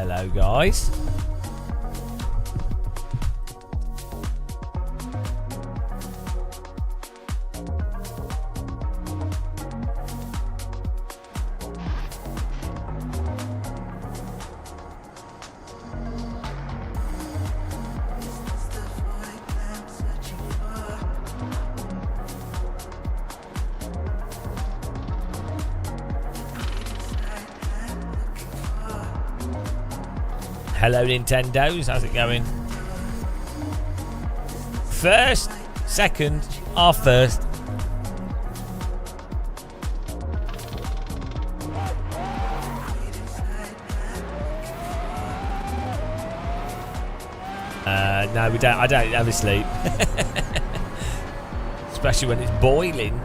Hello, guys. Hello, Nintendos. How's it going? First, second, or first. No, we don't. I don't ever sleep, especially when it's boiling.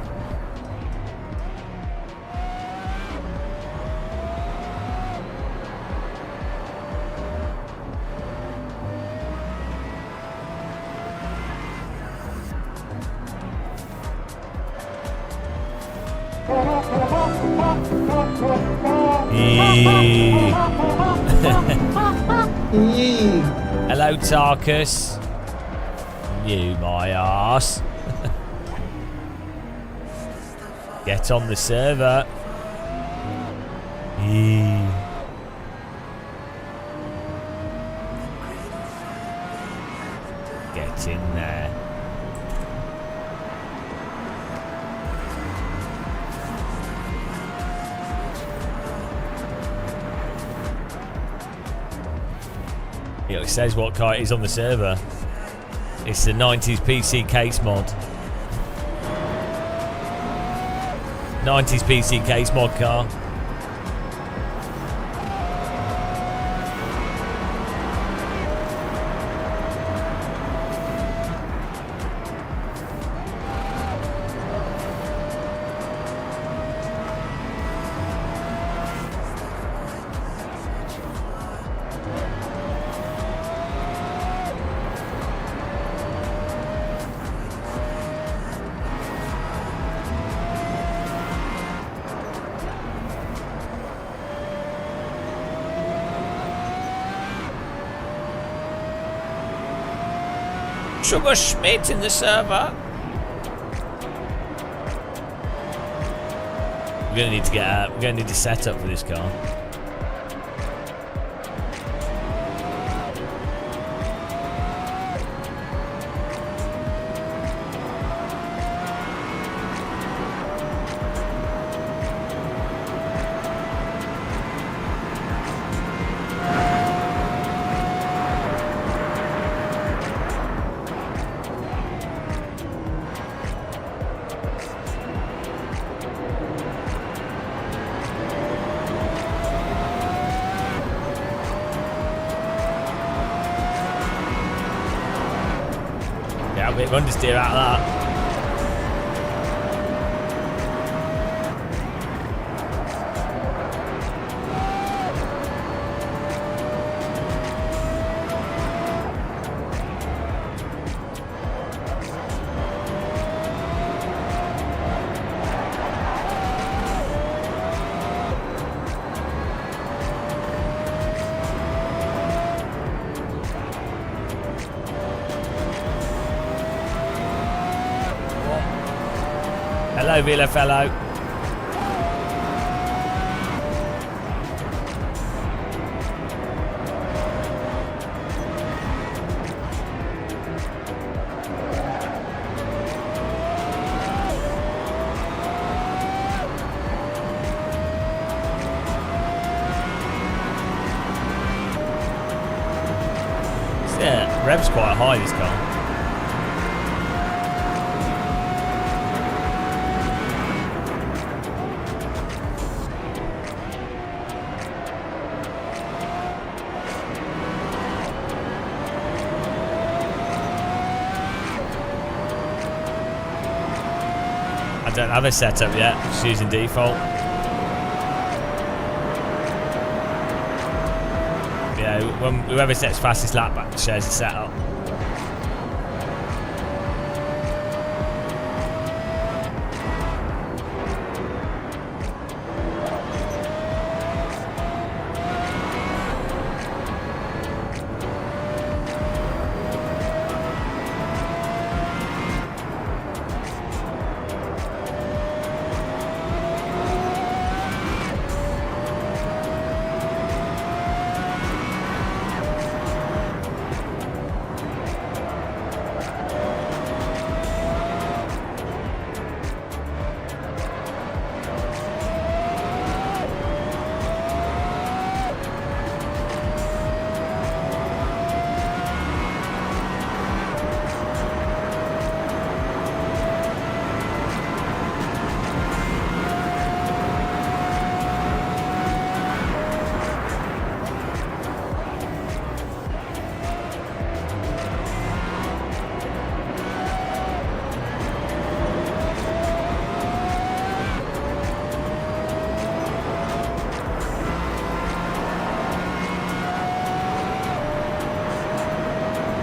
Hello, Tarkus. You, my arse. Get on the server. Get in there. It says what car it is on the server. It's the 90s PC case mod. 90s PC case mod car. Sugar Schmidt in the server. We're gonna need to get out. We're gonna need to set up for this car. A bit of understeer out of that. Hello, Villa fellow. Yeah, rev's quite high, this car. I don't have a setup yet, just using default. Yeah, when whoever sets fastest lap back shares the setup.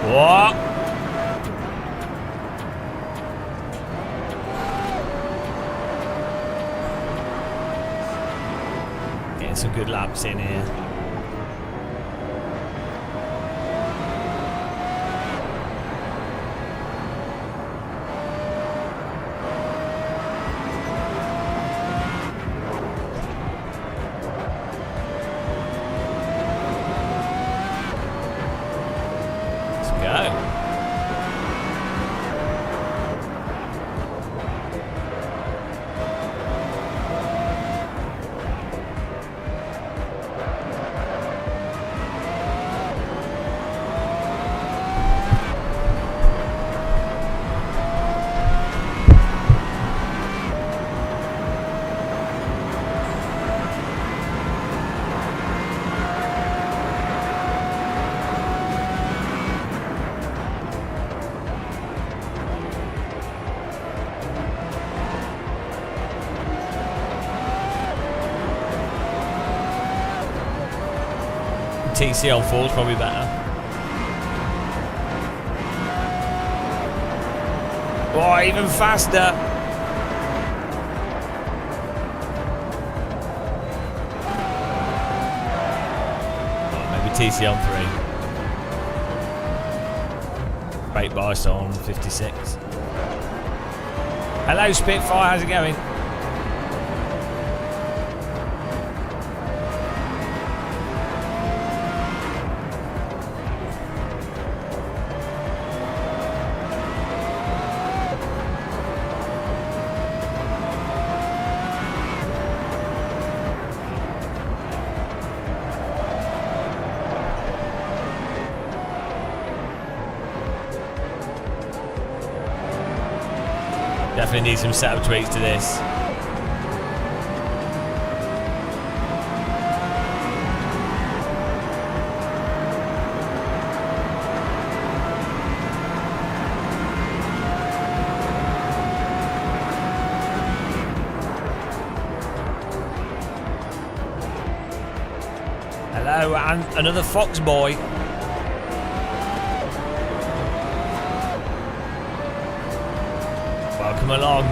What? Getting some good laps in here. TCL4 is probably better. Oh, even faster. Oh, maybe TCL3. Bait Bice on 56. Hello Spitfire, how's it going? Definitely need some setup tweaks to this. Hello, and another Fox boy. Welcome along.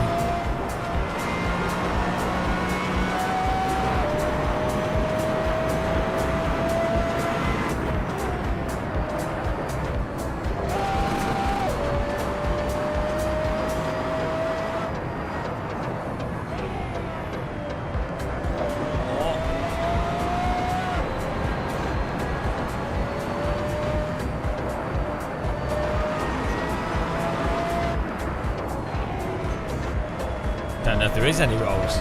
Don't know if there is any rolls.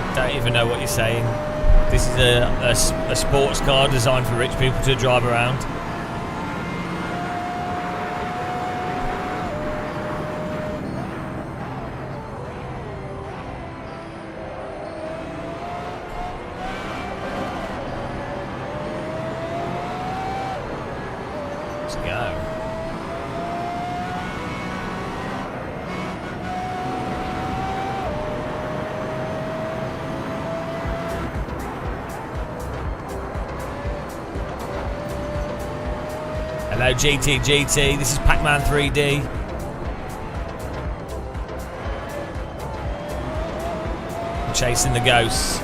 I don't even know what you're saying. This is a sports car designed for rich people to drive around. Let's go. Hello GT, this is Pac-Man 3D. I'm chasing the ghosts.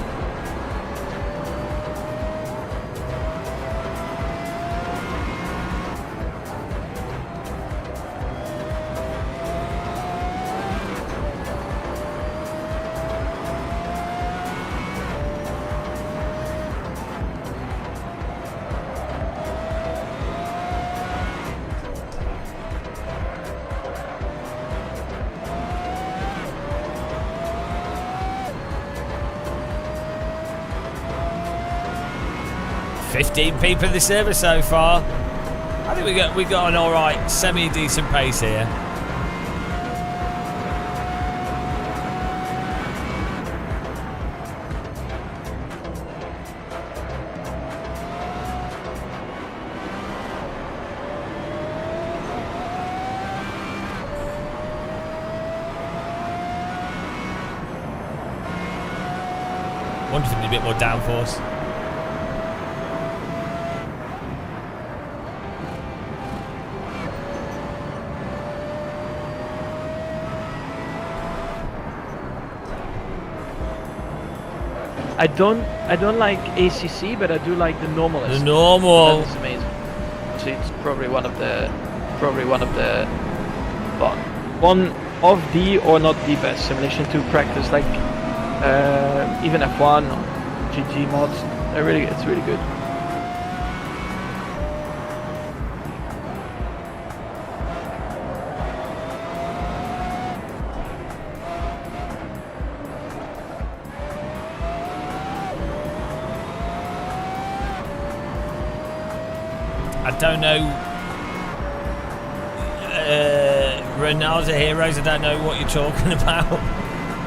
$15 people in the service so far. I think we got an alright, semi-decent pace here. Wanted to be a bit more downforce. I don't like ACC, but I do like the normal. The normal. That is amazing. So it's probably one of the well, one of the or not the best simulation to practice, like even F1 or GG mods. It's really good. I don't know. Ronaldo Heroes, I don't know what you're talking about.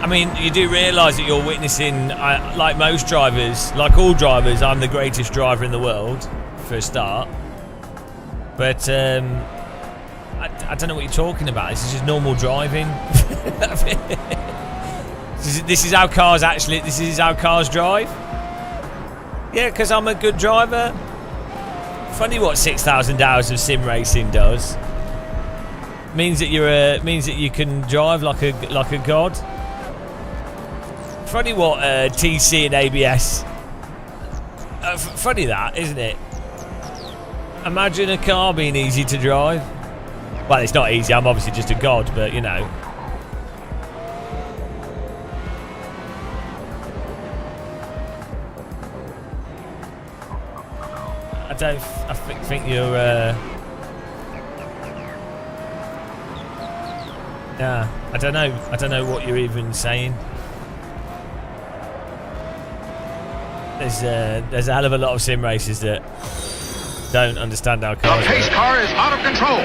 I mean, you do realise that you're witnessing, like most drivers, like all drivers, I'm the greatest driver in the world, for a start. But I don't know what you're talking about. This is just normal driving. This is how cars drive. Yeah, because I'm a good driver. Funny what 6,000 hours of sim racing does. Means that you can drive like a god. Funny what TC and ABS. Funny that, isn't it? Imagine a car being easy to drive. Well, it's not easy. I'm obviously just a god, but you know. I think you're. Yeah, I don't know. I don't know what you're even saying. There's a hell of a lot of sim racers that don't understand how cars work. The pace car is out of control.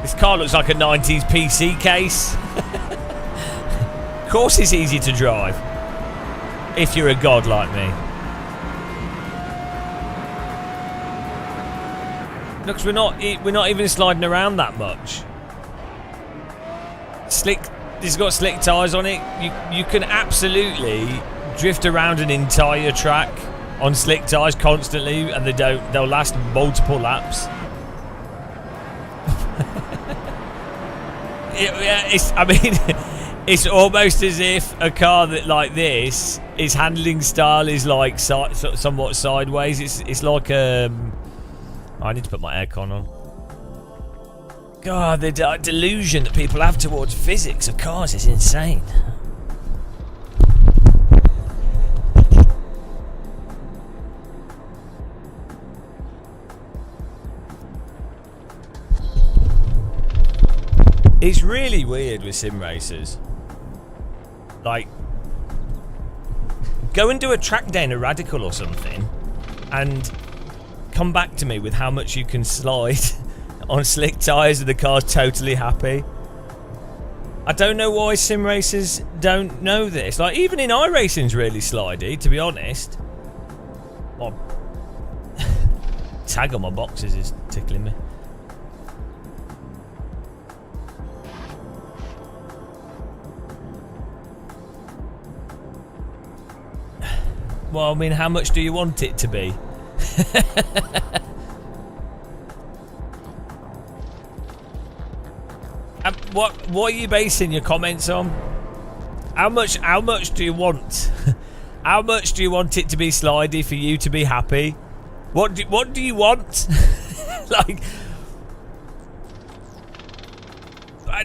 This car looks like a 90s PC case. Of course, it's easy to drive if you're a god like me. Look, we're not even sliding around that much. Slick. This has got slick tyres on it. You can absolutely drift around an entire track on slick tyres constantly, and they'll last multiple laps. It's almost as if a car that like this, its handling style is like somewhat sideways. It's like I need to put my aircon on. God, the delusion that people have towards physics of cars is insane. It's really weird with sim racers. Like, go and do a track day in a Radical or something, and come back to me with how much you can slide on slick tyres and the car's totally happy. I don't know why sim racers don't know this. Like, even in iRacing's really slidey, to be honest. Oh. Tag on my boxes is tickling me. Well, I mean, how much do you want it to be? What are you basing your comments on? How much do you want? How much do you want it to be slidey for you to be happy? What do you want? Like, I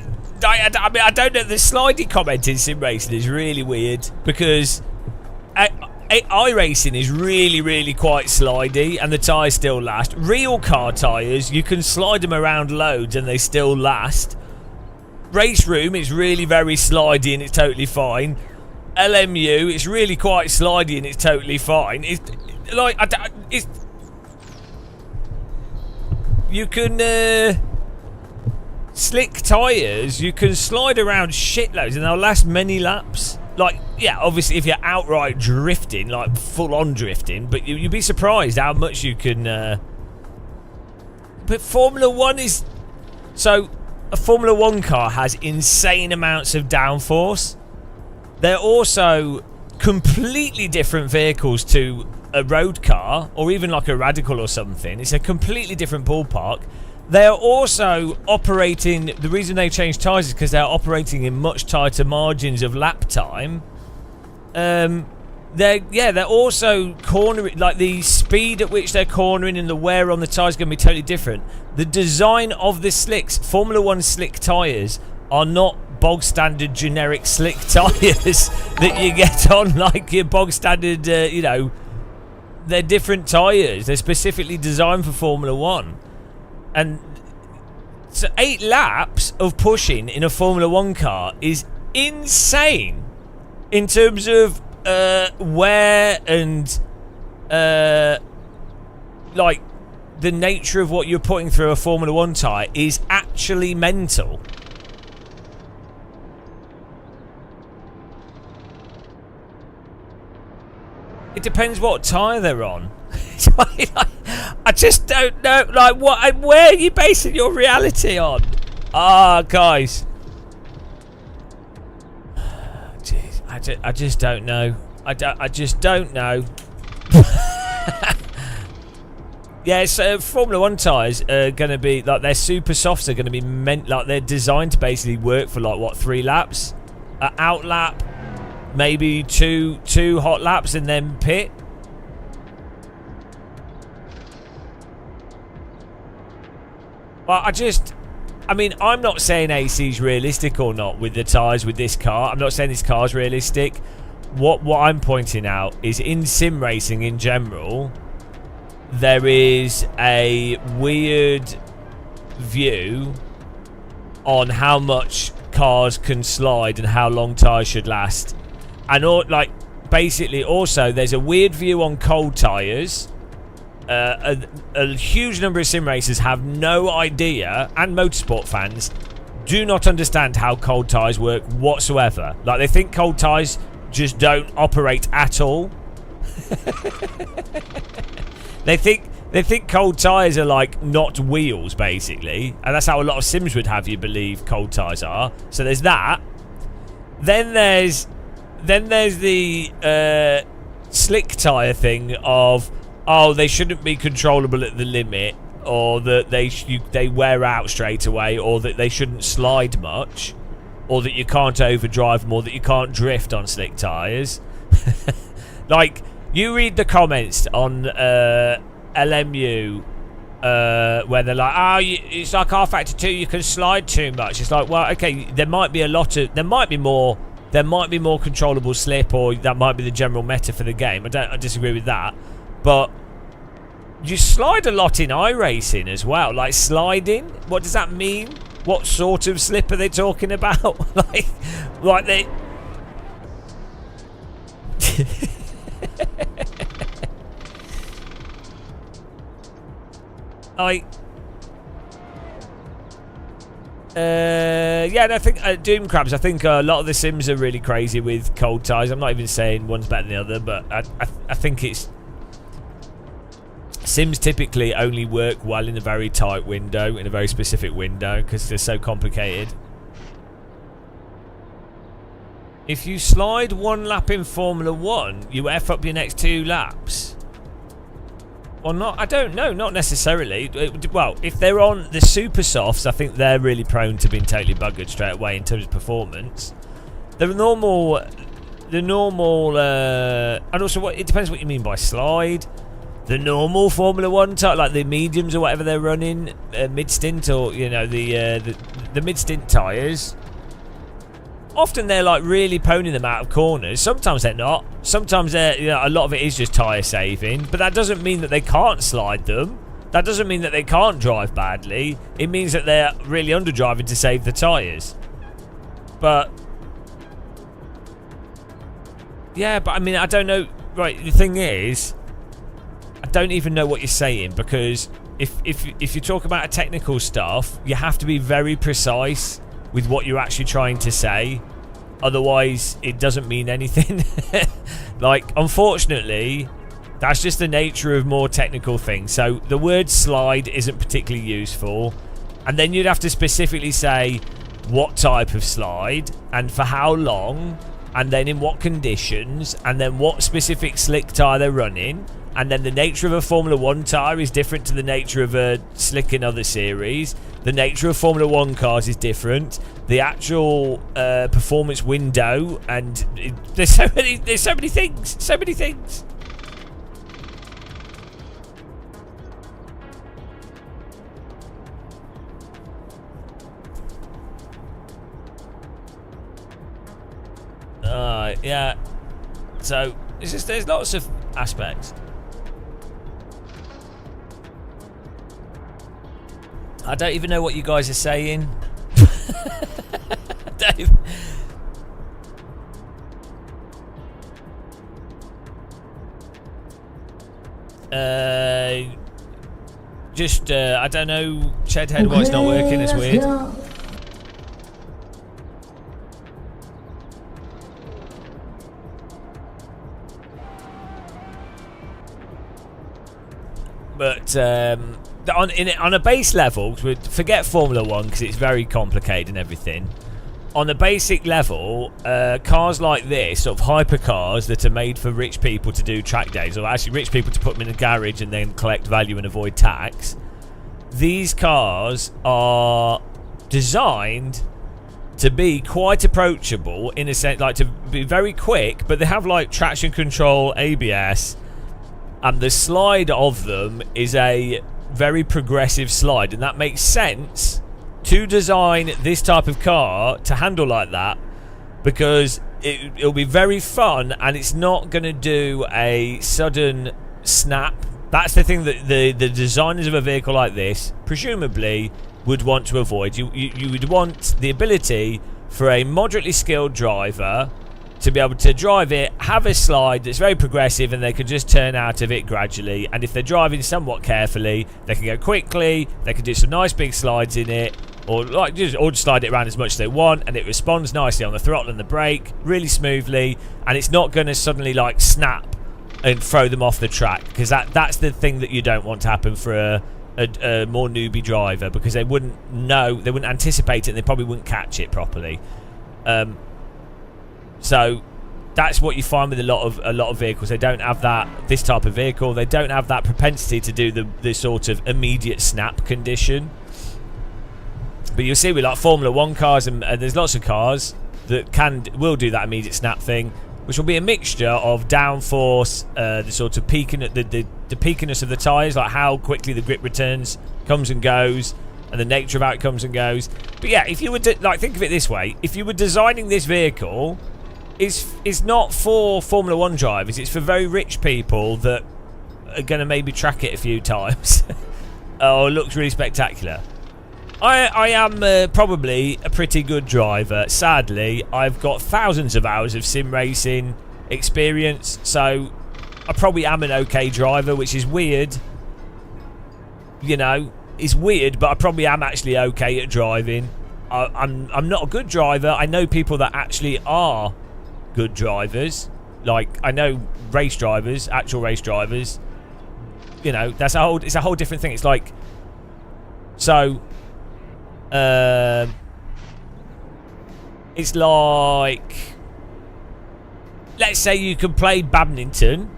mean, I don't know. The slidey comment in sim racing is really weird because iRacing is really quite slidey and the tyres still last. Real car tyres, you can slide them around loads and they still last. Race Room is really very slidey and it's totally fine. LMU, it's really quite slidey and it's totally fine. It's like you can slick tyres, you can slide around shitloads and they'll last many laps. Like, yeah, obviously if you're outright drifting, like full on drifting, but you'd be surprised how much you can. But Formula One is so. A Formula One car has insane amounts of downforce. they're also completely different vehicles to a road car or even like a Radical or something. It's a completely different ballpark. They're also operating, the reason they change tyres is because they're operating in much tighter margins of lap time. They're also cornering, like the speed at which they're cornering and the wear on the tyres is going to be totally different. The design of the slicks, Formula 1 slick tyres, are not bog standard generic slick tyres that you get on like your bog standard, they're different tyres. They're specifically designed for Formula 1. And so 8 laps of pushing in a Formula 1 car is insane in terms of wear and like the nature of what you're putting through a Formula 1 tyre is actually mental. It depends what tyre they're on. I just don't know, like, what, where are you basing your reality on? Guys. Jeez, I just don't know. I just don't know. Yeah, so Formula 1 tyres are going to be, like, their super softs are going to be like, they're designed to basically work for, like, what, 3 laps? Out lap, maybe two hot laps and then pit. Well, I mean, I'm not saying AC's realistic or not with the tyres with this car. I'm not saying this car's realistic. What I'm pointing out is in sim racing in general, there is a weird view on how much cars can slide and how long tyres should last. And basically also there's a weird view on cold tyres. A huge number of sim racers have no idea, and motorsport fans do not understand how cold tyres work whatsoever. Like, they think cold tyres just don't operate at all. They think cold tyres are like not wheels, basically, and that's how a lot of sims would have you believe cold tyres are. So there's that. Then there's the slick tyre thing of, oh, they shouldn't be controllable at the limit, or that they wear out straight away, or that they shouldn't slide much, or that you can't overdrive them, or that you can't drift on slick tyres. Like, you read the comments on LMU where they're like, it's like R-Factor 2, you can slide too much. It's like, well, okay, there might be more controllable slip, or that might be the general meta for the game. I disagree with that. But you slide a lot in iRacing as well. Like, sliding, what does that mean? What sort of slip are they talking about? like they... yeah, and I think Doom Crabs, I think a lot of the sims are really crazy with cold tyres. I'm not even saying one's better than the other, but I think it's... Sims typically only work well in a very tight window, in a very specific window, because they're so complicated. If you slide 1 lap in Formula 1, you F up your next 2 laps. Or not, I don't know, not necessarily. Well, if they're on the super softs, I think they're really prone to being totally buggered straight away in terms of performance. The normal, and also it depends what you mean by slide. The normal Formula 1 type, like the mediums or whatever they're running, mid-stint, or, the mid-stint tyres. Often they're like really poning them out of corners. Sometimes they're not. Sometimes they're, a lot of it is just tyre saving. But that doesn't mean that they can't slide them. That doesn't mean that they can't drive badly. It means that they're really underdriving to save the tyres. But yeah, but I mean, I don't know. Right, the thing is, I don't even know what you're saying, because if you talk about technical stuff, you have to be very precise with what you're actually trying to say. Otherwise, it doesn't mean anything. Like, unfortunately, that's just the nature of more technical things. So the word slide isn't particularly useful. And then you'd have to specifically say what type of slide and for how long and then in what conditions, and then what specific slick tyre they're running, and then the nature of a Formula 1 tyre is different to the nature of a slick in other series. The nature of Formula 1 cars is different. The actual performance window, and there's so many things. So many things. Yeah. So there's lots of aspects. I don't even know what you guys are saying. I don't know, Chedhead, why it's not working. It's weird. But on a base level, forget Formula 1 because it's very complicated and everything. On a basic level, cars like this, sort of hypercars that are made for rich people to do track days, or actually rich people to put them in a garage and then collect value and avoid tax. These cars are designed to be quite approachable in a sense, like to be very quick, but they have like traction control, ABS, and the slide of them is a very progressive slide, and that makes sense to design this type of car to handle like that, because it'll be very fun and it's not going to do a sudden snap. That's the thing that the designers of a vehicle like this presumably would want to avoid. You would want the ability for a moderately skilled driver to be able to drive it, have a slide that's very progressive, and they can just turn out of it gradually. And if they're driving somewhat carefully, they can go quickly, they can do some nice big slides in it, or just slide it around as much as they want, and it responds nicely on the throttle and the brake, really smoothly, and it's not going to suddenly like snap and throw them off the track, because that's the thing that you don't want to happen for a more newbie driver, because they wouldn't know, they wouldn't anticipate it, and they probably wouldn't catch it properly. So that's what you find with a lot of vehicles. They don't have this type of vehicle. They don't have that propensity to do the sort of immediate snap condition. But you'll see with like Formula 1 cars, and there's lots of cars that will do that immediate snap thing, which will be a mixture of downforce, the sort of peaking, the peakiness of the tyres, like how quickly the grip returns comes and goes, and the nature of how it comes and goes. But yeah, if you were to think of it this way, if you were designing this vehicle, it's not for Formula 1 drivers. It's for very rich people that are going to maybe track it a few times. Oh, it looks really spectacular. I am probably a pretty good driver. Sadly, I've got thousands of hours of sim racing experience, so I probably am an okay driver, which is weird. You know, it's weird, but I probably am actually okay at driving. I'm not a good driver. I know people that actually are good drivers. Like, I know race drivers, actual race drivers. You know, it's a whole different thing. It's like, so it's like, let's say you can play badminton.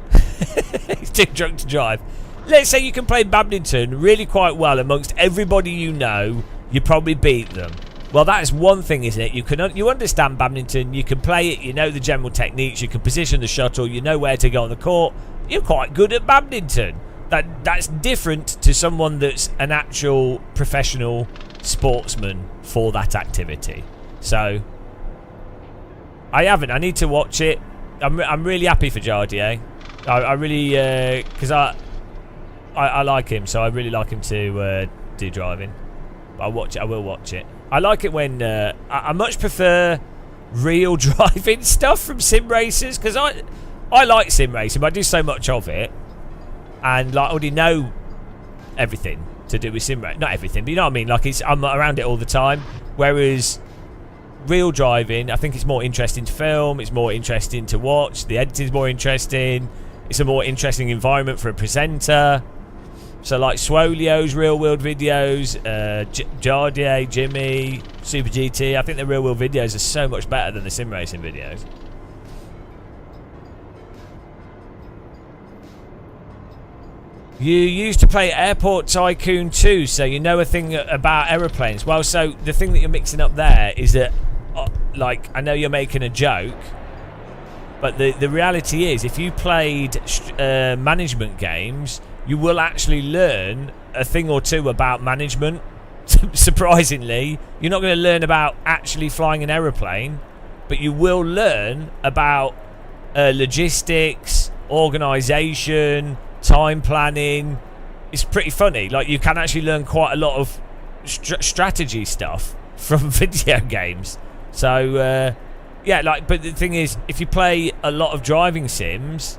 He's too drunk to drive. Let's say you can play badminton really quite well amongst everybody you know. You probably beat them. Well, that is one thing, isn't it? You understand badminton, you can play it, you know the general techniques, you can position the shuttle, you know where to go on the court. You're quite good at badminton. That's different to someone that's an actual professional sportsman for that activity. So I haven't. I need to watch it. I'm really happy for Jardier. I really, because I like him, so I really like him to do driving. I'll watch it. I will watch it. I like it when I much prefer real driving stuff from sim racers, because I like sim racing, but I do so much of it, and like I already know everything to do with sim racing. Not everything, but you know what I mean. Like I'm around it all the time. Whereas real driving, I think it's more interesting to film. It's more interesting to watch. The editing's more interesting. It's a more interesting environment for a presenter. So like Swolio's real world videos, Jardier, Jimmy, Super GT, I think the real world videos are so much better than the sim racing videos. You used to play Airport Tycoon 2, so you know a thing about aeroplanes. Well, so the thing that you're mixing up there is that, like, I know you're making a joke, but the reality is, if you played management games, you will actually learn a thing or two about management. Surprisingly, you're not going to learn about actually flying an aeroplane, but you will learn about logistics, organisation, time planning. It's pretty funny. Like, you can actually learn quite a lot of strategy stuff from video games. So yeah, like, but the thing is, if you play a lot of driving sims,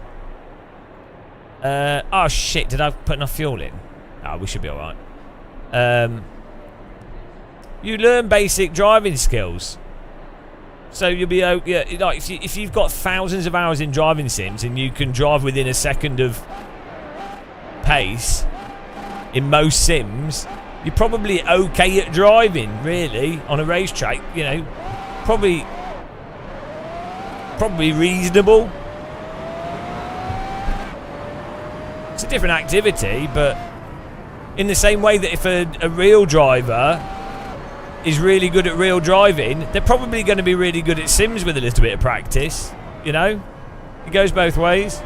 oh shit, did I put enough fuel in? Oh, we should be alright. You learn basic driving skills, so you'll be yeah, like if you've got thousands of hours in driving sims and you can drive within a second of pace in most sims, you're probably okay at driving, really, on a racetrack. You know, probably reasonable. It's a different activity, but in the same way that if a real driver is really good at real driving, they're probably going to be really good at sims with a little bit of practice. You know, it goes both ways.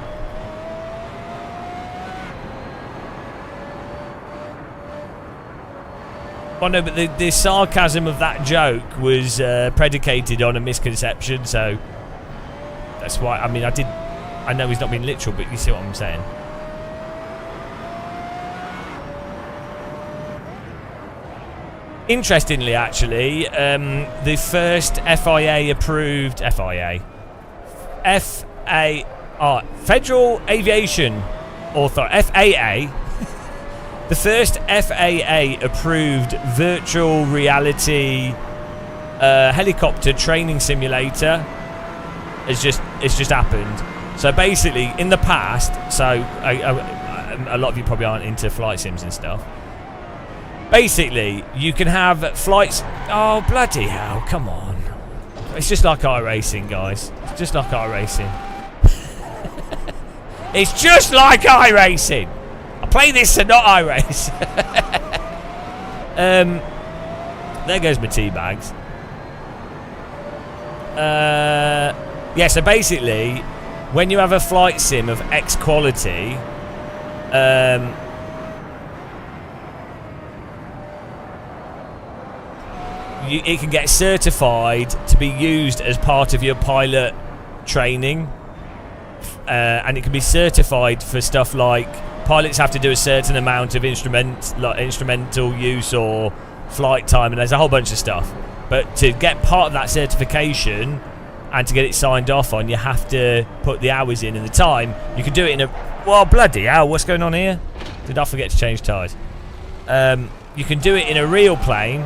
Oh no, but the sarcasm of that joke was predicated on a misconception, so that's why. I mean, I know he's not being literal, but you see what I'm saying. Interestingly, actually, the first FIA-approved Federal Aviation Authority, FAA, the first FAA-approved virtual reality helicopter training simulator it's just happened. So basically, in the past, so a lot of you probably aren't into flight sims and stuff. Basically, you can have flights. Oh, bloody hell, come on. It's just like iRacing, guys. It's just like iRacing. It's just like iRacing. I play this and not iRace. There goes my tea bags. Yeah, so basically, when you have a flight sim of X quality, it can get certified to be used as part of your pilot training, and it can be certified for stuff like pilots have to do a certain amount of instrumental use or flight time, and there's a whole bunch of stuff. But to get part of that certification and to get it signed off on, you have to put the hours in and the time. You can do it in a... Well, bloody hell, what's going on here? Did I forget to change tyres? You can do it in a real plane.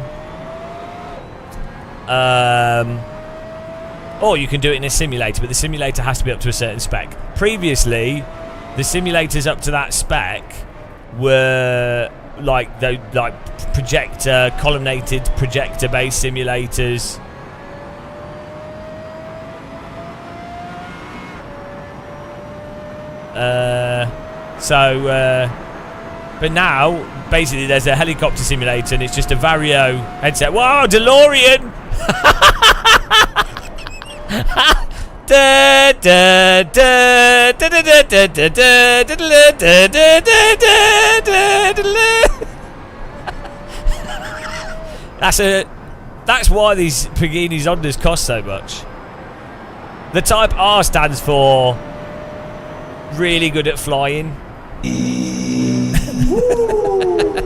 Or you can do it in a simulator, but the simulator has to be up to a certain spec. Previously, the simulators up to that spec were like columnated projector-based simulators. But now, basically, there's a helicopter simulator, and it's just a Vario headset. Wow, DeLorean! That's why these Pagani Zondas cost so much. The Type R stands for really good at flying.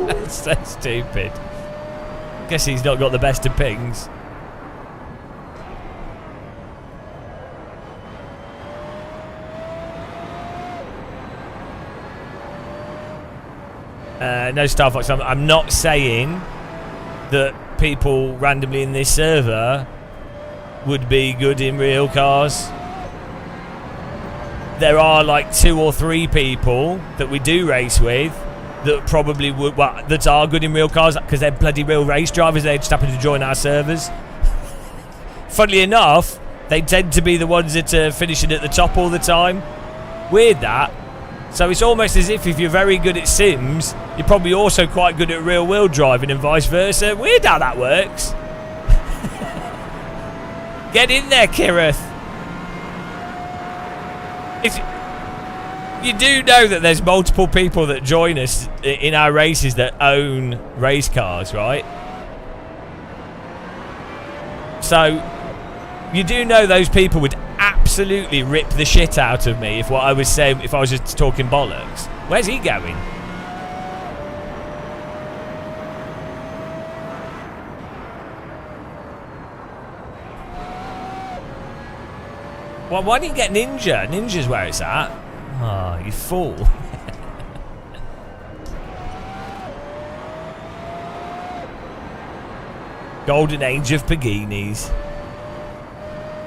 It's so stupid. Guess he's not got the best of pings. No, Star Fox. I'm not saying that people randomly in this server would be good in real cars. There are like 2 or 3 people that we do race with that probably would, well, that are good in real cars because they're bloody real race drivers. They just happen to join our servers. Funnily enough, they tend to be the ones that are finishing at the top all the time. Weird that. So it's almost as if you're very good at sims, you're probably also quite good at real-world driving and vice versa. Weird how that works. Get in there, Kirith. You do know that there's multiple people that join us in our races that own race cars, right? So you do know those people would absolutely rip the shit out of me if what I was saying, if I was just talking bollocks. Where's he going? Well, why didn't you get Ninja? Ninja's where it's at. Oh, you fool. Golden age of Paginis.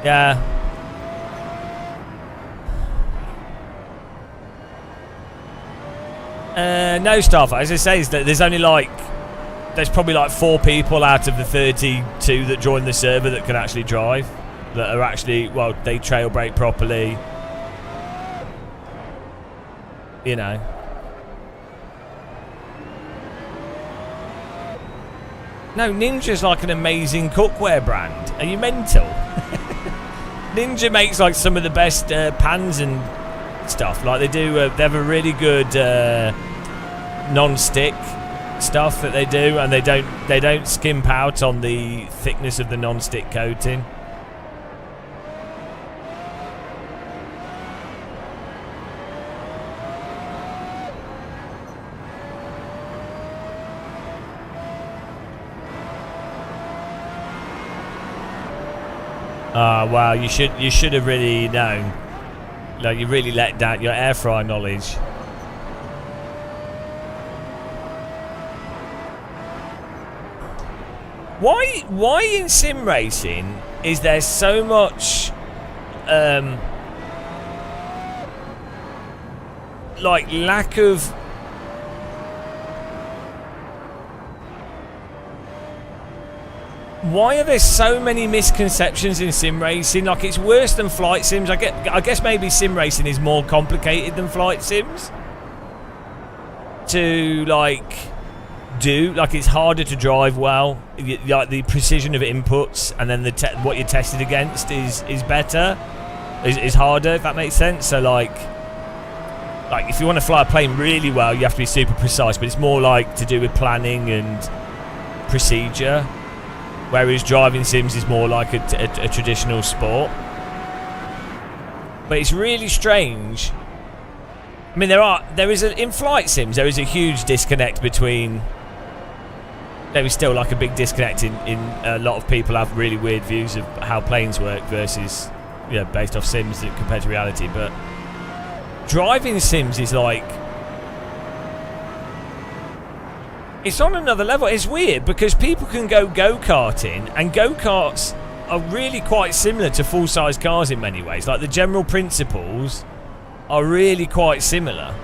Yeah. No, Starfight. As I say, is that there's only there's probably 4 people out of the 32 that join the server that can actually drive. That are actually, well, they trail brake properly. You know. No, Ninja's like an amazing cookware brand. Are you mental? Ninja makes some of the best pans and stuff. Like they do, they have a really good non-stick stuff that they do, and they don't skimp out on the thickness of the non-stick coating. Oh, wow, you should have really known. You really let down your air fryer knowledge. Why in sim racing is there so much lack of why are there so many misconceptions in sim racing? It's worse than flight sims. I guess maybe sim racing is more complicated than flight sims to do. It's harder to drive well. The precision of inputs and then what you're tested against is better. Is harder, if that makes sense. So if you want to fly a plane really well, you have to be super precise. But it's more to do with planning and procedure. Whereas driving sims is more like a traditional sport. But it's really strange. I mean, in flight sims, there is a huge disconnect between... There is still a big disconnect in a lot of people have really weird views of how planes work versus, based off sims compared to reality. But driving sims is it's on another level. It's weird because people can go-karting, and go-karts are really quite similar to full-size cars in many ways. The general principles are really quite similar.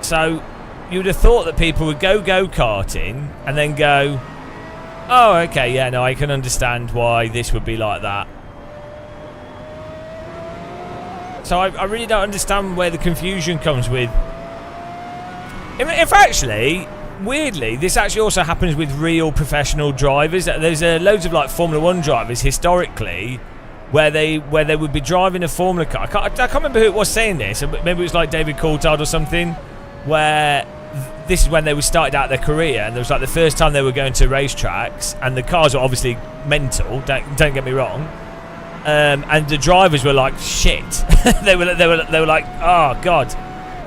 So you would have thought that people would go-karting and then go, oh, okay, yeah, no, I can understand why this would be like that. So I really don't understand where the confusion comes with. If actually, weirdly, this actually also happens with real professional drivers. There's loads of Formula 1 drivers historically where they would be driving a Formula car. I can't remember who it was saying this. Maybe it was David Coulthard or something, where this is when they started out their career, and it was the first time they were going to racetracks, and the cars were obviously mental. Don't get me wrong. And the drivers were shit. they were like, oh god,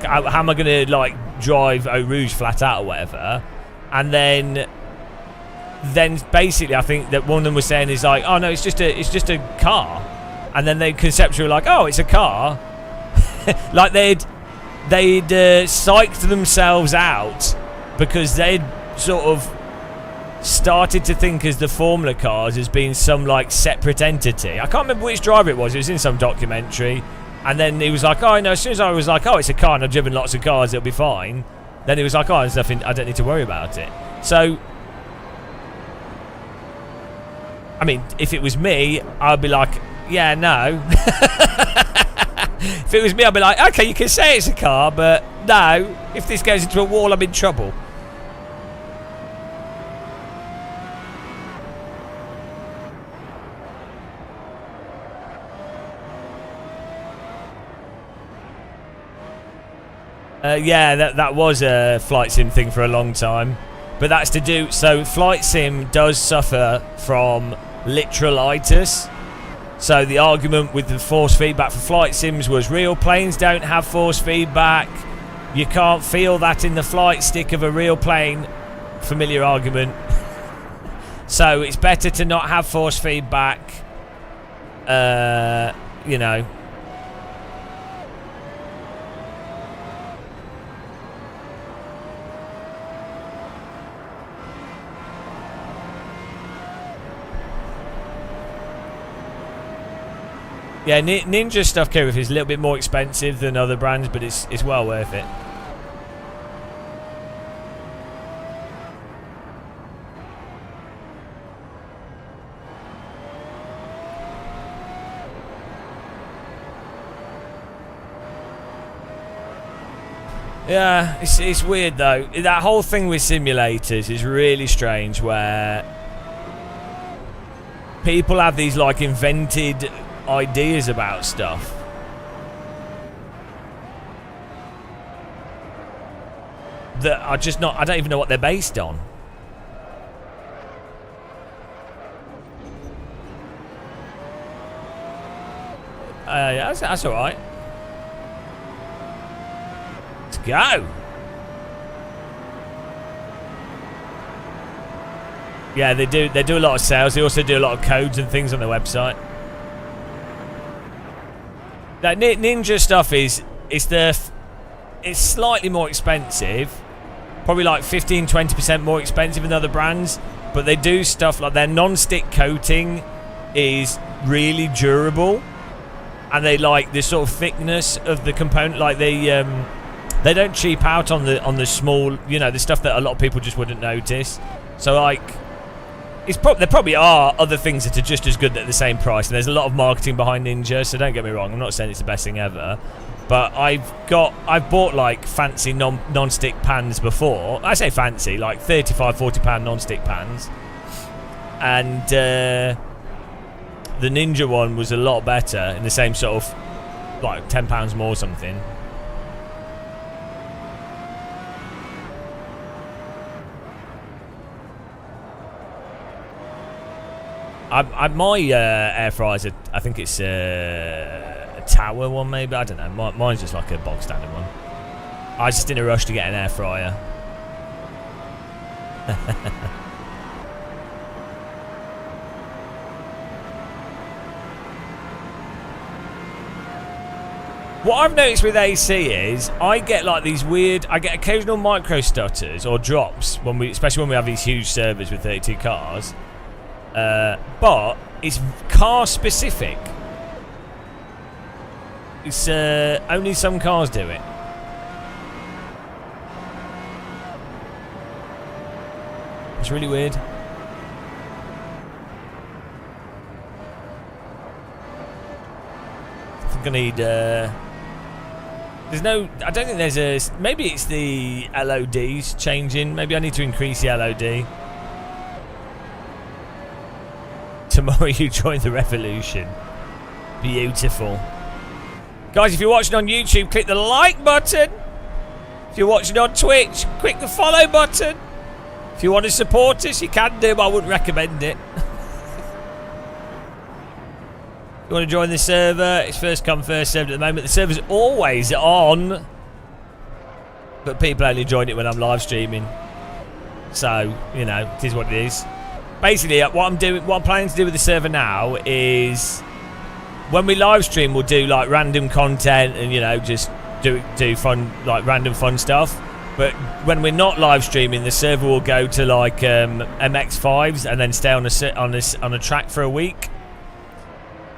how am I going to drive Eau Rouge flat out or whatever? And then basically I think that one of them was saying is oh no, it's just a car. And then they conceptually were oh, it's a car. they'd psyched themselves out because they'd sort of started to think as the Formula cars as being some separate entity. I can't remember which driver it was in some documentary. And then he was oh no, as soon as I was oh, it's a car and I've driven lots of cars, it'll be fine. Then he was oh, there's nothing, I don't need to worry about it. So, I mean, if it was me, I'd be yeah, no. If it was me, I'd be like, okay, you can say it's a car, but no, if this goes into a wall, I'm in trouble. Yeah, that was a flight sim thing for a long time. But that's to do... So, flight sim does suffer from literalitis. So, the argument with the force feedback for flight sims was real planes don't have force feedback. You can't feel that in the flight stick of a real plane. Familiar argument. So, it's better to not have force feedback. You know... Yeah, Ninja stuff, Kirif, is a little bit more expensive than other brands, but it's well worth it. Yeah, it's weird though. That whole thing with simulators is really strange, where people have these like invented ideas about stuff that are just not... I don't even know what they're based on. Yeah, that's all right. Let's go. Yeah, they do a lot of sales. They also do a lot of codes and things on their website. That Ninja stuff is it's slightly more expensive, probably like 15-20% more expensive than other brands, but they do stuff like their non-stick coating is really durable, and they like the sort of thickness of the component. Like they don't cheap out on the small, you know, the stuff that a lot of people just wouldn't notice. So like, there probably are other things that are just as good at the same price, and there's a lot of marketing behind Ninja, so don't get me wrong, I'm not saying it's the best thing ever, but I've bought like fancy non-stick pans before. I say fancy, like £35-40 non-stick pans, and the Ninja one was a lot better in the same sort of like £10 more or something. My air fryer's I think it's a Tower one, maybe. I don't know. Mine's just like a bog standard one. I was just in a rush to get an air fryer. What I've noticed with AC is I get like these weird... I get occasional micro stutters or drops, especially when we have these huge servers with 32 cars. But it's car specific. It's only some cars do it. It's really weird. I think I need there's no... I don't think there's a... Maybe it's the LODs changing. Maybe I need to increase the LOD. Tomorrow you join the revolution. Beautiful. Guys, if you're watching on YouTube, click the like button. If you're watching on Twitch, click the follow button. If you want to support us, you can do, but I wouldn't recommend it. If you want to join the server, it's first come, first served at the moment. The server's always on, but people only join it when I'm live streaming. So, you know, it is what it is. Basically, what I'm planning to do with the server now is, when we live stream, we'll do like random content and, you know, just do fun, like random fun stuff. But when we're not live streaming, the server will go to like MX5s and then stay on a track for a week.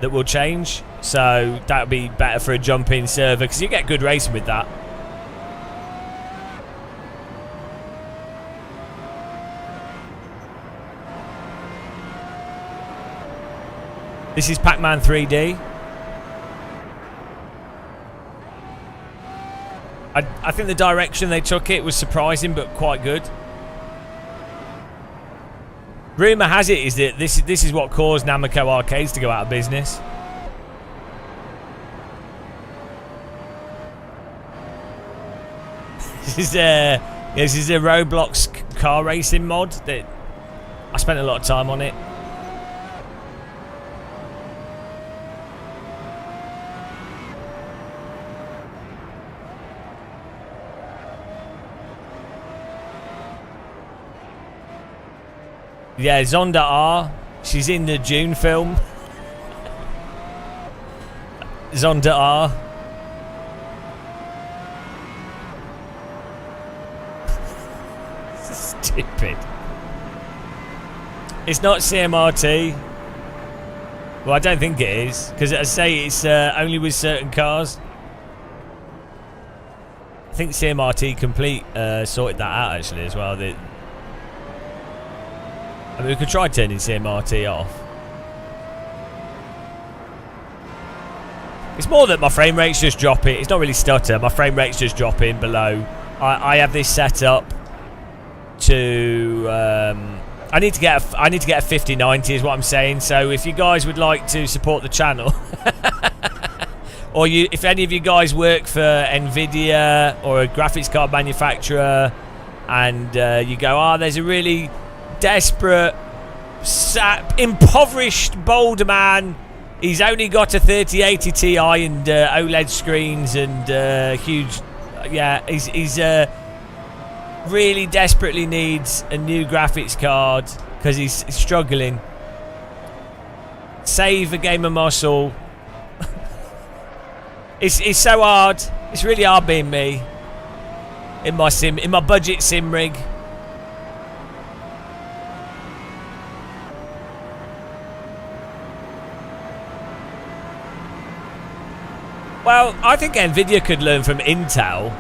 That will change, so that would be better for a jump-in server because you get good racing with that. This is Pac-Man 3D. I think the direction they took it was surprising, but quite good. Rumour has it is that this is what caused Namco arcades to go out of business. This is a Roblox car racing mod that I spent a lot of time on it. Yeah, Zonda R. She's in the Dune film. Zonda R. Stupid. It's not CMRT. Well, I don't think it is, because I say it's only with certain cars. I think CMRT Complete sorted that out actually as well. I mean, we could try turning CMRT off. It's more that my frame rate's just dropping. It's not really stutter. My frame rate's just dropping below. I have this set up to. I need to get a 5090 is what I'm saying. So if you guys would like to support the channel, or if any of you guys work for Nvidia or a graphics card manufacturer, and you go, there's a really desperate, impoverished Boulder man. He's only got a 3080 Ti and OLED screens and huge. Yeah, he's really desperately needs a new graphics card because he's struggling. Save a game of muscle. It's so hard. It's really hard being me in my budget sim rig. Well, I think Nvidia could learn from Intel,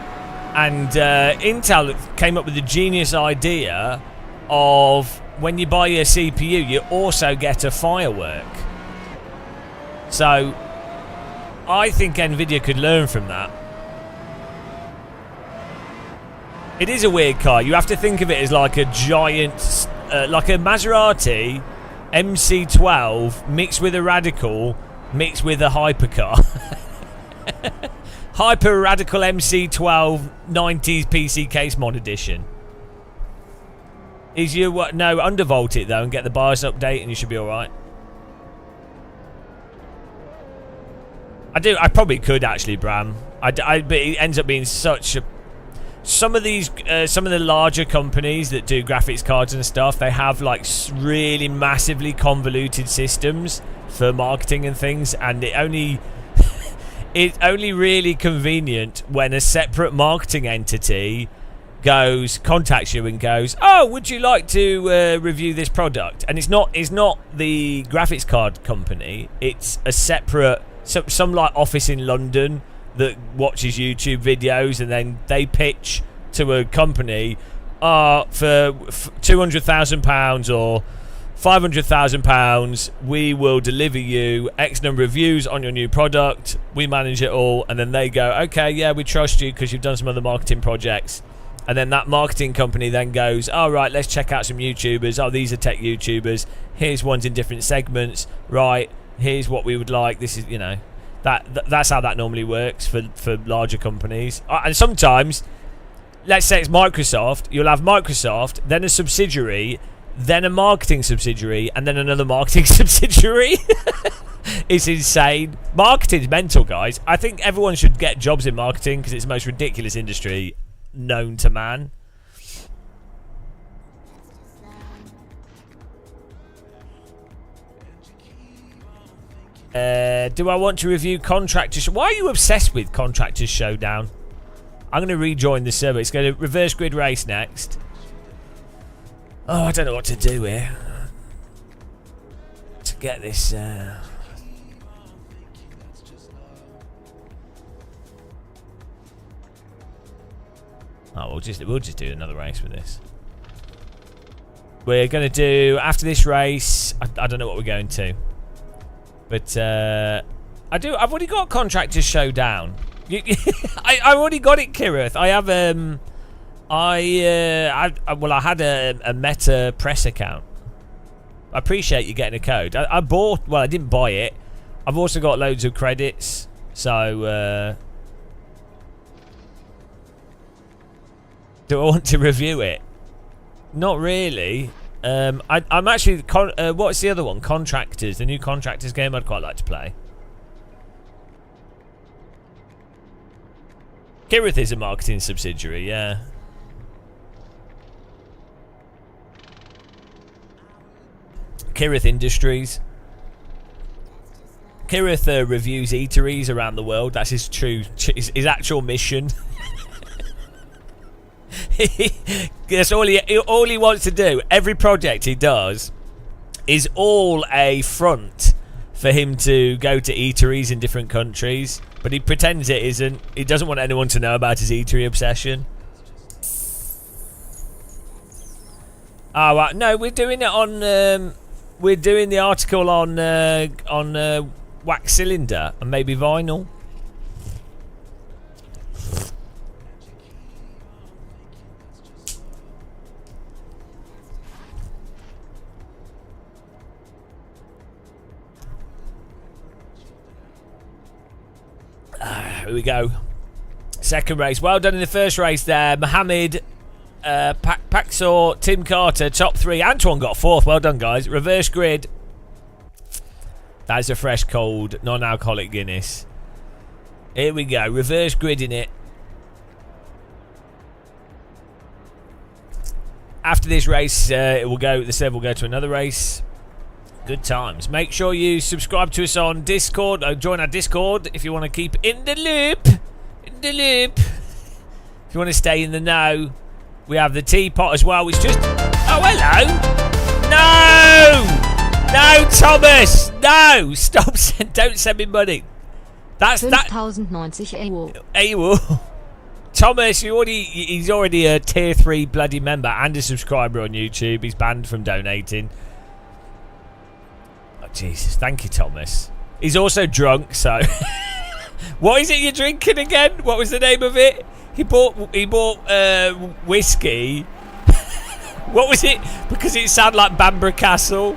and Intel came up with the genius idea of when you buy a CPU, you also get a firework. So, I think Nvidia could learn from that. It is a weird car. You have to think of it as like a giant, like a Maserati MC12 mixed with a Radical mixed with a hypercar. Hyper Radical MC12 90s PC case mod edition. Is you what? No, undervolt it though and get the BIOS update, and you should be all right. I probably could actually, Bram. But it ends up being such a. Some of the larger companies that do graphics cards and stuff, they have like really massively convoluted systems for marketing and things, and it's only really convenient when a separate marketing entity contacts you and goes, "Oh, would you like to review this product?" And it's not the graphics card company. It's a separate some like office in London that watches YouTube videos, and then they pitch to a company, for £200,000 or £500,000, we will deliver you X number of views on your new product. We manage it all, and then they go, okay, yeah, we trust you because you've done some other marketing projects. And then that marketing company then goes, all right, let's check out some YouTubers. Oh, these are tech YouTubers. Here's ones in different segments. Right, here's what we would like. This is, that's how that normally works for larger companies. And sometimes, let's say it's Microsoft. You'll have Microsoft, then a subsidiary, then a marketing subsidiary, and then another marketing subsidiary. It's insane. Marketing's mental, guys. I think everyone should get jobs in marketing because it's the most ridiculous industry known to man. Do I want to review Contractors? Why are you obsessed with Contractors Showdown? I'm going to rejoin the server. It's going to reverse grid race next. Oh, I don't know what to do here to get this. Oh, we'll just do another race with this. We're going to do after this race. I don't know what we're going to, but I've already got Contractors Showdown. I already got it, Kirith. I have I had a Meta Press account. I appreciate you getting a code. I bought. Well, I didn't buy it. I've also got loads of credits. So do I want to review it? Not really. I'm actually. What's the other one? Contractors. The new Contractors game. I'd quite like to play. Kirith is a marketing subsidiary, yeah. Kirith Industries. Kirith reviews eateries around the world. That's his his actual mission. That's all he wants to do. Every project he does is all a front for him to go to eateries in different countries, but he pretends it isn't. He doesn't want anyone to know about his eatery obsession. Oh no, we're doing it on. We're doing the article on wax cylinder and maybe vinyl. Here we go. Second race. Well done in the first race there. Mohammed, Paxor, Tim Carter, top 3. Antoine got 4th. Well done, guys. Reverse grid. That is a fresh, cold, non-alcoholic Guinness. Here we go. Reverse grid in it. After this race, the server will go to another race. Good times. Make sure you subscribe to us on Discord. Join our Discord if you want to keep in the loop. If you want to stay in the know. We have the teapot as well, which just... Oh, hello. No, Thomas. No, stop. Don't send me money. That's that. 5090 Euro. Euro. Thomas, he's already a tier 3 bloody member and a subscriber on YouTube. He's banned from donating. Oh, Jesus. Thank you, Thomas. He's also drunk, so... What is it you're drinking again? What was the name of it? He bought whiskey. What was it? Because it sounded like Bamburgh Castle.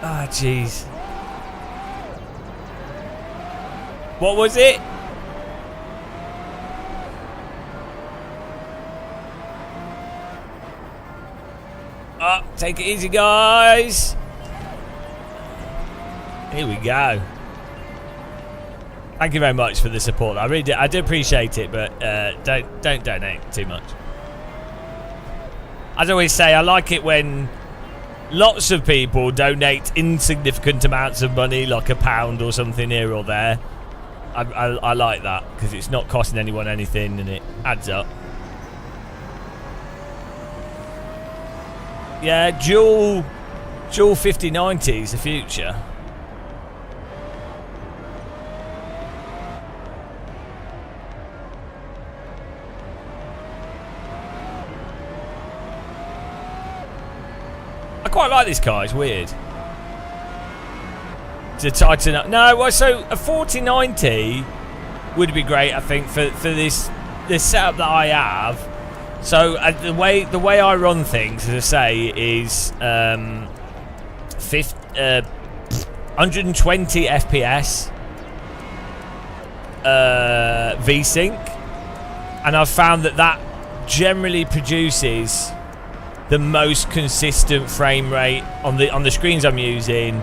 Ah, oh, jeez. What was it? Oh, take it easy, guys. Here we go. Thank you very much for the support. I do appreciate it, but don't donate too much. As I always say, I like it when lots of people donate insignificant amounts of money, like £1 or something here or there. I like that because it's not costing anyone anything and it adds up. Yeah, dual 5090 is the future. I quite like this car, it's weird. To tighten up. No, well, so a 4090 would be great, I think, for this setup that I have. So the way I run things, as I say, is 120 FPS VSync, and I've found that generally produces the most consistent frame rate on the screens I'm using,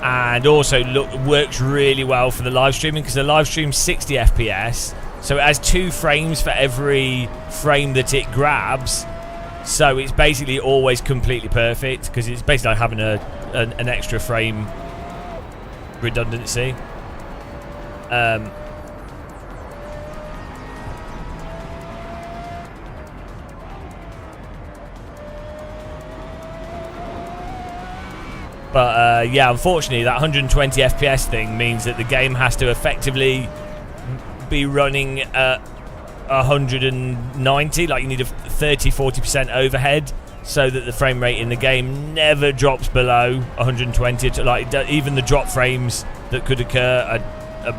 and also works really well for the live streaming because the live stream's 60 FPS, so it has 2 frames for every frame that it grabs, so it's basically always completely perfect because it's basically like having an extra frame redundancy. But yeah, unfortunately, that 120 FPS thing means that the game has to effectively be running at 190. Like, you need a 30-40% overhead so that the frame rate in the game never drops below 120. Like, even the drop frames that could occur are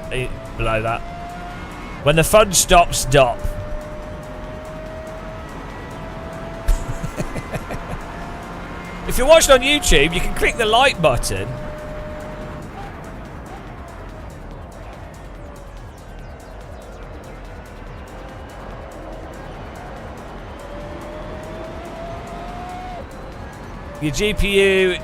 below that. When the fun stops, stop. If you're watching on YouTube, you can click the like button. Your GPU,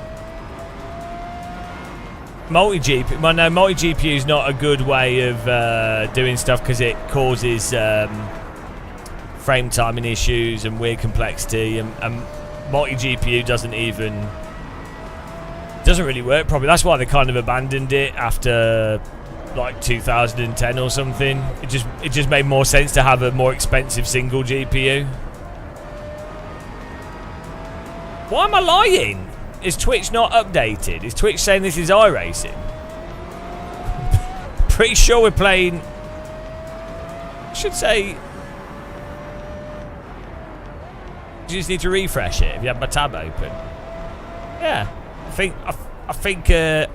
multi-GPU, well no, multi-GPU is not a good way of doing stuff because it causes frame timing issues and weird complexity, and multi-GPU doesn't really work properly. That's why they kind of abandoned it after like 2010 or something. It just made more sense to have a more expensive single GPU. Why am I lying? Is Twitch not updated? Is Twitch saying this is iRacing? Pretty sure we're playing... I should say... You just need to refresh it if you have my tab open. Yeah. I think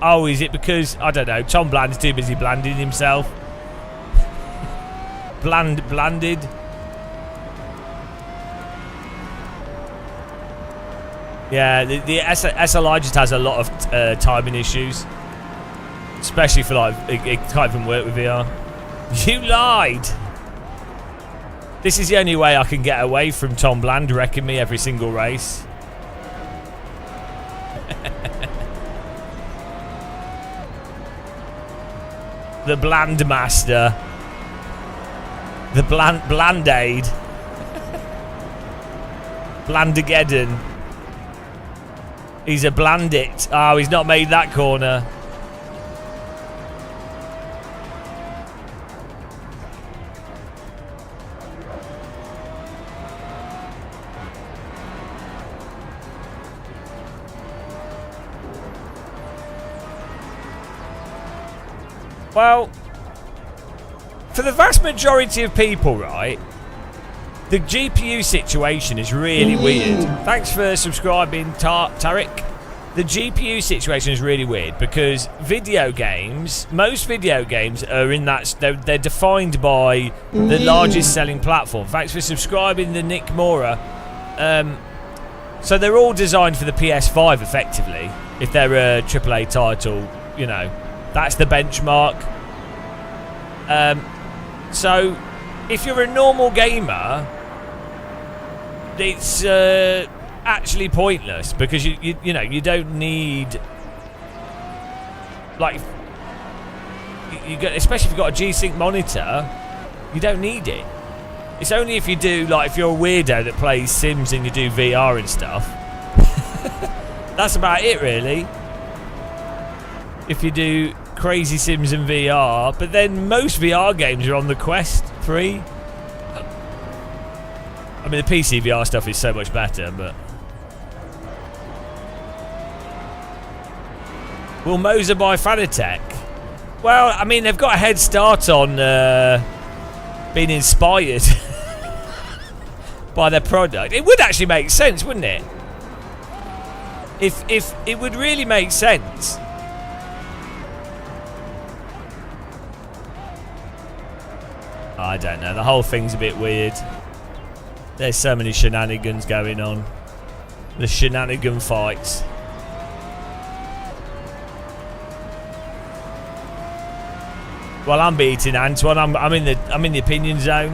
oh, is it because, I don't know, Tom Bland's too busy blanding himself? Blanded? Yeah, the SLI just has a lot of timing issues, especially for like it can't even work with VR. You lied. This is the only way I can get away from Tom Bland wrecking me every single race. The Bland Master. The Bland-Aid. Blandageddon. He's a Blandit. Oh, he's not made that corner. Well, for the vast majority of people, right, the GPU situation is really weird. Thanks for subscribing, Tarek. The GPU situation is really weird because video games, most video games are in that, they're defined by the largest selling platform. Thanks for subscribing, the Nick Mora. So they're all designed for the PS5 effectively. If they're a AAA title, you know, that's the benchmark. So if you're a normal gamer, it's actually pointless because you know you don't need, like, you got, especially if you've got a G-Sync monitor, you don't need it. It's only if you do, like, if you're a weirdo that plays Sims and you do VR and stuff. That's about it, really. If you do crazy Sims and VR, but then most VR games are on the Quest 3. I mean, the PC VR stuff is so much better, but... Will Moser buy Fanatec? Well, I mean, they've got a head start on being inspired by their product. It would actually make sense, wouldn't it? If it would really make sense. I don't know. The whole thing's a bit weird. There's so many shenanigans going on. The shenanigan fights. Well, I'm beating Antoine. I'm in the opinion zone.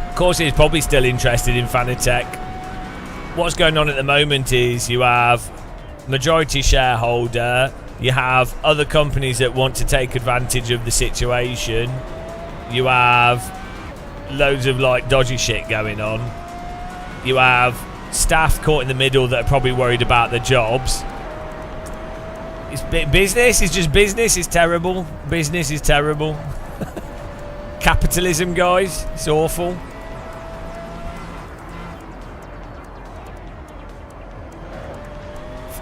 Of course, he's probably still interested in Fanatec. What's going on at the moment is you have majority shareholder. You have other companies that want to take advantage of the situation. You have loads of, like, dodgy shit going on. You have staff caught in the middle that are probably worried about their jobs. It's business is just business. It's terrible. Business is terrible. Capitalism, guys. It's awful.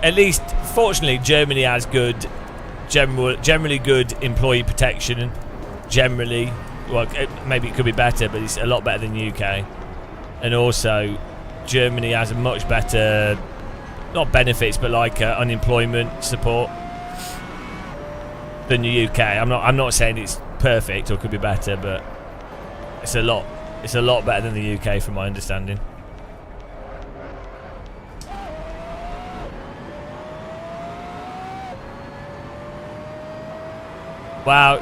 At least, fortunately, Germany has generally good employee protection. Generally, well, maybe it could be better, but it's a lot better than the UK. And also, Germany has a much better, not benefits, but like unemployment support. than the UK. I'm not saying it's perfect or could be better, but it's a lot better than the UK from my understanding. Wow,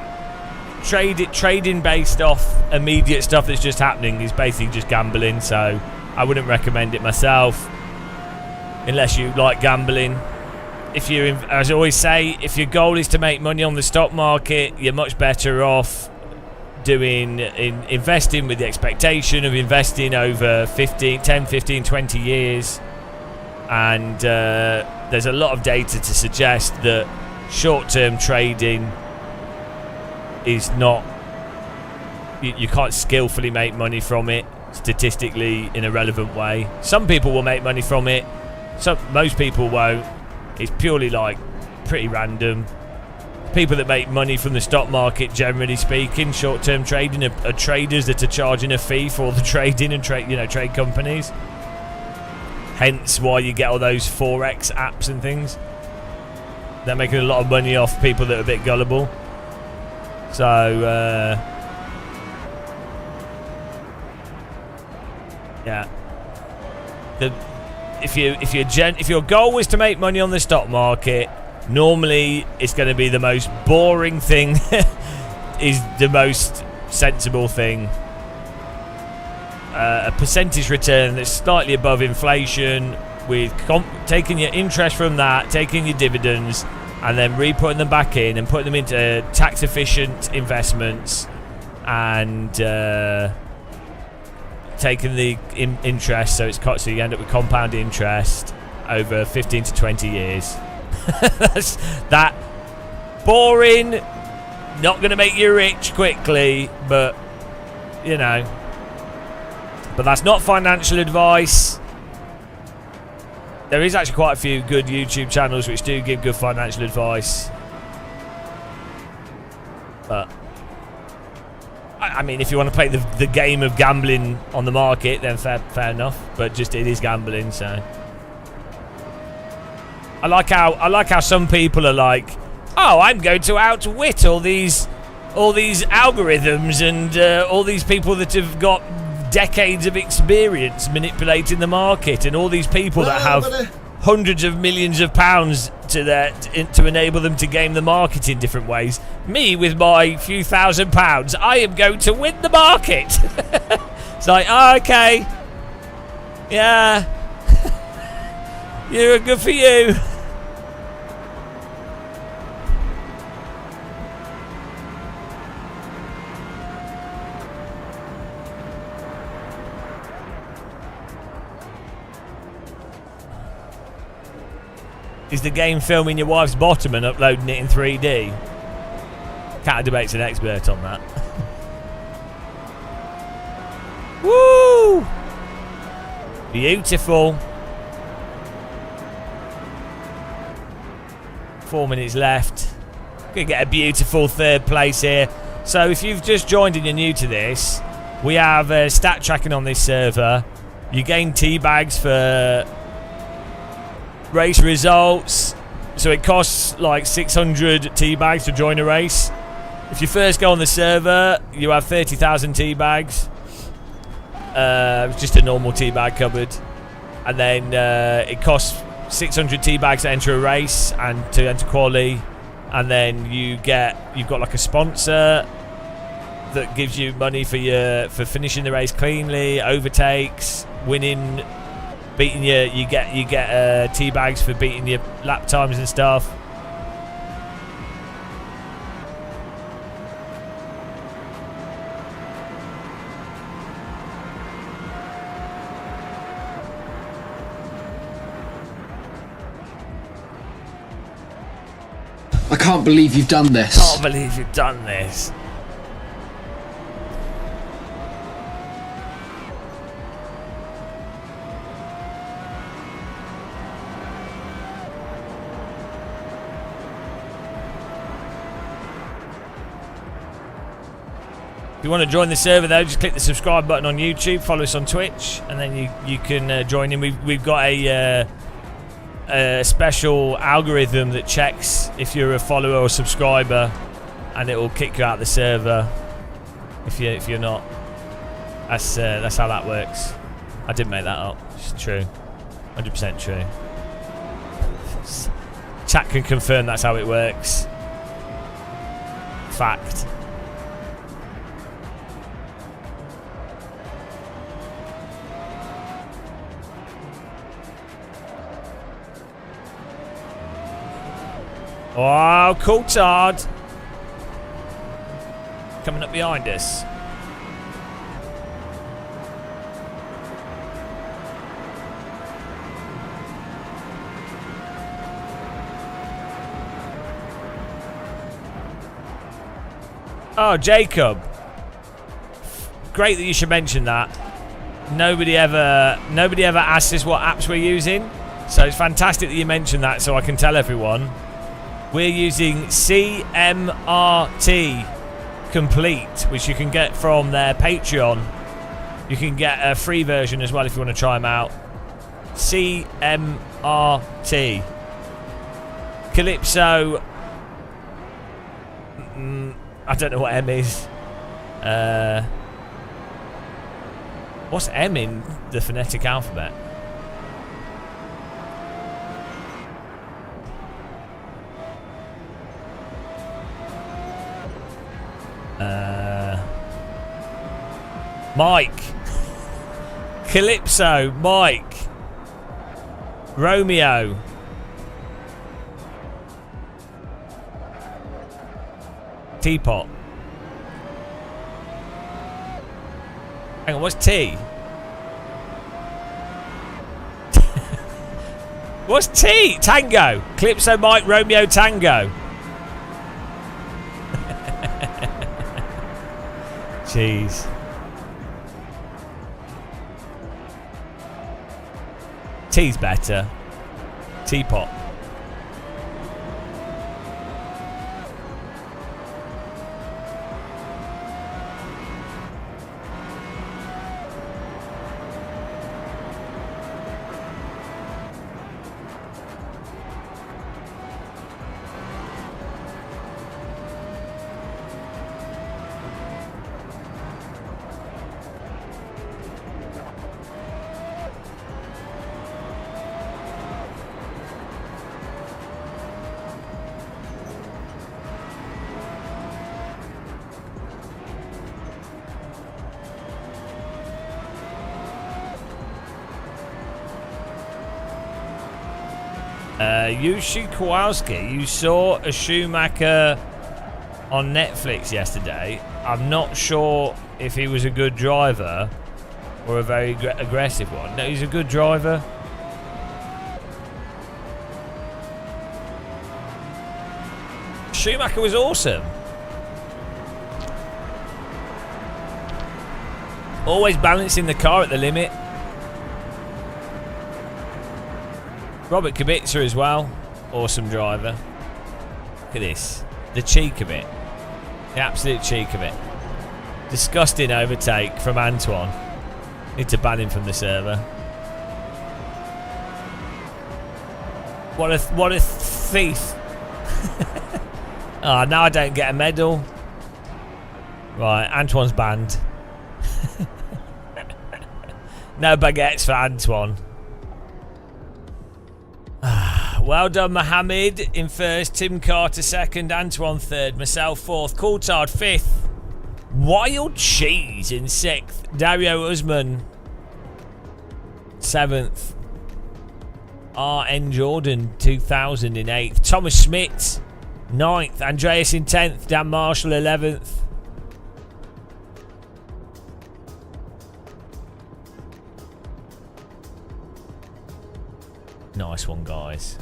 trading based off immediate stuff that's just happening is basically just gambling, so I wouldn't recommend it myself unless you like gambling. If you, as I always say, if your goal is to make money on the stock market, you're much better off investing with the expectation of investing over 10, 15, 20 years. And there's a lot of data to suggest that short-term trading is not, you can't skillfully make money from it statistically in a relevant way. Some people will make money from it, most people won't. It's purely like pretty random. People that make money from the stock market, generally speaking, short-term trading, are traders that are charging a fee for all the trading and trade companies. Hence why you get all those Forex apps and things. They're making a lot of money off people that are a bit gullible. So yeah. If your goal was to make money on the stock market, normally it's going to be the most boring thing is the most sensible thing. A percentage return that's slightly above inflation, with taking your interest from that, taking your dividends, and then re-putting them back in and putting them into tax-efficient investments, and taking the interest, so you end up with compound interest over 15 to 20 years. That's that boring, not going to make you rich quickly, but you know. But that's not financial advice. There is actually quite a few good YouTube channels which do give good financial advice. But I mean, if you want to play the game of gambling on the market, then fair enough. But just it is gambling, so. I like how some people are like, oh, I'm going to outwit all these algorithms and all these people that have got decades of experience manipulating the market, and all these people that have hundreds of millions of pounds to enable them to game the market in different ways. Me, with my few £1,000s, I am going to win the market. It's like, oh, okay, yeah, you're good for you. Is the game filming your wife's bottom and uploading it in 3D? Cat Debate's an expert on that. Woo! Beautiful. 4 minutes left. Gonna get a beautiful third place here. So if you've just joined and you're new to this, we have stat tracking on this server. You gain tea bags for race results, so it costs like 600 tea bags to join a race. If you first go on the server, you have 30,000 tea bags. It's just a normal tea bag cupboard, and then it costs 600 tea bags to enter a race and to enter quali, and then you've got like a sponsor that gives you money for finishing the race cleanly, overtakes, winning. Beating you get tea bags for beating your lap times and stuff. I can't believe you've done this. Can't believe you've done this. If you want to join the server though, just click the subscribe button on YouTube, follow us on Twitch, and then you can join in. We've got a a special algorithm that checks if you're a follower or subscriber, and it will kick you out of the server if you're not. That's how that works. I didn't make that up. It's true. 100% true. Chat can confirm that's how it works. Fact. Oh, Coulthard coming up behind us. Oh, Jacob. Great that you should mention that. Nobody ever asked us what apps we're using, so it's fantastic that you mentioned that, so I can tell everyone. We're using CMRT Complete, which you can get from their Patreon. You can get a free version as well if you want to try them out. CMRT. Calypso. I don't know what M is. What's M in the phonetic alphabet? Mike. Calypso. Mike. Romeo. Teapot. Hang on, what's T? What's T? Tango. Calypso, Mike, Romeo, Tango. Jeez. T's better. Teapot. Yushi Kowalski, you saw a Schumacher on Netflix yesterday. I'm not sure if he was a good driver or a very aggressive one. No, he's a good driver. Schumacher was awesome. Always balancing the car at the limit. Robert Kubica as well. Awesome driver. Look at this. The cheek of it. The absolute cheek of it. Disgusting overtake from Antoine. Need to ban him from the server. What a thief. Ah, now I don't get a medal. Right, Antoine's banned. No baguettes for Antoine. Well done, Mohammed in first, Tim Carter second, Antoine third, myself fourth, Coulthard fifth, Wild Cheese in sixth, Dario Usman seventh, R.N. Jordan 2000 in eighth, Thomas Schmidt ninth, Andreas in 10th, Dan Marshall 11th. Nice one, guys.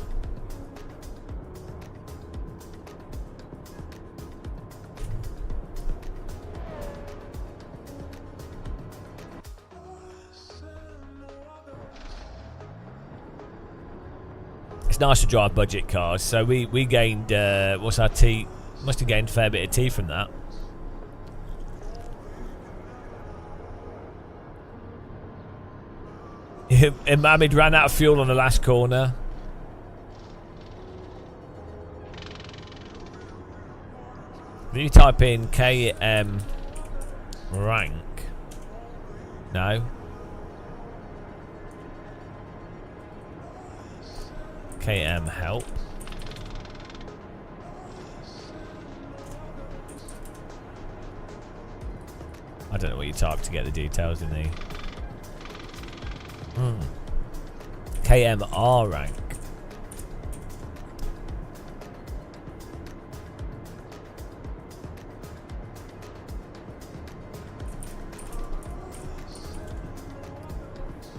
It's nice to drive budget cars. So we gained what's our T? Must have gained a fair bit of T from that. Mohammed ran out of fuel on the last corner. If you type in KM rank, no. KM help. I don't know what you type to get the details in the KMR rank.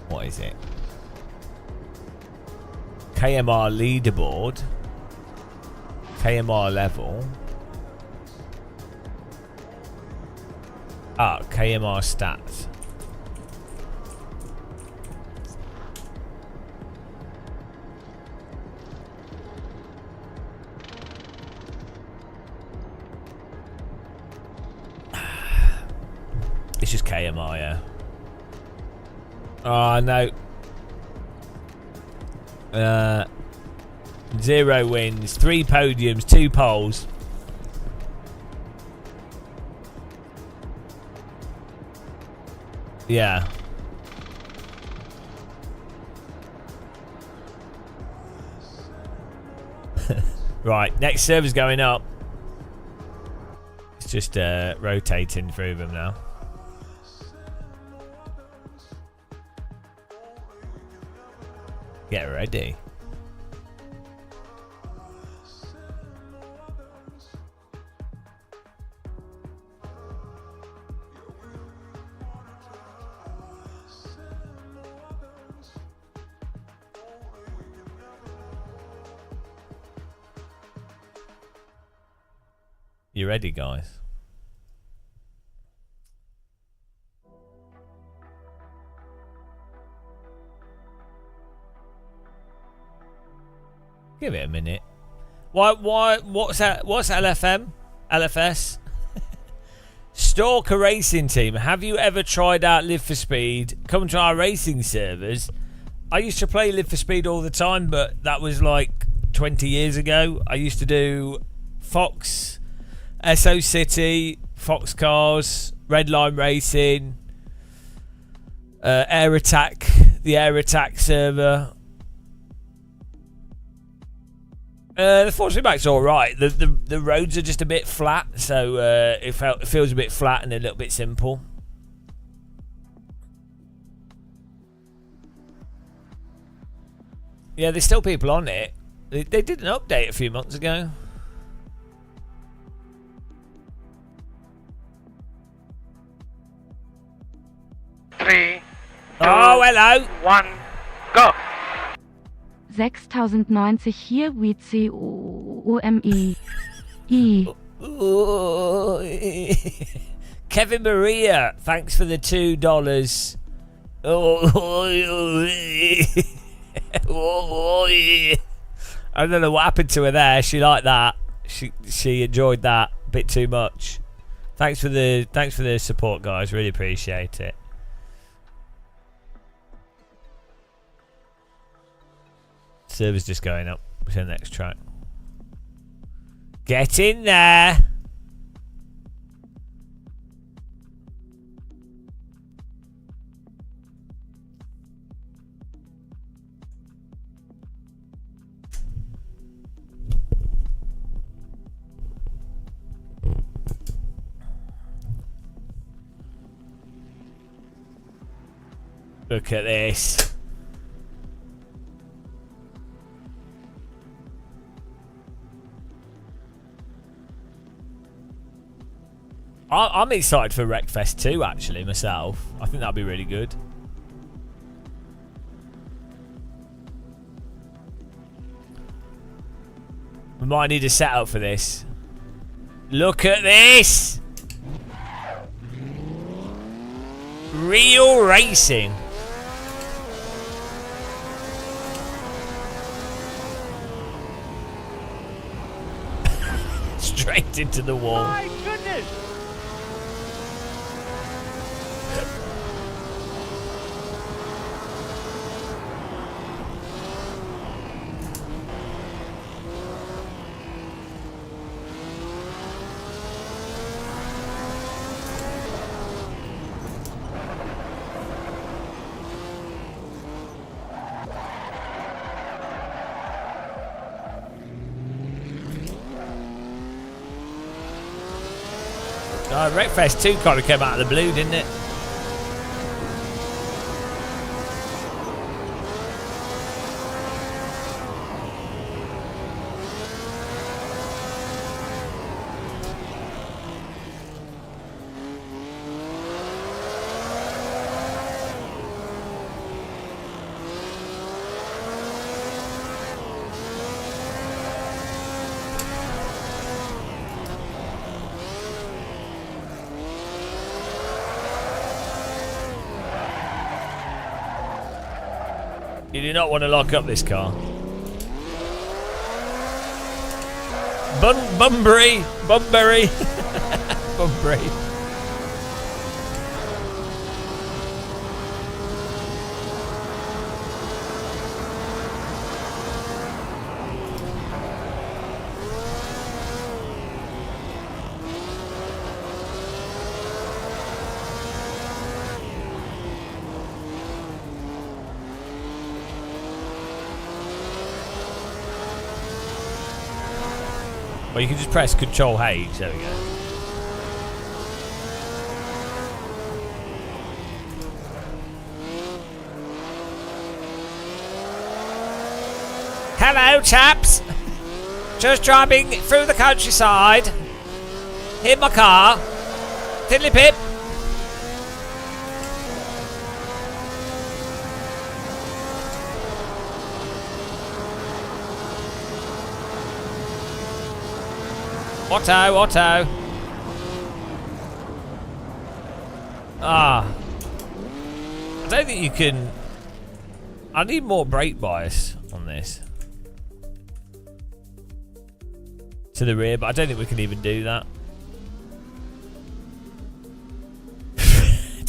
What is it? KMR leaderboard. KMR level. Ah, KMR stats. It's just KMR, yeah. Oh, no. 0 wins, 3 podiums, 2 poles. Yeah. Right, next server's going up. It's just rotating through them now. Get ready. You ready, guys? Give it a minute. Why? What's that? What's LFM? LFS? Stalker Racing Team. Have you ever tried out Live for Speed? Come to our racing servers. I used to play Live for Speed all the time, but that was like 20 years ago. I used to do Fox, SO City, Fox Cars, Redline Racing, Air Attack, the Air Attack server. The Force Back's all right. The roads are just a bit flat, so it feels a bit flat and a little bit simple. Yeah, there's still people on it. They did an update a few months ago. Three, Oh, hello. 1, go! 6090 hier, WCOME. I. Kevin Maria, thanks for the $2. I don't know what happened to her there. She liked that. She enjoyed that a bit too much. Thanks for the support, guys. Really appreciate it. Server's just going up to the next track. Get in there. Look at this. I'm excited for Wreckfest 2, actually, myself. I think that'll be really good. We might need a setup for this. Look at this! Real racing. Straight into the wall. My goodness! Wreckfest 2 kind of came out of the blue, didn't it? You do not want to lock up this car. Bunbury! Bunbury! Bunbury. Well, you can just press Control H. There we go. Hello, chaps. Just driving through the countryside. Hit my car. Tiddly pip. Otto, Otto. Ah. I don't think you can... I need more brake bias on this. To the rear, but I don't think we can even do that.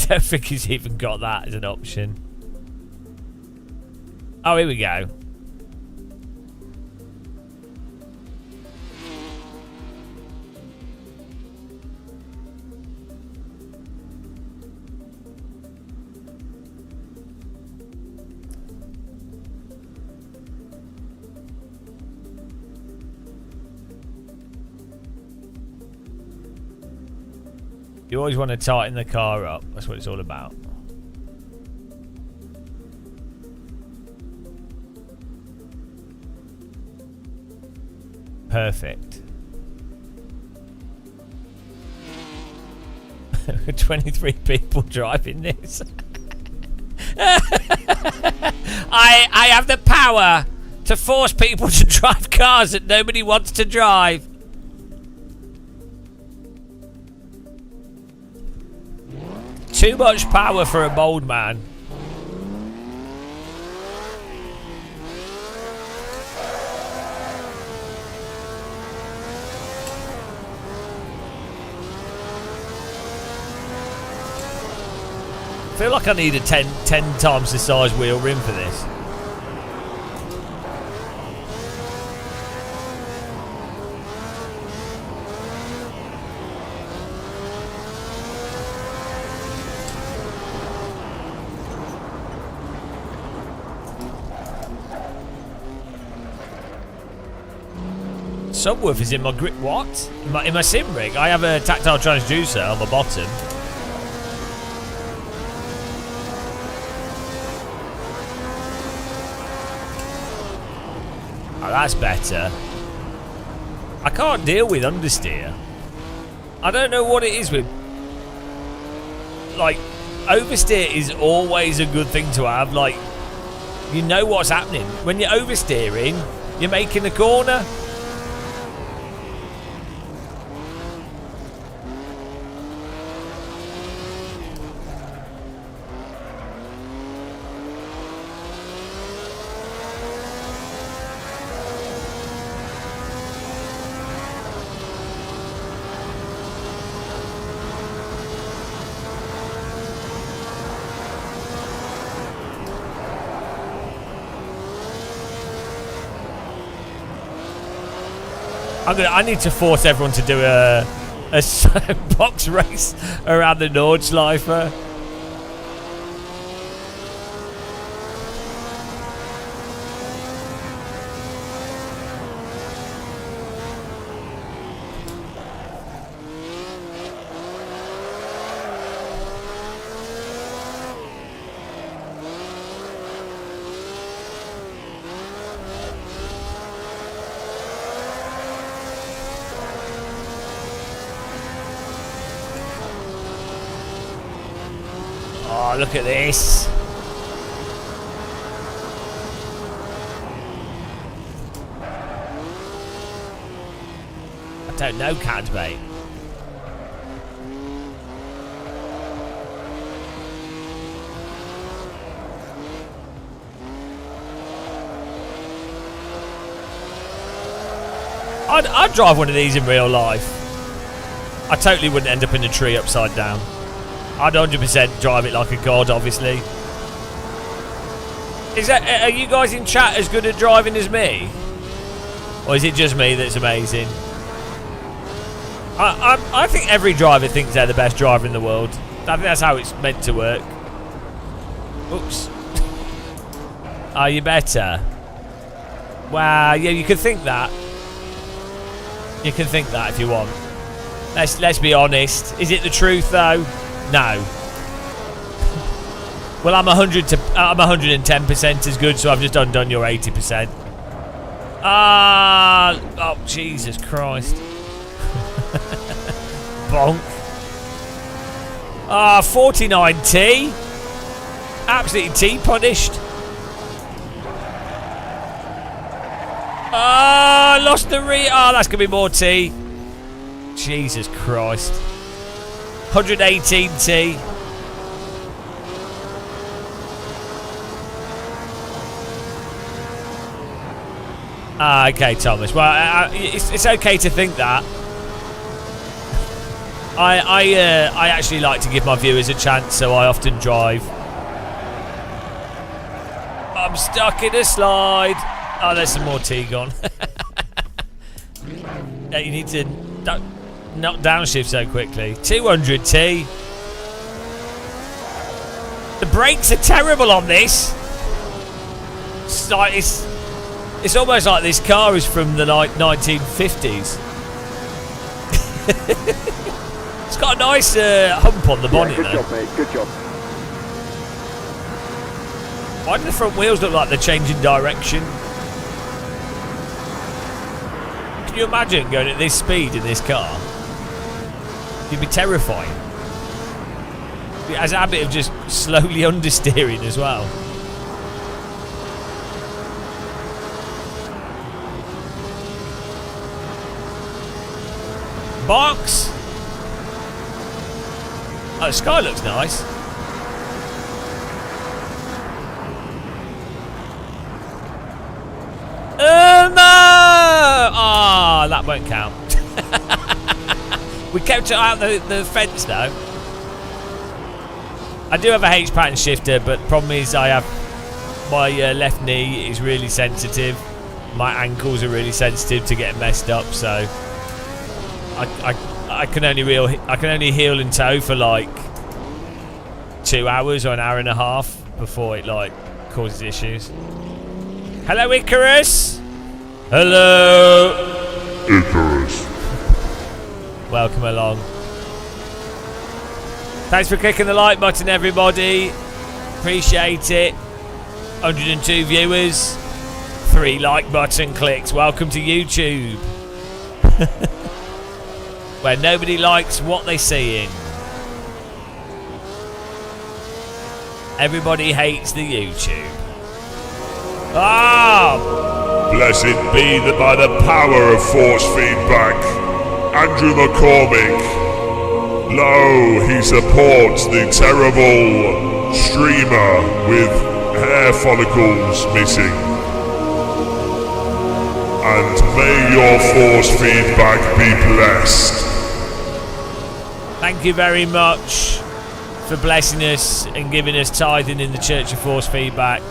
Don't think he's even got that as an option. Oh, here we go. You always want to tighten the car up. That's what it's all about. Perfect. 23 people driving this. I have the power to force people to drive cars that nobody wants to drive. Too much power for a bold man. I feel like I need a 10 times the size wheel rim for this. Subwoof is in my grip. What? In my sim rig, I have a tactile transducer on the bottom. Oh, that's better. I can't deal with understeer. I don't know what it is with. Like, oversteer is always a good thing to have. Like, you know what's happening. When you're oversteering, you're making a corner. I need to force everyone to do a box race around the Nordschleife. Oh, look at this. I don't know, Cadbait. I'd drive one of these in real life. I totally wouldn't end up in a tree upside down. I'd 100% drive it like a god, obviously. Are you guys in chat as good at driving as me? Or is it just me that's amazing? I think every driver thinks they're the best driver in the world. I think that's how it's meant to work. Oops. Are you better? Wow, yeah, you could think that. You can think that if you want. Let's be honest. Is it the truth though? No. Well, I'm 110% as good, so I've just undone your 80%. Oh Jesus Christ. Bonk. 49T. Absolutely T punished. Lost the that's gonna be more T. Jesus Christ. 118T. Okay, Thomas. Well, it's okay to think that. I actually like to give my viewers a chance, so I often drive. I'm stuck in a slide. Oh, there's some more tea gone. Yeah, you need to not downshift so quickly. 200T. The brakes are terrible on this. It's almost like this car is from the 1950s. It's got a nice hump on the bonnet. Good though. job, mate. Good job. Why do the front wheels look like they're changing direction? Can you imagine going at this speed in this car? You'd be terrifying. It has a habit of just slowly understeering as well. Box! Oh, the sky looks nice. No! That won't count. We kept it out the fence though. I do have a H pattern shifter, but the problem is I have my left knee is really sensitive. My ankles are really sensitive to getting messed up, so I can only heel and toe for like 2 hours or an hour and a half before it like causes issues. Hello, Icarus. Hello, Icarus. welcome along. Thanks for clicking the like button, everybody. Appreciate it. 102 viewers, 3 like button clicks. Welcome to YouTube, where nobody likes what they seeing. Everybody hates the YouTube. Blessed be that by the power of force feedback, Andrew McCormick, lo, he supports the terrible streamer with hair follicles missing. And may your force feedback be blessed. Thank you very much for blessing us and giving us tithing in the Church of Force Feedback.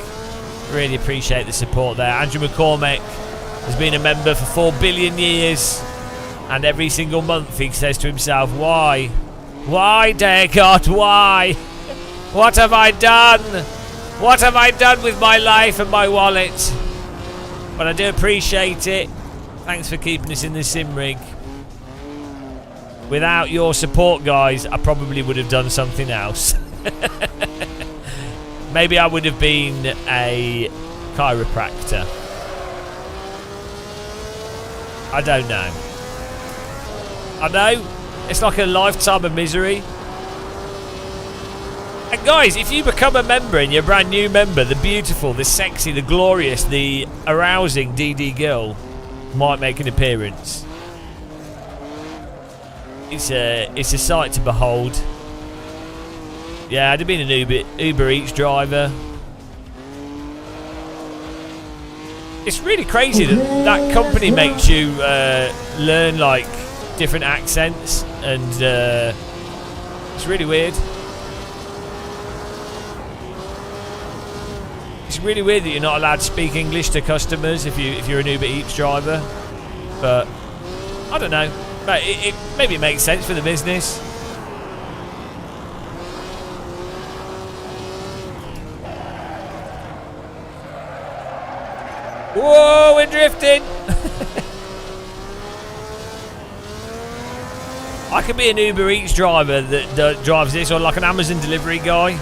Really appreciate the support there. Andrew McCormick has been a member for 4 billion years, and every single month he says to himself, why? Why, dear God, why? What have I done? What have I done with my life and my wallet? But I do appreciate it. Thanks for keeping us in the sim rig. Without your support, guys, I probably would have done something else. Maybe I would have been a chiropractor. I don't know. I know, it's like a lifetime of misery. And guys, if you become a member and you're a brand new member, the beautiful, the sexy, the glorious, the arousing DD girl might make an appearance. It's a sight to behold. Yeah, I'd have been an Uber Eats driver. It's really crazy that that company makes you learn like different accents, and it's really weird. It's really weird that you're not allowed to speak English to customers if you're an Uber Eats driver. But I don't know. But maybe it makes sense for the business. Whoa, we're drifting. I could be an Uber Eats driver that drives this, or like an Amazon delivery guy.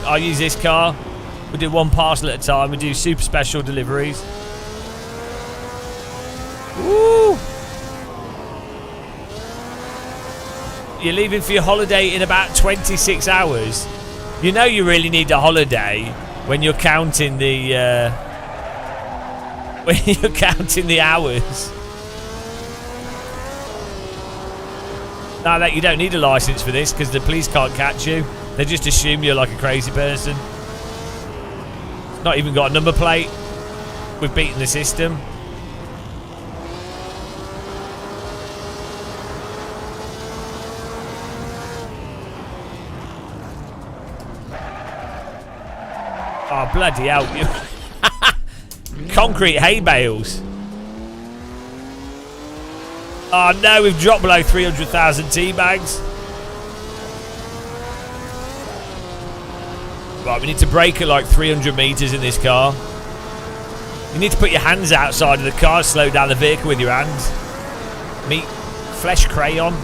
I use this car. We do one parcel at a time. We do super special deliveries. Woo! You're leaving for your holiday in about 26 hours. You know you really need a holiday when you're counting the hours. Now that you don't need a license for this because the police can't catch you. They just assume you're like a crazy person. Not even got a number plate. We've beaten the system. Oh, bloody hell. Concrete hay bales. Oh no, we've dropped below 300,000 tea bags. Right, we need to brake at like 300 meters in this car. You need to put your hands outside of the car, slow down the vehicle with your hands. Meet flesh crayon.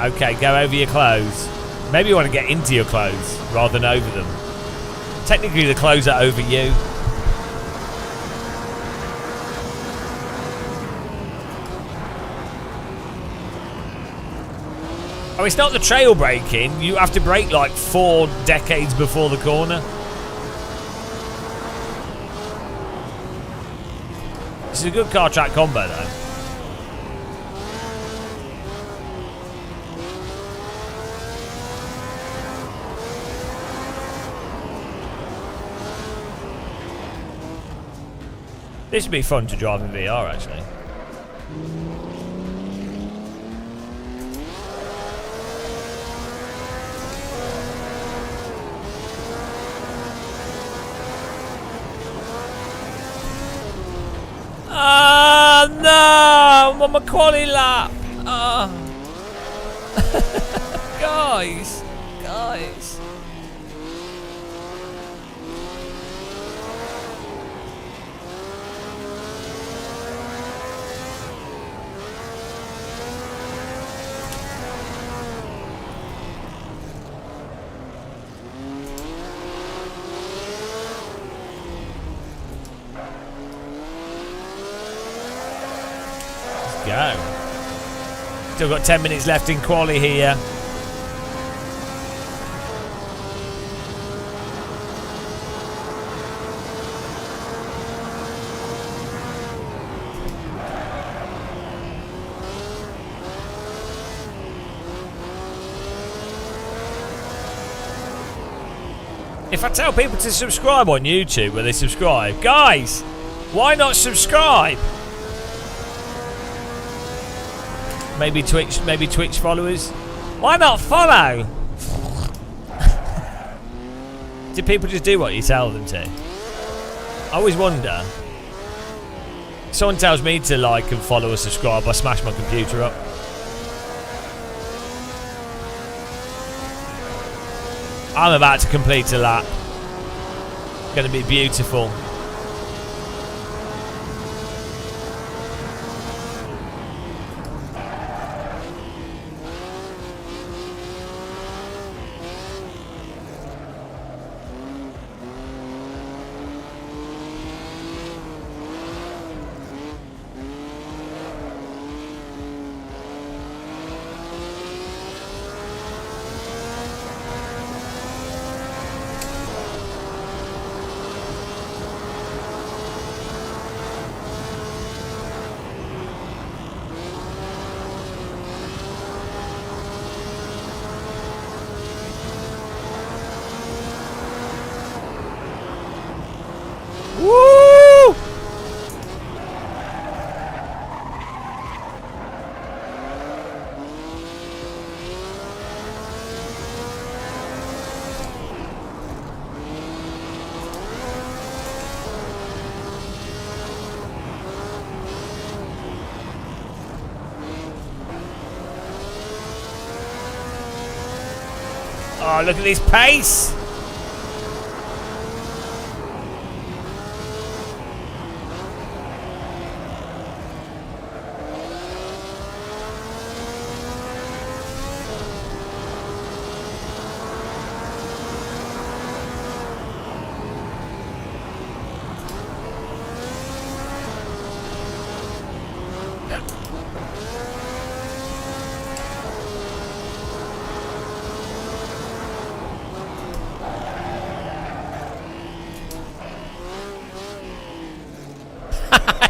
Okay, go over your clothes. Maybe you want to get into your clothes rather than over them. Technically, the clothes are over you. Oh, it's not the trail braking. You have to brake like 4 decades before the corner. This is a good car track combo, though. This would be fun to drive in VR, actually. Ah, no! I'm on my quali lap! Ah. Guys! Go. Still got 10 minutes left in quali here. If I tell people to subscribe on YouTube, will they subscribe? Guys, why not subscribe? Maybe Twitch followers. Why not follow? Do people just do what you tell them to? I always wonder. Someone tells me to like and follow or subscribe, I smash my computer up. I'm about to complete a lap. It's going to be beautiful. Oh, look at this pace.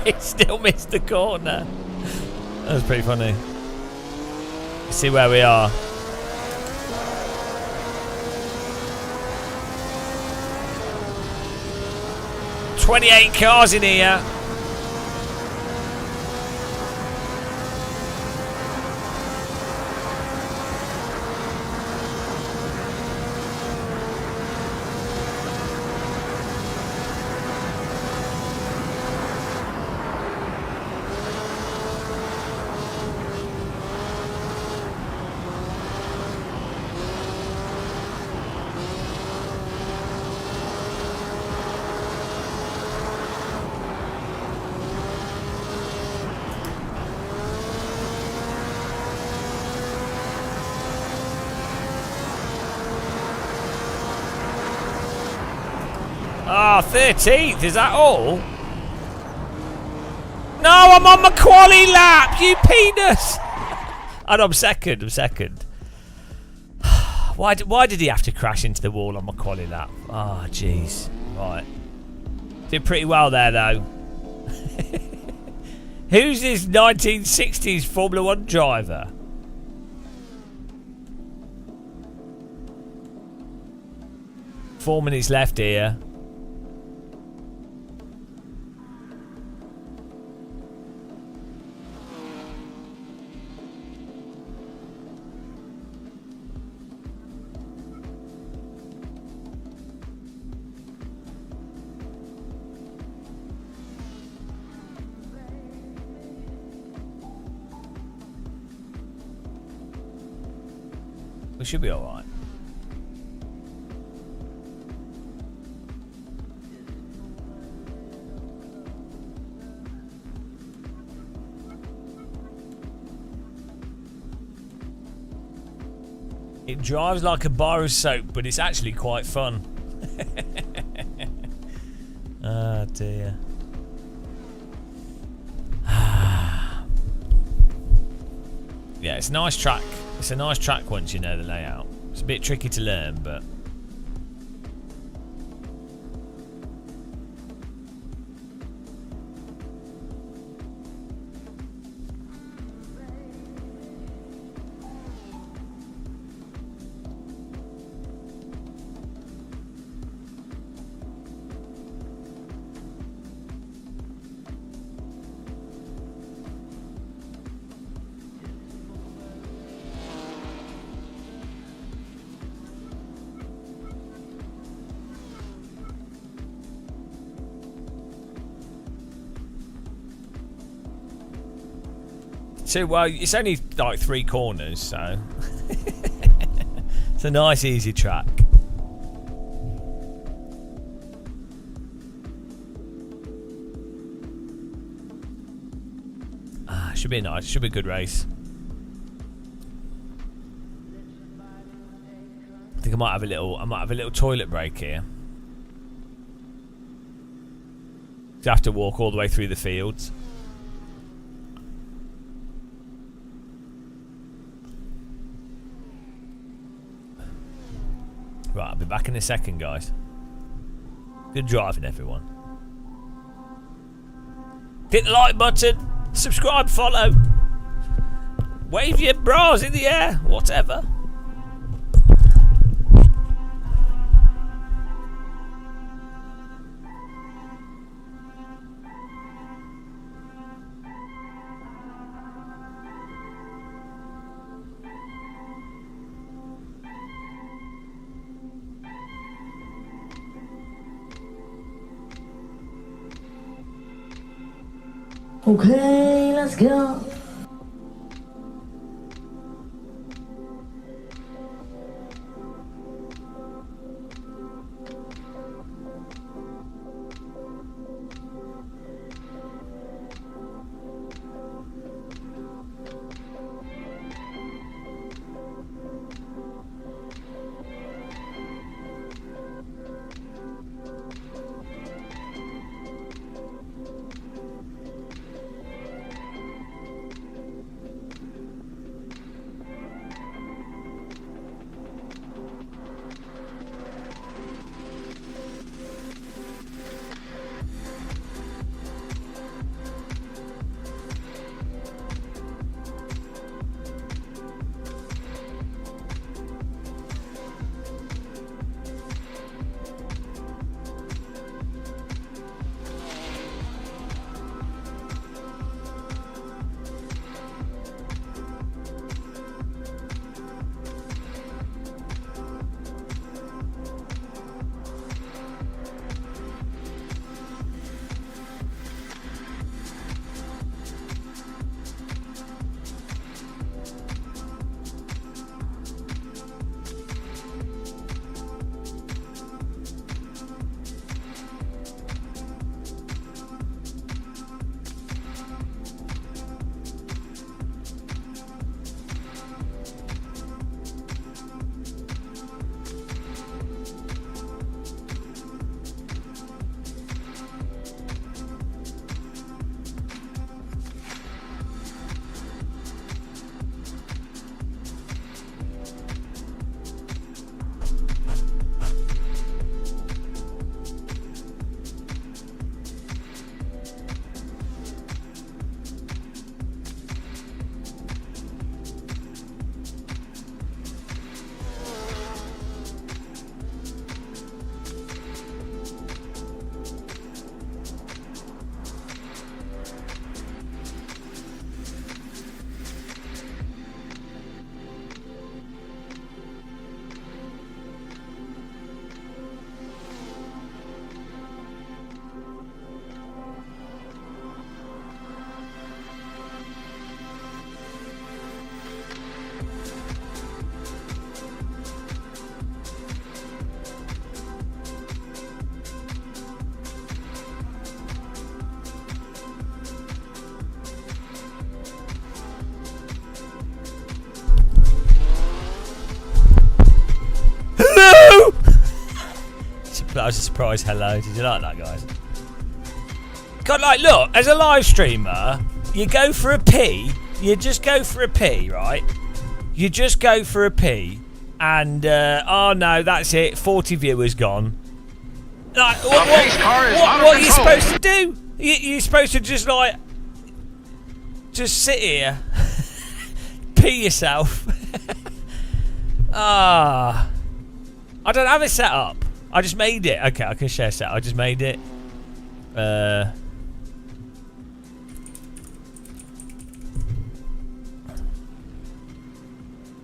He still missed the corner. That was pretty funny. Let's see where we are. "28 cars in here." Ah, 13th, is that all? No, I'm on my quali lap, you penis! And I'm second. Why did he have to crash into the wall on my quali lap? Oh, jeez. Right. Did pretty well there, though. Who's this 1960s Formula 1 driver? Four minutes left here. We should be alright. It drives like a bar of soap, but it's actually quite fun. Oh dear. Yeah, it's a nice track. It's a nice track once you know the layout. It's a bit tricky to learn, but so, well, it's only like 3 corners, so it's a nice, easy track. Should be nice. Should be a good race. I think I might have a little toilet break here. So I have to walk all the way through the fields. Right, I'll be back in a second, guys. Good driving, everyone. Hit the like button, subscribe, follow. Wave your bras in the air, whatever. Okay, let's go. that was a surprise hello. Did you like that, guys? God, like, look, as a live streamer, you go for a pee. You just go for a pee, right? You just go for a pee, and oh no, that's it. 40 viewers gone. Like, what are you supposed to do? You're supposed to just like, just sit here, pee yourself. I don't have it set up. I just made it. Okay, I can share set. I just made it.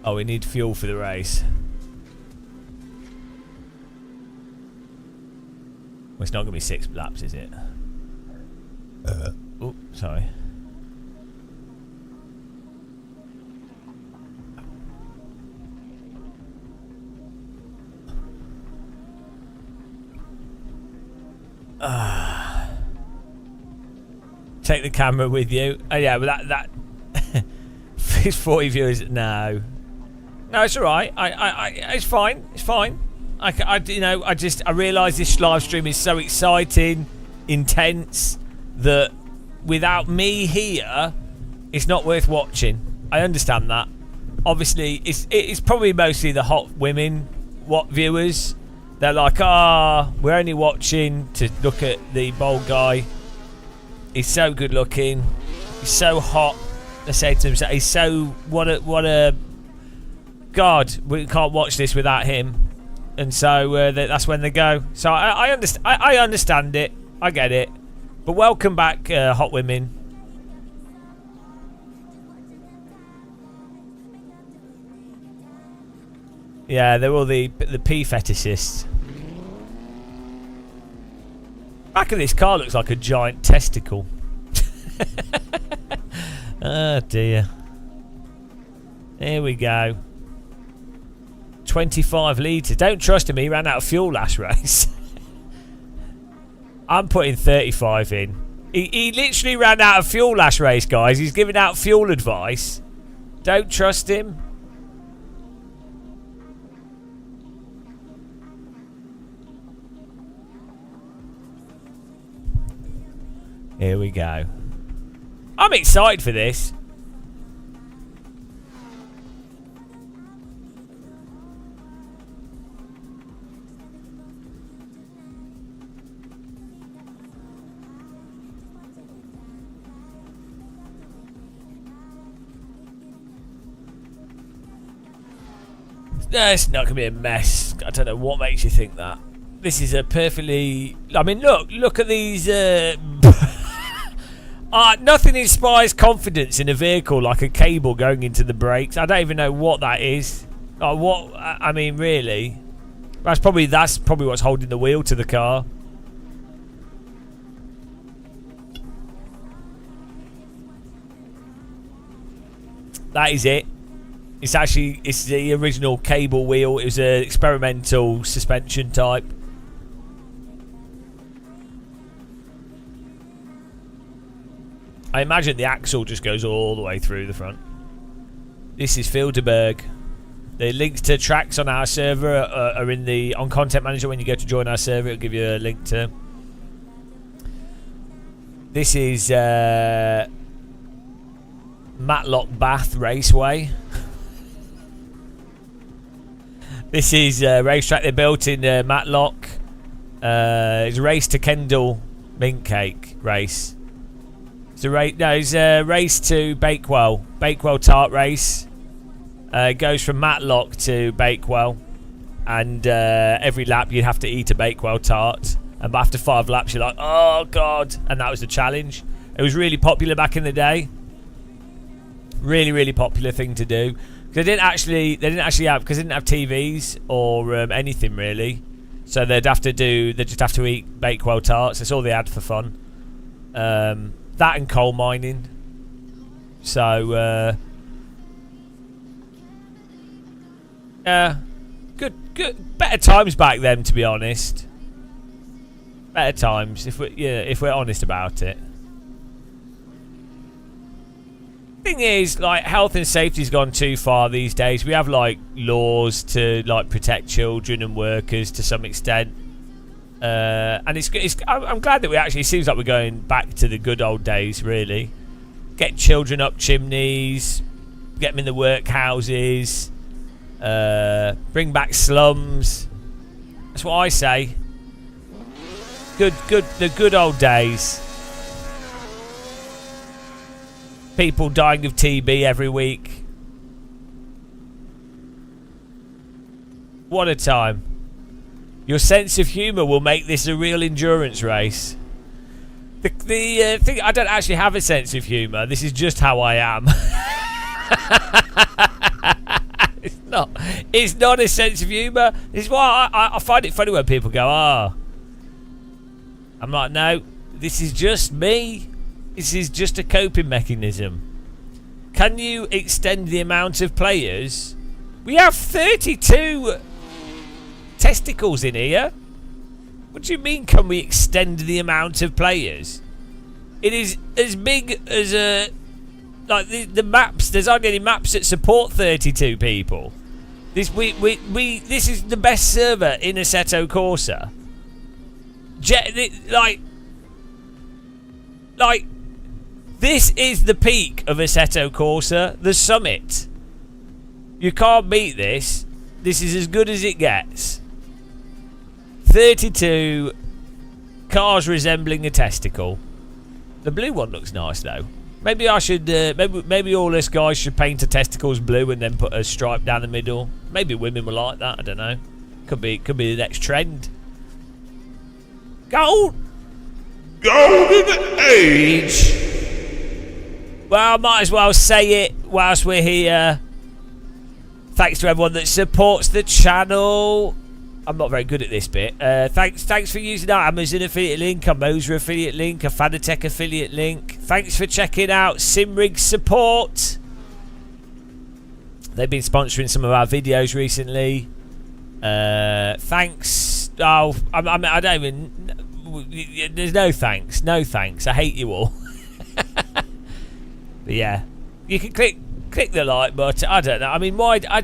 Oh, we need fuel for the race. Well, it's not going to be 6 laps, is it? Oh, sorry. Take the camera with you. Oh yeah, but that it's 40 viewers. No, it's all right. It's fine. It's fine. I realise this live stream is so exciting, intense, that without me here, it's not worth watching. I understand that. Obviously, it's probably mostly the hot women, viewers. They're like, we're only watching to look at the bald guy. He's so good looking. He's so hot. They say to himself, he's so what a God. We can't watch this without him. And so that's when they go. So I understand. I understand it. I get it. But welcome back, hot women. Yeah, they're all the pee fetishists. Back of this car looks like a giant testicle. Oh dear. Here we go. 25 litres. Don't trust him, he ran out of fuel last race. I'm putting 35 in. He literally ran out of fuel last race, guys. He's giving out fuel advice. Don't trust him. Here we go. I'm excited for this. No, it's not going to be a mess. I don't know what makes you think that. This is a perfectly... I mean, look at these... nothing inspires confidence in a vehicle like a cable going into the brakes. I don't even know what that is. I mean, really? That's probably what's holding the wheel to the car. That is it. It's the original cable wheel. It was an experimental suspension type. I imagine the axle just goes all the way through the front. This is Filderberg. The links to tracks on our server are on Content Manager. When you go to join our server, it'll give you a link to. This is Matlock Bath Raceway. This is a racetrack they built in Matlock. It's a race to Kendall Mint Cake race. It's a race to Bakewell Tart race. It goes from Matlock to Bakewell, and every lap you have to eat a Bakewell tart. And after 5 laps, you're like, oh god! And that was the challenge. It was really popular back in the day. Really, really popular thing to do. Because they didn't actually have TVs or anything really. So they just have to eat Bakewell tarts. That's all they had for fun. That and coal mining. So good, better times back then, to be honest. Better times if we're honest about it. Thing is, like, health and safety's gone too far these days. We have like laws to like protect children and workers to some extent. And I'm glad that it seems like we're going back to the good old days, really. Get children up chimneys, get them in the workhouses, bring back slums. That's what I say. The good old days. People dying of TB every week. What a time. Your sense of humour will make this a real endurance race. The thing, I don't actually have a sense of humour. This is just how I am. It's not a sense of humour. This is why I find it funny when people go, I'm like, no, this is just me. This is just a coping mechanism. Can you extend the amount of players? We have 32 testicles in here. What do you mean, can we extend the amount of players? It is as big as like the maps. There's hardly any maps that support 32 people. This is the best server in Assetto Corsa. Like this is the peak of Assetto Corsa, the summit. You can't beat this. This is as good as it gets. 32 cars resembling a testicle. The blue one looks nice though. Maybe I should. Maybe all us guys should paint the testicles blue and then put a stripe down the middle. Maybe women will like that. I don't know. Could be the next trend. Golden age. Well, I might as well say it whilst we're here. Thanks to everyone that supports the channel. I'm not very good at this bit. Thanks for using our Amazon affiliate link, our Moser affiliate link, our Fanatec affiliate link. Thanks for checking out Simrig Support. They've been sponsoring some of our videos recently. Thanks. Oh, I don't even. There's no thanks. No thanks. I hate you all. But yeah, you can click the like button. I don't know. I mean, why? I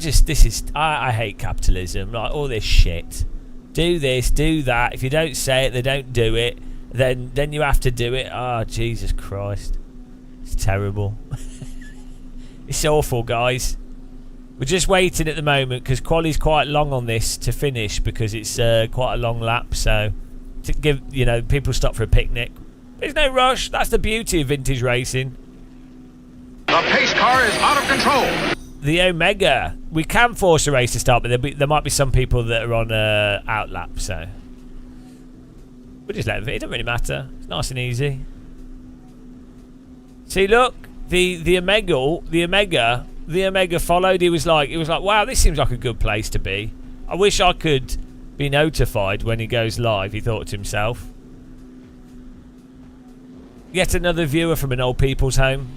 hate capitalism. Like all this shit. Do this, do that. If you don't say it, they don't do it. Then you have to do it. Oh, Jesus Christ. It's terrible. It's awful, guys. We're just waiting at the moment because quali's quite long on this to finish because it's quite a long lap. So to give people stop for a picnic. There's no rush. That's the beauty of vintage racing. The pace car is out of control. The Omega. We can force a race to start, but there might be some people that are on outlap, so we'll just let them. It doesn't really matter. It's nice and easy. See, look, the Omega followed. He was like, wow, this seems like a good place to be. I wish I could be notified when he goes live. He thought to himself. Yet another viewer from an old people's home.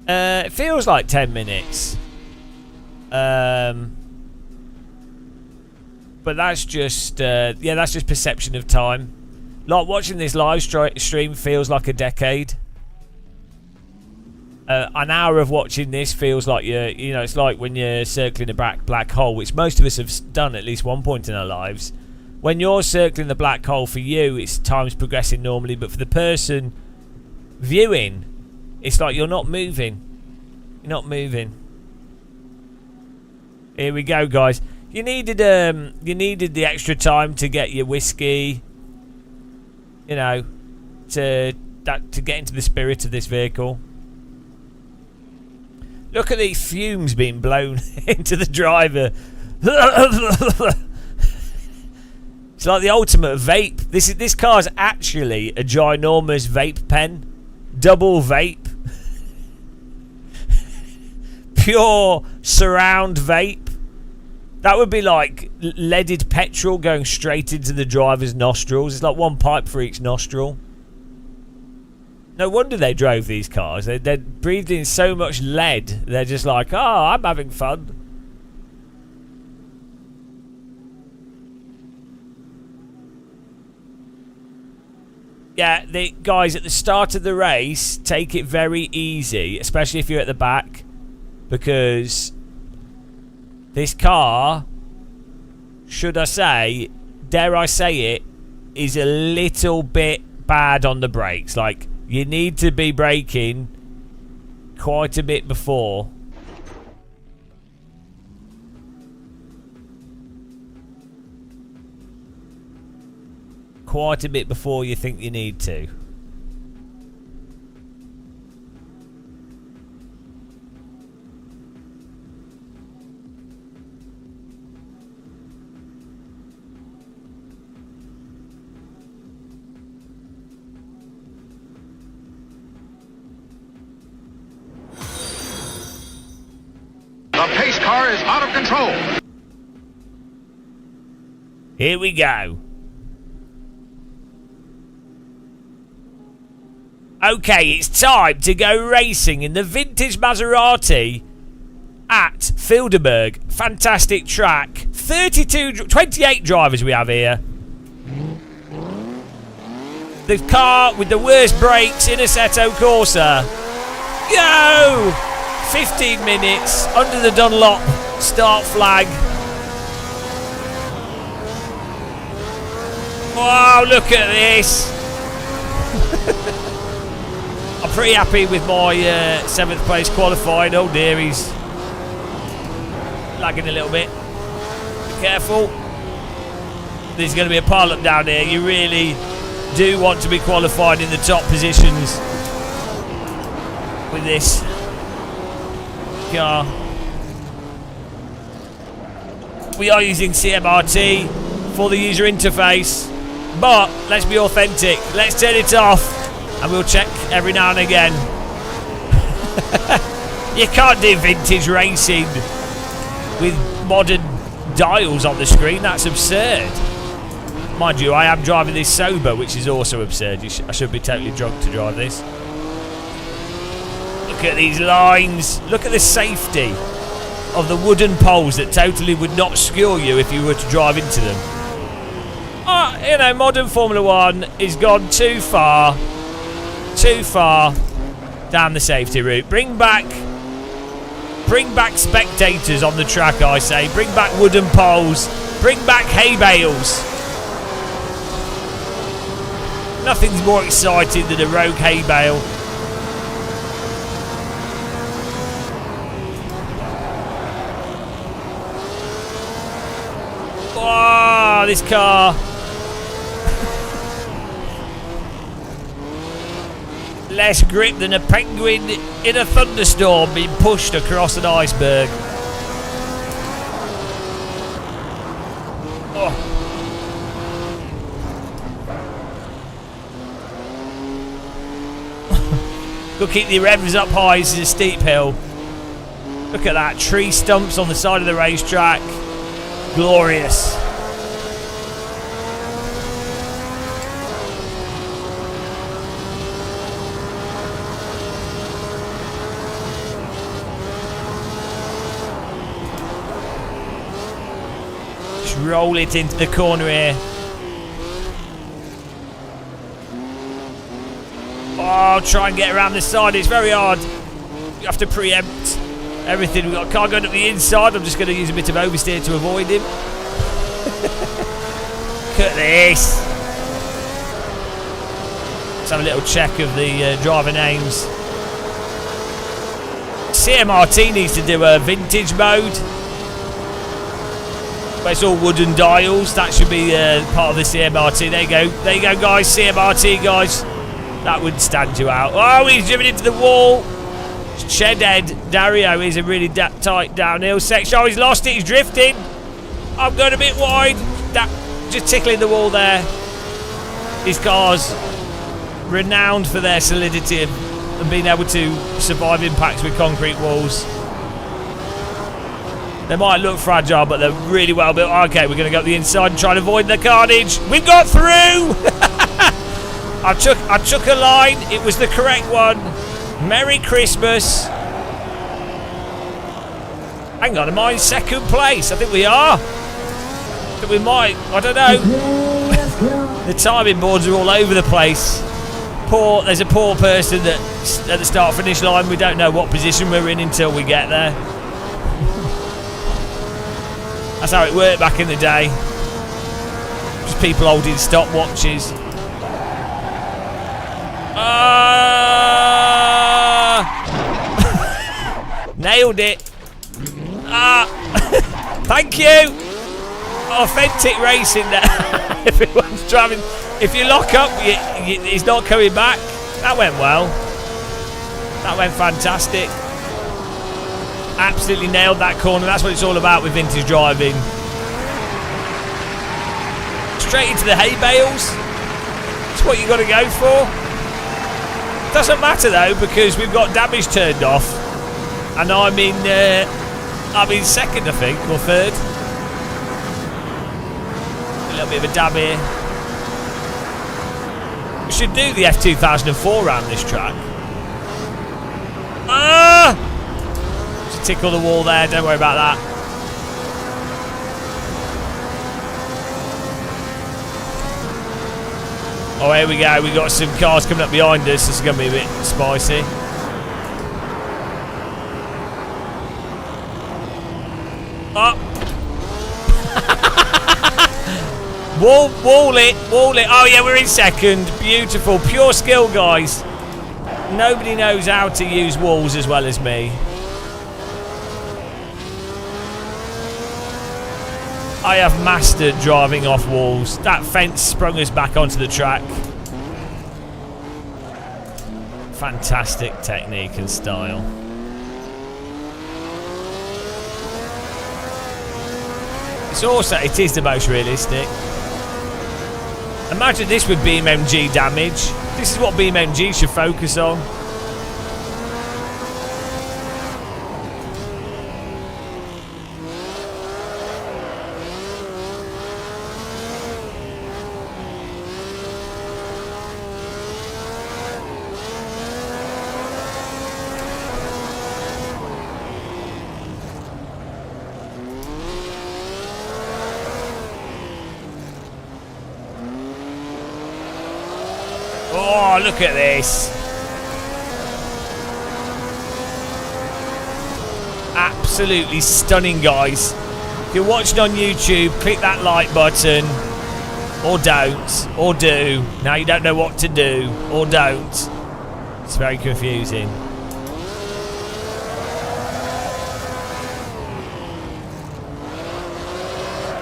It feels like 10 minutes. But that's just that's just perception of time. Like watching this live stream feels like a decade. An hour of watching this feels like it's like when you're circling a black hole, which most of us have done at least one point in our lives. When you're circling the black hole, for you, it's time's progressing normally, but for the person viewing, it's like you're not moving. You're not moving. Here we go, guys. You needed the extra time to get your whiskey. To get into the spirit of this vehicle. Look at these fumes being blown into the driver. It's like the ultimate vape. This car's actually a ginormous vape pen. Double vape. Pure surround vape. That would be like leaded petrol going straight into the driver's nostrils. It's like one pipe for each nostril. No wonder they drove these cars. They breathed in so much lead. They're just like, oh, I'm having fun. Yeah, guys, at the start of the race, take it very easy, especially if you're at the back, because This car, should I say, dare I say it, is a little bit bad on the brakes. Like, you need to be braking quite a bit before. Quite a bit before you think you need to. The pace car is out of control. Here we go. Okay, it's time to go racing in the vintage Maserati at Filderberg. Fantastic track. 28 drivers we have here. The car with the worst brakes in Assetto Corsa. Go! 15 minutes under the Dunlop start flag. Wow, look at this. I'm pretty happy with my 7th place qualifying. Oh dear, he's lagging a little bit. Be careful. There's going to be a pile up down here. You really do want to be qualified in the top positions with this car. We are using CMRT for the user interface, but let's be authentic. Let's turn it off and we'll check every now and again. You can't do vintage racing with modern dials on the screen. That's absurd. Mind you, I am driving this sober, which is also absurd. I should be totally drunk to drive this. Look at these lines. Look at the safety of the wooden poles that totally would not skewer you if you were to drive into them. You know, modern Formula 1 is gone too far down the safety route. Bring back spectators on the track, I say. Bring back wooden poles. Bring back hay bales. Nothing's more exciting than a rogue hay bale. Oh, this car. Less grip than a penguin in a thunderstorm being pushed across an iceberg. Oh. Go keep the revs up high. This is a steep hill. Look at that. Tree stumps on the side of the racetrack. Glorious. Just roll it into the corner here. Oh, try and get around the side. It's very hard. You have to preempt everything. We've got a car going up the inside. I'm just going to use a bit of oversteer to avoid him. Look at this. Let's have a little check of the driver names. CMRT needs to do a vintage mode. But it's all wooden dials. That should be part of the CMRT. There you go. There you go, guys. CMRT, guys. That wouldn't stand you out. Oh, he's driven into the wall. Shedhead Dario is a really tight downhill section. Oh, he's lost it. He's drifting. I'm going a bit wide. Just tickling the wall there. These cars, renowned for their solidity and being able to survive impacts with concrete walls. They might look fragile, but they're really well built. Okay, we're going to go up the inside and try and avoid the carnage. We've got through! I took a line. It was the correct one. Merry Christmas. Hang on, am I in second place? I think we are. I think we might. I don't know. The timing boards are all over the place. There's a poor person that at the start-finish line. We don't know what position we're in until we get there. That's how it worked back in the day. Just people holding stopwatches. Nailed it. Thank you. Authentic racing there. Everyone's driving. If you lock up, he's not coming back. That went well. That went fantastic. Absolutely nailed that corner. That's what it's all about with vintage driving. Straight into the hay bales. That's what you got to go for. Doesn't matter though, because we've got damage turned off, and I'm in second, I think, or third. A little bit of a dab here. We should do the F2004 around this track. Just tickle the wall there, don't worry about that. Oh, here we go, we got some cars coming up behind us. This is going to be a bit spicy. Wall it. Oh yeah, we're in second. Beautiful, pure skill, guys. Nobody knows how to use walls as well as me. I have mastered driving off walls. That fence sprung us back onto the track. Fantastic technique and style. It is the most realistic. Imagine this with BeamNG damage. This is what BeamNG should focus on. Oh, look at this. Absolutely stunning, guys. If you're watching on YouTube, click that like button. Or don't. Or do. Now you don't know what to do. Or don't. It's very confusing.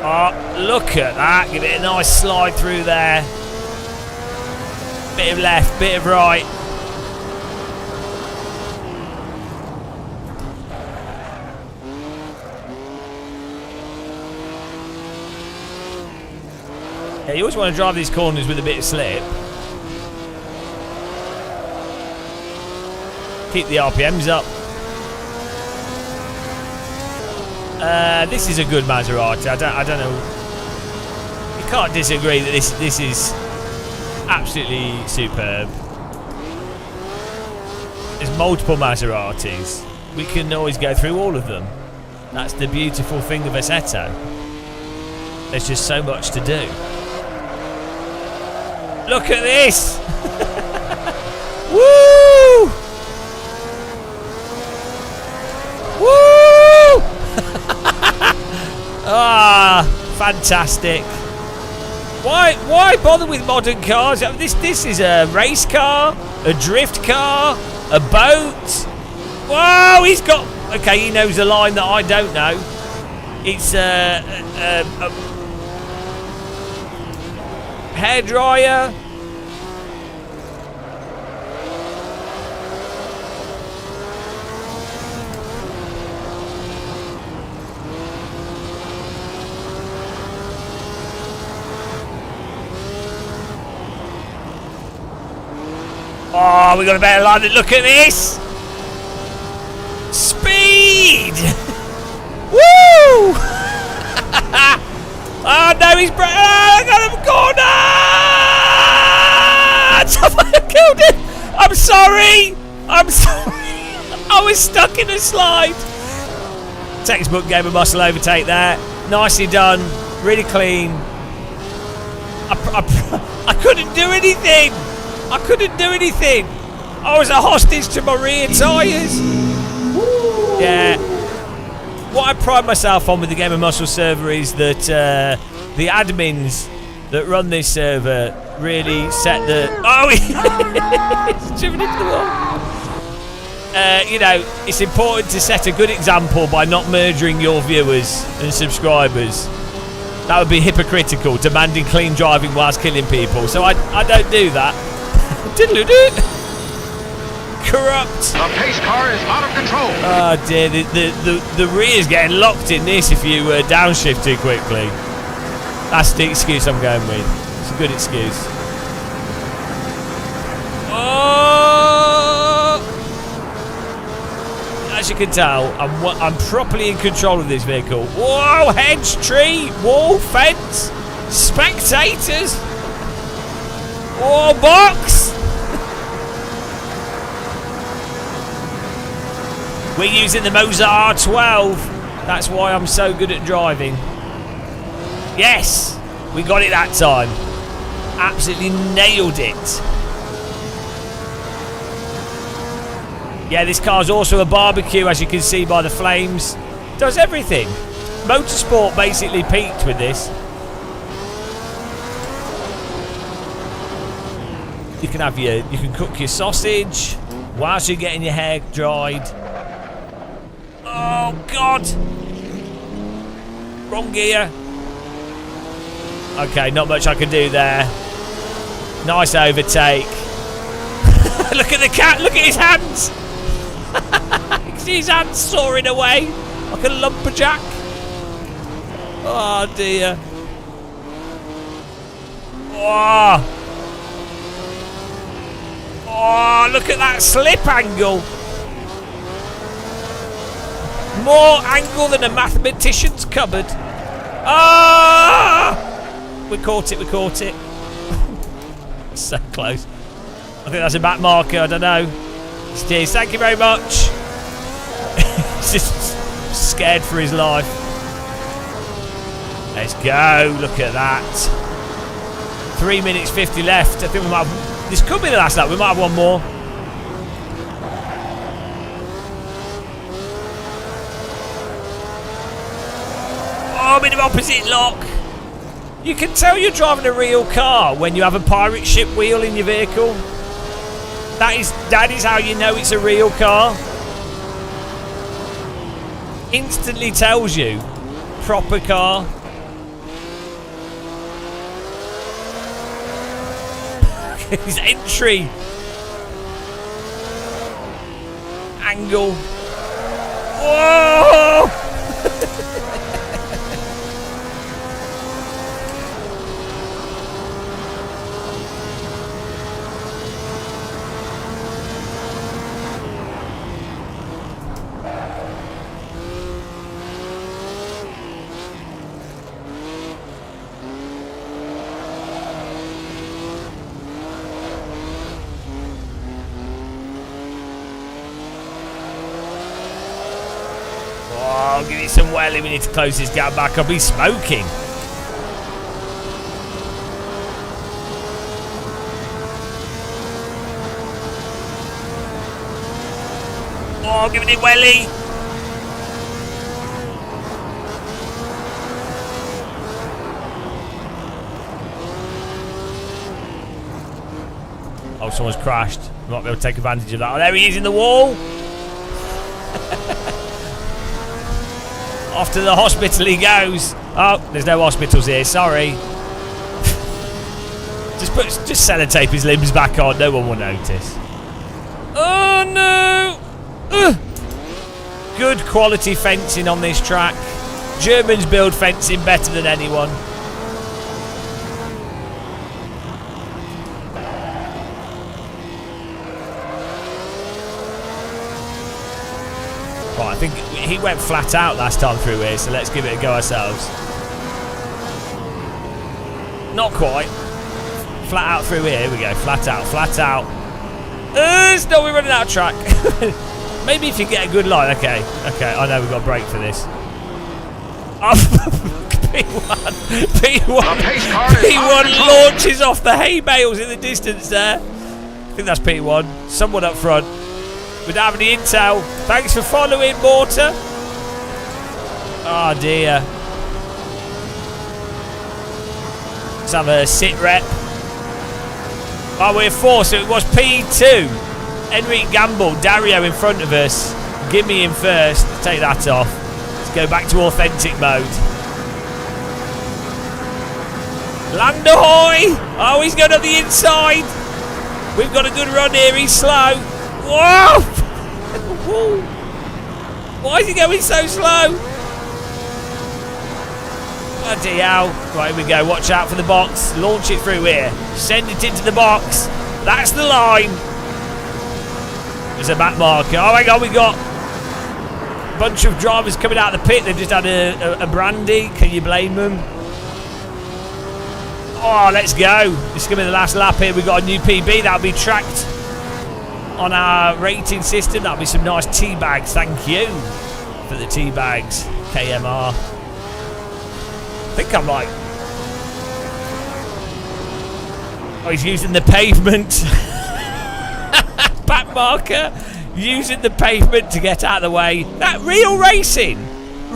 Oh, look at that. Give it a nice slide through there. Bit of left, bit of right. Yeah, you always want to drive these corners with a bit of slip. Keep the RPMs up. This is a good Maserati. I don't know. You can't disagree that this is absolutely superb. There's multiple Maseratis. We can always go through all of them. That's the beautiful thing of Assetto. There's just so much to do. Look at this! Woo! Woo! Fantastic. Why bother with modern cars? This is a race car, a drift car, a boat. Whoa, he's got... Okay, he knows a line that I don't know. It's a hairdryer. Oh, we got a better line. Look at this. Speed. Woo! Oh no, he's I got him corner. I killed him. I'm sorry. I was stuck in a slide. Textbook game of muscle overtake there. Nicely done. Really clean. I couldn't do anything. I couldn't do anything. I was a hostage to my rear tyres. Yeah. what I pride myself on with the Game of Muscle server is that the admins that run this server really set the... Oh, he's driven into the wall. You know, it's important to set a good example by not murdering your viewers and subscribers. That would be hypocritical, demanding clean driving whilst killing people. So I don't do that. Diddle-oo-doo. Corrupt. The pace car is out of control. Oh dear, the rear's getting locked in this if you downshift too quickly. That's the excuse I'm going with. It's a good excuse. Oh! As you can tell, I'm properly in control of this vehicle. Whoa! Hedge, tree, wall, fence, spectators. Whoa, box. We're using the Moza R12. That's why I'm so good at driving. Yes, we got it that time. Absolutely nailed it. Yeah, this car's also a barbecue, as you can see by the flames. Does everything. Motorsport basically peaked with this. You can cook your sausage whilst you're getting your hair dried. Oh God! Wrong gear. Okay, not much I can do there. Nice overtake. Look at the cat, look at his hands! You can see his hands soaring away like a lumberjack. Oh dear. Oh, oh, look at that slip angle. More angle than a mathematician's cupboard. Ah! We caught it, we caught it. So close. I think that's a back marker, I don't know. Cheers, thank you very much. He's just scared for his life. Let's go, look at that. 3 minutes 50 left. I think we might have, this could be the last lap, we might have one more. Oh, bit of opposite lock. You can tell you're driving a real car when you have a pirate ship wheel in your vehicle. That is how you know it's a real car. Instantly tells you. Proper car. His entry. Angle. Whoa! Oh, give it some welly. We need to close this gap back up. He's smoking. Oh, giving it welly. Oh, someone's crashed. We might be able to take advantage of that. Oh, there he is in the wall. Off to the hospital he goes. Oh, there's no hospitals here, sorry. Just sellotape his limbs back on, no one will notice. Oh no! Good quality fencing on this track. Germans build fencing better than anyone. Right, I think he went flat out last time through here, so let's give it a go ourselves. Not quite. Flat out through here. Here we go. Flat out. Flat out. No, we're running out of track. Maybe if you get a good line. Okay. Okay. I know we've got a break for this. Oh, P1. P1 launches off the hay bales in the distance there. I think that's P1. Someone up front. We don't have any intel. Thanks for following, Mortar. Oh dear. Let's have a sit rep. Oh, we're 4, so it was P2. Enrique Gamble, Dario in front of us. Give me him first. Take that off. Let's go back to authentic mode. Land ahoy! Oh, he's going up the inside. We've got a good run here. He's slow. Whoa! Why is he going so slow? Bloody hell. Right, here we go. Watch out for the box. Launch it through here. Send it into the box. That's the line. There's a back marker. Oh my God, we got a bunch of drivers coming out of the pit. They've just had a brandy. Can you blame them? Oh, let's go. This is going to be the last lap here. We've got a new PB. That'll be tracked on our rating system. That'll be some nice tea bags. Thank you for the tea bags, KMR. I think I'm like... Oh, he's using the pavement. Back marker. Using the pavement to get out of the way. That real racing.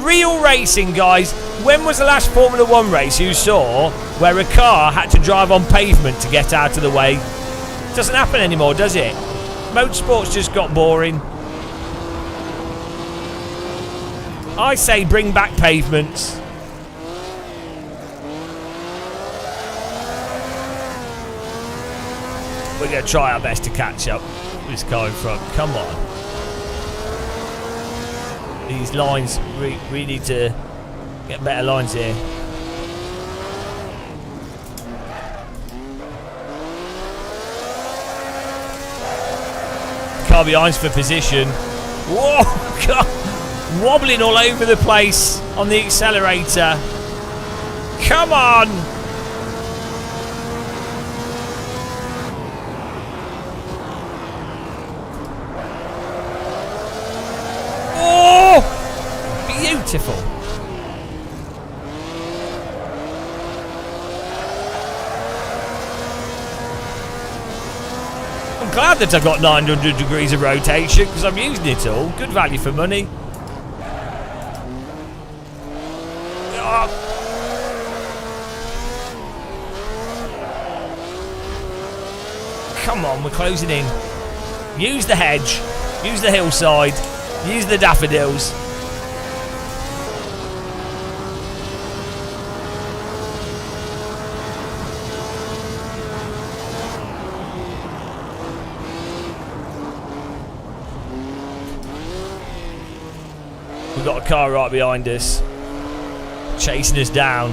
Real racing, guys. When was the last Formula 1 race you saw where a car had to drive on pavement to get out of the way? It doesn't happen anymore, does it? Motorsport's just got boring. I say bring back pavements. We're going to try our best to catch up with this car in front. Come on. These lines, we need to get better lines here. Car behind's for position. Whoa! God. Wobbling all over the place on the accelerator. Come on! Oh! Beautiful. I'm glad that I've got 900 degrees of rotation because I'm using it all. Good value for money. Oh. Come on, we're closing in. Use the hedge. Use the hillside. Use the daffodils. We've got a car right behind us, chasing us down.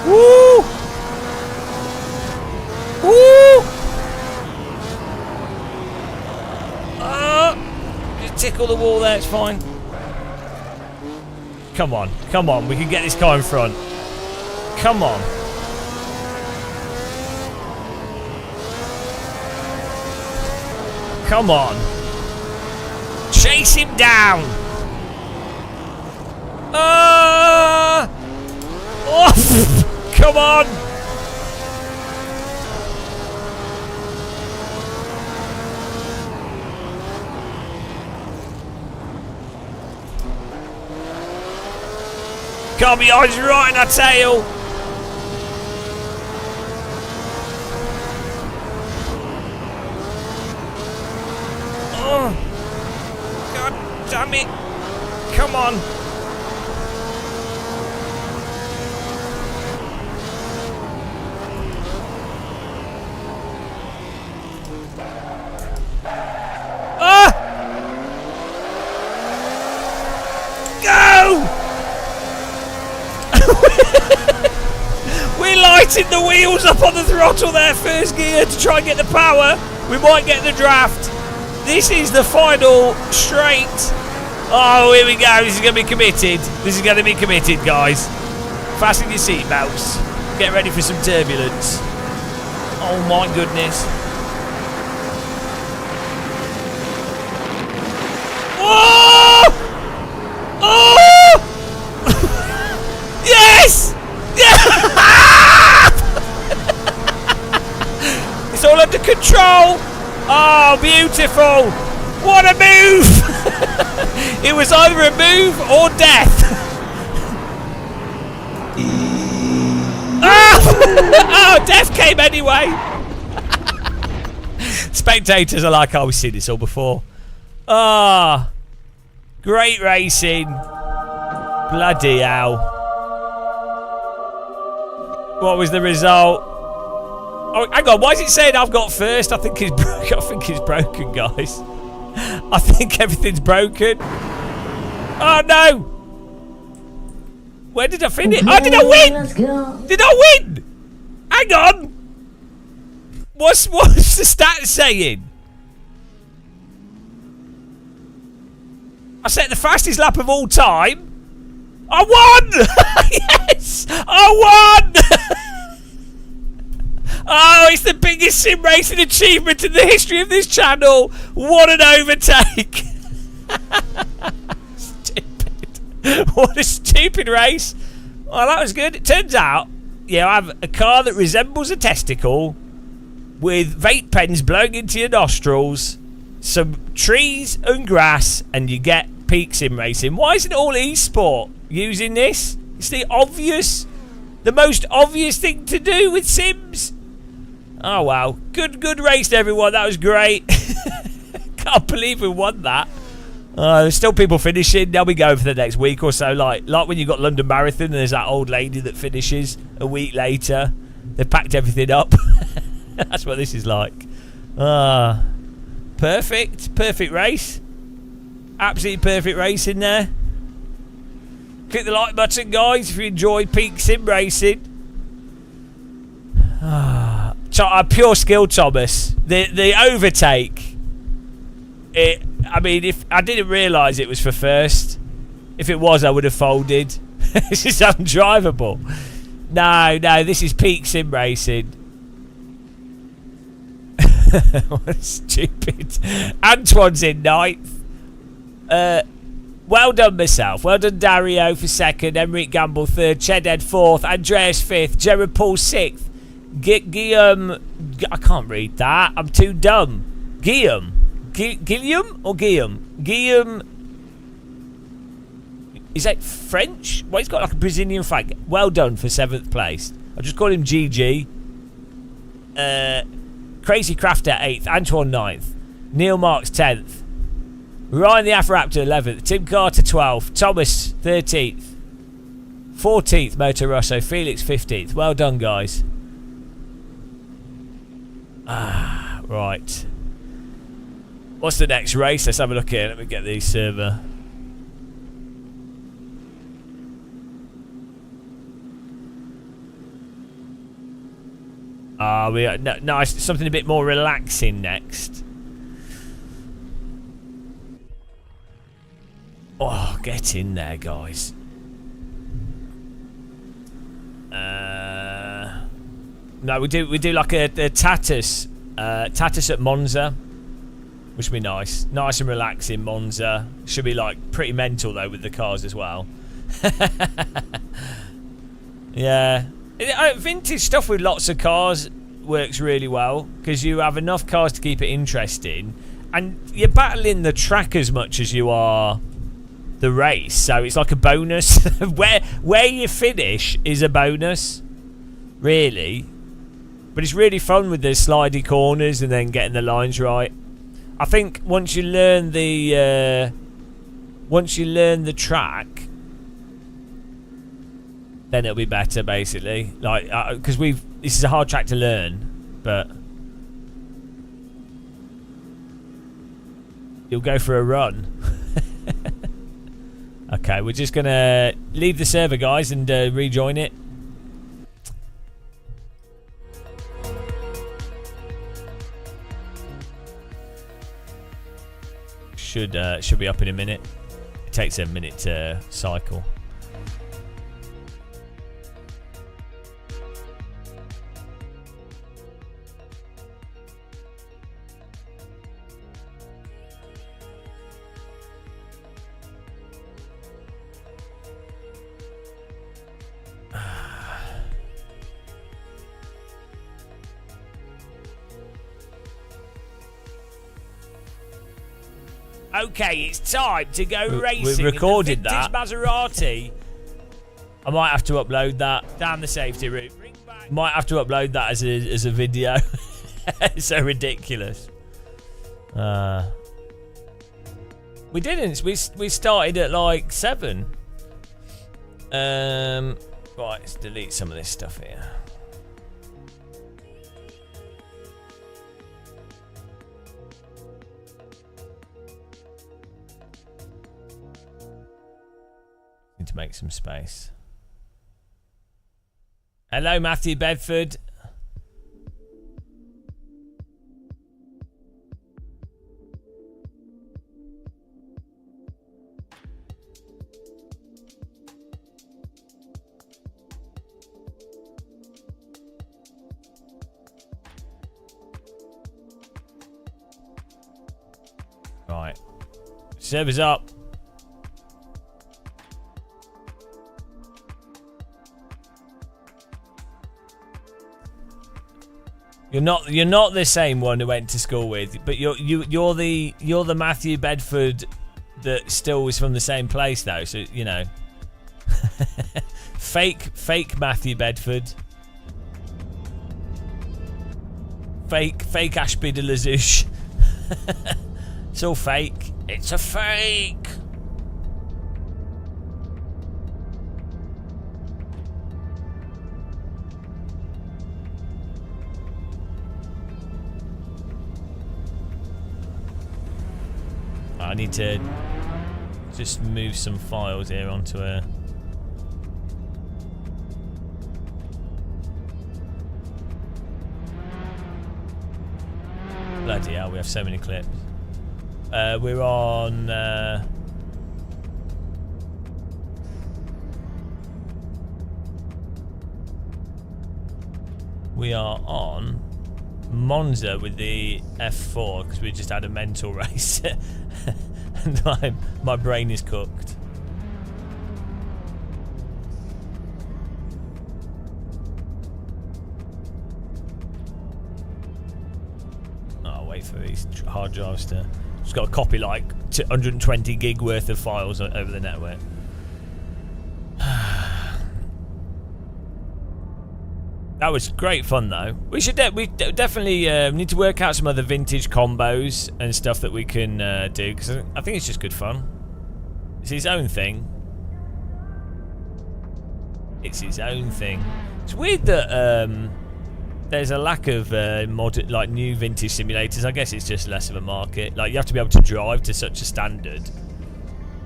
Woo! Woo! Just tickle the wall there, it's fine. Come on, come on, we can get this car in front. Come on. Come on. Chase him down. Oh! Come on. Car behind's right in our tail. Oh, God damn it. Come on. Ah! Go! We're lighting the wheels up on the throttle there, first gear, to try and get the power. We might get the draft. This is the final straight. Oh, here we go. This is going to be committed. This is going to be committed, guys. Fasten your seatbelts. Get ready for some turbulence. Oh, my goodness. beautiful! What a move! It was either a move or death. Oh, death came anyway. Spectators are like, oh, we've seen this all before. Ah, great racing. Bloody hell. What was the result? Oh, hang on. Why is it saying I've got first? I think it's broken. I think it's broken, guys. I think everything's broken. Oh no! Where did I finish? Oh, did I win? Let's go. Did I win? Hang on. What's the stats saying? I set the fastest lap of all time. I won! Yes! I won! Oh, it's the biggest sim racing achievement in the history of this channel. What an overtake. Stupid. What a stupid race. Well, that was good. It turns out, I have a car that resembles a testicle with vape pens blowing into your nostrils, some trees and grass, and you get peak sim racing. Why isn't all eSport using this? It's the most obvious thing to do with Sims. Oh wow, good race everyone. That was great. Can't believe we won that. There's still people finishing. They'll be going for the next week or so. Like when you got London Marathon and there's that old lady that finishes a week later. They've packed everything up. That's what this is like. Perfect race. Absolutely perfect race in there. Click the like button, guys, if you enjoy peak sim racing. Pure skill, Thomas. The overtake. I mean, if I didn't realise it was for first. If it was, I would have folded. This is undrivable. No, this is peak sim racing. What stupid. Antoine's in ninth. Well done myself. Well done Dario for second. Emmerich Gamble third. Chedhead fourth. Andreas fifth. Jared Paul sixth. Guillaume. I can't read that. I'm too dumb. Guillaume or Guillaume? Guillaume. Is that French? Well, he's got like a Brazilian flag. Well done for 7th place. I'll just call him GG. Crazy Crafter 8th. Antoine 9th. Neil Marks 10th. Ryan the Afraptor 11th. Tim Carter 12th. Thomas 13th. 14th Moto Rosso. Felix 15th. Well done, guys. Right. What's the next race? Let's have a look here. Let me get the server. Nice. Something a bit more relaxing next. Oh, get in there, guys. No, we do like a Tatus. Tatus at Monza. Which would be nice. Nice and relaxing, Monza. Should be like pretty mental though with the cars as well. Yeah. Vintage stuff with lots of cars works really well because you have enough cars to keep it interesting, and you're battling the track as much as you are the race, so it's like a bonus. where you finish is a bonus, really. But it's really fun with the slidey corners and then getting the lines right. I think once you learn the track, then it'll be better, basically. Like, because this is a hard track to learn, but you'll go for a run. Okay, we're just gonna leave the server, guys, and rejoin it. Should be up in a minute. It takes a minute to cycle. Okay, it's time to go racing. we recorded in the vintage Maserati. I might have to upload that down the safety route. Might have to upload that as a video. It's so ridiculous. We didn't. We started at like 7. Right, let's delete some of this stuff here. Need to make some space. Hello, Matthew Bedford. Right. Server's up. You're not the same one who went to school with, but you're the Matthew Bedford that still was from the same place though. So you know, fake Matthew Bedford, fake Ashby de la Zouche. It's all fake. It's a fake. I need to just move some files here onto a... Bloody hell, we have so many clips. We're on... we are on Monza with the F4 because we just had a mental race. And my brain is cooked. I'll wait for these hard drives to... Just got to copy like 120 gig worth of files over the network. That was great fun though. We should we definitely need to work out some other vintage combos and stuff that we can do, because I think it's just good fun. It's his own thing. It's his own thing. It's weird that there's a lack of modern, like new vintage simulators. I guess it's just less of a market. Like you have to be able to drive to such a standard,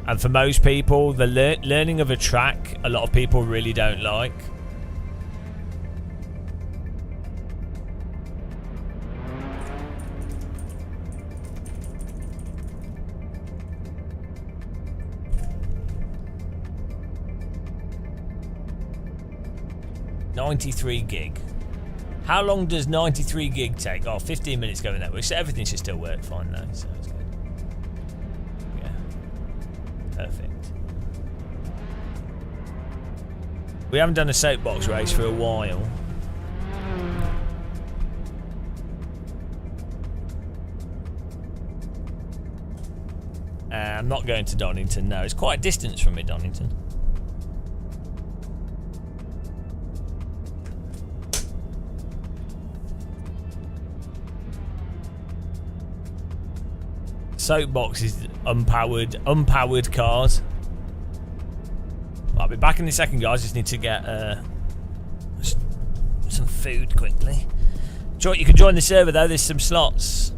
and for most people, the learning of a track, a lot of people really don't like. $93 gig. How long does 93 gig take? Oh, 15 minutes going network. So everything should still work fine though. So it's good. Yeah. Perfect. We haven't done a soapbox race for a while. I'm not going to Donington, no. It's quite a distance from me, Donington. Soapbox is unpowered cars. I'll be back in a second, guys. Just need to get some food quickly. You can join the server though. There's some slots.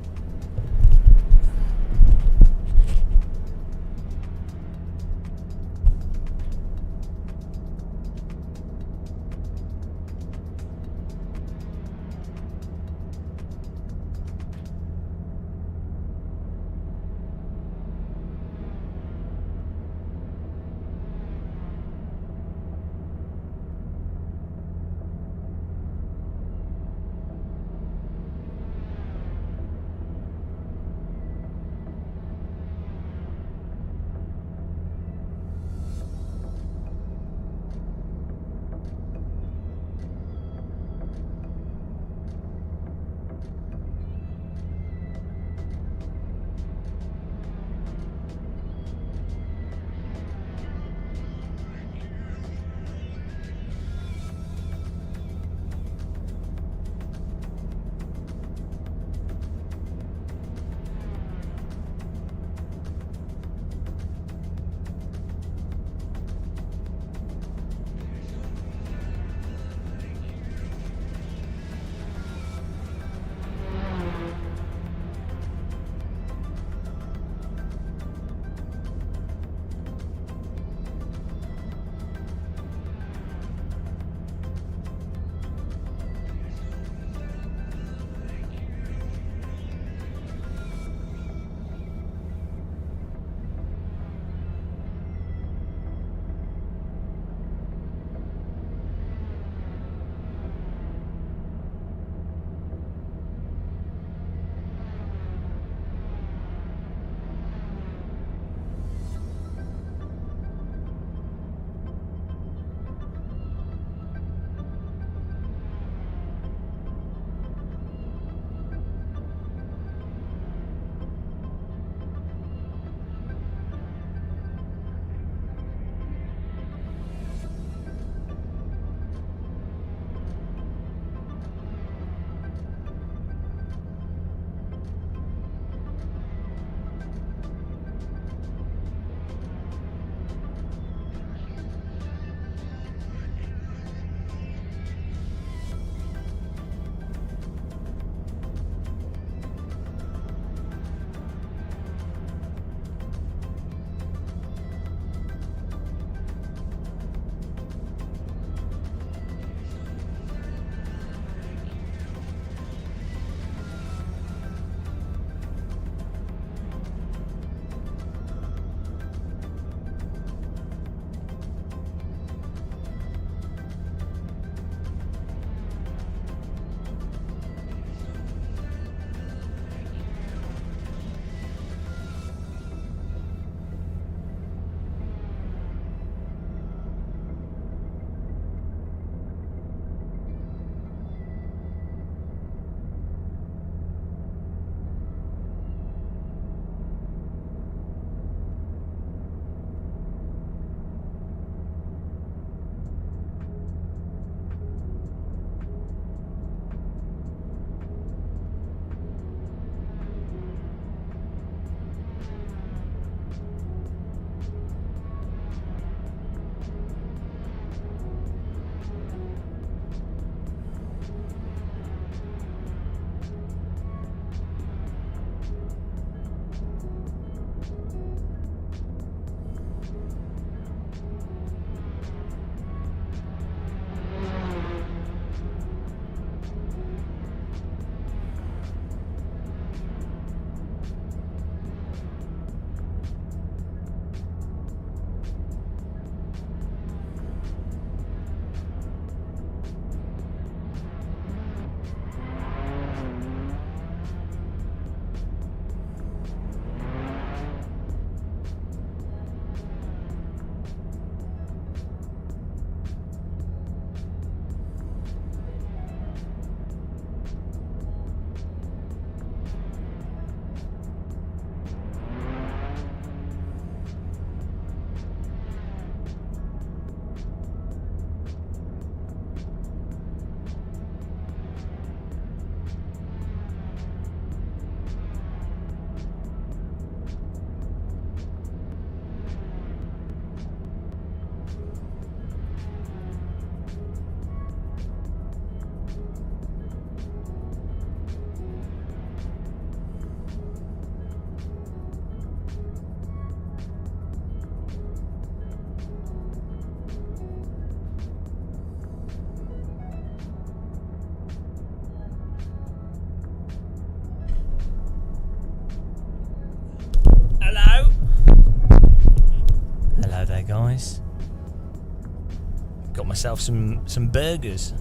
myself some burgers.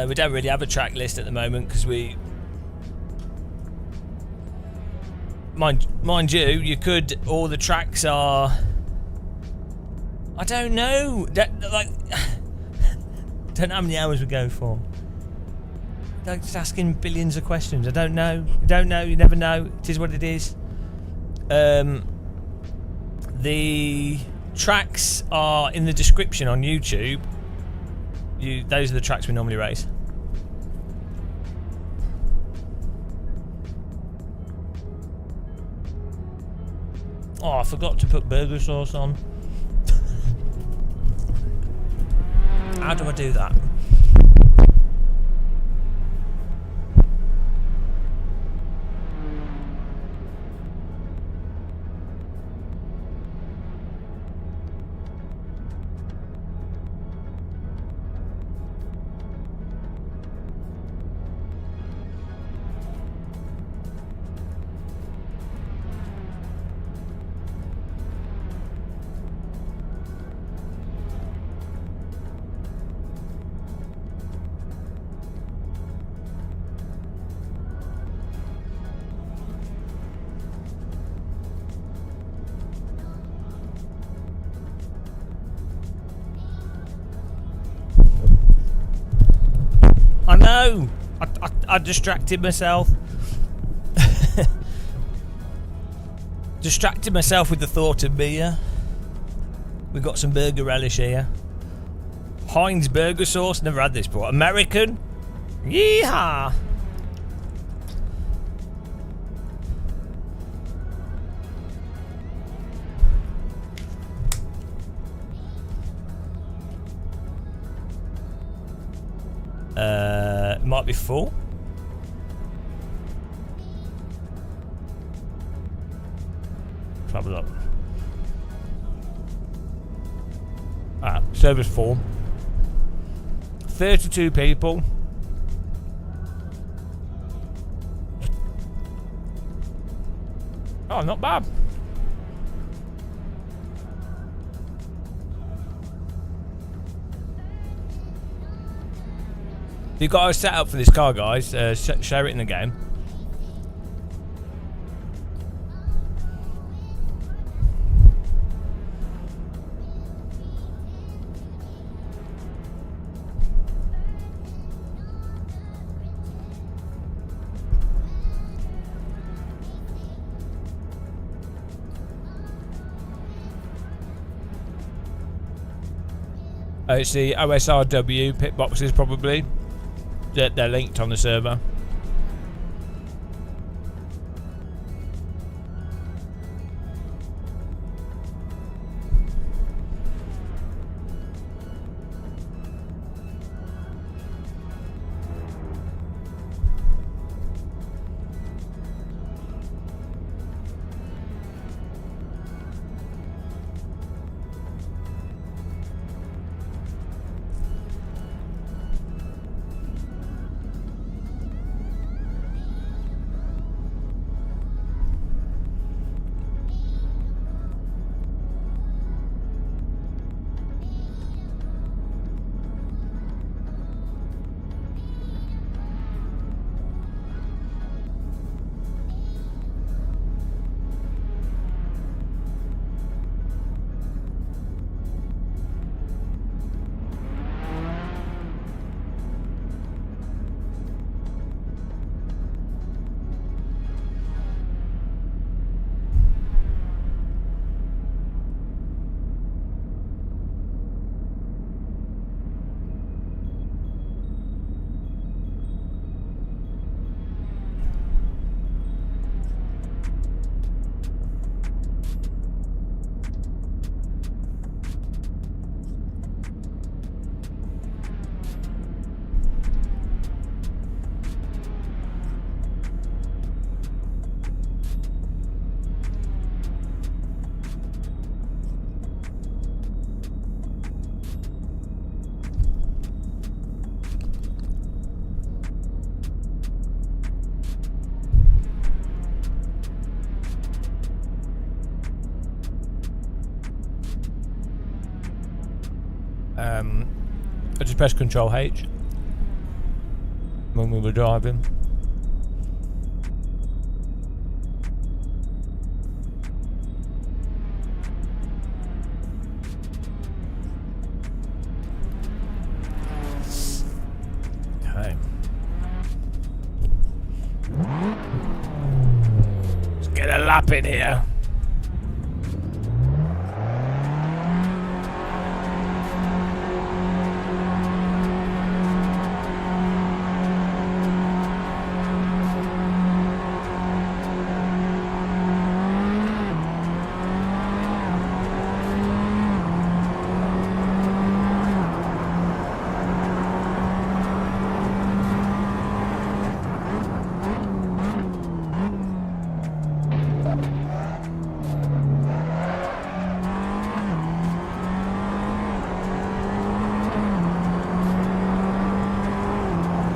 We don't really have a track list at the moment because we... Mind you could... All the tracks are... I don't know. Like... don't know how many hours we go for. Like, just asking billions of questions. I don't know. You don't know. You never know. It is what it is. The tracks are in the description on YouTube. Those are the tracks we normally race. Oh, I forgot to put burger sauce on. How do I do that? I know! I distracted myself. Distracted myself with the thought of beer. We've got some burger relish here. Heinz burger sauce, never had this before. American? Yeehaw! Might be full. Let's have a look. Service full. 32 people. Oh, not bad. You've got a setup for this car, guys. Share it in the game. It's the OSRW pit boxes, probably. They're linked on the server. I just pressed Control H when we were driving. Okay. Let's get a lap in here.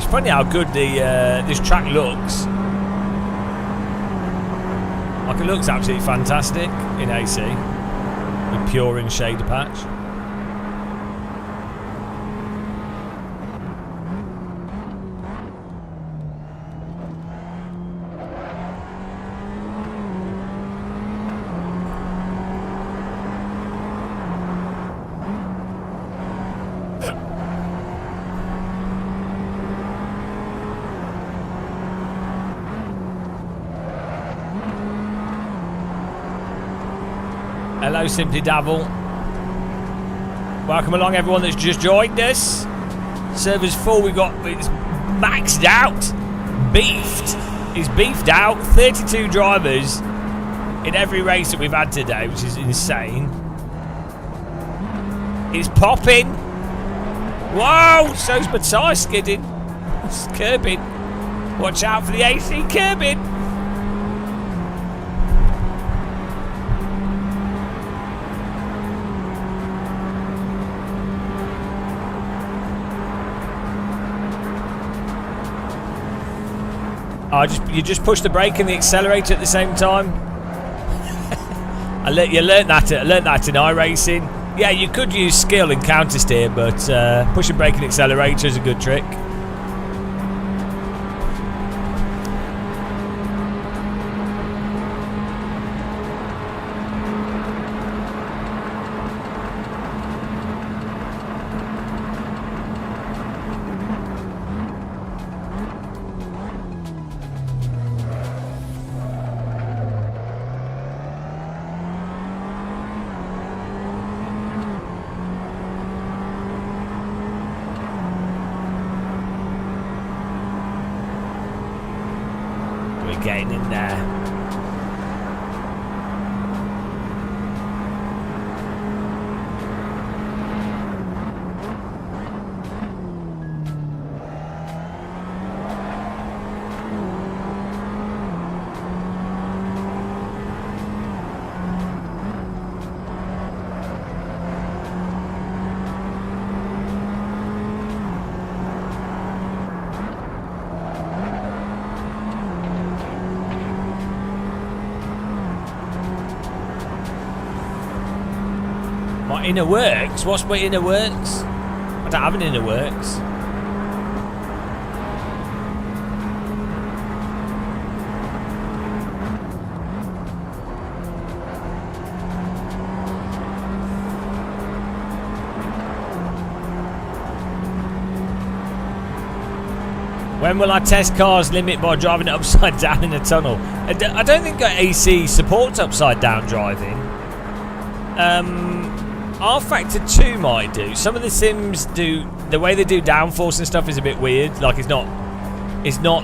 Funny how good this track looks. Like, it looks absolutely fantastic in AC with pure and shader patch. Hello, Simply Dabble. Welcome along, everyone that's just joined us. Server's full. It's maxed out, beefed. It's beefed out. 32 drivers in every race that we've had today, which is insane. It's popping. Whoa! So's my tyre skidding. It's curbing. Watch out for the AC curbing. You just push the brake and the accelerator at the same time. You learnt that in iRacing. Yeah, you could use skill and counter steer, but pushing brake and accelerator is a good trick. Getting in there. My inner works? What's my inner works? I don't have an inner works. When will I test cars limit by driving it upside down in a tunnel? I don't think AC supports upside down driving. R-Factor 2 might do. Some of the sims do. The way they do downforce and stuff is a bit weird. Like, it's not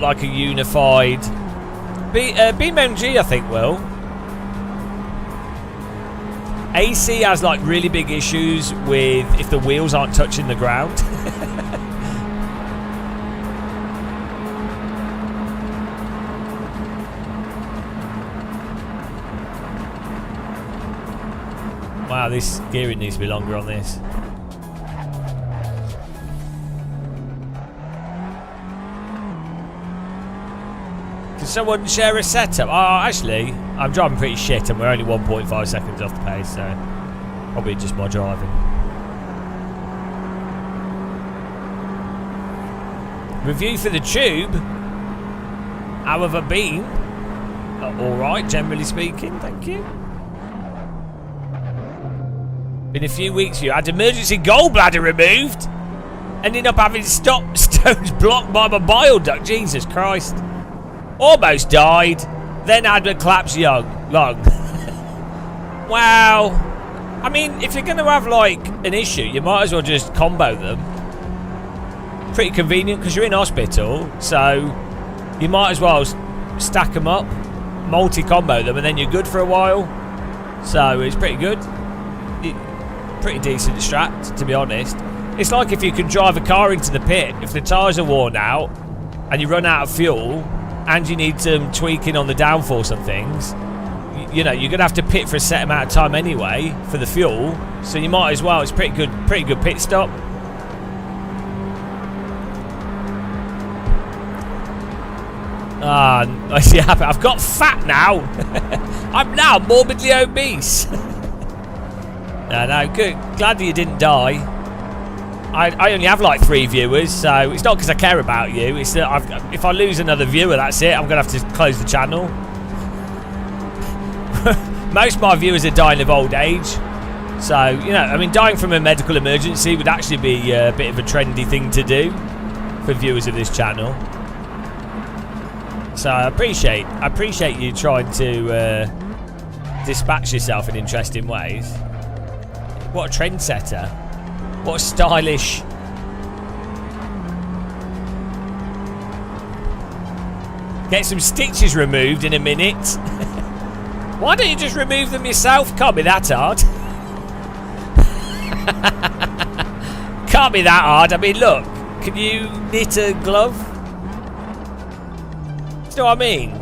like a unified. BeamNG, I think, will. AC has like really big issues with if the wheels aren't touching the ground. Wow, this gearing needs to be longer on this. Can someone share a setup? Oh, actually, I'm driving pretty shit and we're only 1.5 seconds off the pace, so probably just my driving. Review for the Tube. How have I been? Alright, generally speaking, thank you. Been a few weeks you had emergency gallbladder removed. Ending up having stones blocked by my bile duct. Jesus Christ. Almost died. Then had a collapsed lung. Wow. I mean, if you're going to have, like, an issue, you might as well just combo them. Pretty convenient because you're in hospital. So, you might as well stack them up. Multi-combo them and then you're good for a while. So, it's pretty good. Pretty decent strat, to be honest. It's like if you can drive a car into the pit, if the tyres are worn out and you run out of fuel and you need some tweaking on the downforce and things, you know, you're going to have to pit for a set amount of time anyway for the fuel, so you might as well. It's pretty good pit stop. I see. I've got fat now. I'm now morbidly obese. No, good. Glad that you didn't die. I only have like 3 viewers, so it's not because I care about you. It's that if I lose another viewer, that's it. I'm going to have to close the channel. Most of my viewers are dying of old age. So, you know, I mean, dying from a medical emergency would actually be a bit of a trendy thing to do for viewers of this channel. So I appreciate you trying to dispatch yourself in interesting ways. What a trendsetter. What a stylish. Get some stitches removed in a minute. Why don't you just remove them yourself? Can't be that hard. Can't be that hard. I mean, look. Can you knit a glove? Do you know what I mean?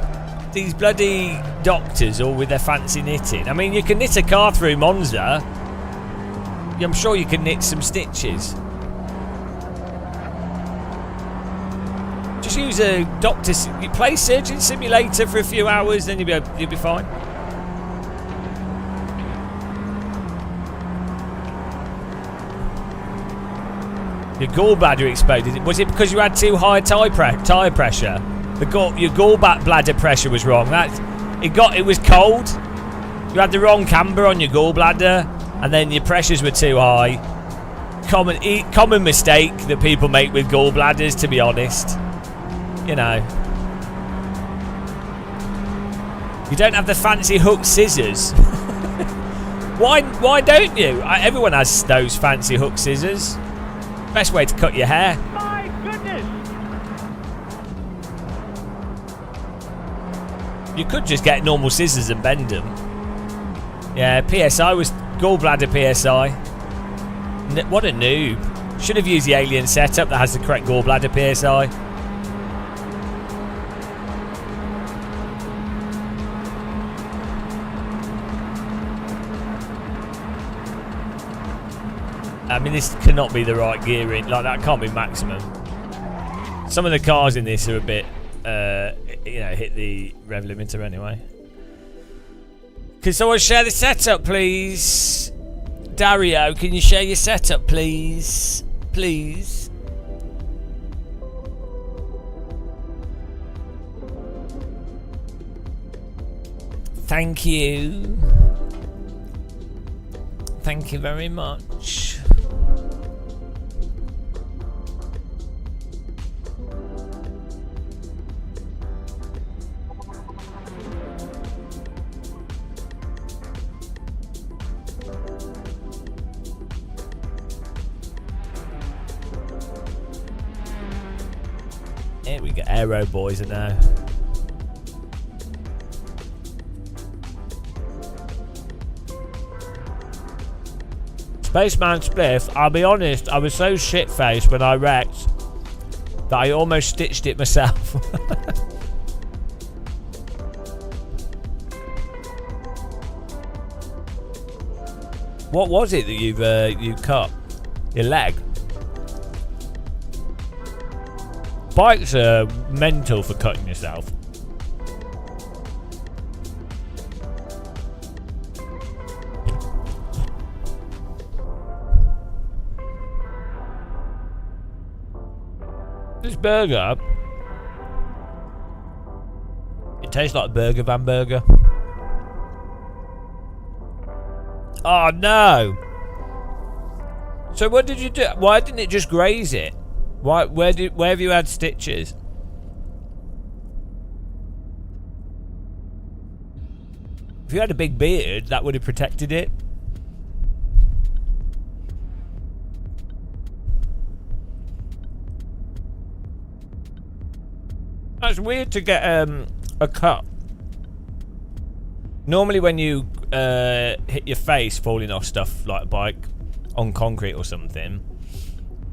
These bloody doctors all with their fancy knitting. I mean, you can knit a car through Monza. I'm sure you can knit some stitches. Just use a doctor. You play Surgeon Simulator for a few hours, then you'll be fine. Your gallbladder exploded. Was it because you had too high tyre pressure? Your gallbladder pressure was wrong. It was cold. You had the wrong camber on your gallbladder, and then your pressures were too high. Common mistake that people make with gallbladders, to be honest. You know. You don't have the fancy hook scissors. Why don't you? Everyone has those fancy hook scissors. Best way to cut your hair. My goodness! You could just get normal scissors and bend them. Yeah, PSI was gallbladder PSI. What a noob. Should have used the alien setup that has the correct gallbladder PSI. I mean, this cannot be the right gearing. Like, that can't be maximum. Some of the cars in this are a bit, hit the rev limiter anyway. Can someone share the setup, please? Dario, can you share your setup, please? Please. Thank you. Thank you very much. Here we go. Aero boys are now. Spaceman Spliff, I'll be honest, I was so shit-faced when I wrecked that I almost stitched it myself. What was it that you cut? Your leg? Bikes are mental for cutting yourself. This burger, it tastes like Burger Van Burger. Oh no! So what did you do? Why didn't it just graze it? Why? Where have you had stitches? If you had a big beard, that would have protected it. That's weird to get a cut. Normally when you hit your face falling off stuff like a bike on concrete or something,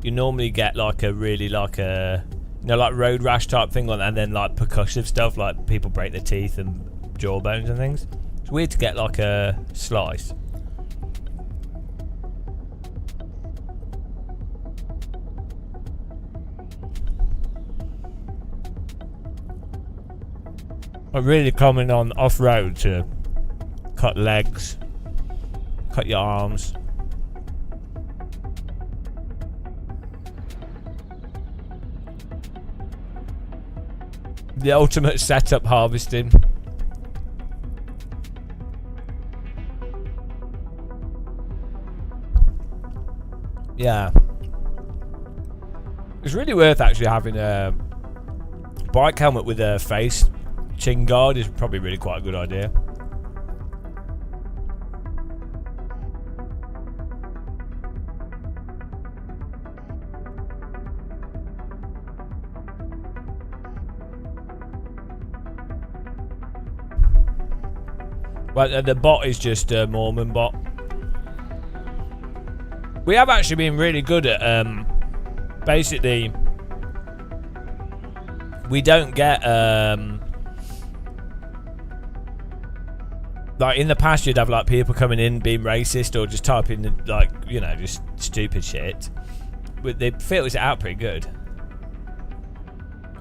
you normally get like a really like a, you know, like road rash type thing on, and then like percussive stuff like people break their teeth and jawbones and things. It's weird to get like a slice. I'm really common on off-road to cut legs, cut your arms. The ultimate setup harvesting. Yeah. It's really worth actually having a bike helmet with a face chin guard is probably really quite a good idea. Well, the bot is just a Mormon bot. We have actually been really good at basically we don't get like in the past you'd have like people coming in being racist or just typing like, you know, just stupid shit, but they filters it out pretty good.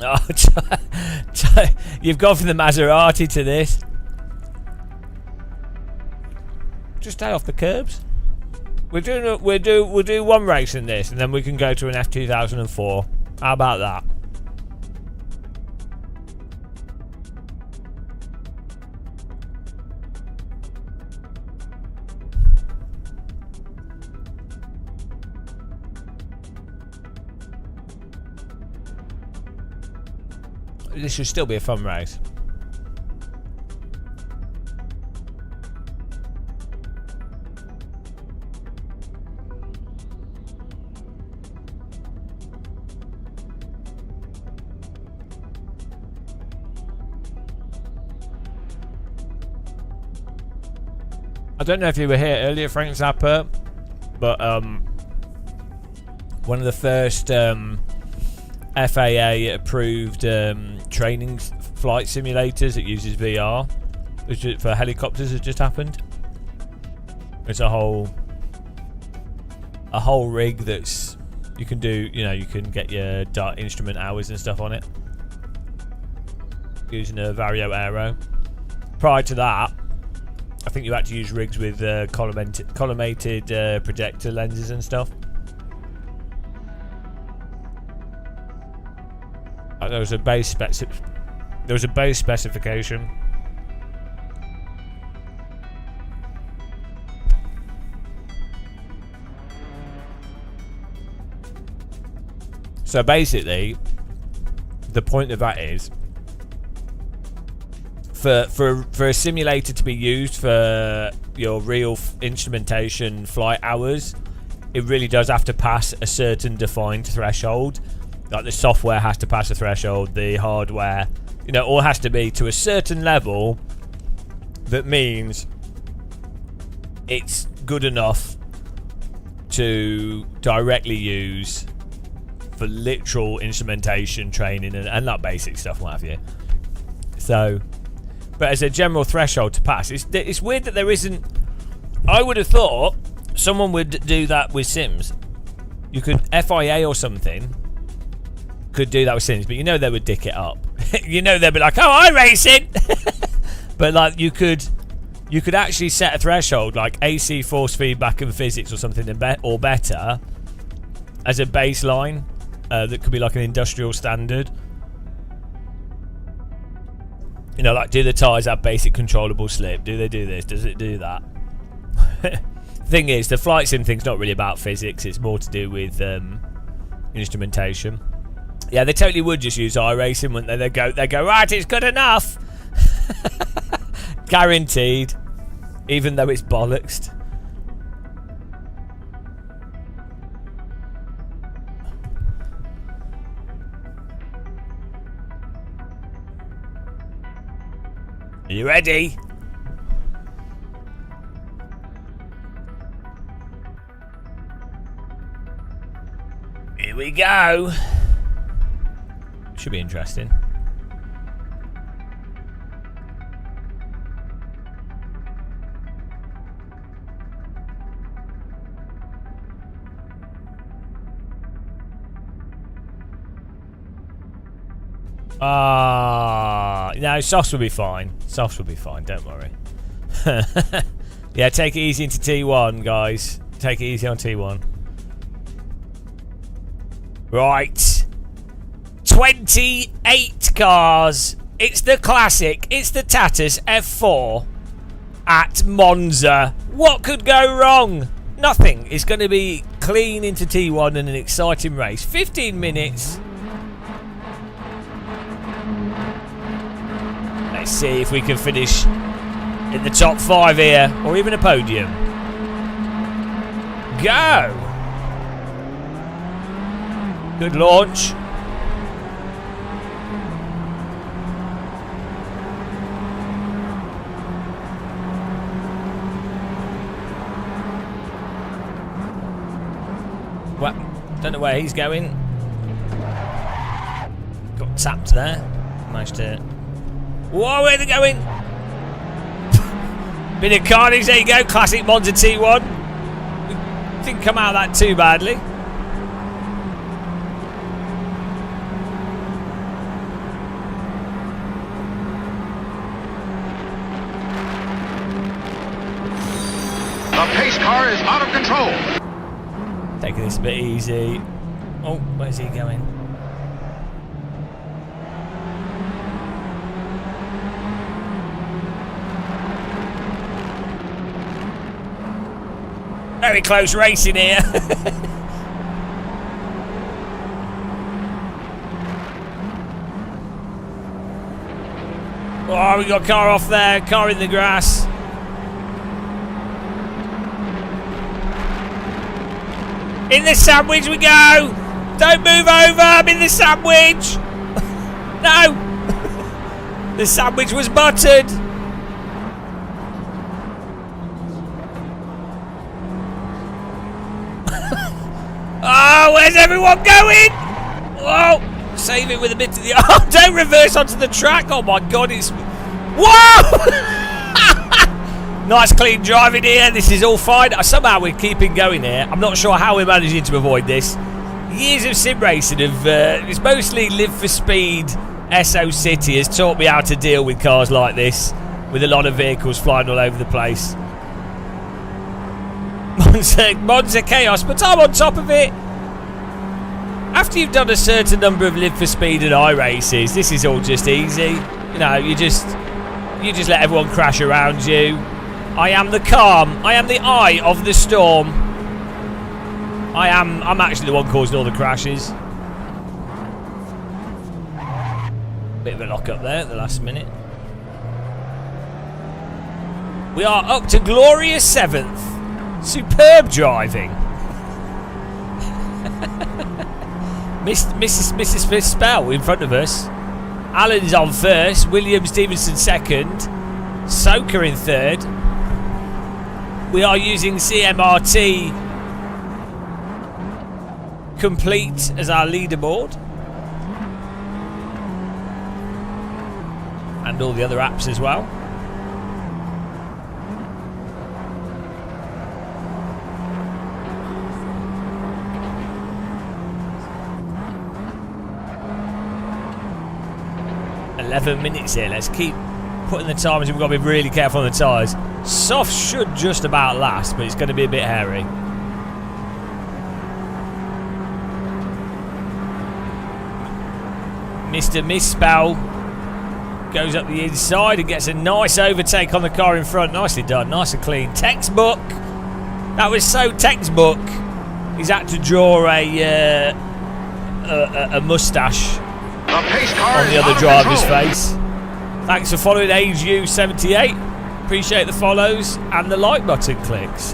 Oh, you've gone from the Maserati to this. Just stay off the curbs. We'll do one race in this, and then we can go to an F2004. How about that? This should still be a fun race. I don't know if you were here earlier, Frank Zappa, but one of the first FAA approved training flight simulators that uses VR for helicopters has just happened. It's a whole rig that's you can do, you know, you can get your instrument hours and stuff on it using a Vario Aero. Prior to that, I think you had to use rigs with collimated projector lenses and stuff. There was a base specification. So basically, the point of that is for a simulator to be used for your real instrumentation flight hours, it really does have to pass a certain defined threshold. Like the software has to pass a threshold, the hardware, you know, all has to be to a certain level that means it's good enough to directly use for literal instrumentation training and that basic stuff, what have you. So, but as a general threshold to pass, it's weird that there isn't. I would have thought someone would do that with Sims. You could FIA or something could do that with Sims, but you know they would dick it up. You know they'd be like, "Oh, I'm racing," but like you could actually set a threshold like AC force feedback and physics or something or better as a baseline that could be like an industrial standard. You know, like, do the tyres have basic controllable slip? Do they do this? Does it do that? Thing is, the flight sim thing's not really about physics. It's more to do with instrumentation. Yeah, they totally would just use iRacing, wouldn't they? They go, right, it's good enough. Guaranteed. Even though it's bollocks. Are you ready? Here we go. Should be interesting. No, softs will be fine. Softs will be fine, don't worry. Yeah, take it easy into T1, guys. Take it easy on T1. Right. 28 cars. It's the classic. It's the Tatus F4 at Monza. What could go wrong? Nothing. It's going to be clean into T1 and an exciting race. 15 minutes. Let's see if we can finish in the top 5 here, or even a podium. Go! Good launch. Well, don't know where he's going. Got tapped there. Managed to... Whoa, where are they going? Bit of carnage, there you go. Classic Monza T1. We didn't come out of that too badly. The pace car is out of control. Taking this a bit easy. Oh, where's he going? Very close racing here. Oh, we got car off there. Car in the grass. In the sandwich we go. Don't move over. I'm in the sandwich. No. The sandwich was buttered. Oh, where's everyone going? Whoa! Save it with a bit of the... Oh, don't reverse onto the track. Oh my God, it's... Whoa! Nice clean driving here. This is all fine. Somehow we're keeping going here. I'm not sure how we're managing to avoid this. Years of sim racing it's mostly Live for Speed. SO City has taught me how to deal with cars like this, with a lot of vehicles flying all over the place. Monza chaos, but I'm on top of it. After you've done a certain number of Live for Speed and iRaces, this is all just easy. You know, you just let everyone crash around you. I am the calm. I am the eye of the storm. I'm actually the one causing all the crashes. Bit of a lock up there at the last minute. We are up to glorious 7th. Superb driving. Mrs. Smith Spell in front of us. Allen's on first. William Stevenson second. Soka in third. We are using CMRT complete as our leaderboard. And all the other apps as well. Minutes here. Let's keep putting the timers in. We've got to be really careful on the tyres. Soft should just about last, but it's going to be a bit hairy. Mr. Misspell goes up the inside and gets a nice overtake on the car in front. Nicely done, nice and clean. Textbook. That was so textbook. He's had to draw a mustache The pace car on the is other out of driver's control. face. Thanks for following AgeU78. Appreciate the follows and the like button clicks.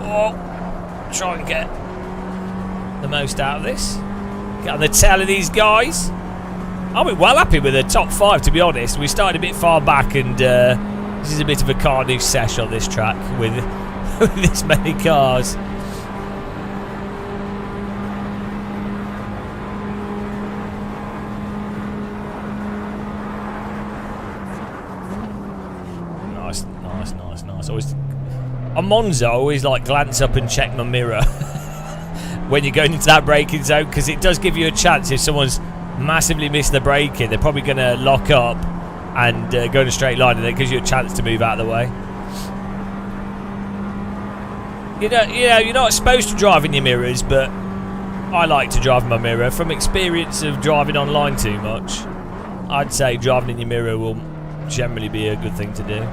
Oh, try and get the most out of this. Get on the tail of these guys. I'll be well happy with the top 5, to be honest. We started a bit far back, and this is a bit of a carnage sesh on this track with, with this many cars. Nice. Always on Monza, I always like glance up and check my mirror when you're going into that braking zone, because it does give you a chance. If someone's massively missed the braking, they're probably going to lock up and go in a straight line, and it gives you a chance to move out of the way. You know, you're not supposed to drive in your mirrors, but I like to drive in my mirror. From experience of driving online too much, I'd say driving in your mirror will generally be a good thing to do.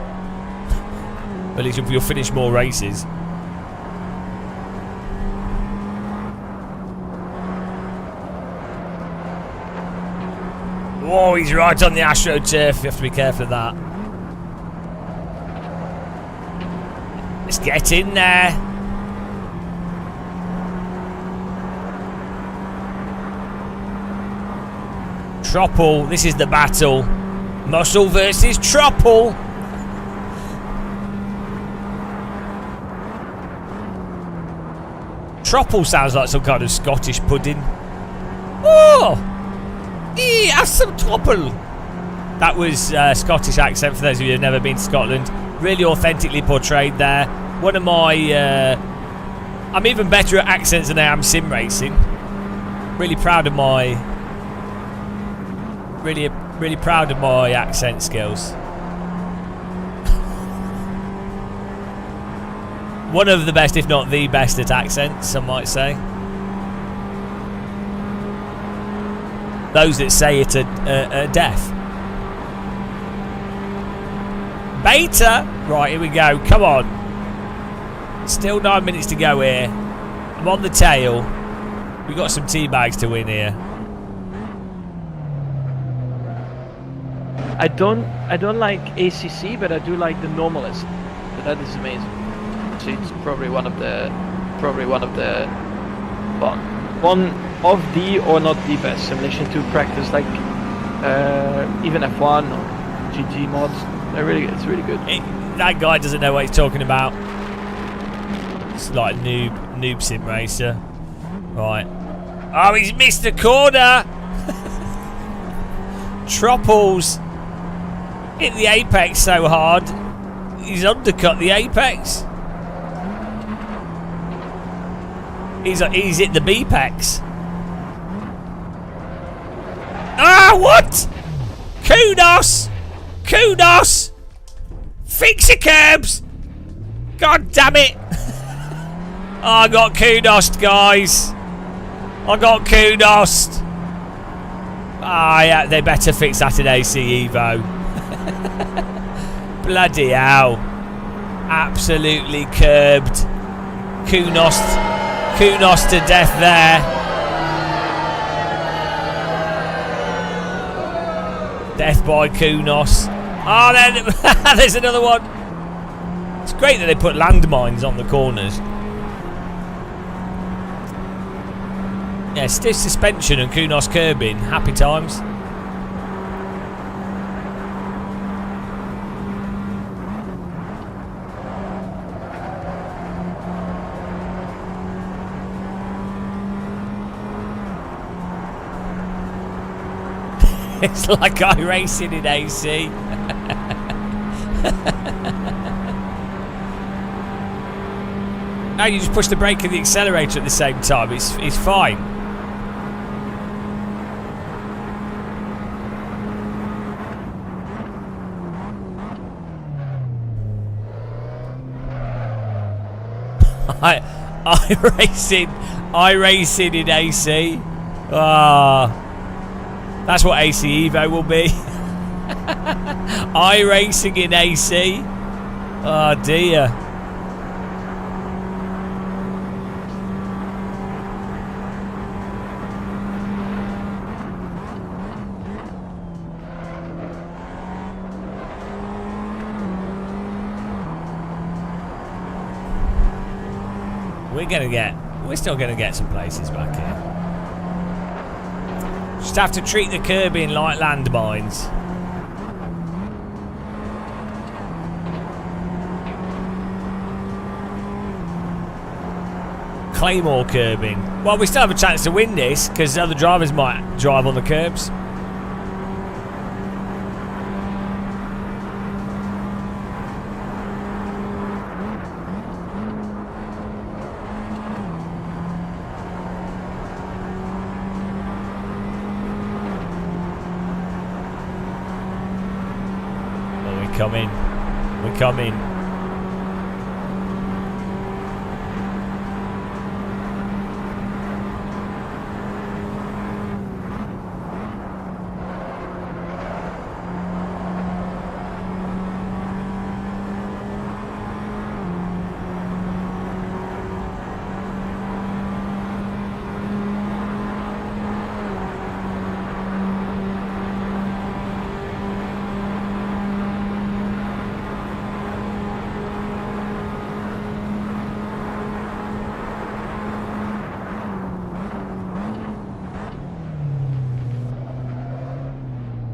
At least you'll finish more races. Whoa, he's right on the AstroTurf. You have to be careful of that. Let's get in there. Tropple, this is the battle. Muscle versus Tropple. Tropple sounds like some kind of Scottish pudding. Oh! Have some Tropple. That was Scottish accent for those of you who have never been to Scotland. Really authentically portrayed there. One of my... I'm even better at accents than I am sim racing. Really proud of my... Really proud of my accent skills. One of the best, if not the best, at accents, some might say. Those that say it are deaf. Beta! Right, here we go. Come on. Still 9 minutes to go here. I'm on the tail. We've got some tea bags to win here. I don't like ACC, but I do like the Normalist. But that is amazing. So it's probably one of the well, one of the or not the best simulation to practice, like even F1 or GT mods. It's really good. That guy doesn't know what he's talking about. It's like noob sim racer. Right. Oh, he's missed the corner. Tropples hit the apex so hard, he's undercut the apex. He's hit the B-pex. Ah, what? Kudos! Fix your curbs! God damn it! Oh, I got kudos, guys. I got kudos. Ah, yeah, they better fix that in AC Evo. Bloody hell. Absolutely curbed. Kudos to death there. Death by Kunos. Oh, then there's another one. It's great that they put landmines on the corners. Yeah, stiff suspension and Kunos curbing. Happy times. It's like iRacing in AC. Now you just push the brake and the accelerator at the same time. It's fine. iRacing iRacing in AC. Ah, that's what AC Evo will be. iRacing in AC. Oh dear. We're still gonna get some places back here. Just have to treat the curbing like landmines. Claymore curbing. Well, we still have a chance to win this because other drivers might drive on the curbs. We're coming.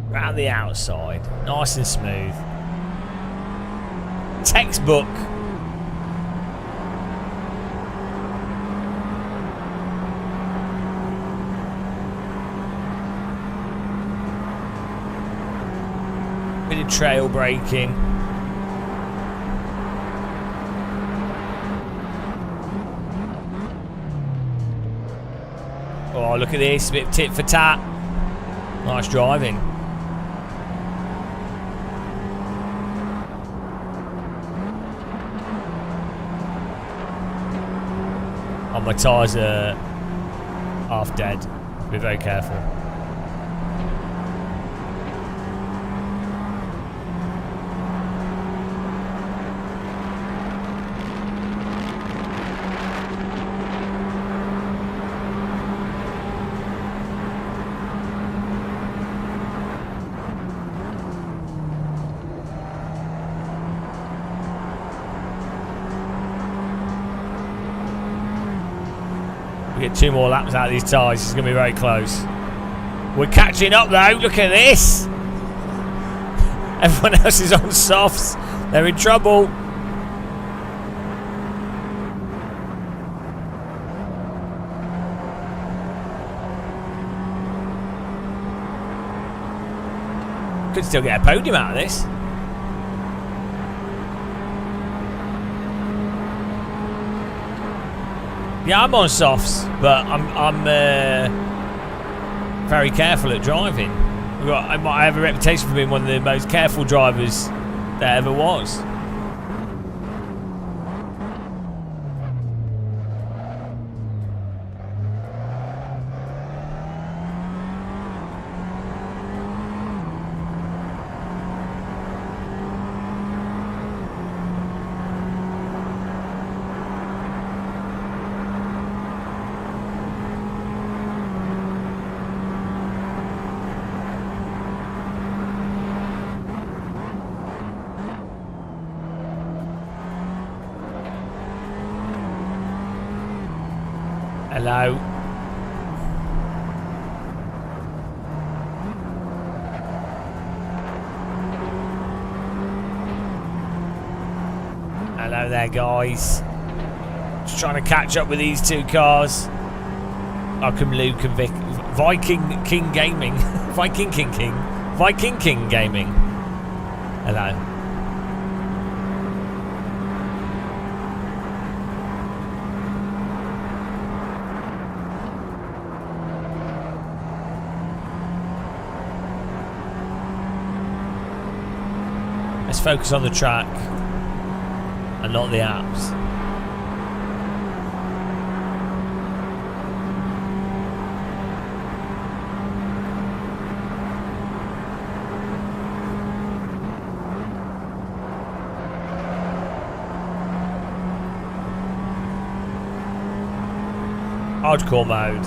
Round the outside, nice and smooth. Textbook. Bit of trail braking. Oh, look at this, a bit of tit for tat. Nice driving. Oh, my tyres are half dead. Be very careful. We get 2 more laps out of these tyres. It's going to be very close. We're catching up though. Look at this. Everyone else is on softs. They're in trouble. Could still get a podium out of this. Yeah, I'm on softs, but I'm very careful at driving. I have a reputation for being one of the most careful drivers there ever was. Hello. Hello there, guys. Just trying to catch up with these 2 cars. Welcome, Luke and Vic. Viking King Gaming. Viking King Gaming. Hello. Let's focus on the track and not the apps. Hardcore mode.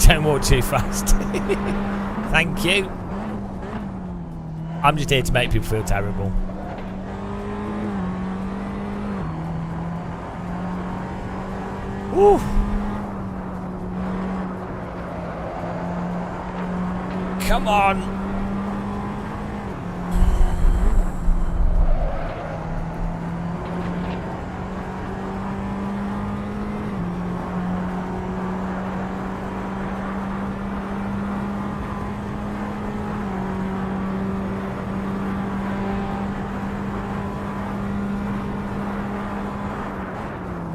Don't walk too fast. Thank you. I'm just here to make people feel terrible. Woo. Come on.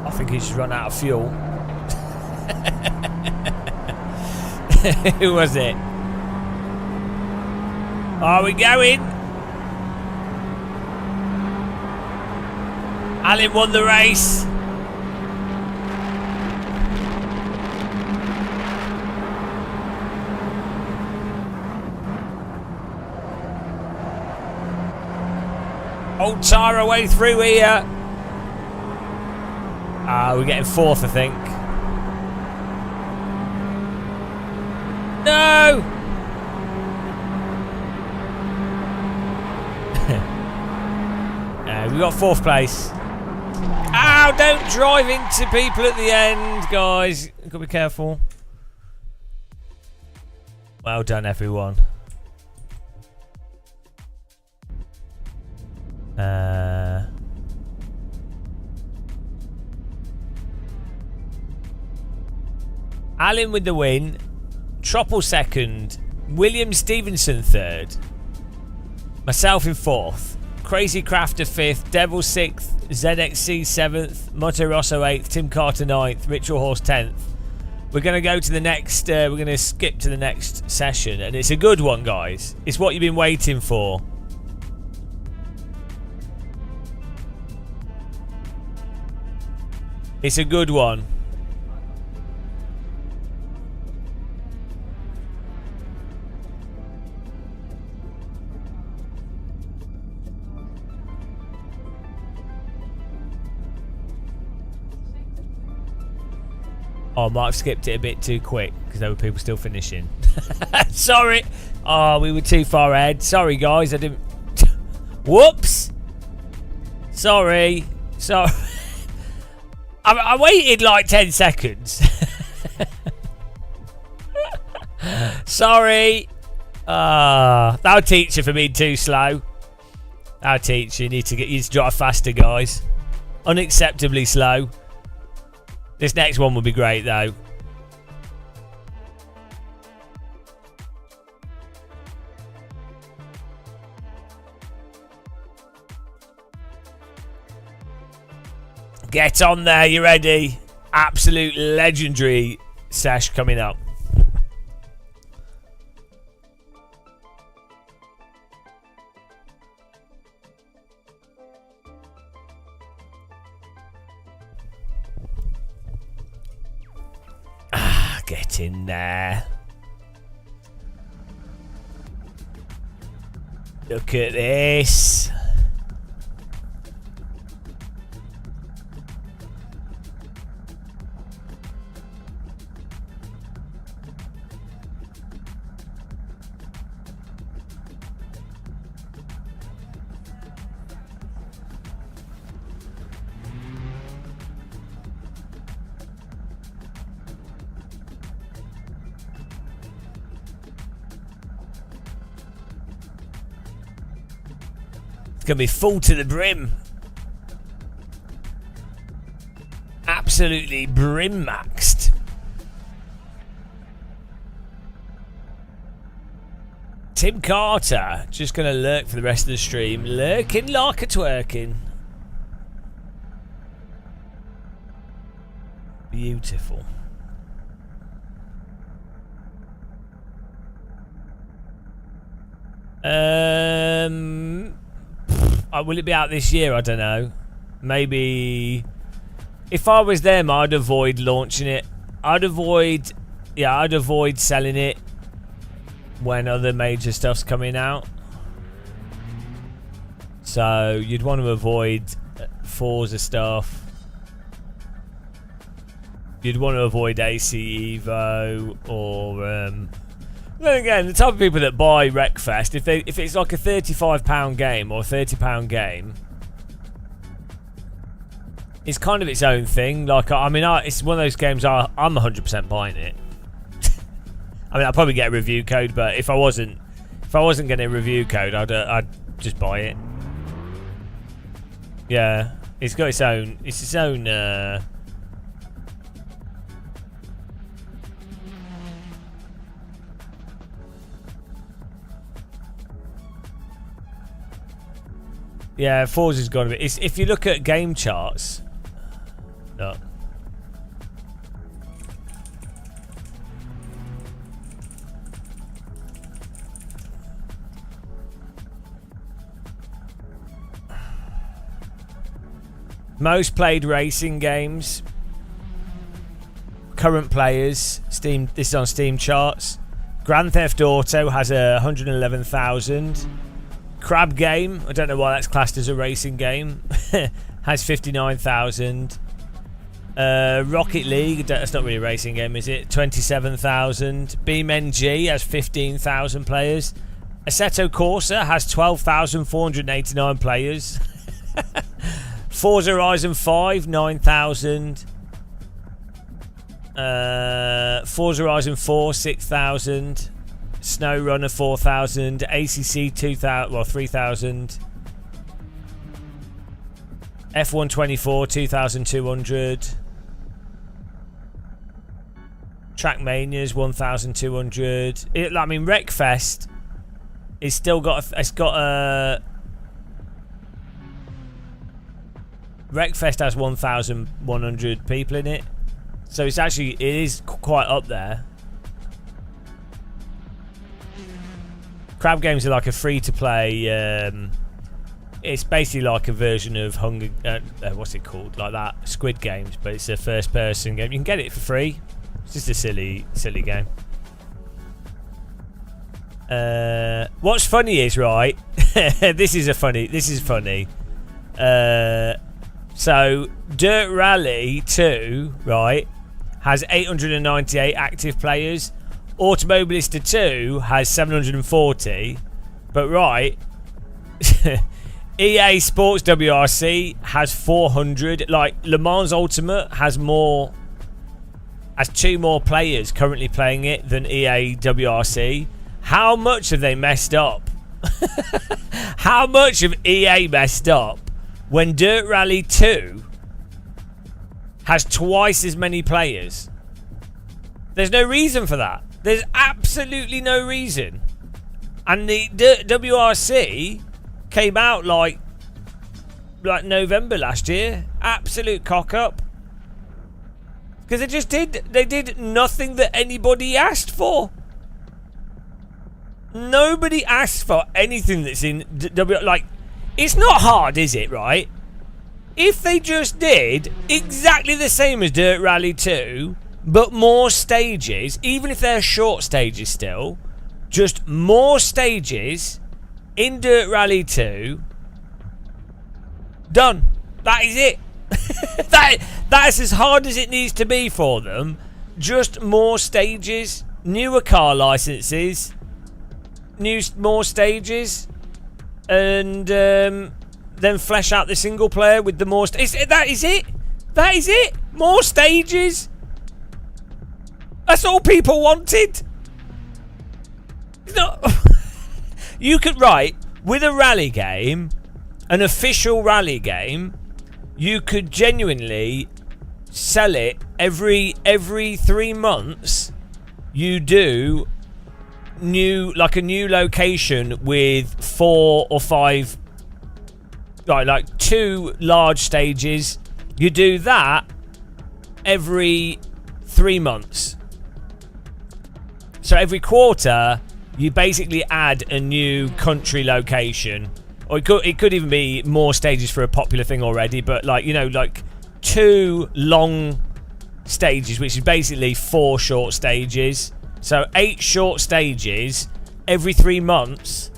I think he's run out of fuel. Who was it? Are we going? Alan won the race. Old Tyra way through here. We're getting fourth, I think. No! We got fourth place. Ow! Don't drive into people at the end, guys. You've got to be careful. Well done, everyone. Alan with the win. Troppel second. William Stevenson third. Myself in fourth. Crazy Crafter fifth. Devil sixth. ZXC seventh. Moto Rosso eighth. Tim Carter ninth. Ritual Horse 10th. We're going to go to the next. We're going to skip to the next session. And it's a good one, guys. It's what you've been waiting for. It's a good one. Oh, I might have skipped it a bit too quick because there were people still finishing. Sorry. Oh, we were too far ahead. Sorry, guys. I didn't... Whoops. Sorry. Sorry. I waited like 10 seconds. Sorry. That'll teach you for being too slow. That'll teach you. You need to drive faster, guys. Unacceptably slow. This next one will be great, though. Get on there, you ready? Absolute legendary sesh coming up. Get in there. Look at this. It's going to be full to the brim. Absolutely brim maxed. Tim Carter, just going to lurk for the rest of the stream. Lurking like a twerking. Beautiful. Will it be out this year? I don't know. Maybe. If I was them, I'd avoid launching it. I'd avoid selling it when other major stuff's coming out. So you'd want to avoid Forza stuff. You'd want to avoid AC Evo or then again, the type of people that buy Wreckfest, if it's like a £35 game or a £30 game, it's kind of its own thing. Like, it's one of those games I'm 100% buying it. I mean, I'll probably get a review code, but if I wasn't getting a review code, I'd just buy it. Yeah, it's got its own. It's its own. Yeah, Forza's gone a bit. If you look at game charts, look. Most played racing games, current players, Steam. This is on Steam charts. Grand Theft Auto has 111,000. Crab Game, I don't know why that's classed as a racing game, has 59,000. Rocket League, that's not really a racing game, is it? 27,000. BeamNG has 15,000 players. Assetto Corsa has 12,489 players. Forza Horizon 5, 9,000. Forza Horizon 4, 6,000. SnowRunner 4,000, ACC 2,000, well 3,000, F124 2,200, Trackmania's 1,200. I mean, Wreckfest is still got a Wreckfest has 1,100 people in it, so it is quite up there. Crab games are like a free-to-play. It's basically like a version of Hunger. What's it called? Like that, Squid Games, but it's a first-person game. You can get it for free. It's just a silly game. What's funny is right. This is funny. So Dirt Rally 2, right, has 898 active players. Automobilista 2 has 740, but right, EA Sports WRC has 400. Like Le Mans Ultimate has 2 more players currently playing it than EA WRC. How much have they messed up? How much have EA messed up when Dirt Rally 2 has twice as many players? There's no reason for that. There's absolutely no reason. And the WRC came out like November last year. Absolute cock up. Because they did nothing that anybody asked for. Nobody asked for anything that's in like, it's not hard, is it, right? If they just did exactly the same as Dirt Rally 2, but more stages, even if they're short stages still, just more stages in Dirt Rally 2, done. That is it. That's as hard as it needs to be for them. Just more stages, newer car licenses, more stages, and then flesh out the single player with the more. That is it. That is it. More stages. That's all people wanted. No. You could write with a rally game, an official rally game. You could genuinely sell it every 3 months. You do a new location with 4 or 5, like 2 large stages. You do that every 3 months. So every quarter, you basically add a new country location. Or it could even be more stages for a popular thing already, but like 2 long stages, which is basically 4 short stages. So 8 short stages every 3 months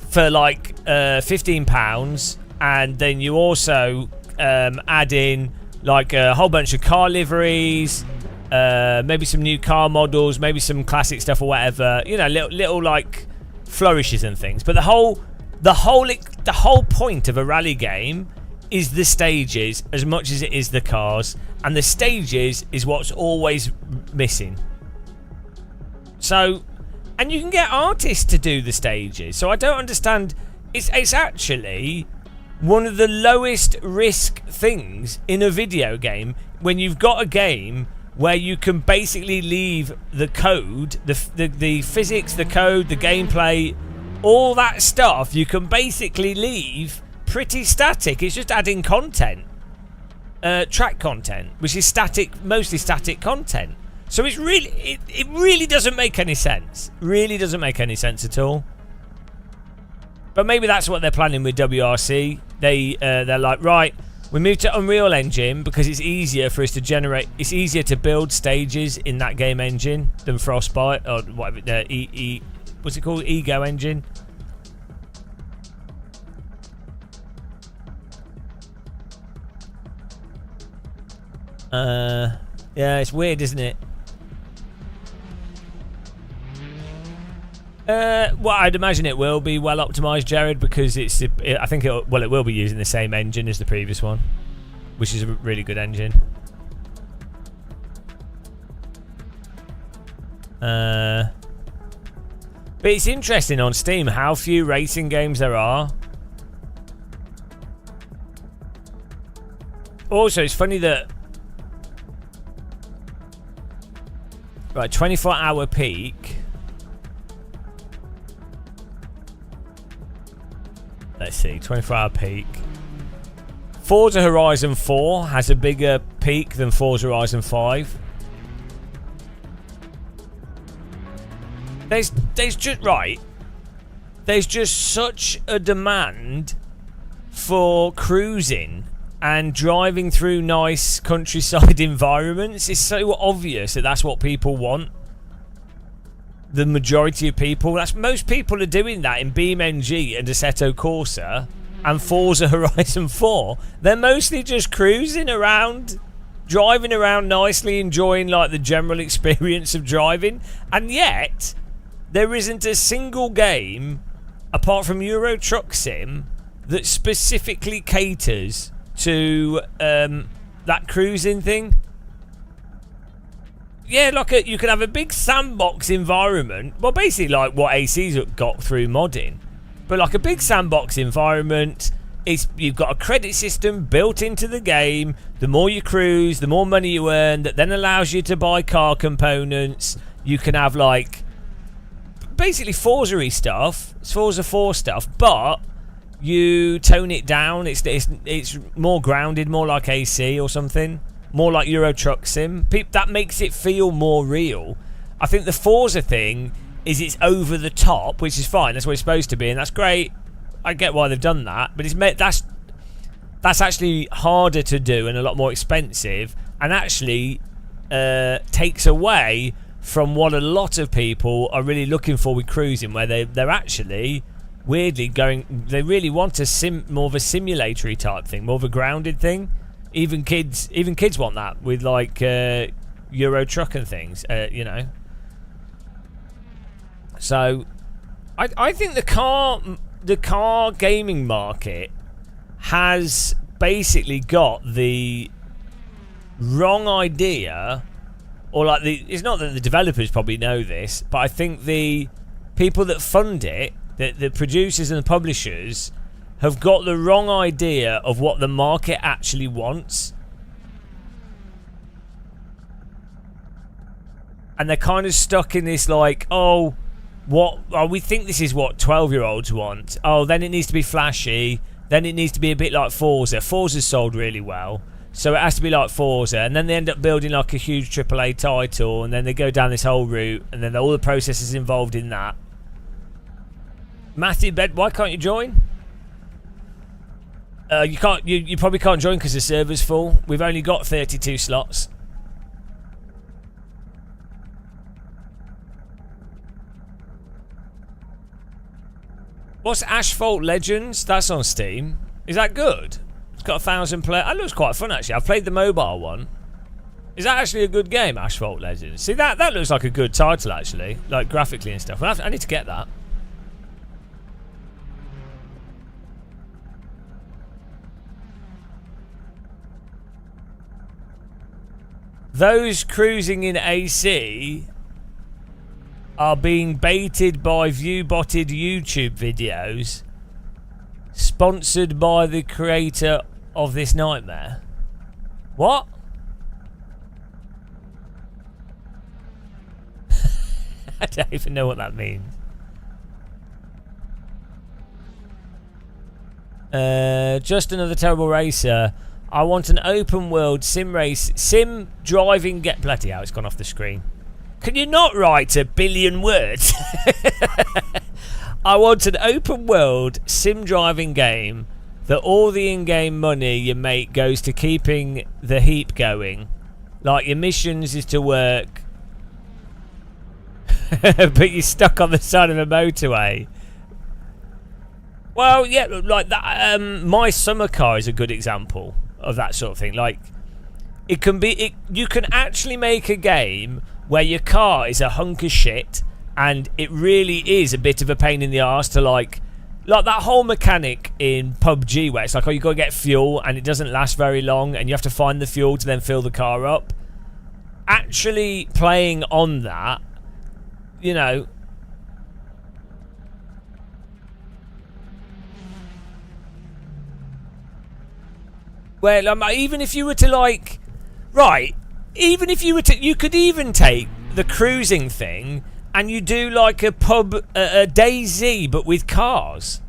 for like £15, and then you also add in like a whole bunch of car liveries, maybe some new car models, maybe some classic stuff or whatever. Little like flourishes and things. But the whole point of a rally game is the stages as much as it is the cars, and the stages is what's always missing. So, and you can get artists to do the stages. So I don't understand. It's actually one of the lowest risk things in a video game when you've got a game where you can basically leave the code, the physics, the code, the gameplay, all that stuff you can basically leave pretty static. It's just adding content, track content, which is static, mostly static content. So it's really, it really doesn't make any sense. Really doesn't make any sense at all. But maybe that's what they're planning with WRC. They're like, right, we moved to Unreal Engine because it's easier for us to generate. It's easier to build stages in that game engine than Frostbite or whatever. What's it called? Ego Engine. Yeah, it's weird, isn't it? Well, I'd imagine it will be well optimized, Jared, because I think it will be using the same engine as the previous one, which is a really good engine. But it's interesting on Steam how few racing games there are. Also, it's funny that 24-hour peak. Let's see, 24-hour peak. Forza Horizon 4 has a bigger peak than Forza Horizon 5. There's just such a demand for cruising and driving through nice countryside environments. It's so obvious that that's what people want. The majority of people, most people are doing that in BeamNG and Assetto Corsa and Forza Horizon 4. They're mostly just cruising around, driving around nicely, enjoying like the general experience of driving. And yet, there isn't a single game, apart from Euro Truck Sim, that specifically caters to that cruising thing. Yeah, you can have a big sandbox environment. Well, basically like what AC's got through modding. But like a big sandbox environment, you've got a credit system built into the game. The more you cruise, the more money you earn. That then allows you to buy car components. You can have like basically Forza-y stuff. It's Forza 4 stuff, but you tone it down. It's more grounded, more like AC or something. More like Euro Truck Sim. That makes it feel more real. I think the Forza thing is it's over the top, which is fine. That's what it's supposed to be, and that's great. I get why they've done that, but that's actually harder to do and a lot more expensive, and actually takes away from what a lot of people are really looking for with cruising, where they're actually weirdly going. They really want more of a simulatory type thing, more of a grounded thing. Even kids want that with like Euro Truck and things, So, I think the car gaming market has basically got the wrong idea, or like it's not that the developers probably know this, but I think the people that fund it, the producers and the publishers, have got the wrong idea of what the market actually wants. And they're kind of stuck in this like, oh, we think this is what 12-year-olds want. Oh, then it needs to be flashy. Then it needs to be a bit like Forza. Forza's sold really well, so it has to be like Forza. And then they end up building like a huge AAA title, and then they go down this whole route, and then all the processes involved in that. Matthew Bed, why can't you join? You can't. You probably can't join because the server's full. We've only got 32 slots. What's Asphalt Legends? That's on Steam. Is that good? It's got 1,000 players. That looks quite fun, actually. I've played the mobile one. Is that actually a good game, Asphalt Legends? See, that looks like a good title, actually. Like, graphically and stuff. I need to get that. Those cruising in AC are being baited by view-botted YouTube videos sponsored by the creator of this nightmare. What? I don't even know what that means. Just another terrible racer. I want an open world sim driving get bloody hell, it's gone off the screen. Can you not write a billion words? I want an open world sim driving game that all the in-game money you make goes to keeping the heap going. Like your missions is to work but you're stuck on the side of a motorway. Well, yeah, like that. My Summer Car is a good example of that sort of thing. Like, it can be. You can actually make a game where your car is a hunk of shit, and it really is a bit of a pain in the arse to like that whole mechanic in PUBG where it's like, oh, you got to get fuel and it doesn't last very long, and you have to find the fuel to then fill the car up. Actually, playing on that, you know. Well, even if you were to like, right, even if you were to, you could even take the cruising thing and you do like a DayZ but with cars,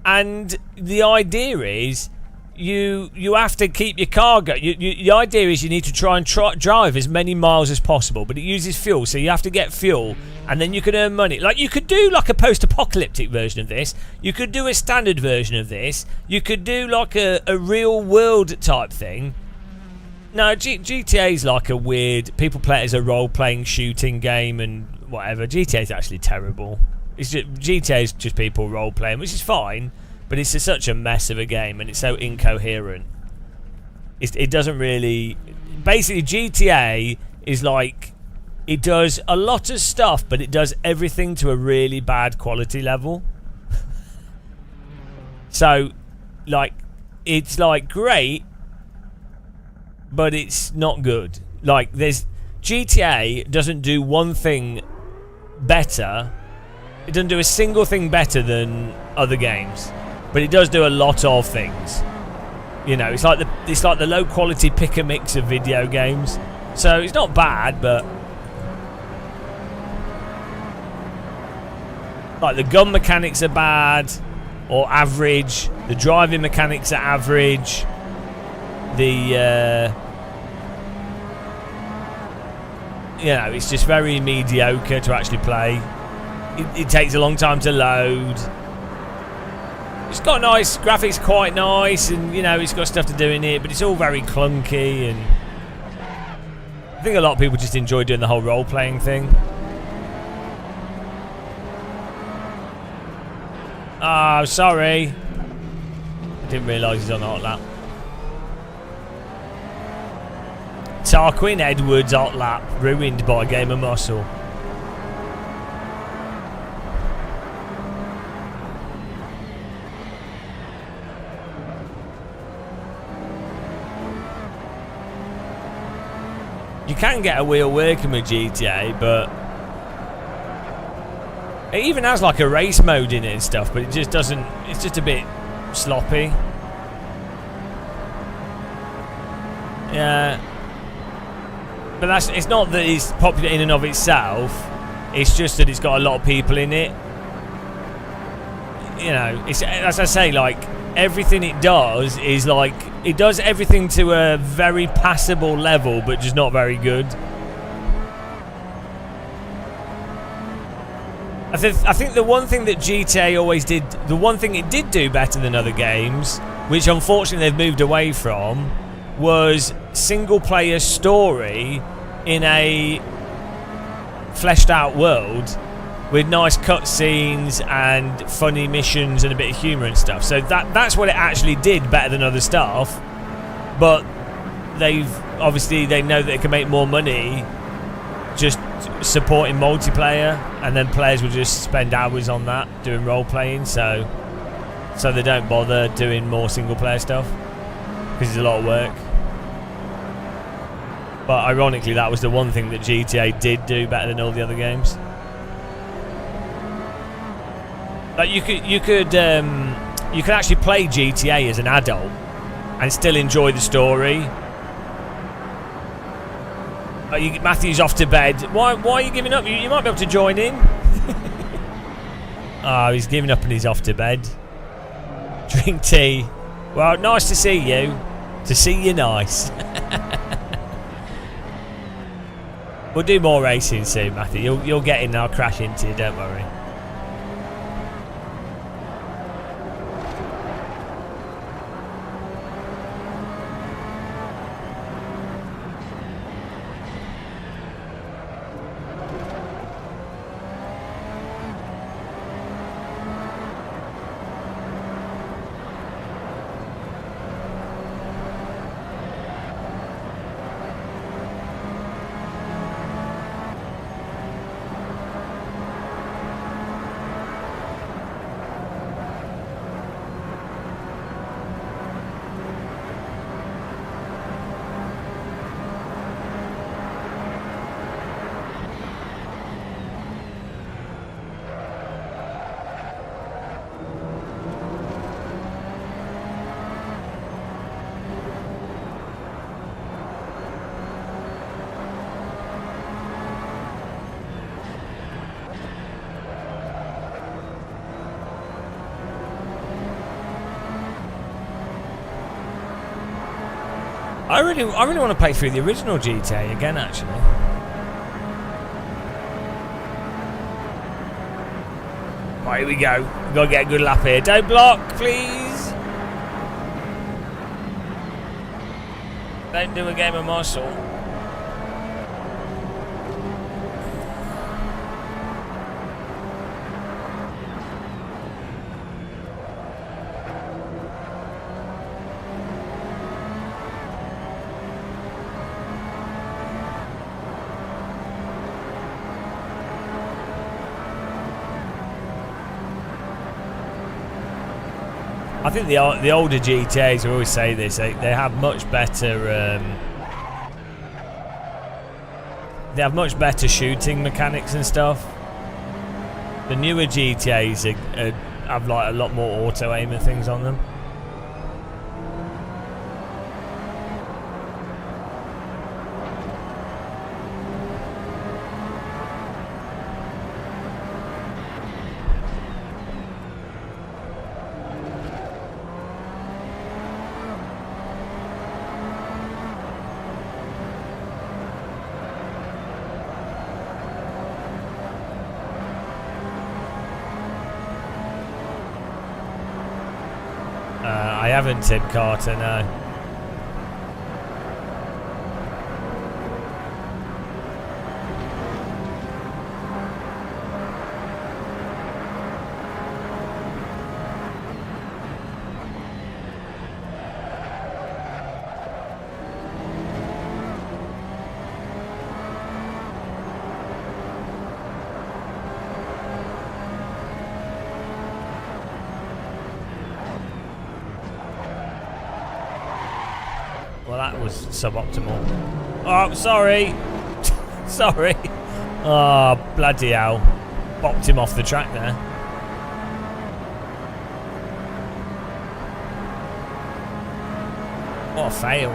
and the idea is you have to keep your car going. The idea is you need to try and drive as many miles as possible, but it uses fuel, so you have to get fuel, and then you can earn money. Like, you could do like a post-apocalyptic version of this. You could do a standard version of this. You could do like a real world type thing. No, GTA is like a weird. People play it as a role-playing shooting game and whatever. GTA is actually terrible. GTA is just people role-playing, which is fine. But it's such a mess of a game, and it's so incoherent. It doesn't really... Basically, GTA is like... It does a lot of stuff, but it does everything to a really bad quality level. So, like, it's like great, but it's not good. Like, there's... GTA doesn't do one thing better. It doesn't do a single thing better than other games. But it does do a lot of things. You know, it's like the low quality pick and mix of video games. So it's not bad, but like the gun mechanics are bad or average. The driving mechanics are average. You know, it's just very mediocre to actually play. It takes a long time to load. It's got nice graphics, quite nice, and you know, it's got stuff to do in it, but it's all very clunky, and I think a lot of people just enjoy doing the whole role-playing thing. Oh, sorry. I didn't realise he's on the hot lap. Tarquin Edwards hot lap, ruined by a game of muscle. You can get a wheel working with GTA, but it even has like a race mode in it and stuff, but it just doesn't, it's just a bit sloppy. Yeah. But it's not that it's popular in and of itself. It's just that it's got a lot of people in it. You know, it's, as I say, like, everything it does is like, it does everything to a very passable level, but just not very good. I think the one thing that GTA always did, the one thing it did do better than other games, which unfortunately they've moved away from, was single player story in a fleshed out world with nice cutscenes and funny missions and a bit of humour and stuff. So that's what it actually did better than other stuff. But they know that they can make more money just supporting multiplayer, and then players will just spend hours on that doing role playing, so they don't bother doing more single player stuff because it's a lot of work. But ironically, that was the one thing that GTA did do better than all the other games. Like you could actually play GTA as an adult and still enjoy the story. Matthew's off to bed. Why are you giving up? You might be able to join in. Oh, he's giving up and he's off to bed. Drink tea. Well, nice to see you. To see you nice. We'll do more racing soon, Matthew. You'll get in and I'll crash into you, don't worry. I really want to play through the original GTA again, actually. Right, here we go. We've got to get a good lap here. Don't block, please. Don't do a game of muscle. I think the older GTAs, I always say this, they have much better shooting mechanics and stuff. The newer GTAs have like a lot more auto aim and things on them. I haven't said Carter, no. Well, that was suboptimal. Oh, sorry. Sorry. Oh, bloody hell. Bopped him off the track there. What a fail.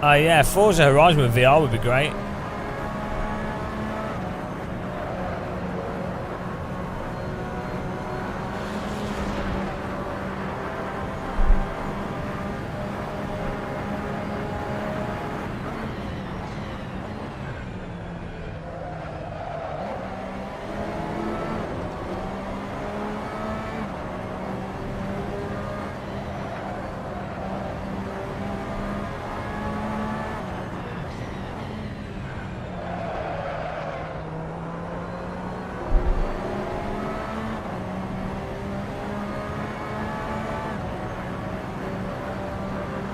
Oh yeah, Forza Horizon with VR would be great.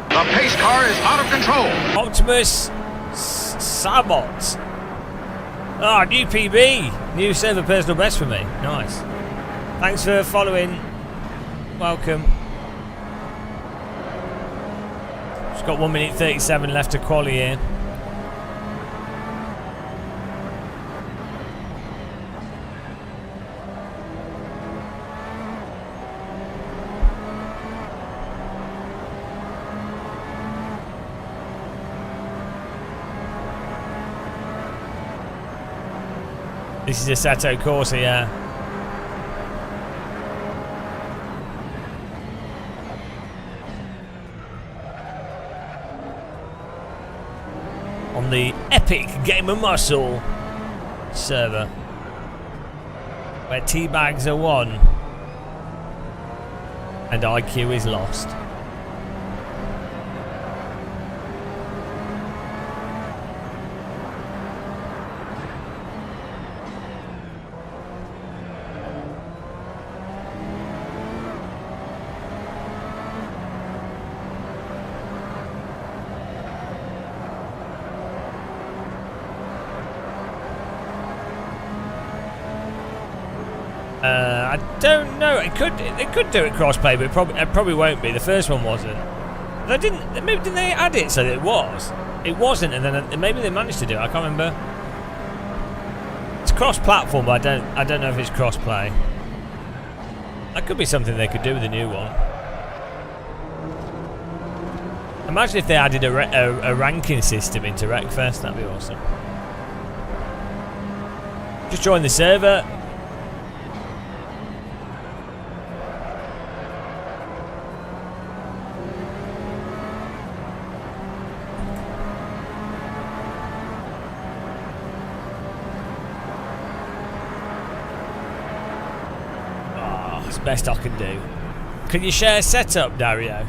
The pace car is out of control. Optimus Sabot. Ah, new PB. New server personal best for me. Nice. Thanks for following. Welcome. Just got 1 minute 37 left to quali here. This is Assetto Corsa, yeah. On the Epic Game of Muscle server, where teabags are won and IQ is lost. I don't know. It could do it crossplay, but it probably won't be. The first one wasn't. They didn't. Maybe didn't they add it so that it was? It wasn't, and then maybe they managed to do it. I can't remember. It's cross-platform, but I don't know if it's crossplay. That could be something they could do with the new one. Imagine if they added a ranking system into Wreckfest. That'd be awesome. Just join the server. Best I can do. Can you share setup, Dario?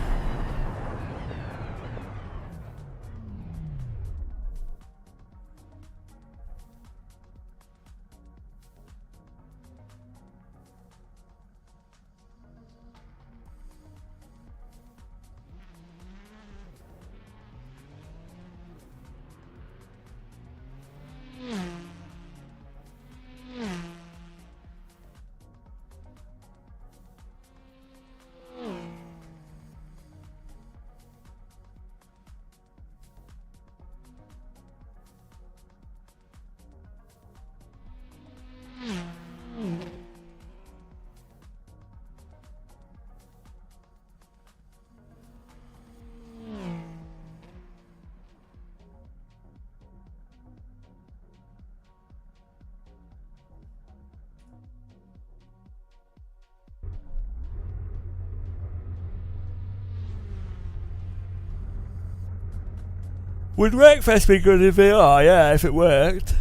Would Wreckfest be good in VR? Yeah, if it worked.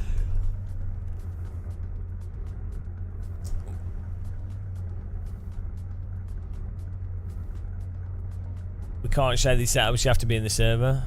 We can't share these setups, you have to be in the server.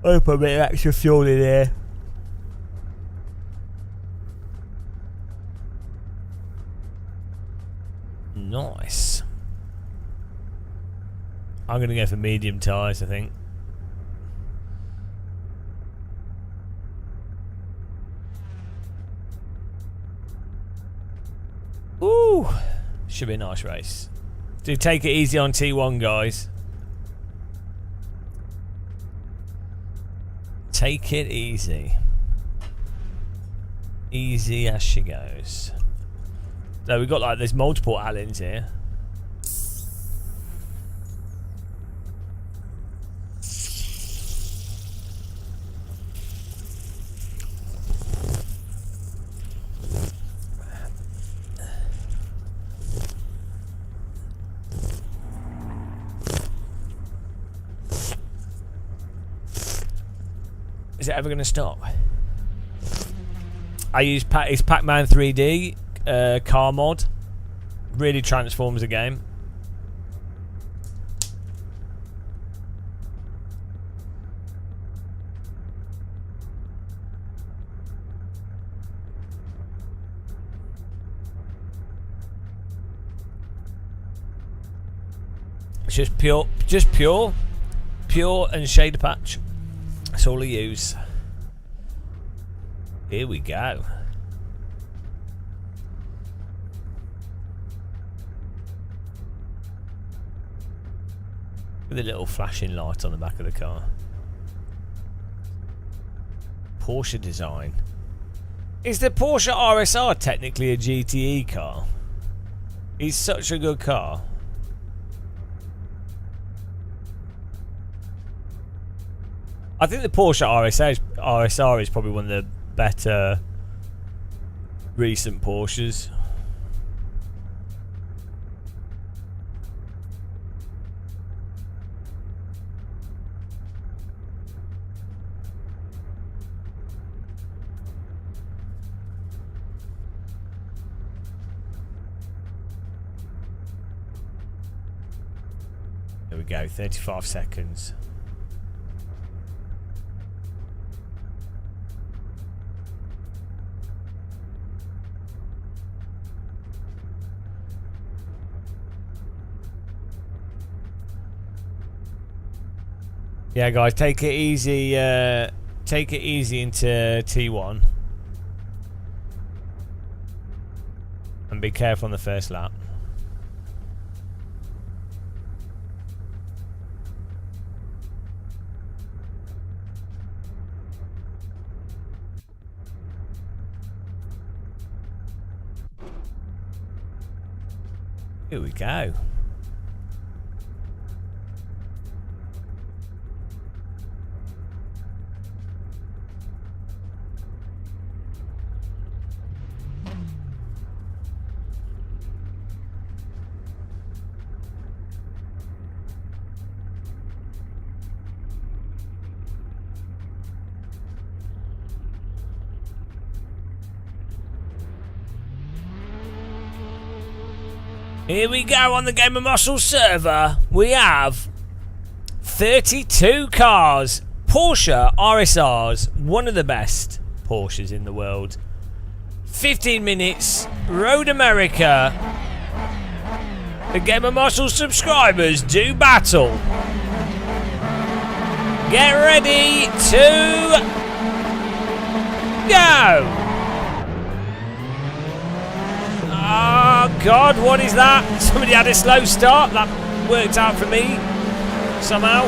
I'll put a bit of extra fuel in here. Nice. I'm going to go for medium tyres, I think. Ooh, should be a nice race. Do take it easy on T1, guys. Take it easy. Easy as she goes. So we've got like, there's multiple Allens here. Is it ever going to stop? I use Pac-Man 3D car mod. Really transforms the game. It's just pure and shader patch. That's all I use. Here we go. With a little flashing light on the back of the car. Porsche design. Is the Porsche RSR technically a GTE car? It's such a good car. I think the Porsche RSR is probably one of the better recent Porsches. There we go, 35 seconds. Yeah, guys, take it easy. Take it easy into T1, and be careful on the first lap. Here we go. Here we go on the Game of Muscle server. We have 32 cars. Porsche RSRs, one of the best Porsches in the world. 15 minutes, Road America. The Game of Muscle subscribers do battle. Get ready to go. Oh God, what is that? Somebody had a slow start. That worked out for me somehow.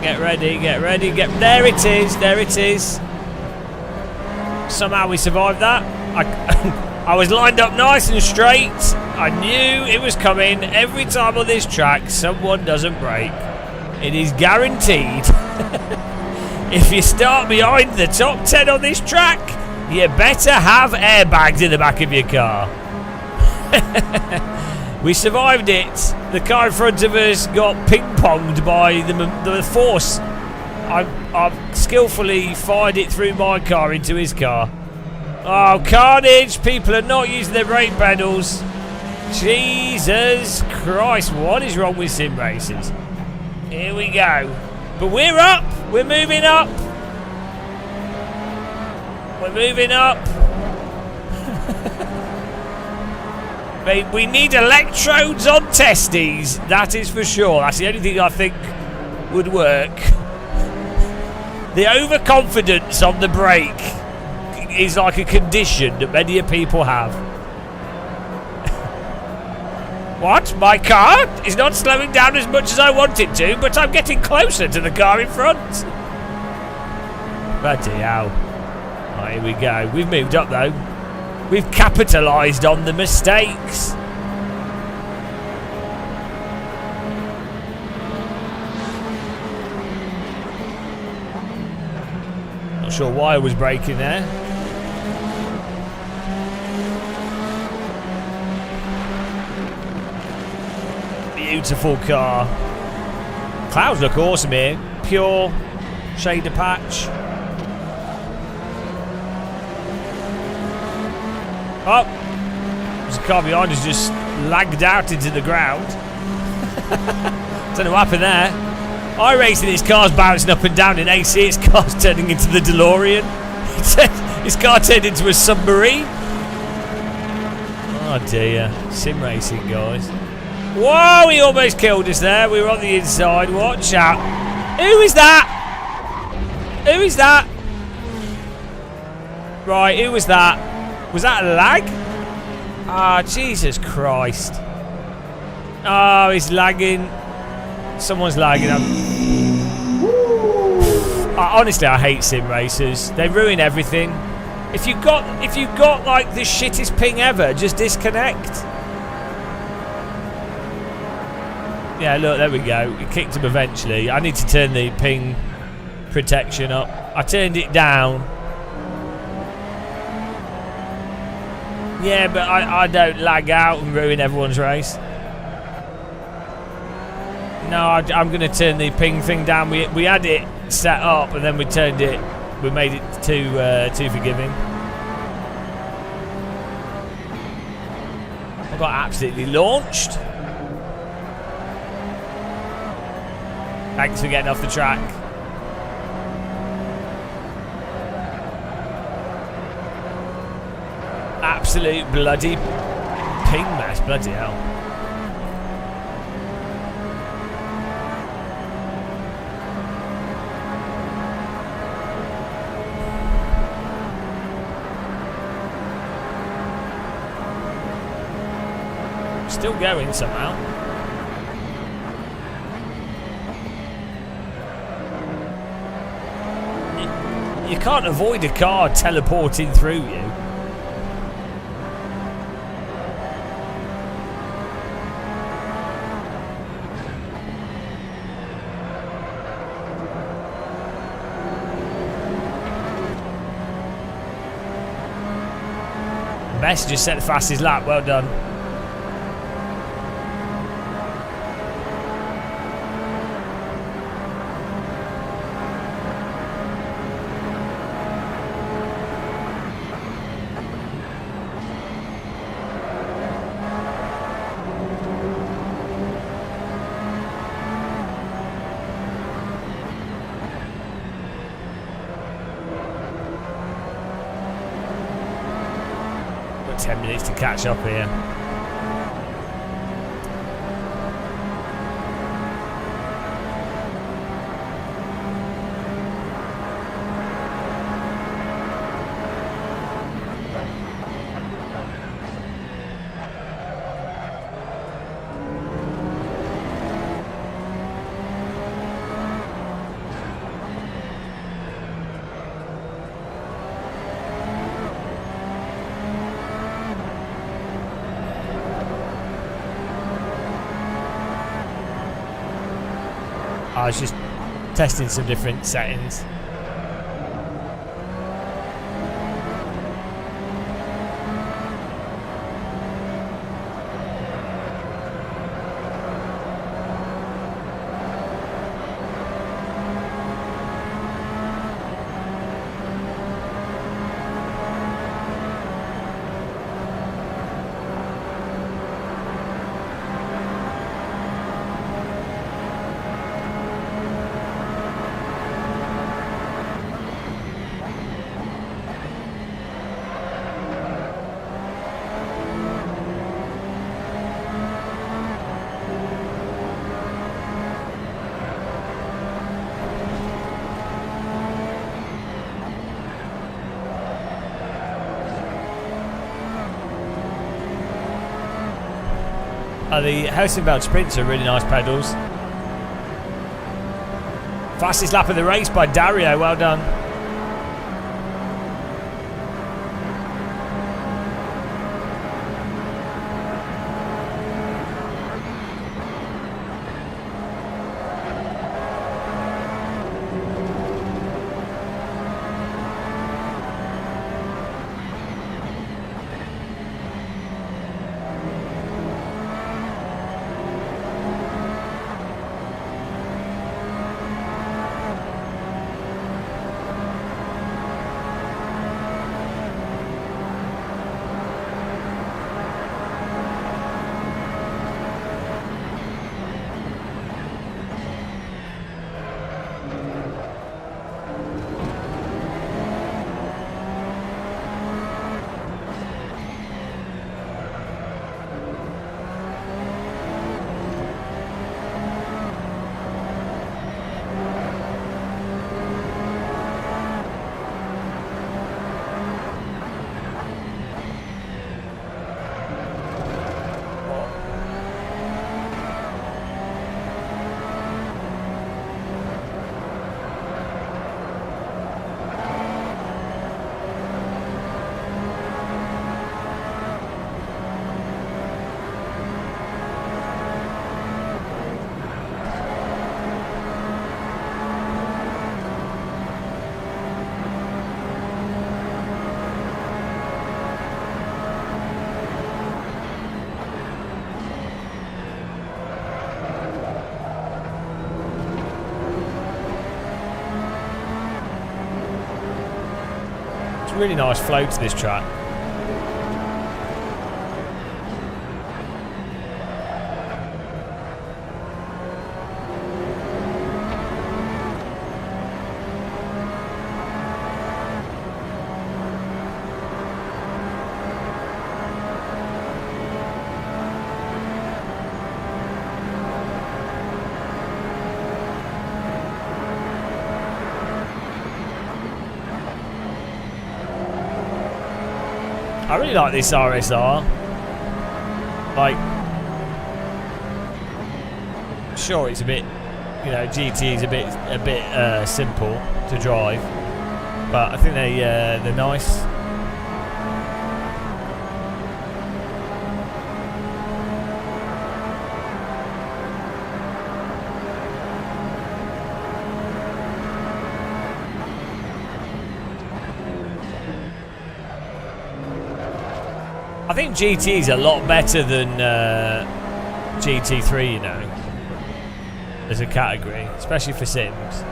Get ready, get ready, there it is, there it is. Somehow we survived that. I was lined up nice and straight. I knew it was coming. Every time on this track, someone doesn't brake. It is guaranteed. If you start behind the top 10 on this track, you better have airbags in the back of your car. We survived it. The car in front of us got ping-ponged by the force. I've skillfully fired it through my car into his car. Oh, carnage! People are not using their brake pedals. Jesus Christ, what is wrong with sim races? Here we go. But we're up. We're moving up. We're moving up. We need electrodes on testes. That is for sure. That's the only thing I think would work. The overconfidence on the brake is like a condition that many people have. What? My car is not slowing down as much as I want it to, but I'm getting closer to the car in front. Bloody hell. Right, here we go. We've moved up though. We've capitalised on the mistakes. Not sure why I was braking there. Beautiful car. Clouds look awesome here. Pure shader patch. Oh, there's a car behind us just lagged out into the ground. Don't know what happened there. iRacing, his car's bouncing up and down in AC. His car's turning into the DeLorean. His car turned into a submarine. Oh dear. Sim racing, guys. Whoa, he almost killed us there. We were on the inside. Watch out. Who is that? Who is that? Right, who was that? Was that a lag? Ah, Jesus Christ. Oh, he's lagging. Someone's lagging. Honestly, I hate sim racers. They ruin everything. If you've got like the shittest ping ever, just disconnect. Yeah, look, there we go. It kicked him eventually. I need to turn the ping protection up. I turned it down. Yeah, but I don't lag out and ruin everyone's race. No, I'm going to turn the ping thing down. We had it set up and then we turned it. We made it too forgiving. I got absolutely launched. Thanks for getting off the track. Absolute bloody ping mess, bloody hell. Still going somehow. You can't avoid a car teleporting through you. Best just set the fastest lap. Well done. Got 10 minutes to catch up here. I was just testing some different settings. The Helsingborg Sprints are really nice pedals. Fastest lap of the race by Dario, well done. Really nice flow to this track. I really like this RSR. Like, sure, it's a bit, you know, GT is a bit simple to drive, but I think they're nice. I think GT is a lot better than GT3, you know, as a category, especially for Sims.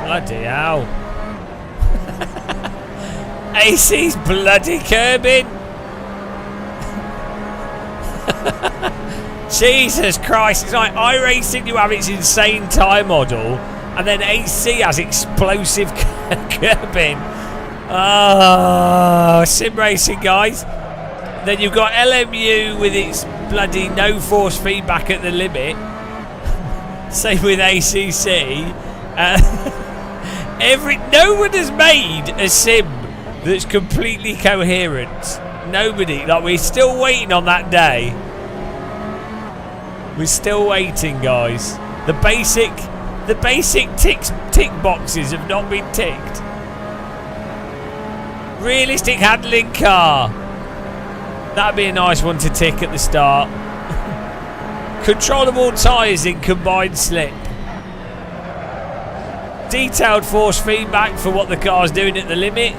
Bloody hell. AC's bloody curbing. Jesus Christ. It's like iRacing, you have its insane time model, and then AC has explosive curbing. Oh, sim racing, guys. Then you've got LMU with its bloody no force feedback at the limit. Same with ACC. No one has made a sim that's completely coherent. Nobody. Like, we're still waiting on that day. We're still waiting, guys. The basic tick boxes have not been ticked. Realistic handling car. That'd be a nice one to tick at the start. Controllable tyres in combined slip. Detailed force feedback for what the car's doing at the limit.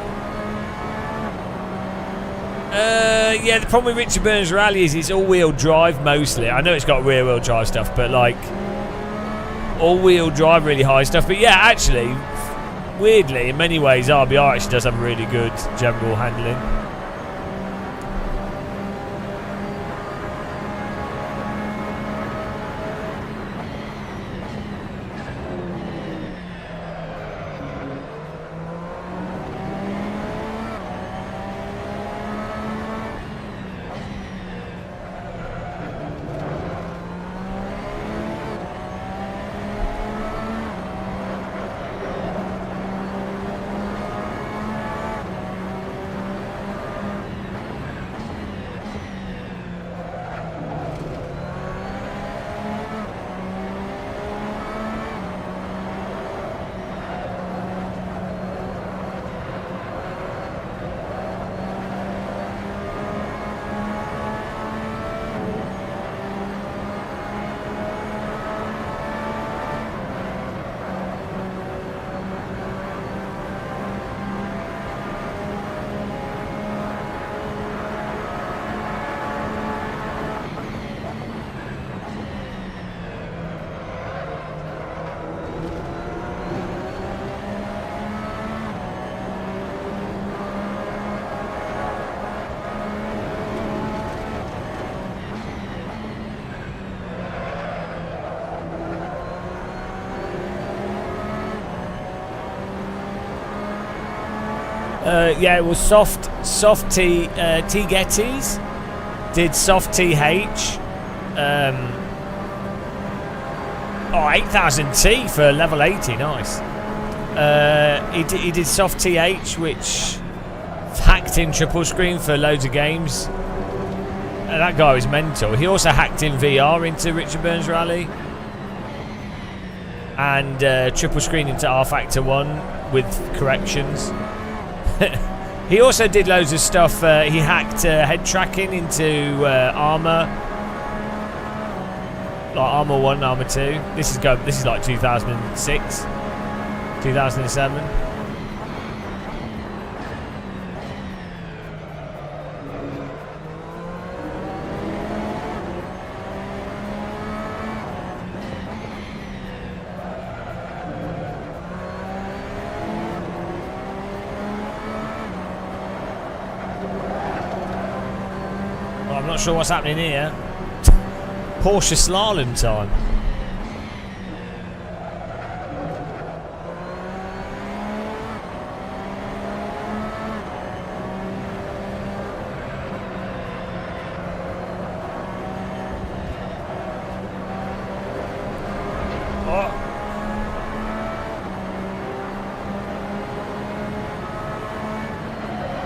Yeah, the problem with Richard Burns Rally is it's all-wheel drive mostly. I know it's got rear-wheel drive stuff, but like all-wheel drive, really high stuff. But yeah, actually, weirdly, in many ways, RBR actually does have really good general handling. Yeah, it was soft T Gettys did soft TH. 8000 T for level 80, nice. He did soft TH, which hacked in triple screen for loads of games. That guy was mental. He also hacked in VR into Richard Burns Rally and triple screen into R Factor 1 with corrections. He also did loads of stuff. He hacked head tracking into Armour, like Armour 1, Armour 2. This is like 2006, 2007. I'm not sure what's happening here. Porsche slalom time.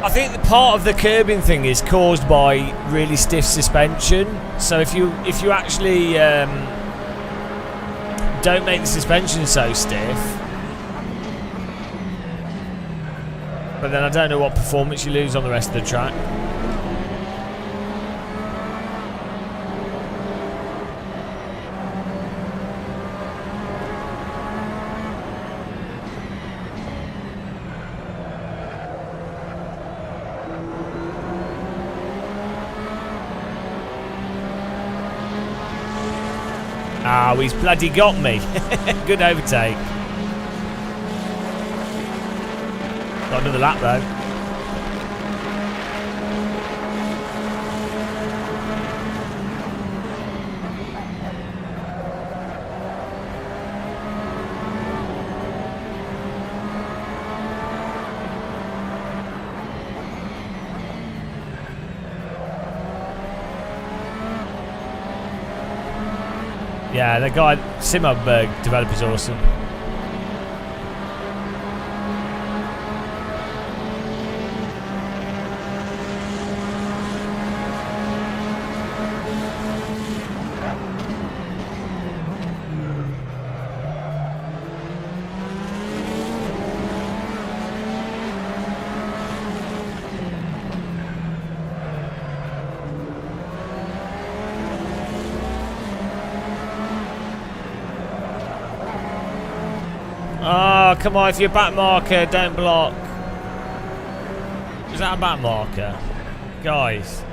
I think the part of the curbing thing is caused by really stiff suspension. So if you actually don't make the suspension so stiff, but then I don't know what performance you lose on the rest of the track. Oh, he's bloody got me. Good overtake. Got another lap though. Yeah, the guy, Simmerberg developer's awesome. Oh, come on, if you're a back marker, don't block. Is that a back marker? Guys.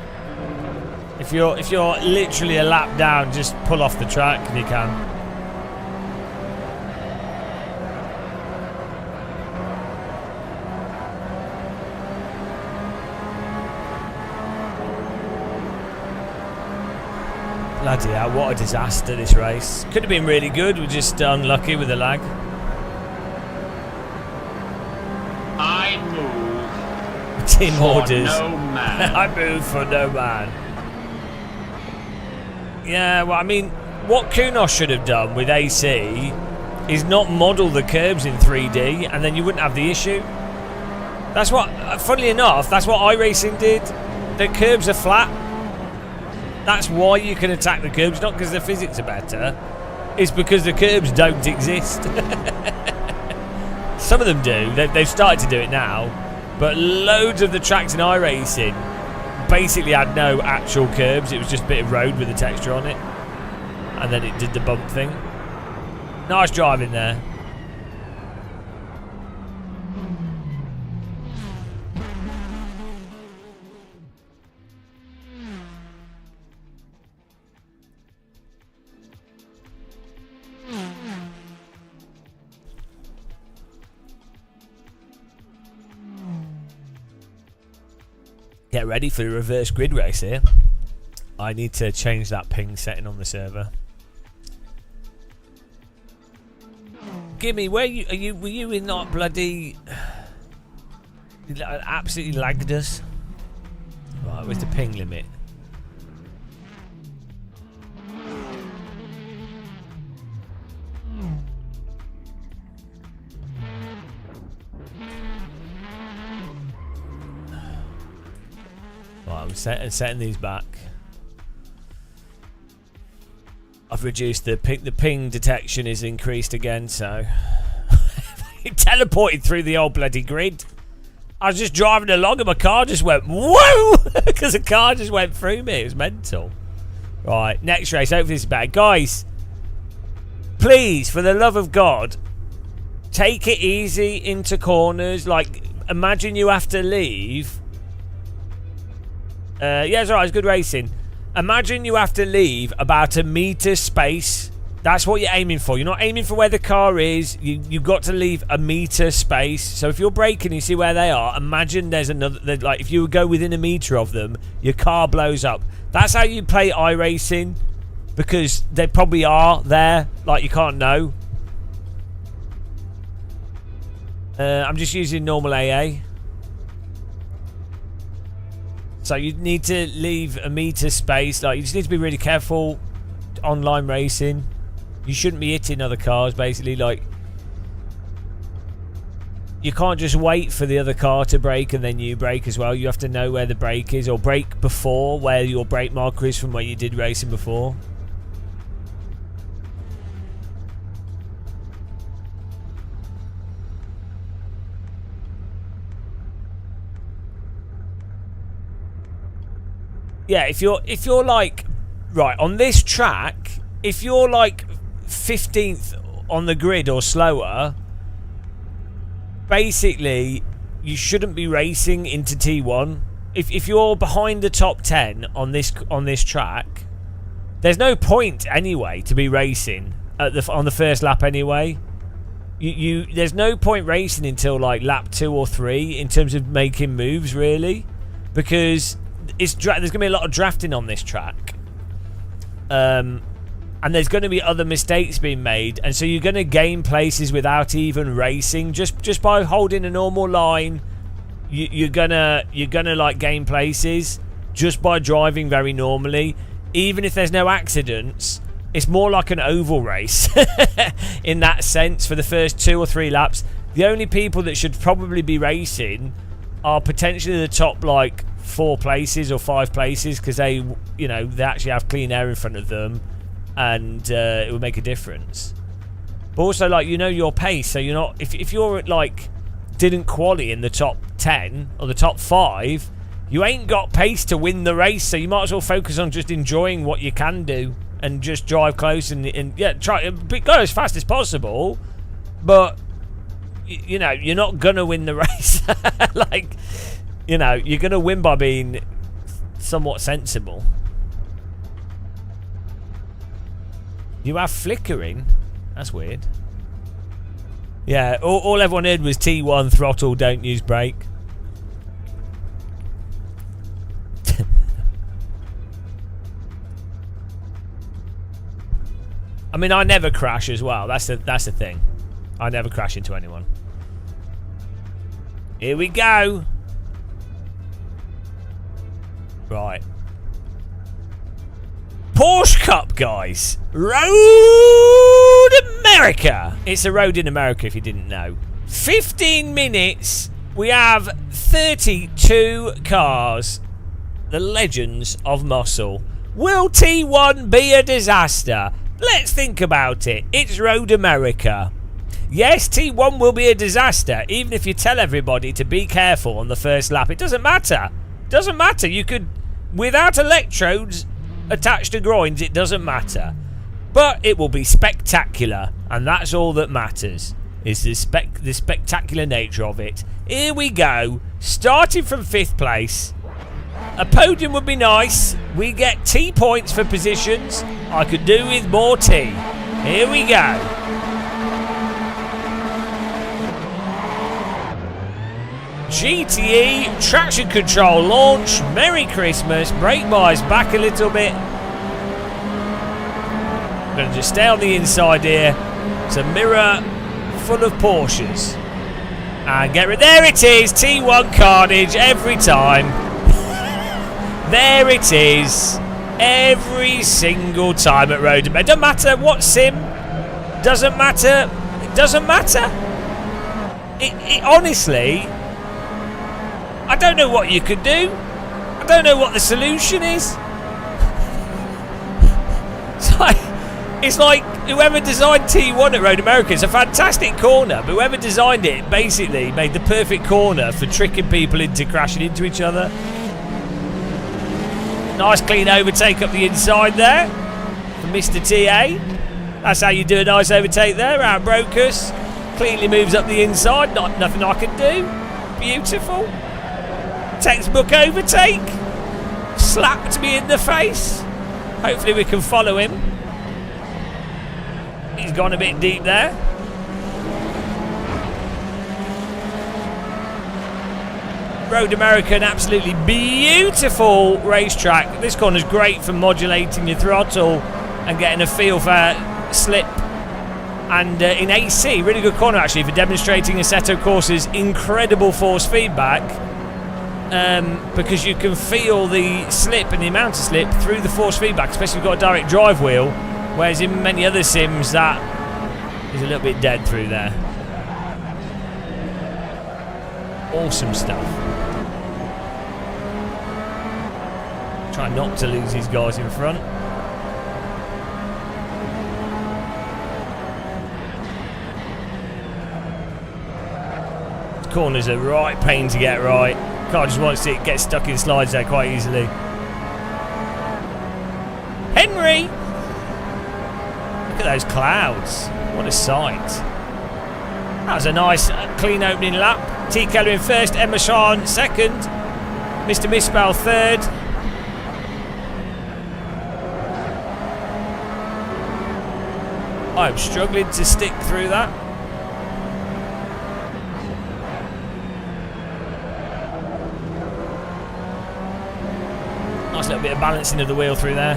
If you're literally a lap down, just pull off the track if you can. Bloody hell, what a disaster this race. Could have been really good, we're just unlucky with the lag. Team orders. No man. I move for no man. Yeah, well, I mean, what Kunos should have done with AC is not model the curbs in 3D, and then you wouldn't have the issue. That's what, funnily enough, that's what iRacing did. The curbs are flat. That's why you can attack the curbs, not because the physics are better. It's because the curbs don't exist. Some of them do. They've started to do it now. But loads of the tracks in iRacing basically had no actual curbs. It was just a bit of road with a texture on it. And then it did the bump thing. Nice driving there. Get ready for the reverse grid race here. I need to change that ping setting on the server. Gimme, were you in that bloody... It absolutely lagged us. Right, where's the ping limit? Right, I'm setting these back. I've reduced the ping detection is increased again, so it teleported through the old bloody grid. I was just driving along and my car just went whoa because the car just went through me. It was mental. Right, next race. Hopefully this is better, guys. Please, for the love of God, take it easy into corners. Like, imagine you have to leave. Yeah, it's alright. It's good racing. Imagine you have to leave about a meter space. That's what you're aiming for. You're not aiming for where the car is. You've got to leave a meter space. So if you're braking and you see where they are, imagine there's another... Like, if you go within a meter of them, your car blows up. That's how you play iRacing. Because they probably are there. Like, you can't know. I'm just using normal AA. So you need to leave a meter space. Like, you just need to be really careful online racing. You shouldn't be hitting other cars, basically. Like, you can't just wait for the other car to brake and then you brake as well. You have to know where the brake is, or brake before where your brake marker is from where you did racing before. Yeah, if you're like, right, on this track, if you're like 15th on the grid or slower, basically you shouldn't be racing into T1. If you're behind the top 10 on this track, there's no point anyway to be racing on the first lap anyway. There's no point racing until like lap 2 or 3 in terms of making moves, really, because there's going to be a lot of drafting on this track, and there's going to be other mistakes being made, and so you're going to gain places without even racing just by holding a normal line. You're gonna like gain places just by driving very normally, even if there's no accidents. It's more like an oval race in that sense for the first 2 or 3 laps. The only people that should probably be racing are potentially the top like 4 places or 5 places, because they actually have clean air in front of them, and it will make a difference. But also, like, your pace, so you're not, if you're at like didn't quali in the top 10 or the top 5, you ain't got pace to win the race, so you might as well focus on just enjoying what you can do and just drive close and yeah, try go as fast as possible, but you're not gonna win the race. Like, you're going to win by being somewhat sensible. You have flickering? That's weird. Yeah, all everyone heard was T1 throttle, don't use brake. I mean, I never crash as well. That's the thing. I never crash into anyone. Here we go. Right. Porsche Cup, guys. Road America. It's a road in America, if you didn't know. 15 minutes. We have 32 cars. The legends of Mosul. Will T1 be a disaster? Let's think about it. It's Road America. Yes, T1 will be a disaster, even if you tell everybody to be careful on the first lap. It doesn't matter. Doesn't matter. You could, without electrodes attached to groins, it doesn't matter. But it will be spectacular, and that's all that matters, is the spectacular nature of it. Here we go, starting from 5th place. A podium would be nice. We get T points for positions. I could do with more T. Here we go. GTE traction control launch. Merry Christmas. Brake bars back a little bit. I'm going to just stay on the inside here. It's a mirror full of Porsches. And get rid. There it is. T1 carnage every time. There it is. Every single time at Road America. It doesn't matter what sim. Doesn't matter. It doesn't matter. It honestly, I don't know what you could do. I don't know what the solution is. It's like whoever designed T1 at Road America, it's a fantastic corner, but whoever designed it basically made the perfect corner for tricking people into crashing into each other. Nice clean overtake up the inside there for Mr. TA. That's how you do a nice overtake there. Outbroke us. Cleanly moves up the inside. Nothing I can do. Beautiful. Textbook overtake. Slapped me in the face. Hopefully we can follow him. He's gone a bit deep there. Road America, an absolutely beautiful racetrack. This corner's great for modulating your throttle and getting a feel for slip. And in AC, really good corner actually for demonstrating Assetto Corsa's incredible force feedback. Because you can feel the slip and the amount of slip through the force feedback, especially if you've got a direct drive wheel. Whereas in many other sims, that is a little bit dead through there. Awesome stuff. Try not to lose these guys in front. Corners are right pain to get right. Car just wants to get stuck in slides there quite easily. Henry! Look at those clouds. What a sight. That was a nice clean opening lap. T. Keller in first, Emma Sean second, Mr. Mispel third. I'm struggling to stick through that. Nice little bit of balancing of the wheel through there.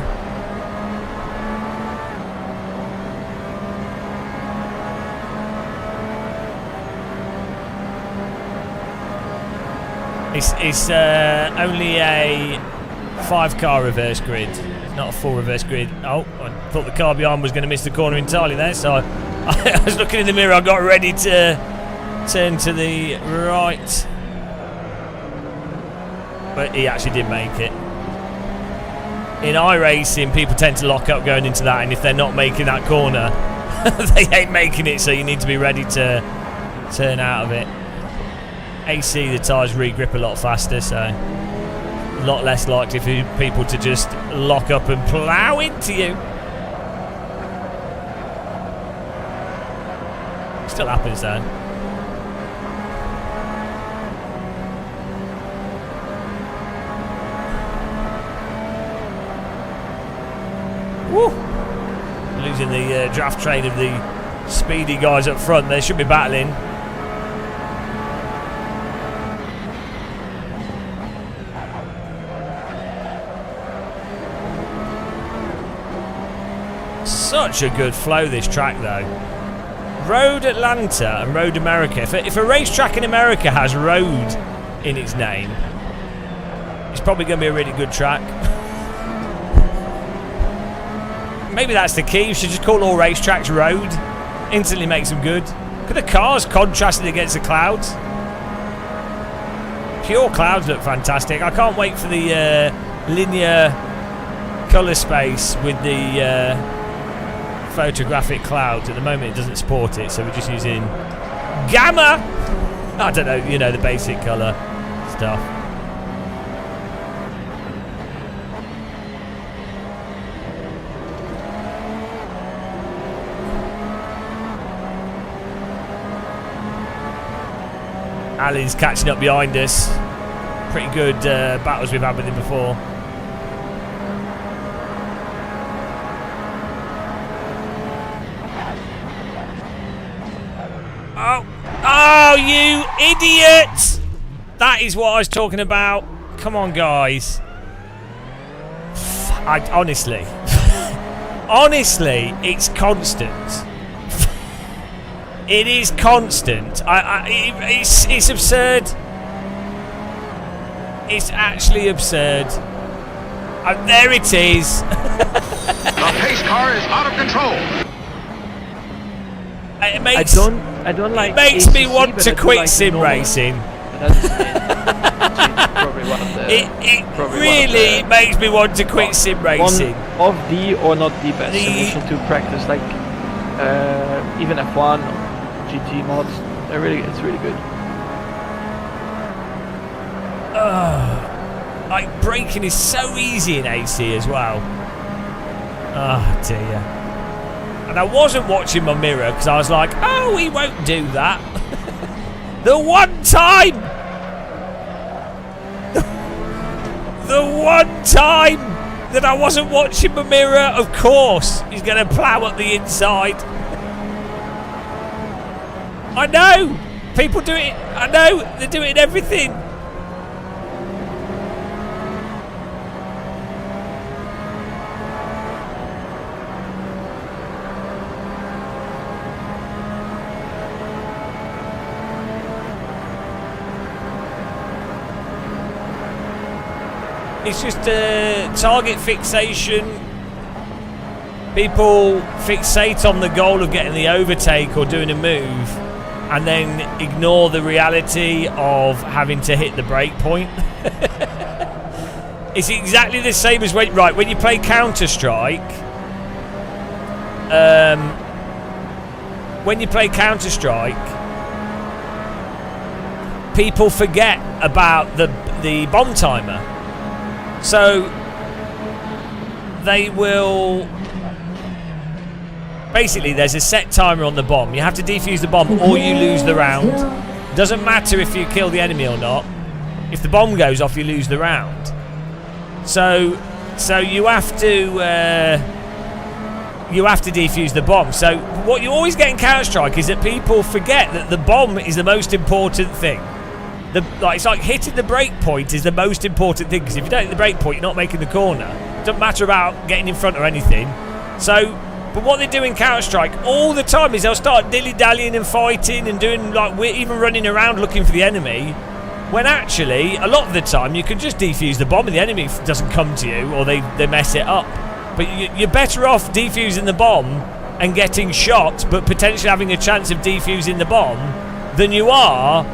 It's only a 5-car reverse grid. It's not a full reverse grid. Oh, I thought the car behind was going to miss the corner entirely there, so I was looking in the mirror. I got ready to turn to the right, but he actually did make it. In iRacing, people tend to lock up going into that, and if they're not making that corner, they ain't making it, so you need to be ready to turn out of it. AC, the tyres re-grip a lot faster, so a lot less likely for people to just lock up and plough into you. Still happens though. Woo! Losing the draft train of the speedy guys up front. They should be battling. Such a good flow, this track though. Road Atlanta and Road America. If a racetrack in America has road in its name, it's probably going to be a really good track. Maybe that's the key. You should just call all racetracks road. Instantly makes them good. Look at the cars contrasted against the clouds. Pure clouds look fantastic. I can't wait for the linear colour space with the photographic clouds. At the moment it doesn't support it, so we're just using gamma. I don't know, you know, the basic colour stuff. Alan's catching up behind us. Pretty good battles we've had with him before. Oh, you idiot! That is what I was talking about. Come on, guys. Honestly, it's constant. It is constant. It's absurd. It's actually absurd. And there it is. The pace car is out of control. It makes, I don't like. it makes me ACC, want but to I do quit like sim normal. racing. That's probably one of the. It probably really one of the- makes me want to quit sim racing. One of the or not the best The- simulation to practice, like even F1 or GT mods. It's really good. Like braking is so easy in AC as well. Oh dear. And I wasn't watching my mirror because I was like, oh, he won't do that. The one time that I wasn't watching my mirror, of course he's going to plough up the inside. I know. People do it. I know. They do it in everything. It's just target fixation. People fixate on the goal of getting the overtake or doing a move and then ignore the reality of having to hit the break point. It's exactly the same as when you play Counter-Strike. When you play Counter-Strike, people forget about the bomb timer. So they will basically, there's a set timer on the bomb. You have to defuse the bomb or you lose the round. Doesn't matter if you kill the enemy or not. If the bomb goes off, you lose the round. So you have to defuse the bomb. So what you always get in Counter-Strike is that people forget that the bomb is the most important thing. It's like hitting the break point is the most important thing, because if you don't hit the break point, you're not making the corner. It doesn't matter about getting in front or anything. So, but what they do in Counter-Strike all the time is they'll start dilly-dallying and fighting and doing, like, we're even running around looking for the enemy, when actually a lot of the time you can just defuse the bomb and the enemy doesn't come to you, or they mess it up. But you're better off defusing the bomb and getting shot, but potentially having a chance of defusing the bomb, than you are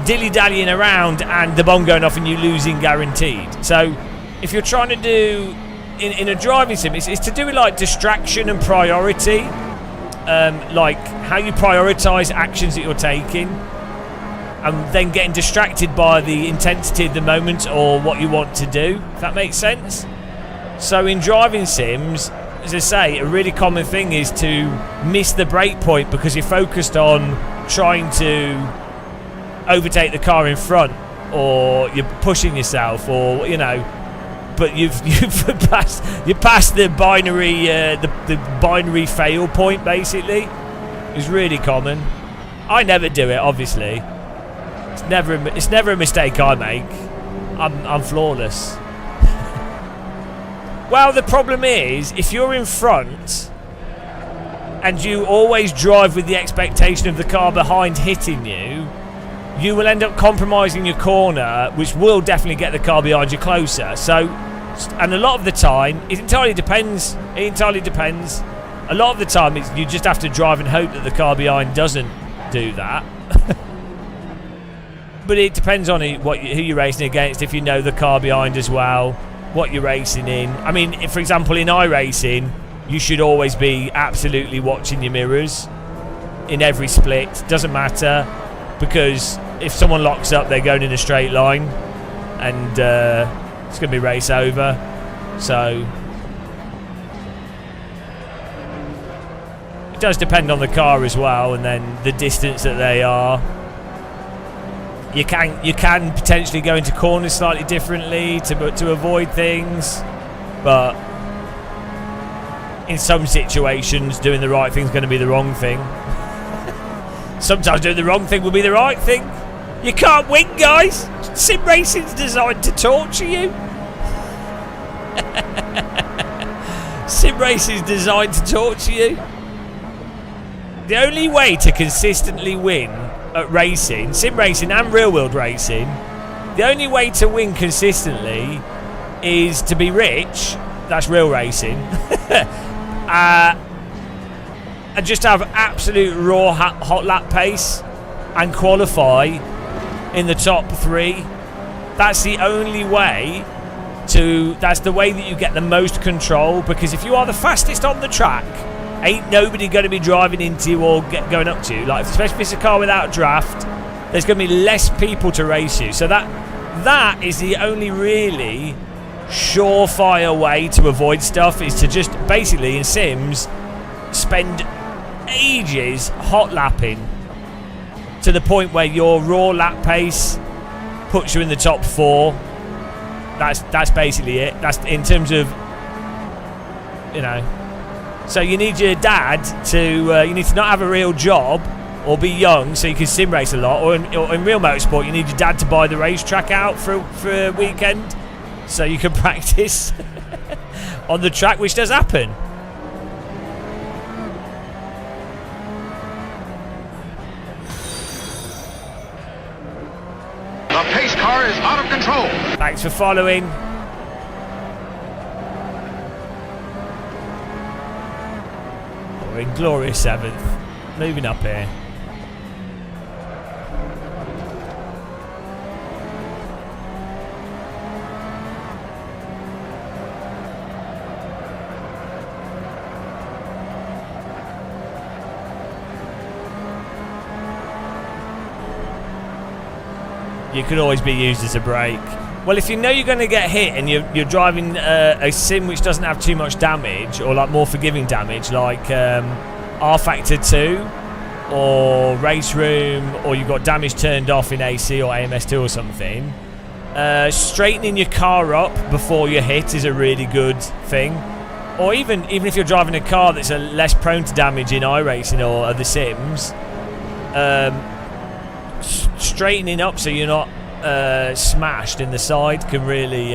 dilly-dallying around and the bomb going off and you losing guaranteed. So if you're trying to do in a driving sim, it's to do with like distraction and priority, like how you prioritize actions that you're taking and then getting distracted by the intensity of the moment or what you want to do, if that makes sense. So in driving sims, as I say, a really common thing is to miss the break point because you're focused on trying to overtake the car in front, or you're pushing yourself, or but you've passed the binary the binary fail point. Basically, it's really common. I never do it, obviously. It's never a mistake I make. I'm flawless. Well, the problem is if you're in front and you always drive with the expectation of the car behind hitting you, you will end up compromising your corner, which will definitely get the car behind you closer. So, and a lot of the time, it entirely depends. A lot of the time, you just have to drive and hope that the car behind doesn't do that. But it depends on who you're racing against, if you know the car behind as well, what you're racing in. I mean, if, for example, in iRacing, you should always be absolutely watching your mirrors in every split. Doesn't matter, because if someone locks up, they're going in a straight line, and it's going to be race over. So it does depend on the car as well, and then the distance that they are. You can potentially go into corners slightly differently to avoid things, but in some situations, doing the right thing is going to be the wrong thing. Sometimes doing the wrong thing will be the right thing. You can't win, guys. Sim racing's designed to torture you. Sim racing's designed to torture you. the only way to consistently win at racing, sim racing and real world racing, the only way to win consistently is to be rich. That's real racing. And just have absolute raw hot lap pace and qualify in the top 3. That's the only way that's the way that you get the most control, because if you are the fastest on the track, ain't nobody going to be driving into you or going up to you. Like, especially if it's a car without draft, there's going to be less people to race you. So that is the only really surefire way to avoid stuff, is to just basically in sims spend ages hot lapping to the point where your raw lap pace puts you in the top 4. That's basically it. That's in terms of, you know. So you need your dad to you need to not have a real job or be young so you can sim race a lot, or in real motorsport you need your dad to buy the racetrack out for a weekend so you can practice on the track, which does happen. The pace car is out of control. Thanks for following. We're in glorious 7th. Moving up here. You could always be used as a brake. Well, if you know you're going to get hit and you're driving a sim which doesn't have too much damage, or like more forgiving damage, like R Factor 2 or Race Room, or you've got damage turned off in AC or AMS2 or something, straightening your car up before you hit is a really good thing. Or even if you're driving a car that's less prone to damage in iRacing or other sims, straightening up so you're not smashed in the side can really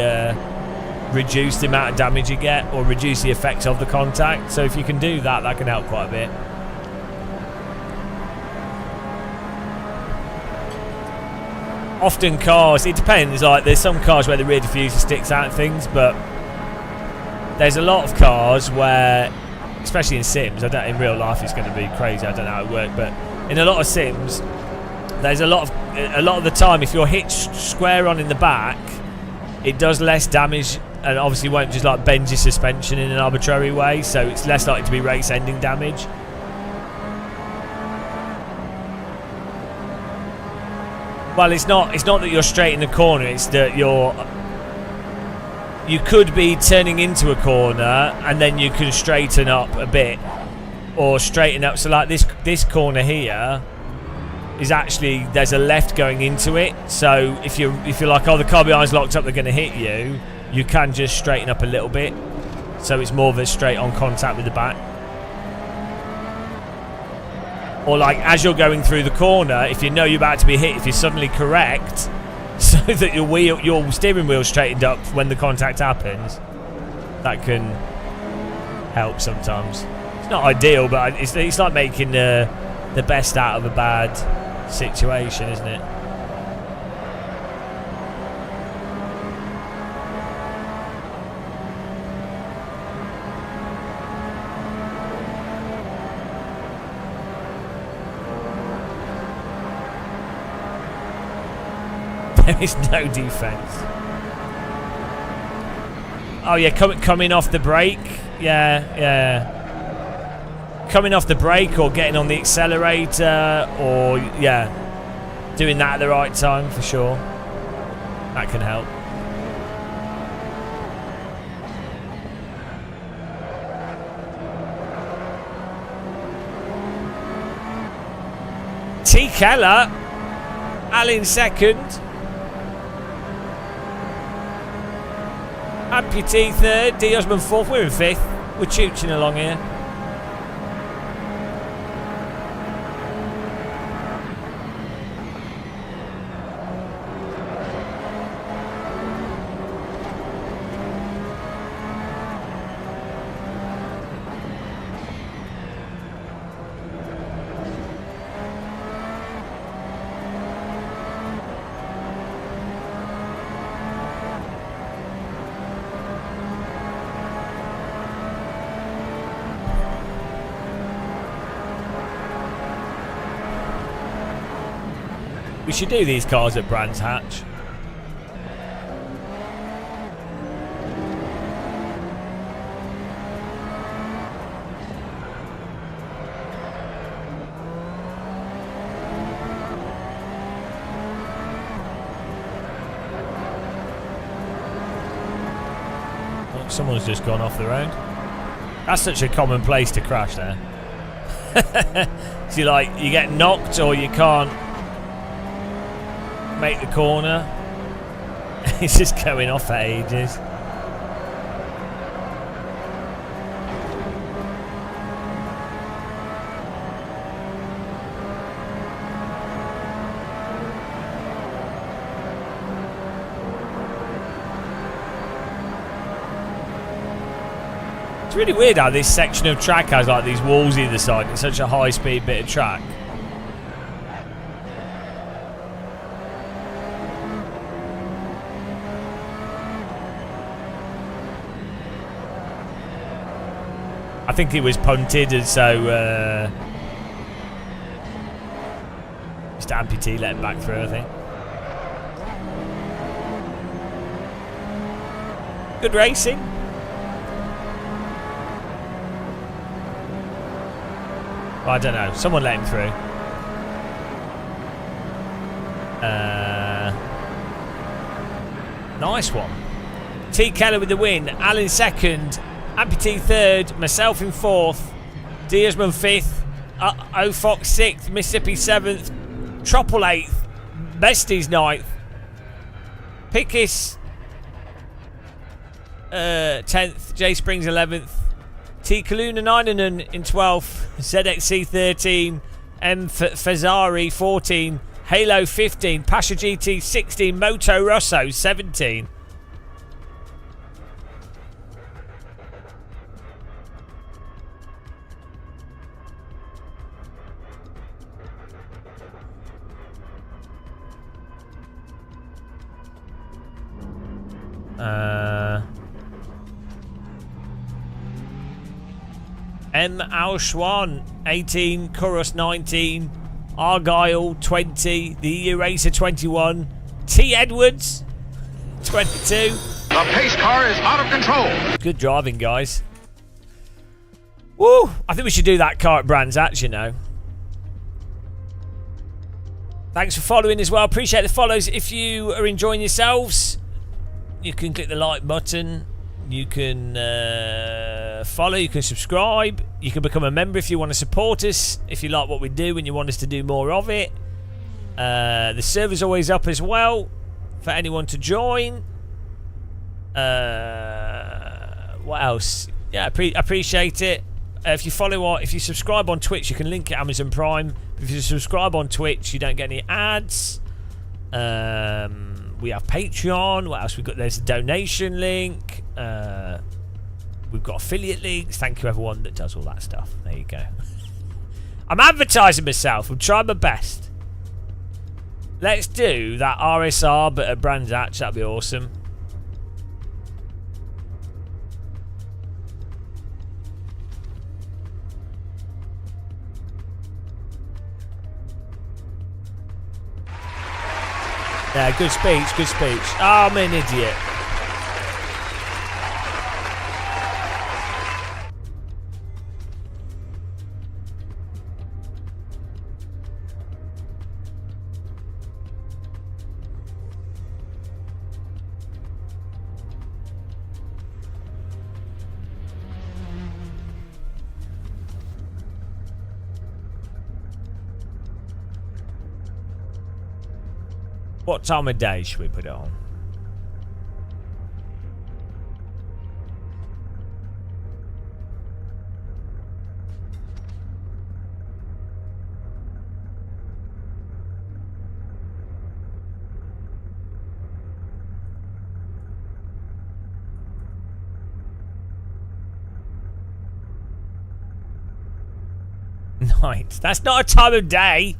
reduce the amount of damage you get, or reduce the effects of the contact. So if you can do that, that can help quite a bit. Often cars, it depends, like there's some cars where the rear diffuser sticks out and things, but there's a lot of cars where, especially in sims, in real life it's going to be crazy, I don't know how it works, but in a lot of sims there's a lot of the time, if you're hit square on in the back, it does less damage, and obviously won't just like bend your suspension in an arbitrary way, so it's less likely to be race ending damage. Well, it's not that you're straight in the corner, it's that you could be turning into a corner and then you can straighten up a bit, or straighten up. So like this corner here is actually, there's a left going into it, so if you're like, oh, the car behind's locked up, they're going to hit you, you can just straighten up a little bit, so it's more of a straight on contact with the back. Or like as you're going through the corner, if you know you're about to be hit, if you're suddenly correct so that your steering wheel's straightened up when the contact happens, that can help sometimes. It's not ideal, but it's like making the best out of a bad situation, isn't it? There is no defense. Oh yeah, coming off the brake. Yeah. Coming off the brake or getting on the accelerator, or yeah, doing that at the right time for sure. That can help. T. Keller, Alan second. Amputee third, D. Osman fourth. We're in fifth. We're chooching along here. We should do these cars at Brands Hatch. Oh, someone's just gone off the road. That's such a common place to crash there. So you get knocked or you can't make the corner. It's just going off for ages. It's really weird how this section of track has like these walls either side. It's such a high-speed bit of track. I think it was punted, and so Mr. Amputee let him back through, I think. Good racing. Well, I don't know. Someone let him through. Nice one. T. Keller with the win. Alan second. Amputee third. Myself in fourth. Diazman fifth. O'Fox sixth. Mississippi seventh. Tropple eighth. Besties ninth. Pickis 10th. J Springs 11th. T. Kaluna Ninanen in 12th, ZXC 13, M. Fazari 14, Halo 15, Pasha GT 16, Moto Rosso 17. M. Auschwan 18, Kuros 19, Argyle 20, the EU Racer 21, T. Edwards 22. The pace car is out of control. Good driving, guys. Woo! I think we should do that car at Brands Hatch, you know. Thanks for following as well. Appreciate the follows. If you are enjoying yourselves, you can click the like button. You can follow, you can subscribe, you can become a member if you want to support us, if you like what we do and you want us to do more of it. The server's always up as well for anyone to join. What else? Yeah, appreciate it. If you if you subscribe on Twitch, you can link it Amazon Prime. If you subscribe on Twitch, you don't get any ads. We have Patreon. What else we got? There's a donation link. We've got affiliate links. Thank you everyone that does all that stuff. There you go. I'm advertising myself. I'm trying my best. Let's do that RSR but at Brands Hatch. That'd be awesome. Yeah, good speech, good speech. Oh, I'm an idiot. What time of day should we put it on? Night. That's not a time of day.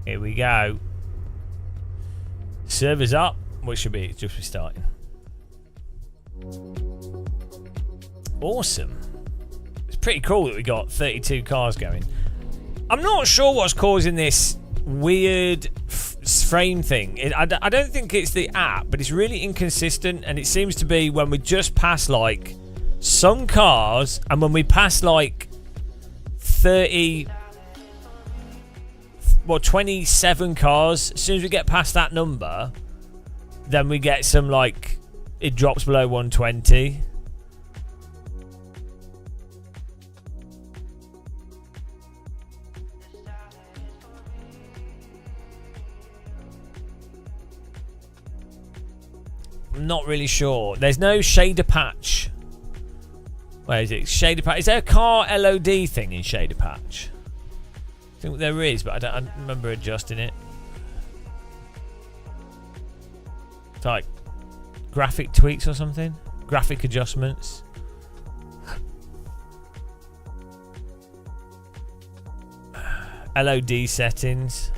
Here we go. Servers up. What should be just restarting. Awesome. It's pretty cool that we got 32 cars going. I'm not sure what's causing this weird frame thing. I don't think it's the app, but it's really inconsistent, and it seems to be when we just pass like some cars, and when we pass like 27 cars, as soon as we get past that number, then we get some like, it drops below 120. I'm not really sure. There's no shader patch. Where is it? Shader patch. Is there a car LOD thing in shader patch? I think there is, but I don't remember adjusting it. It's like graphic tweaks or something. Graphic adjustments. LOD settings.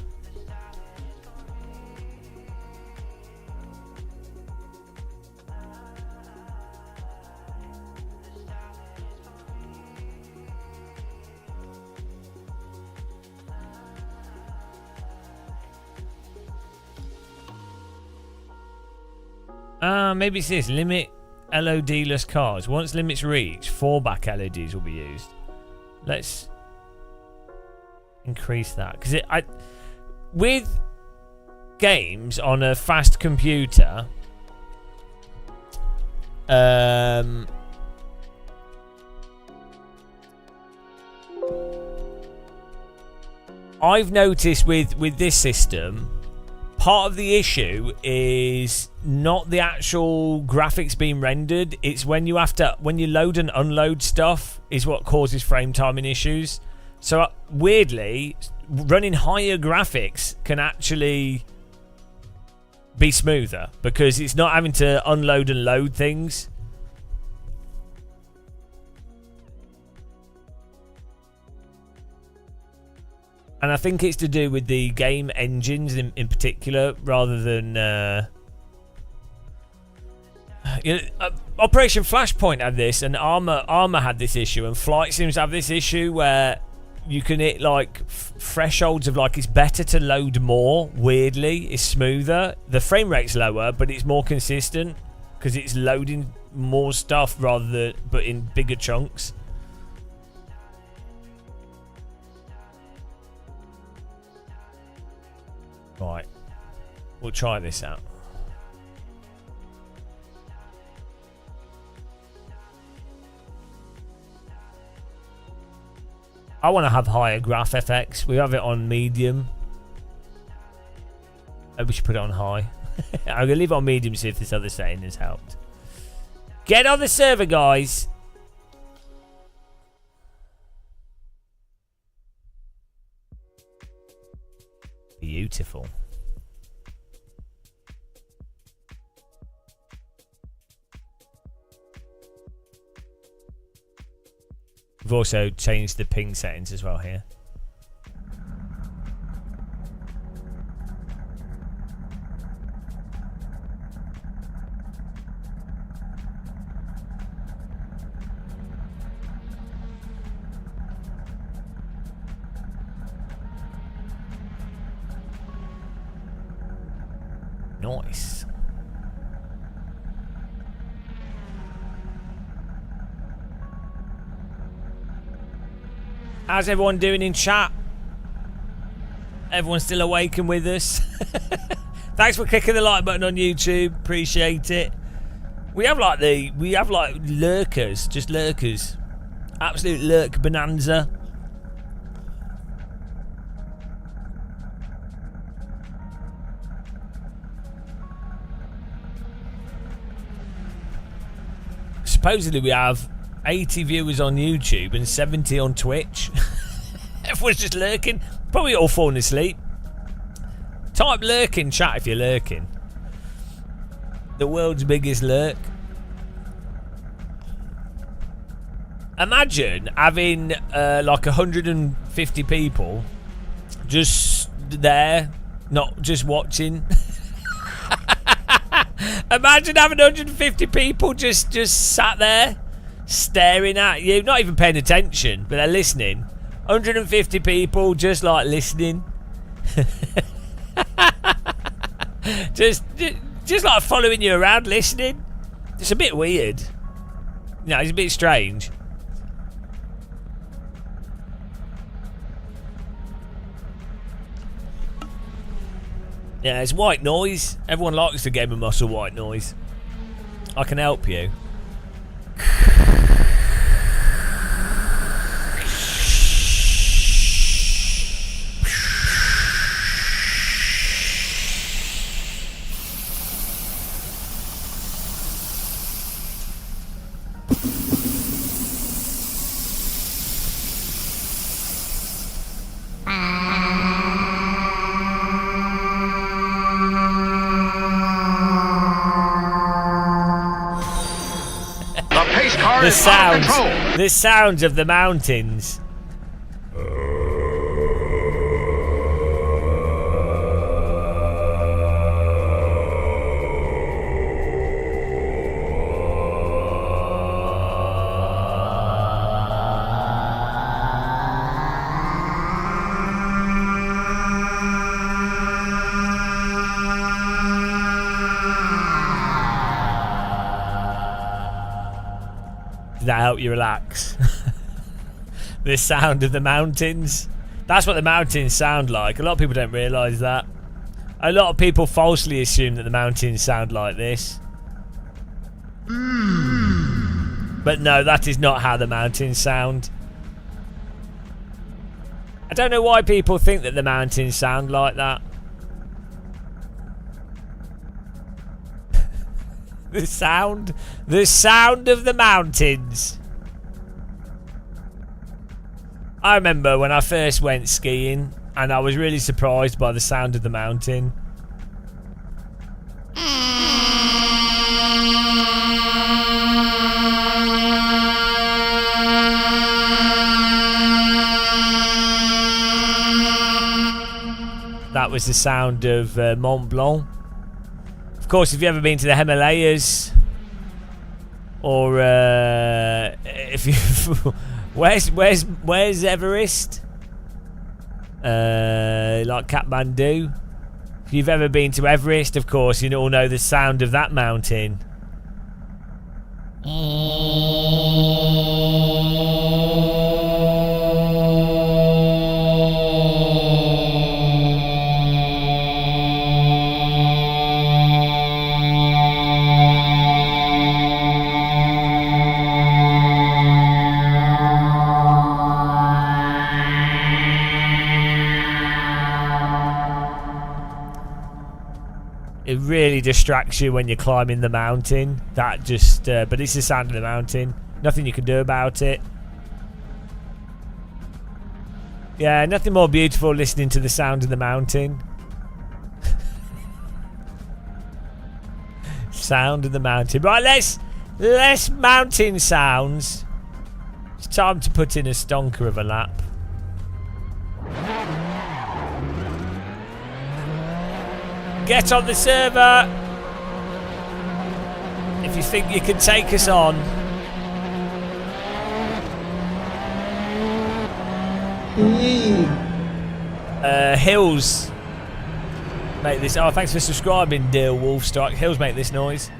Maybe it's this. Limit LOD-less cars. Once limits reached, fallback LODs will be used. Let's increase that. Because with games on a fast computer, I've noticed with this system, part of the issue is not the actual graphics being rendered. It's when you load and unload stuff is what causes frame timing issues. So weirdly, running higher graphics can actually be smoother because it's not having to unload and load things. And I think it's to do with the game engines in particular, rather than Operation Flashpoint had this, and Armour had this issue, and Flight seems to have this issue where you can hit like thresholds of like it's better to load more. Weirdly, it's smoother. The frame rate's lower, but it's more consistent because it's loading more stuff but in bigger chunks. Right, we'll try this out. I want to have higher graph FX. We have it on medium. Maybe we should put it on high. I'm going to leave it on medium, see if this other setting has helped. Get on the server, guys. Beautiful. We've also changed the ping settings as well here. Nice. How's everyone doing in chat? Everyone still awake and with us? Thanks for clicking the like button on YouTube. Appreciate it. We have like lurkers, just lurkers. Absolute lurk bonanza. Supposedly we have 80 viewers on YouTube and 70 on Twitch. Everyone's just lurking. Probably all falling asleep. Type lurk in chat if you're lurking. The world's biggest lurk. Imagine having like 150 people just there, not just watching. Imagine having 150 people just sat there staring at you, not even paying attention, but they're listening. 150 people just like listening. just like following you around listening. It's a bit weird. No, it's a bit strange. Yeah, it's white noise. Everyone likes the Game of Muscle white noise. I can help you. The sounds of the mountains. Does that help you relax? The sound of the mountains. That's what the mountains sound like. A lot of people don't realise that. A lot of people falsely assume that the mountains sound like this. But no, that is not how the mountains sound. I don't know why people think that the mountains sound like that. The sound of the mountains. I remember when I first went skiing and I was really surprised by the sound of the mountain. That was the sound of Mont Blanc. Of course, if you've ever been to the Himalayas, or if you, where's Everest? Like Kathmandu. If you've ever been to Everest, of course, you all know the sound of that mountain. It really distracts you when you're climbing the mountain. That just, but it's the sound of the mountain. Nothing you can do about it. Yeah, nothing more beautiful listening to the sound of the mountain. Sound of the mountain. Right, less mountain sounds. It's time to put in a stonker of a lap. Get on the server if you think you can take us on. Hills make this. Oh, thanks for subscribing, dear Wolfstrike. Hills make this noise.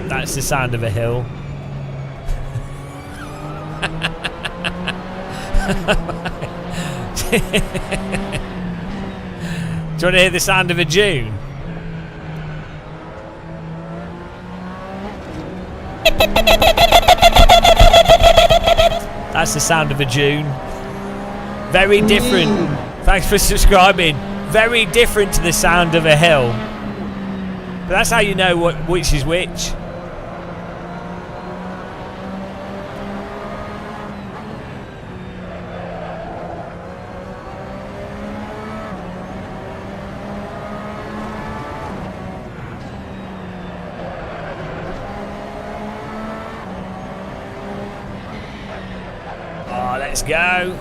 That's the sound of a hill. Do you want to hear the sound of a dune? That's the sound of a dune. Very different. Thanks for subscribing. Very different to the sound of a hill. But that's how you know which is which. Let's go.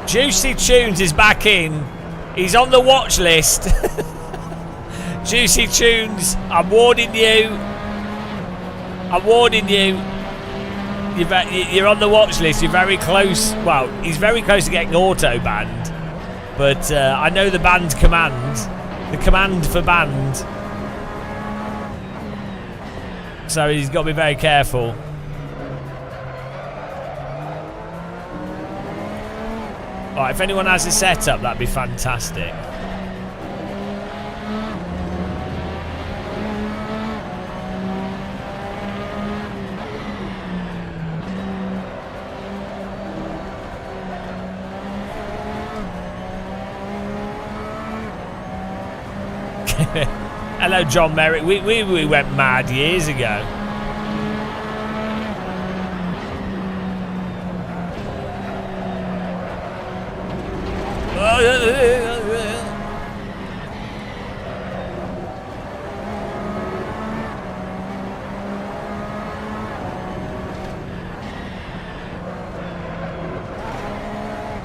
Juicy Tunes is back in. He's on the watch list. Juicy Tunes, I'm warning you. I'm warning you. You're on the watch list. You're very close. Well, he's very close to getting auto banned. But I know the banned command. The command for banned. So he's got to be very careful. Right, if anyone has a setup, that'd be fantastic. Hello, John Merrick. We went mad years ago.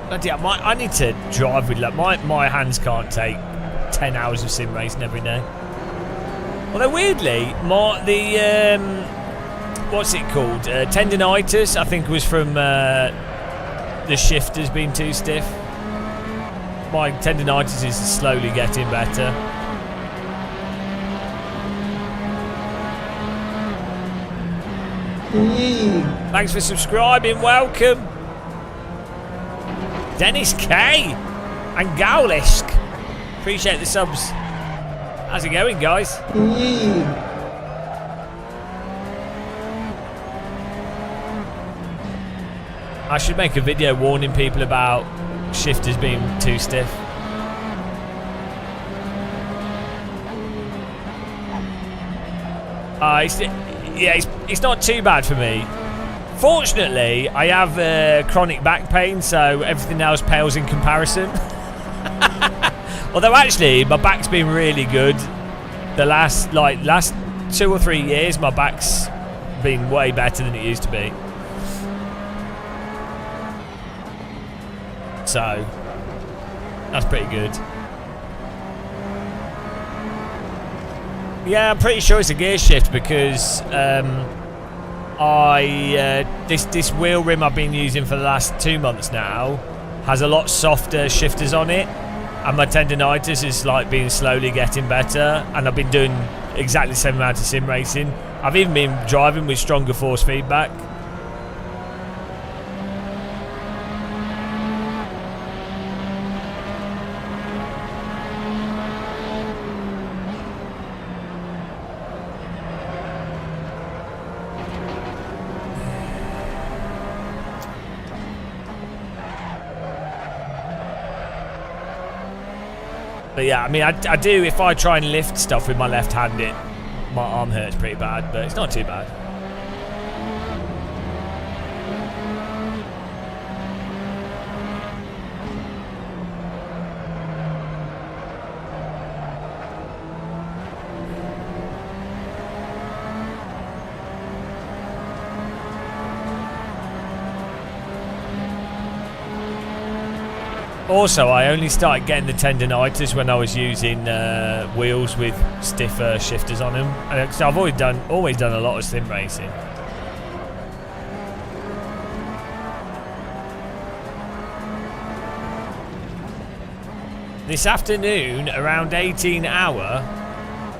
Bloody hell, I need to drive with luck. My hands can't take 10 hours of sim racing every day. Although weirdly, what's it called? Tendinitis, I think, was from the shifters being too stiff. My tendinitis is slowly getting better. Thanks for subscribing. Welcome, Dennis K and Gaulisk. Appreciate the subs. How's it going, guys? I should make a video warning people about shifters being too stiff. It's not too bad for me. Fortunately, I have chronic back pain, so everything else pales in comparison. Although actually, my back's been really good. The last 2 or 3 years, my back's been way better than it used to be. So, that's pretty good. Yeah, I'm pretty sure it's a gear shift because this wheel rim I've been using for the last 2 months now has a lot softer shifters on it, and my tendinitis is like being slowly getting better, and I've been doing exactly the same amount of sim racing. I've even been driving with stronger force feedback. But yeah, I mean, I do, if I try and lift stuff with my left hand, my arm hurts pretty bad, but it's not too bad. Also, I only started getting the tendinitis when I was using wheels with stiffer shifters on them. And so I've always done a lot of sim racing. This afternoon, around 18 hour,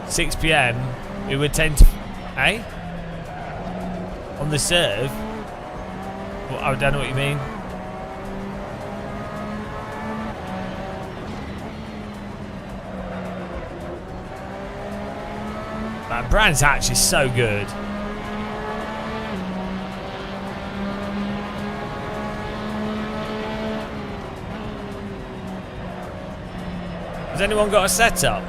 6 PM, we would tend to... On the serve? Well, I don't know what you mean. Man, Brands Hatch is so good. Has anyone got a setup?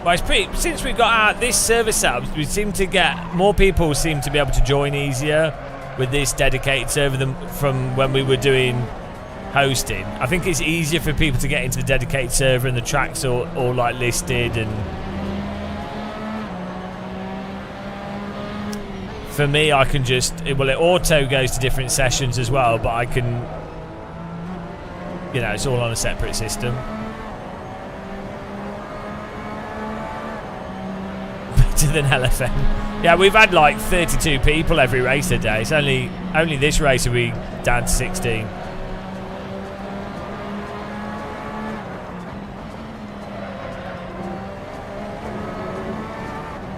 Well, it's pretty. Since we got this server setup, we seem to get more people seem to be able to join easier with this dedicated server than from when we were doing hosting. I think it's easier for people to get into the dedicated server, and the tracks are all like listed and. for me, I can just it auto goes to different sessions as well, but I can, you know, it's all on a separate system. Better than LFM. Yeah, we've had like 32 people every race today. It's only this race are we down to 16.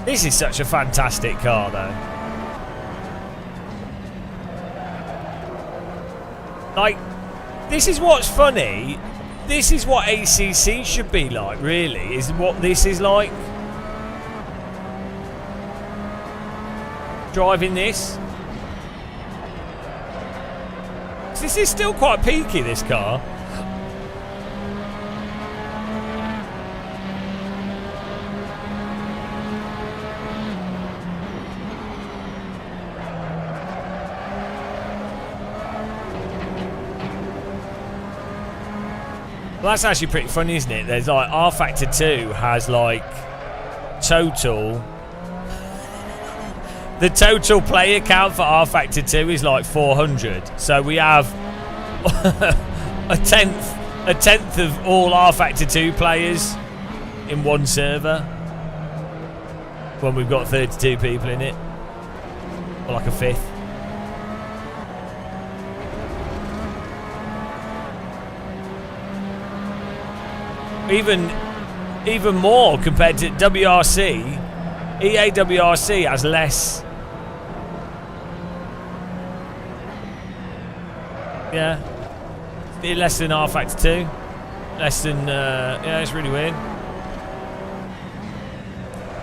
This is such a fantastic car, though. Like, this is what's funny. This is what ACC should be like, really, is what this is like. Driving this. This is still quite peaky, this car. Well, that's actually pretty funny, isn't it? There's like R Factor 2 has like total. The total player count for R Factor 2 is like 400. So we have a tenth of all R Factor 2 players in one server when we've got 32 people in it, or like a fifth. Even more compared to WRC. EA WRC has less. Yeah, less than R Factor 2. Less than yeah, it's really weird.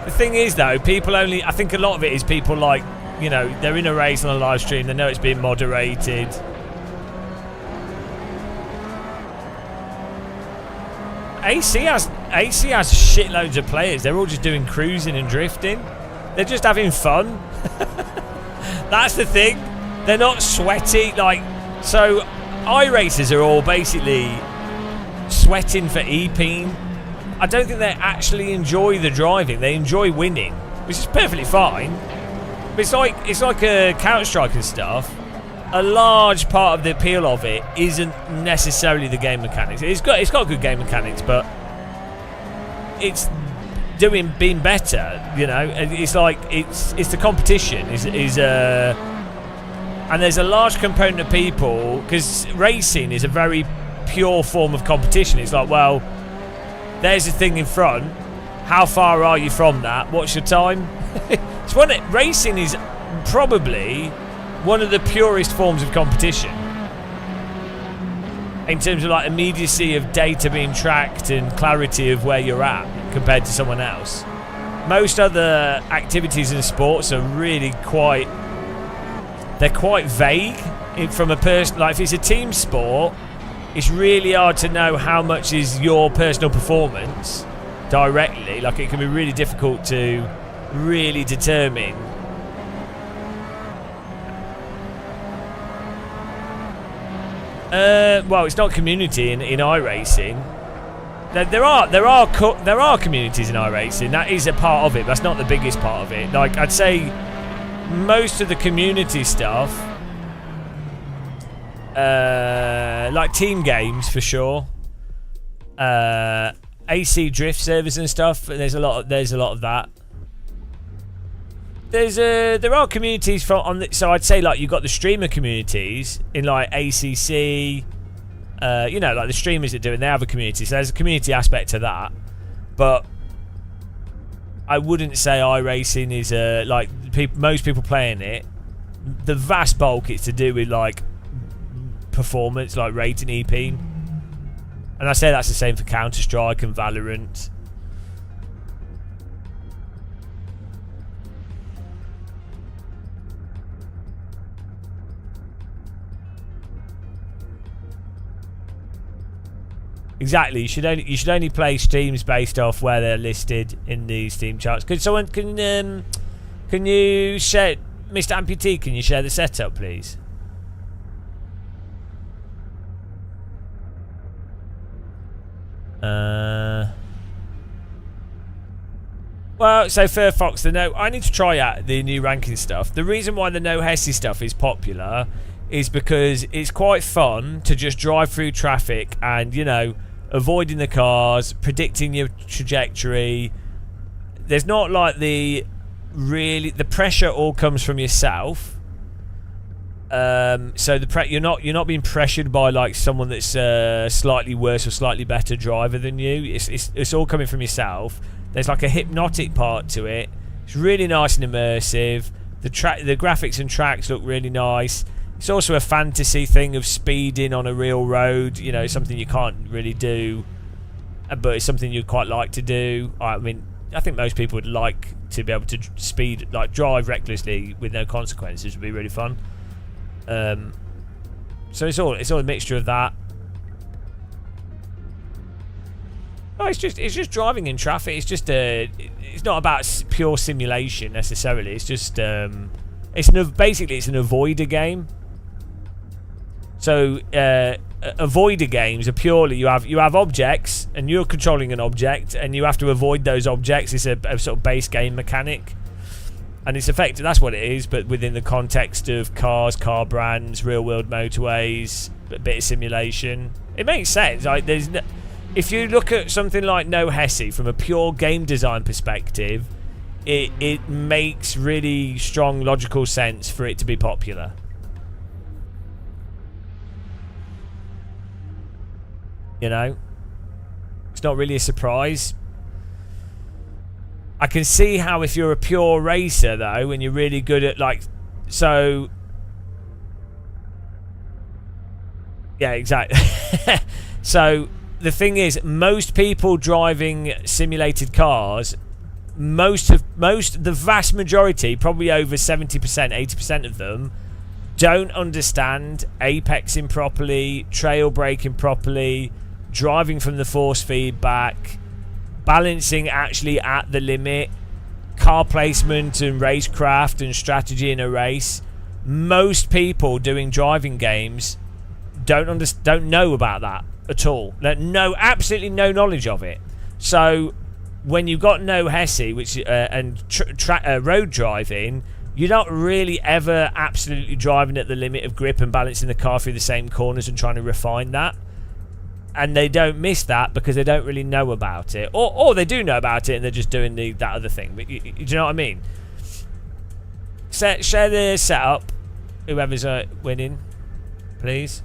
The thing is, though, people only. I think a lot of it is people like, you know, they're in a race on a live stream. They know it's being moderated. AC has shitloads of players. They're all just doing cruising and drifting. They're just having fun. That's the thing. They're not sweaty. Like, so iRacers are all basically sweating for EPing. I don't think they actually enjoy the driving. They enjoy winning, which is perfectly fine. But it's like a Counter-Strike and stuff. A large part of the appeal of it isn't necessarily the game mechanics. It's got good game mechanics, but it's being better. You know, it's like it's the competition and there's a large component of people, because racing is a very pure form of competition. It's like, well, there's a thing in front. How far are you from that? What's your time? Racing is probably one of the purest forms of competition in terms of like immediacy of data being tracked and clarity of where you're at compared to someone else. Most other activities in sports are really quite vague from a person. Like if it's a team sport, it's really hard to know how much is your personal performance directly. Like it can be really difficult to really determine. Well, it's not community in iRacing. There are communities in iRacing. That is a part of it, but that's not the biggest part of it. Like I'd say, most of the community stuff, like team games for sure, AC drift servers and stuff. There's a lot of that. There are communities so I'd say like you've got the streamer communities in like ACC, you know, like the streamers that do it, they have a community, so there's a community aspect to that. But I wouldn't say iRacing is like most people playing it. The vast bulk is to do with like performance, like rating, EPing, and I say that's the same for Counter-Strike and Valorant. Exactly. You should only play streams based off where they're listed in the Steam charts. Can you share, Mr. Amputee? Can you share the setup, please? Well, so Fur Fox, I need to try out the new ranking stuff. The reason why the No Hesi stuff is popular is because it's quite fun to just drive through traffic and, you know, avoiding the cars, predicting your trajectory. There's not like the pressure all comes from yourself. So you're not being pressured by like someone that's slightly worse or slightly better driver than you. It's all coming from yourself. There's like a hypnotic part to it. It's really nice and immersive. The graphics and tracks look really nice. It's also a fantasy thing of speeding on a real road. You know, something you can't really do, but it's something you'd quite like to do. I mean, I think most people would like to be able to speed, like drive recklessly with no consequences. Would be really fun. So it's all a mixture of that. Oh, it's just driving in traffic. It's just it's not about pure simulation necessarily. It's just basically it's an avoider game. So avoider games are purely you have objects and you're controlling an object and you have to avoid those objects. It's a sort of base game mechanic, and it's effective. That's what it is, but within the context of cars, car brands, real world motorways, a bit of simulation. It makes sense. Like if you look at something like No Hesi from a pure game design perspective, it makes really strong logical sense for it to be popular. You know, it's not really a surprise. I can see how if you're a pure racer though, and you're really good at yeah, exactly. So the thing is, most people driving simulated cars, the vast majority, probably over 70%, 80% of them, don't understand apexing properly, trail braking properly, driving from the force feedback, balancing actually at the limit, car placement and racecraft and strategy in a race. Most people doing driving games don't know about that at all. Absolutely no knowledge of it. So when you've got No Hesi, which and road driving, you're not really ever absolutely driving at the limit of grip and balancing the car through the same corners and trying to refine that. And they don't miss that because they don't really know about it, or they do know about it and they're just doing that other thing. But do you know what I mean? Share the setup, whoever's winning, please.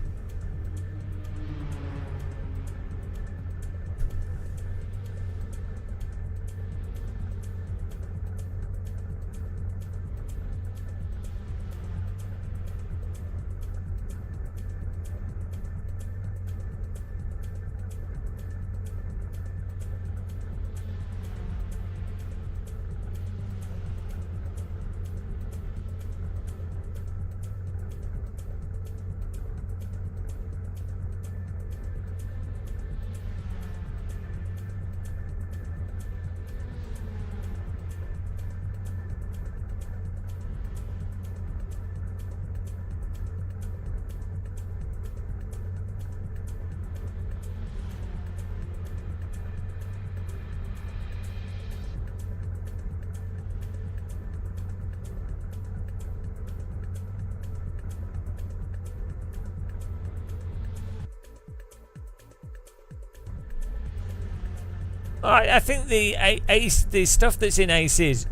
I think the stuff that's in Aces,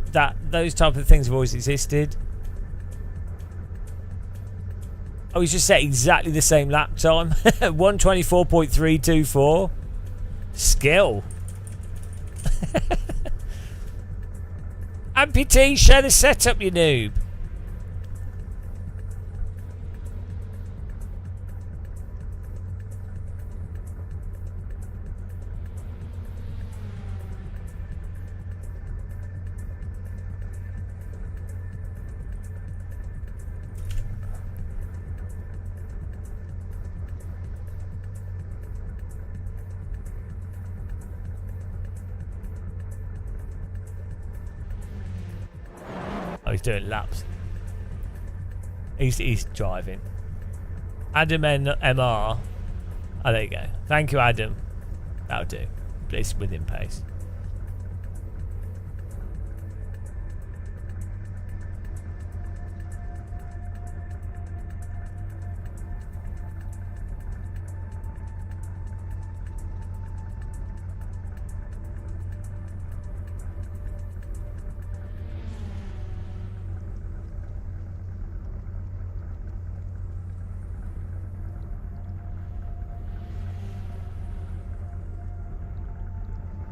those type of things have always existed. Oh, he's just set exactly the same lap time. 124.324. Skill. Amputee, share the setup, you noob. He's doing laps. He's driving. Adam MR. Oh, there you go. Thank you, Adam. That'll do. Please, within pace.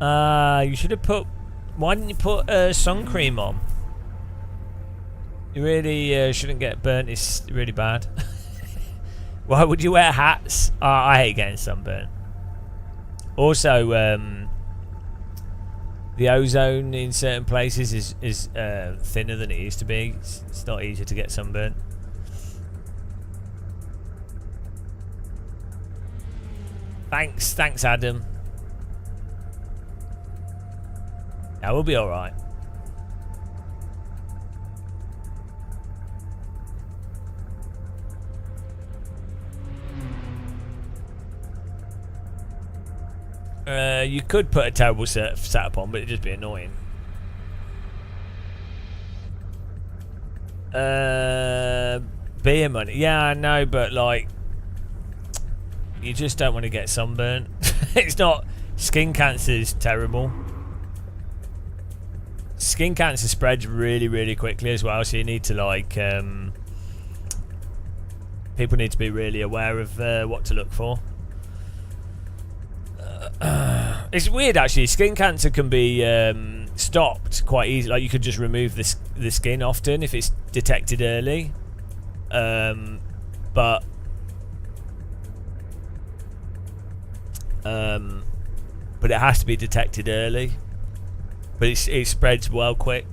You should have put... Why didn't you put sun cream on? You really shouldn't get burnt. It's really bad. Why would you wear hats? I hate getting sunburnt. Also, the ozone in certain places is thinner than it used to be. It's not easy to get sunburnt. Thanks, Adam. Yeah, we'll be all right. You could put a terrible setup on, but it'd just be annoying. Beer money. Yeah, I know, but like, you just don't want to get sunburnt. It's not. Skin cancer is terrible. Skin cancer spreads really, really quickly as well, so you need to like. People need to be really aware of what to look for. It's weird actually. Skin cancer can be stopped quite easily. Like you could just remove the skin often if it's detected early. But it has to be detected early. But it spreads well quick.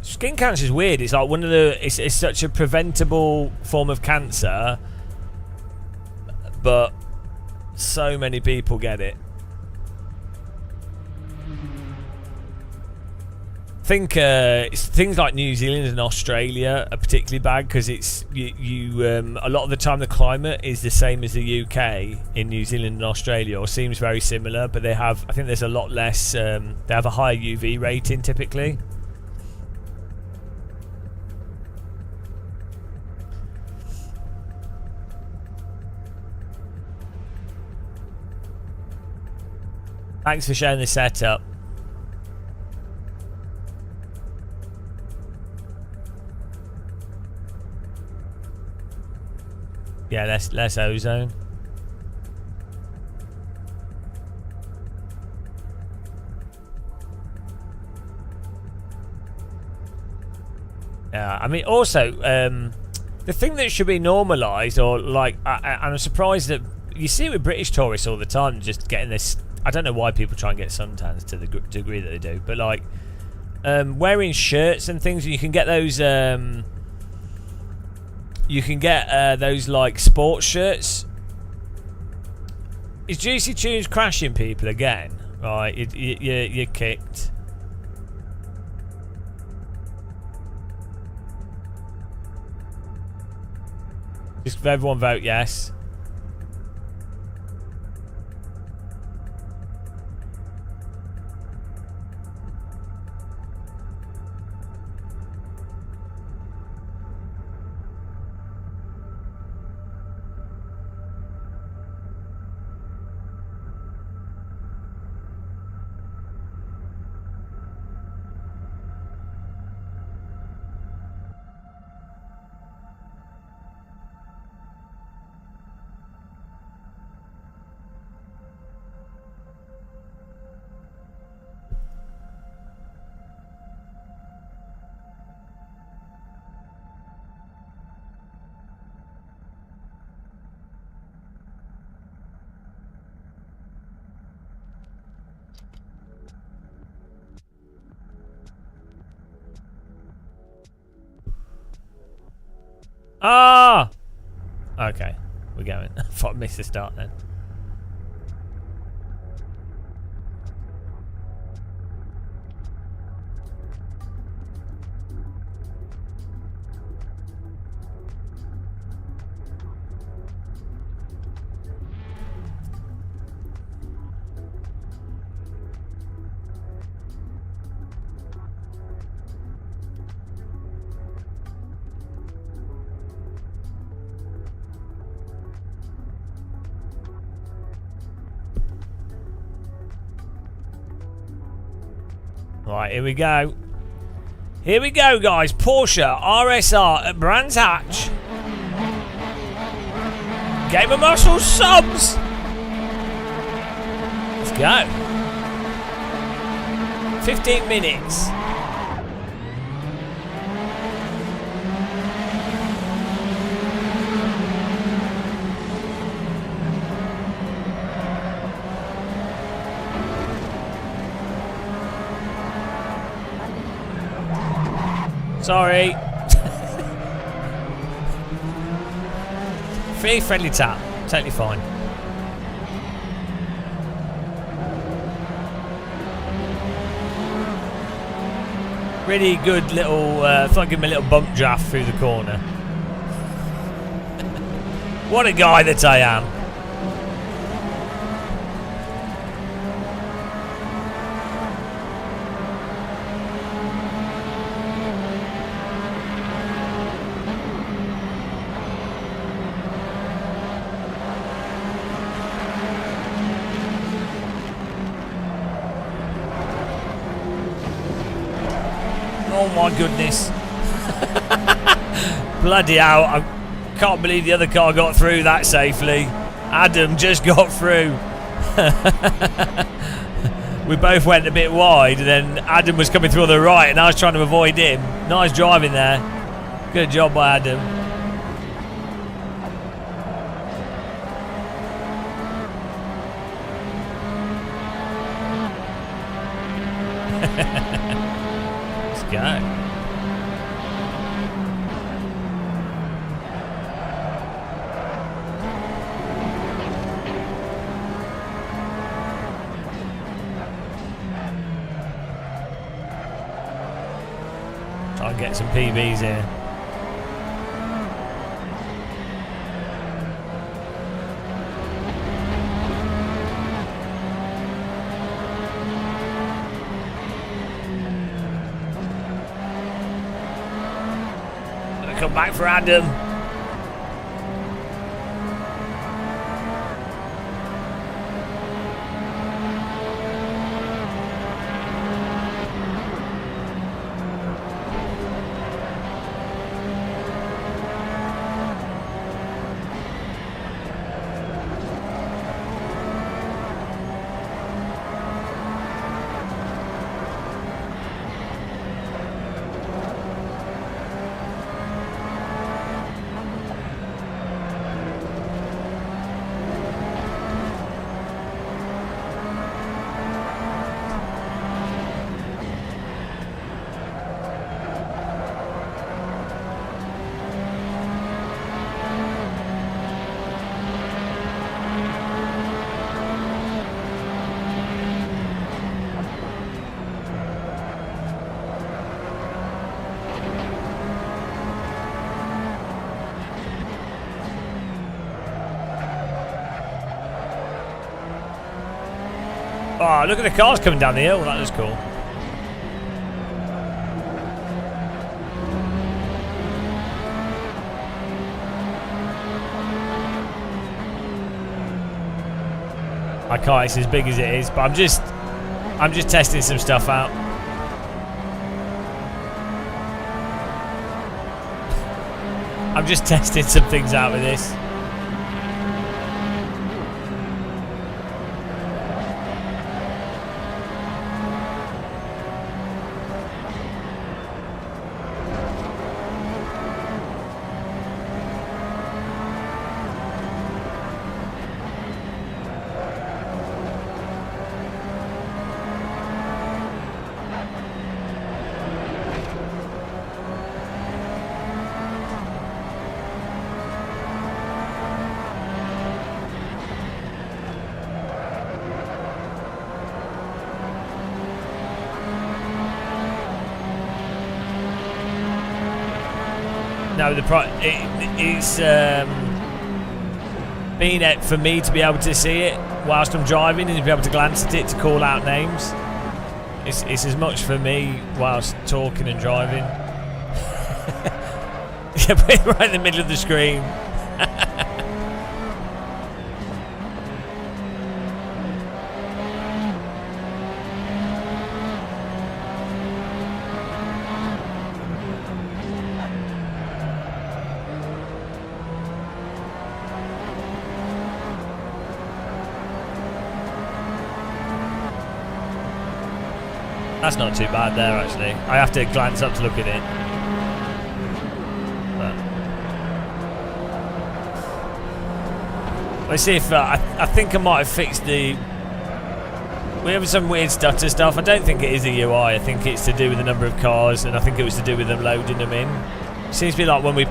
Skin cancer is weird. It's like one of the. It's such a preventable form of cancer, but so many people get it. I think things like New Zealand and Australia are particularly bad because it's a lot of the time the climate is the same as the UK in New Zealand and Australia, or seems very similar, but they have, I think there's a lot less, they have a higher UV rating typically. Thanks for sharing the setup. Yeah, less ozone. Yeah, I mean, also, the thing that should be normalised, or like, I'm surprised that you see it with British tourists all the time, just getting this. I don't know why people try and get suntans to the degree that they do, but like wearing shirts and things, you can get those. You can get those like sports shirts. Is Juicy Tunes crashing people again? Right, you're kicked. Just everyone vote yes. Ah! Okay, we're going. I thought I missed the start then. Right, here we go. Here we go, guys. Porsche RSR at Brands Hatch. Game of Muscle subs. go. 15 minutes. Sorry. Free friendly tap. Totally fine. Really good little, thought I'd give him a little bump draft through the corner. What a guy that I am. Oh my goodness. Bloody hell. I can't believe the other car got through that safely. Adam just got through. We both went a bit wide and then Adam was coming through on the right and I was trying to avoid him. Nice driving there. Good job by Adam. Let's go. Try and get some PBs here. Gonna come back for Adam. Oh, look at the cars coming down the hill. That is cool. I can't. It's as big as it is, but I'm just testing some stuff out. I'm just testing some things out with this. No, it's been it for me to be able to see it whilst I'm driving and to be able to glance at it to call out names. It's as much for me whilst talking and driving. Yeah, put it right in the middle of the screen. That's not too bad there, actually. I have to glance up to look at it. But let's see if I think I might have fixed the. We have some weird stutter stuff. I don't think it is the UI. I think it's to do with the number of cars, and I think it was to do with them loading them in. It seems to be like when we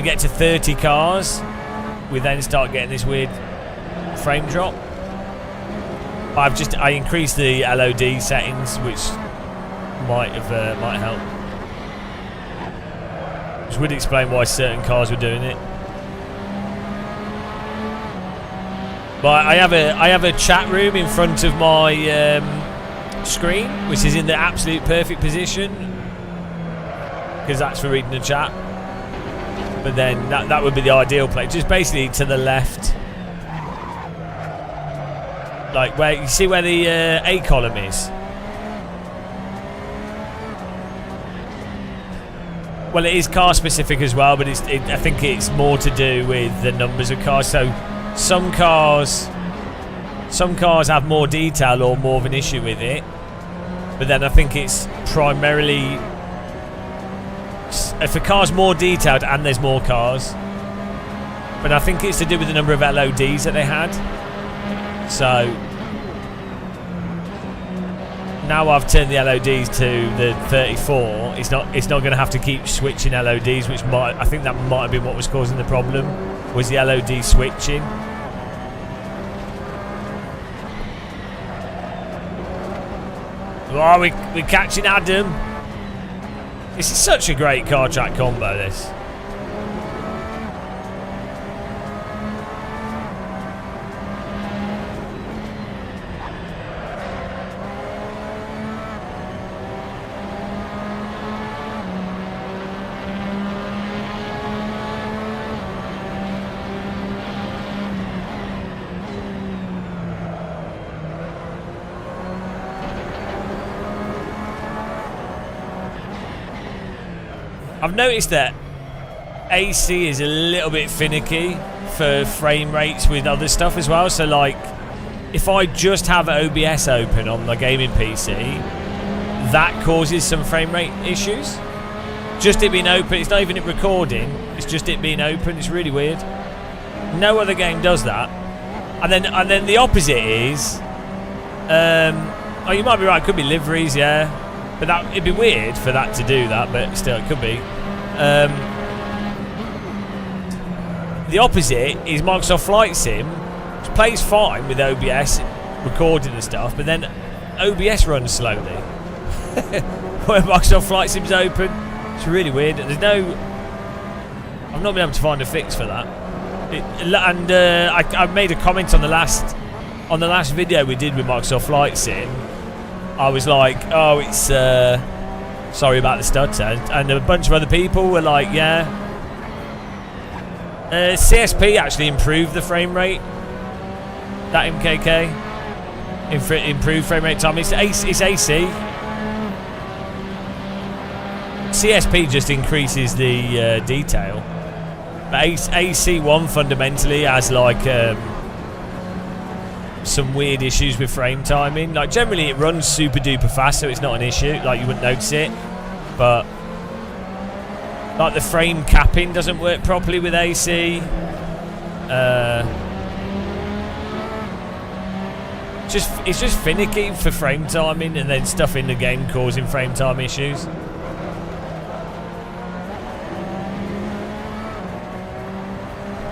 get to 30 cars, we then start getting this weird frame drop. I increased the LOD settings, which might help. Which would explain why certain cars were doing it. But I have a chat room in front of my screen, which is in the absolute perfect position, because that's for reading the chat. But then that would be the ideal place, just basically to the left. Like where you see where the A column is. Well, it is car specific as well, but I think it's more to do with the numbers of cars. So some cars have more detail or more of an issue with it. But then I think it's primarily if a car's more detailed and there's more cars. But I think it's to do with the number of LODs that they had. So now I've turned the LODs to the 34. It's not going to have to keep switching LODs, which I think that might have been what was causing the problem, was the LOD switching. Oh, we're catching Adam. This is such a great car track combo, this. I've noticed that AC is a little bit finicky for frame rates with other stuff as well. So like, if I just have OBS open on my gaming PC, that causes some frame rate issues. Just it being open, it's not even it recording, it's just it being open. It's really weird. No other game does that. And then the opposite is, oh, you might be right, it could be liveries, yeah. But it'd be weird for that to do that, but still, it could be. The opposite is Microsoft Flight Sim, which plays fine with OBS recording and stuff, but then OBS runs slowly. When Microsoft Flight Sim's open, it's really weird. I've not been able to find a fix for that. I made a comment on the last video we did with Microsoft Flight Sim. I was like, oh, it's sorry about the stutter, and a bunch of other people were like, yeah. CSP actually improved the frame rate. That MKK improved frame rate time. It's AC. CSP just increases the detail, but AC1 fundamentally has like some weird issues with frame timing. Like generally it runs super duper fast, so it's not an issue, like you wouldn't notice it, but like the frame capping doesn't work properly with AC. It's just finicky for frame timing, and then stuff in the game causing frame time issues.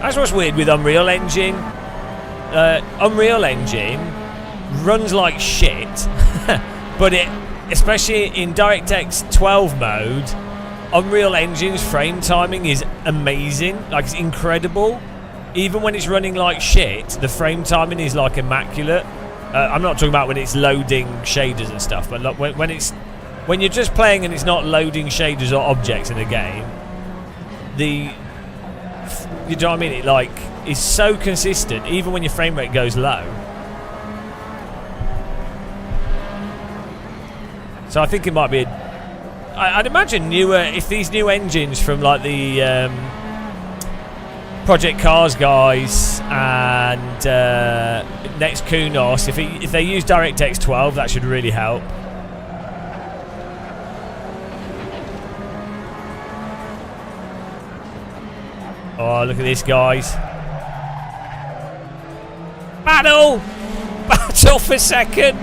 That's what's weird with Unreal Engine. Unreal Engine runs like shit, but especially in DirectX 12 mode, Unreal Engine's frame timing is amazing. Like, it's incredible. Even when it's running like shit, the frame timing is like immaculate. I'm not talking about when it's loading shaders and stuff, but like when you're just playing and it's not loading shaders or objects in a game, you know what I mean? It like is so consistent, even when your frame rate goes low. So I think it might be I'd imagine if these new engines from like the Project Cars guys And next Kunos, if they use DirectX 12, that should really help. Oh, look at this, guys. Battle! Battle for second!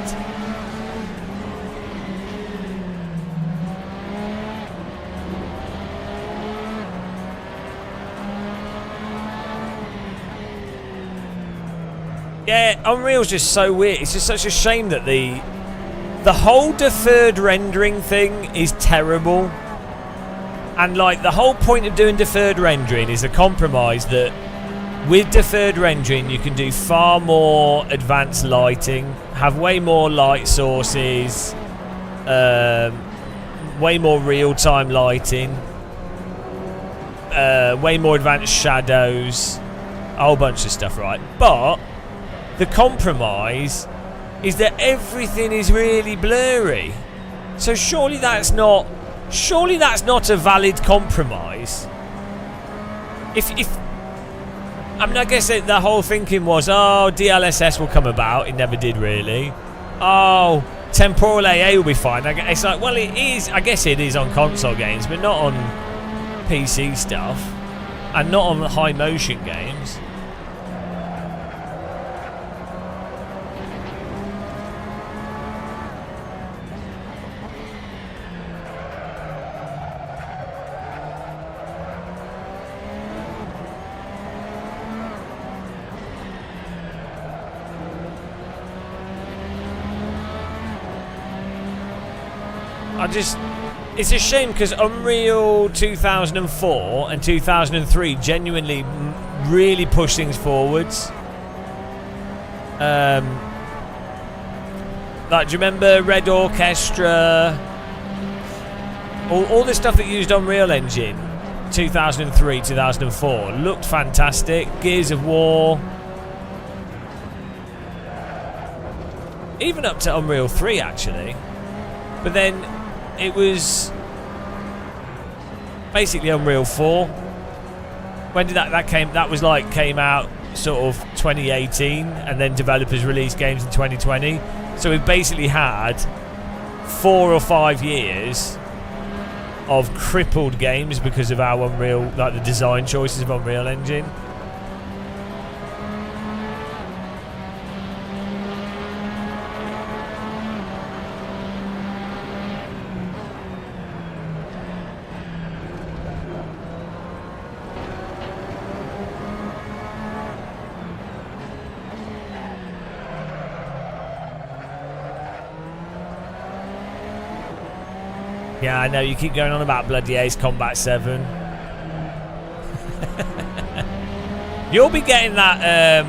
Yeah, Unreal's just so weird. It's just such a shame that the whole deferred rendering thing is terrible. And like the whole point of doing deferred rendering is a compromise that with deferred rendering you can do far more advanced lighting, have way more light sources, way more real-time lighting, way more advanced shadows, a whole bunch of stuff, right? But the compromise is that everything is really blurry. So surely that's not a valid compromise. I mean, I guess the whole thinking was, oh, DLSS will come about. It never did really. Oh, temporal AA will be fine. It's like, well, it is. I guess it is on console games, but not on PC stuff, and not on high motion games. It's a shame because Unreal 2004 and 2003 genuinely really push things forwards. Like, do you remember Red Orchestra? All the stuff that used Unreal Engine 2003, 2004 looked fantastic. Gears of War. Even up to Unreal 3 actually. But then it was basically Unreal 4. When did that came? That was like came out sort of 2018, and then developers released games in 2020. So we've basically had 4 or 5 years of crippled games because of our Unreal, like the design choices of Unreal Engine. Yeah, I know, you keep going on about bloody Ace Combat 7. You'll be getting that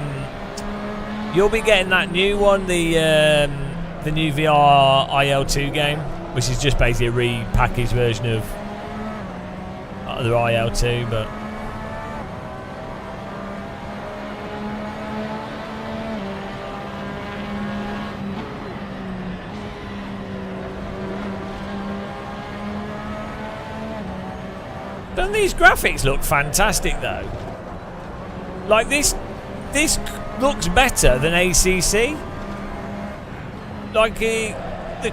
new one, the new VR IL2 game, which is just basically a repackaged version of the IL2, but don't these graphics look fantastic though? Like this looks better than ACC. Like the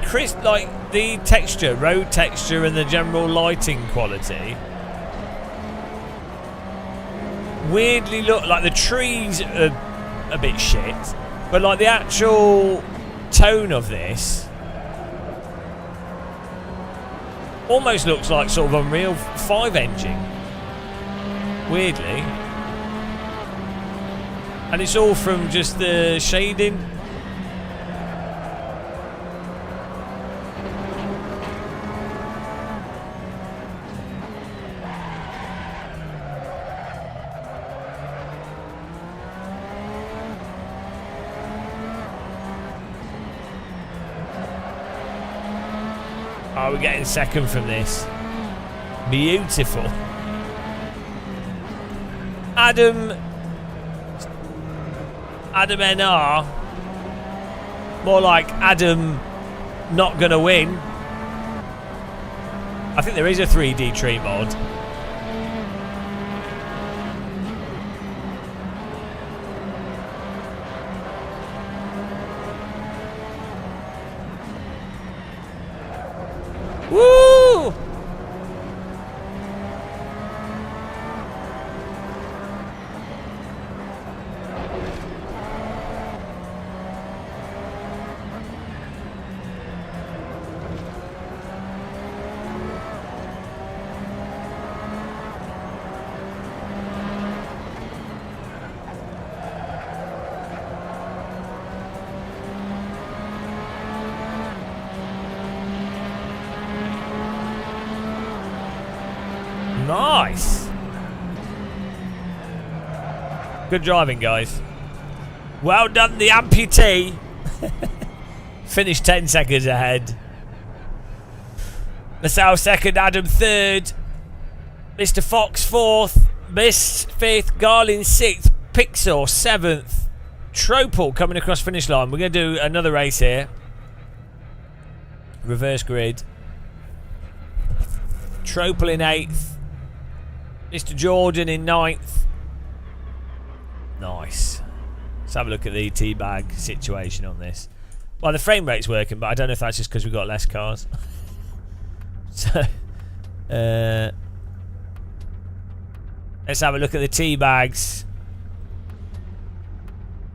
crisp, like the texture, road texture, and the general lighting quality. Weirdly look like the trees are a bit shit, but like the actual tone of this almost looks like sort of Unreal 5 engine, weirdly. And it's all from just the shading. Oh, we're getting second from this. Beautiful. Adam NR. More like Adam not gonna win. I think there is a 3D tree mod. Woo! Nice. Good driving, guys. Well done, the amputee. Finished 10 seconds ahead. LaSalle second, Adam third. Mr. Fox fourth. Miss fifth. Garlin sixth. Pixel seventh. Tropel coming across finish line. We're going to do another race here. Reverse grid. Tropel in 8th. Mr. Jordan in 9th. Nice. Let's have a look at the teabag situation on this. Well, the frame rate's working, but I don't know if that's just because we've got less cars. So, let's have a look at the teabags.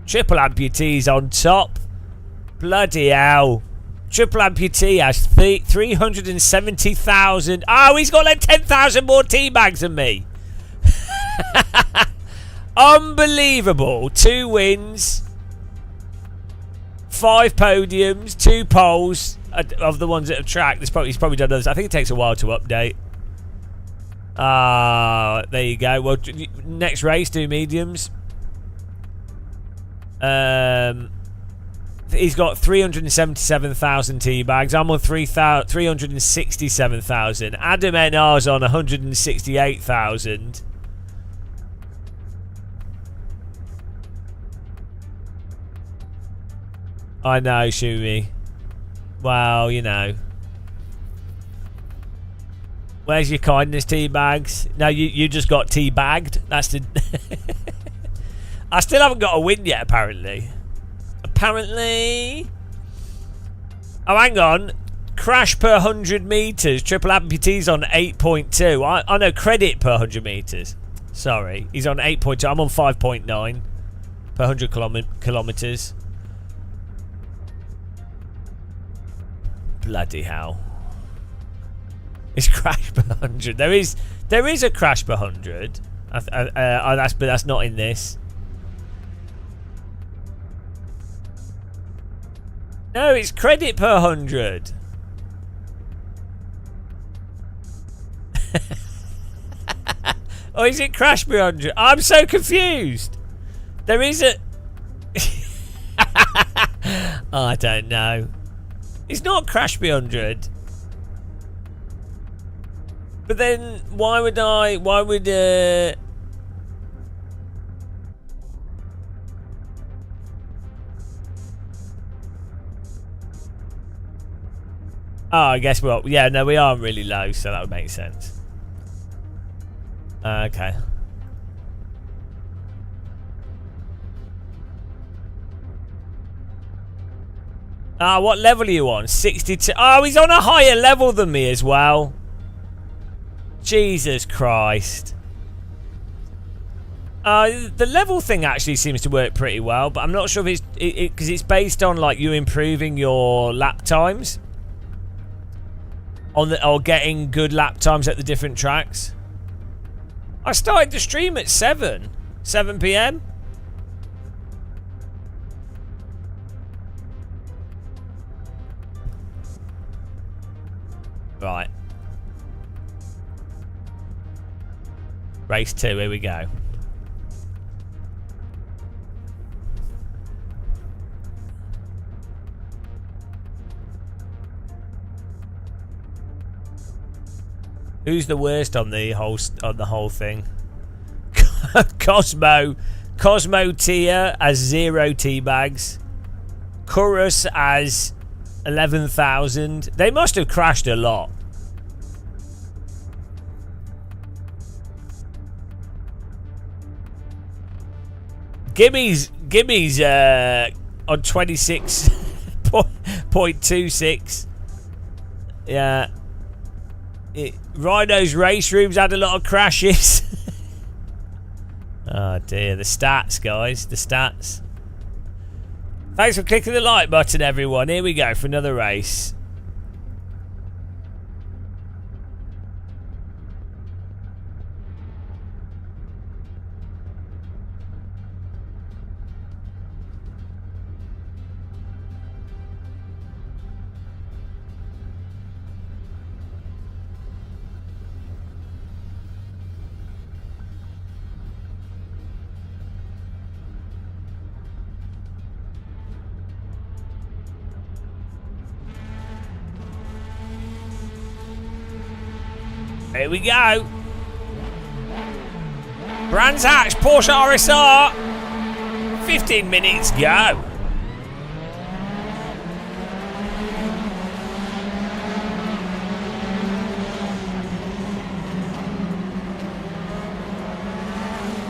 Triple amputees on top. Bloody hell. Triple amputee has 370,000. Oh, he's got like 10,000 more teabags than me. Unbelievable. 2 wins, 5 podiums, 2 poles of the ones that have tracked. He's probably done others. I think it takes a while to update. There you go. Well, next race, do mediums. He's got 377,000 teabags. I'm on 367,000. Adam NR's on 168,000. I know, Shumi. Well, you know. Where's your kindness, teabags? No, you just got teabagged. That's the... I still haven't got a win yet, apparently. Oh, hang on. Crash per 100 metres. Triple amputees on 8.2. I know, credit per 100 metres. Sorry. He's on 8.2. I'm on 5.9 per 100 kilometres. Bloody hell. It's crash per 100. There is a crash per 100. But that's not in this. No, it's credit per 100. Or is it crash per 100? I'm so confused. There is a... I don't know. It's not crash per 100. But then, why would... Oh, I guess well, yeah, no, we are really low, so that would make sense. Okay. What level are you on? 62. Oh, he's on a higher level than me as well. Jesus Christ. The level thing actually seems to work pretty well, but I'm not sure if it's because it's based on like you improving your lap times. Or getting good lap times at the different tracks. I started the stream at 7 p.m. Right. Race 2, here we go. Who's the worst on the whole thing? Cosmo Tia as 0 teabags. Kurus as 11,000. They must have crashed a lot. Gimmy's on 26.26. Yeah. Rhino's race room's had a lot of crashes. Oh dear, the stats, guys, the stats. Thanks for clicking the like button, everyone. Here we go for another race. Here we go. Brands Hatch, Porsche RSR. 15 minutes, go.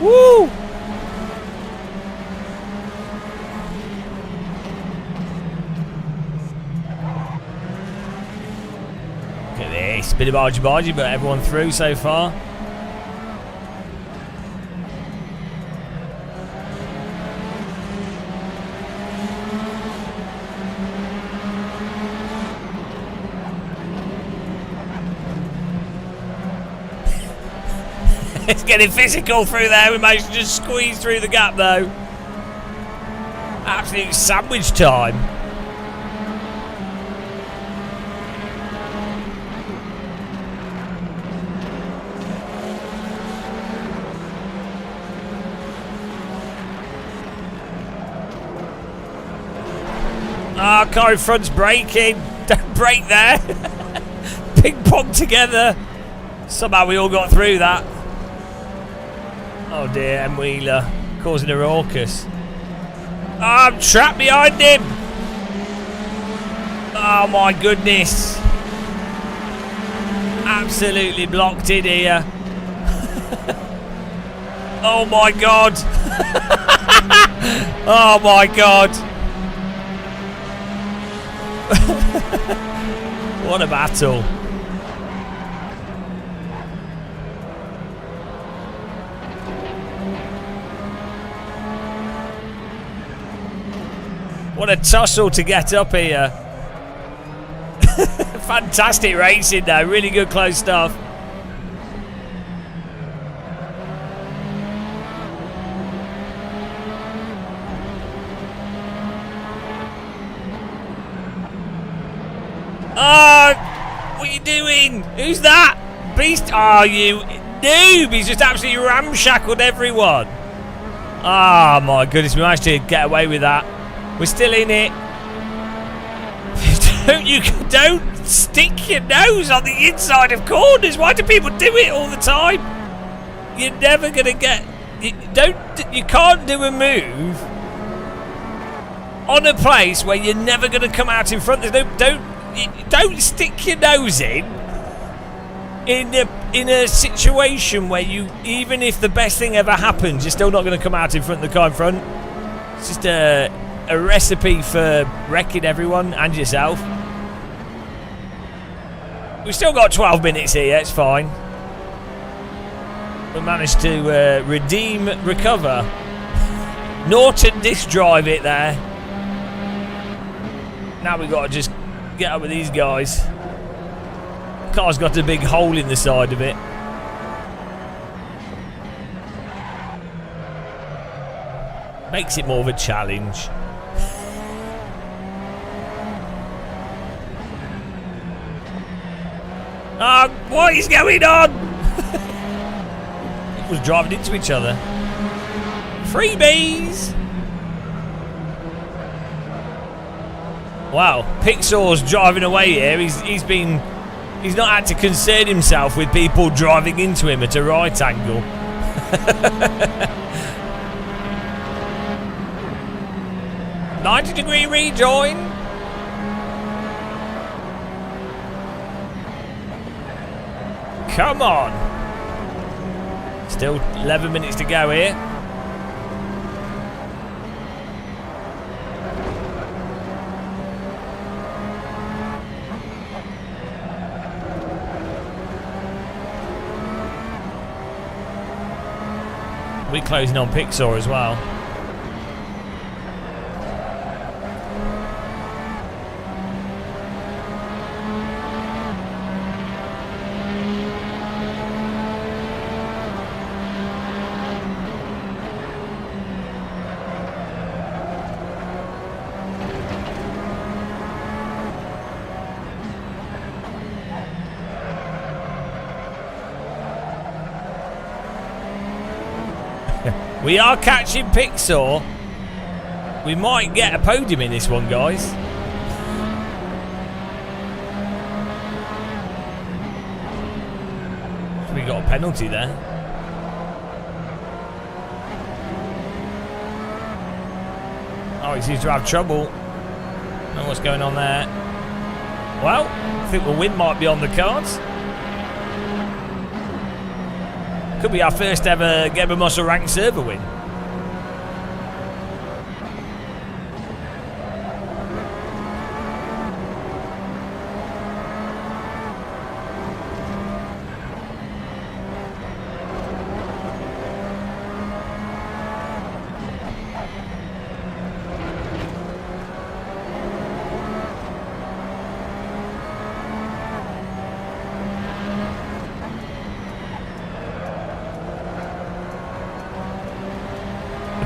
Woo! Look at this. Bit of argy-bargy, but everyone through so far. It's getting physical through there. We managed to just squeeze through the gap, though. Absolute sandwich time. Ah, car in front's braking. Don't brake there. Ping pong together. Somehow we all got through that. Oh dear, M Wheeler causing a raucous. Oh, I'm trapped behind him. Oh my goodness. Absolutely blocked in here. Oh my god. Oh my god. What a battle. What a tussle to get up here. Fantastic racing though, really good close stuff. Oh, what are you doing? Who's that? Beast? Oh, you noob. He's just absolutely ramshackled everyone. Oh my goodness, we managed to get away with that. We're still in it. Don't stick your nose on the inside of corners. Why do people do it all the time? You're never gonna get. You can't do a move on a place where you're never gonna come out in front. Don't stick your nose in a situation where you, even if the best thing ever happens, you're still not gonna come out in front of the car in front. It's just a recipe for wrecking everyone and yourself. We've still got 12 minutes here, it's fine. We managed to recover. Norton disc drive it there. Now we've got to just get up with these guys. Car's got a big hole in the side of it. Makes it more of a challenge. What is going on? People's driving into each other. Freebies! Wow, Pixar's driving away here. He's not had to concern himself with people driving into him at a right angle. 90-degree rejoin. Come on. Still 11 minutes to go here. we're closing on Pixar as well. We are catching Pixar. We might get a podium in this one, guys. We got a penalty there. Oh, he seems to have trouble. Don't know what's going on there. Well, I think the win might be on the cards. Could be our first ever Game of Muscle ranked server win.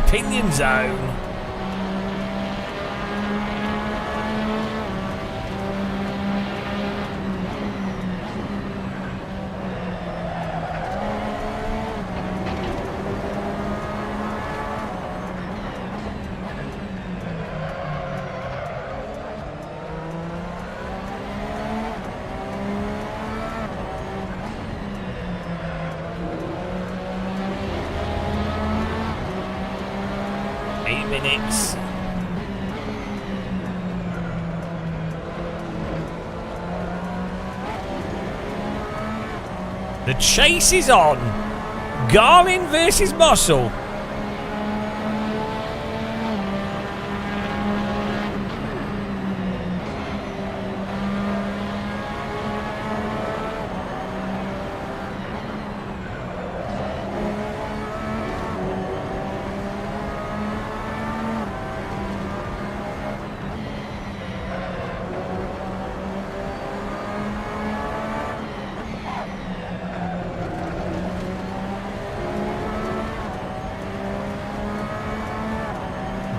Opinion zone. Minutes. The chase is on. Garmin versus Muscle.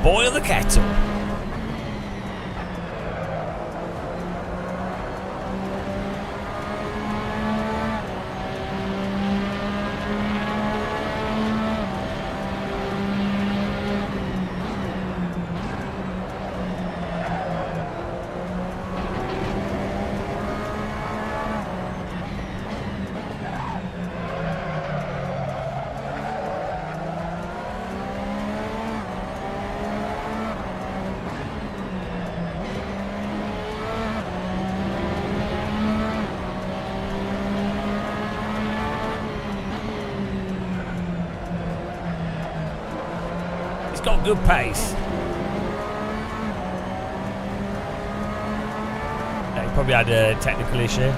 Boil the kettle. Got good pace. Yeah, he probably had a technical issue.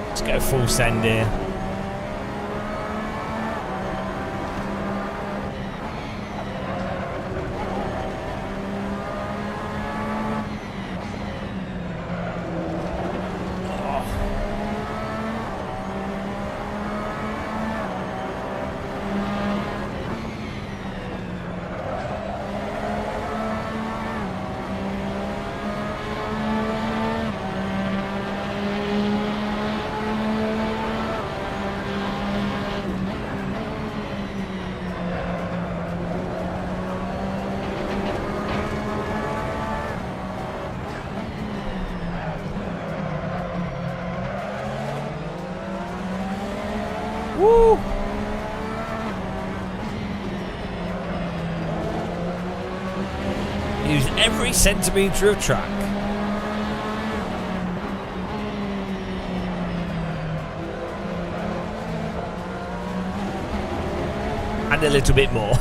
Let's go full send here. Woo! Use every centimetre of track. And a little bit more.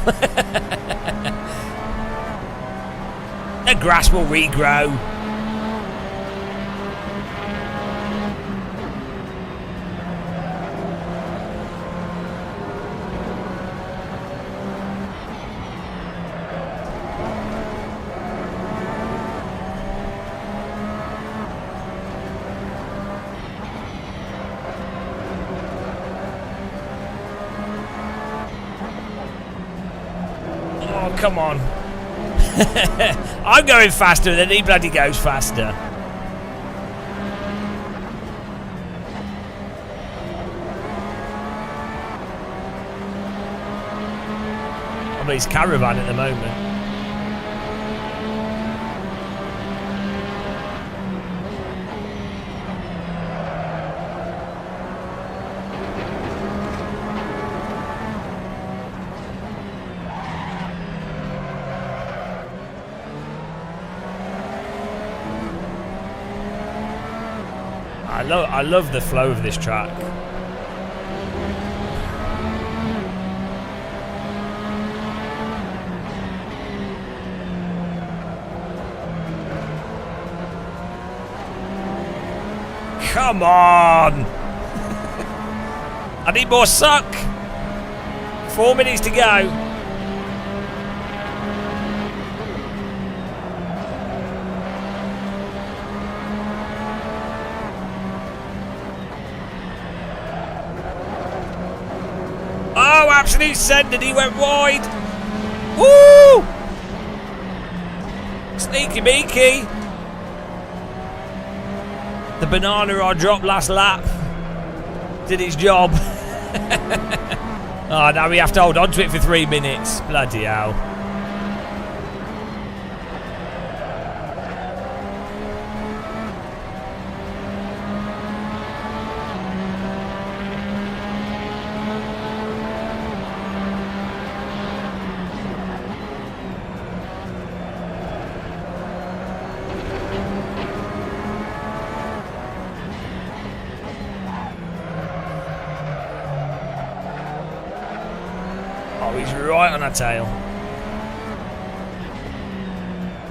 The grass will regrow. Oh, come on. I'm going faster than he bloody goes faster. I'm his caravan at the moment. I love the flow of this track. Come on! I need more suck! 4 minutes to go. Oh, absolute send, and he went wide. Woo! Sneaky beaky. The banana I dropped last lap did its job. Oh, now we have to hold on to it for 3 minutes. Bloody hell. Oh, he's right on our tail.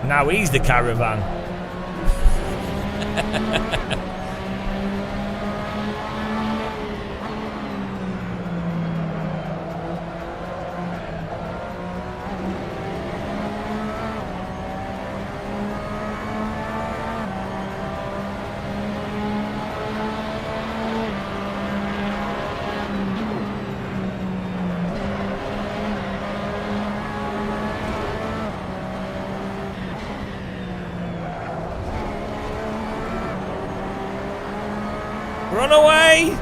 Now he's the caravan. Run away!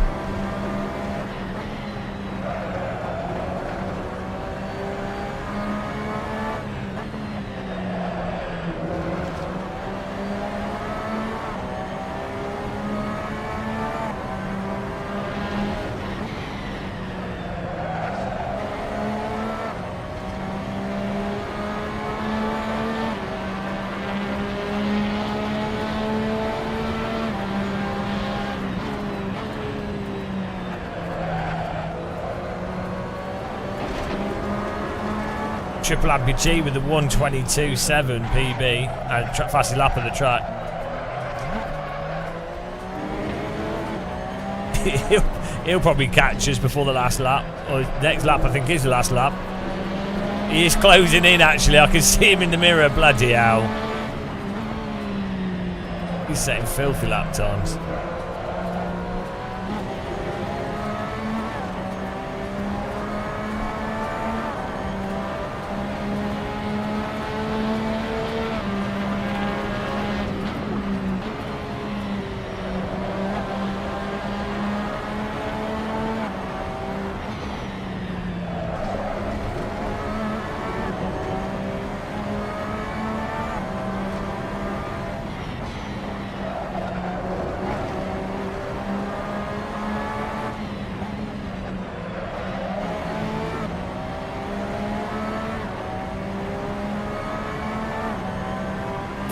Triple amputee with the 122.7 PB and fastest lap of the track. he'll probably catch us before the last lap, or next lap I think is the last lap. He is closing in actually, I can see him in the mirror, bloody hell. He's setting filthy lap times.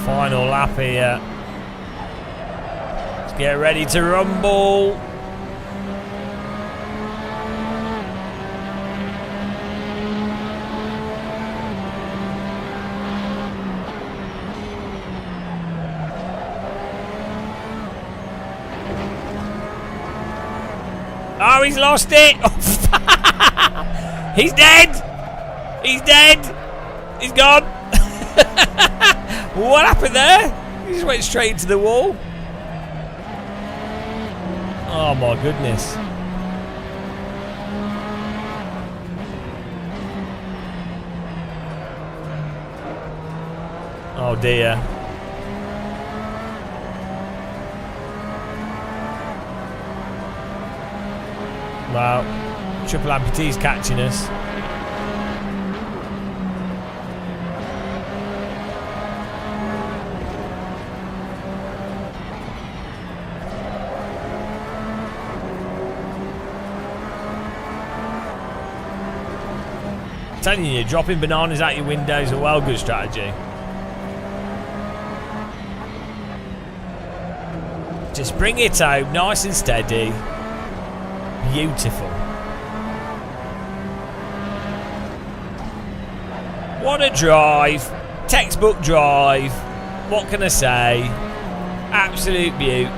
Final lap here. Let's get ready to rumble. Oh, he's lost it. He's dead. He's dead. He's gone. What happened there? He just went straight into the wall. Oh my goodness. Oh dear. Wow. Triple amputee's catching us. I'm telling you, dropping bananas out your window is a well good strategy. Just bring it home, nice and steady. Beautiful. What a drive. Textbook drive. What can I say? Absolute beaut.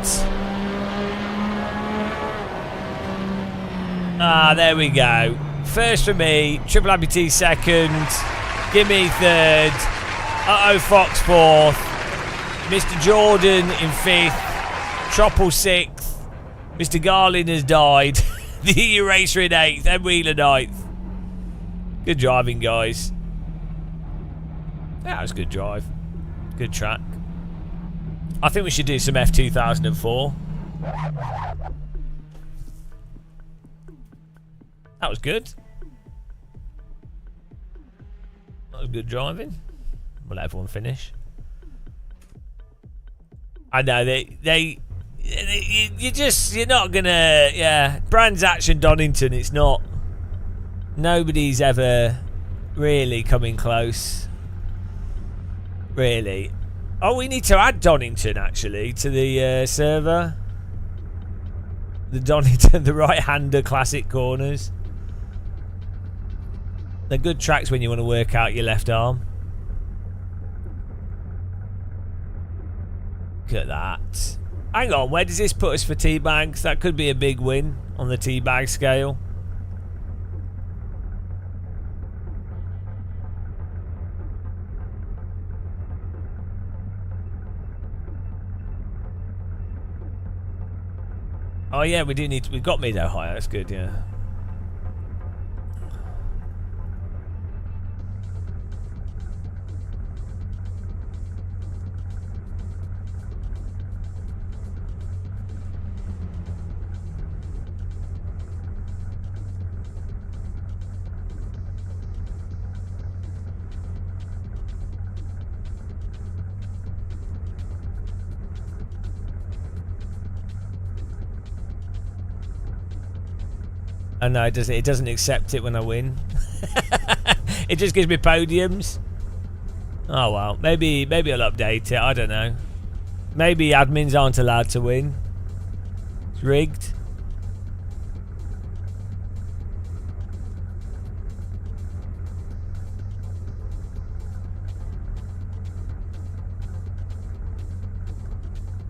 Ah, there we go. First for me, Triple Amputee second, Gimme third, Uh-oh Fox fourth, Mr. Jordan in fifth, Tropple sixth, Mr. Garlin has died, the Eraser in eighth, and Wheeler ninth. Good driving, guys. That was a good drive. Good track. I think we should do some F2004. That was good. That was good driving. We'll let everyone finish. I know you're not gonna, yeah. Brands Action Donington, it's not. Nobody's ever really coming close. Really. Oh, we need to add Donington actually to the server. The Donington, the right-hander classic corners. They're good tracks when you want to work out your left arm. Look at that. Hang on, where does this put us for T-bags? That could be a big win on the T-bag scale. Oh yeah, we do need to, we've got Mid-Ohio, that's good, yeah. Oh no, it doesn't accept it when I win. It just gives me podiums. Oh well, maybe I'll update it, I don't know. Maybe admins aren't allowed to win. It's rigged.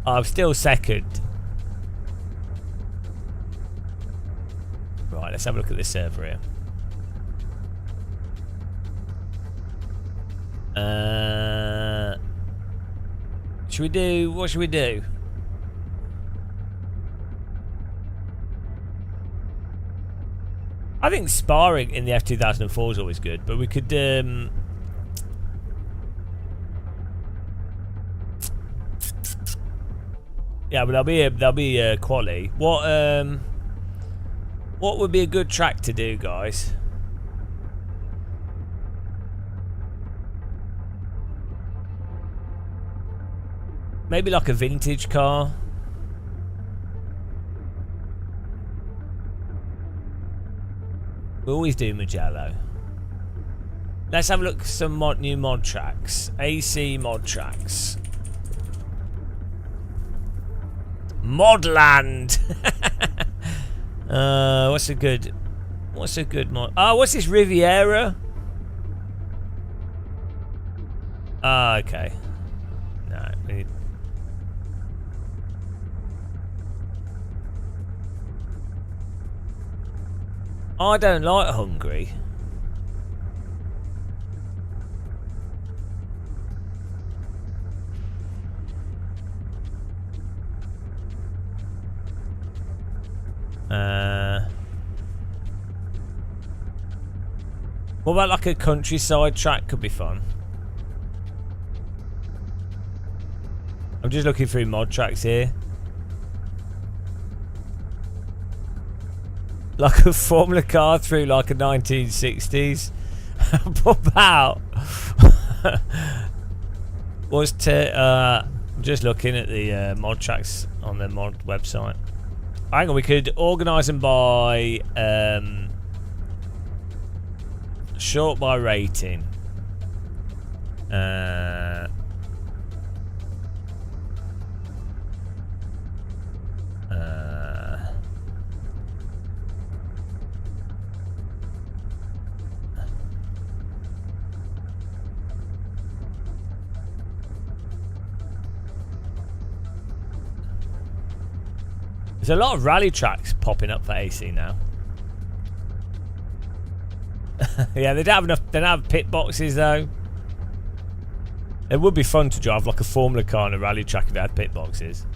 Oh, I'm still second. Right, let's have a look at this server here. Should we do... What should we do? I think sparring in the F2004 is always good, but we could... yeah, but there'll be a quali. What would be a good track to do, guys? Maybe like a vintage car. We always do Mugello. Let's have a look at some new mod tracks. AC mod tracks. Modland. What's a good mod? Oh, what's this, Riviera? Ah, okay. No, we need... I don't like Hungary. What about like a countryside track? Could be fun. I'm just looking through mod tracks here. Like a Formula car through like a 1960s. About was to I'm just looking at the mod tracks on the mod website. Hang on, we could organise them by short by rating. There's a lot of rally tracks popping up for AC now. Yeah, they don't have enough. They don't have pit boxes though. It would be fun to drive like a Formula car on a rally track if it had pit boxes.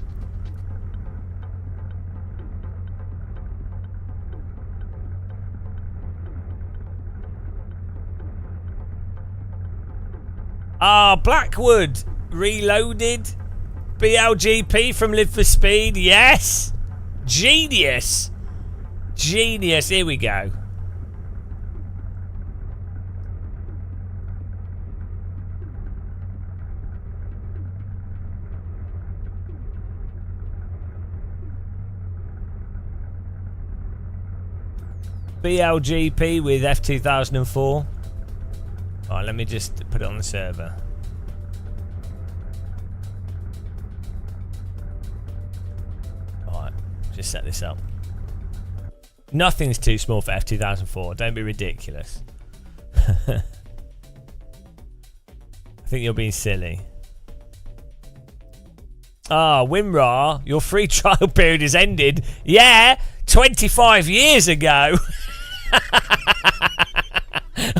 Ah, Blackwood Reloaded, BLGP from Live for Speed. Yes. Genius! Genius, here we go. BLGP with F2004. Alright, let me just put it on the server. Just set this up. Nothing's too small for F2004. Don't be ridiculous. I think you're being silly. Ah, WinRAR, your free trial period has ended. Yeah, 25 years ago.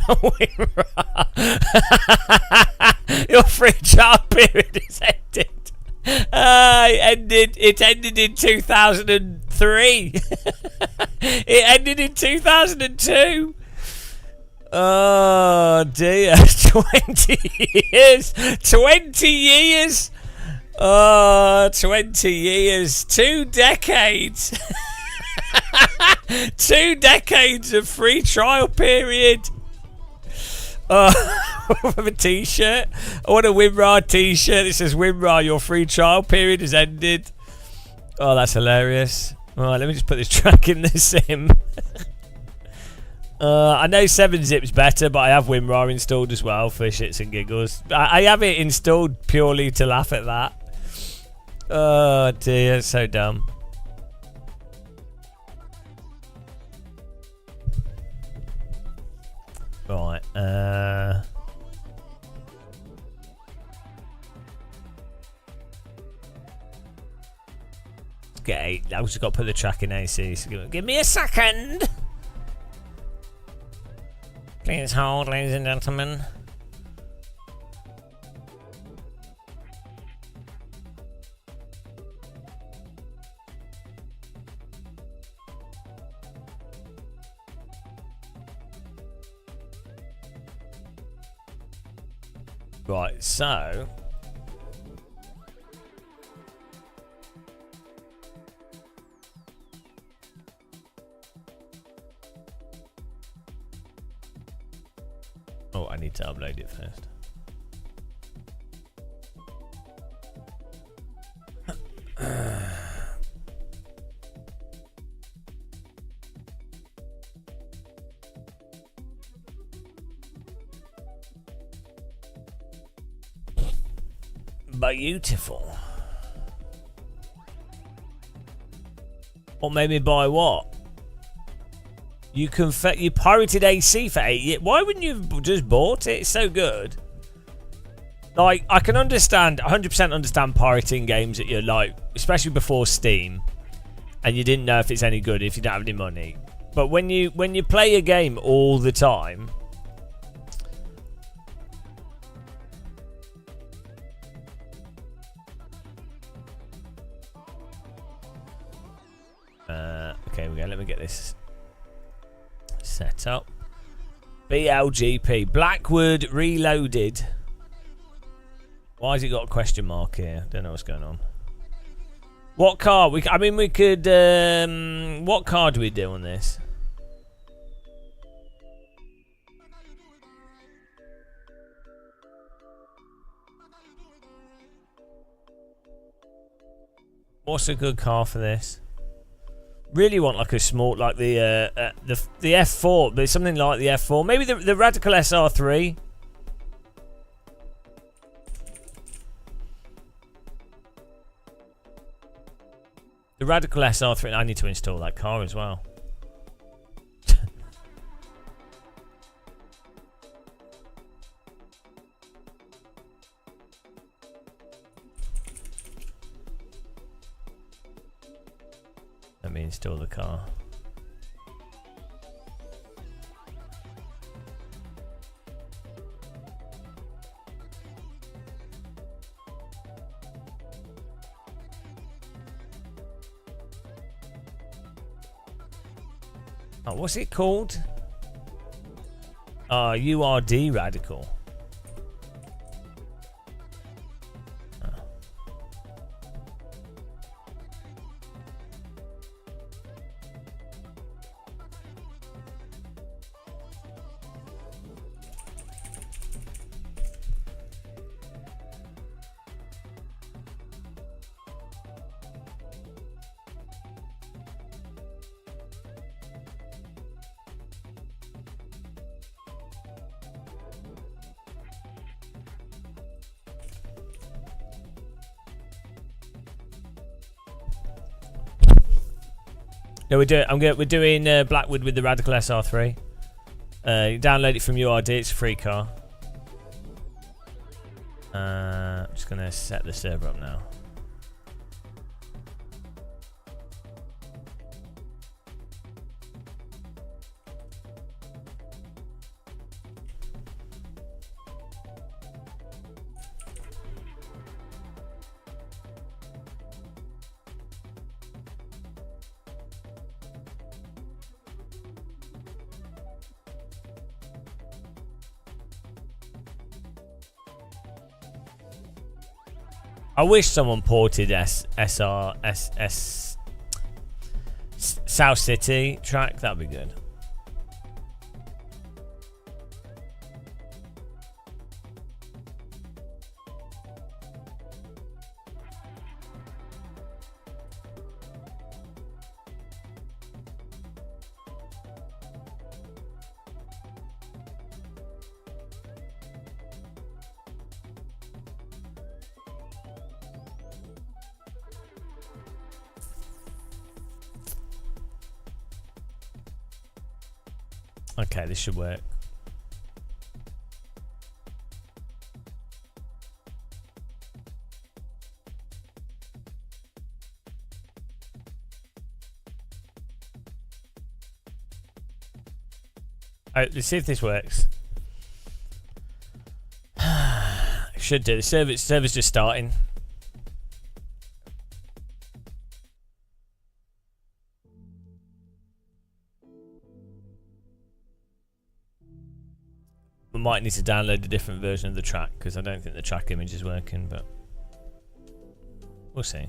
WinRAR. Your free trial period has ended. It ended in 2003. It ended in 2002. Oh dear. 20 years. 20 years. Oh, 20 years. 2 decades. 2 decades of free trial period. With a t-shirt. I want a WinRAR t-shirt that says WinRAR, your free trial period has ended. Oh, that's hilarious. Alright, let me just put this track in the sim. I know 7-Zip's better, but I have WinRAR installed as well for shits and giggles. I have it installed purely to laugh at that. Oh dear, it's so dumb. Right, okay, I've just got to put the track in AC. So give me a second. Please hold, ladies and gentlemen. Right, so oh, I need to upload it first. Beautiful. What made me buy what? You pirated AC for 8 years. Why wouldn't you have just bought it? It's so good. Like, I can understand, 100% understand pirating games that you're like, especially before Steam, and you didn't know if it's any good if you don't have any money. But when you play a game all the time, okay, we go. Let me get this set up. BLGP Blackwood Reloaded. Why has it got a question mark here? Don't know what's going on. What car? We could. What car do we do on this? What's a good car for this? Really want like a small, like the F4, but something like the F4. Maybe the Radical SR3. The Radical SR3. I need to install that car as well. Let me install the car. Oh, what's it called? URD Radical. No, we're doing Blackwood with the Radical SR3. You download it from URD. It's a free car. I'm just gonna set the server up now. I wish someone ported South City track. That'd be good. Okay, this should work. Alright, let's see if this works. Should do. The server's just starting. Might need to download a different version of the track because I don't think the track image is working, but we'll see.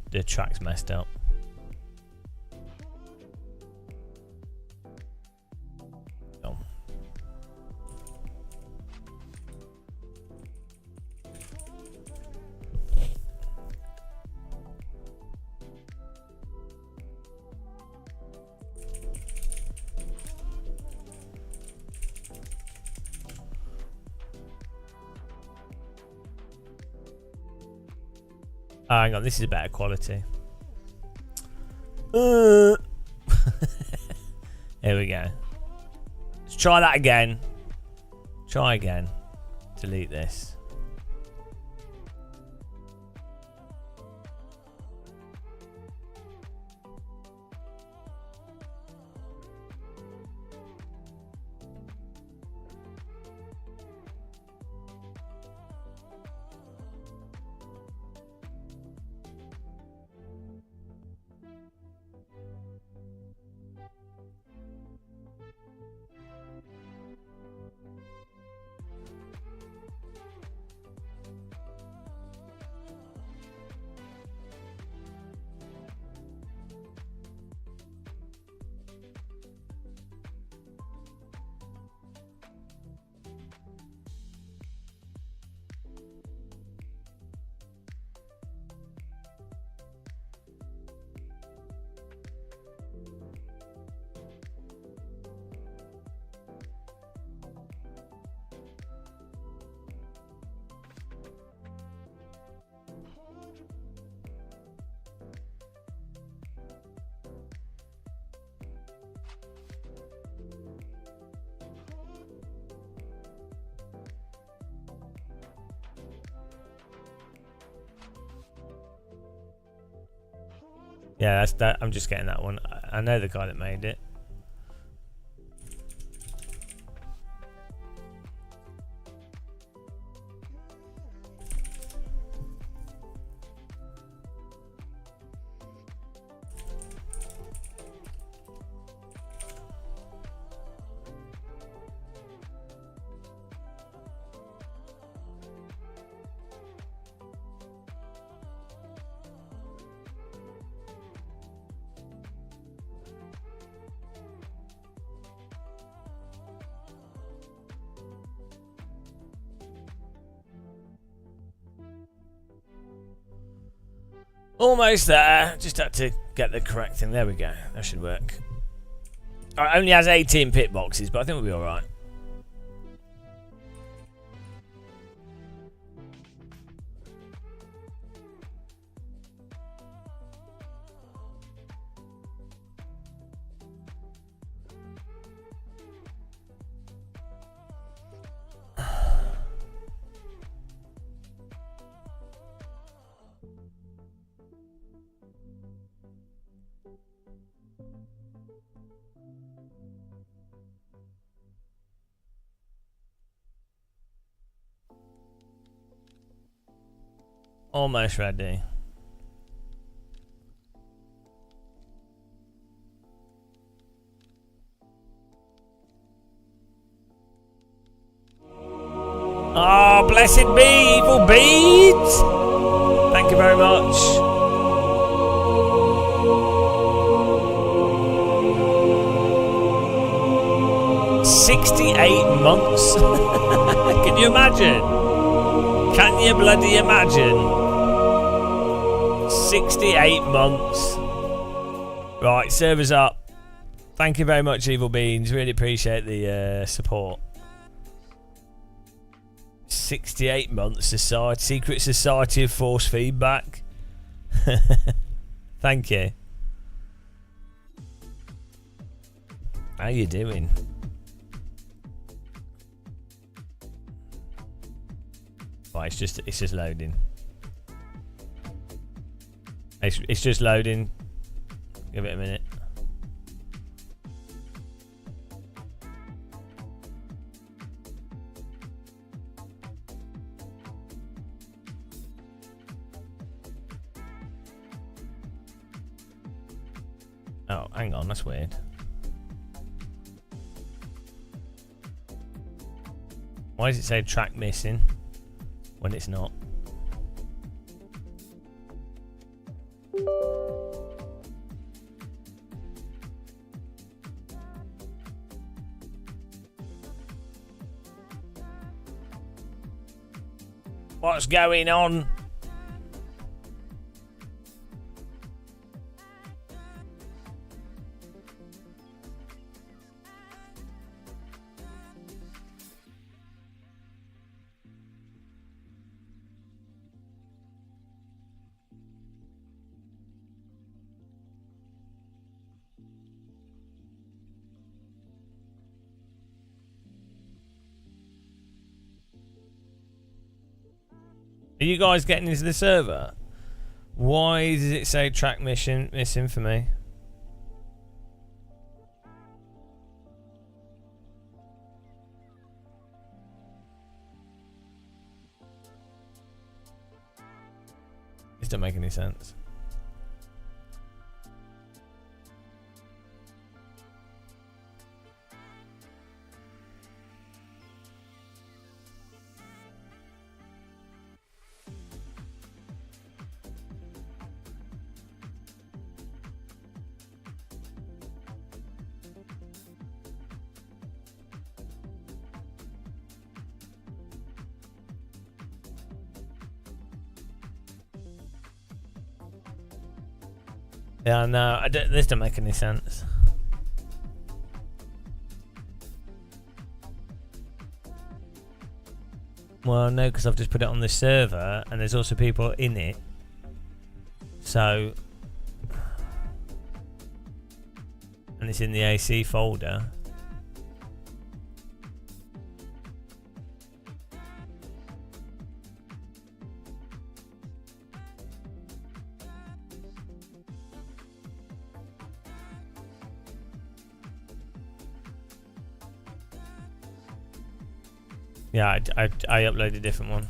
The track's messed up. hang on, this is better quality. Here we go. Let's try that again. Try again. Delete this. Yeah, that's that. I'm just getting that one. I know the guy that made it. Almost there. Just had to get the correct thing. There we go. That should work. Alright, only has 18 pit boxes, but I think we'll be alright. Almost ready. Oh, blessed be evil beads. Thank you very much. $68 months. Can you imagine? Can you bloody imagine? 68 months. Right, servers up. Thank you very much, Evil Beans. Really appreciate the support. 68 months society. Secret Society of Force Feedback. Thank you. How you doing? Right, it's just loading. It's just loading. Give it a minute. Oh, hang on, that's weird. Why does it say track missing when it's not? What's going on? Are you guys getting into the server? Why does it say track mission missing for me? This don't make any sense. Yeah, no, this don't make any sense. Well, no, because I've just put it on the server, and there's also people in it. So, and it's in the AC folder. Yeah, I uploaded a different one.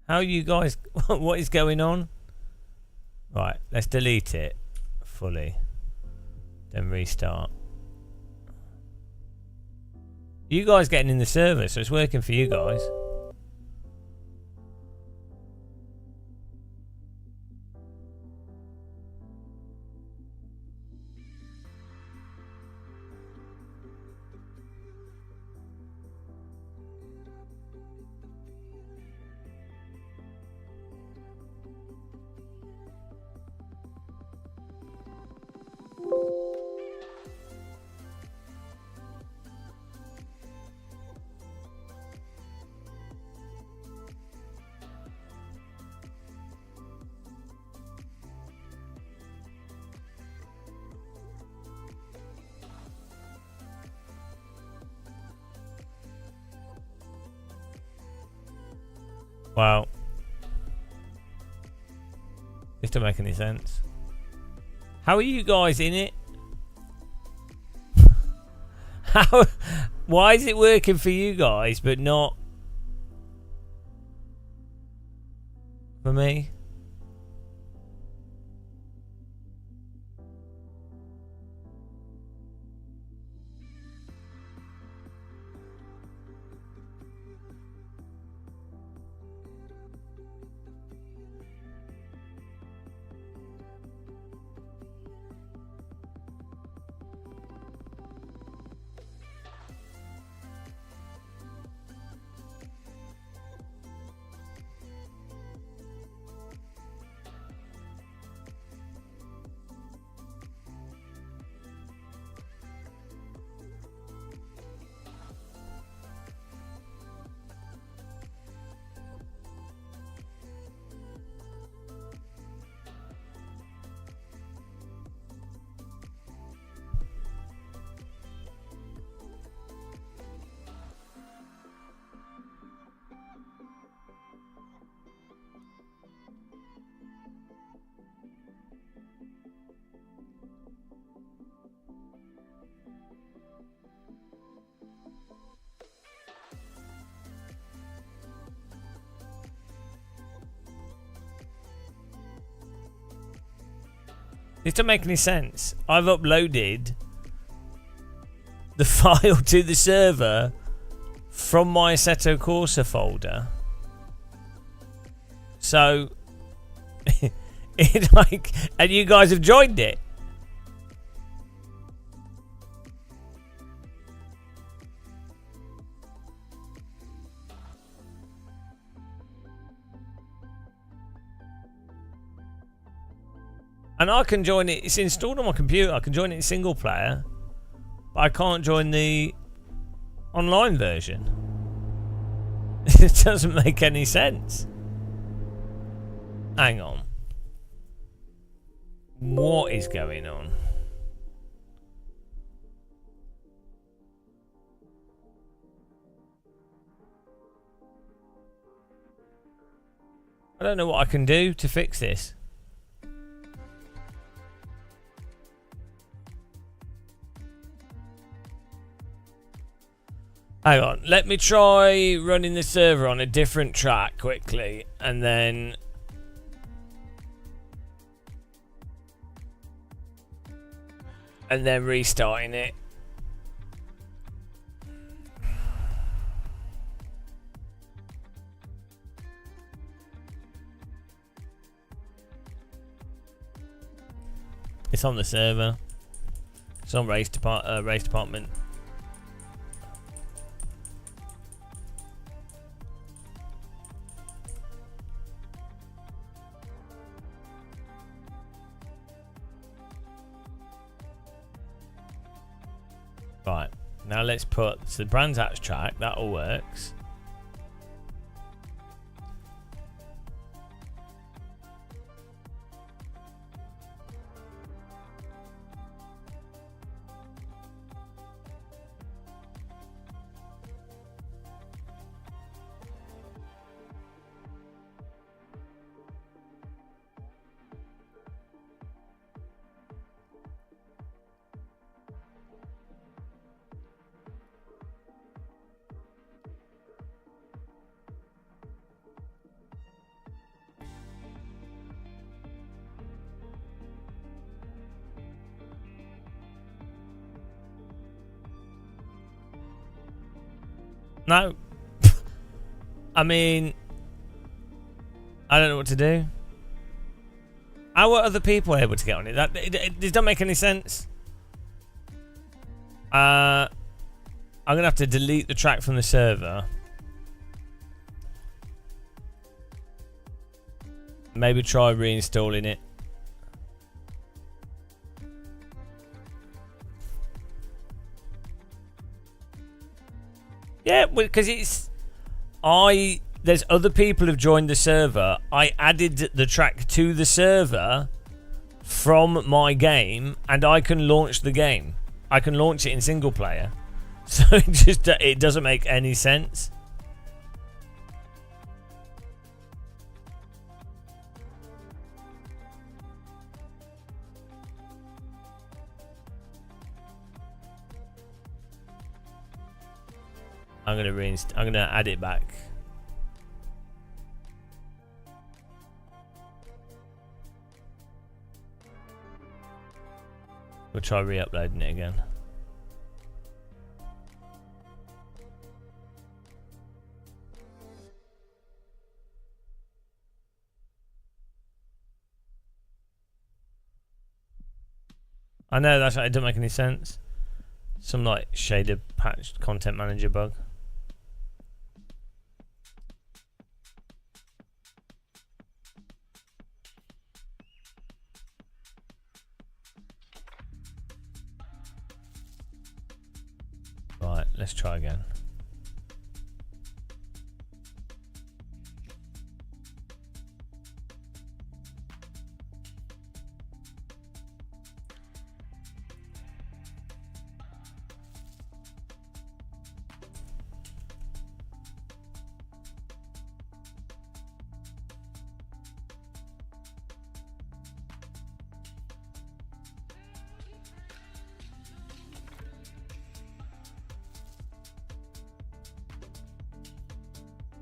How are you guys? What is going on? Right, let's delete it fully. Then restart. You guys getting in the server, so it's working for you guys. Wow. This don't make any sense. How are you guys in it? How? Why is it working for you guys but not for me? This doesn't make any sense. I've uploaded the file to the server from my Assetto Corsa folder. So It's like, and you guys have joined it. And I can join it. It's installed on my computer. I can join it in single player, but I can't join the online version. It doesn't make any sense. Hang on. What is going on? I don't know what I can do to fix this. Hang on, let me try running the server on a different track quickly, and then restarting it. It's on the server. It's on race department. Right, now let's put the Brands Hatch track, that all works. No. I mean, I don't know what to do. How are other people able to get on it? It doesn't make any sense. I'm gonna have to delete the track from the server. Maybe try reinstalling it. Yeah, because there's other people who've joined the server. I added the track to the server from my game, and I can launch the game. I can launch it in single player. So it doesn't make any sense. I'm gonna add it back. We'll try re-uploading it again. I know it doesn't make any sense. Some like shader patched content manager bug. Right, let's try again.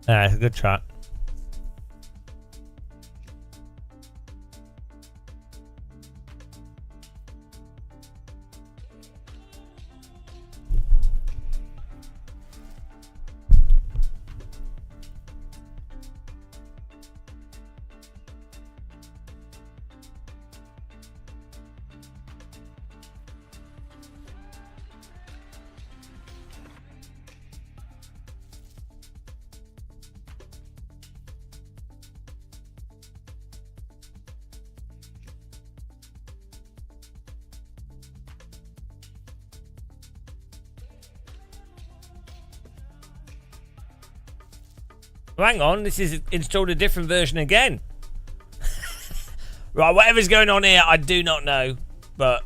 Yeah, it's a good track. Well, hang on, this is installed a different version again. Right, whatever's going on here, I do not know. But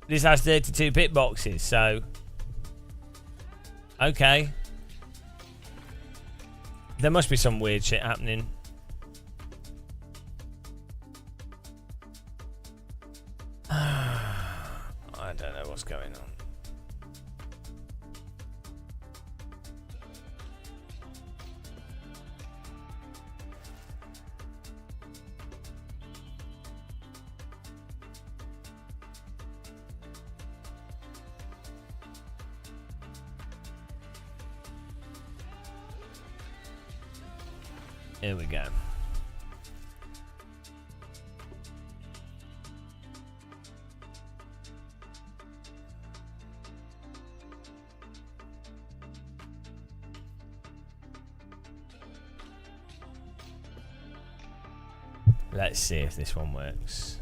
this has 32 pit boxes, so... Okay. There must be some weird shit happening. I don't know what's going on. Here we go. Let's see if this one works.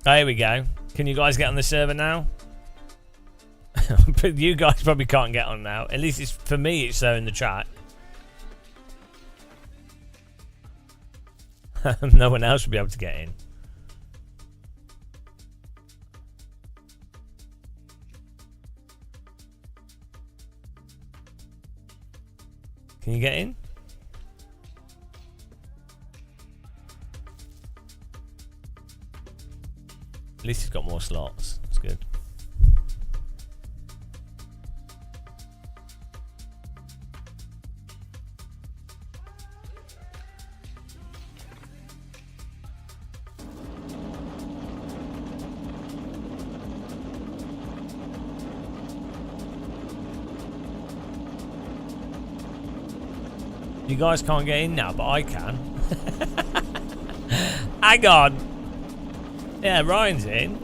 There we go. Can you guys get on the server now? But you guys probably can't get on now. At least it's for me, it's so in the chat. No one else will be able to get in. Can you get in? At least he's got more slots. That's good. You guys can't get in now, but I can. Hang on. Yeah, Ryan's in.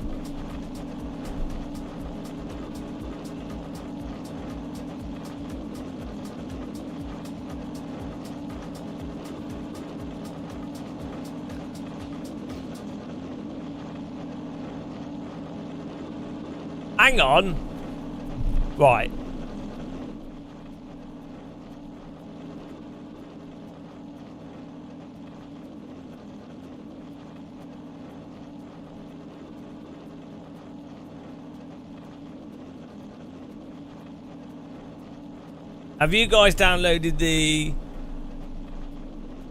Hang on. Right. Have you guys downloaded the...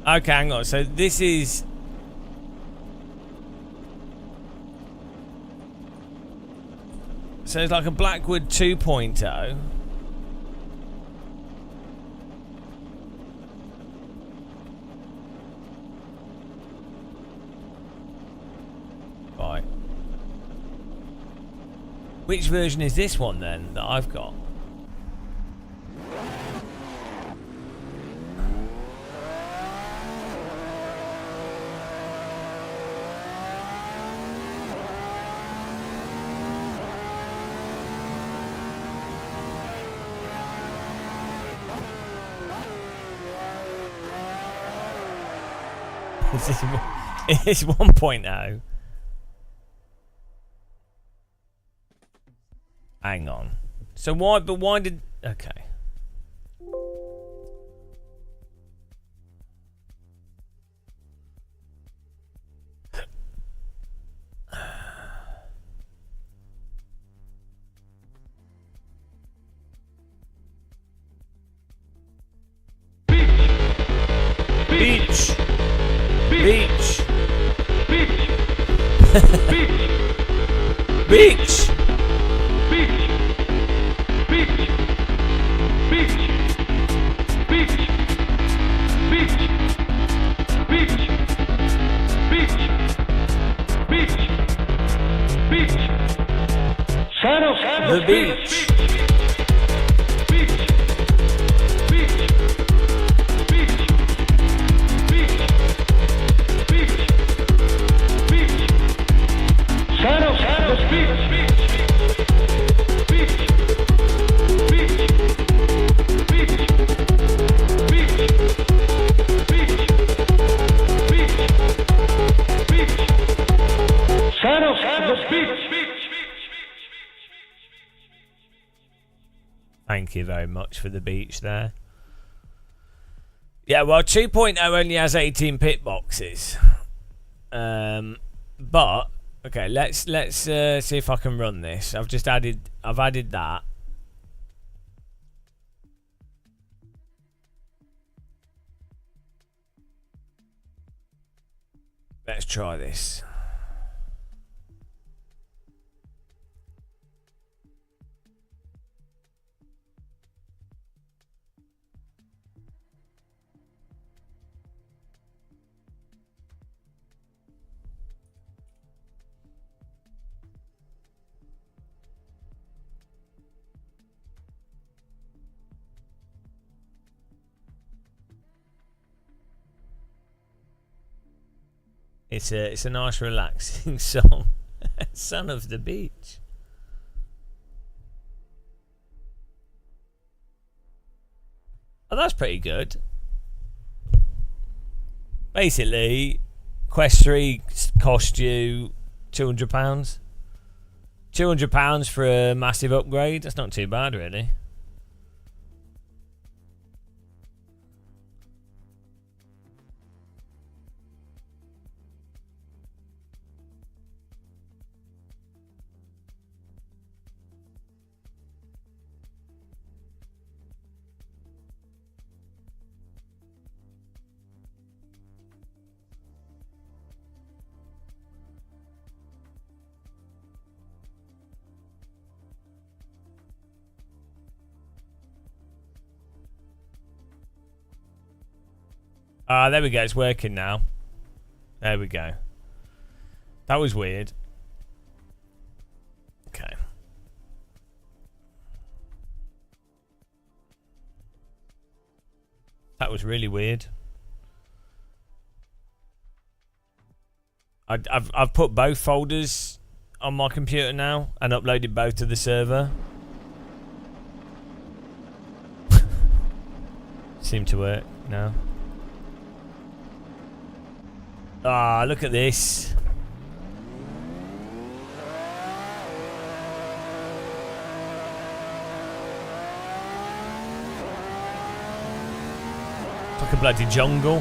Okay, hang on. So this is... So it's like a Blackwood 2.0. Right. Which version is this one then that I've got? It's 1.0. Hang on. So why? But why did? Okay. Beach. Beach. Beach. The beach. you very much for the beach there. Yeah, well, 2.0 only has 18 pit boxes. But okay, let's see if I can run this. I've added that. Let's try this. It's a nice relaxing song. Son of the beach. Oh, that's pretty good. Basically, Quest 3 cost you £200. £200 for a massive upgrade. That's not too bad, really. Ah, there we go. It's working now. There we go. That was weird. Okay. That was really weird. I've put both folders on my computer now and uploaded both to the server. Seemed to work now. Ah, look at this. It's like a bloody jungle.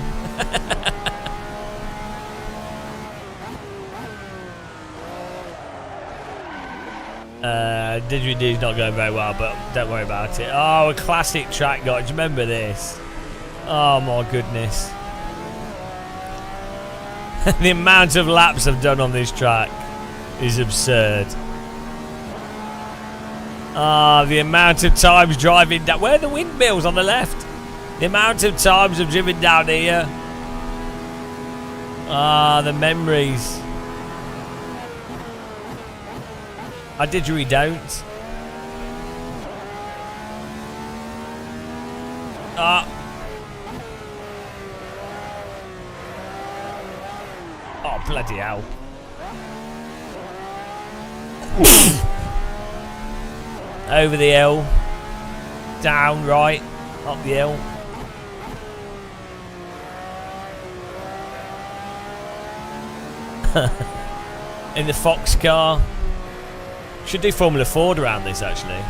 Didgeridoo's not going very well, but don't worry about it. Oh, a classic track, guys. Do you remember this? Oh my goodness. The amount of laps I've done on this track is absurd. Ah, the amount of times driving down. Where are the windmills on the left? The amount of times I've driven down here. Ah, the memories. I didgeridoo. Ah. Oh, bloody hell. Over the hill. Down, right. Up the hill. In the Fox car. Should do Formula Ford around this, actually.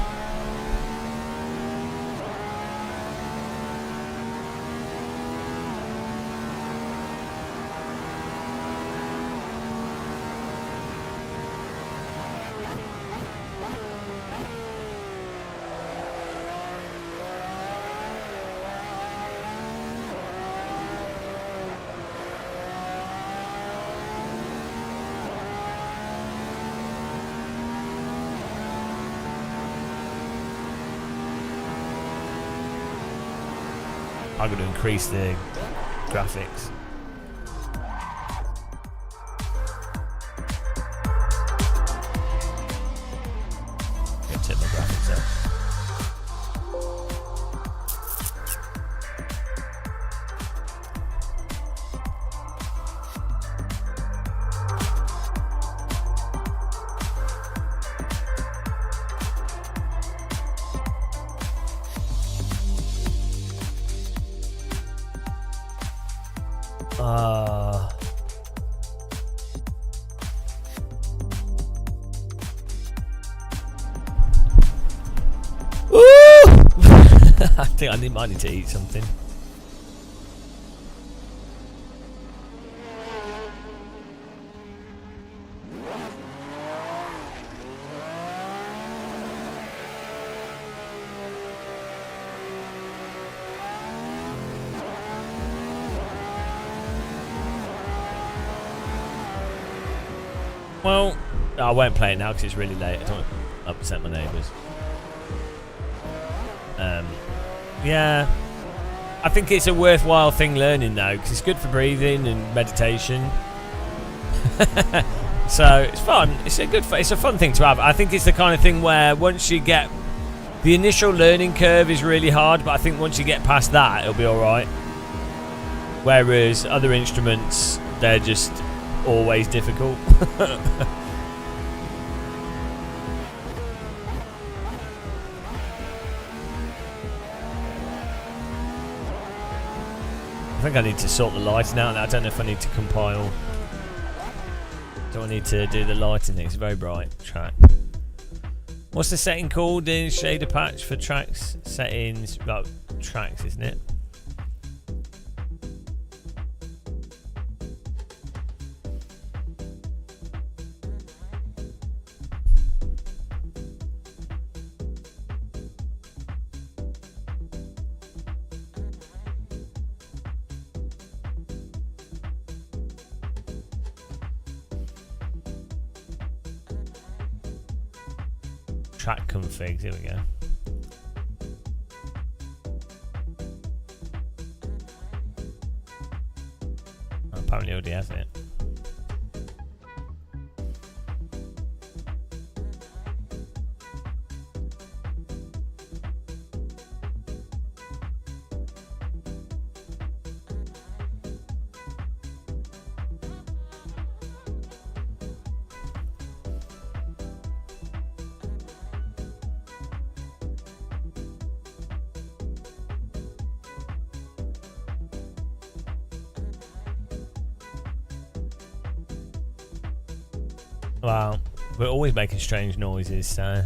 I'm going to increase the graphics. Turn my graphics up. I think I might need to eat something. Well, I won't play it now because it's really late. I don't want to upset my neighbours. Yeah, I think it's a worthwhile thing learning though, because it's good for breathing and meditation. So it's fun. It's a fun thing to have. I think it's the kind of thing where once you get the initial learning curve is really hard, but I think once you get past that, it'll be all right. Whereas other instruments, they're just always difficult. I think I need to sort the lighting out. I don't know if I need to compile. Do I need to do the lighting thing? It's a very bright track. What's the setting called in shader patch for tracks? Settings, like tracks, isn't it? Track configs, here we go. Oh, apparently already has it. Wow, we're always making strange noises, so...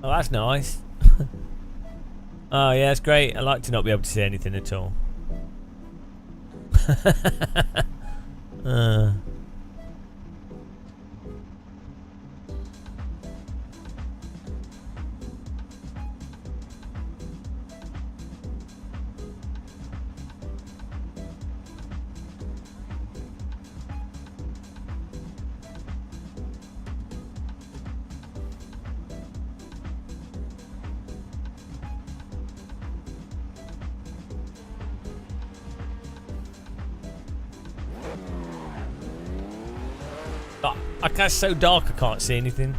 Oh, that's nice. Oh, yeah, it's great. I like to not be able to see anything at all. It's so dark I can't see anything.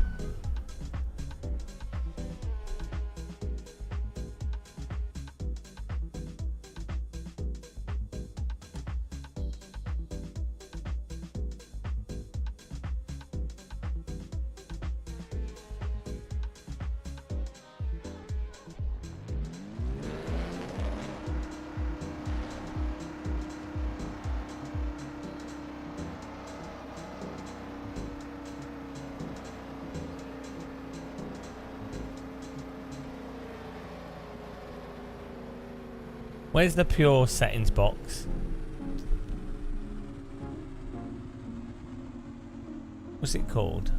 Where's the pure settings box? What's it called?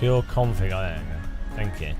Pure config. Oh, there we go. Thank you.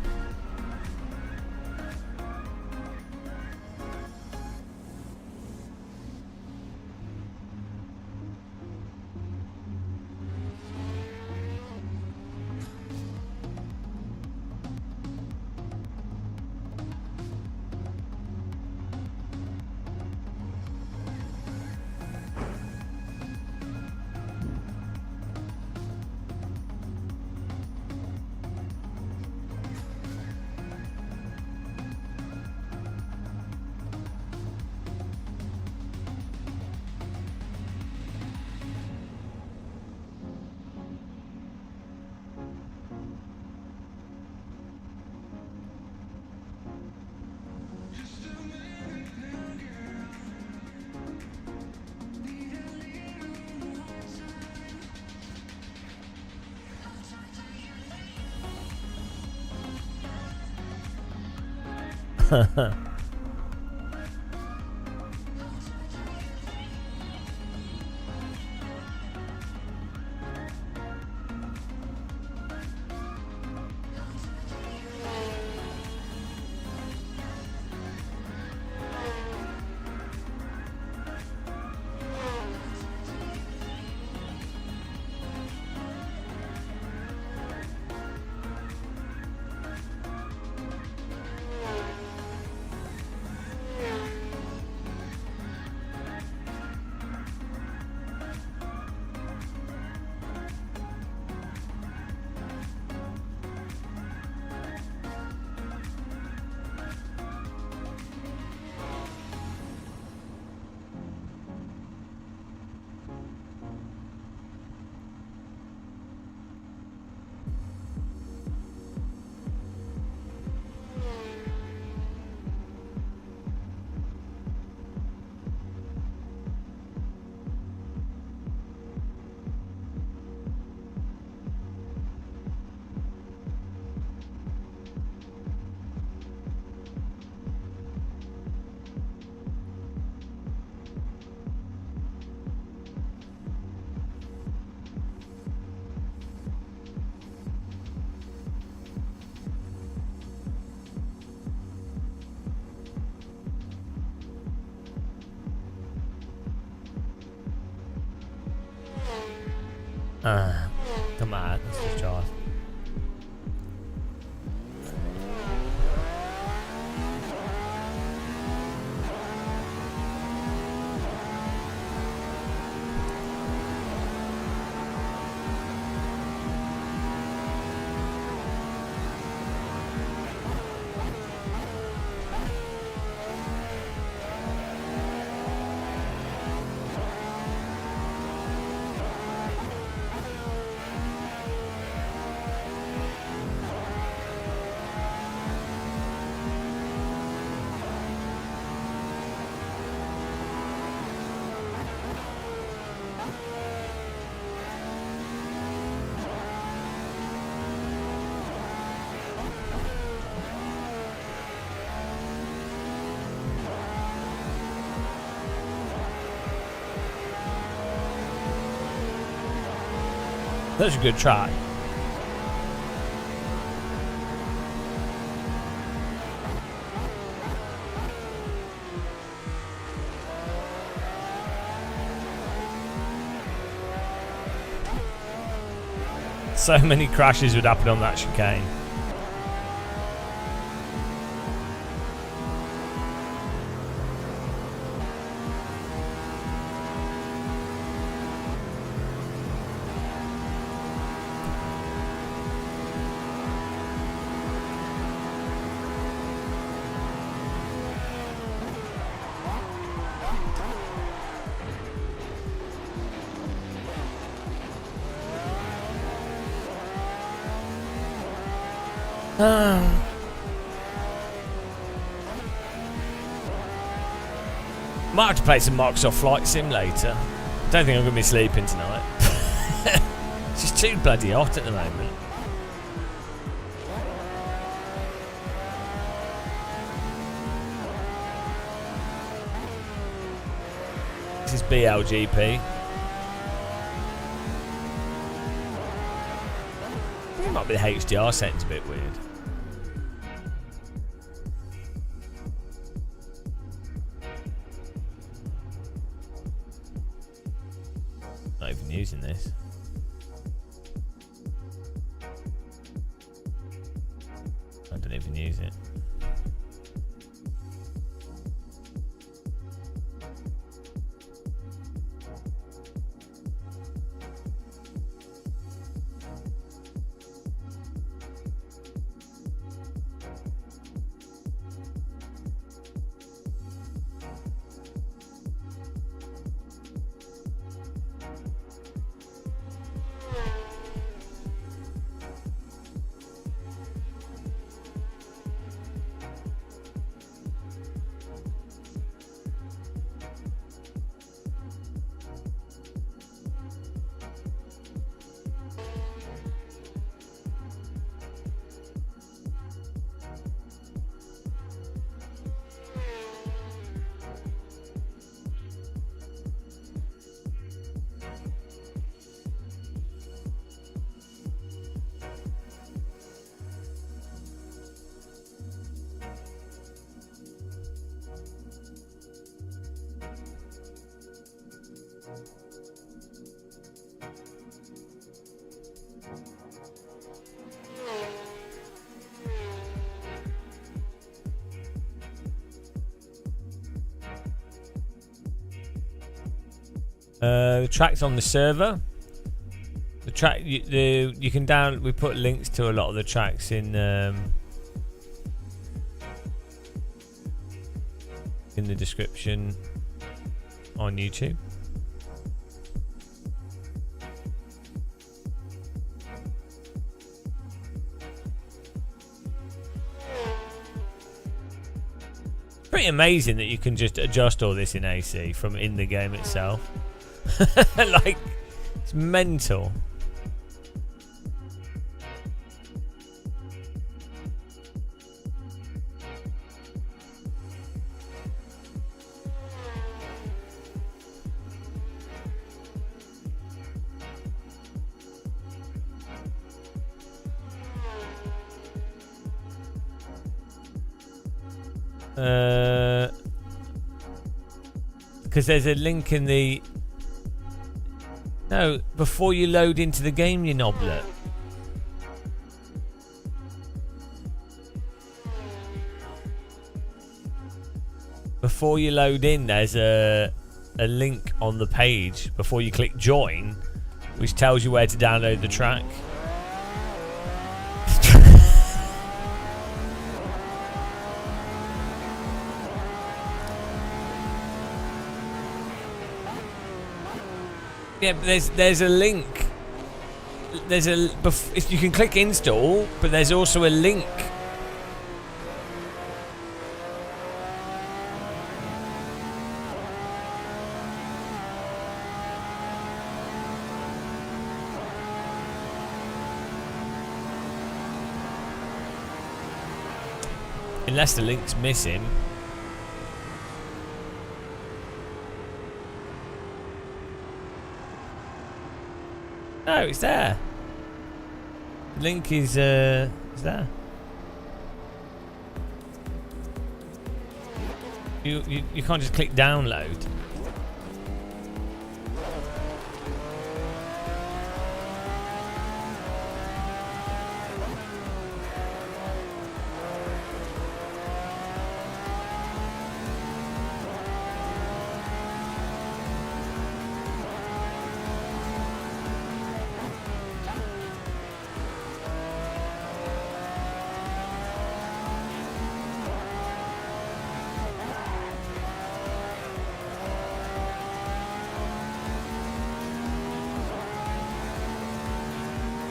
Come on, let's just drive. That's a good try. So many crashes would happen on that chicane. Might have to play some Microsoft Flight Sim later. Don't think I'm going to be sleeping tonight. It's just too bloody hot at the moment. This is BLGP. Might be the HDR setting's a bit weird. Not even using this. I don't even use it. The track's on the server. The track, you can down. We put links to a lot of the tracks in the description on YouTube. Pretty amazing that you can just adjust all this in AC from in the game itself. Like, it's mental. Because there's a link in the... No, before you load into the game, you knoblet. Before you load in, there's a link on the page before you click join, which tells you where to download the track. Yeah, but there's a link. If you can click install, but there's also a link. Unless the link's missing. No, it's there. The link is there. You can't just click download.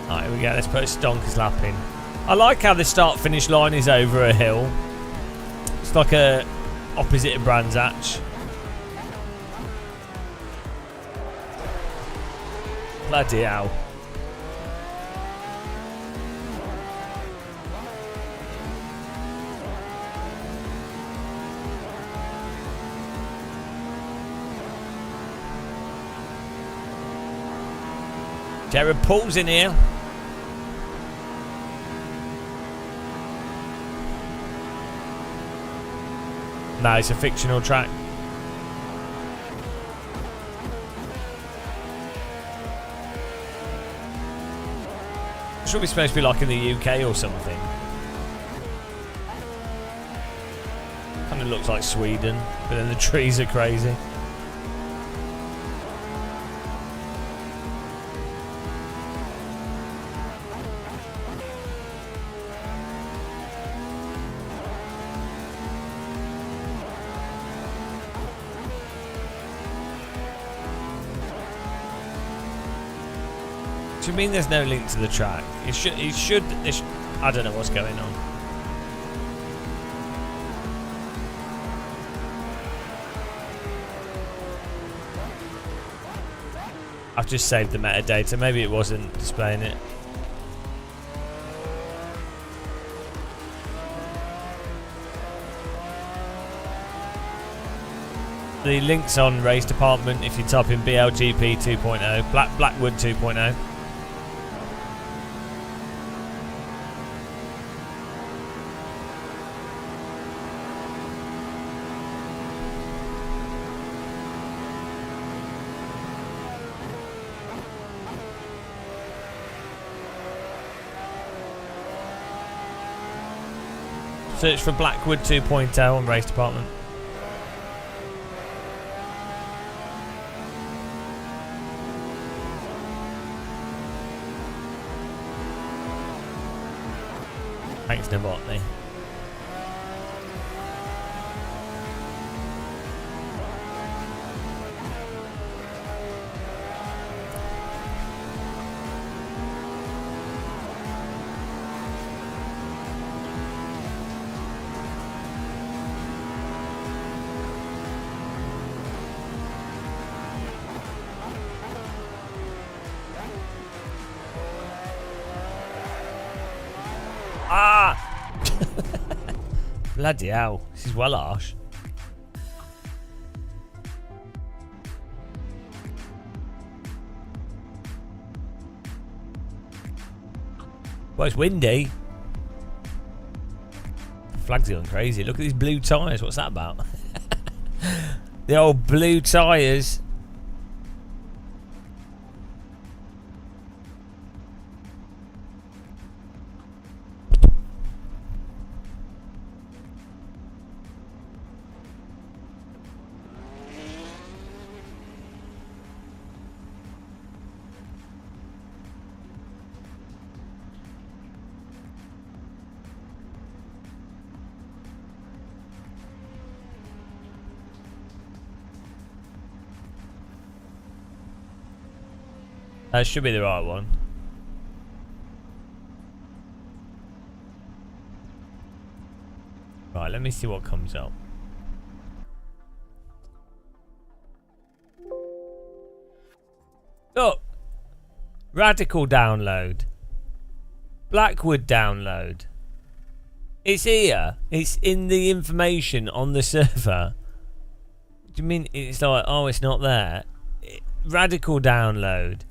Alright, here we go. Let's put a Stonkers lap in. I like how the start-finish line is over a hill. It's like a opposite of Brands Hatch. Bloody hell. Jared Paul's in here. No, it's a fictional track. Should be supposed to be like in the UK or something. Kind of looks like Sweden, but then the trees are crazy. Do you mean there's no link to the track? It should. I don't know what's going on. I've just saved the metadata. Maybe it wasn't displaying it. The link's on Race Department if you type in BLGP 2.0, Blackwood 2.0. Search for Blackwood 2.0 on Race Department. Thanks, Novotny. Bloody hell, this is well harsh. Well, it's windy. The flag's going crazy. Look at these blue tyres. What's that about? The old blue tyres. That should be the right one. Right, let me see what comes up. Look! Radical download. Blackwood download. It's here. It's in the information on the server. Do you mean it's like, oh, it's not there? Radical download.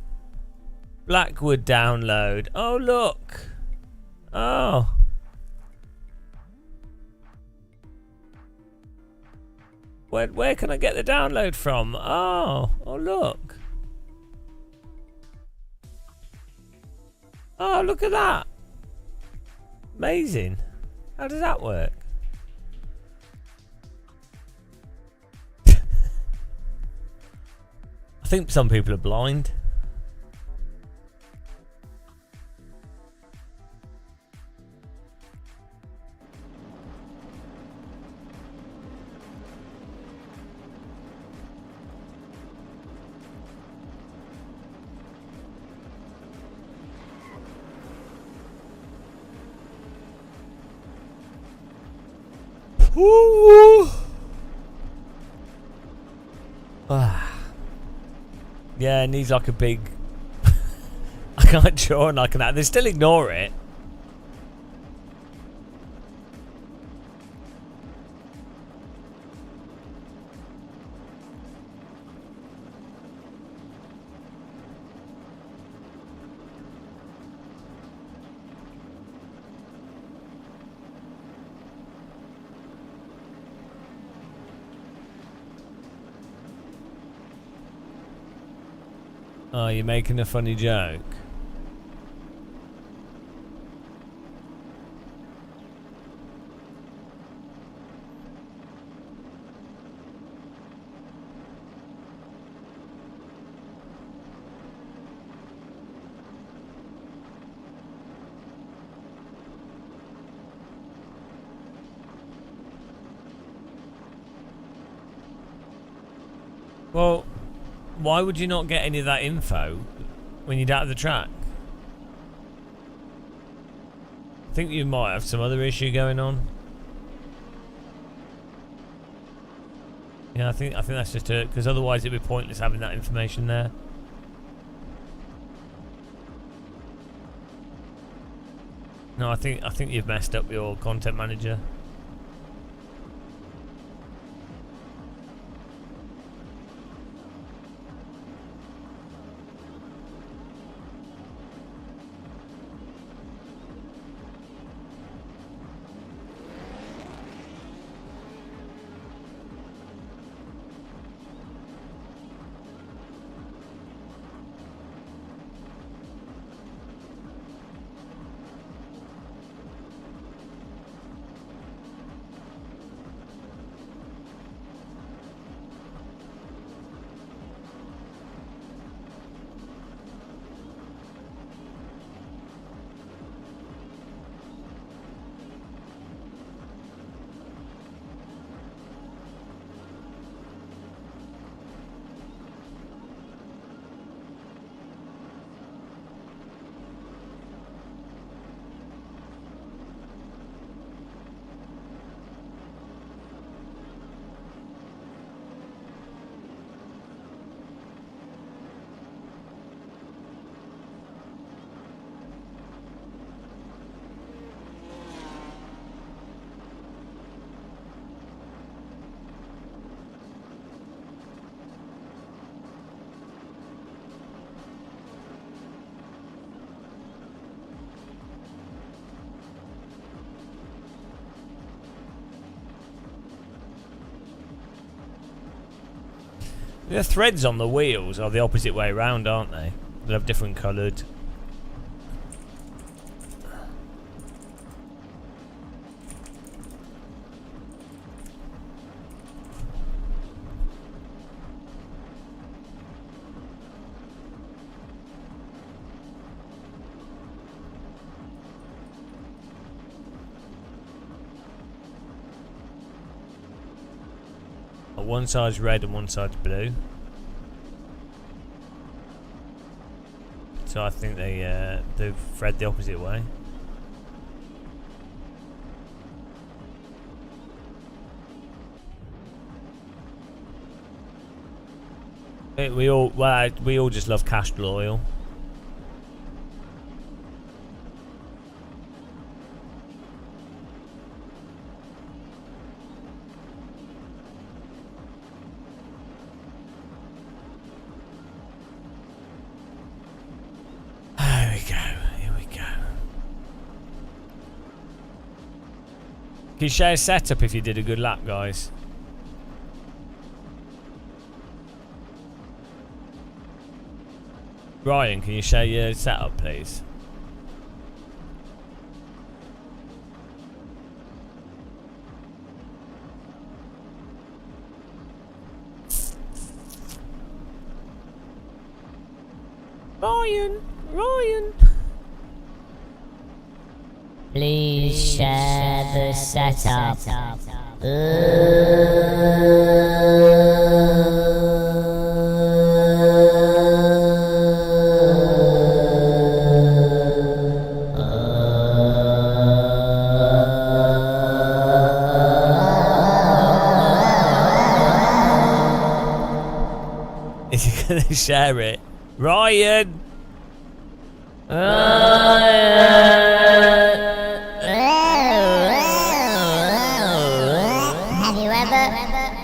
Blackwood download. Oh, look. Oh. Where can I get the download from? Oh. Oh, look. Oh, look at that. Amazing. How does that work? I think some people are blind. Ooh. Yeah, it needs like a big... I can't draw and I can... They still ignore it. Oh, you're making a funny joke. Well, why would you not get any of that info when you're out of the track? I think you might have some other issue going on. Yeah, I think that's just it, because otherwise it'd be pointless having that information there. No, I think you've messed up your content manager. The threads on the wheels are the opposite way around, aren't they? They have different coloured. One side's red and one side's blue. So I think they thread the opposite way. We all just love castor oil. Can you share a setup if you did a good lap, guys? Ryan, can you share your setup, please? Ryan! Please share the setup. Is he gonna share it? Ryan!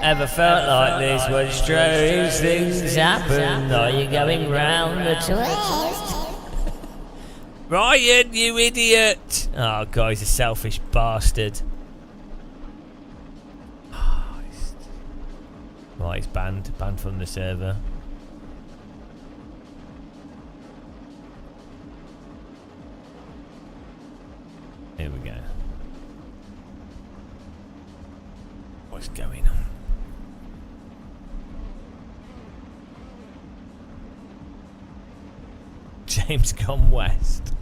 Ever felt like this when strange things happen? Are you going round the twist? Ryan, you idiot! Oh god, he's a selfish bastard. Right, he's banned from the server. James gone west.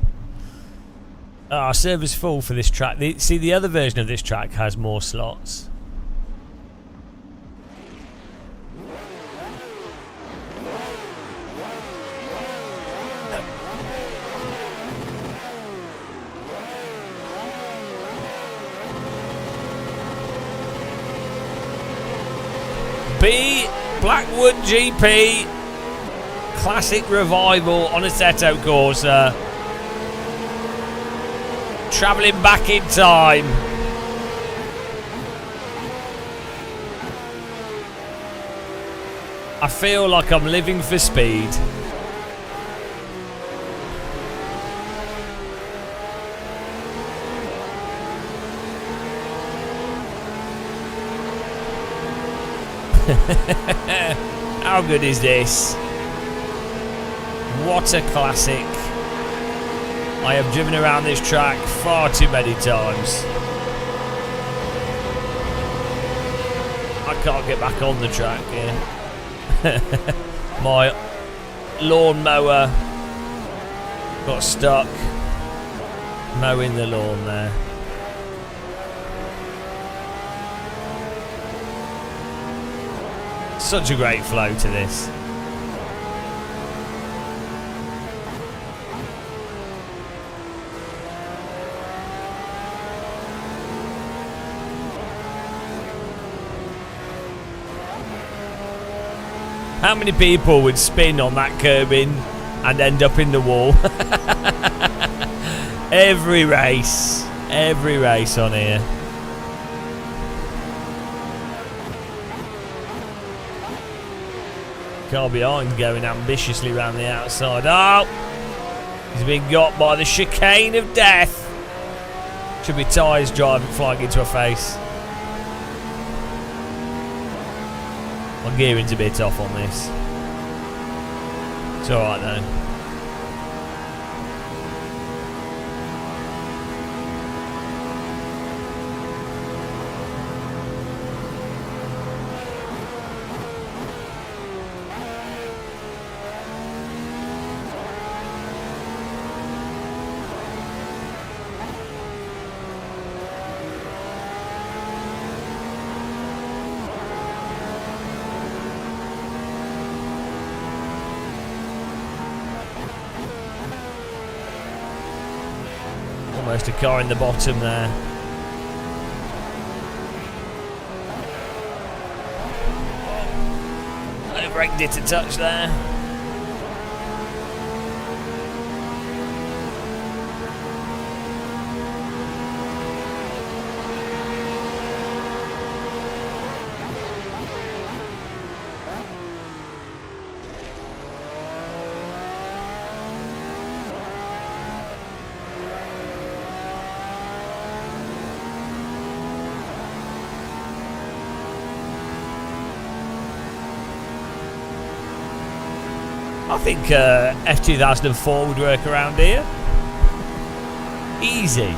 Ah, server's full for this track. See, the other version of this track has more slots. B Blackwood GP Classic Revival on Assetto Corsa. Travelling back in time. I feel like I'm living for speed. How good is this? What a classic. I have driven around this track far too many times. I can't get back on the track here. My lawnmower got stuck mowing the lawn there. Such a great flow to this. How many people would spin on that curbing and end up in the wall? Every race on here. Car behind going ambitiously around the outside. Oh, he's been got by the chicane of death. Should be tyres driving, flying into a face. My gearing's a bit off on this. It's alright though. Almost a car in the bottom there. I braked it a touch there. I think F2004 would work around here. Easy.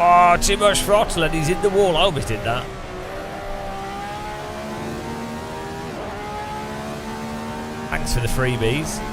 Oh, too much throttle and he's in the wall. I almost did that. Thanks for the freebies.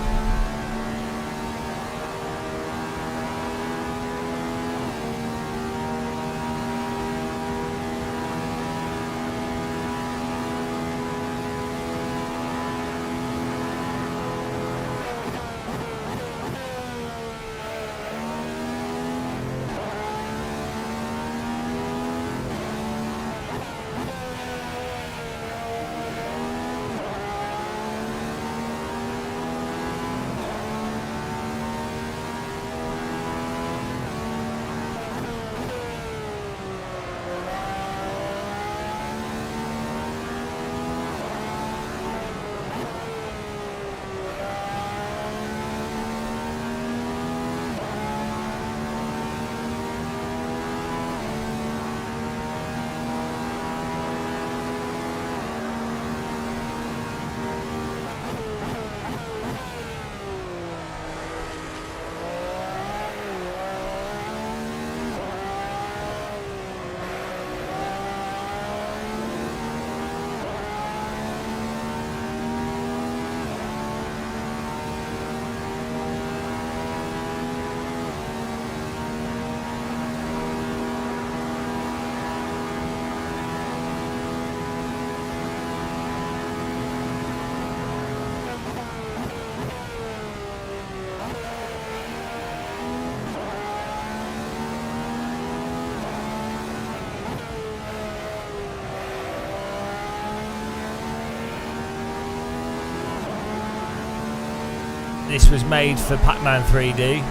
this was made for Pac-Man 3D.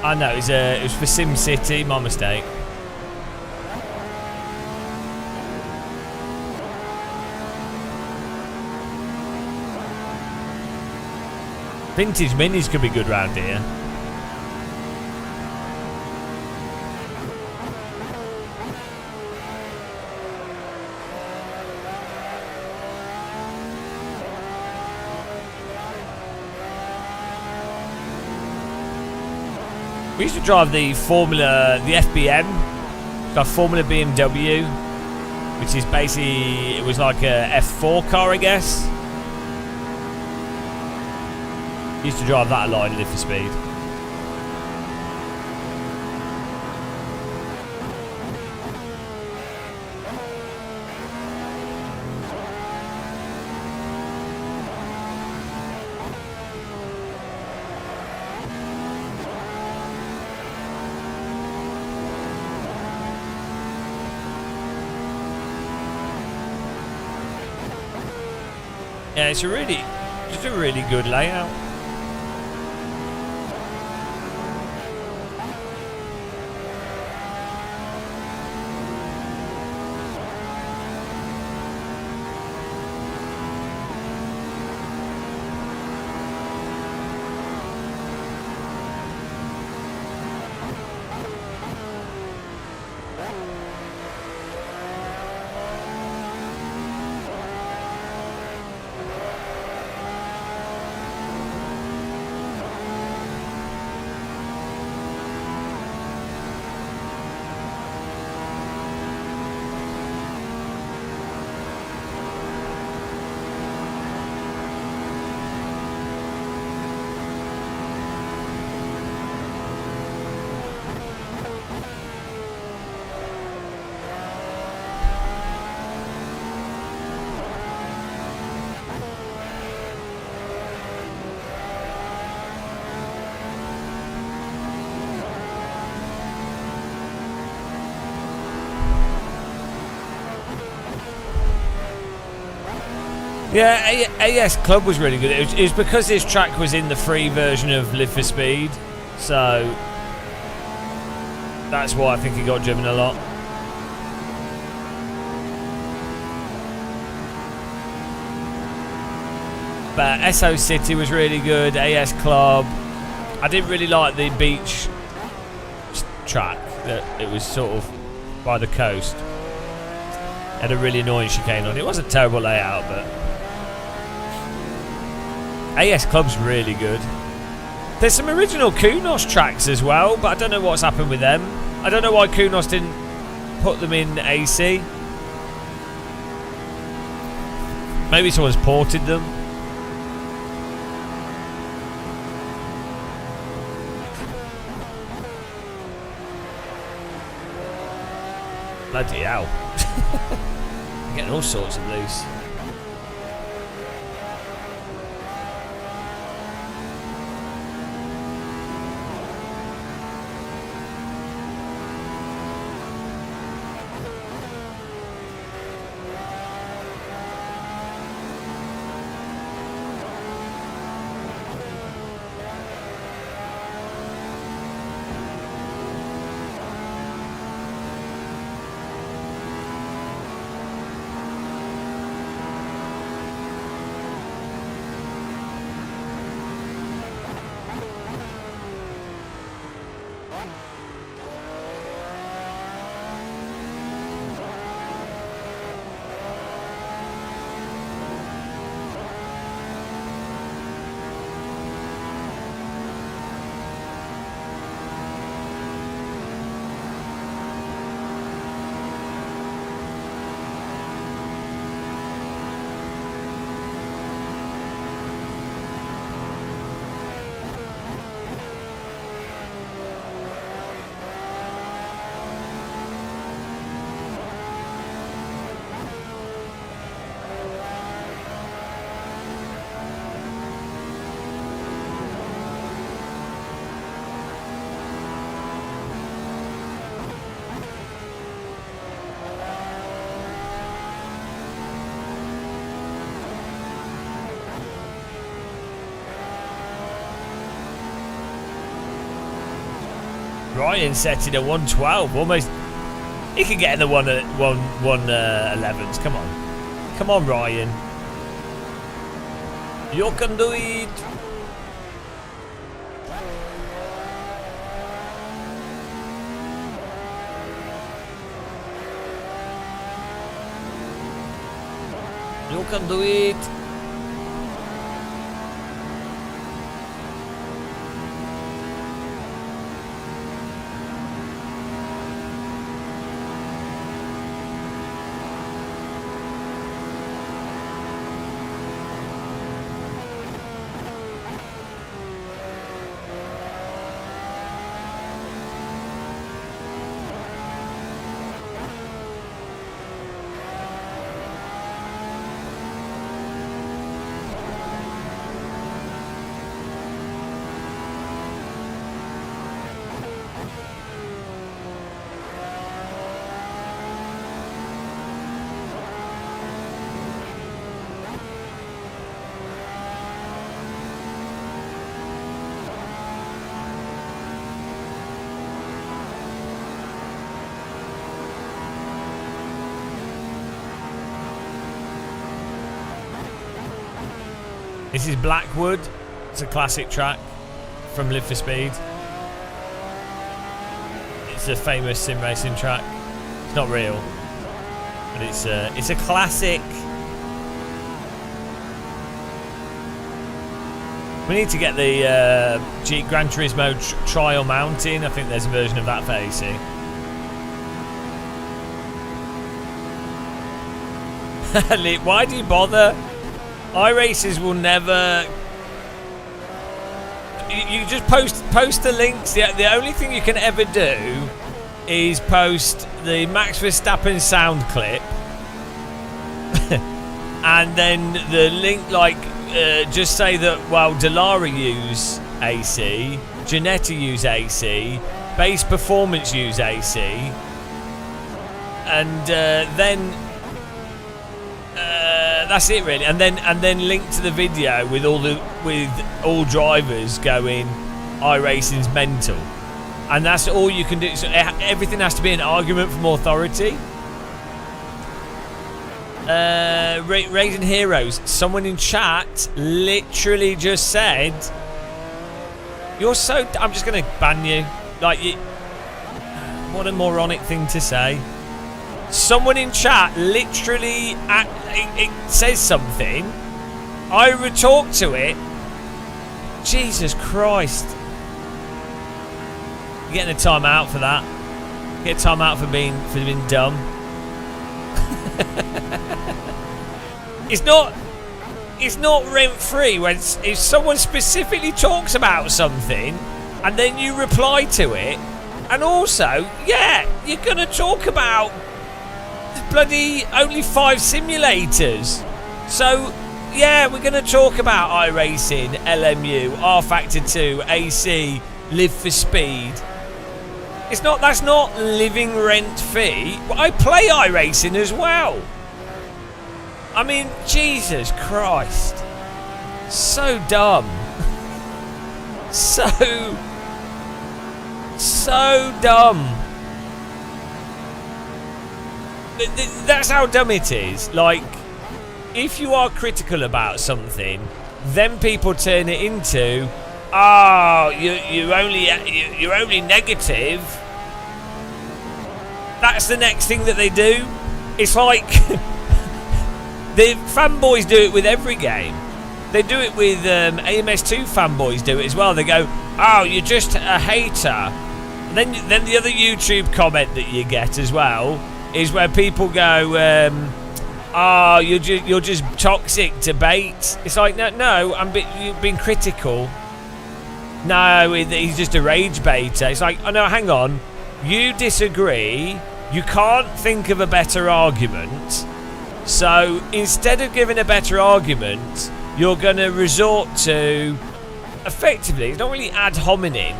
I know, it was for SimCity, my mistake. Vintage minis could be good round here. We used to drive the FBM, it's like Formula BMW, which is basically, it was like a F4 car, I guess. Used to drive that a lot in Live for Speed. Yeah, it's just a really good layout. Yeah, AS Club was really good. It was because this track was in the free version of Live for Speed, so that's why I think it got driven a lot. But SO City was really good, AS Club. I didn't really like the beach track, that it was sort of by the coast. Had a really annoying chicane on it. It was a terrible layout, but AS Club's really good. There's some original Kunos tracks as well, but I don't know what's happened with them. I don't know why Kunos didn't put them in AC. Maybe someone's ported them. Bloody hell. I'm getting all sorts of loose. Ryan set it at 112. Almost. He can get in the 111s. Come on. Come on, Ryan. You can do it. You can do it. This is Blackwood. It's a classic track from Live for Speed. It's a famous sim racing track. It's not real, but it's a classic. We need to get the Jeep Gran Turismo trial mounting. I think there's a version of that for AC. Why do you bother? iRacers will never. You just post the links. The only thing you can ever do is post the Max Verstappen sound clip, and then the link, like just say that Dallara use AC, Janetta use AC, Base Performance use AC, and then. That's it really, and then link to the video with all drivers going, iRacing's mental, and that's all you can do. So everything has to be an argument from authority. Raising Heroes. Someone in chat literally just said, "You're so." I'm just gonna ban you. Like, what a moronic thing to say. Someone in chat literally it says something. I retort to it. Jesus Christ! You're getting a time out for that. Get a time out for being dumb. It's not rent free when if someone specifically talks about something and then you reply to it, and also you're gonna talk about. Bloody only 5 simulators. So we're going to talk about iRacing, LMU, rFactor 2, AC, Live for Speed. That's not living rent free. I play iRacing as well. I mean, Jesus Christ. So dumb. So dumb. That's how dumb it is. Like, if you are critical about something, then people turn it into, you're only negative. That's the next thing that they do. It's like the fanboys do it with every game. They do it with AMS2 fanboys do it as well. They go, you're just a hater. And then the other YouTube comment that you get as well is where people go, you're just toxic to bait. It's like, no, you've been critical. No, he's just a rage baiter. It's like, oh no, hang on. You disagree. You can't think of a better argument. So instead of giving a better argument, you're going to resort to, effectively, it's not really ad hominem,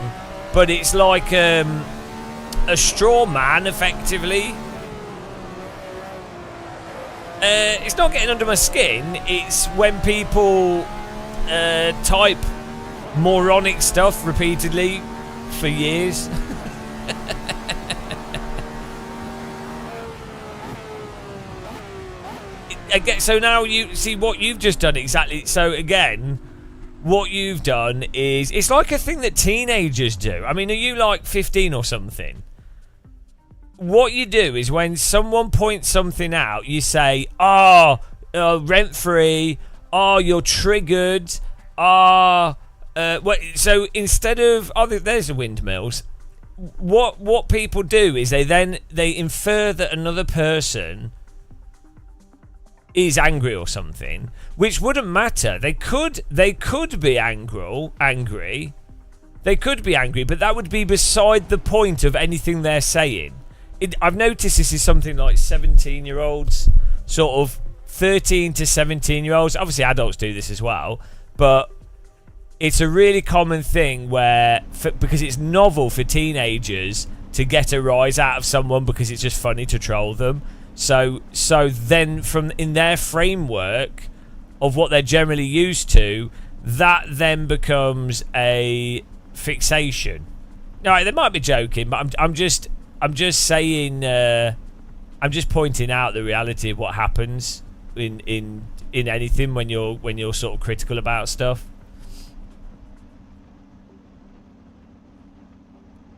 but it's like a straw man, effectively. It's not getting under my skin. It's when people type moronic stuff repeatedly for years. again, so now you see what you've just done exactly. So again, what you've done is it's like a thing that teenagers do. I mean, are you like 15 or something? What you do is when someone points something out, you say, rent free, you're triggered, so instead of, there's the windmills, what people do is they infer that another person is angry or something, which wouldn't matter. They could be angry. They could be angry, but that would be beside the point of anything they're saying. I've noticed this is something like 17-year-olds, sort of 13 to 17-year-olds. Obviously, adults do this as well, but it's a really common thing where, because it's novel for teenagers to get a rise out of someone because it's just funny to troll them. So then from in their framework of what they're generally used to, that then becomes a fixation. Now, they might be joking, but I'm just saying, I'm just pointing out the reality of what happens in anything when you're sort of critical about stuff.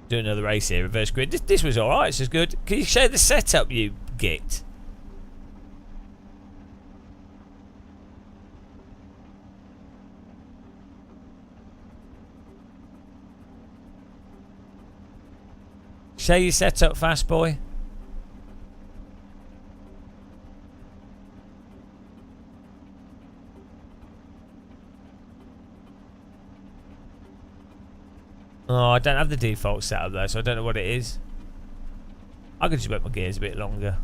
Do another race here, reverse grid. This was alright, this is good. Can you show the setup, you git? Show your setup, fast boy. Oh, I don't have the default setup though, so I don't know what it is. I could just make my gears a bit longer.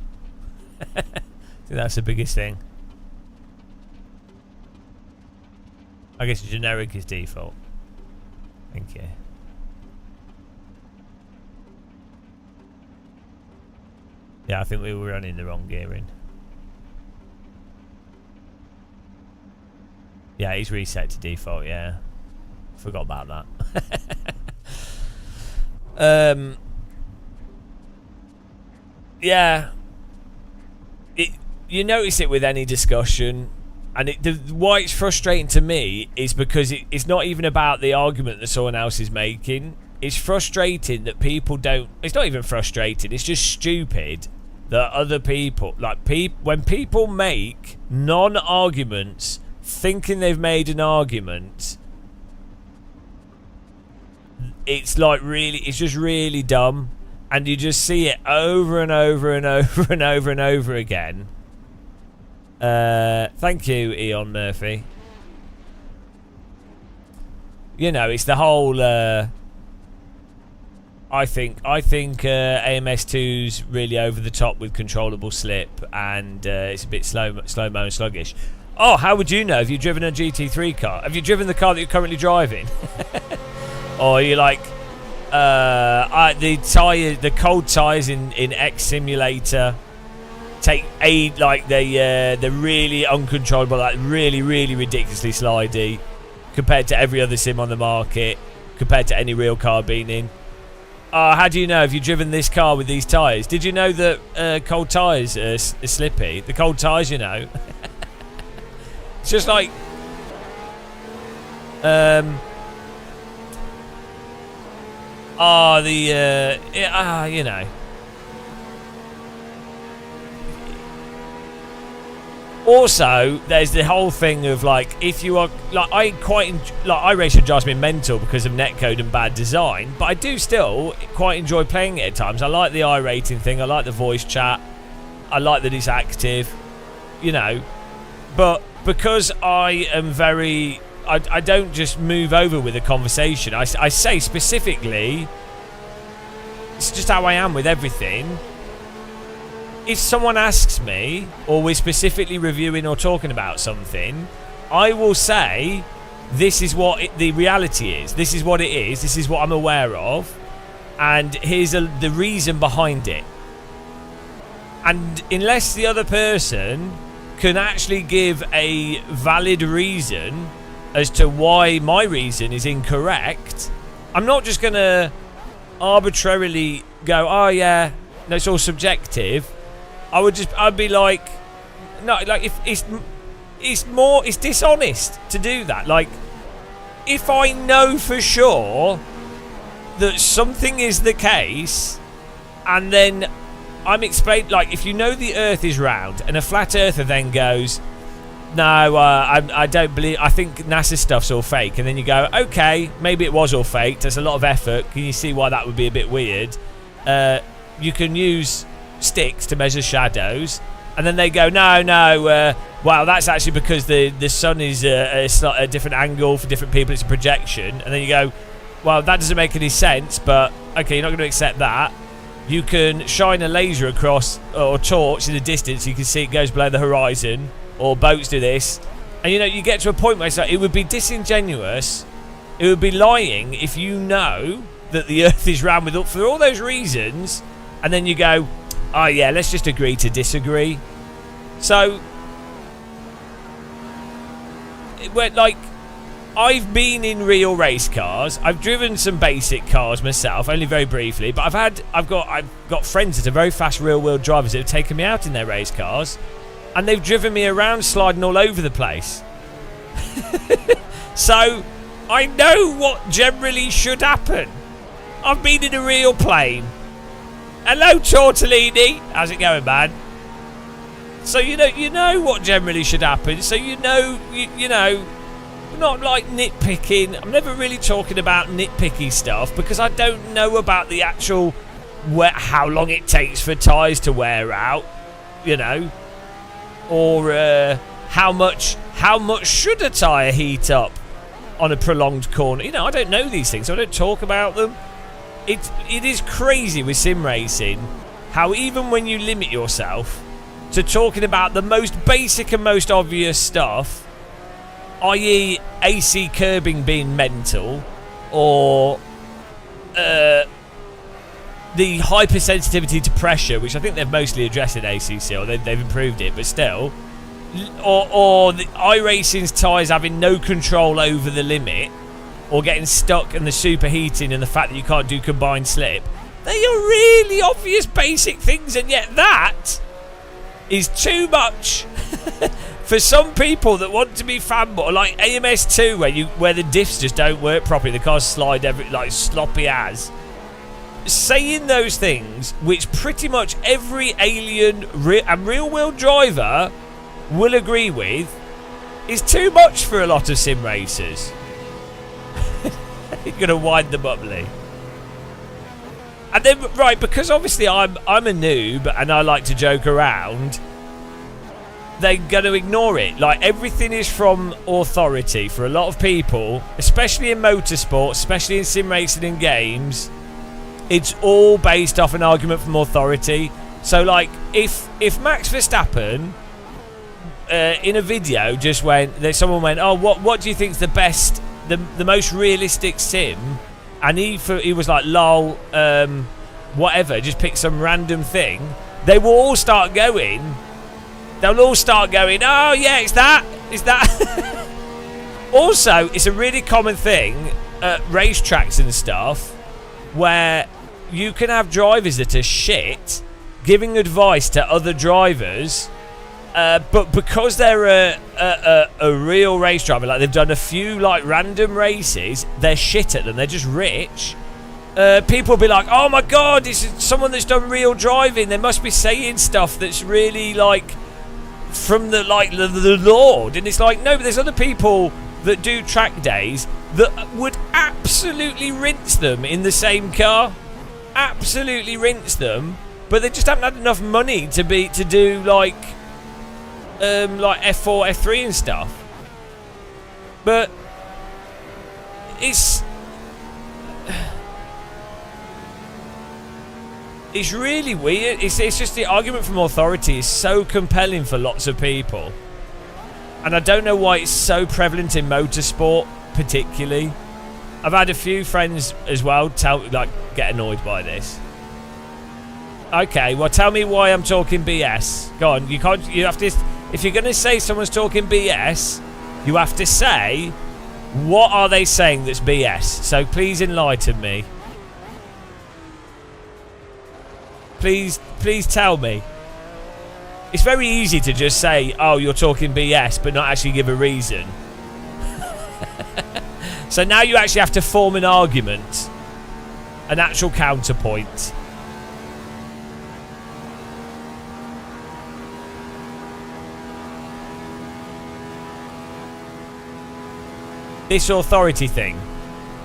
I think that's the biggest thing. I guess generic is default. Thank you. Yeah, I think we were running the wrong gearing. Yeah, he's reset to default, yeah. Forgot about that. Yeah. You notice it with any discussion, and why it's frustrating to me is because it's not even about the argument that someone else is making. It's frustrating that people don't. It's not even frustrating. It's just stupid that other people, like when people make non-arguments, thinking they've made an argument. It's like it's just really dumb, and you just see it over and over and over and over and over again. Thank you, Eon Murphy. You know, it's the whole. I think AMS2's really over the top with controllable slip, and it's a bit slow-mo and sluggish. Oh, how would you know? Have you driven a GT3 car? Have you driven the car that you're currently driving? Or you like the cold tires in X Simulator take they're really uncontrollable, like really ridiculously slidey compared to every other sim on the market, compared to any real car being in. How do you know? Have you driven this car with these tires? Did you know that cold tires are slippy? The cold tires, you know. It's just like you know. Also, there's the whole thing of like, if you are like, iRacing drives me mental because of netcode and bad design, but I do still quite enjoy playing it at times. I like the iRating thing. I like the voice chat. I like that it's active, you know. But because I am very, I don't just move over with a conversation. I say specifically, it's just how I am with everything. If someone asks me, or we're specifically reviewing or talking about something, I will say, this is what the reality is. This is what it is. This is what I'm aware of. And here's the reason behind it. And unless the other person can actually give a valid reason as to why my reason is incorrect, I'm not just going to arbitrarily go, oh yeah, no, it's all subjective. I'd be like, no, like if it's dishonest to do that. Like, if I know for sure that something is the case, and then I'm explaining, like, if you know the Earth is round, and a flat earther then goes, no, I don't believe, I think NASA stuff's all fake, and then you go, okay, maybe it was all fake, there's a lot of effort, can you see why that would be a bit weird? You can use sticks to measure shadows, and then they go, no, well, that's actually because the sun is a different angle for different people, it's a projection, and then you go, well, that doesn't make any sense, but okay, you're not going to accept that. You can shine a laser across, or torch in the distance, you can see it goes below the horizon, or boats do this, and you get to a point where it's like, it would be disingenuous, it would be lying if you know that the Earth is round for all those reasons, and then you go, oh yeah, let's just agree to disagree. So, like, I've been in real race cars. I've driven some basic cars myself, only very briefly. But I've got friends that are very fast real-world drivers that have taken me out in their race cars, and they've driven me around, sliding all over the place. So I know what generally should happen. I've been in a real plane. Hello, Tortellini. How's it going, man? So you know what generally should happen. So you know. Not like nitpicking. I'm never really talking about nitpicky stuff because I don't know about the actual how long it takes for tyres to wear out, or how much should a tyre heat up on a prolonged corner. I don't know these things, so I don't talk about them. It is crazy with sim racing how even when you limit yourself to talking about the most basic and most obvious stuff, i.e. AC curbing being mental, or the hypersensitivity to pressure, which I think they've mostly addressed in ACC, or they've improved it, but still, or the iRacing's tyres having no control over the limit, or getting stuck and the superheating and the fact that you can't do combined slip. They are really obvious basic things, and yet that is too much for some people that want to be fanboy, like AMS2, where the diffs just don't work properly, the cars slide like sloppy as. Saying those things, which pretty much every alien and real-world driver will agree with, is too much for a lot of sim racers. You're gonna wind them up, Lee. And then, right, because obviously I'm a noob and I like to joke around, they're going to ignore it. Like, everything is from authority for a lot of people, especially in motorsport, especially in sim racing and games. It's all based off an argument from authority. So, like, if Max Verstappen in a video just someone went, oh, what do you think's the best, the most realistic sim? And he was like, lol, whatever, just pick some random thing. They will all start going. They'll all start going, oh yeah, it's that. Also, it's a really common thing at racetracks and stuff where you can have drivers that are shit giving advice to other drivers, but because they're a real race driver, like they've done a few like random races, they're shit at them, they're just rich. People will be like, oh my god, this is someone that's done real driving, they must be saying stuff that's really like from the Lord. And it's like, no, but there's other people that do track days that would absolutely rinse them in the same car, absolutely rinse them, but they just haven't had enough money to do like F4, F3 and stuff. But it's really weird. It's just the argument from authority is so compelling for lots of people. And I don't know why it's so prevalent in motorsport particularly. I've had a few friends as well get annoyed by this. Okay, well tell me why I'm talking BS. Go on, you have to, if you're going to say someone's talking BS, you have to say, what are they saying that's BS? So please enlighten me. Please tell me. It's very easy to just say, oh, you're talking BS, but not actually give a reason. So now you actually have to form an argument, an actual counterpoint. This authority thing.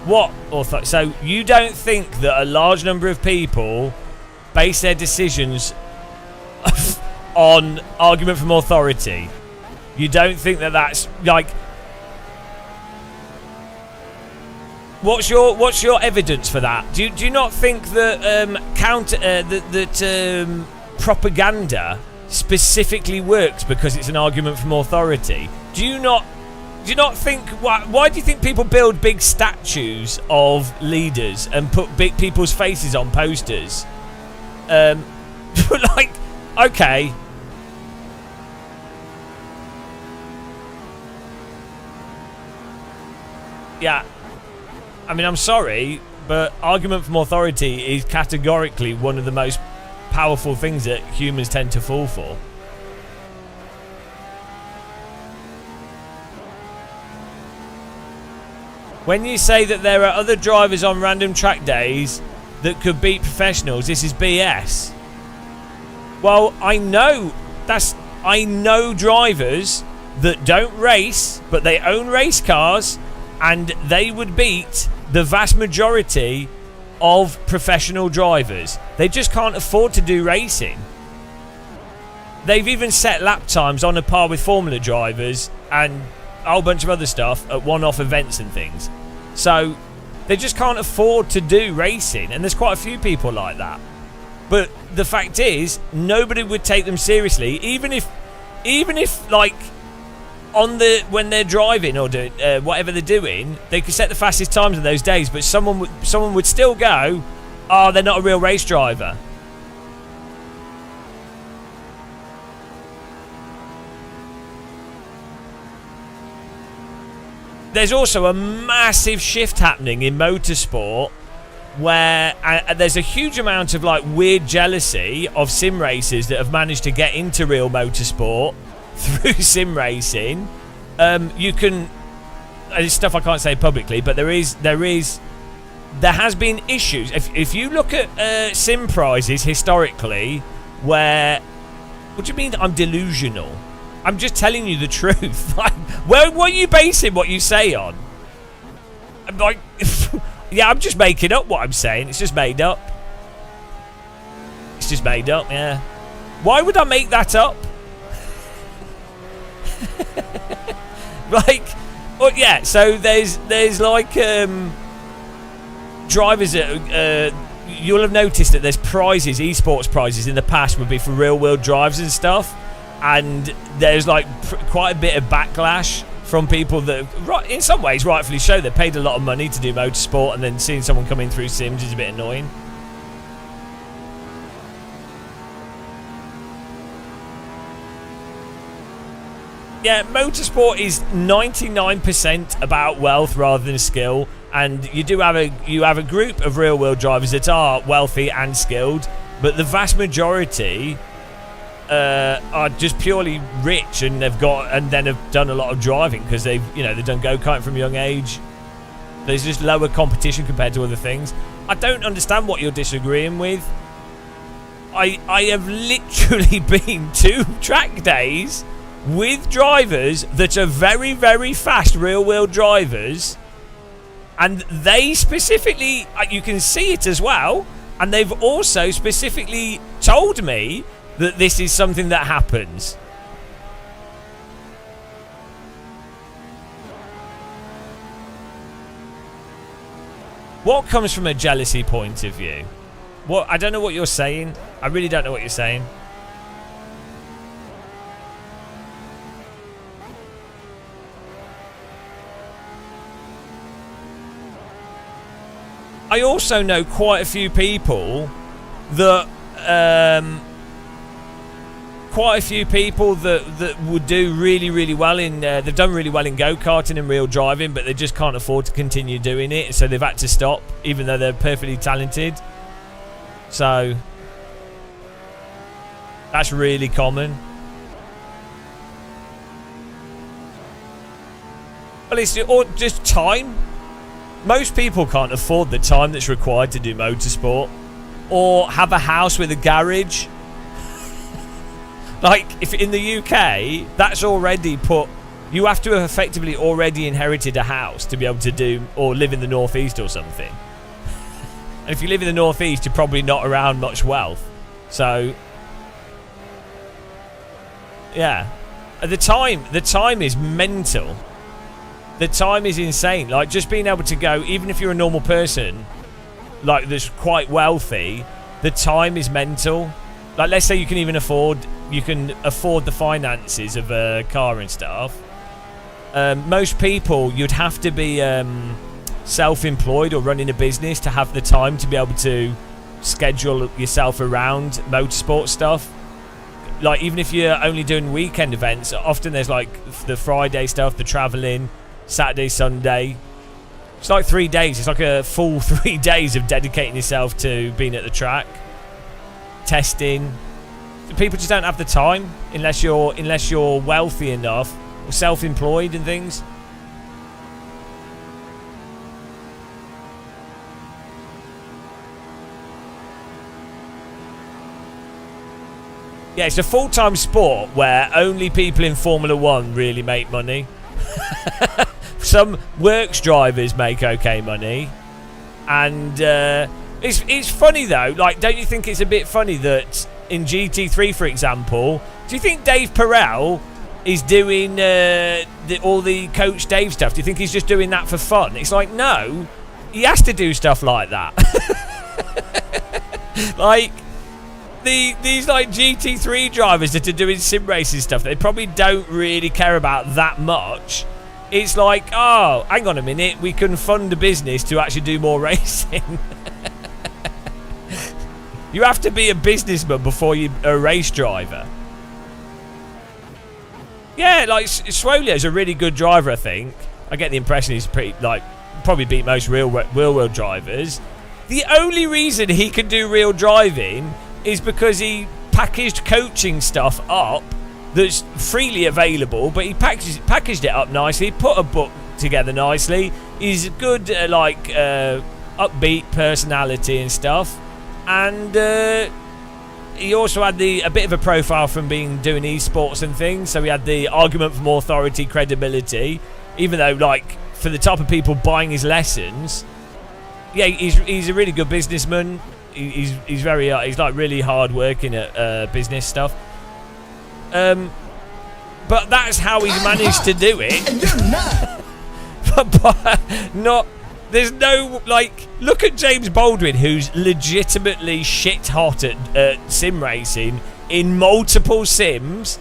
What authority? So you don't think that a large number of people base their decisions on argument from authority? You don't think that that's like... What's your evidence for that? Do you not think that propaganda specifically works because it's an argument from authority? Do you not think why do you think people build big statues of leaders and put big people's faces on posters? Like, okay. Yeah. I mean, I'm sorry, but argument from authority is categorically one of the most powerful things that humans tend to fall for. When you say that there are other drivers on random track days that could beat professionals, this is BS. Well, I know drivers that don't race, but they own race cars, and they would beat the vast majority of professional drivers. They just can't afford to do racing. They've even set lap times on a par with Formula drivers and a whole bunch of other stuff at one-off events and things. So they just can't afford to do racing, and there's quite a few people like that. But the fact is, nobody would take them seriously, even if like when they're driving or doing whatever they're doing, they could set the fastest times on those days, but someone would still go, oh, they're not a real race driver. There's also a massive shift happening in motorsport where there's a huge amount of like weird jealousy of sim racers that have managed to get into real motorsport through sim racing. You can, it's stuff I can't say publicly, but there has been issues. If you look at sim prizes historically, where, what do you mean I'm delusional? I'm just telling you the truth. Like, what are you basing what you say on? I'm like, yeah, I'm just making up what I'm saying. It's just made up. It's just made up, yeah. Why would I make that up? Like, well, yeah, so there's like drivers that you'll have noticed that there's prizes, esports prizes in the past would be for real world drives and stuff, and there's like quite a bit of backlash from people that, right, in some ways rightfully so, they paid a lot of money to do motorsport, and then seeing someone come in through sims is a bit annoying. Yeah, motorsport is 99% about wealth rather than skill, and you have a group of real world drivers that are wealthy and skilled, but the vast majority are just purely rich, and then have done a lot of driving because they've done go-karting from a young age. There's just lower competition compared to other things. I don't understand what you're disagreeing with. I have literally been to track days with drivers that are very, very fast real-world drivers, and they specifically, you can see it as well, and they've also specifically told me that this is something that happens. What comes from a jealousy point of view? I don't know what you're saying. I really don't know what you're saying. I also know quite a few people that would do really, really well in they've done really well in go-karting and real driving, but they just can't afford to continue doing it, so they've had to stop even though they're perfectly talented. So that's really common. Well, it's or just time. Most people can't afford the time that's required to do motorsport, or have a house with a garage. Like, if in the UK, that's already put... You have to have effectively already inherited a house to be able to do, or live in the northeast or something. And if you live in the northeast, you're probably not around much wealth. So, yeah, the time is mental. The time is insane. Like, just being able to go, even if you're a normal person, like that's quite wealthy, the time is mental. Like, let's say you can afford the finances of a car and stuff. Most people, you'd have to be self-employed or running a business to have the time to be able to schedule yourself around motorsport stuff. Like, even if you're only doing weekend events, often there's like the Friday stuff, the traveling, Saturday, Sunday. It's like 3 days. It's like a full 3 days of dedicating yourself to being at the track, testing. People just don't have the time unless you're wealthy enough or self-employed and things. Yeah, it's a full-time sport where only people in Formula 1 really make money. Some works drivers make okay money. And it's funny though, like, don't you think it's a bit funny that in GT3, for example, do you think Dave Perel is doing all the Coach Dave stuff? Do you think he's just doing that for fun? It's like, no, he has to do stuff like that. Like, these like GT3 drivers that are doing sim racing stuff, they probably don't really care about that much. It's like, oh, hang on a minute, we can fund a business to actually do more racing. You have to be a businessman before you're a race driver. Yeah, like, Swolio's a really good driver, I think. I get the impression he's pretty, like, probably beat most real world drivers. The only reason he can do real driving is because he packaged coaching stuff up that's freely available, but he packaged it up nicely, put a book together nicely. He's a good, upbeat personality and stuff. And he also had a bit of a profile from doing esports and things, so he had the argument for more authority, credibility, even though, like, for the type of people buying his lessons, yeah, he's a really good businessman. He's like really hard working at business stuff. But that's how he's managed to do it. And you're not. but not. There's no, like, look at James Baldwin, who's legitimately shit hot at sim racing in multiple sims,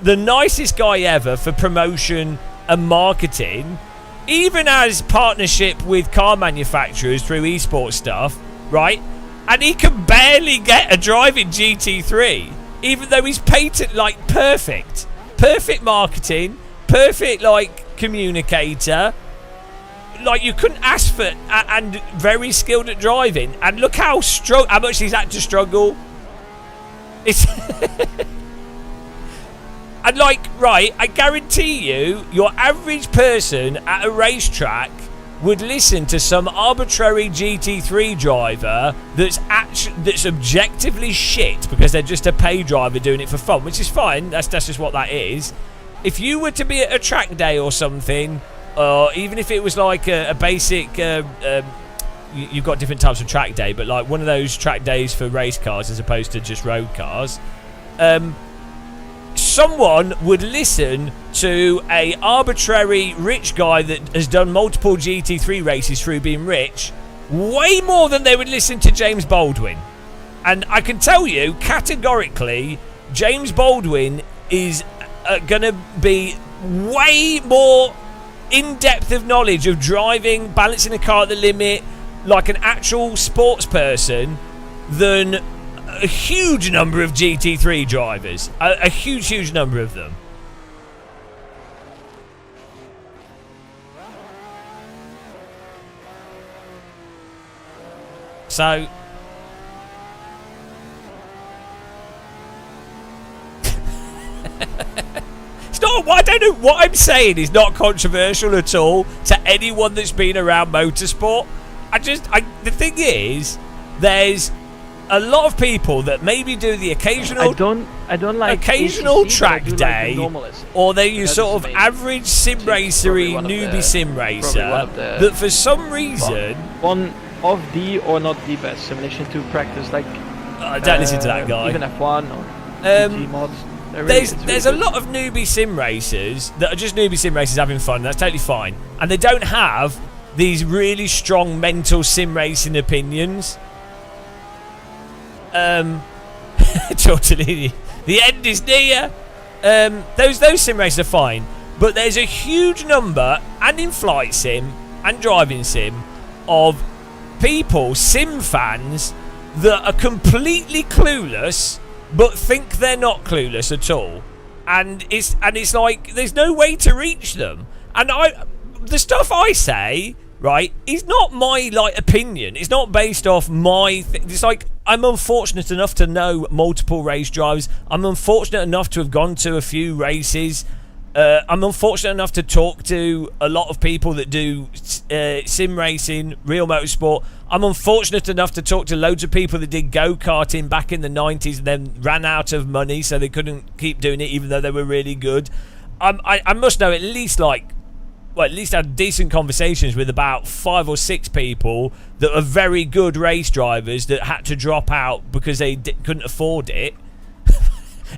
the nicest guy ever for promotion and marketing, even has partnership with car manufacturers through esports stuff, right? And he can barely get a drive in GT3, even though he's patent, like, perfect marketing, perfect, like, communicator. Like, you couldn't ask for, and very skilled at driving. And look how much he's had to struggle. It's and, like, right, I guarantee you, your average person at a racetrack would listen to some arbitrary GT3 driver that's objectively shit because they're just a pay driver doing it for fun, which is fine. That's just what that is. If you were to be at a track day or something, even if it was like a basic, you've got different types of track day, but like one of those track days for race cars as opposed to just road cars, someone would listen to a arbitrary rich guy that has done multiple GT3 races through being rich way more than they would listen to James Baldwin. And I can tell you categorically, James Baldwin is going to be way more in-depth of knowledge of driving, balancing a car at the limit, like an actual sports person, than a huge number of GT3 drivers. A huge number of them. So it's not. don't know what I'm saying is not controversial at all to anyone that's been around motorsport. The thing is, there's a lot of people that maybe do the occasional I don't like occasional ACC, track but I do day, like the normalist. or they use That's sort of amazing. average sim racery newbie sim racer that for some reason one of the or not the best simulation to practice, like don't listen to that guy. even F1 or GT mods. They're really- it's really There's a good. lot of newbie sim racers that are just newbie sim racers having fun. That's totally fine, and they don't have these really strong mental sim racing opinions. Totally, the end is near. Those sim races are fine, but there's a huge number, and in flight sim and driving sim, of people, sim fans, that are completely clueless but think they're not clueless at all, and it's like there's no way to reach them. And the stuff I say, right, is not my opinion. It's not based off my it's like, I'm unfortunate enough to know multiple race drivers. I'm unfortunate enough to have gone to a few races. I'm unfortunate enough to talk to a lot of people that do sim racing, real motorsport. I'm unfortunate enough to talk to loads of people that did go-karting back in the 90s and then ran out of money, so they couldn't keep doing it even though they were really good. I must know at least at least had decent conversations with about 5 or 6 people that are very good race drivers that had to drop out because they couldn't afford it.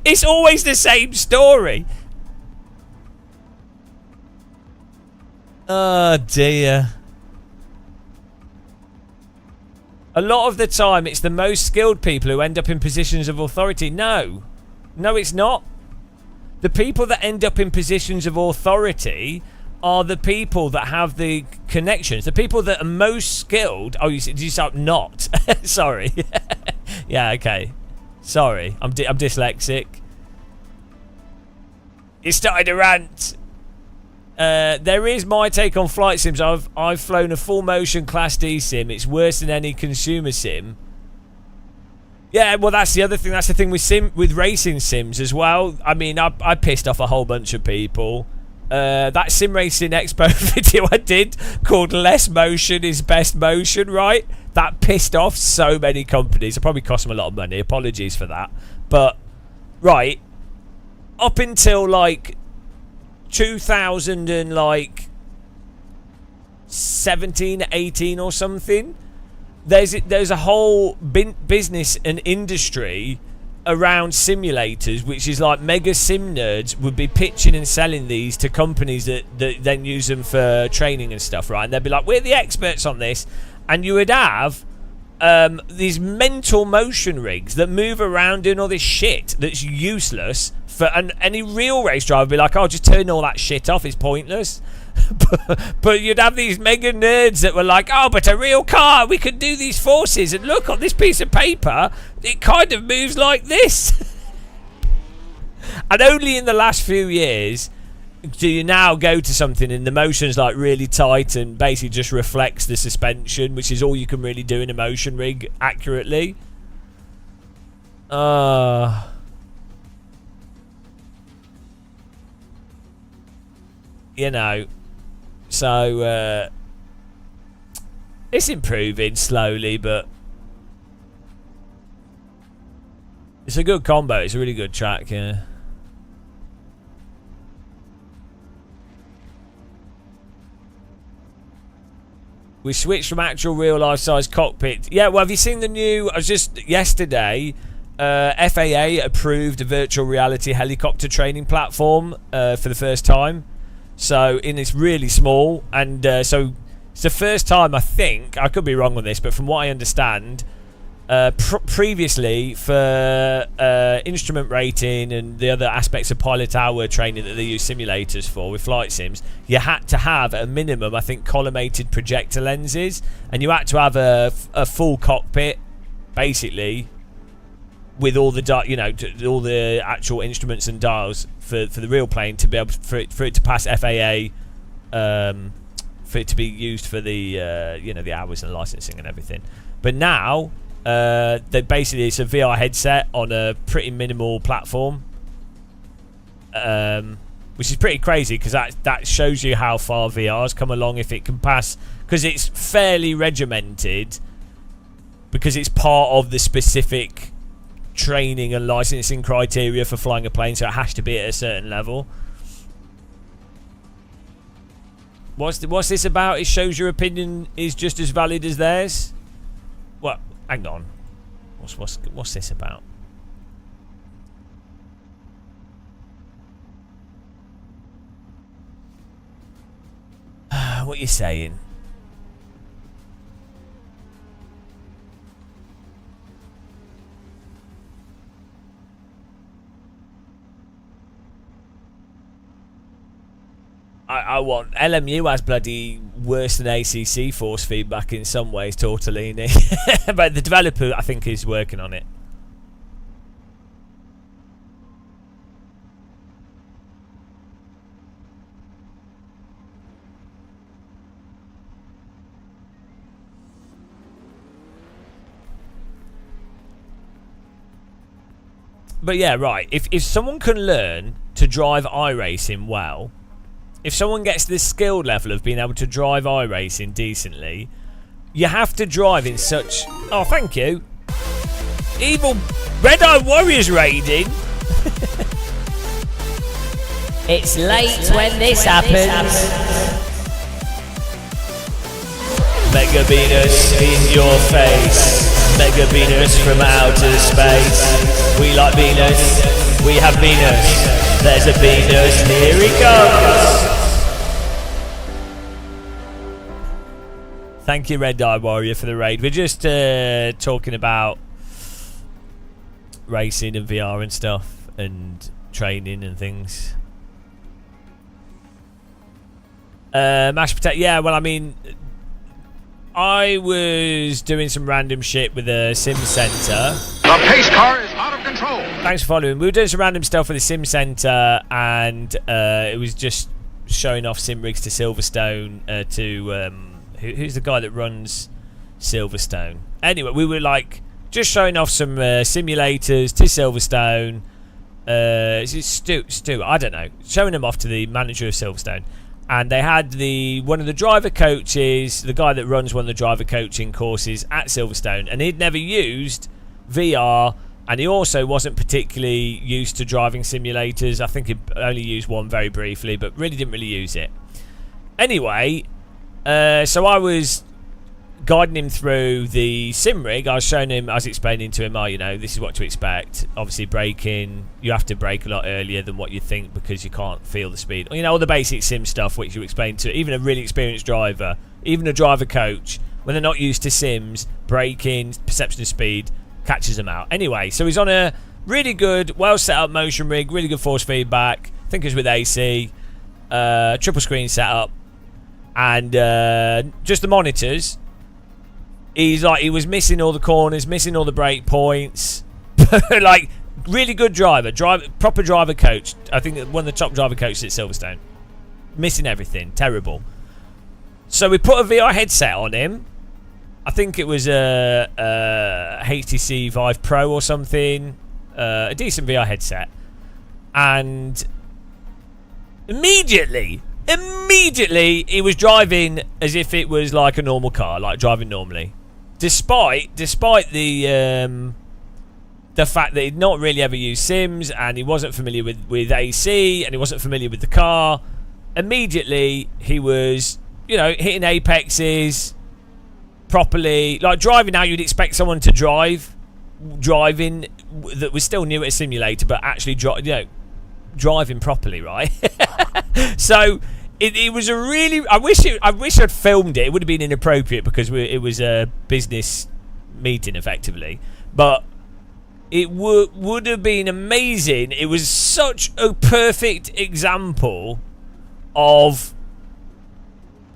It's always the same story. Oh dear. A lot of the time it's the most skilled people who end up in positions of authority. No, it's not. The people that end up in positions of authority are the people that have the connections. The people that are most skilled. Oh, did you say not? Sorry. Yeah, okay. Sorry, I'm dyslexic. You started a rant. There is my take on flight sims. I've flown a full motion Class D sim. It's worse than any consumer sim. Yeah, well, that's the other thing. That's the thing with racing sims as well. I mean, I pissed off a whole bunch of people. That Sim Racing Expo video I did called "Less Motion is Best Motion," right? That pissed off so many companies. It probably cost them a lot of money. Apologies for that. But right up until 2017, 18 or something, there's a whole business and industry around simulators, which is like mega sim nerds would be pitching and selling these to companies that then use them for training and stuff, right? And they'd be like, we're the experts on this. And you would have these mental motion rigs that move around doing all this shit that's useless. And any real race driver would be like, oh, just turn all that shit off, it's pointless. But you'd have these mega nerds that were like, oh, but a real car, we could do these forces, and look on this piece of paper, it kind of moves like this. And only in the last few years do you now go to something and the motion's like really tight and basically just reflects the suspension, which is all you can really do in a motion rig accurately. You know, so it's improving slowly, but it's a good combo. It's a really good track, yeah. We switched from actual real life size cockpit. Yeah, well, have you seen the new? I was just yesterday. FAA approved a virtual reality helicopter training platform for the first time. So, it's really small, and so it's the first time, I think, I could be wrong on this, but from what I understand, previously for instrument rating and the other aspects of pilot hour training that they use simulators for with flight sims, you had to have at a minimum, I think, collimated projector lenses, and you had to have a full cockpit, basically, with all the all the actual instruments and dials for the real plane to be able for it to pass FAA, for it to be used for the the hours and licensing and everything. But now they basically, it's a VR headset on a pretty minimal platform, which is pretty crazy because that shows you how far VR's come along. If it can pass, because it's fairly regimented, because it's part of the specific training and licensing criteria for flying a plane, so it has to be at a certain level. What's this about? It shows your opinion is just as valid as theirs. Well, hang on. What's this about? What you saying? I want LMU has bloody worse than ACC force feedback in some ways, Tortellini. But the developer, I think, is working on it. But yeah, right. If someone can learn to drive iRacing well, if someone gets this skill level of being able to drive iRacing decently, you have to drive in such... Oh, thank you. Evil Red Eye Warriors raiding. It's late when this happens. Mega Venus in your face. Mega Venus from outer space. We like Venus. We have Venus. There's a Venus. Here he comes. Thank you, Red Eye Warrior, for the raid. We're just talking about racing and VR and stuff and training and things. Mashed potato. Yeah, well, I mean, I was doing some random shit with a sim center. The pace car is out of control. Thanks for following. We were doing some random stuff with the sim center, and it was just showing off sim rigs to Silverstone to who's the guy that runs Silverstone. Anyway, we were like just showing off some simulators to Silverstone. Is it Stu? I don't know. Showing them off to the manager of Silverstone. And they had one of the driver coaches, the guy that runs one of the driver coaching courses at Silverstone, and he'd never used VR, and he also wasn't particularly used to driving simulators. I think he only used one very briefly, but really didn't really use it. Anyway, so I was guiding him through the sim rig. I was explaining to him, this is what to expect. Obviously, braking, you have to brake a lot earlier than what you think because you can't feel the speed. All the basic sim stuff which you explain to even a really experienced driver, even a driver coach, when they're not used to sims, braking, perception of speed, catches them out. Anyway, so he's on a really good, well set up motion rig, really good force feedback. I think it was with AC, triple screen setup, and just the monitors. He was missing all the corners, missing all the brake points. Like, really good proper driver coach. I think one of the top driver coaches at Silverstone. Missing everything, terrible. So we put a VR headset on him. I think it was a HTC Vive Pro or something. A decent VR headset. And immediately he was driving as if it was like a normal car, like driving normally. Despite the fact that he'd not really ever used sims, and he wasn't familiar with AC, and he wasn't familiar with the car, immediately he was, hitting apexes properly, like driving how you'd expect someone to driving that was still new at a simulator, but actually driving properly, right? So it was a really... I wish I'd filmed it. It would have been inappropriate because it was a business meeting, effectively. But it would have been amazing. It was such a perfect example of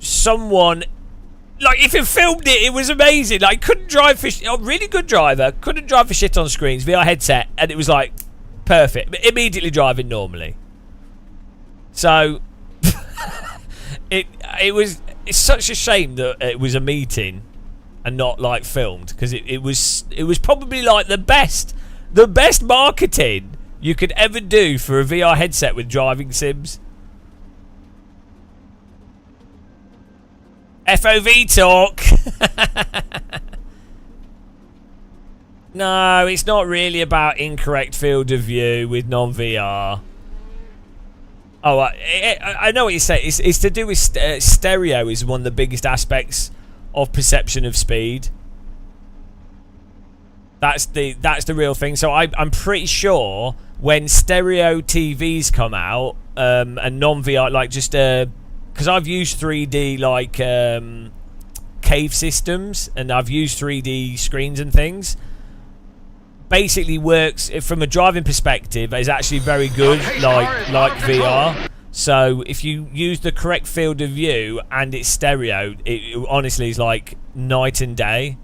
someone... Like, if it filmed it, it was amazing. Like, couldn't drive for... really good driver. Couldn't drive for shit on screens. VR headset. And it was, like, perfect. Immediately driving normally. So... It's such a shame that it was a meeting and not like filmed, because it was probably like the best marketing you could ever do for a VR headset with driving sims. FOV talk. No, it's not really about incorrect field of view with non-VR. Oh, I know what you say. It's to do with stereo is one of the biggest aspects of perception of speed. That's the real thing. So I'm pretty sure when stereo TVs come out and non-VR, like just because I've used 3D like cave systems and I've used 3D screens and things. Basically works from a driving perspective is actually very good like VR. So if you use the correct field of view and it's stereo, it honestly is like night and day.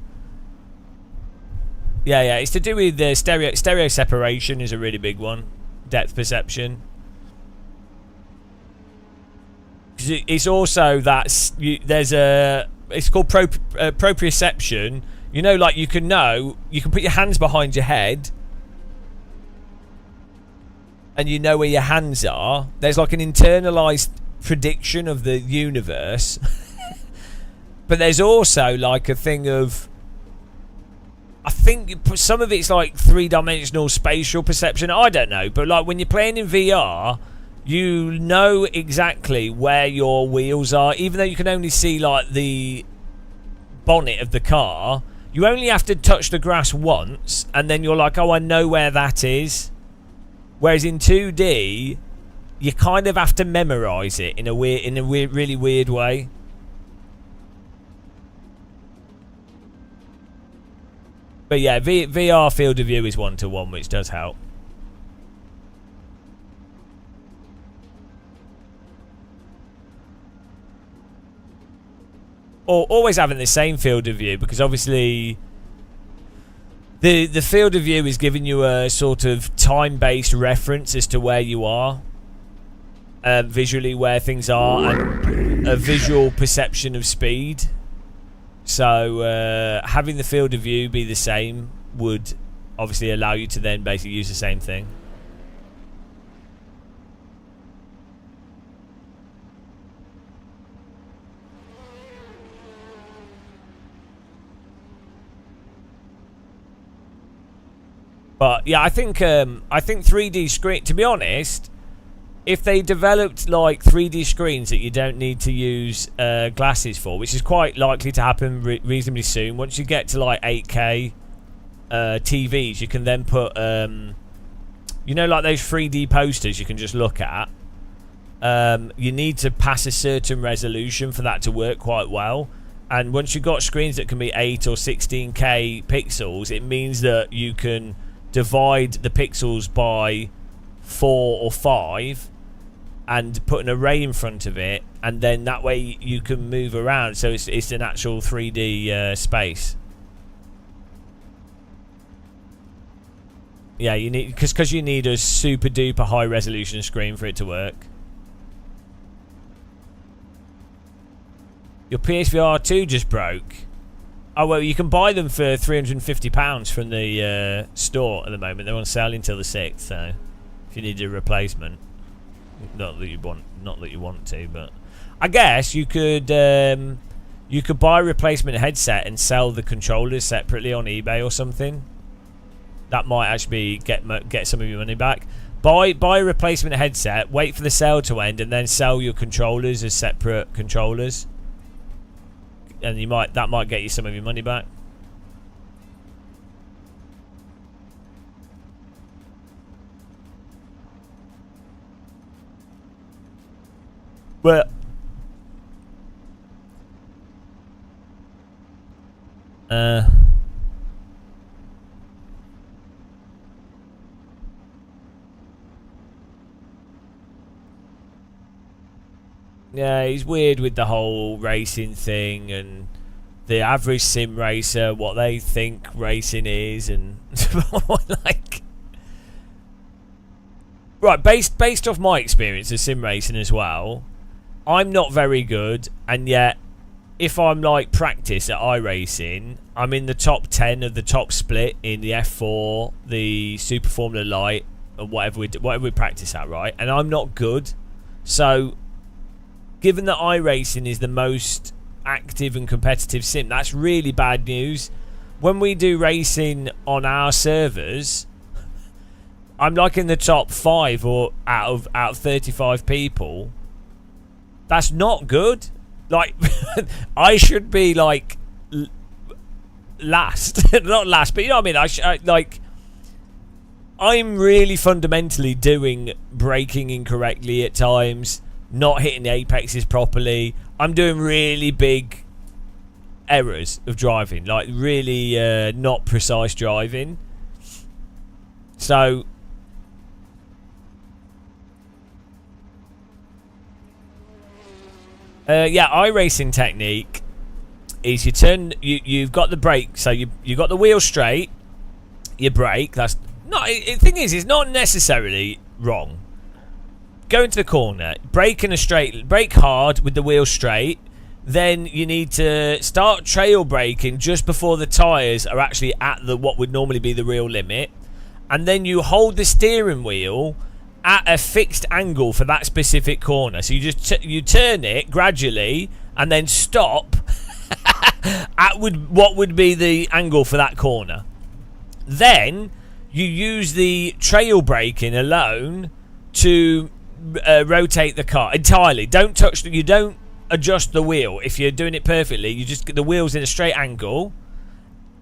Yeah, it's to do with the stereo separation is a really big one. Depth perception. It's also that there's it's called proprioception. You know, like you can put your hands behind your head and you know where your hands are. There's like an internalized prediction of the universe. But there's also like a thing of, I think some of it's like three-dimensional spatial perception. I don't know. But like when you're playing in VR, you know exactly where your wheels are. Even though you can only see like the bonnet of the car, you only have to touch the grass once and then you're like, oh, I know where that is. Whereas in 2D, you kind of have to memorize it in a really weird way. But yeah, VR field of view is 1-to-1, which does help. Or always having the same field of view, because obviously the field of view is giving you a sort of time-based reference as to where you are, visually where things are, and a visual perception of speed. So having the field of view be the same would obviously allow you to then basically use the same thing. But yeah, I think 3D screen, to be honest, if they developed like 3D screens that you don't need to use glasses for, which is quite likely to happen reasonably soon, once you get to like 8K TVs, you can then put, you know, like those 3D posters you can just look at. You need to pass a certain resolution for that to work quite well. And once you've got screens that can be 8 or 16K pixels, it means that you can divide the pixels by 4 or 5 and put an array in front of it, and then that way you can move around, so it's an actual 3D space. Yeah, you need because you need a super duper high resolution screen for it to work. Your PSVR 2 just broke. Oh, well, you can buy them for £350 from the store at the moment. They're on sale until the 6th, so if you need a replacement, not that you want to, but I guess you could buy a replacement headset and sell the controllers separately on eBay or something. That might actually get some of your money back. Buy a replacement headset, wait for the sale to end, and then sell your controllers as separate controllers. And that might get you some of your money back. But yeah, he's weird with the whole racing thing and the average sim racer, what they think racing is, and like, right, based off my experience of sim racing as well, I'm not very good, and yet if I'm like practice at iRacing, I'm in the top 10 of the top split in the F4, the Super Formula Light, and whatever we practice at, right? And I'm not good, so given that iRacing is the most active and competitive sim. That's really bad news. When we do racing on our servers, I'm like in the top 5 or out of 35 people. That's not good. Like, I should be like last, not last, but you know what I mean. I'm really fundamentally doing braking incorrectly at times, not hitting the apexes properly. I'm doing really big errors of driving, like really not precise driving. So yeah, iRacing technique is you've got the brake, so you've got the wheel straight, you brake. That's not, the thing is, it's not necessarily wrong. Go into the corner, brake hard with the wheel straight. Then you need to start trail braking just before the tyres are actually at what would normally be the real limit. And then you hold the steering wheel at a fixed angle for that specific corner. So you just you turn it gradually and then stop at what would be the angle for that corner. Then you use the trail braking alone to rotate the car entirely. You don't adjust the wheel. If you're doing it perfectly, you just get the wheels in a straight angle,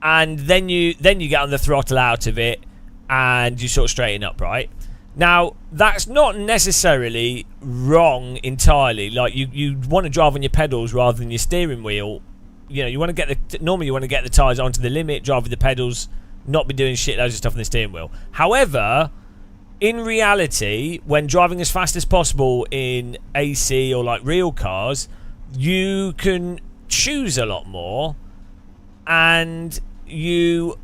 and then you get on the throttle out of it and you sort of straighten up, right? Now, that's not necessarily wrong entirely. Like, you want to drive on your pedals rather than your steering wheel. You know, you want to normally you want to get the tyres onto the limit, drive with the pedals, not be doing shitloads of stuff on the steering wheel. However, in reality, when driving as fast as possible in AC or like real cars, you can choose a lot more, and you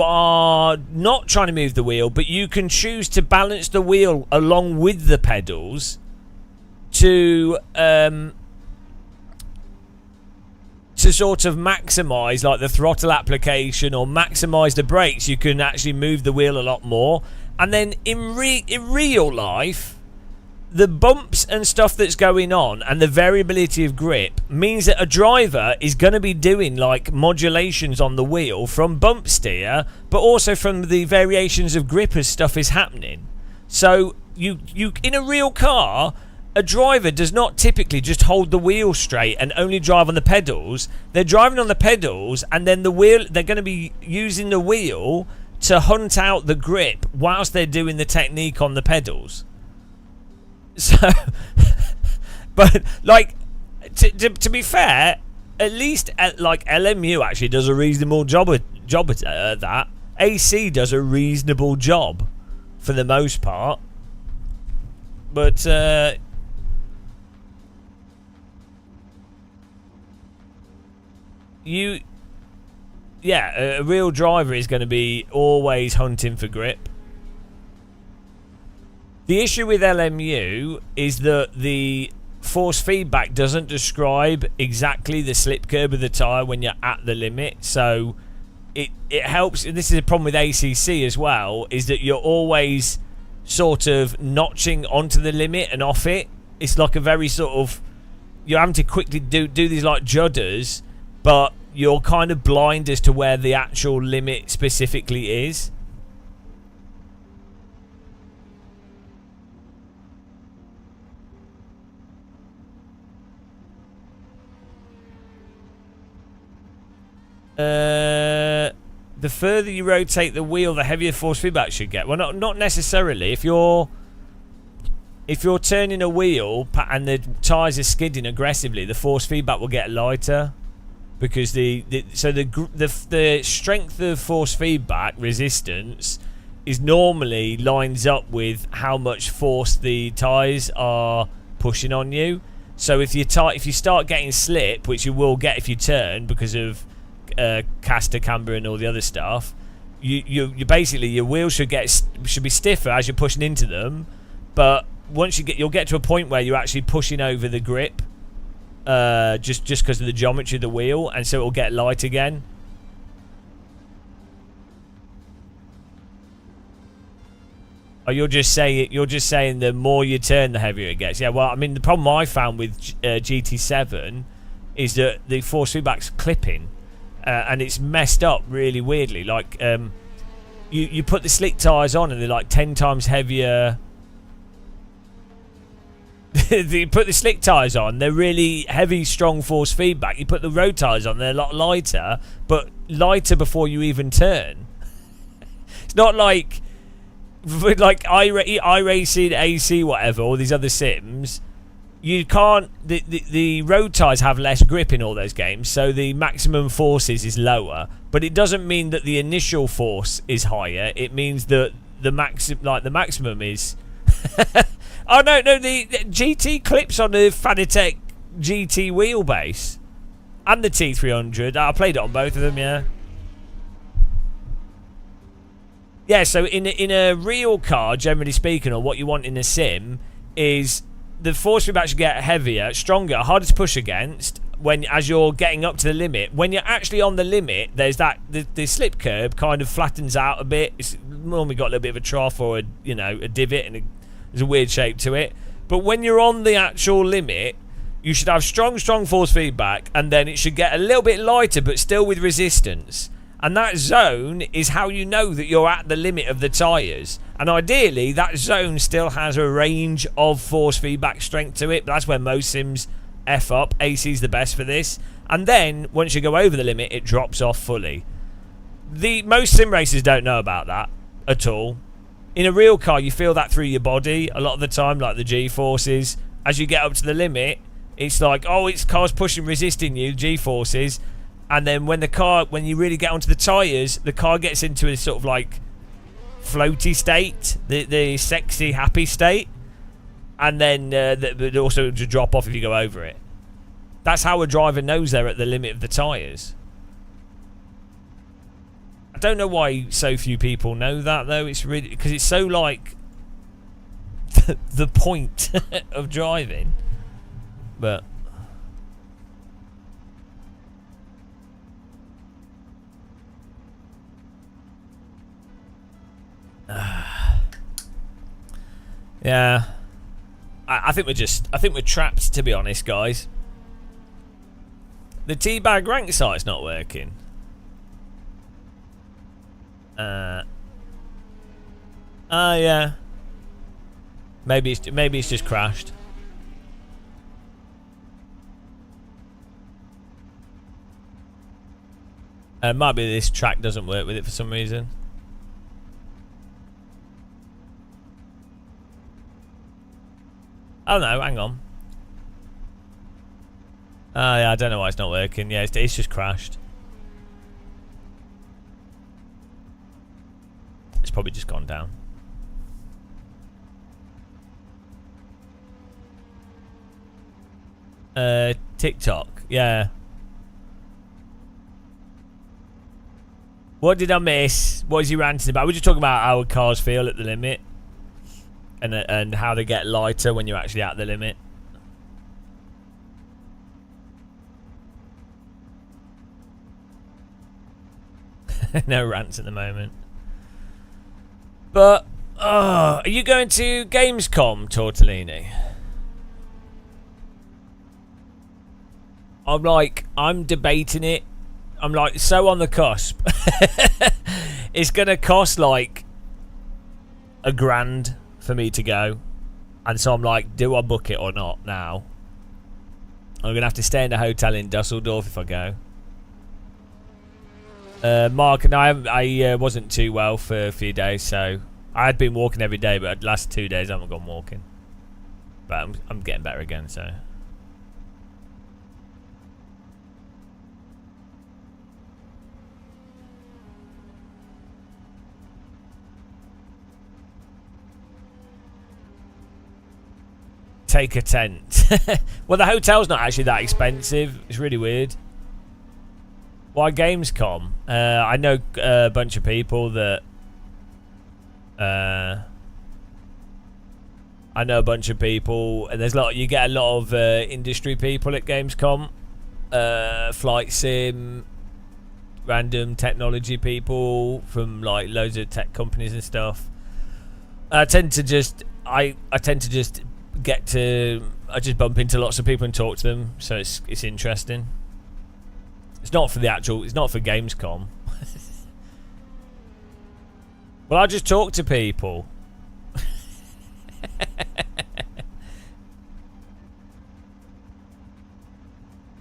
are not trying to move the wheel, but you can choose to balance the wheel along with the pedals to sort of maximize like the throttle application or maximize the brakes. You can actually move the wheel a lot more. And then in real life, the bumps and stuff that's going on and the variability of grip means that a driver is going to be doing like modulations on the wheel from bump steer, but also from the variations of grip as stuff is happening. So you in a real car, a driver does not typically just hold the wheel straight and only drive on the pedals. They're driving on the pedals, and then the wheel, they're going to be using the wheel to hunt out the grip whilst they're doing the technique on the pedals. So, but like, to be fair, at least like LMU actually does a reasonable job at that. AC does a reasonable job for the most part, but a real driver is going to be always hunting for grip. The issue with LMU is that the force feedback doesn't describe exactly the slip curve of the tyre when you're at the limit. So it helps, and this is a problem with ACC as well, is that you're always sort of notching onto the limit and off it. It's like a very sort of, you're having to quickly do these like judders, but you're kind of blind as to where the actual limit specifically is. The further you rotate the wheel, the heavier force feedback should get. Well, not necessarily. If you're turning a wheel and the tyres are skidding aggressively, the force feedback will get lighter, because the strength of force feedback resistance is normally lines up with how much force the tyres are pushing on you. So if you start getting slip, which you will get if you turn because of caster, camber, and all the other stuff, you basically, your wheels should be stiffer as you're pushing into them, but once you'll get to a point where you're actually pushing over the grip, just because of the geometry of the wheel, and so it'll get light again. Oh, you're just saying the more you turn, the heavier it gets. Yeah, well, I mean, the problem I found with GT7 is that the force feedback's clipping, and it's messed up really weirdly. Like, you put the slick tyres on, and they're like 10 times heavier. You put the slick tyres on, they're really heavy, strong force feedback. You put the road tyres on, they're a lot lighter, but lighter before you even turn. It's not like iRacing, AC, whatever, all these other sims. You can't. The road tyres have less grip in all those games, so the maximum forces is lower. But it doesn't mean that the initial force is higher. It means that the maximum is. Oh no, the GT clips on the Fanatec GT wheelbase and the T300. I played it on both of them, yeah. Yeah, so in a real car, generally speaking, or what you want in a sim, is the force feedback should get heavier, stronger, harder to push against as you're getting up to the limit. When you're actually on the limit, there's the slip curb kind of flattens out a bit. It's normally got a little bit of a trough or a divot, and there's a weird shape to it. But when you're on the actual limit, you should have strong force feedback, and then it should get a little bit lighter, but still with resistance. And that zone is how you know that you're at the limit of the tyres. And ideally, that zone still has a range of force feedback strength to it. But that's where most sims F up. AC's the best for this. And then, once you go over the limit, it drops off fully. Most sim racers don't know about that at all. In a real car, you feel that through your body a lot of the time, like the G-forces. As you get up to the limit, it's like, oh, car's pushing, resisting you, G-forces. And then when you really get onto the tyres, the car gets into a sort of like floaty state, the sexy, happy state. And then also to drop off if you go over it. That's how a driver knows they're at the limit of the tyres. I don't know why so few people know that, though. It's really because it's so like the point of driving. But yeah, I think we're trapped, to be honest, guys. The teabag rank site's not working. Yeah. Maybe it's just crashed. Might be this track doesn't work with it for some reason. Oh no, hang on. Yeah, I don't know why it's not working. Yeah, it's just crashed. It's probably just gone down. TikTok, yeah. What did I miss? What is he ranting about? We're just talking about how cars feel at the limit. And how they get lighter when you're actually at the limit. No rants at the moment. But, are you going to Gamescom, Tortellini? I'm debating it. I'm like so on the cusp. It's going to cost like $1,000 for me to go, and so I'm like, do I book it or not now? I'm gonna have to stay in a hotel in Dusseldorf if I go. Mark and I wasn't too well for a few days, so I had been walking every day, but the last 2 days I haven't gone walking. But I'm getting better again, so. Take a tent. Well, the hotel's not actually that expensive. It's really weird. Why Gamescom? I know a bunch of people that. I know a bunch of people, and there's you get a lot of industry people at Gamescom. Flight sim, random technology people from like loads of tech companies and stuff. I tend to just I just bump into lots of people and talk to them, so it's interesting. It's not for Gamescom. Well, I just talk to people.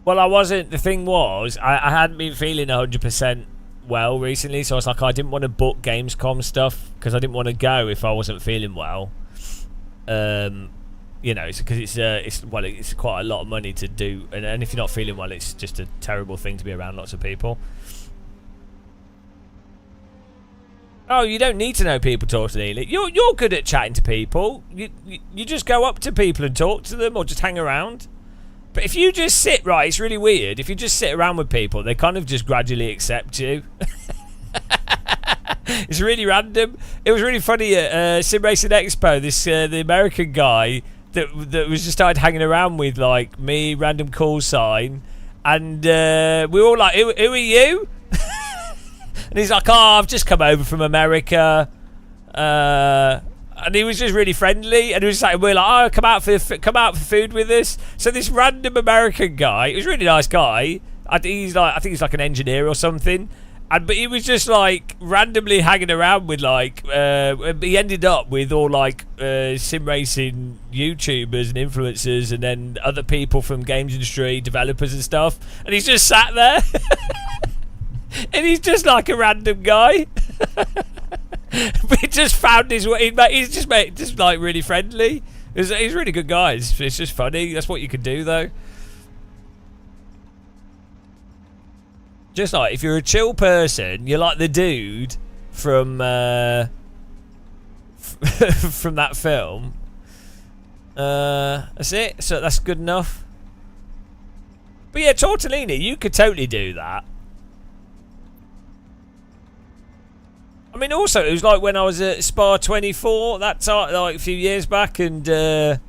Well, I wasn't. The thing was, I hadn't been feeling 100% well recently, so I was like, I didn't want to book Gamescom stuff because I didn't want to go if I wasn't feeling well. You know, because it's quite a lot of money to do, and if you're not feeling well, it's just a terrible thing to be around lots of people. Oh, you don't need to know people, Tortellini. You're good at chatting to people. You just go up to people and talk to them, or just hang around. But if you just sit, right, it's really weird. If you just sit around with people, they kind of just gradually accept you. It's really random. It was really funny at Sim Racing Expo. The American guy that was just started hanging around with like me, random call sign, and we were all like, "Who are you?" And he's like, "Oh, I've just come over from America." And he was just really friendly, and he was like, we're like, "Oh, come out for food with us." So this random American guy, he was a really nice guy. I think he's like an engineer or something. But he was just like randomly hanging around with like he ended up with all like sim racing YouTubers and influencers, and then other people from games industry, developers and stuff. And he's just sat there, and he's just like a random guy. But he just found his way. He's just like really friendly. He's a really good guy. It's just funny. That's what you can do though. Just like if you're a chill person, you're like the dude from from that film. That's it. So that's good enough. But yeah, Tortellini, you could totally do that. I mean, also it was like when I was at Spa 24 that time, like a few years back, and there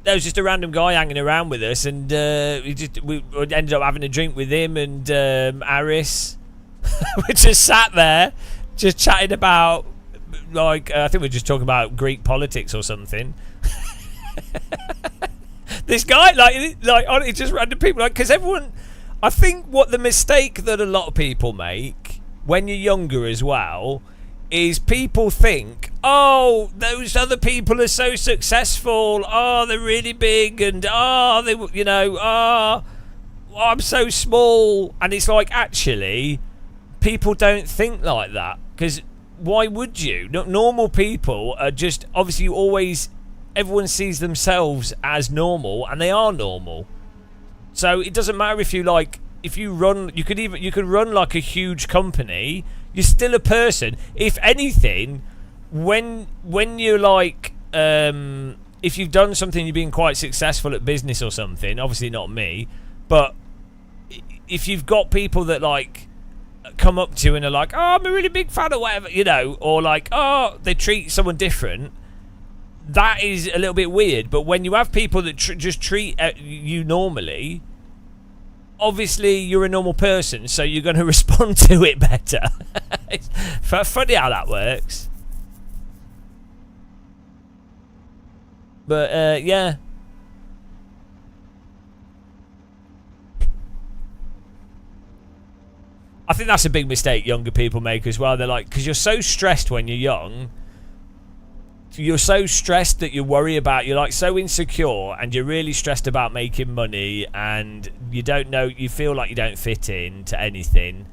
was just a random guy hanging around with us, and we ended up having a drink with him and Aris. We just sat there, just chatting about, like, I think we were just talking about Greek politics or something. This guy, like, just random people, like, because everyone, I think what the mistake that a lot of people make when you're younger as well is people think, oh, those other people are so successful, oh, they're really big, and I'm so small. And it's like, actually, people don't think like that, because why would you? Normal people are just, obviously, everyone sees themselves as normal, and they are normal. So it doesn't matter if you run, you could run like a huge company. You're still a person. If anything, when you're like, if you've done something, you've been quite successful at business or something. Obviously not me, but if you've got people that like come up to you and are like, "Oh, I'm a really big fan," or whatever, you know, or like, "Oh," they treat someone different. That is a little bit weird. But when you have people that just treat you normally, obviously you're a normal person, so you're going to respond to it better. It's funny how that works. But yeah, I think that's a big mistake younger people make as well. They're like, because you're so stressed when you're young, you're so stressed that you worry about, you're like so insecure, and you're really stressed about making money, and you feel like you don't fit in to anything,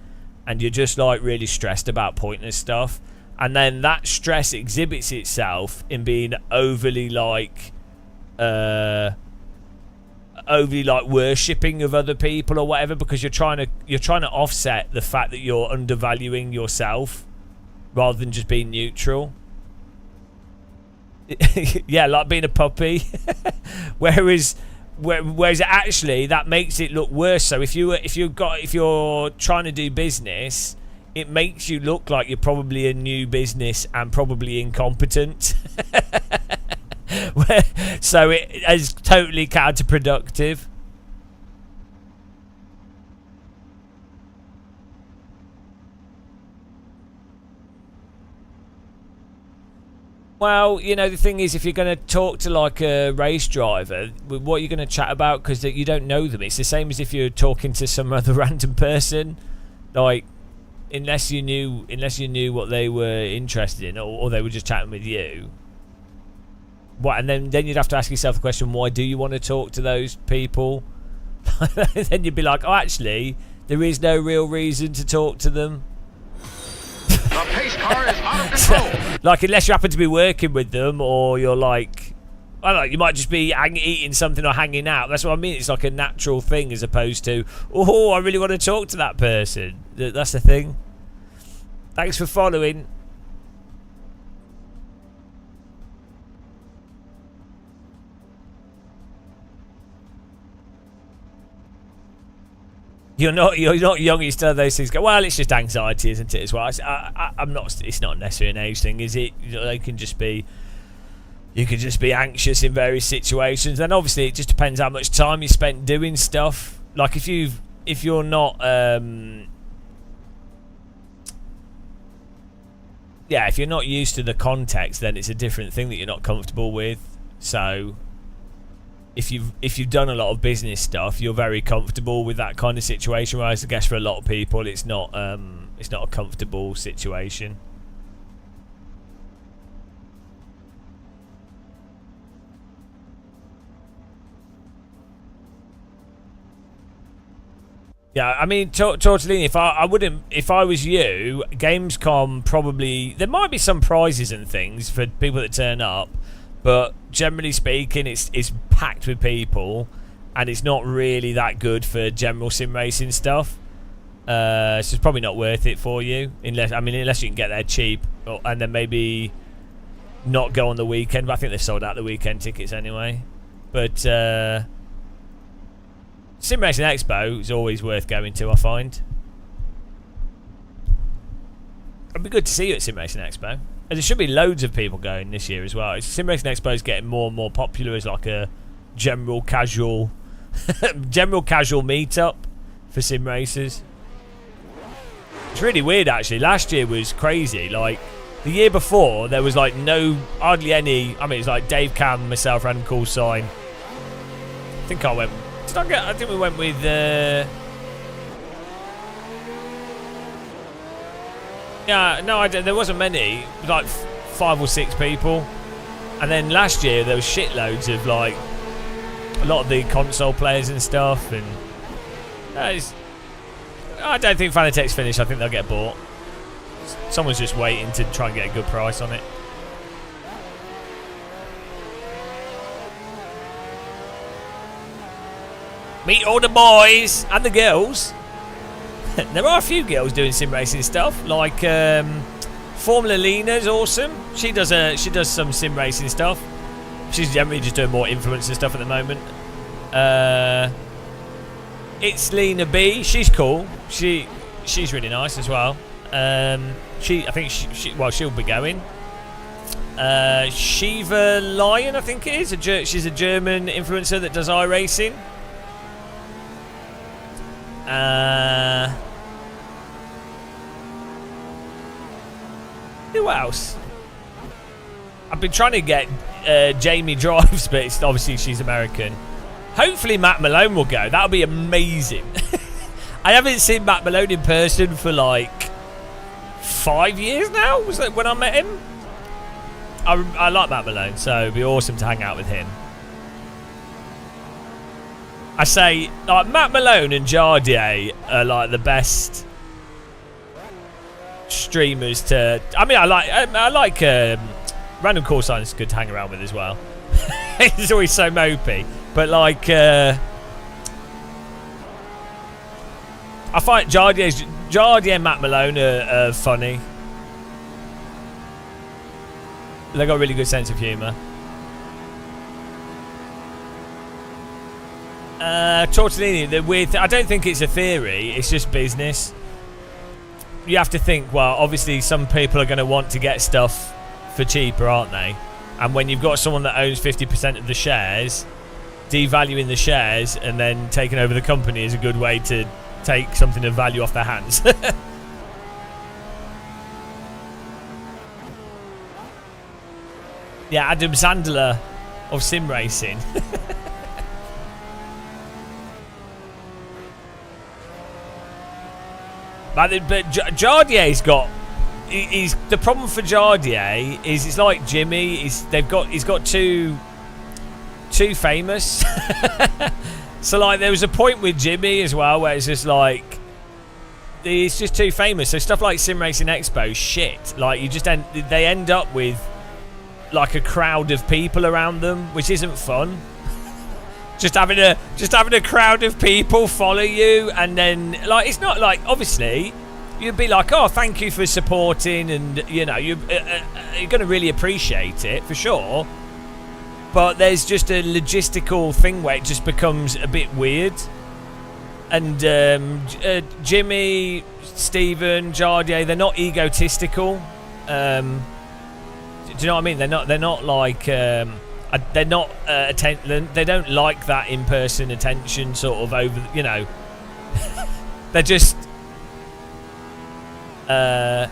and you're just like really stressed about pointless stuff. And then that stress exhibits itself in being overly like worshipping of other people or whatever, because you're trying to offset the fact that you're undervaluing yourself rather than just being neutral. Yeah, like being a puppy. whereas actually that makes it look worse. So if you're trying to do business, it makes you look like you're probably a new business and probably incompetent. So it is totally counterproductive. Well, you know, the thing is, if you're going to talk to like a race driver, what you're going to chat about, because you don't know them. It's the same as if you're talking to some other random person. Like, unless you knew what they were interested in, or they were just chatting with you. What? And then you'd have to ask yourself the question: why do you want to talk to those people? Then you'd be like, oh, actually, there is no real reason to talk to them. The pace car is out of control. Like, unless you happen to be working with them, or you're like, I don't know, you might just be eating something or hanging out. That's what I mean. It's like a natural thing, as opposed to, oh, I really want to talk to that person. That's the thing. Thanks for following. You're not young. You still have those things. Go, well, it's just anxiety, isn't it? As well, I'm not. It's not necessarily an age thing, is it? You know, you can just be anxious in various situations. And obviously, it just depends how much time you spent doing stuff. Like if you're not, if you're not used to the context, then it's a different thing that you're not comfortable with. So, if you've done a lot of business stuff, you're very comfortable with that kind of situation. Whereas I guess for a lot of people, it's not a comfortable situation. Yeah, I mean, Tortellini, if I was you, Gamescom probably, there might be some prizes and things for people that turn up, but generally speaking, it's packed with people, and it's not really that good for general sim racing stuff. So it's probably not worth it for you, unless you can get there cheap, and then maybe not go on the weekend. But I think they've sold out the weekend tickets anyway. But Sim Racing Expo is always worth going to, I find. It'd be good to see you at Sim Racing Expo. And there should be loads of people going this year as well. Sim Racing Expo is getting more and more popular as like a general casual meetup for sim racers. It's really weird actually. Last year was crazy. Like the year before, there was like hardly any. I mean, it's like Dave Cam, myself, Random Call Sign. I think I think we went with. Yeah, no, there wasn't many. It was like 5 or 6 people. And then last year there was shitloads of like a lot of the console players and stuff. And I don't think Fanatec's finished. I think they'll get bought. Someone's just waiting to try and get a good price on it. Meet all the boys and the girls. There are a few girls doing sim racing stuff, like Formula Lena's awesome. She does some sim racing stuff. She's generally just doing more influencer stuff at the moment. It's Lena B. She's cool. She's really nice as well. I think she'll be going. Shiva Lion, I think it is. She's a German influencer that does iRacing. Who else? I've been trying to get Jamie Drives, but obviously she's American. Hopefully Matt Malone will go. That'll be amazing. I haven't seen Matt Malone in person for like 5 years now. Was that when I met him? I like Matt Malone, so it'd be awesome to hang out with him. I say, like, Matt Malone and Jardier are like the best streamers to. I mean, I like Random Call Sign is good to hang around with as well. He's always so mopey, but like, I find Jardier and Matt Malone are funny. They got a really good sense of humour. Tortellini, the weird I don't think it's a theory, it's just business. You have to think, well, obviously some people are going to want to get stuff for cheaper, aren't they? And when you've got someone that owns 50% of the shares, devaluing the shares and then taking over the company is a good way to take something of value off their hands. Yeah, Adam Sandler of sim racing. But Jardier's got. He's the problem for Jardier is it's like Jimmy. He's got too famous. So like there was a point with Jimmy as well where it's just like he's just too famous. So stuff like Sim Racing Expo, shit. Like they end up with like a crowd of people around them, which isn't fun. Just having a crowd of people follow you, and then like it's not like obviously you'd be like, oh, thank you for supporting, and you know you're going to really appreciate it for sure. But there's just a logistical thing where it just becomes a bit weird. And Jimmy, Stephen, Jardier, they're not egotistical. Do you know what I mean? They're not like they're not they don't like that in-person attention sort of over. You know, they're just. Do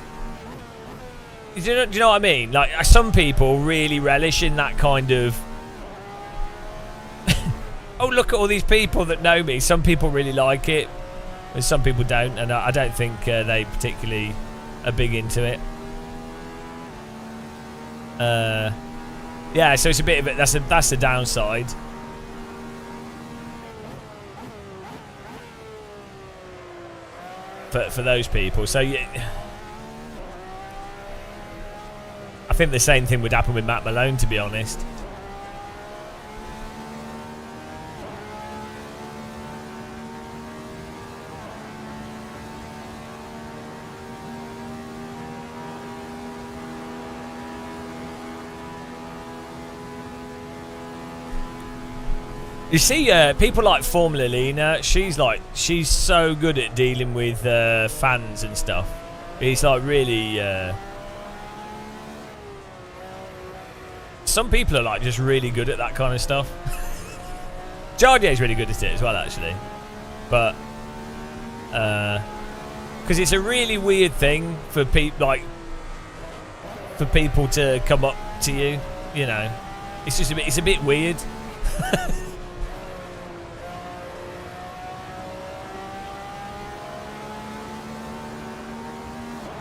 you know what I mean? Like some people really relish in that kind of. Oh, look at all these people that know me. Some people really like it, and some people don't, and I don't think they particularly are big into it. Yeah, so it's a bit of it. That's the downside. For those people, so yeah, I think the same thing would happen with Matt Malone, to be honest. You see, people like Formula Lena, she's so good at dealing with fans and stuff. He's like really. Some people are like just really good at that kind of stuff. Jardier's really good at it as well, actually, but because it's a really weird thing for people to come up to you. You know, it's a bit weird.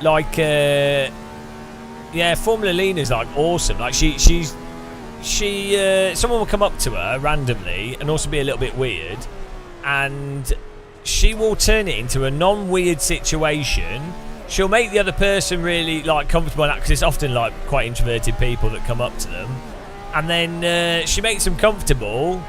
Like, yeah, Formula Lena's like awesome. Like she's someone will come up to her randomly and also be a little bit weird, and she will turn it into a non-weird situation. She'll make the other person really like comfortable in that, because it's often like quite introverted people that come up to them, and then she makes them comfortable,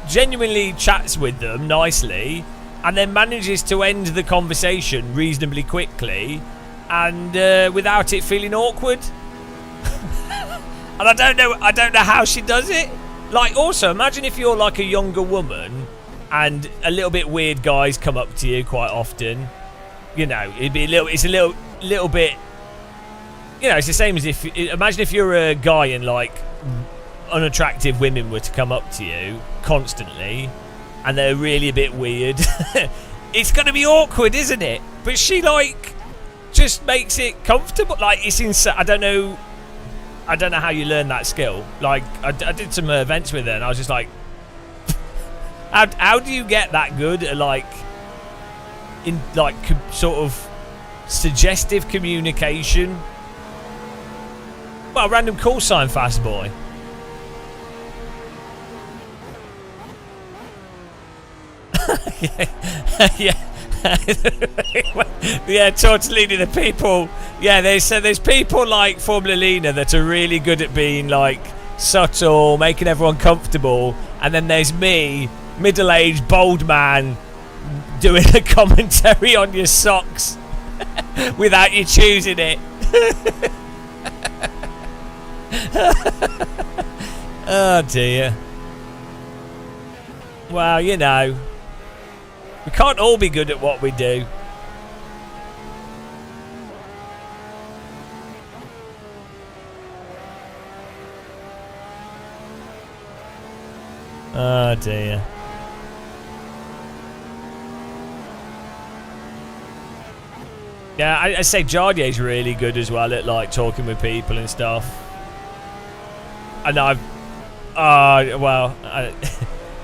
genuinely chats with them nicely, and then manages to end the conversation reasonably quickly. And without it feeling awkward. And I don't know how she does it. Like, also imagine if you're like a younger woman and a little bit weird guys come up to you quite often. You know, it's a little bit, you know, it's the same as if, imagine if you're a guy and like unattractive women were to come up to you constantly and they're really a bit weird. It's going to be awkward, isn't it? But she like just makes it comfortable. Like, it's insane. I don't know how you learn that skill. Like, I did some events with her and I was just like, how do you get that good at like in like sort of suggestive communication? Well, random call sign, fast boy. Yeah. Yeah, Tortellini, the people. Yeah, there's people like Formula Lena that are really good at being like subtle, making everyone comfortable, and then there's me, middle-aged bald man, doing a commentary on your socks without you choosing it. Oh dear. Well, you know, we can't all be good at what we do. Oh dear. Yeah, I say Jardier's really good as well at like talking with people and stuff. and I've,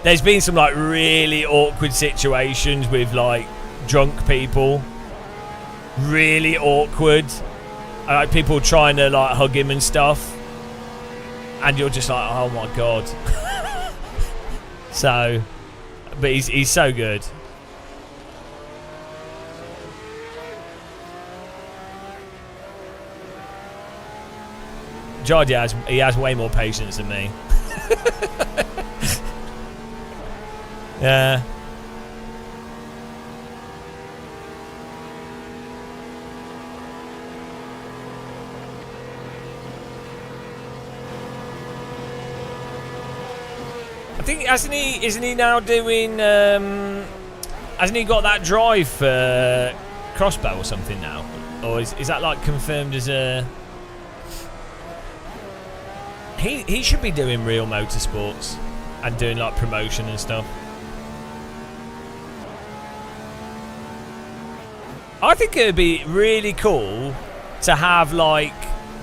there's been some like really awkward situations with like drunk people. Really awkward. Like people trying to like hug him and stuff, and you're just like, oh my god. So, but he's so good. Jardy has way more patience than me. Yeah. I think isn't he now doing hasn't he got that drive for Crossbow or something now? Or is that like confirmed as a he should be doing Real Motorsports and doing like promotion and stuff. I think it would be really cool to have like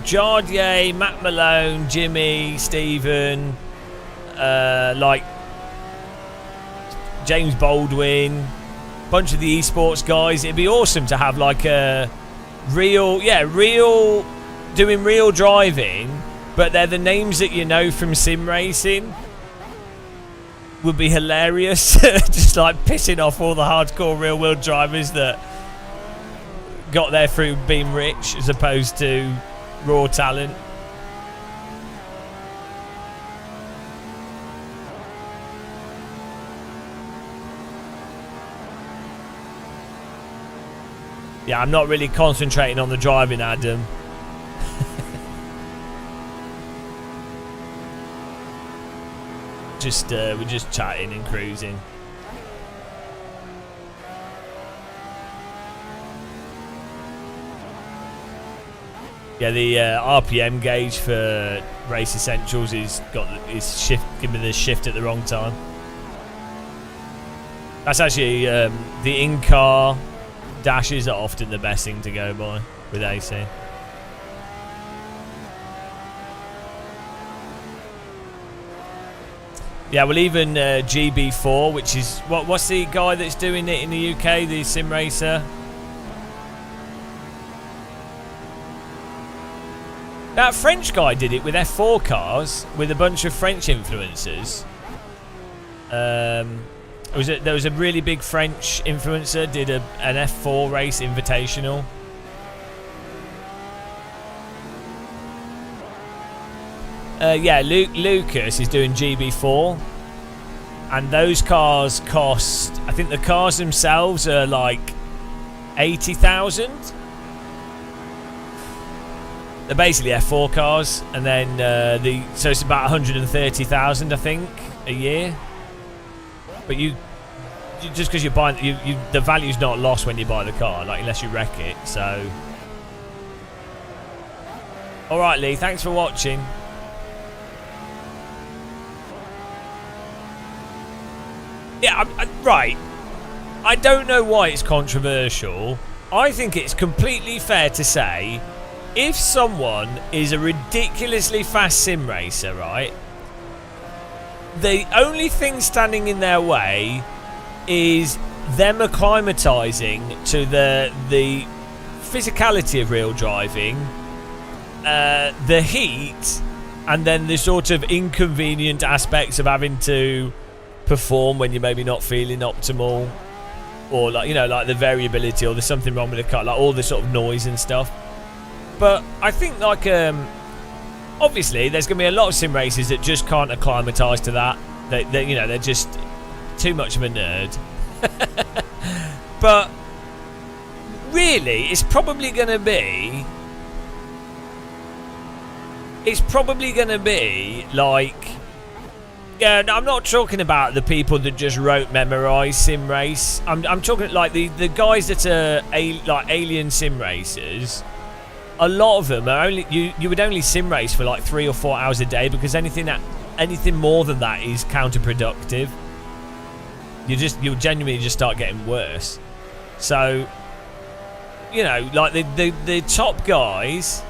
Jardier, Matt Malone, Jimmy, Stephen, like James Baldwin, bunch of the esports guys. It'd be awesome to have like a real doing real driving, but they're the names that you know from sim racing. Would be hilarious. Just like pissing off all the hardcore real world drivers that got there through being rich as opposed to raw talent. Yeah, I'm not really concentrating on the driving, Adam. We're just chatting and cruising. Yeah, the RPM gauge for Race Essentials is giving me the shift at the wrong time. That's actually the in-car dashes are often the best thing to go by with AC. Yeah, well, even GB4, which is what's the guy that's doing it in the UK, the sim racer? That French guy did it with F4 cars with a bunch of French influencers. There was a really big French influencer did an F4 race invitational. Yeah, Lucas is doing GB4, and those cars cost, I think the cars themselves are like 80,000. They're basically F4 cars, and then so it's about 130,000, I think, a year. But you just because you're buying, the value's not lost when you buy the car, like unless you wreck it. So, all right, Lee, thanks for watching. Yeah, right. I don't know why it's controversial. I think it's completely fair to say if someone is a ridiculously fast sim racer, right, the only thing standing in their way is them acclimatizing to the physicality of real driving, the heat, and then the sort of inconvenient aspects of having to perform when you're maybe not feeling optimal, or like, you know, like the variability, or there's something wrong with the car, like all the sort of noise and stuff. But I think like obviously there's going to be a lot of sim racers that just can't acclimatise to that. They you know, they're just too much of a nerd. But really, it's probably going to be like, yeah, no, I'm not talking about the people that just memorize sim race. I'm talking like the guys that are like alien sim racers. A lot of them are only you would only sim race for like 3 or 4 hours a day, because anything more than that is counterproductive. You genuinely just start getting worse. So, you know, like the top guys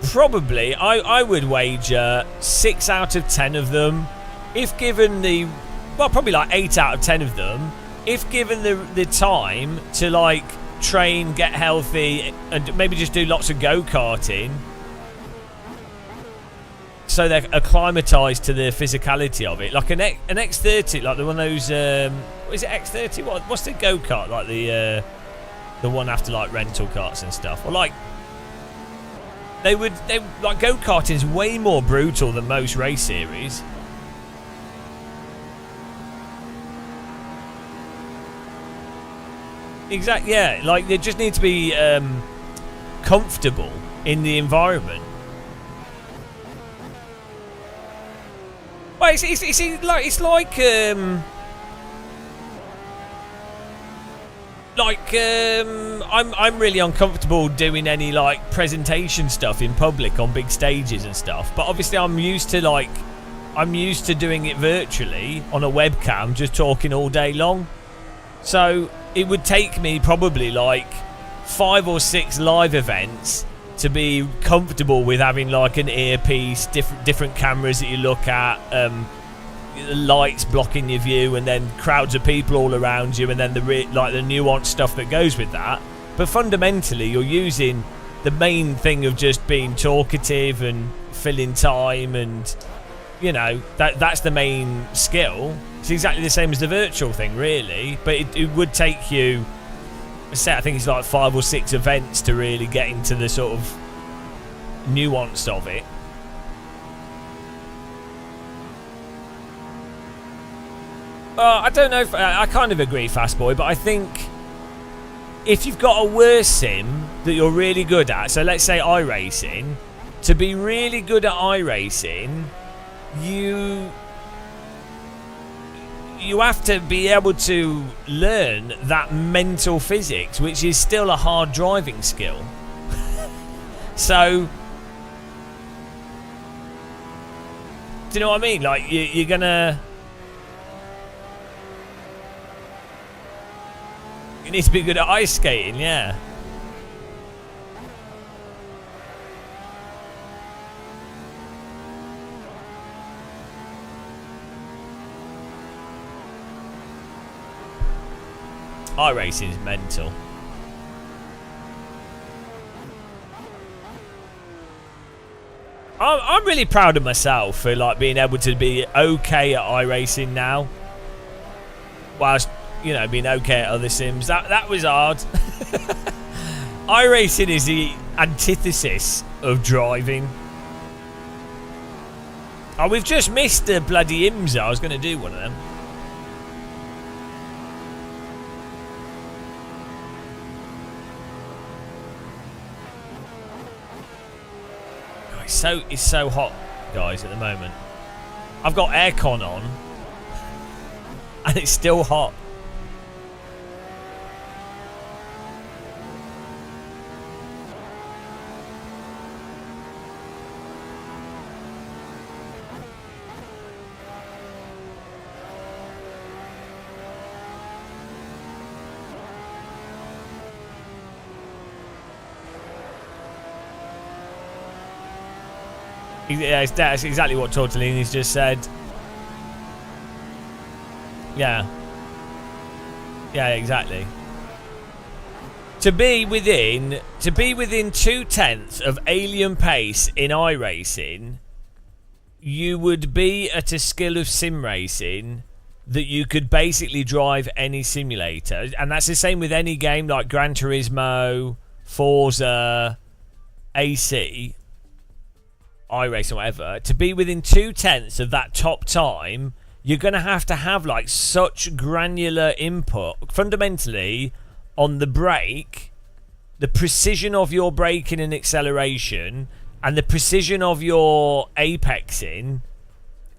probably, I would wager 6 out of 10 of them, if given the, well, probably like 8 out of 10 of them, if given the time to like train, get healthy, and maybe just do lots of go-karting, so they're acclimatized to the physicality of it. Like an X30, like the one of those, is it X30? What's the go-kart, like the one after like rental carts and stuff? Or like, they like go-karting is way more brutal than most race series. Exactly, yeah. Like, they just need to be comfortable in the environment. Well, it's like I'm really uncomfortable doing any like presentation stuff in public on big stages and stuff. But obviously, I'm used to doing it virtually on a webcam, just talking all day long. So it would take me probably like 5 or 6 live events to be comfortable with having like an earpiece, different cameras that you look at, lights blocking your view, and then crowds of people all around you, and then the nuanced stuff that goes with that. But fundamentally, you're using the main thing of just being talkative and filling time, and you know that's the main skill. It's exactly the same as the virtual thing, really, but it would take you, I think it's like 5 or 6 events to really get into the sort of nuance of it. I don't know if I kind of agree, Fastboy, but I think if you've got a worse sim that you're really good at, so let's say iRacing, to be really good at iRacing, you have to be able to learn that mental physics, which is still a hard driving skill. So, do you know what I mean? Like, you're gonna... You need to be good at ice skating, yeah. iRacing is mental. I'm really proud of myself for like being able to be okay at iRacing now, whilst being okay at other sims. That was hard. iRacing is the antithesis of driving. Oh, we've just missed the bloody IMSA. I was going to do one of them. It's so hot, guys, at the moment. I've got aircon on, and it's still hot. Yeah, that's exactly what Tortellini's just said. Yeah. Yeah, exactly. To be within 2/10 of alien pace in iRacing, you would be at a skill of sim racing that you could basically drive any simulator. And that's the same with any game like Gran Turismo, Forza, AC, iRacing, whatever. To be within 2/10 of that top time, you're going to have like such granular input fundamentally on the brake, the precision of your braking and acceleration, and the precision of your apexing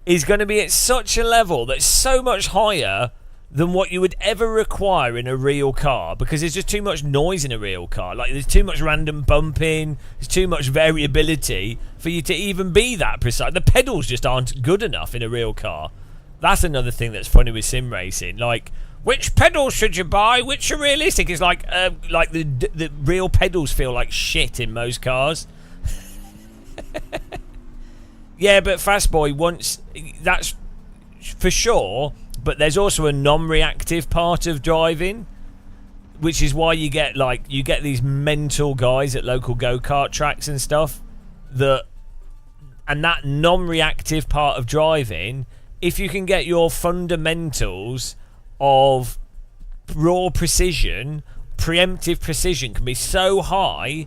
is going to be at such a level that's so much higher than what you would ever require in a real car, because there's just too much noise in a real car. Like, there's too much random bumping, there's too much variability for you to even be that precise. The pedals just aren't good enough in a real car. That's another thing that's funny with sim racing. Like, which pedals should you buy? Which are realistic? It's like the real pedals feel like shit in most cars. Yeah, but Fast Boy, once that's for sure, but there's also a non-reactive part of driving, which is why you get these mental guys at local go-kart tracks and stuff and that non-reactive part of driving, if you can get your fundamentals of raw precision, preemptive precision can be so high,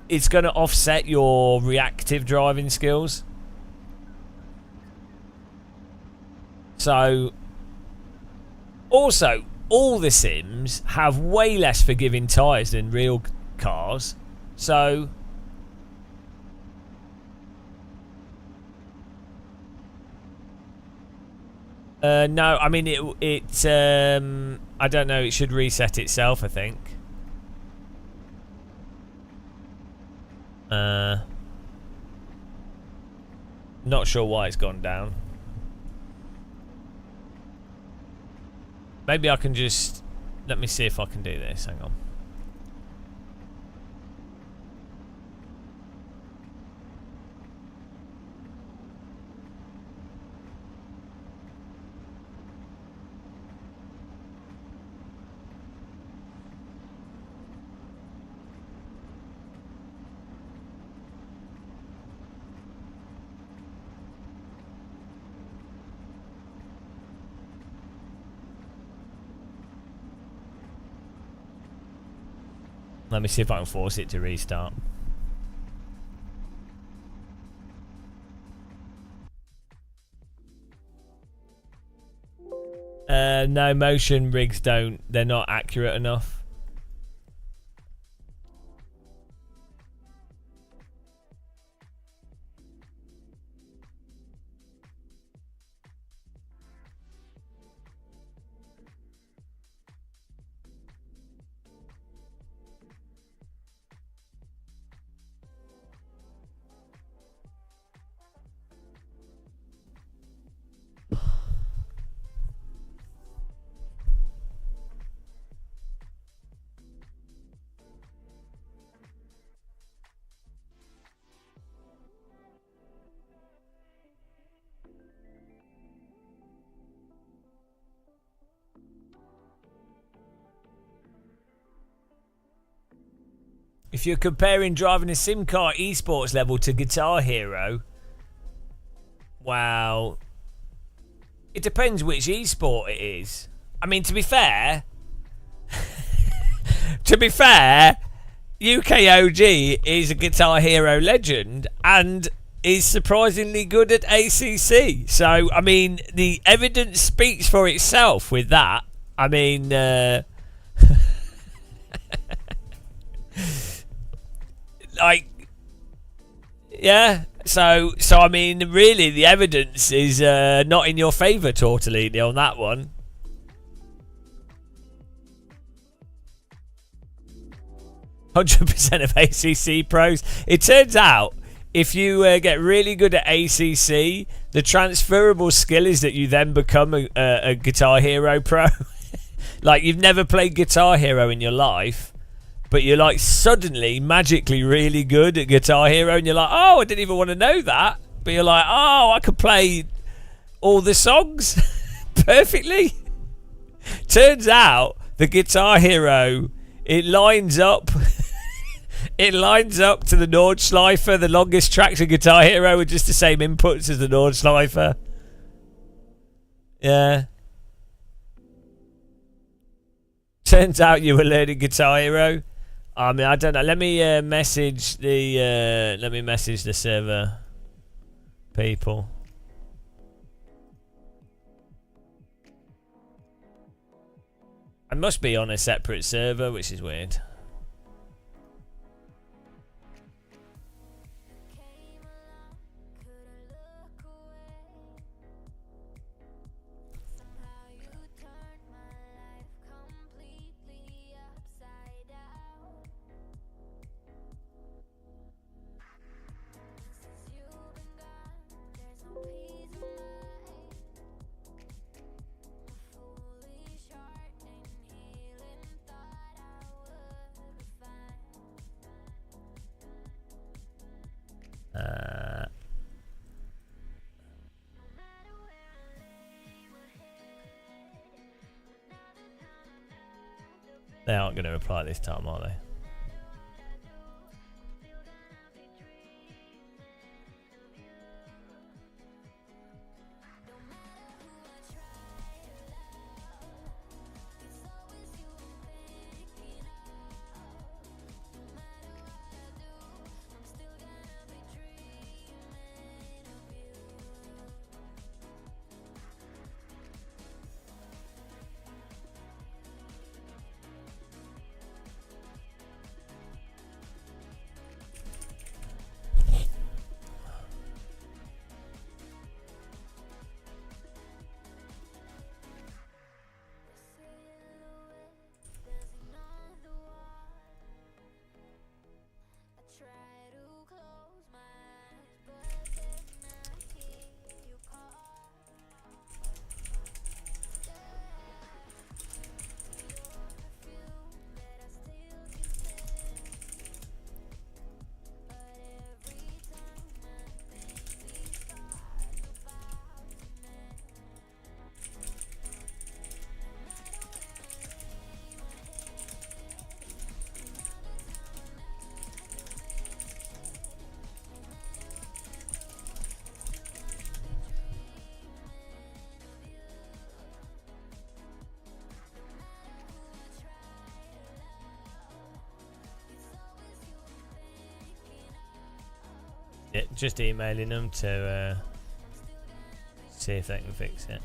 it's going to offset your reactive driving skills. So, also, all the Sims have way less forgiving tyres than real cars. So, no, I mean, I don't know, it should reset itself, I think. Not sure why it's gone down. Maybe I can just... Let me see if I can do this. Hang on. Let me see if I can force it to restart. No, motion rigs don't. They're not accurate enough. If you're comparing driving a sim car esports level to Guitar Hero, well, it depends which esport it is. I mean, to be fair, UKOG is a Guitar Hero legend and is surprisingly good at ACC. So, I mean, the evidence speaks for itself with that. I mean, like, yeah. So I mean, really, the evidence is not in your favour, Tortellini, on that one. %, of ACC pros. It turns out, if you get really good at ACC, the transferable skill is that you then become a Guitar Hero pro. Like, you've never played Guitar Hero in your life, but you're like suddenly magically really good at Guitar Hero, and you're like, oh, I didn't even want to know that, but you're like, oh, I could play all the songs perfectly. Turns out the Guitar Hero, it lines up it lines up to the Nordschleifer. The longest tracks of Guitar Hero are just the same inputs as the Nordschleifer. Yeah. Turns out you were learning Guitar Hero. I mean, I don't know. Let me message the server people. I must be on a separate server, which is weird. They aren't going to reply this time, are they? Yeah, just emailing them to see if they can fix it.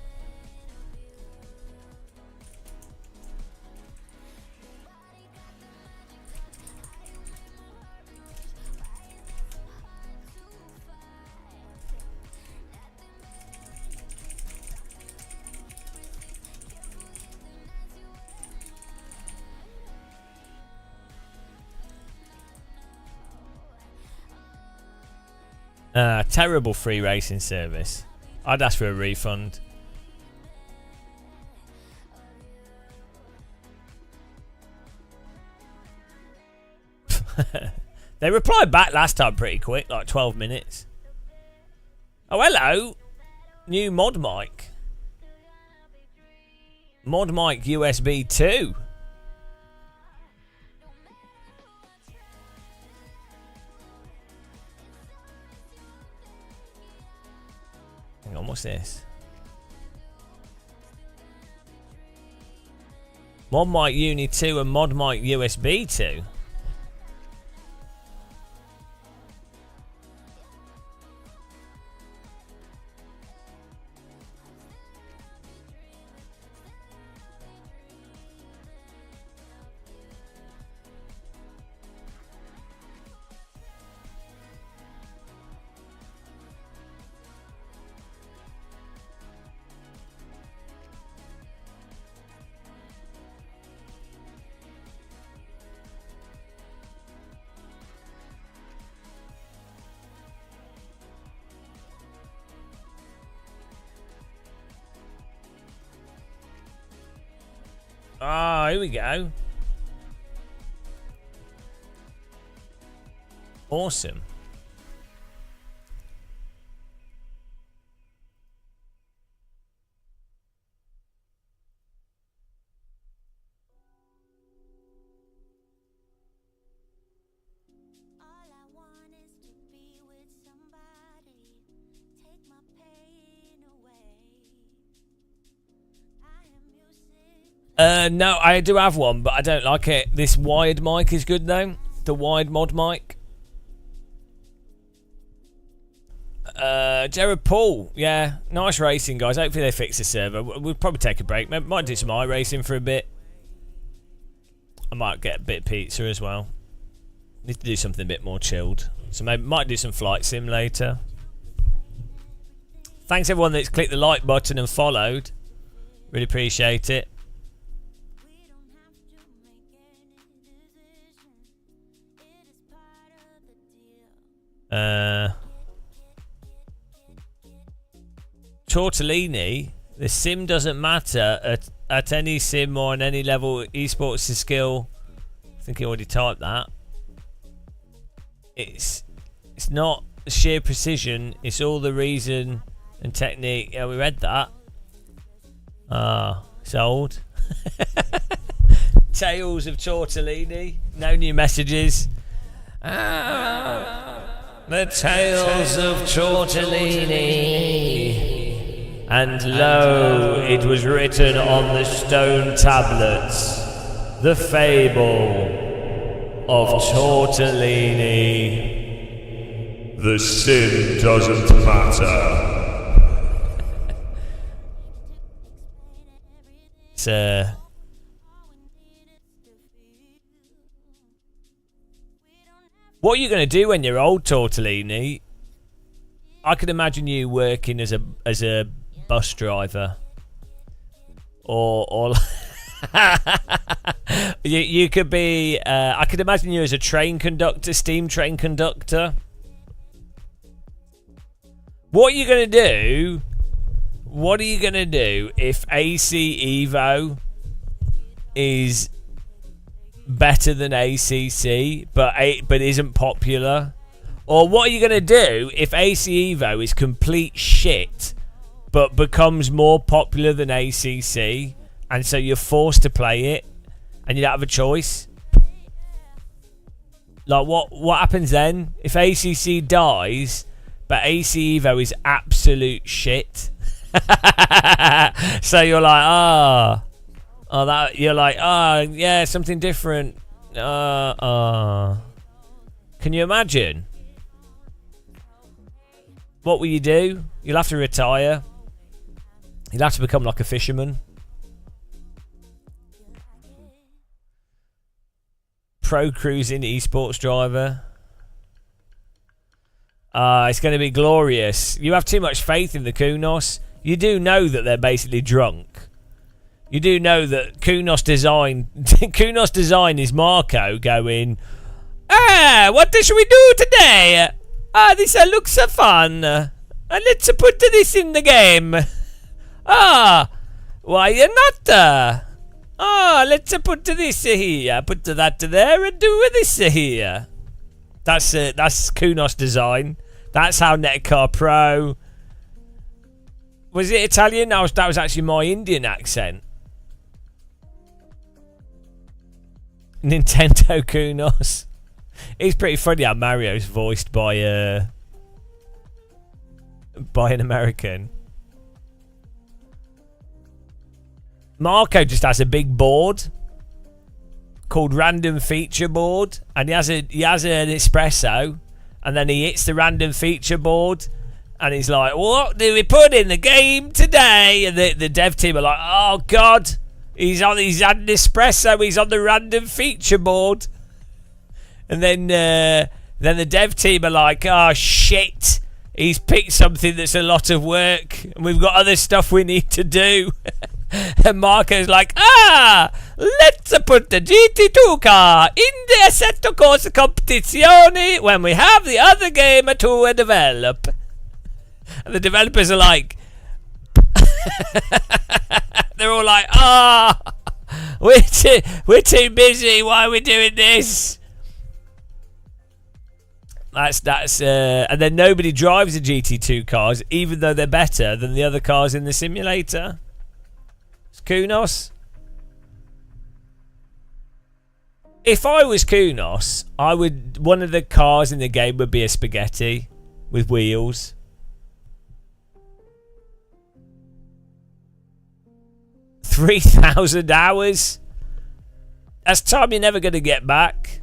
Terrible free racing service. I'd ask for a refund. They replied back last time pretty quick, like 12 minutes. Oh, hello. New mod mic. Mod mic USB 2. Hang on, what's this? Mod mic Uni 2 and mod mic USB 2. Ah, here we go. Awesome. No, I do have one, but I don't like it. This wired mic is good though. The wired mod mic. Jared Paul, yeah, nice racing, guys. Hopefully they fix the server. We'll probably take a break. Might do some iRacing for a bit. I might get a bit of pizza as well. Need to do something a bit more chilled. So maybe might do some flight sim later. Thanks everyone that's clicked the like button and followed. Really appreciate it. Tortellini, the sim doesn't matter at any sim or on any level. Esports is skill. I think he already typed that. It's not sheer precision. It's all the reason and technique. Yeah, we read that. Ah, it's old. Tales of Tortellini. No new messages. The Tales of Tortellini. And lo, it was written on the stone tablets, the fable of Tortellini. The sin doesn't matter. It's what are you going to do when you're old, Tortellini? I could imagine you working as a bus driver, or you could be. I could imagine you as a train conductor, steam train conductor. What are you going to do? What are you going to do if AC Evo is better than ACC but isn't popular? Or what are you going to do if AC Evo is complete shit but becomes more popular than ACC, and so you're forced to play it and you don't have a choice? Like, what happens then if ACC dies but AC Evo is absolute shit? So you're like, you're like, yeah, something different. Can you imagine? What will you do? You'll have to retire. You'll have to become like a fisherman. Pro cruising esports driver. It's going to be glorious. You have too much faith in the Kunos. You do know that they're basically drunk. You do know that Kunos design is Marco going, what should we do today? This looks fun. Let's put this in the game. Why not? Let's put this here, put that there, and do this here. That's Kunos design. That's how Netcar Pro. Was it Italian? That was actually my Indian accent. Nintendo Kunos. It's pretty funny how Mario's voiced by an American. Marco just has a big board called Random Feature Board, and he has an espresso, and then he hits the Random Feature Board, and he's like, "What do we put in the game today?" And the dev team are like, "Oh God, he's had an espresso. He's on the Random Feature Board." And then the dev team are like, "Oh shit, he's picked something that's a lot of work, and we've got other stuff we need to do." And Marco's like, let's put the GT2 car in the Assetto Corsa Competizione when we have the other game to develop. And the developers are like, they're all like, we're too busy. Why are we doing this? That's and then nobody drives the GT2 cars, even though they're better than the other cars in the simulator. It's Kunos. If I was Kunos, one of the cars in the game would be a spaghetti with wheels. $3,000 hours. That's time you're never going to get back.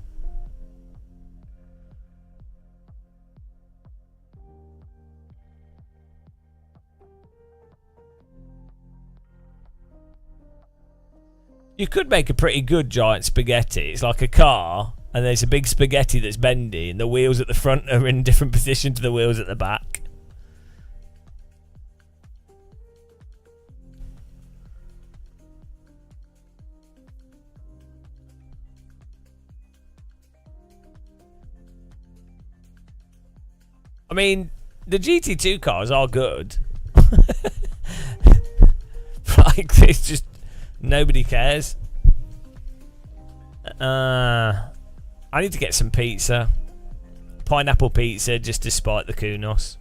You could make a pretty good giant spaghetti. It's like a car, and there's a big spaghetti that's bendy, and the wheels at the front are in different position to the wheels at the back. I mean, the GT2 cars are good. Like, it's just nobody cares. I need to get some pizza. Pineapple pizza, just to spite the Kunos.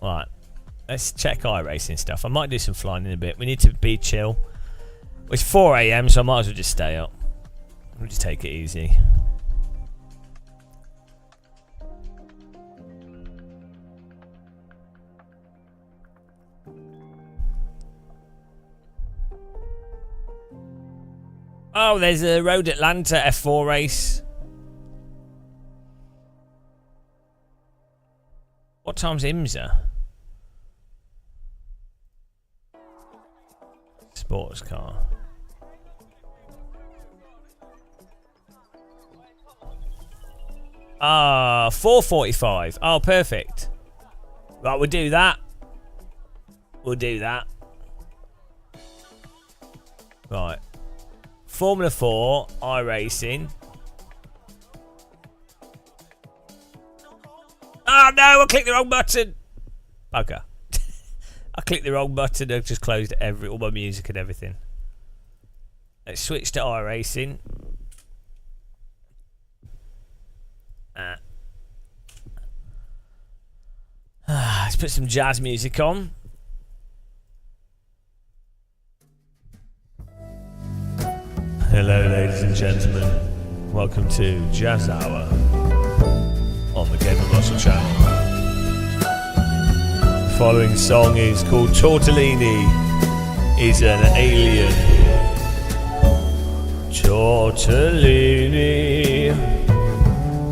Right. Let's check iRacing stuff. I might do some flying in a bit. We need to be chill. It's 4 AM, so I might as well just stay up. We'll just take it easy. Oh, there's a Road Atlanta F4 race. What time's IMSA? Sports car. Ah, 4:45. Oh, perfect. Right, we'll do that. We'll do that. Right. Formula 4, iRacing. Oh no, I clicked the wrong button. Bugger. I clicked the wrong button. I've just closed all my music and everything. Let's switch to iRacing. Let's put some jazz music on. Hello, ladies and gentlemen. Welcome to Jazz Hour on the Game of Muscle channel. The following song is called Tortellini is an Alien. Tortellini,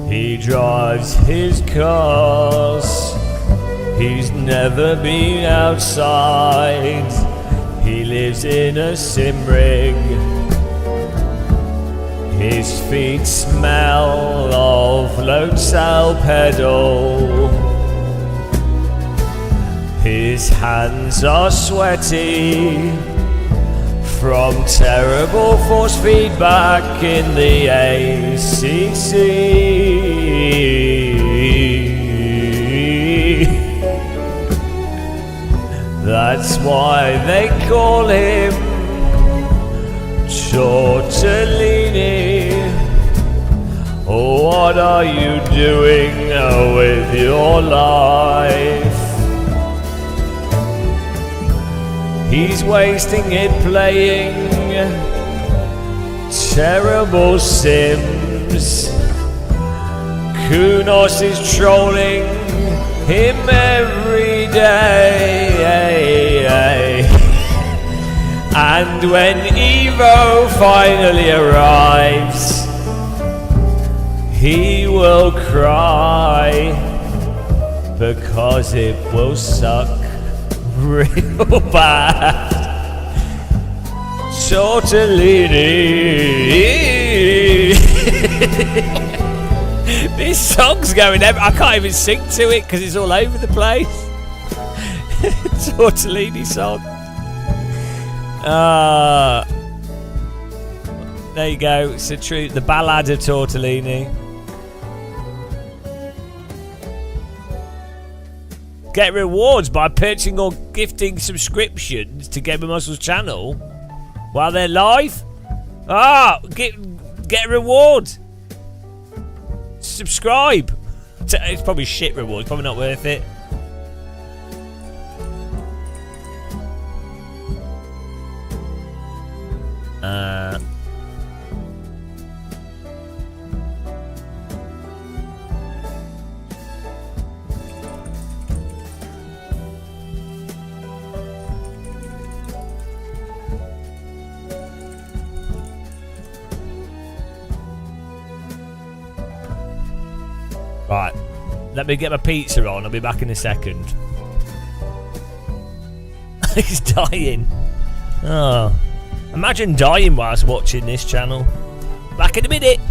he drives his cars. He's never been outside. He lives in a sim rig. His feet smell of Lone Cell pedal. His hands are sweaty from terrible force feedback in the ACC. That's why they call him Tortellini. What are you doing with your life? He's wasting it playing terrible Sims. Kunos is trolling him every day. And when Evo finally arrives, he will cry because it will suck real bad. Tortellini. This song's going I can't even sing to it because it's all over the place. Tortellini song. There you go. It's the ballad of Tortellini. Get rewards by purchasing or gifting subscriptions to Game of Muscles channel while they're live. Get a reward. Subscribe. It's probably shit rewards. Probably not worth it. Right, let me get my pizza on. I'll be back in a second. He's dying. Oh, imagine dying whilst watching this channel. Back in a minute.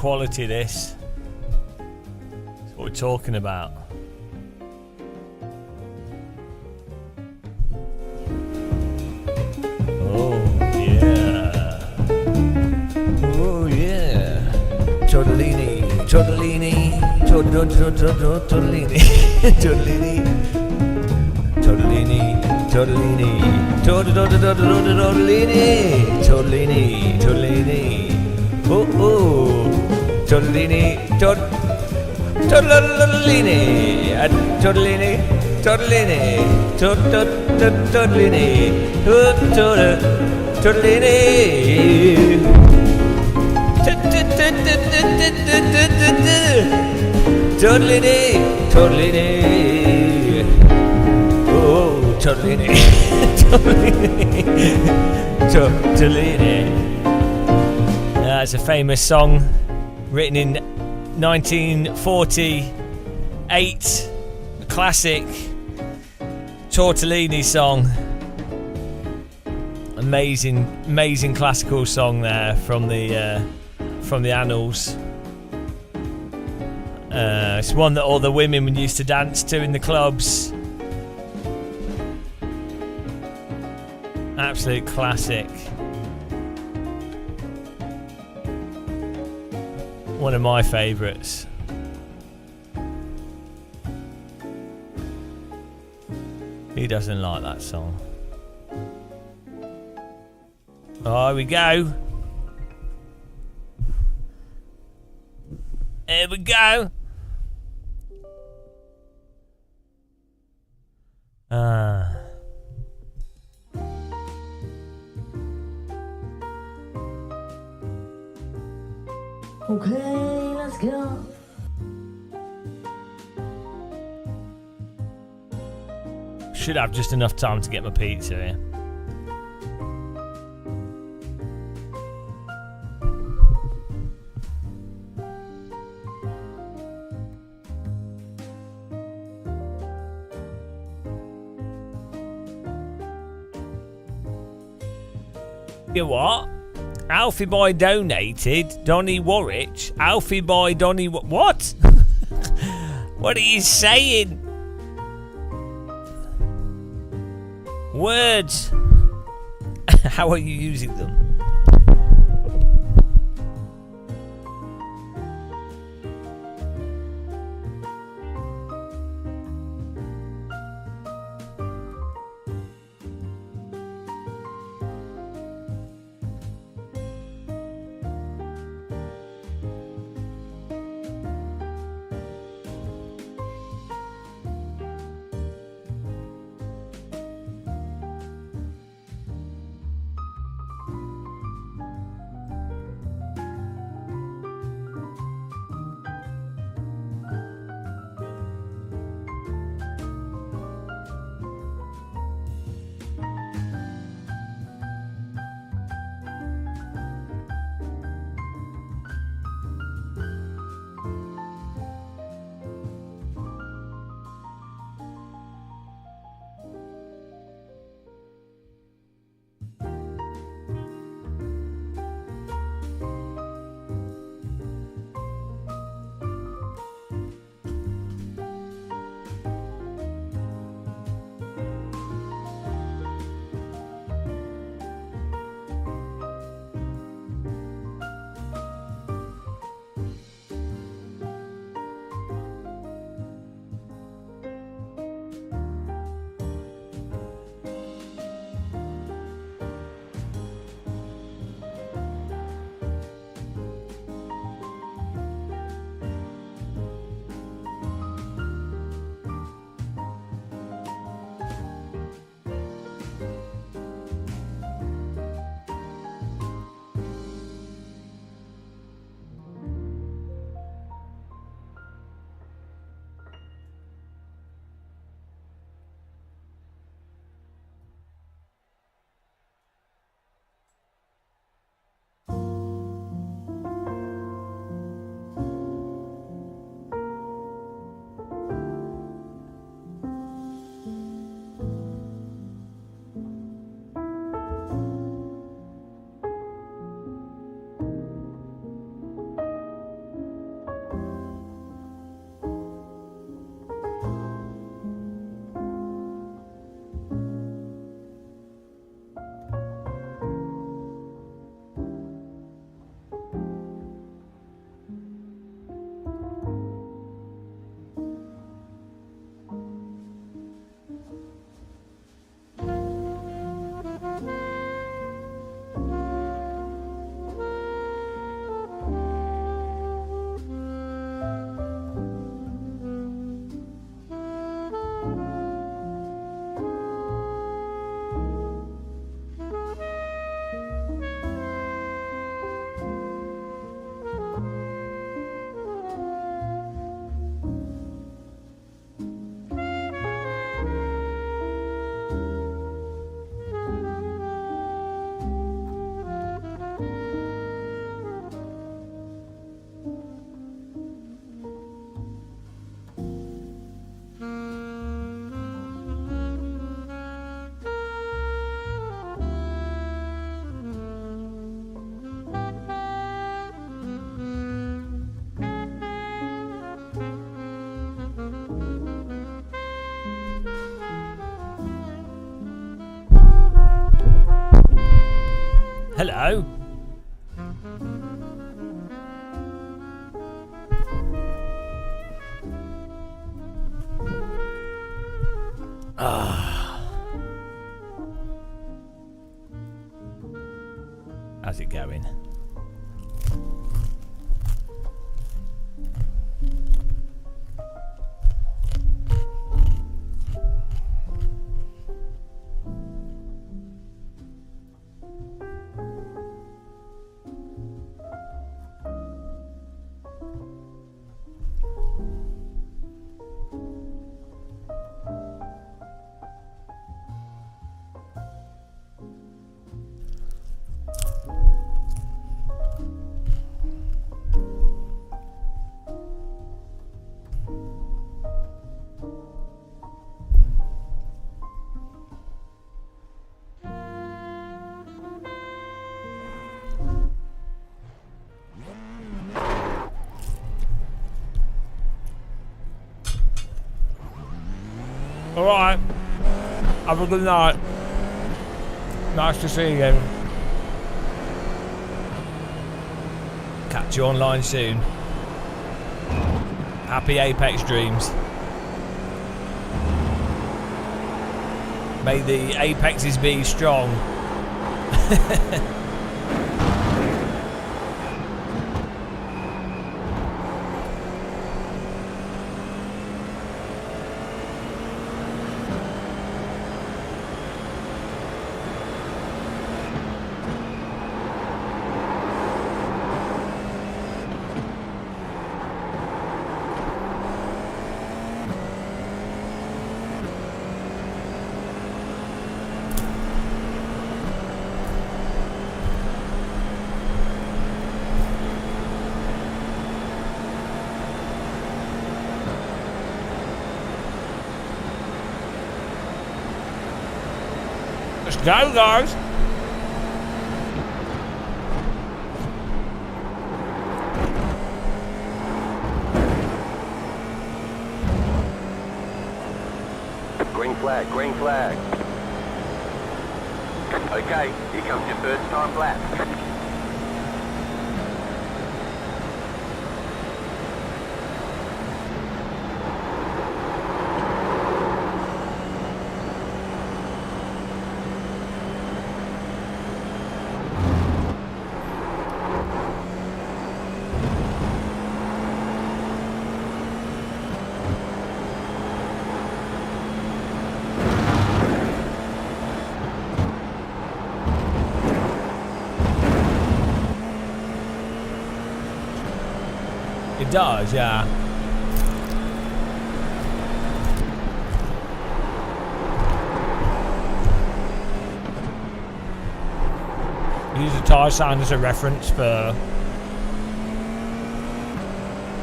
quality, this. That's what we're talking about. Oh, yeah. Oh, yeah. Tortellini, tortellini, tortellini, tortellini, tortellini, tortellini, tortellini, tortellini, tortellini. Oh, oh, tortellini, tortellini, tortellini, tortellini, tortellini, tortellini. Tortellini, tortellini, oh, tortellini, tortellini. It's a famous song written in 1948, a classic Tortellini song. Amazing classical song there from the annals. It's one that all the women used to dance to in the clubs. Absolute classic. One of my favourites. He doesn't like that song. Oh, here we go. Here we go. Okay, let's go. Should have just enough time to get my pizza here. You what? Alfie Boy donated. Donny Warwick. Alfie Boy Donny. What? What are you saying? Words. How are you using them? Hello. How's it going? Alright. Have a good night. Nice to see you. Catch you online soon. Happy Apex dreams. May the Apexes be strong. Let's go, guys. Green flag, green flag. Okay, here comes your first time lap. It does, yeah. Use the tyre sound as a reference for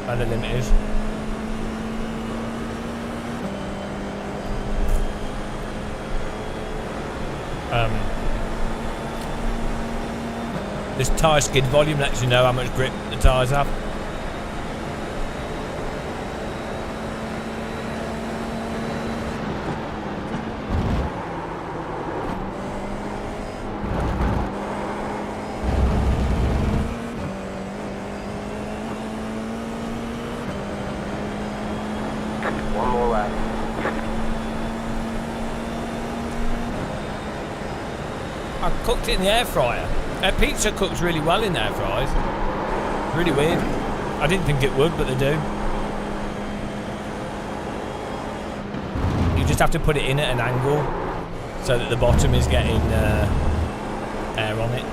where the limit is. This tyre skid volume lets you know how much grip the tyres have. One more lap. I cooked it in the air fryer. Pizza cooks really well in air fryers. Really weird. I didn't think it would, but they do. You just have to put it in at an angle so that the bottom is getting air on it.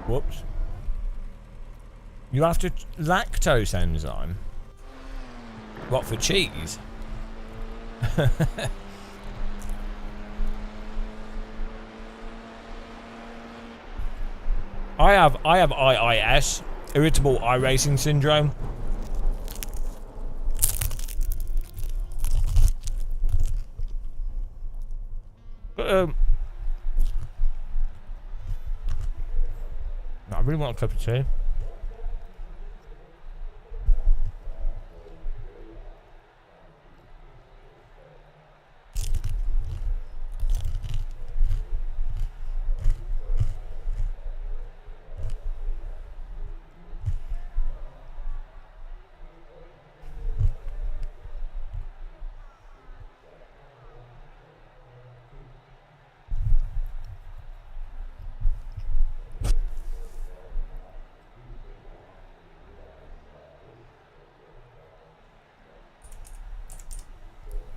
Whoops. You have to lactose enzyme? What, for cheese? I have IIS, irritable eye racing syndrome. I really want a cup of tea.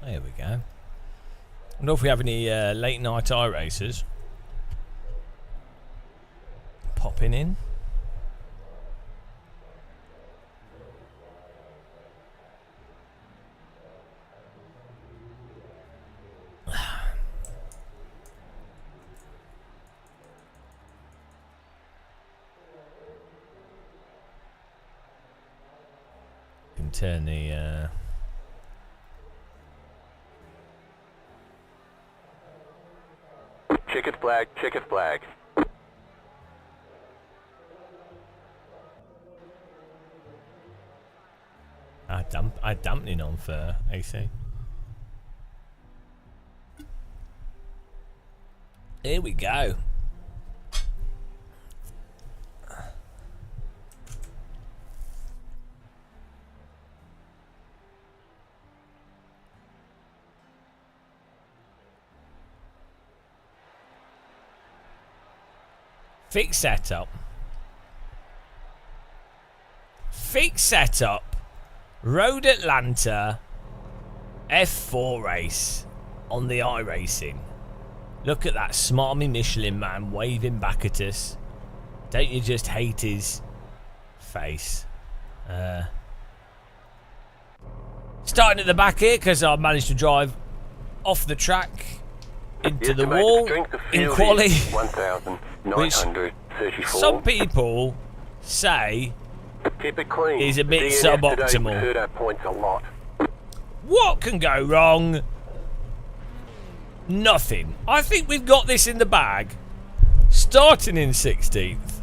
There we go. I don't know if we have any late night iRacers popping in. Can turn the Checkered flag, checkered flag. I had dampening on for AC. Here we go. Fix setup. Fix setup. Road Atlanta F4 race on the iRacing. Look at that smarmy Michelin man waving back at us. Don't you just hate his face? Starting at the back here because I managed to drive off the track into the wall in quali. 1,934. Some people say Keep it clean. is a bit DNF today, suboptimal. we heard our points a lot. What can go wrong? Nothing. I think we've got this in the bag. Starting in 16th.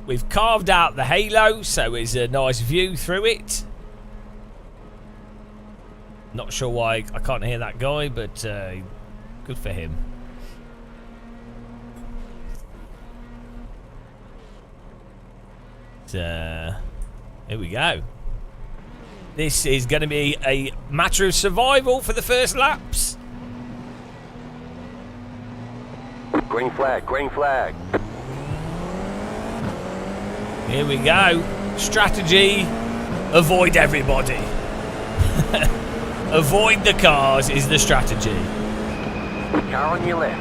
We've carved out the halo, so it's a nice view through it. Not sure why I can't hear that guy, but good for him. Here we go. This is going to be a matter of survival for the first laps. Green flag, green flag. Here we go. Strategy, avoid everybody. Avoid the cars is the strategy. Car on your left.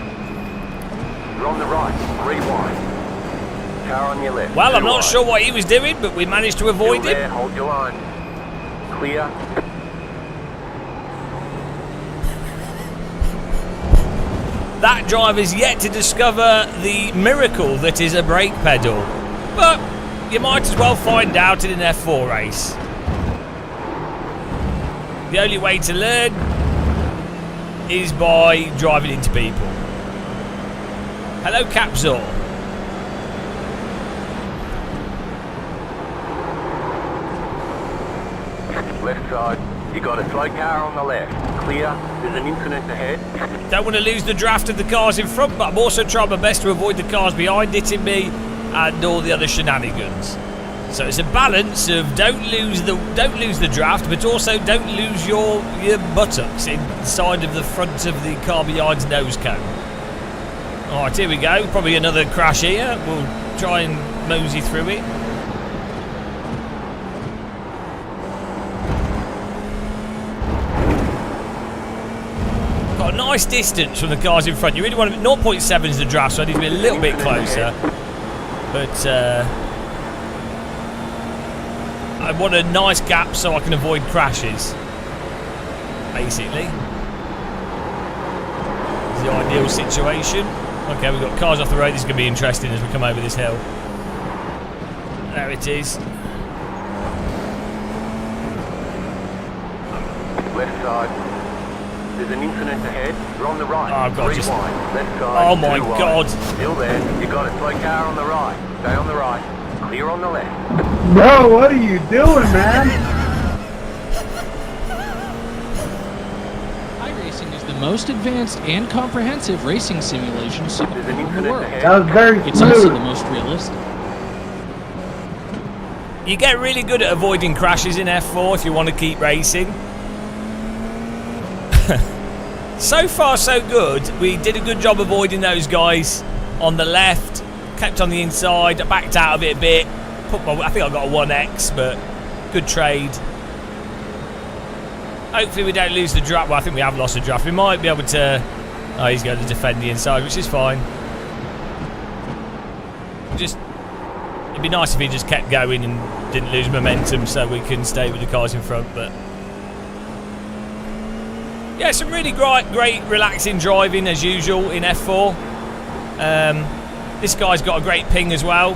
You're on the right. Rewind. Car on your left. Well, I'm Two not wide. sure what he was doing, but we managed to avoid Still there, him. hold your line. Clear. That driver's yet to discover the miracle that is a brake pedal. But you might as well find out in an F4 race. The only way to learn is by driving into people. Hello, Capsule. Left side. You got a slow car on the left. Clear. There's an incident ahead. Don't want to lose the draft of the cars in front, but I'm also trying my best to avoid the cars behind hitting me and all the other shenanigans. So it's a balance of don't lose the draft, but also don't lose your buttocks inside of the front of the car behind's nose cone. All right, here we go. Probably another crash here. We'll try and mosey through it. Got a nice distance from the cars in front. You really want to... 0.7 is the draft, so I need to be a little bit closer. But I want a nice gap so I can avoid crashes. Basically. It's the ideal situation. Okay, we've got cars off the road. This is going to be interesting as we come over this hill. There it is. Left side. There's an incident ahead. You're on the right. Oh, God, 3 just- wide. Left side. Oh, my 2 wide. God. Still there. You got a slow car on the right. Stay on the right. Clear on the left. Bro, what are you doing, man? iRacing is the most advanced and comprehensive racing simulation software There's an in the incident world. ahead. That was very It's also the smooth. most realistic. You get really good at avoiding crashes in F4 if you want to keep racing. So far, so good. We did a good job avoiding those guys on the left. Kept on the inside. I backed out of it a bit. I think I got a 1x, but good trade. Hopefully we don't lose the draft. Well, I think we have lost the draft. We might be able to... Oh, he's going to defend the inside, which is fine. It'd be nice if he just kept going and didn't lose momentum so we can stay with the cars in front, but... Yeah, some really great relaxing driving as usual in F4. This guy's got a great ping as well.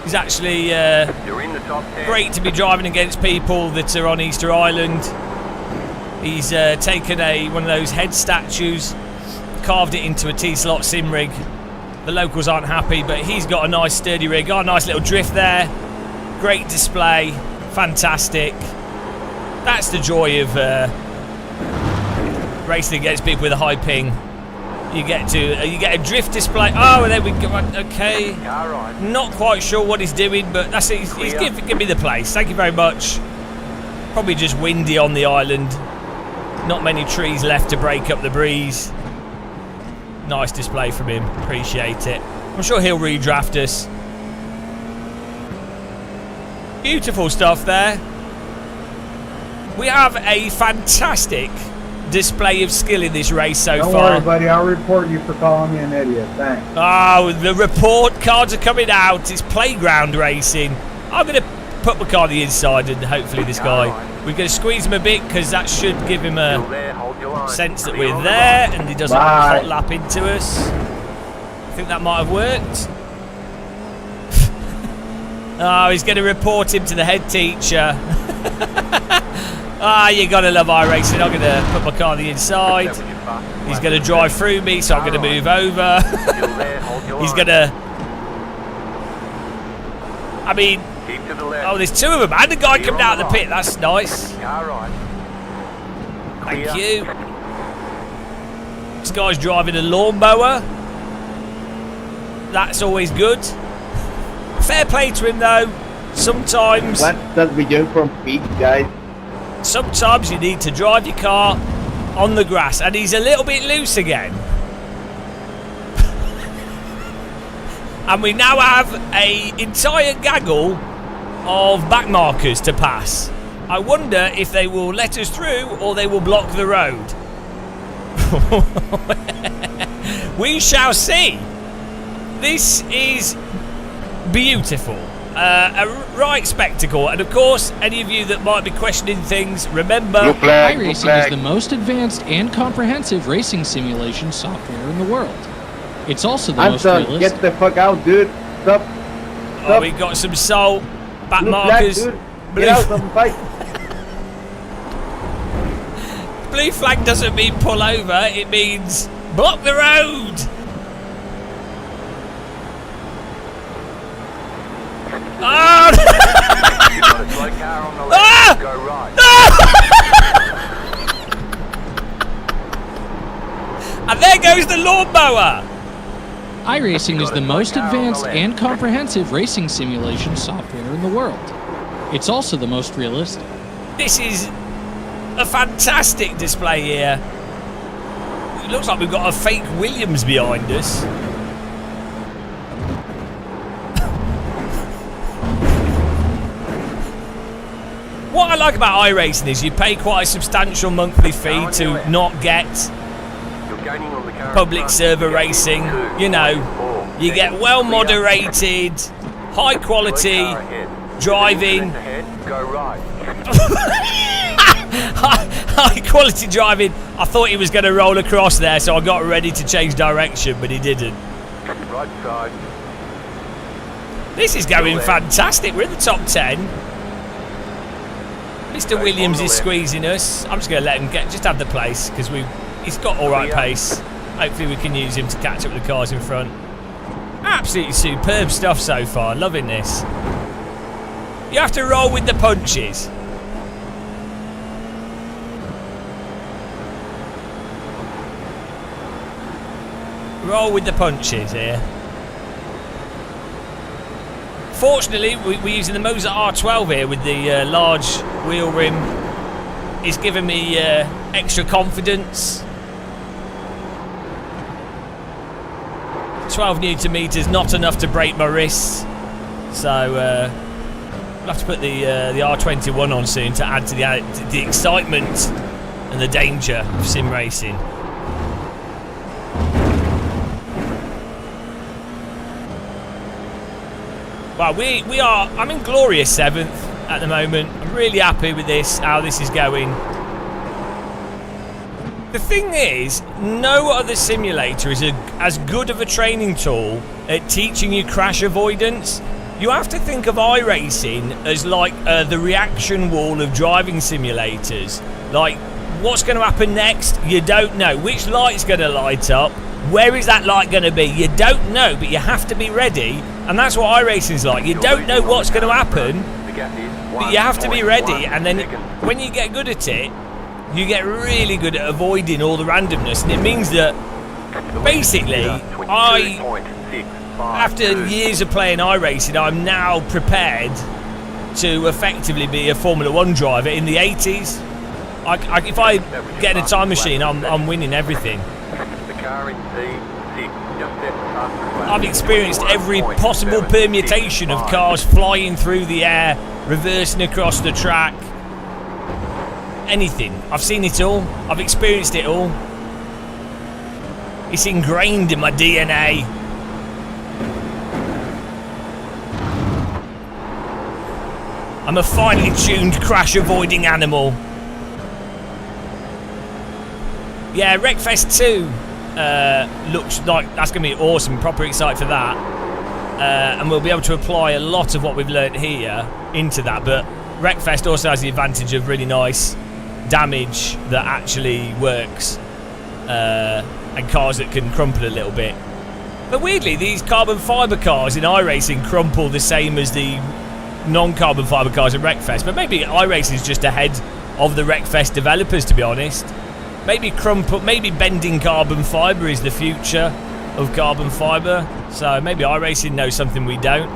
He's actually You're in the top 10. great to be driving against people that are on Easter Island. He's taken one of those head statues, carved it into a T-slot sim rig. The locals aren't happy, but he's got a nice sturdy rig. Got a nice little drift there. Great display. Fantastic. That's the joy of racing against people with a high ping. You get a drift display. Oh, and then we go. Okay. Car right. Not quite sure what he's doing, but that's it. He's give me the place. Thank you very much. Probably just windy on the island. Not many trees left to break up the breeze. Nice display from him. Appreciate it. I'm sure he'll redraft us. Beautiful stuff there. We have a fantastic display of skill in this race so Don't far. worry, buddy. I'll report you for calling me an idiot. Thanks. Oh, the report cards are coming out. It's playground racing. I'm going to put my car on the inside and hopefully this guy... We're going to squeeze him a bit because that should give him Still a there. Hold your line. sense that Clear we're on the there right. and he doesn't Bye. hot lap into us. I think that might have worked. Oh, he's going to report him to the head teacher. Ah, you got to love iRacing. I'm going to put my car on the inside. That was your fastest He's lap. going to drive through me, so I'm going to move over. Still there. Hold your He's line. going to... I mean... Keep to the left. Oh, there's two of them. And the guy Clear coming on out the of the right. pit. That's nice. Car right. Thank Clear. you. This guy's driving a lawnmower. That's always good. Fair play to him, though. Sometimes does we do from peak, guys? sometimes you need to drive your car on the grass. And he's a little bit loose again. And we now have an entire gaggle of back markers to pass. I wonder if they will let us through or they will block the road. We shall see. This is beautiful. A right spectacle. And of course, any of you that might be questioning things, remember... iRacing is the most advanced and comprehensive racing simulation software in the world. It's also the most realistic. Get the fuck out, dude. Stop. Oh, we got some salt. Back Blue flag, markers. dude. Blue, Get out of the fight. blue flag doesn't mean pull over. It means block the road. Oh! You've got a slow car on the left. Ah! Go right. And there goes the lawnmower. iRacing is the most car on the advanced left. and comprehensive racing simulation software in the world. It's also the most realistic. This is a fantastic display here. It looks like we've got a fake Williams behind us. What I like about iRacing is you pay quite a substantial monthly fee to not get You're gaining on the car in public front. server You're getting racing. 2, You know, 4, you get 6, well clear. moderated, high Slow quality car ahead. driving. Ahead. Go right. High quality driving. I thought he was going to roll across there, so I got ready to change direction, but he didn't. Right side. This is going fantastic. We're in the top 10. Mr. Williams is squeezing us. I'm just going to let him just have the place because he's got all right pace. Hopefully we can use him to catch up with the cars in front. Absolutely superb stuff so far. Loving this. You have to roll with the punches. Roll with the punches here. Fortunately, we're using the Moza R12 here with the large wheel rim. It's given me extra confidence. 12 newton meters, not enough to break my wrists. So we'll have to put the R21 on soon to add to the excitement and the danger of sim racing. Well, I'm in glorious 7th at the moment. I'm really happy with this, how this is going. The thing is, no other simulator is as good of a training tool at teaching you crash avoidance. You have to think of iRacing as like the reaction wall of driving simulators. Like, what's going to happen next? You don't know. Which light's going to light up? Where is that light going to be? You don't know, but you have to be ready. And that's what iRacing's like. You don't know what's going to happen, but you have to be ready. And then when you get good at it, you get really good at avoiding all the randomness. And it means that basically, after years of playing iRacing, I'm now prepared to effectively be a Formula 1 driver in the 80s. If I get in a time machine, I'm winning everything. I've experienced every possible permutation of cars flying through the air, reversing across the track. Anything. I've seen it all. I've experienced it all. It's ingrained in my DNA. I'm a finely tuned crash-avoiding animal. Yeah, Wreckfest 2 looks like that's going to be awesome. Proper excited for that. And we'll be able to apply a lot of what we've learnt here into that. But Wreckfest also has the advantage of really nice damage that actually works. And cars that can crumple a little bit. But weirdly, these carbon fibre cars in iRacing crumple the same as the non-carbon fibre cars at Wreckfest. But maybe iRacing is just ahead of the Wreckfest developers, to be honest. Maybe bending carbon fibre is the future of carbon fibre. So maybe iRacing knows something we don't.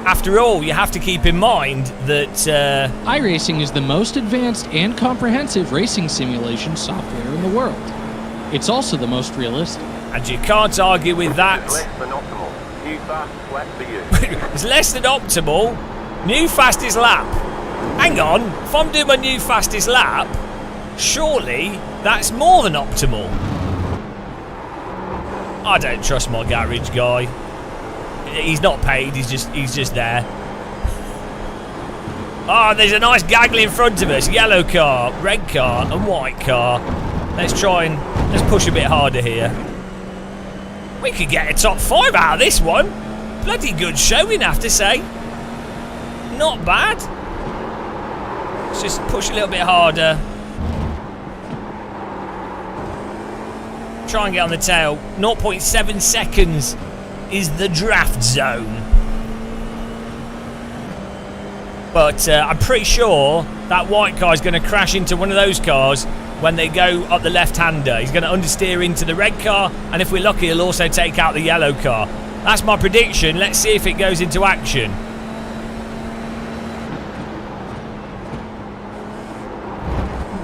After all, you have to keep in mind that iRacing is the most advanced and comprehensive racing simulation software in the world. It's also the most realistic. And you can't argue with that. Less than optimal. New fastest lap for you. It's less than optimal. New fastest lap. Hang on, if I'm doing my new fastest lap, surely that's more than optimal. I don't trust my garage guy. He's not paid, he's just there. Oh, there's a nice gaggle in front of us. Yellow car, red car, and white car. Let's push a bit harder here. We could get a top 5 out of this one. Bloody good showing, I have to say. Not bad. Let's just push a little bit harder. Try and get on the tail. 0.7 seconds is the draft zone. But I'm pretty sure that white car is going to crash into one of those cars when they go up the left-hander. He's going to understeer into the red car, and if we're lucky, he'll also take out the yellow car. That's my prediction. Let's see if it goes into action.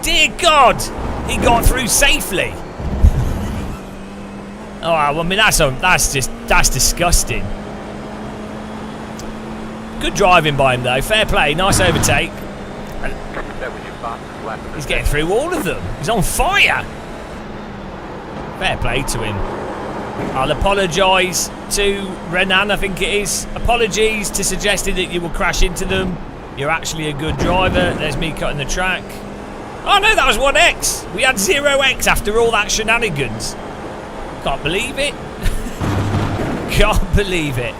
Dear God, he got through safely. Oh, well, I mean, that's disgusting. Good driving by him, though. Fair play. Nice overtake. He's getting through all of them. He's on fire. Fair play to him. I'll apologise to Renan, I think it is. Apologies to suggesting that you will crash into them. You're actually a good driver. There's me cutting the track. Oh, no, that was 1x. We had 0x after all that shenanigans. Can't believe it. Can't believe it.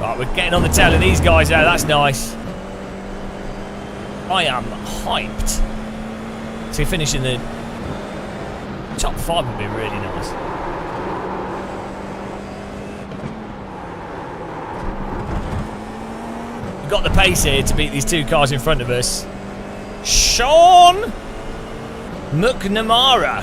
Right, we're getting on the tail of these guys now. That's nice. I am hyped. So finishing the top 5 would be really nice. We've got the pace here to beat these 2 cars in front of us. Sean McNamara.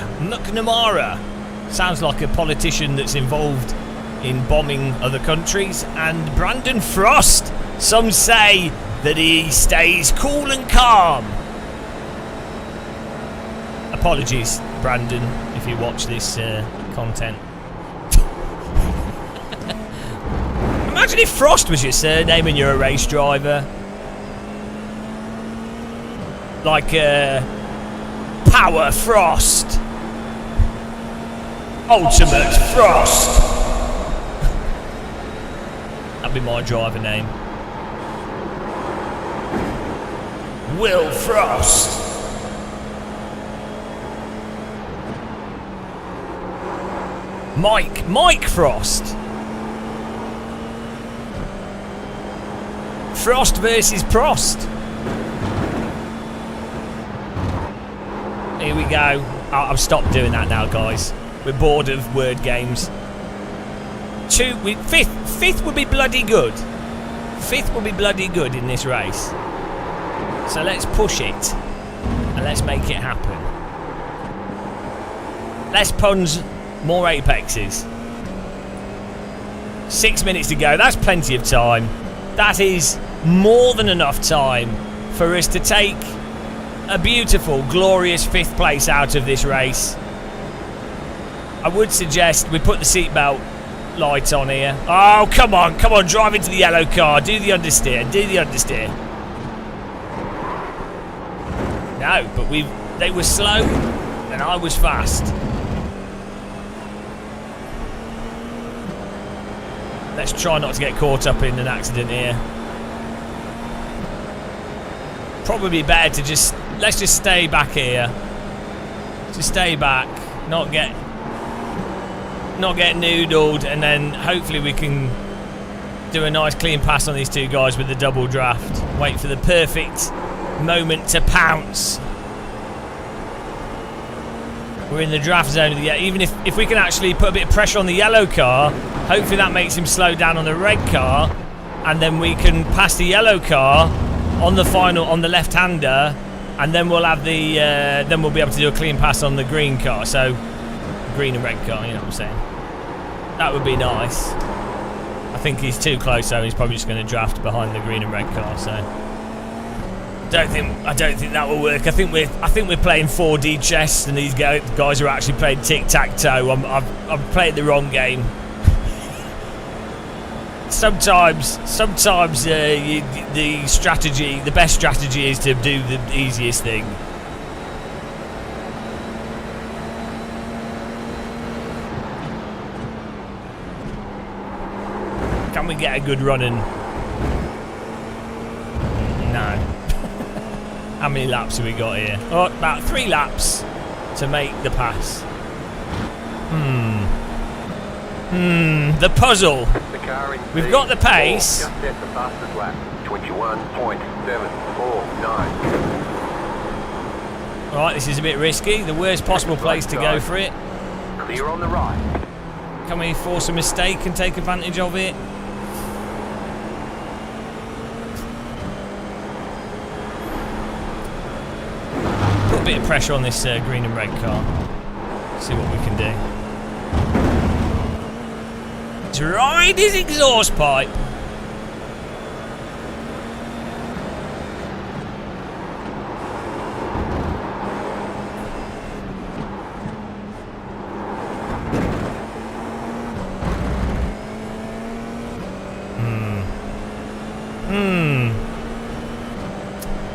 Sounds like a politician that's involved in bombing other countries. And Brandon Frost. Some say that he stays cool and calm. Apologies, Brandon, if you watch this content. Imagine if Frost was your surname and you're a race driver. Like Power Frost. Ultimate Frost. That'd be my driver name. Will Frost. Mike Frost. Frost versus Prost. Here we go. I've stopped doing that now, guys. We're bored of word games. Fifth would be bloody good. Fifth would be bloody good in this race. So let's push it and let's make it happen. Less puns, more apexes. 6 minutes to go. That's plenty of time. That is more than enough time for us to take a beautiful, glorious 5th place out of this race. I would suggest we put the seatbelt light on here. Oh, come on, drive into the yellow car. Do the understeer. No, but they were slow and I was fast. Let's try not to get caught up in an accident here. Probably better to let's just stay back here. Just stay back, not get noodled, and then hopefully we can do a nice clean pass on these 2 guys with the double draft. Wait for the perfect moment to pounce. We're in the draft zone of the even if we can actually put a bit of pressure on the yellow car, hopefully that makes him slow down on the red car, and then we can pass the yellow car on the final on the left-hander, and then we'll have the then we'll be able to do a clean pass on the green car. So green and red car, you know what I'm saying? That would be nice. I think he's too close, so he's probably just going to draft behind the green and red car. So I don't think that will work. I think we're playing 4D chess, and these guys are actually playing tic-tac-toe. I've played the wrong game. Sometimes the best strategy is to do the easiest thing. Can we get a good run in? No. How many laps have we got here? Oh, about 3 laps to make the pass. The puzzle. We've got the pace. Just set the fastest lap. 21.749. Right, this is a bit risky. The worst possible place to go for it. Clear on the right. Can we force a mistake and take advantage of it? Put a bit of pressure on this green and red car. See what we can do. Ride his exhaust pipe.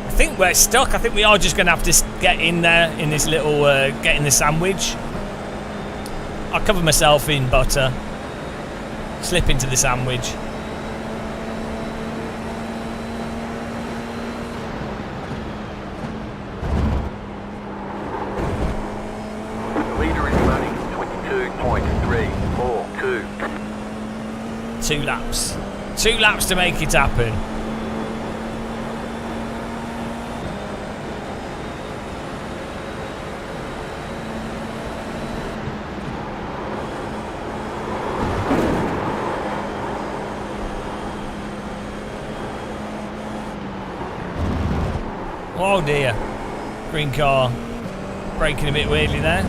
I think we're stuck. I think we are just going to have to get in there in this little get in the sandwich. I'll cover myself in butter. Slip into the sandwich. The leader is running 22.342. 2 laps. 2 laps to make it happen. Oh dear. Green car braking a bit weirdly there.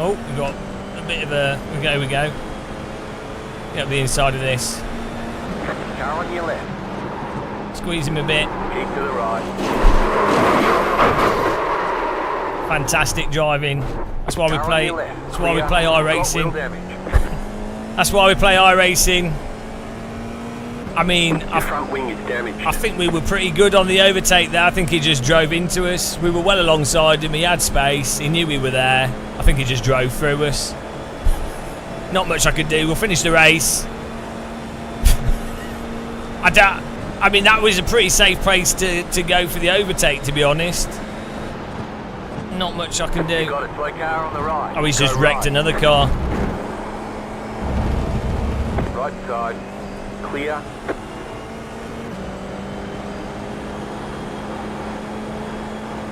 Oh, we've got a bit of a... Here we go. Get up the inside of this. Car on your left. Squeeze him a bit. Keep to the right. Fantastic driving. That's why we Car on play. your left. That's why we Clear. play Got wheel iRacing. damage. That's why we play iRacing. I mean, Your front wing is damaged. I think we were pretty good on the overtake there. I think he just drove into us. We were well alongside him. He had space. He knew we were there. I think he just drove through us. Not much I could do. We'll finish the race. I mean, that was a pretty safe place to go for the overtake, to be honest. Not much I can You do. got a slow car on the right. Oh, he's Go just wrecked right. another car. Right side. Clear.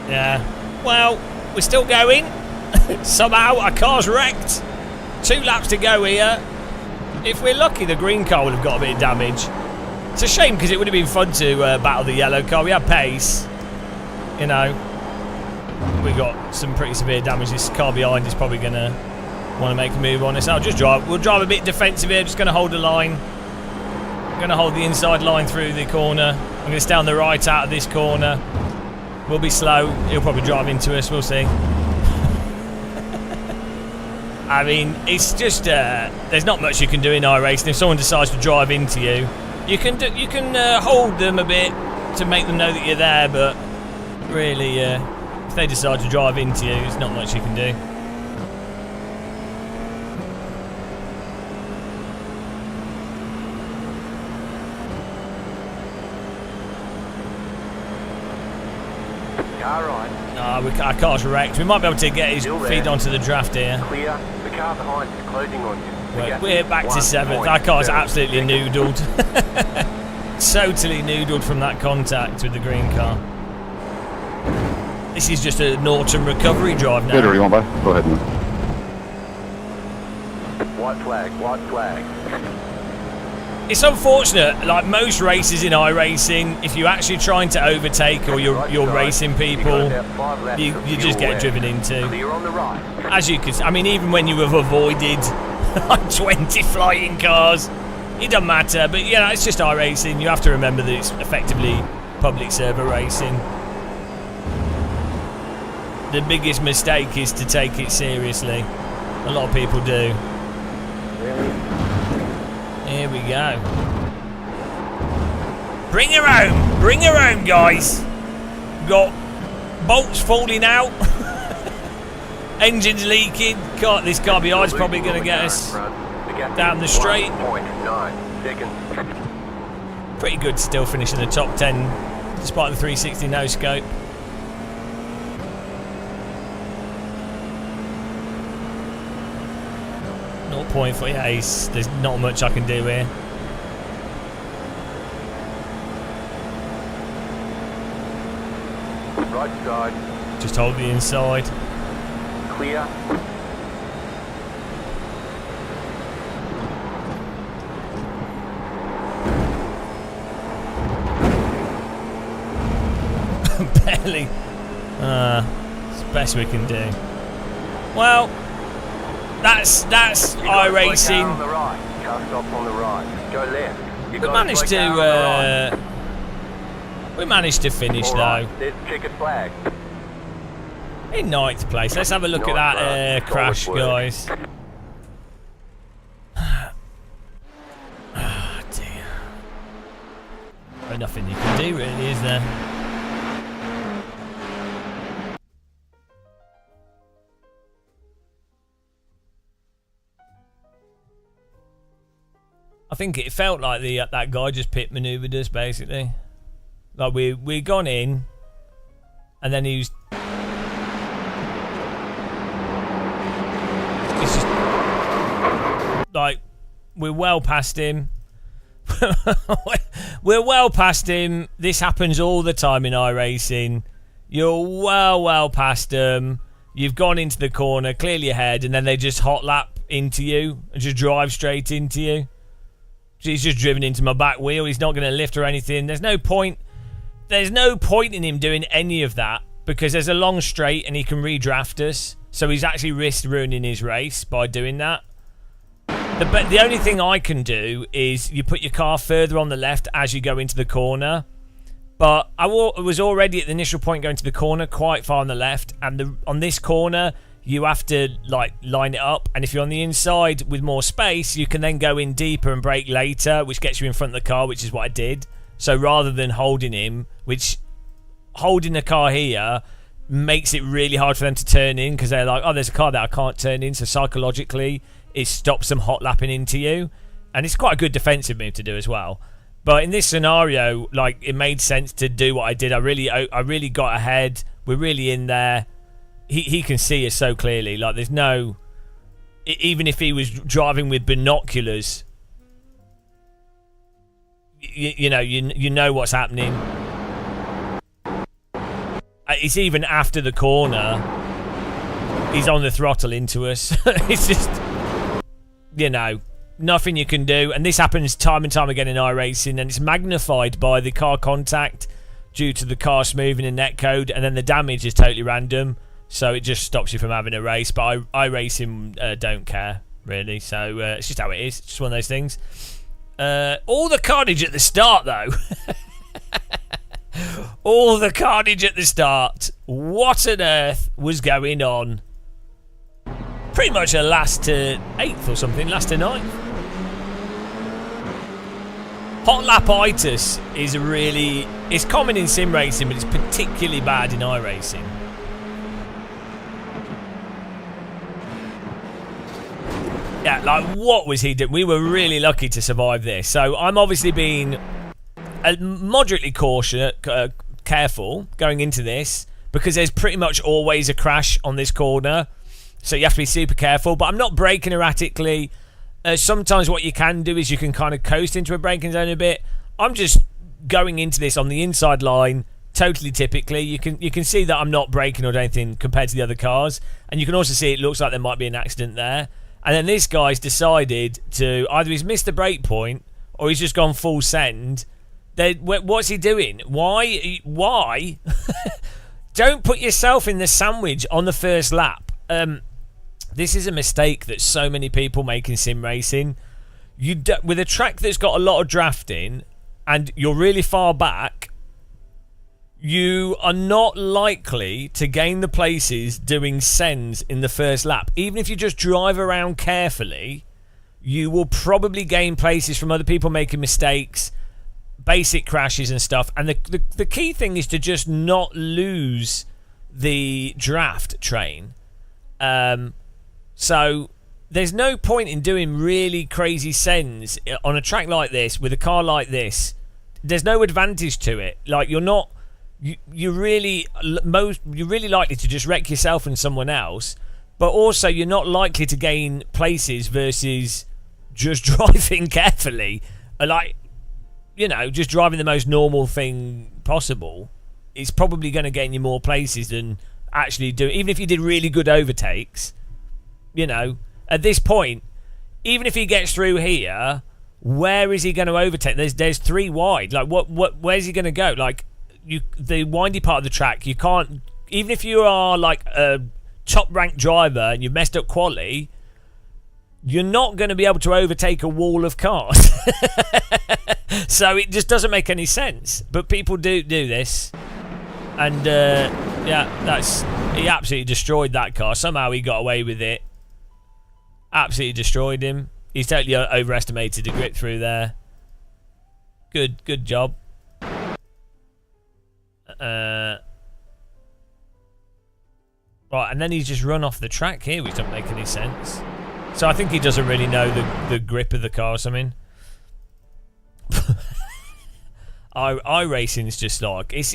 Yeah. Well, we're still going. Somehow our car's wrecked. 2 laps to go here. If we're lucky, the green car will have got a bit of damage. It's a shame because it would have been fun to battle the yellow car. We had pace. You know. We got some pretty severe damage. This car behind is probably going to want to make a move on us. I'll just drive. We'll drive a bit defensive here. Just going to hold the line. Going to hold the inside line through the corner. I'm going to stay on the right out of this corner. We'll be slow. He'll probably drive into us. We'll see. I mean, it's just there's not much you can do in iRacing. If someone decides to drive into you, you can hold them a bit to make them know that you're there. But really, if they decide to drive into you, there's not much you can do. Car right. Our car's wrecked. We might be able to get his Still there. feet onto the draft here. Clear. The car behind is closing on you. We're back to 7th. Our car's 1.7 absolutely seconds. noodled. Totally noodled from that contact with the green car. This is just a Norton recovery drive now. Peter, you want by? Go ahead, man. White flag. White flag. It's unfortunate, like most races in iRacing, if you're actually trying to overtake or you're Right racing side. You got people, about 5 laps you of just fuel get left. driven into. Clear on the right. As you can see, I mean, even when you have avoided like 20 flying cars, it doesn't matter. But yeah, it's just iRacing. You have to remember that it's effectively public server racing. The biggest mistake is to take it seriously. A lot of people do. Really? Here we go. Bring her home. Bring her home, guys. Got bolts falling out. Engines leaking. This car behind's probably going to get us down the straight. 1.9 seconds. Pretty good still finishing the top 10 despite the 360 no scope. .48. There's not much I can do here. Right side. Just hold the inside. Clear. Barely. It's the best we can do. Well, that's You got a slow iRacing. car on the right. Car stop on the right. Go left. You We got a managed slow car on the to. We managed to finish right. though. All right, there's checkered flag. In 9th place. Let's have a look at that Ninth crash, solid work. guys. Oh dear. There's nothing you can do, really, is there? I think it felt like that guy just pit manoeuvred us, basically. Like we gone in, and then he's just like, we're well past him. We're well past him. This happens all the time in iRacing. You're well past them. You've gone into the corner, clearly ahead, and then they just hot lap into you and just drive straight into you. He's just driven into my back wheel. He's not going to lift or anything. There's no point. There's no point in him doing any of that because there's a long straight and he can redraft us. So he's actually risked ruining his race by doing that. But the only thing I can do is you put your car further on the left as you go into the corner. But I was already at the initial point going to the corner quite far on the left. And on this corner, you have to like line it up. And if you're on the inside with more space, you can then go in deeper and brake later, which gets you in front of the car, which is what I did. So rather than holding him, which holding the car here makes it really hard for them to turn in because they're like, oh, there's a car that I can't turn in. So psychologically, it stops them hot lapping into you. And it's quite a good defensive move to do as well. But in this scenario, like, it made sense to do what I did. I really got ahead. We're really in there. He can see us so clearly. Like, there's no... Even if he was driving with binoculars, you know what's happening. It's even after the corner. He's on the throttle into us. It's just... nothing you can do. And this happens time and time again in iRacing, and it's magnified by the car contact due to the car smoothing and netcode, and then the damage is totally random, so it just stops you from having a race. But iRacing don't care, really, so it's just how it is. It's just one of those things. All the carnage at the start, though. All the carnage at the start. What on earth was going on? Pretty much a last to 8th or something, last to 9th. Hot lap-itis is it's common in sim racing, but it's particularly bad in iRacing. Yeah, like, what was he doing? We were really lucky to survive this. So I'm obviously being moderately careful going into this because there's pretty much always a crash on this corner. So you have to be super careful, but I'm not braking erratically. Sometimes what you can do is you can kind of coast into a braking zone a bit. I'm just going into this on the inside line, totally typically. You can see that I'm not braking or anything compared to the other cars, and you can also see it looks like there might be an accident there. And then this guy's decided to either he's missed the brake point or he's just gone full send. What's he doing? Why? Don't put yourself in the sandwich on the first lap. This is a mistake that so many people make in sim racing. With a track that's got a lot of drafting and you're really far back, you are not likely to gain the places doing sends in the first lap. Even if you just drive around carefully, you will probably gain places from other people making mistakes, basic crashes and stuff. And the key thing is to just not lose the draft train. So there's no point in doing really crazy sends on a track like this with a car like this. There's no advantage to it. Like, you're really likely to just wreck yourself and someone else, but also you're not likely to gain places versus just driving carefully. Like, just driving the most normal thing possible. It's probably going to gain you more places than actually do. Even if you did really good overtakes. At this point, even if he gets through here, where is he going to overtake? There's 3 wide. Like, where's he going to go? Like, the windy part of the track, you can't. Even if you are like a top-ranked driver and you've messed up quali, you're not going to be able to overtake a wall of cars. So it just doesn't make any sense. But people do this, and he absolutely destroyed that car. Somehow he got away with it. Absolutely destroyed him. He's totally overestimated the grip through there. Good job. Right, and then he's just run off the track here, which doesn't make any sense. So I think he doesn't really know the grip of the car or something. iRacing is just like it's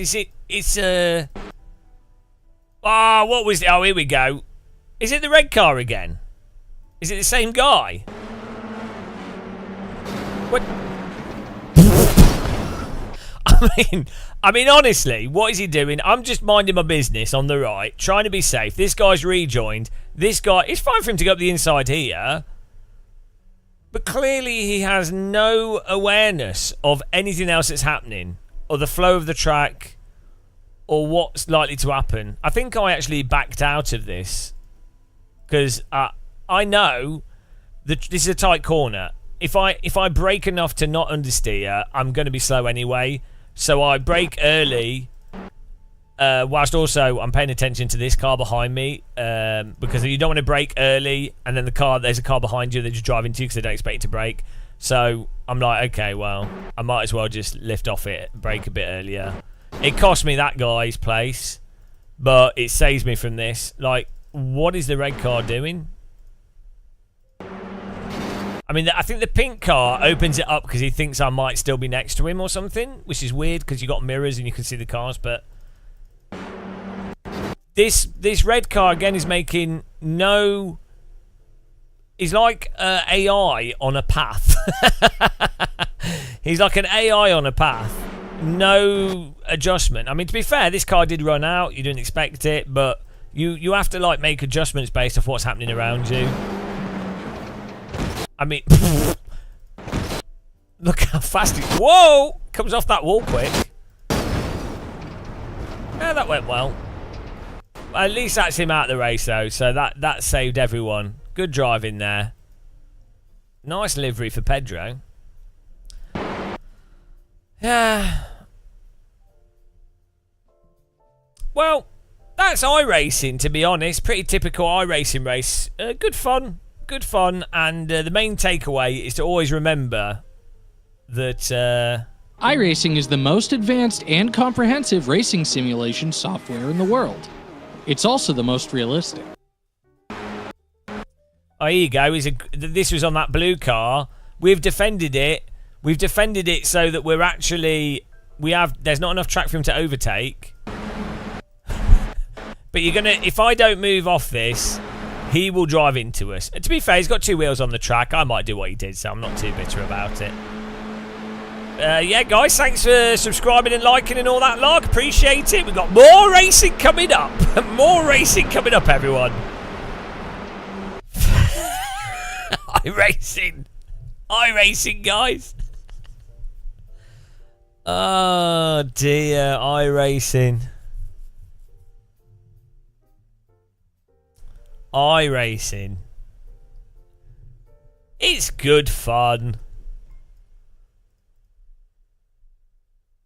Ah, what was it? Oh, here we go. Is it the red car again? Is it the same guy? What? I mean, honestly, what is he doing? I'm just minding my business on the right, trying to be safe. This guy's rejoined. This guy, it's fine for him to go up the inside here. But clearly he has no awareness of anything else that's happening, or the flow of the track, or what's likely to happen. I think I actually backed out of this because I know that this is a tight corner. If I brake enough to not understeer, I'm going to be slow anyway. So I brake early, whilst also I'm paying attention to this car behind me, because you don't want to brake early and then there's a car behind you that just drive into you because they don't expect you to brake. So I'm like, okay, well, I might as well just lift off it, brake a bit earlier. It cost me that guy's place, but it saves me from this. Like, what is the red car doing? I mean, I think the pink car opens it up because he thinks I might still be next to him or something, which is weird because you got mirrors and you can see the cars, but this red car again is making no... He's like AI on a path. He's like an AI on a path. No adjustment. I mean, to be fair, this car did run out. You didn't expect it, but you have to like make adjustments based off what's happening around you. I mean, look how fast he... Whoa! Comes off that wall quick. Yeah, that went well. At least that's him out of the race, though, so that saved everyone. Good driving there. Nice livery for Pedro. Yeah. Well, that's iRacing, to be honest. Pretty typical iRacing race. Good fun. Good fun, and the main takeaway is to always remember that iRacing is the most advanced and comprehensive racing simulation software in the world. It's also the most realistic. Oh, here you go. This was on that blue car. We've defended it. We've defended it so that we're actually... There's not enough track for him to overtake. But you're going to... If I don't move off this... He will drive into us. To be fair, he's got two wheels on the track. I might do what he did, so I'm not too bitter about it. Yeah, guys, thanks for subscribing and liking and all that lot. Appreciate it. We've got more racing coming up. More racing coming up, everyone. iRacing. iRacing, guys. Oh, dear. iRacing. iRacing. It's good fun.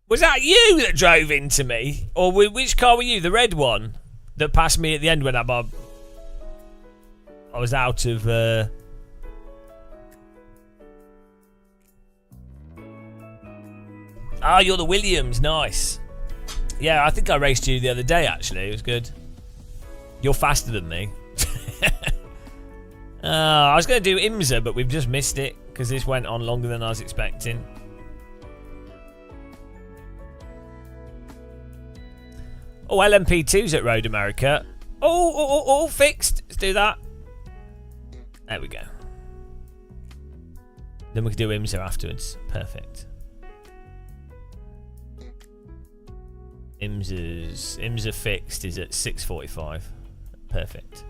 Was that you that drove into me? Or which car were you? The red one that passed me at the end when I was out of... Ah, you're the Williams. Nice. Yeah, I think I raced you the other day, actually. It was good. You're faster than me. I was going to do IMSA, but we've just missed it because this went on longer than I was expecting. Oh, LMP2's at Road America. Oh, fixed. Let's do that. There we go. Then we can do IMSA afterwards. Perfect. IMSA fixed is at 6:45. Perfect.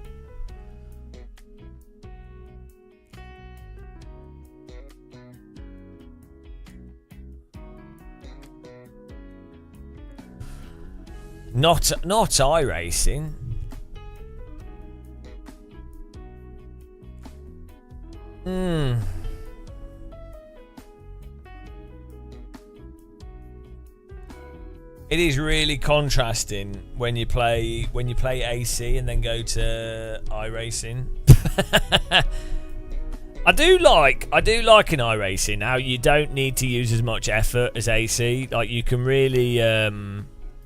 Not iRacing. It is really contrasting when you play AC and then go to iRacing. I do like in iRacing how you don't need to use as much effort as AC. Like you can really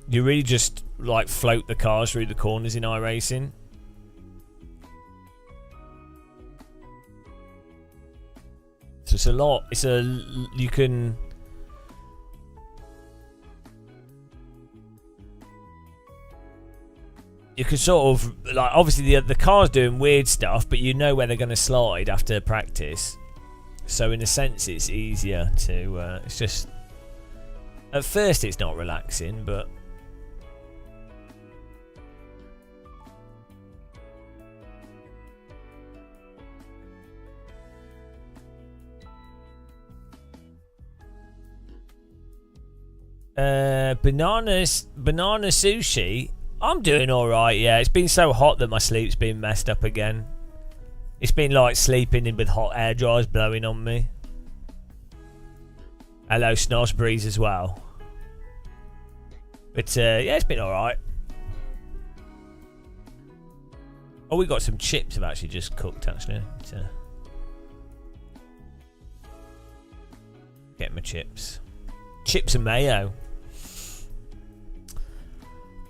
you really just like float the cars through the corners in iRacing. So it's a lot. You can. you can sort of like obviously the car's doing weird stuff, but you know where they're going to slide after practice. So in a sense, it's easier to. It's just at first it's not relaxing, but. Banana sushi. I'm doing alright, yeah. It's been so hot that my sleep's been messed up again. It's been like sleeping in with hot air dryers blowing on me. Hello, Snosbreeze as well. But yeah, it's been alright. Oh, we got some chips I've actually just cooked actually. Get my chips. Chips and mayo.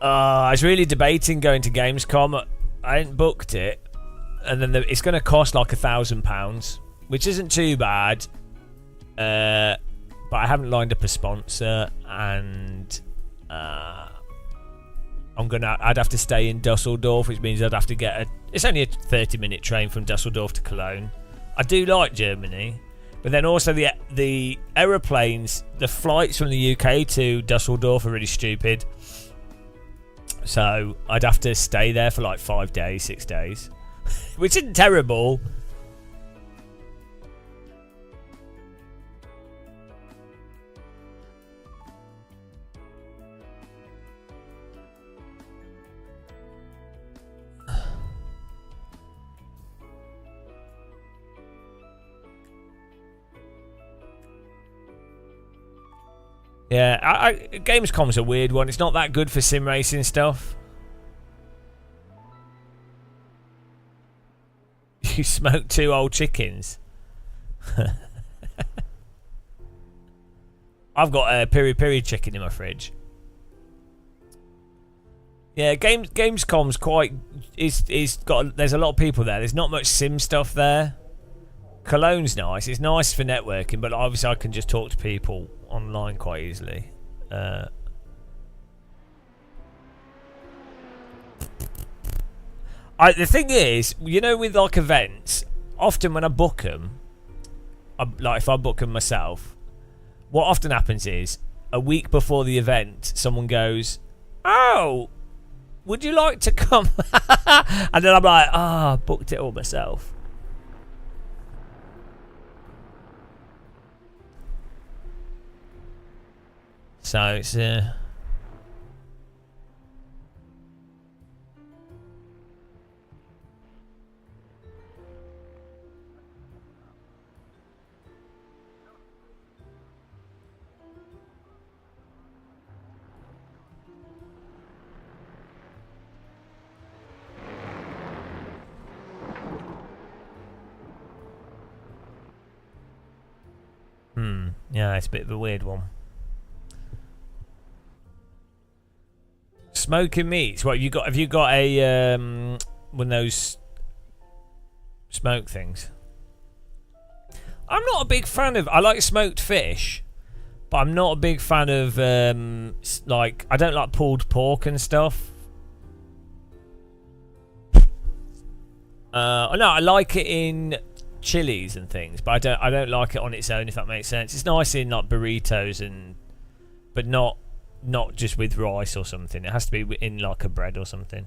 I was really debating going to Gamescom. I hadn't booked it, and then it's going to cost like £1,000, which isn't too bad. But I haven't lined up a sponsor, and I'd have to stay in Dusseldorf, which means I'd have to get it's only a 30-minute train from Dusseldorf to Cologne. I do like Germany. But then also the aeroplanes, the flights from the UK to Dusseldorf are really stupid. So I'd have to stay there for like 5 days, 6 days. Which isn't terrible. Yeah, Gamescom's a weird one. It's not that good for sim racing stuff. You smoked 2 old chickens. I've got a piri piri chicken in my fridge. Yeah, Gamescom's quite. There's a lot of people there. There's not much sim stuff there. Cologne's nice. It's nice for networking, but obviously I can just talk to people online quite easily. The thing is, you know, with like events, often when I book them, like if I book them myself, what often happens is a week before the event, someone goes, "Oh, would you like to come?" And then I'm like, "Ah, I booked it all myself." So it's yeah, it's a bit of a weird one. Smoking meats. What have you got a one of those smoke things? I'm not a big fan of. I like smoked fish, but I'm not a big fan of like I don't like pulled pork and stuff. No, I like it in chilies and things, but I don't like it on its own, if that makes sense. It's nice in like burritos but not just with rice or something. It has to be in like a bread or something.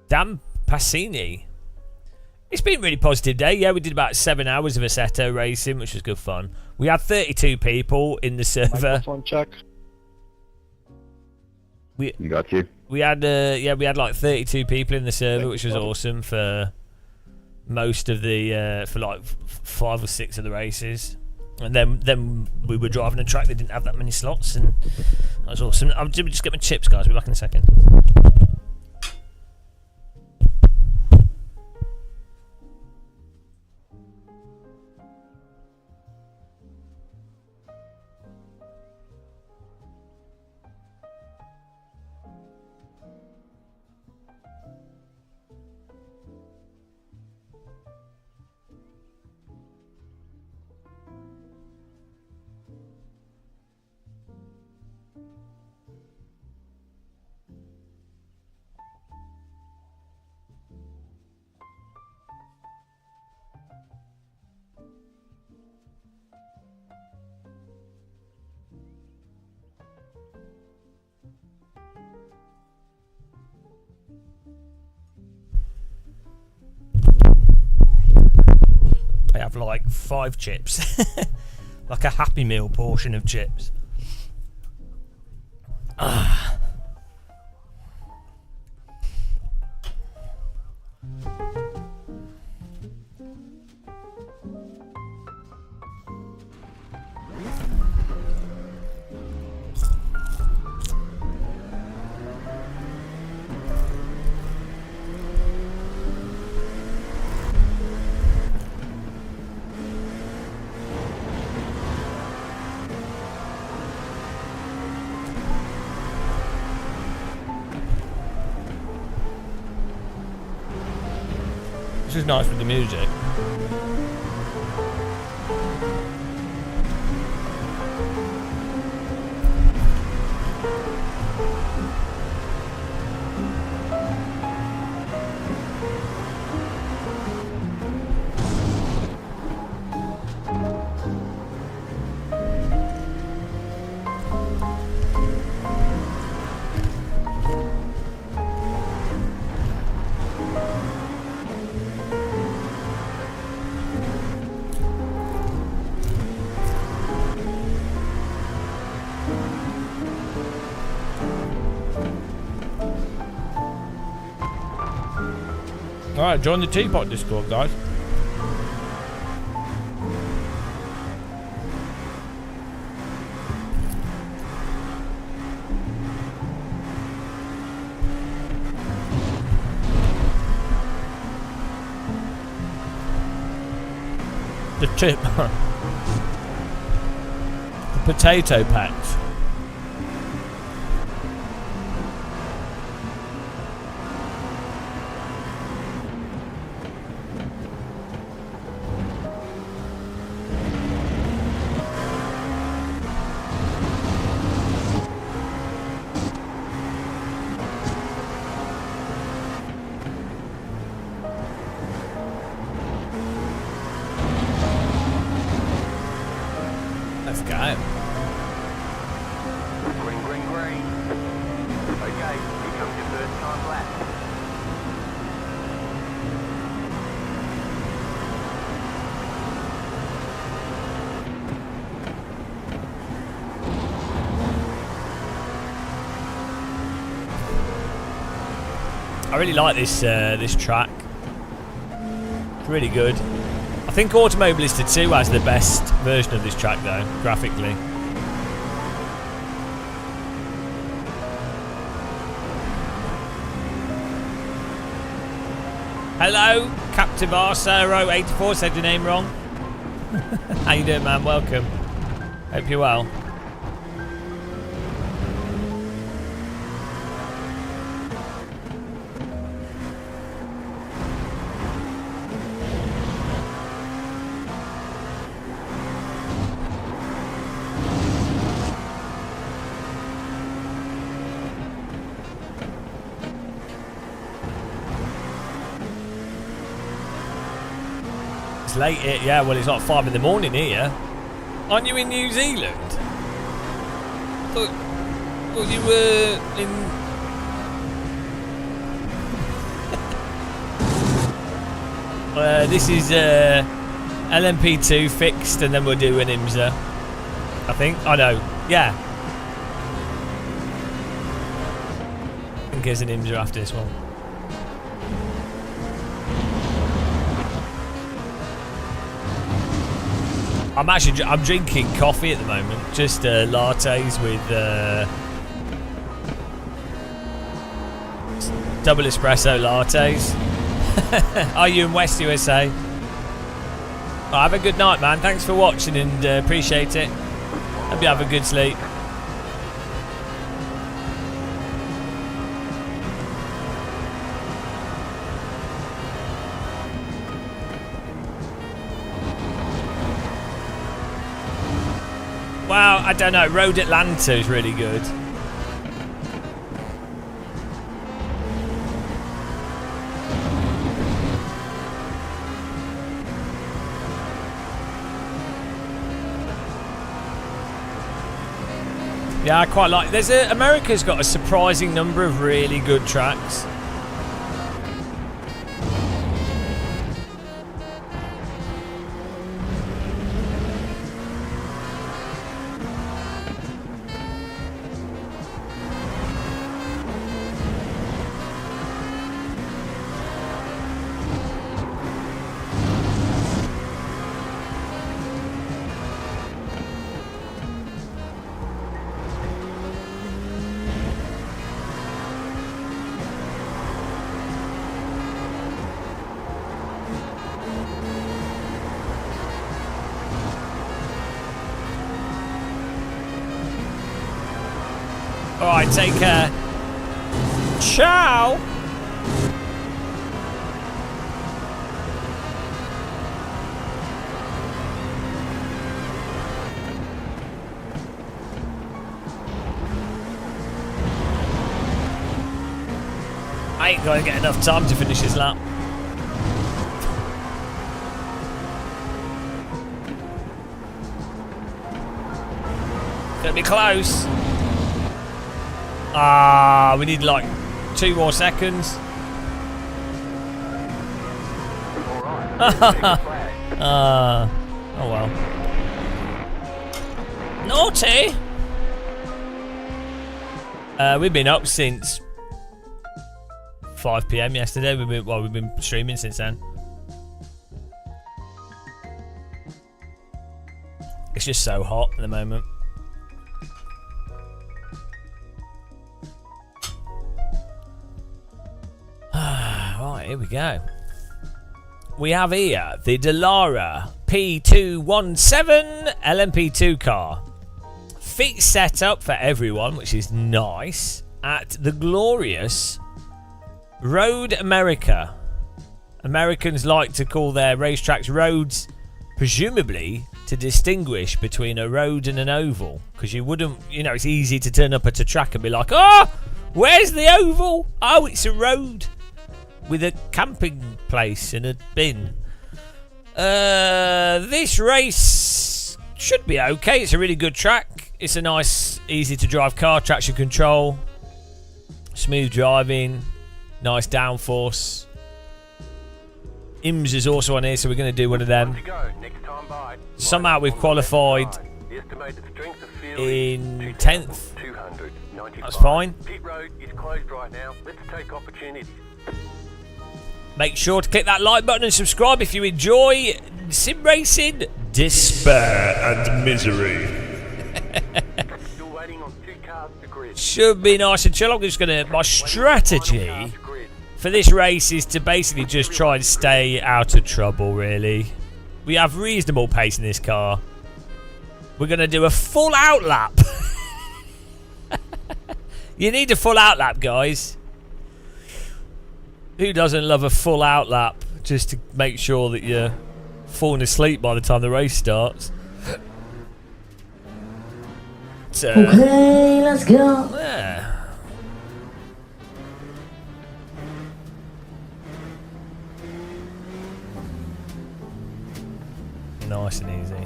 Damn Passini. It's been a really positive day. Yeah, we did about 7 hours of Assetto racing, which was good fun. We had 32 people in the server. Microphone check. You got you. We had like 32 people in the server, which was awesome for most of the for like 5 or 6 of the races. And then we were driving a track that didn't have that many slots, and that was awesome. I'll just get my chips, guys. We'll be back in a second. have like 5 chips. Like a Happy Meal portion of chips. Ah. This is nice with the music. Alright, join the Teapot Discord, guys. The chip. The potato packs. Let's go. Green, green, green. Okay, here comes your first time lap. I really like this this track. It's really good. I think Automobilista 2 has the best version of this track though, graphically. Hello, Captive Arcero 84 said your name wrong. How you doing, man? Welcome. Hope you're well. It's late here, yeah, well it's like 5 in the morning here. Aren't you in New Zealand? Thought you were in... this is LMP2 fixed and then we'll do an IMSA. I think, I know, yeah. I think there's an IMSA after this one. I'm drinking coffee at the moment, just lattes with double espresso lattes. Are you in West USA? Well, have a good night, man. Thanks for watching and appreciate it. Hope you have a good sleep. Wow, I don't know. Road Atlanta is really good. Yeah, I quite like. America's got a surprising number of really good tracks. All right, take care. Ciao. I ain't going to get enough time to finish this lap. Gonna be close. Ah, we need like 2 more seconds. Oh well. Naughty. We've been up since 5 PM yesterday. We've been streaming since then. It's just so hot at the moment. Right, here we go. We have here the Dallara P217 LMP2 car. Fit setup for everyone, which is nice, at the glorious Road America. Americans like to call their racetracks roads, presumably to distinguish between a road and an oval, because you wouldn't, you know, it's easy to turn up at a track and be like, oh, where's the oval? Oh, it's a road with a camping place and a bin. This race should be okay. It's a really good track. It's a nice, easy to drive car, traction control, smooth driving, nice downforce. IMS is also on here, so we're going to do one of them. Somehow we've qualified in 10th. That's fine. Make sure to click that like button and subscribe if you enjoy sim racing, despair and misery. Should be nice and chill. I'm just gonna. My strategy for this race is to basically just try and stay out of trouble. Really, we have reasonable pace in this car. We're gonna do a full out lap. You need a full out lap, guys. Who doesn't love a full out lap just to make sure that you're falling asleep by the time the race starts? So, Okay, let's go. Yeah. Nice and easy.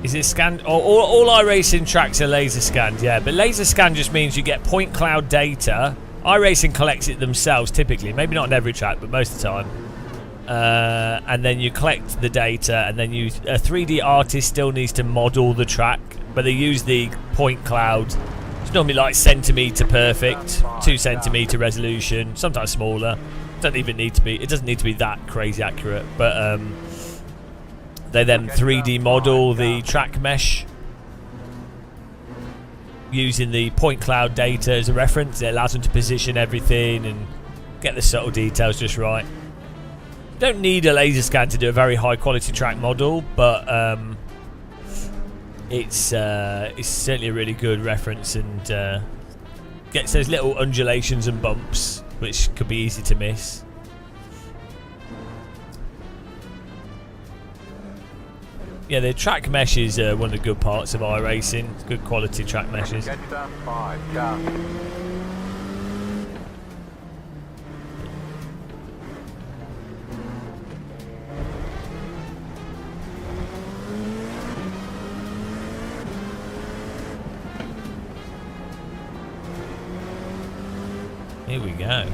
Is it scanned? All iRacing tracks are laser scanned, yeah. But laser scan just means you get point cloud data. iRacing collects it themselves typically. Maybe not on every track, but most of the time. And then you collect the data, and then a 3D artist still needs to model the track, but they use the point cloud. It's normally like centimetre perfect, 2 centimetre resolution, sometimes smaller. Doesn't even need to be. It doesn't need to be that crazy accurate, but they then 3D model the track mesh using the point cloud data as a reference. It allows them to position everything and get the subtle details just right. Don't need a laser scan to do a very high quality track model, but it's certainly a really good reference, and gets those little undulations and bumps which could be easy to miss. Yeah, the track mesh is one of the good parts of iRacing. It's good quality track meshes. Here we go.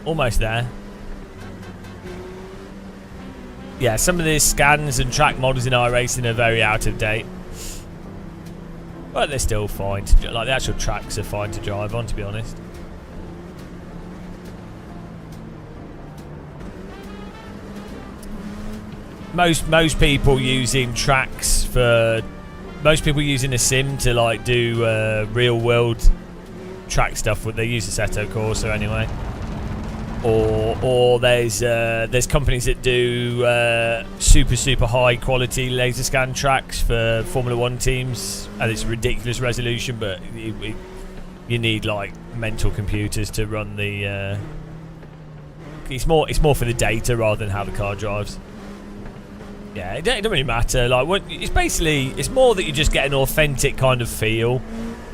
Almost there. Yeah, some of the scans and track models in iRacing are very out of date. But they're still fine. Like the actual tracks are fine to drive on, to be honest. Most people using tracks for using a sim to like do real world track stuff. They use Assetto Corsa anyway. Or there's companies that do super high quality laser scan tracks for Formula 1 teams, and it's a ridiculous resolution, but you need like mental computers to run the. It's more for the data rather than how the car drives. Yeah, it doesn't really matter. Like, it's more that you just get an authentic kind of feel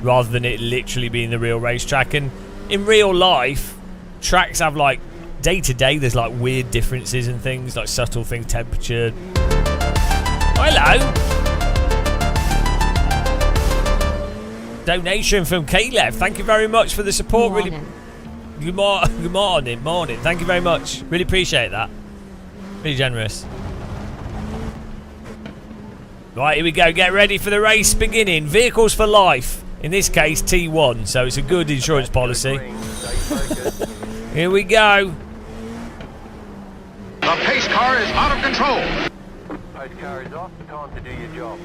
rather than it literally being the real racetrack. And in real life, tracks have like day to day. There's like weird differences and things, like subtle things, temperature. Oh, hello. Donation from Caleb. Thank you very much for the support. Morning. Good morning. Thank you very much. Really appreciate that. Really generous. Right, here we go. Get ready for the race beginning. Vehicles for life. In this case, T1. So it's a good insurance policy. Here we go. The pace car is out of control. Pace car is off. Time to do your job.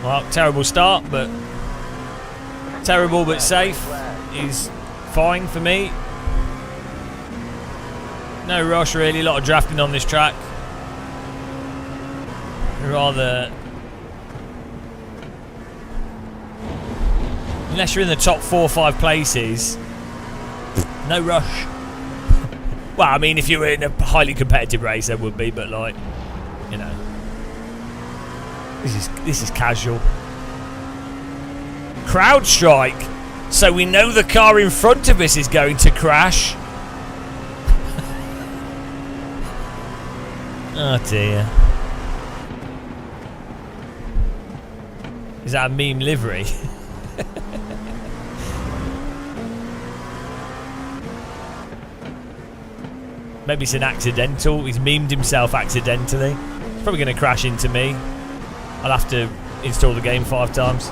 Well, terrible start, but safe is fine for me. No rush really, a lot of drafting on this track. Rather, unless you're in the top 4 or 5 places, no rush. Well, I mean, if you were in a highly competitive race, there would be, but like, you know, this is casual. Crowd strike. So we know the car in front of us is going to crash. Oh dear. Is that a meme livery? Maybe it's an accidental. He's memed himself accidentally. He's probably going to crash into me. I'll have to install the game 5 times.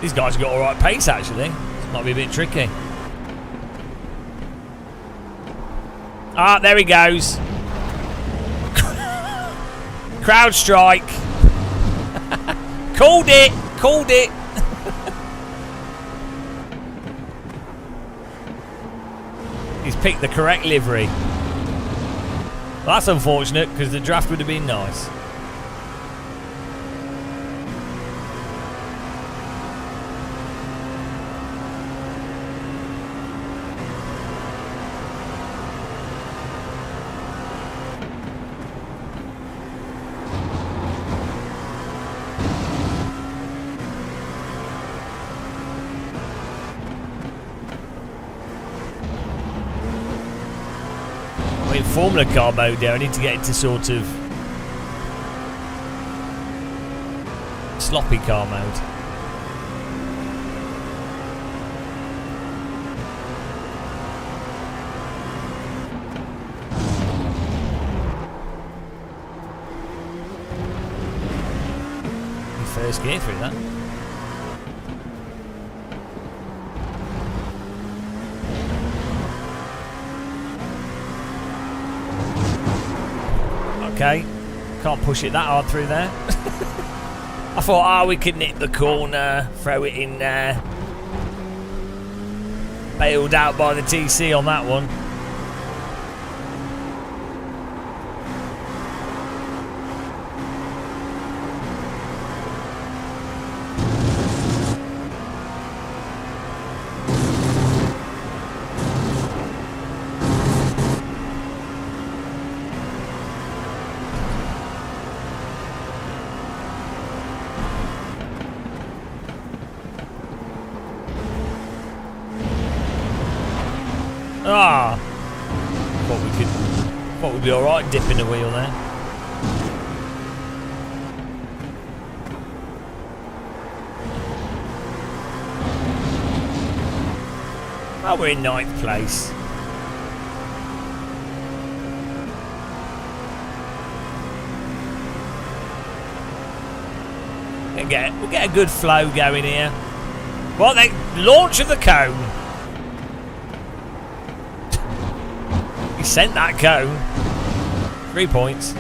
These guys have got alright pace actually. This might be a bit tricky. Ah, there he goes. Crowd strike. Called it. He's picked the correct livery. Well, that's unfortunate because the draft would have been nice. Formula car mode there. I need to get into sort of sloppy car mode. First gear through that. Okay, can't push it that hard through there. I thought, we could nip the corner, throw it in there. Bailed out by the TC on that one. we'll be alright dipping the wheel there. Oh, we're in 9th place. We'll get a good flow going here. Well, they launch of the cone. He sent that cone. 3 points.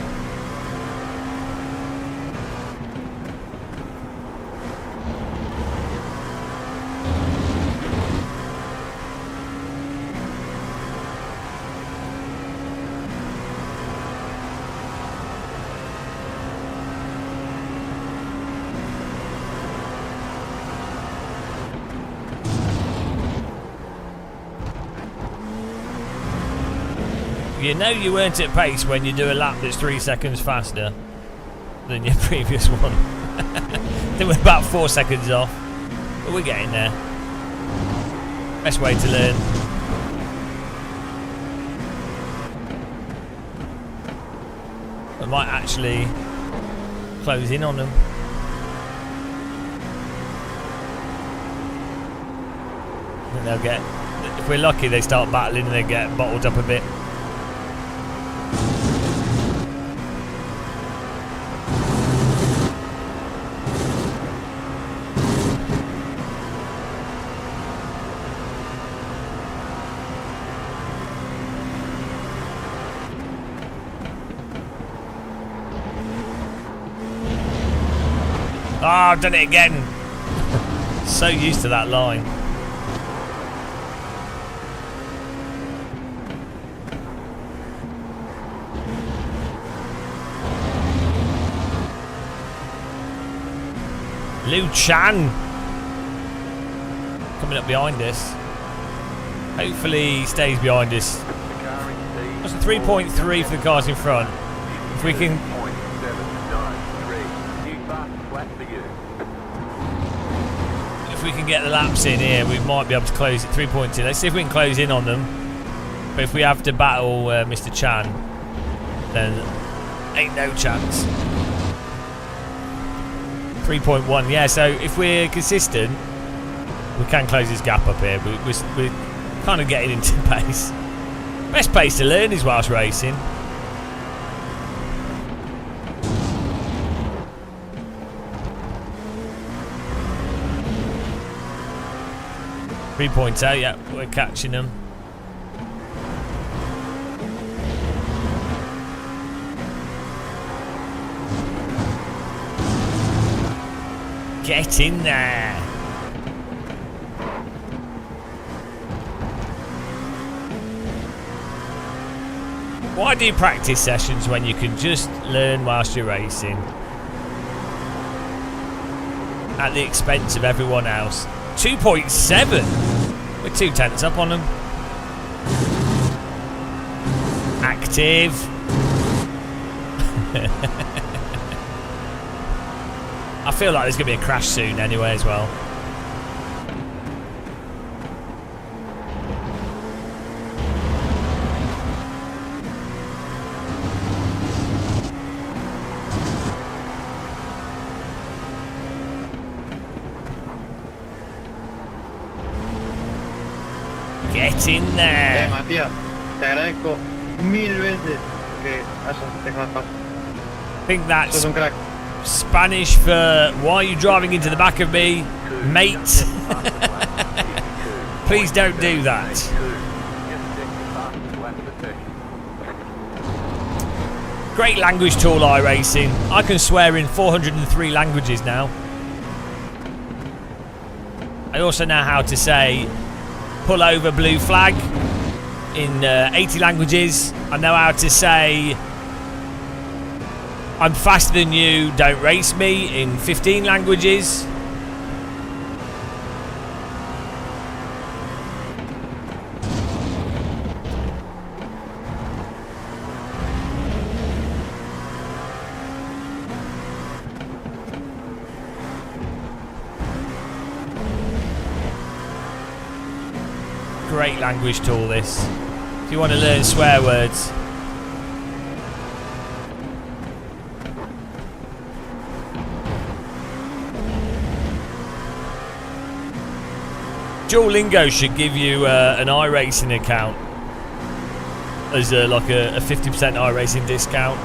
You know you weren't at pace when you do a lap that's 3 seconds faster than your previous one. I think we're about 4 seconds off, but we're getting there. Best way to learn. I might actually close in on them. I think they'll get, if we're lucky, they start battling and they get bottled up a bit. Ah, I've done it again. So used to that line. Liu Chan coming up behind us. Hopefully he stays behind us. That's a 3.3 for the cars in front. If we can. If we can get the laps in here, we might be able to close at 3.2. Let's see if we can close in on them. But if we have to battle Mr. Chan, then ain't no chance. 3.1, yeah, so if we're consistent, we can close this gap up here. We're kind of getting into pace. Best place to learn is whilst racing. .3.8, yeah, we're catching them. Get in there. Why do practice sessions when you can just learn whilst you're racing? At the expense of everyone else. 2.7. We're 2 tenths up on them. Active. I feel like there's going to be a crash soon anyway as well. Get in there. Matías, te agradezco 1000 veces que hayas dejado paso. I think that's Sos un crack. Spanish for why are you driving into the back of me, mate? Please don't do that. Great language tool, iRacing. I can swear in 403 languages now. I also know how to say pull over blue flag in 80 languages. I know how to say I'm faster than you, don't race me in 15 languages. Great language tool this. If you want to learn swear words, Duolingo should give you an iRacing account as a 50% iRacing discount.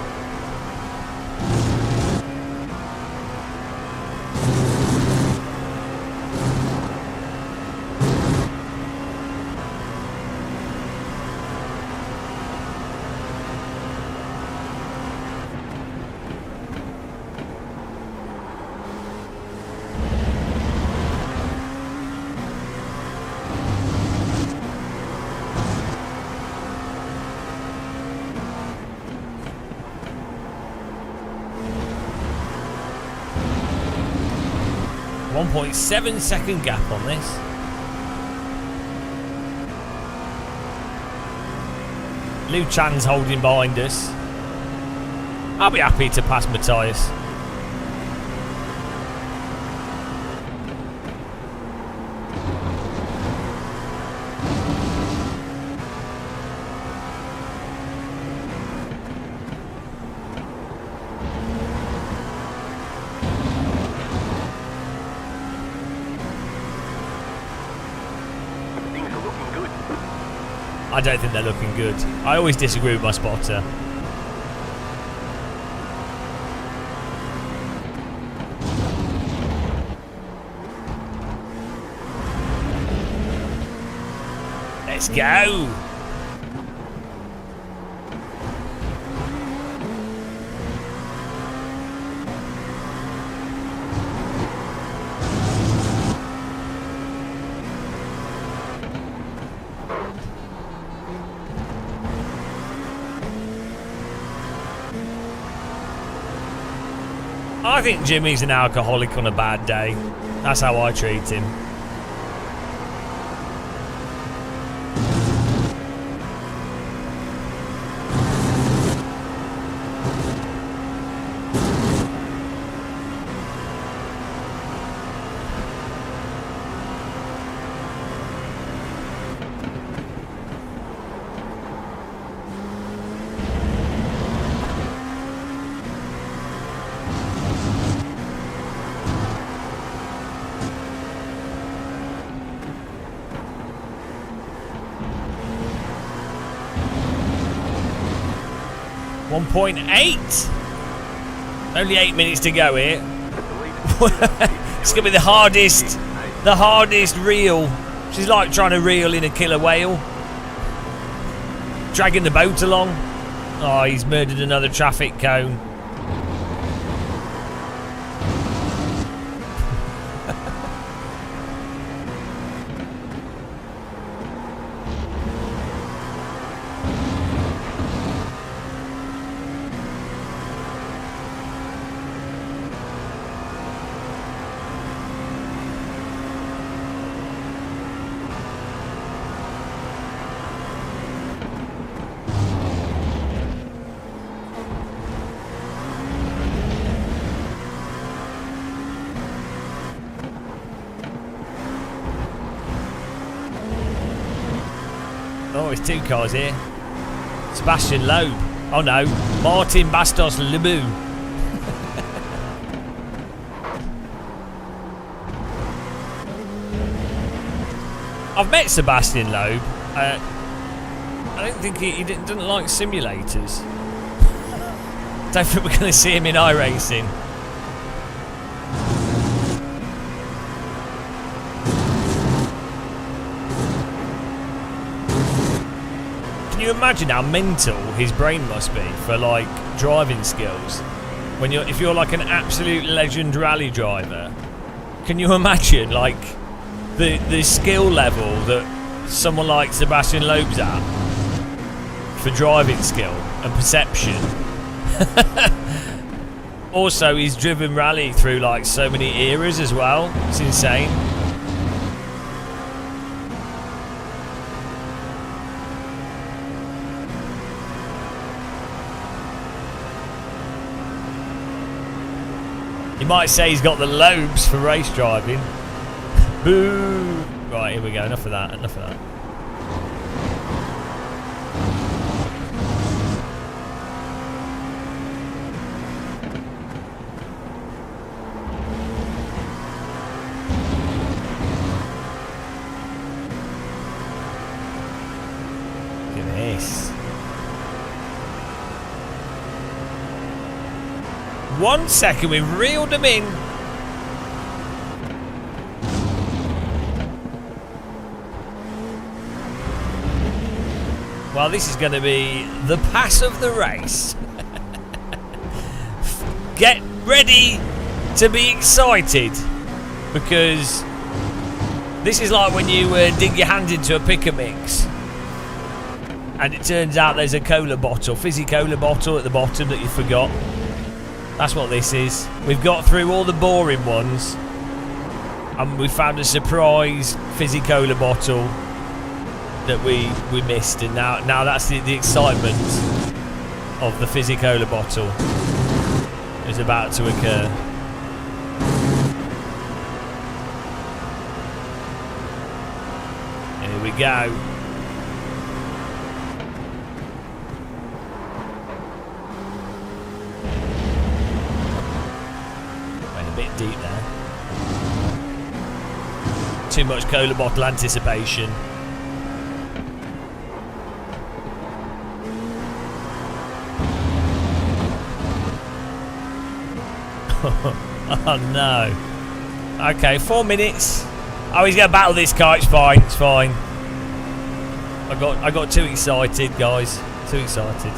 .7-second gap on this. Liu Chan's holding behind us. I'll be happy to pass Matthias. I don't think they're looking good. I always disagree with my spotter. Let's go! I think Jimmy's an alcoholic on a bad day. That's how I treat him. .8. Only 8 minutes to go here. It's gonna be the hardest reel. She's like trying to reel in a killer whale. Dragging the boat along. Oh, he's murdered another traffic cone. Oh, it's two cars here. Sebastian Loeb. Oh no, Martin Bastos Lebu. I've met Sebastian Loeb. I don't think he doesn't like simulators. Don't think we're going to see him in iRacing. Can you imagine how mental his brain must be for like driving skills? If you're like an absolute legend rally driver, can you imagine like the skill level that someone like Sebastian Loeb's at for driving skill and perception? Also, he's driven rally through like so many eras as well. It's insane. You might say he's got the lobes for race driving. Boo! Right, here we go. Enough of that. Enough of that. 1 second, we've reeled them in. Well, this is going to be the pass of the race. Get ready to be excited, because this is like when you dig your hand into a pick and mix and it turns out there's a cola bottle, fizzy cola bottle at the bottom that you forgot. That's what this is. We've got through all the boring ones and we found a surprise fizzy cola bottle that we missed, and now that's the excitement of the fizzy cola bottle is about to occur. Here we go. Went a bit deep there. Too much cola bottle anticipation. Oh no. Okay, 4 minutes. Oh, he's gonna battle this car. It's fine. It's fine. I got too excited, guys. Too excited.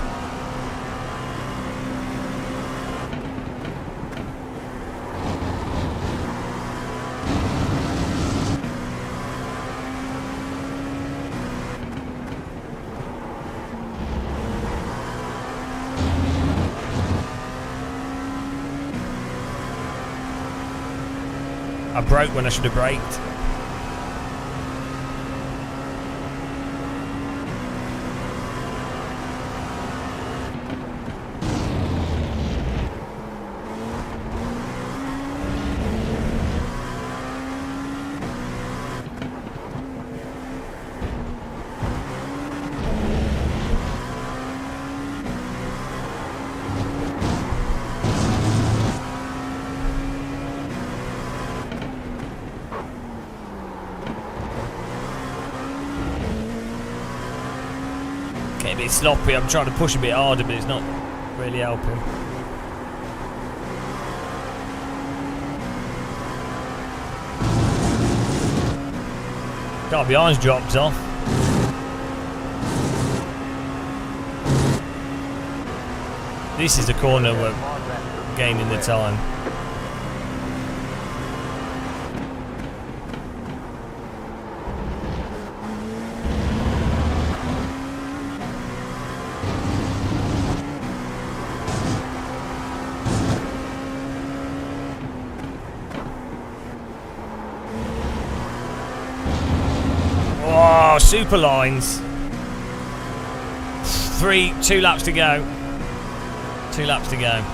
I broke when I should have braked. A bit sloppy. I'm trying to push a bit harder, but it's not really helping. Car behind's dropped off. This is the corner we're gaining the time. Oh, super lines. 2 laps to go. 2 laps to go.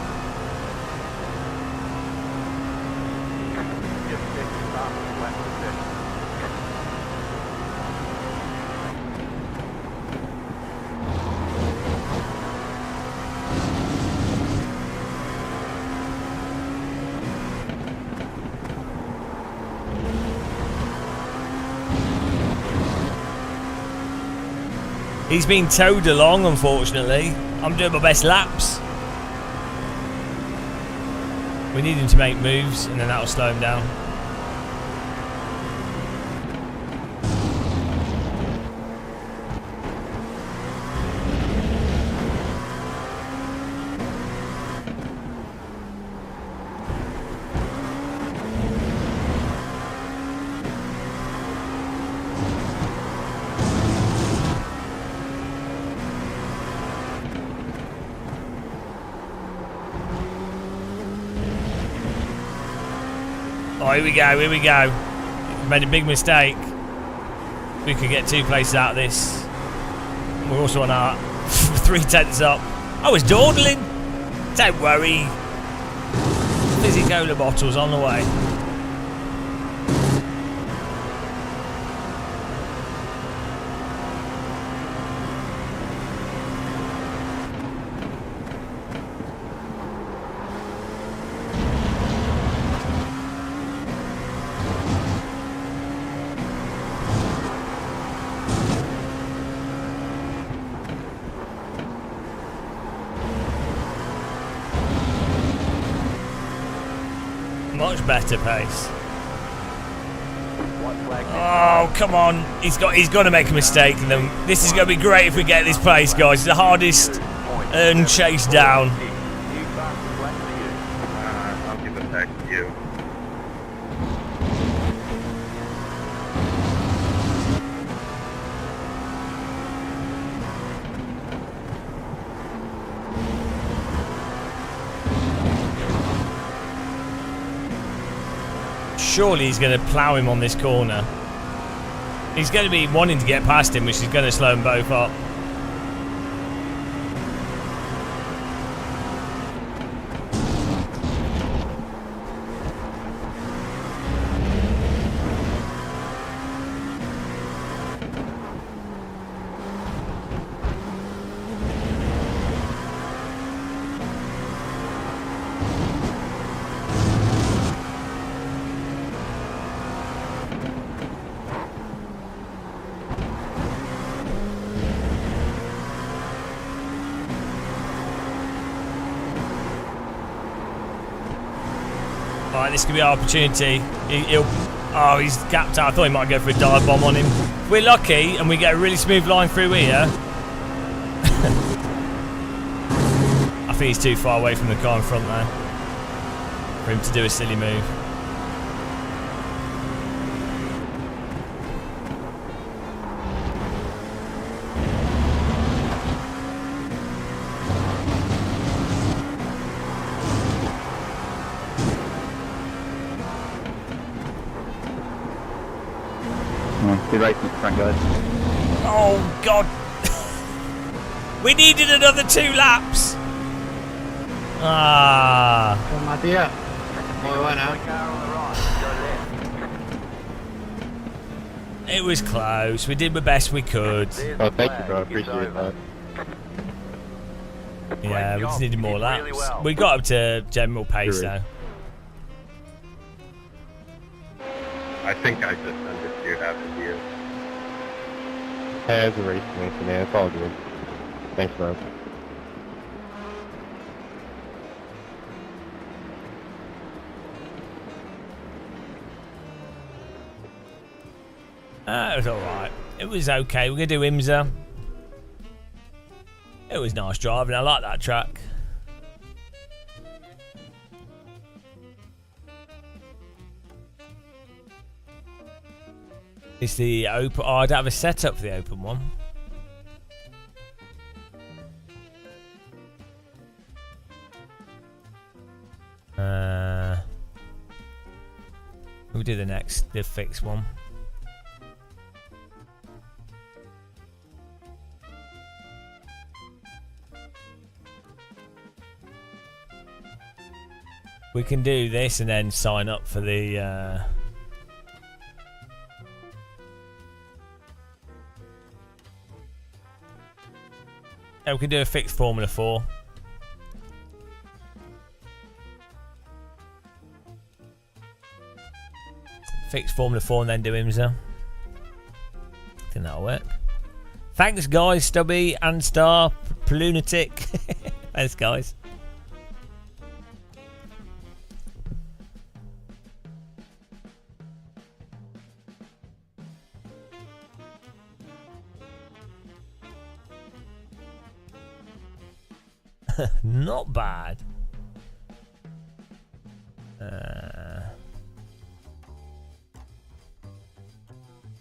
He's been towed along, unfortunately. I'm doing my best laps. We need him to make moves, and then that'll slow him down. Oh, here we go, here we go. We've made a big mistake. We could get 2 places out of this. We're also on our 3/10 up. I was dawdling. Don't worry. Fizzy cola bottles on the way. much better pace. Oh, come on. He's got to make a mistake. And then this is going to be great if we get this place, guys. It's the hardest chase down. I'll give it back to you. Surely he's going to plough him on this corner. He's going to be wanting to get past him, which is going to slow them both up. Alright, this could be our opportunity. Oh, he's gapped out. I thought he might go for a dive bomb on him. If we're lucky and we get a really smooth line through here. I think he's too far away from the car in front there for him to do a silly move. Be right in front, guys. Oh, God. We needed another 2 laps. Ah. Matías. Muy buena. It was close. We did the best we could. Oh, thank you, bro. I appreciate that. Yeah, we just needed more laps. We got up to general pace, though. I think I just understood half of you. Hey, it's a race man, man. It's all good. Thanks, bro. It was alright. It was okay. We're going to do IMSA. It was nice driving. I like that track. It's the open. Oh, I don't have a setup for the open one. We'll do the fixed one. We can do this and then sign up for the. Yeah, we can do a fixed Formula 4. Fixed Formula 4 and then do IMSA. I think that'll work. Thanks, guys. Stubby and Star, Lunatic. Thanks, guys. Not bad.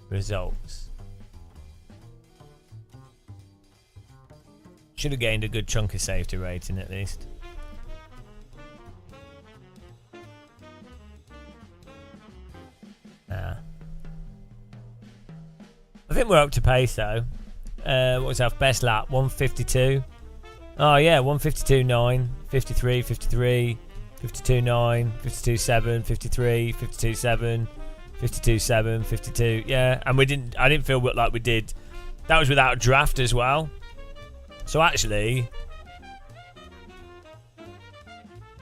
Results. Should have gained a good chunk of safety rating at least. I think we're up to pace though. What was our best lap? 152. Oh yeah, 152.9, 53, 53, 52.9, 52.7, 53, 52.7, 52.7, 52. Yeah, and I didn't feel like we did. That was without draft as well. So actually,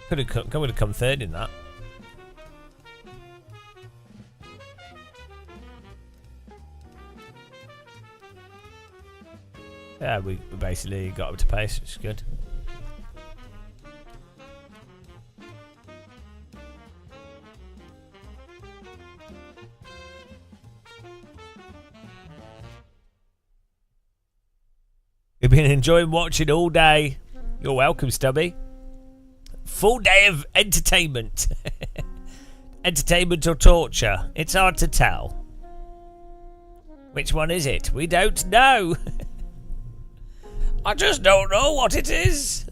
would have come third in that. Yeah, we basically got up to pace, which is good. We've been enjoying watching all day. You're welcome, Stubby. Full day of entertainment. Entertainment or torture? It's hard to tell. Which one is it? We don't know. I just don't know what it is.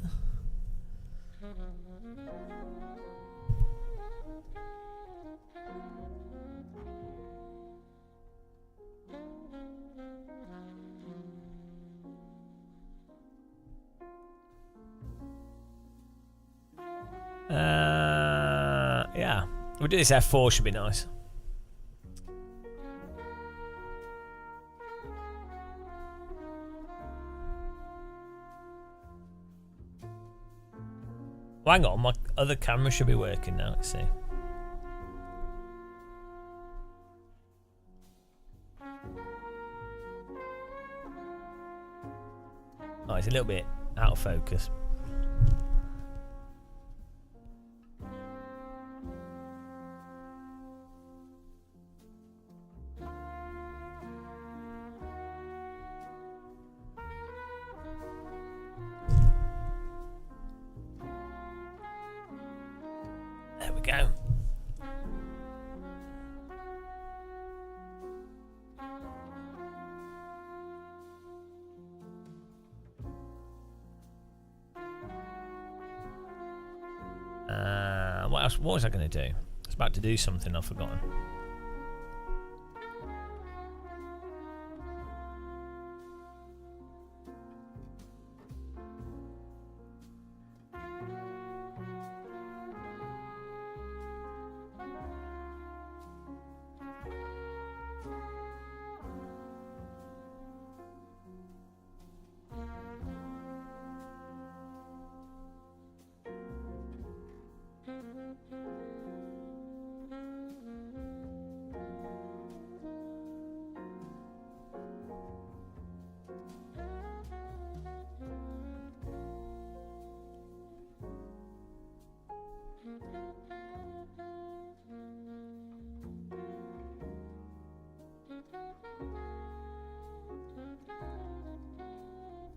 Yeah. We'll do this F4, should be nice. Well, hang on, my other camera should be working now, let's see. Oh, it's a little bit out of focus. There we go. What else? What was I going to do? I was about to do something I've forgotten.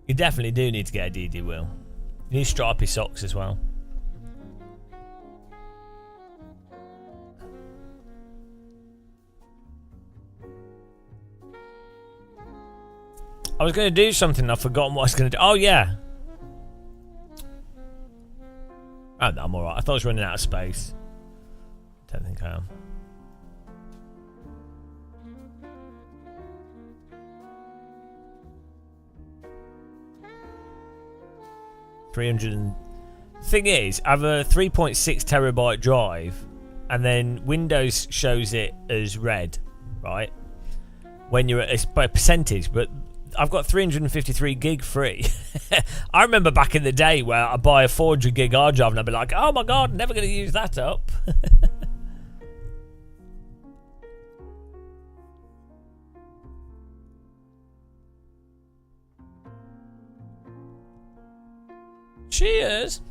You definitely do need to get a DD wheel. You need stripy socks as well. I was going to do something, I've forgotten what I was going to do. Oh, yeah. Oh, no, I'm alright. I thought I was running out of space. Don't think I am. Thing is, I have a 3.6 terabyte drive, and then Windows shows it as red, right? When you're at a percentage, but I've got 353 gig free. I remember back in the day where I buy a 400 gig hard drive and I'd be like, oh my god, never going to use that up. Cheers.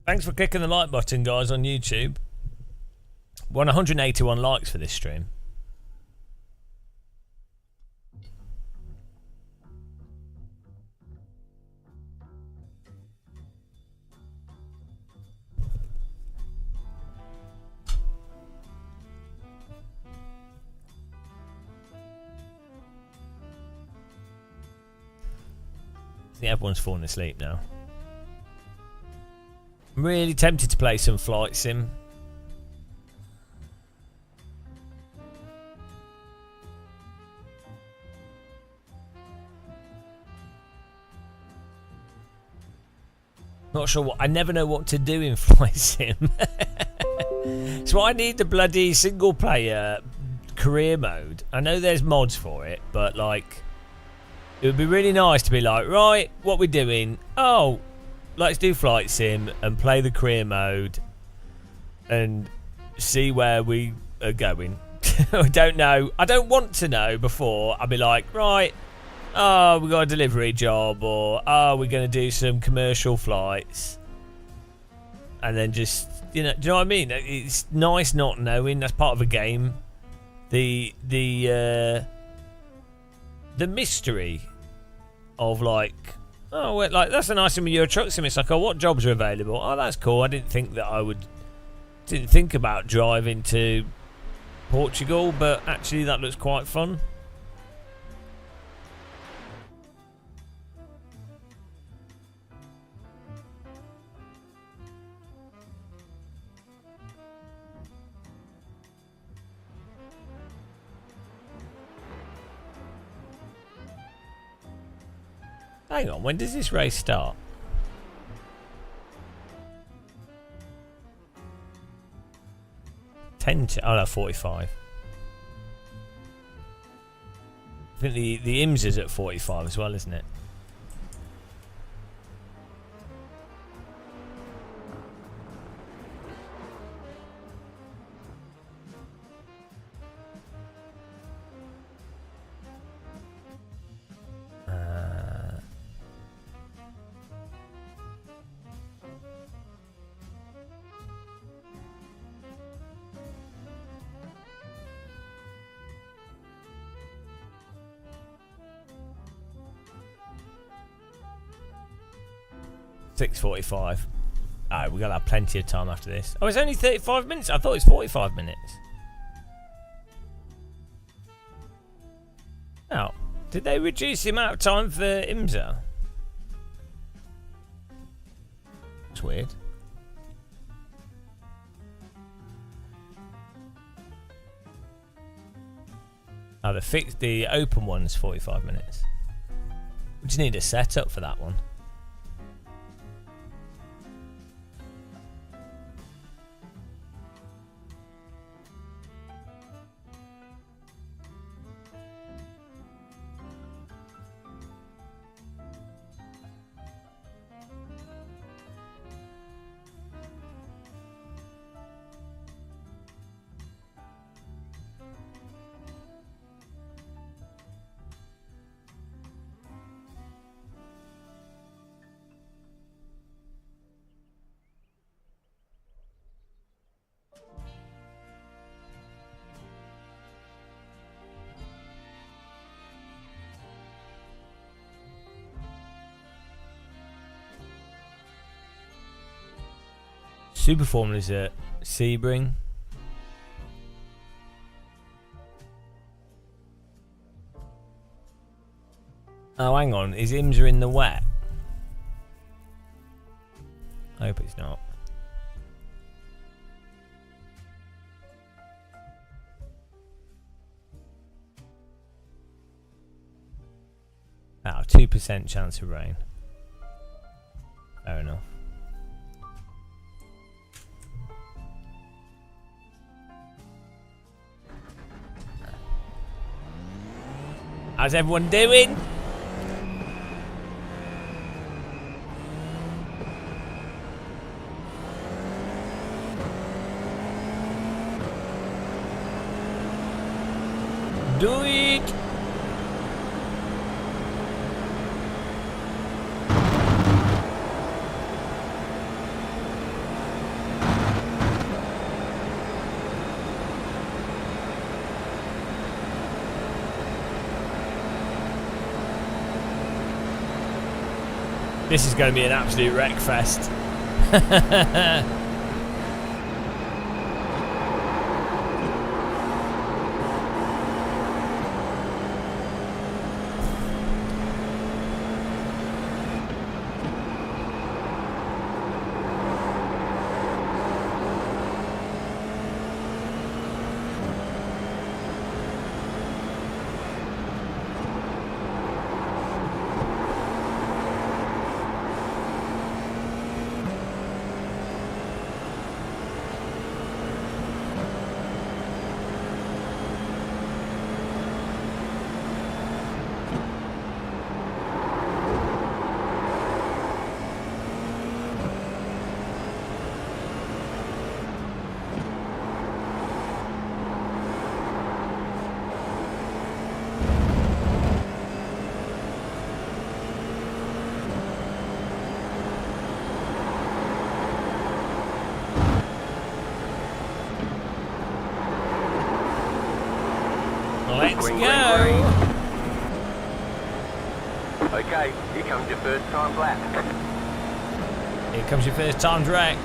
Thanks for clicking the like button, guys, on YouTube. We're on 181 likes for this stream. I think everyone's falling asleep now. I'm really tempted to play some Flight Sim. Not sure what. I never know what to do in Flight Sim. So I need the bloody single player career mode. I know there's mods for it, but like, it would be really nice to be like, right, what we're doing? Oh, let's do Flight Sim and play the career mode and see where we are going. I don't know. I don't want to know before. I'll be like, right, oh, we got a delivery job, or oh, we're going to do some commercial flights, and then just, you know, do you know what I mean? It's nice not knowing. That's part of a game. The mystery of like, oh, well, like that's a nice thing with Euro Truck Sim. It's like, oh, what jobs are available? Oh, that's cool. I didn't think about driving to Portugal, but actually that looks quite fun. Hang on, when does this race start? 10 to, oh no, 45. I think the IMS is at 45 as well, isn't it? $6:45. Alright, we're gonna have plenty of time after this. Oh, it's only 35 minutes. I thought it was 45 minutes. Oh, did they reduce the amount of time for IMSA? That's weird. Oh, the open one's 45 minutes. We just need a setup for that one. Super Formula's at Sebring. Oh, hang on. Is IMSA in the wet? I hope it's not. Oh, 2% chance of rain. Fair enough. How's everyone doing? Do it! This is going to be an absolute wreck fest. Let's Green, go. green, green. Okay, here comes your first time lap. Here comes your first timed wreck.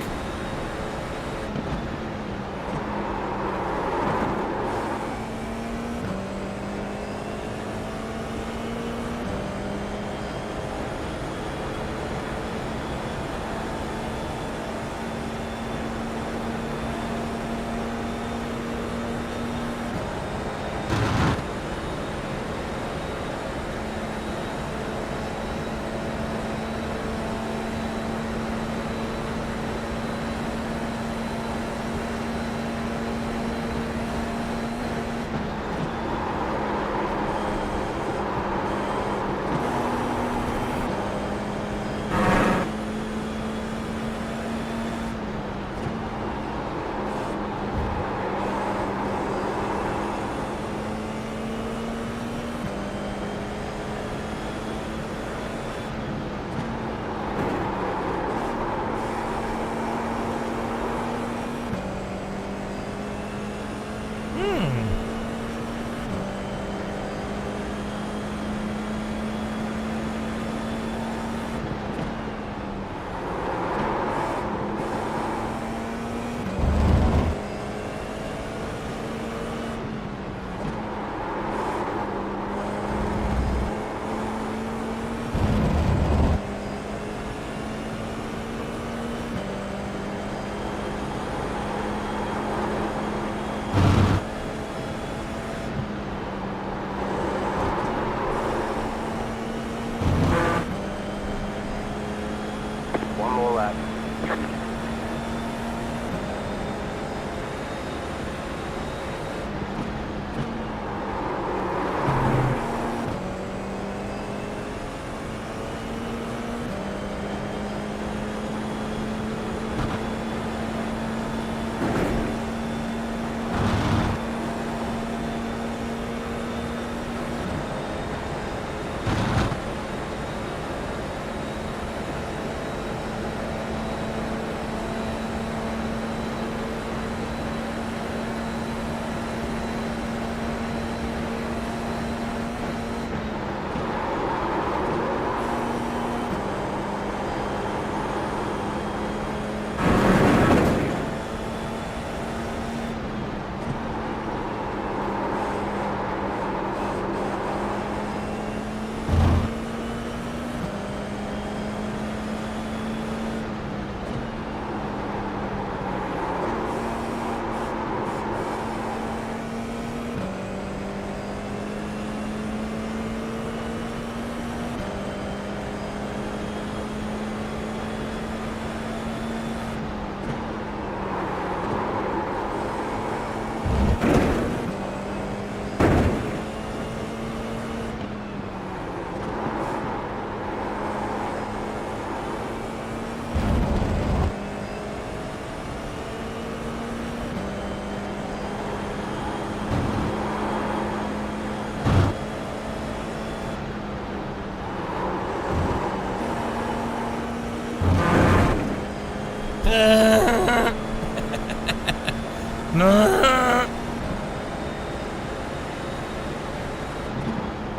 One more lap.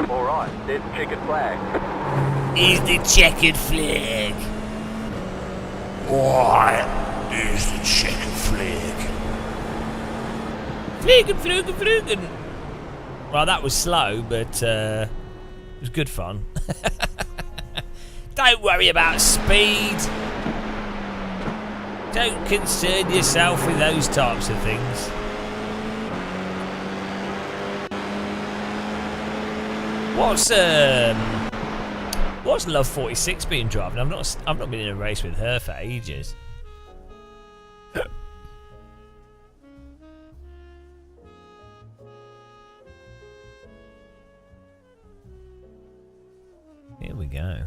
Alright, there's the checkered flag. Is the checkered flag. Why is the checkered flag? Fliegen. Well, that was slow, but it was good fun. Don't worry about speed. Don't concern yourself with those types of things. What's Love 46 been driving? I've not been in a race with her for ages. Here we go.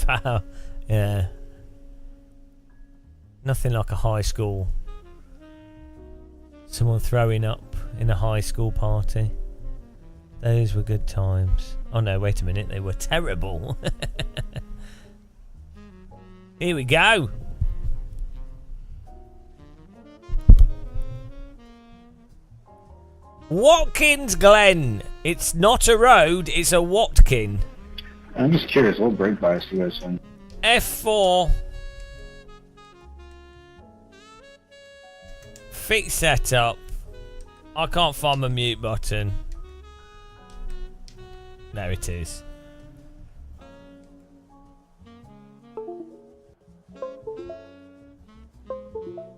Wow. Yeah. Nothing like a high school. Someone throwing up in a high school party. Those were good times. Oh no, wait a minute. They were terrible. Here we go. Watkins Glen. It's not a road, it's a Watkin. I'm just curious, what brake bias do you guys on? F4. Fix setup. I can't find my mute button. There it is.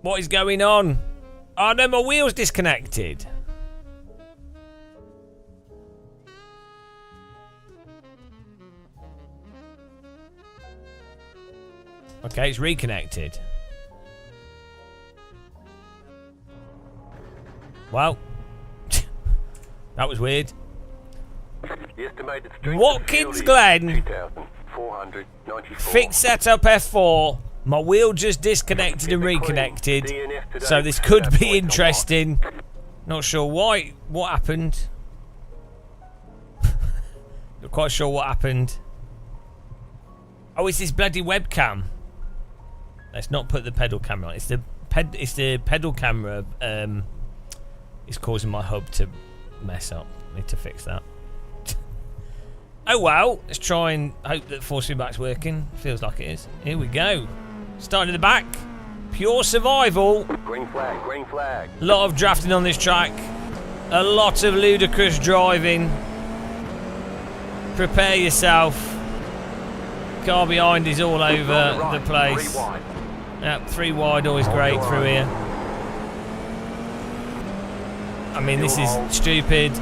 What is going on? Oh no, my wheel's disconnected. Okay, it's reconnected. Wow. That was weird. Watkins Glen. Fix setup F4. My wheel just disconnected and reconnected. So this could be interesting. Not sure why. What happened? Not quite sure what happened. Oh, it's this bloody webcam. Let's not put the pedal camera on. It's the pedal camera. It's causing my hub to mess up. Need to fix that. Oh well. Let's try and hope that force feedback's working. Feels like it is. Here we go. Starting at the back. Pure survival. Green flag, green flag. A lot of drafting on this track. A lot of ludicrous driving. Prepare yourself. Car behind is all over the place. Yep, 3 wide, always great through here. I mean, this is stupid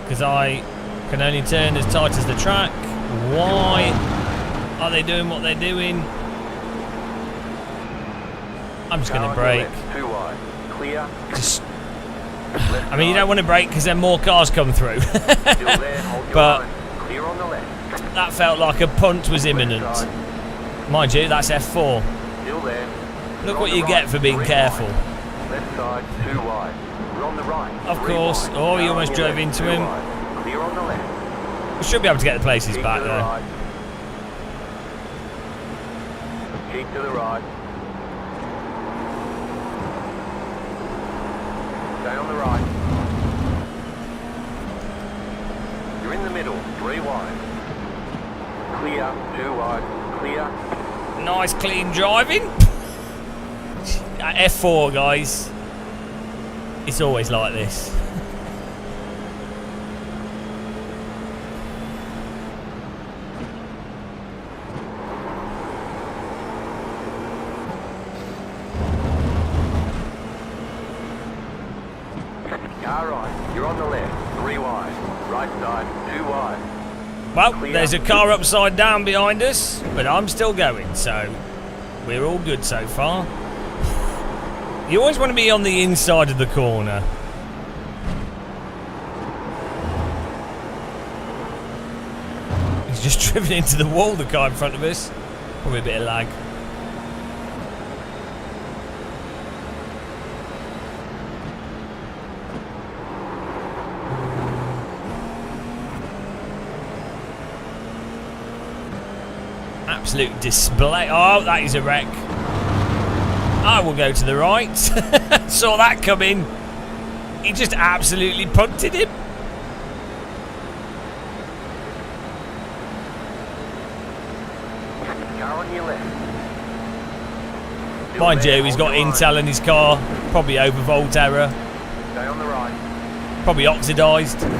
because I can only turn as tight as the track. Why are they doing what they're doing? I'm just going to brake. Just, I mean, you don't want to brake because then more cars come through. But that felt like a punt was imminent. Mind you, that's F4. Look what you get for being careful. Left side, 2 wide. We're on the right. Of course. Oh, he almost drove into him. Clear on the left. We should be able to get the places Keep back to the there. right. Keep to the right. Stay on the right. You're in the middle, 3 wide. Clear, 2 wide. Clear. Nice clean driving. F4, guys. It's always like this. Car right, you're on the left, 3 wide. Right side, 2 wide. Well, there's a car upside down behind us, but I'm still going, so we're all good so far. You always want to be on the inside of the corner. He's just driven into the wall, the car in front of us. Probably a bit of lag. Absolute display. Oh, that is a wreck. I will go to the right. Saw that coming. He just absolutely punted him. Car on your left. Still Mind there, you, he's got hold your Intel line. in his car. Probably overvolt error. Stay on the right. Probably oxidised. Still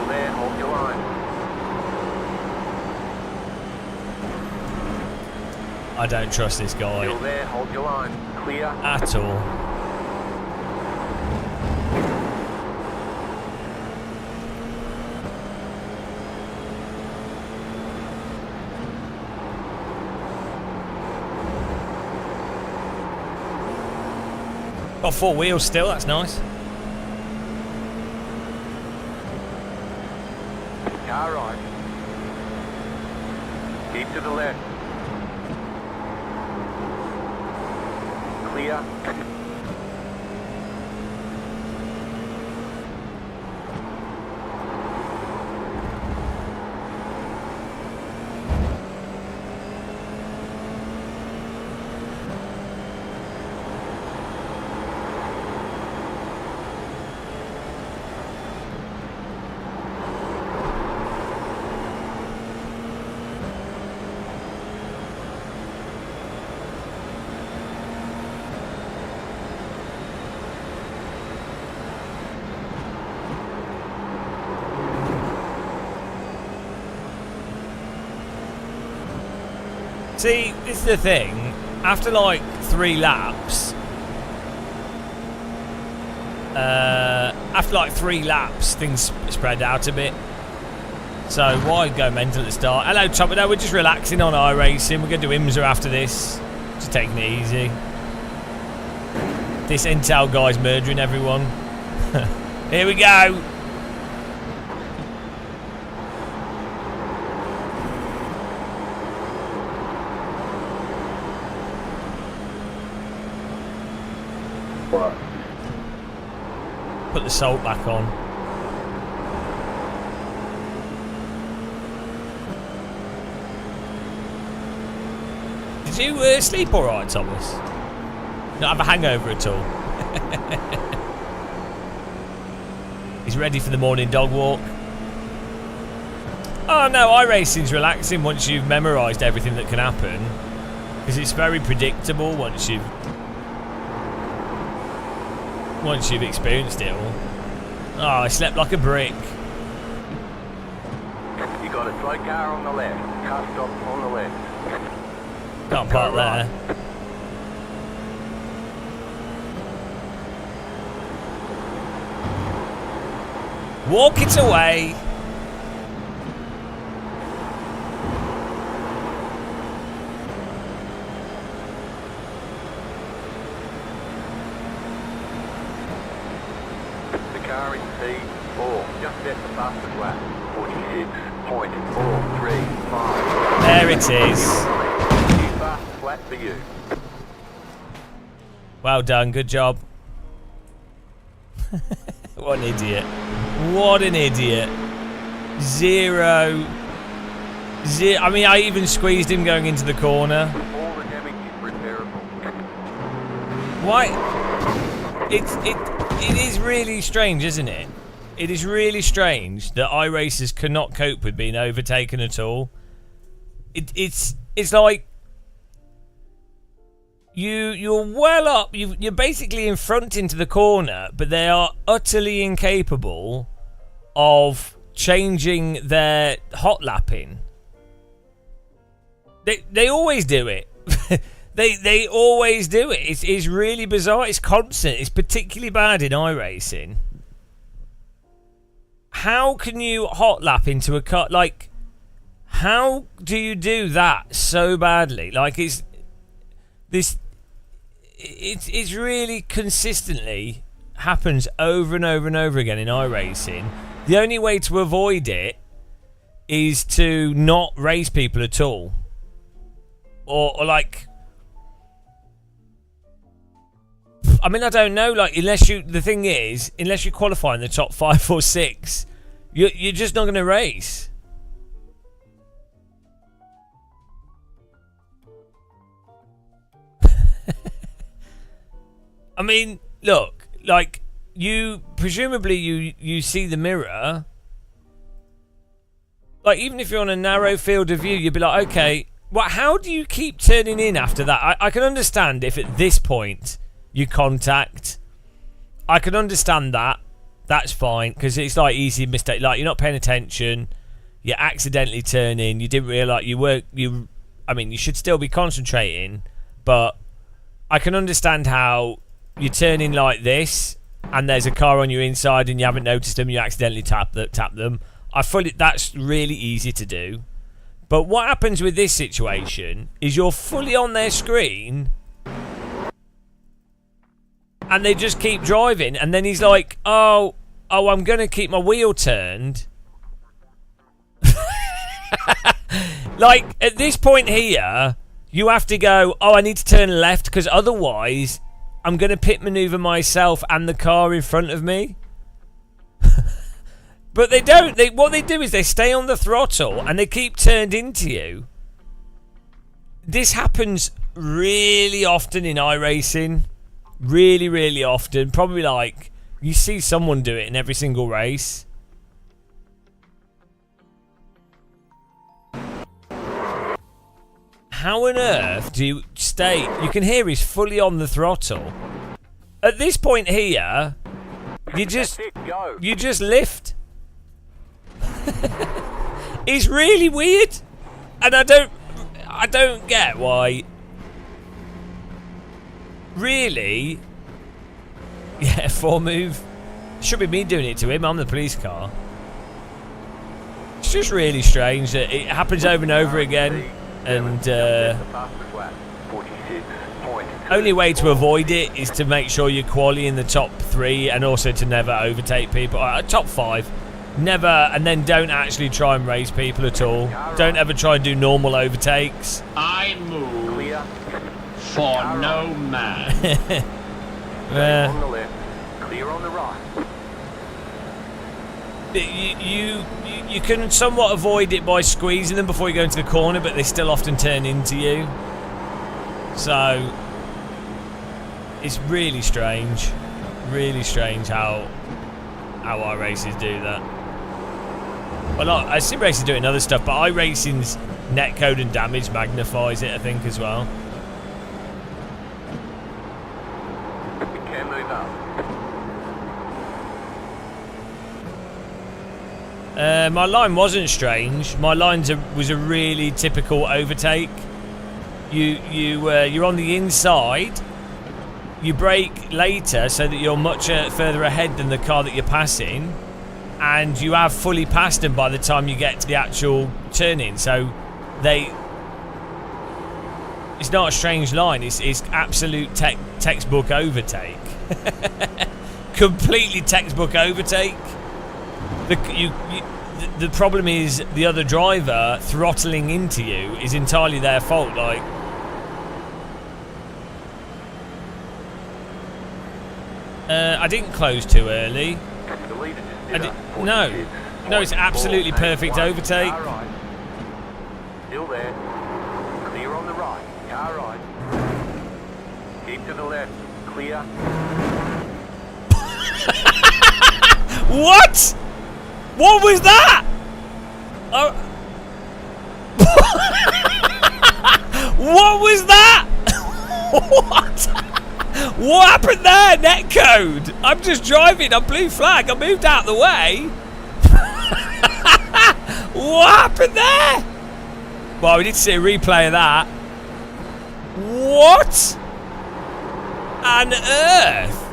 there, hold your line. I don't trust this Still guy there, hold your line. Clear. at all. Got 4 wheels still, that's nice. Car right. Keep to the left. Clear. See, this is the thing. After like 3 laps, things spread out a bit. So why go mental at the start? Hello, Tom. No, we're just relaxing on iRacing. We're going to do IMSA after this. Just taking it easy. This Intel guy's murdering everyone. Here we go. Put the salt back on. Did you sleep all right, Thomas? Not have a hangover at all? He's ready for the morning dog walk. Oh no, iRacing's relaxing once you've memorised everything that can happen. Because it's very predictable once you've experienced it all. Oh, I slept like a brick. You got a slow car on the left. Car stop on the left. Can't park there. Walk it away. The car in P4, just at the fastest lap. 46.435. There it is. Fast flat for you. Well done, good job. What an idiot. What an idiot. Zero. I mean, I even squeezed him going into the corner. All the damage is repairable. Why? It is really strange, isn't it? It is really strange that iRacers cannot cope with being overtaken at all. It's like you're well up. You're basically in front into the corner, but they are utterly incapable of changing their hot lapping. They always do it. They always do it. It's really bizarre. It's constant. It's particularly bad in iRacing. How can you hot lap into a car? Like, how do you do that so badly? Like, it's really consistently happens over and over and over again in iRacing. The only way to avoid it is to not race people at all. Or like, I mean, I don't know. Like, the thing is, unless you qualify in the top 5 or 6, you're just not going to race. I mean, look, like, presumably you see the mirror. Like, even if you're on a narrow field of view, you'd be like, okay, how do you keep turning in after that? I can understand if at this point you contact. I can understand that. That's fine, because it's like easy mistake. Like, you're not paying attention. You accidentally turn in. You didn't realise I mean, you should still be concentrating, but I can understand how you turn in like this, and there's a car on your inside, and you haven't noticed them. You accidentally tap them. That's really easy to do. But what happens with this situation is you're fully on their screen, and they just keep driving, and then he's like, oh, I'm going to keep my wheel turned. Like, at this point here, you have to go, oh, I need to turn left, because otherwise I'm going to pit maneuver myself and the car in front of me. But they don't. What they do is they stay on the throttle and they keep turned into you. This happens really often in iRacing. Really, really often. Probably like, you see someone do it in every single race. How on earth do you stay? You can hear he's fully on the throttle. At this point here, you just lift. It's really weird, and I don't get why. Really? Yeah, 4 move. Should be me doing it to him. I'm the police car. It's just really strange that it happens over and over again, and only way to avoid it is to make sure you're quali in the top 3 and also to never overtake people. Top 5. Never, and then don't actually try and race people at all. Don't ever try and do normal overtakes. I move for no man. On the left, clear on the right. You can somewhat avoid it by squeezing them before you go into the corner, but they still often turn into you. So it's really strange how iRacers do that. Well, I sim racers doing other stuff, but iRacing's netcode and damage magnifies it, I think, as well. You can move up. My line wasn't strange. My line was a really typical overtake. You're on the inside. You brake later so that you're much further ahead than the car that you're passing, and you have fully passed them by the time you get to the actual turn-in. So it's not a strange line. It's absolute textbook overtake. Completely textbook overtake. The problem is the other driver throttling into you is entirely their fault. Like, I didn't close too early. No, it's absolutely perfect overtake. Car right. Still there. Clear on the right. Car right. Keep to the left. Clear. What? What was that? Oh. What was that? What? What happened there? Netcode. I'm just driving on blue flag. I moved out the way. What happened there? Well, we did see a replay of that. What on earth?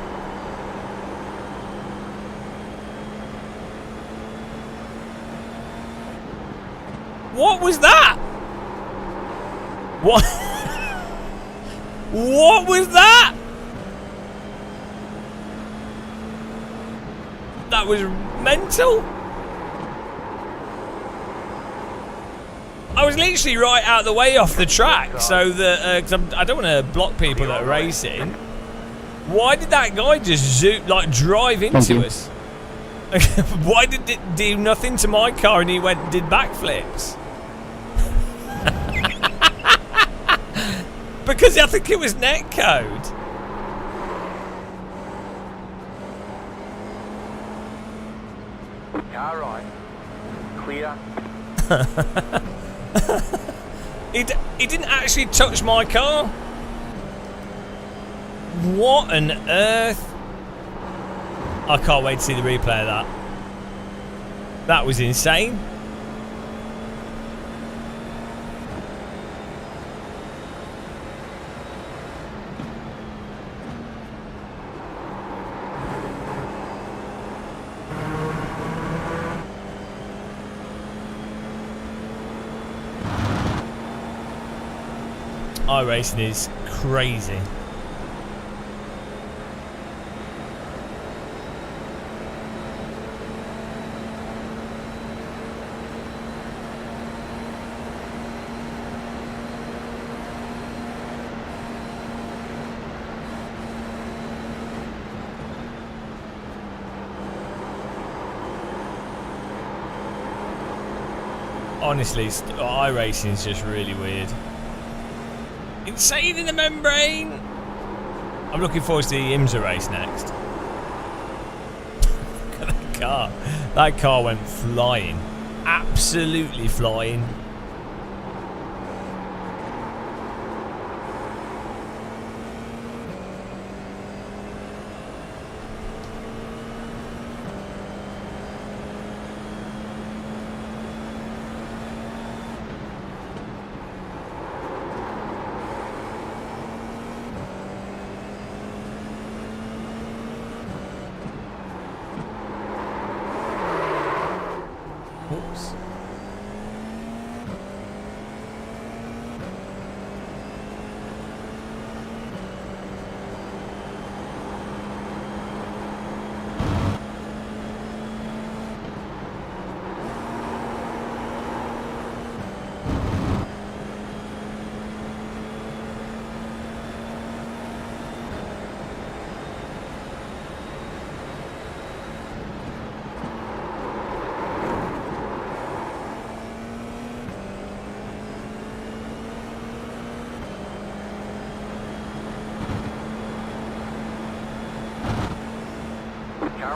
What was that? What? What was that? That was mental. I was literally right out of the way off the track, so that 'cause I don't want to block people that are racing. Why did that guy just drive into us? Why did it do nothing to my car and he went and did backflips? Because I think it was netcode. Car right. Clear. He didn't actually touch my car. What on earth? I can't wait to see the replay of that. That was insane. iRacing is crazy. Honestly, iRacing is just really weird. Insane in the membrane. I'm looking forward to the IMSA race next. Look at that car. That car went flying. Absolutely flying.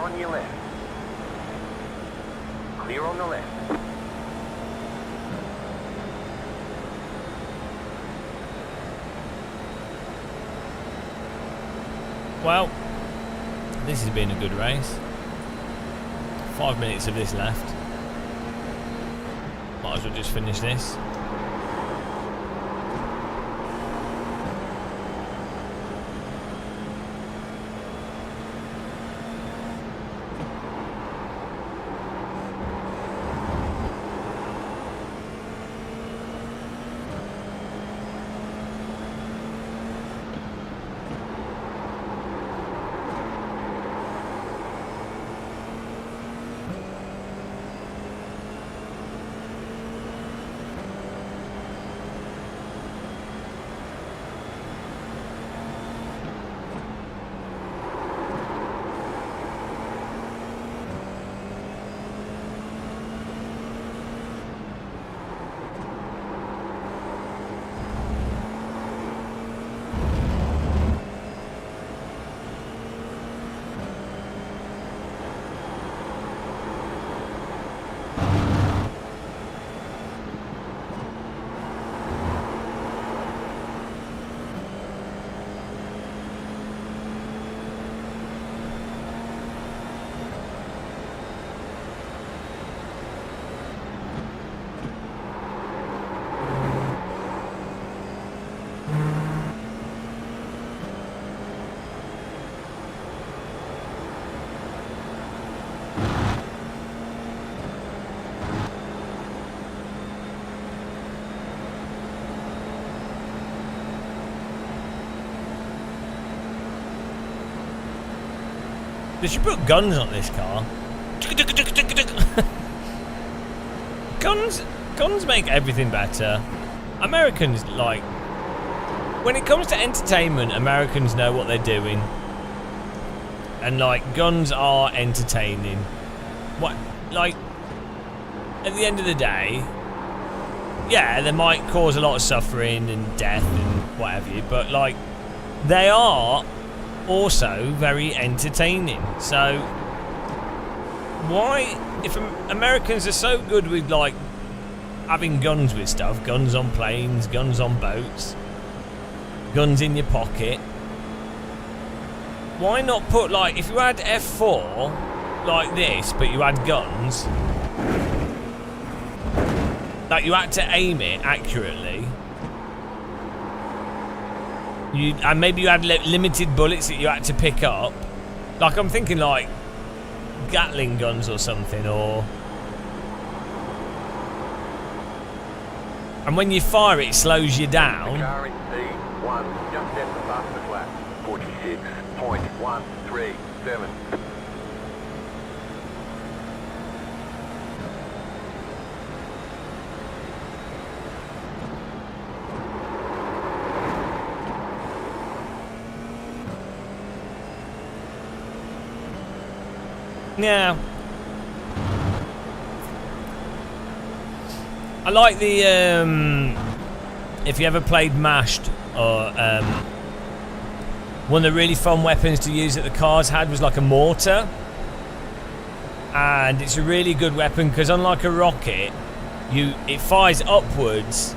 on your left. Clear on the left. Well, this has been a good race. 5 minutes of this left. Might as well just finish this. They should put guns on this car. Guns make everything better. Americans, like, when it comes to entertainment, Americans know what they're doing. And, like, guns are entertaining. What, like, at the end of the day, yeah, they might cause a lot of suffering and death and what have you, but, like, they are also very entertaining. So why, if Americans are so good with like having guns with stuff, guns on planes, guns on boats, guns in your pocket, why not put, like, if you had F4 like this but you had guns, like you had to aim it accurately, and maybe you had limited bullets that you had to pick up. Like, I'm thinking like Gatling guns or something, or... And when you fire it slows you down. Car in C1, just left the fastest lap. 46.137. Yeah. I like the, if you ever played Mashed, or, one of the really fun weapons to use that the cars had was like a mortar. And it's a really good weapon because unlike a rocket, it fires upwards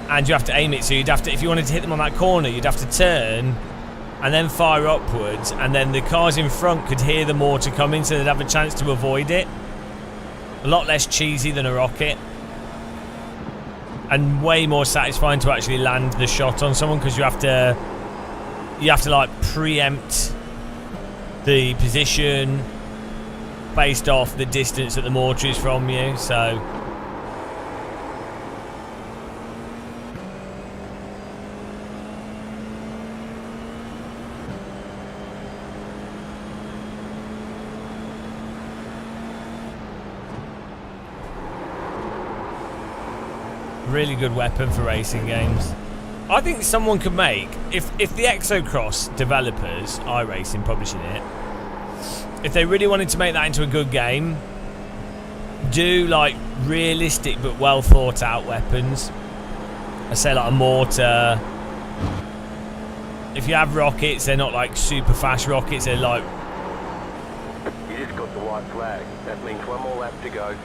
and you have to aim it. So you'd have to, if you wanted to hit them on that corner, you'd have to turn and then fire upwards, and then the cars in front could hear the mortar coming, so they'd have a chance to avoid it. A lot less cheesy than a rocket, and way more satisfying to actually land the shot on someone, because you have to like preempt the position based off the distance that the mortar is from you. So really good weapon for racing games. I think someone could make, if the Exocross developers, iRacing publishing it, if they really wanted to make that into a good game, do like realistic but well thought out weapons. I say like a mortar. If you have rockets, they're not like super fast rockets, they're like the white flag. That means one more lap to go.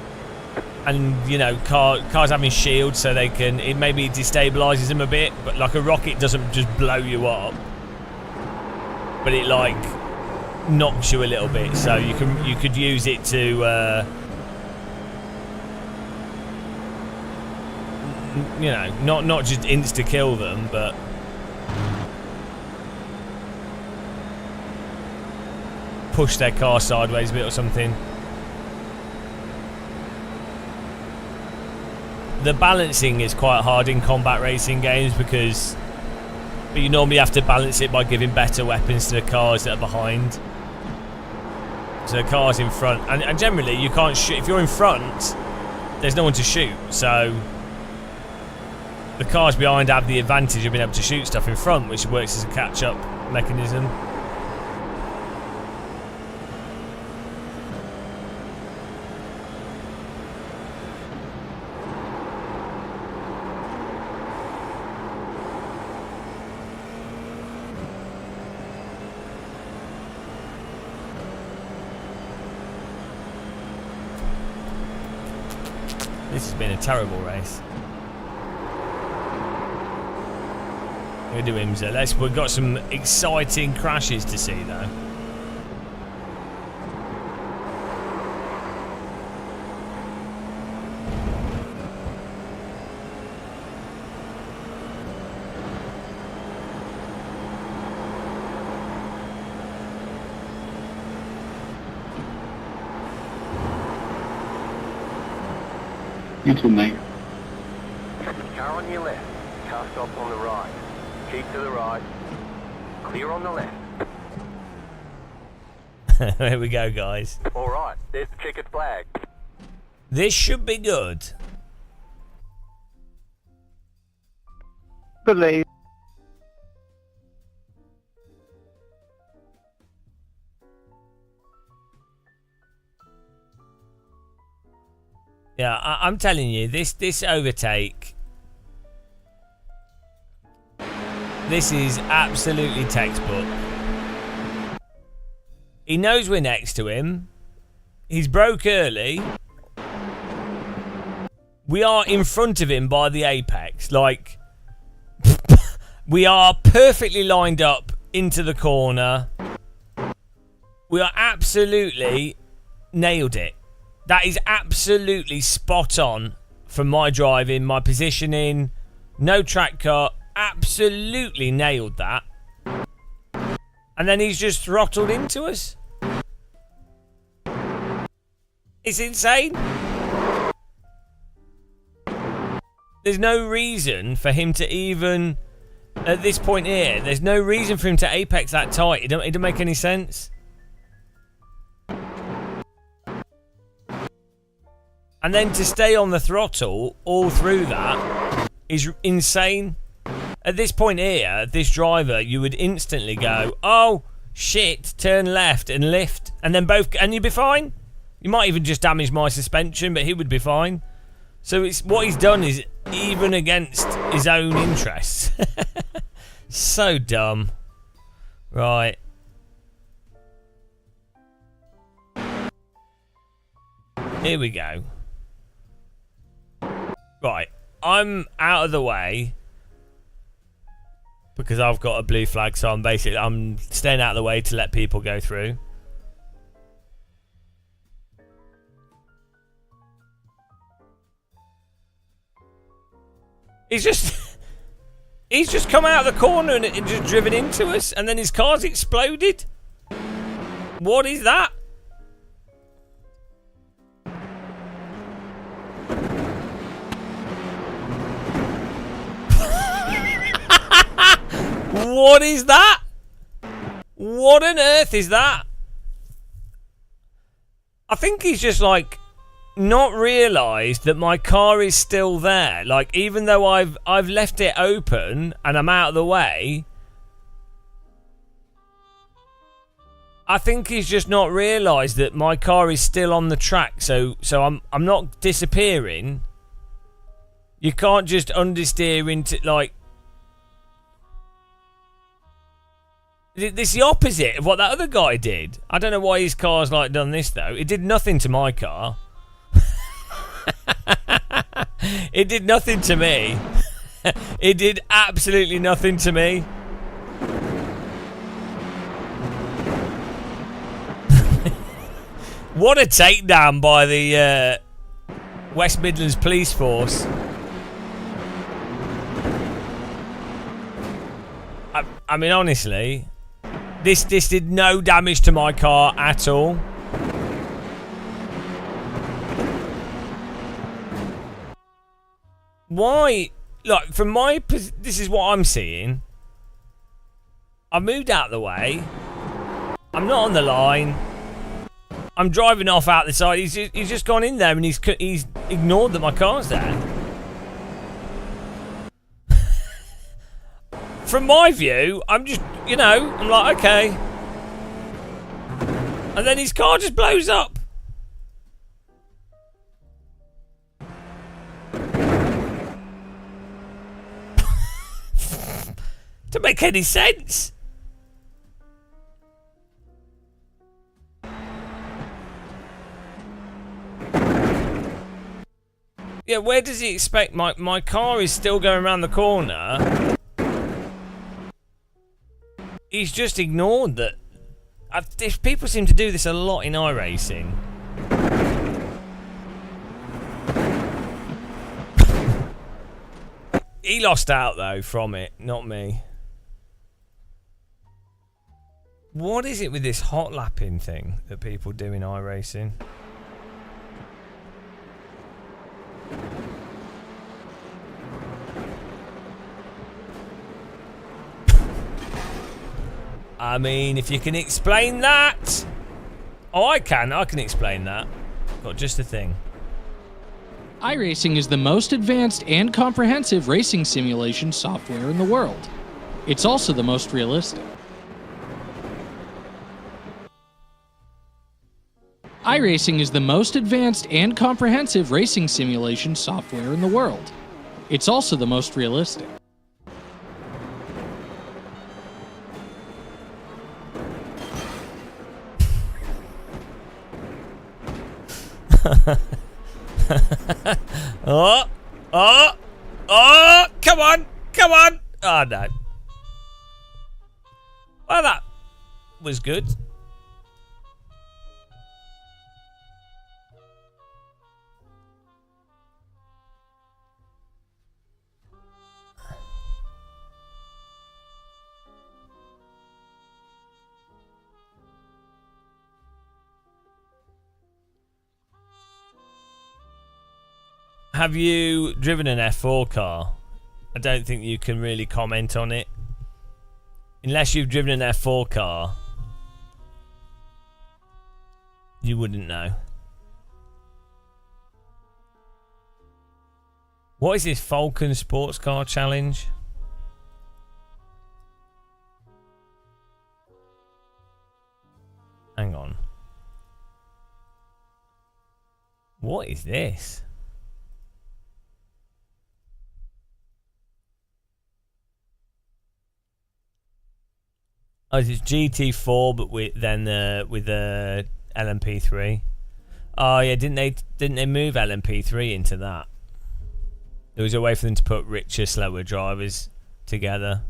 And you know, cars having shields, so they can. It maybe destabilizes them a bit, but like a rocket doesn't just blow you up, but it like knocks you a little bit. So you could use it to. You know, not just insta kill them, but push their car sideways a bit or something. The balancing is quite hard in combat racing games because you normally have to balance it by giving better weapons to the cars that are behind. So the cars in front, and generally you can't shoot. If you're in front, there's no one to shoot, so the cars behind have the advantage of being able to shoot stuff in front, which works as a catch-up mechanism. This has been a terrible race. We're doing so. We've got some exciting crashes to see though. You too, mate. Car on your left. Car stop on the right. Keep to the right. Clear on the left. There we go, guys. Alright, there's the checkered flag. This should be good. Believe. Yeah, I'm telling you, this overtake. This is absolutely textbook. He knows we're next to him. He's broke early. We are in front of him by the apex. Like, we are perfectly lined up into the corner. We are absolutely nailed it. That is absolutely spot on from my driving, my positioning. No track cut. Absolutely nailed that. And then he's just throttled into us. It's insane. There's no reason for him to even, at this point here, there's no reason for him to apex that tight. It don't make any sense. And then to stay on the throttle all through that is insane. At this point here, this driver, you would instantly go, oh, shit, turn left and lift. And then and you'd be fine. You might even just damage my suspension, but he would be fine. So it's what he's done is even against his own interests. So dumb. Right. Here we go. Right. I'm out of the way because I've got a blue flag, so I'm staying out of the way to let people go through. He's just come out of the corner and just driven into us, and then his car's exploded. What is that? What is that? What on earth is that? I think he's just like not realised that my car is still there. Like, even though I've left it open and I'm out of the way, I think he's just not realised that my car is still on the track. So I'm not disappearing. You can't just understeer into, like, This is the opposite of what that other guy did. I don't know why his car's like done this though. It did nothing to my car. It did nothing to me. It did absolutely nothing to me. What a takedown by the West Midlands Police Force. I mean, honestly, this did no damage to my car at all. Why? Look, from my this is what I'm seeing. I moved out of the way. I'm not on the line. I'm driving off out the side. He's just gone in there and he's ignored that my car's there. From my view, I'm just, you know, I'm like, okay. And then his car just blows up. Doesn't make any sense. Yeah, where does he expect my car is still going around the corner? He's just ignored that. People seem to do this a lot in iRacing. He lost out though from it, not me. What is it with this hot lapping thing that people do in iRacing? I mean, if you can explain that. Oh, I can explain that. Got just a thing. iRacing is the most advanced and comprehensive racing simulation software in the world. It's also the most realistic. iRacing is the most advanced and comprehensive racing simulation software in the world. It's also the most realistic. Oh, come on. Oh, no. Well, that was good. Have you driven an F4 car? I don't think you can really comment on it. Unless you've driven an F4 car, you wouldn't know. What is this Falcon Sports Car Challenge? Hang on. What is this? Oh, it's GT4, but with the LMP3. Oh yeah, didn't they move LMP3 into that? There was a way for them to put richer, slower drivers together.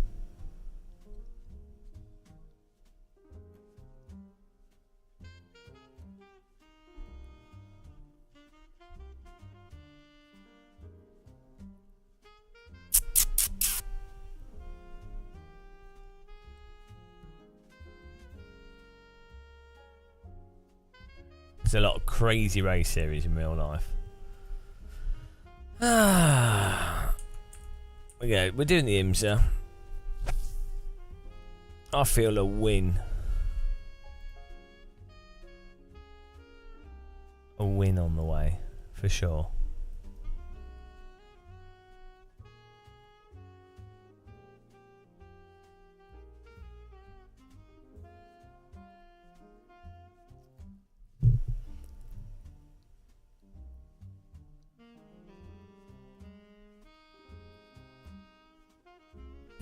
There's a lot of crazy race series in real life. Okay, we're doing the IMSA. I feel a win. A win on the way, for sure.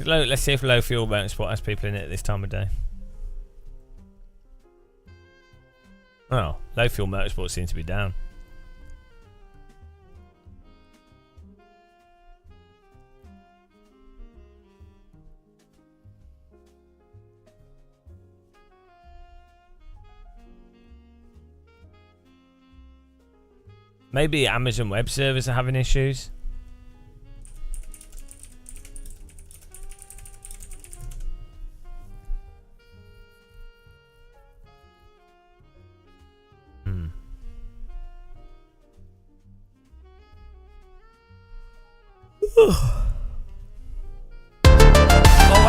Let's see if low fuel motorsport has people in it at this time of day. Oh, low fuel motorsport seems to be down. Maybe Amazon Web Servers are having issues. Oh,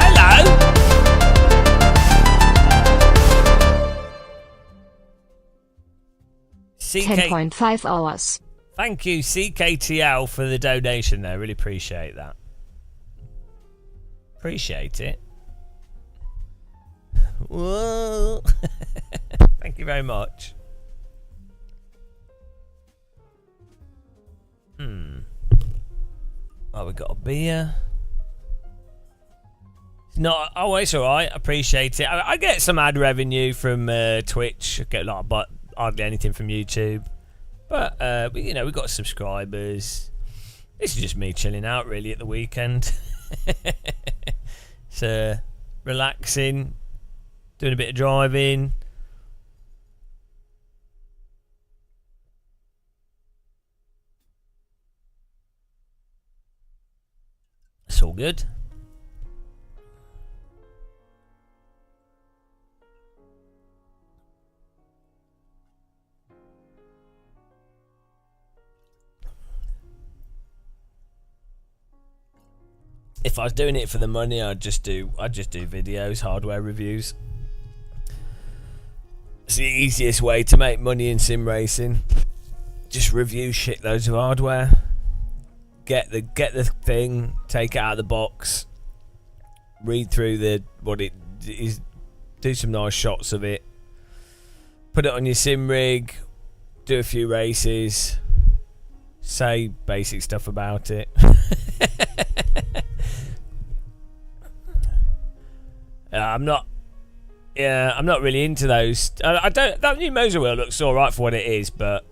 hello. CK 10.5 hours. Thank you, CKTL, for the donation there. Really appreciate that. Appreciate it. Whoa. Thank you very much. Oh, we got a beer. No, oh, it's alright. Appreciate it. I get some ad revenue from Twitch. I get a lot, but hardly anything from YouTube. But you know, we got subscribers. This is just me chilling out, really, at the weekend. So relaxing, doing a bit of driving. It's all good. If I was doing it for the money, I'd just do videos, hardware reviews. It's the easiest way to make money in sim racing. Just review shitloads of hardware. Get the thing, take it out of the box, read through what it is, do some nice shots of it, put it on your sim rig, do a few races, say basic stuff about it. I'm not really into those. I don't. That new Moser wheel looks all right for what it is, but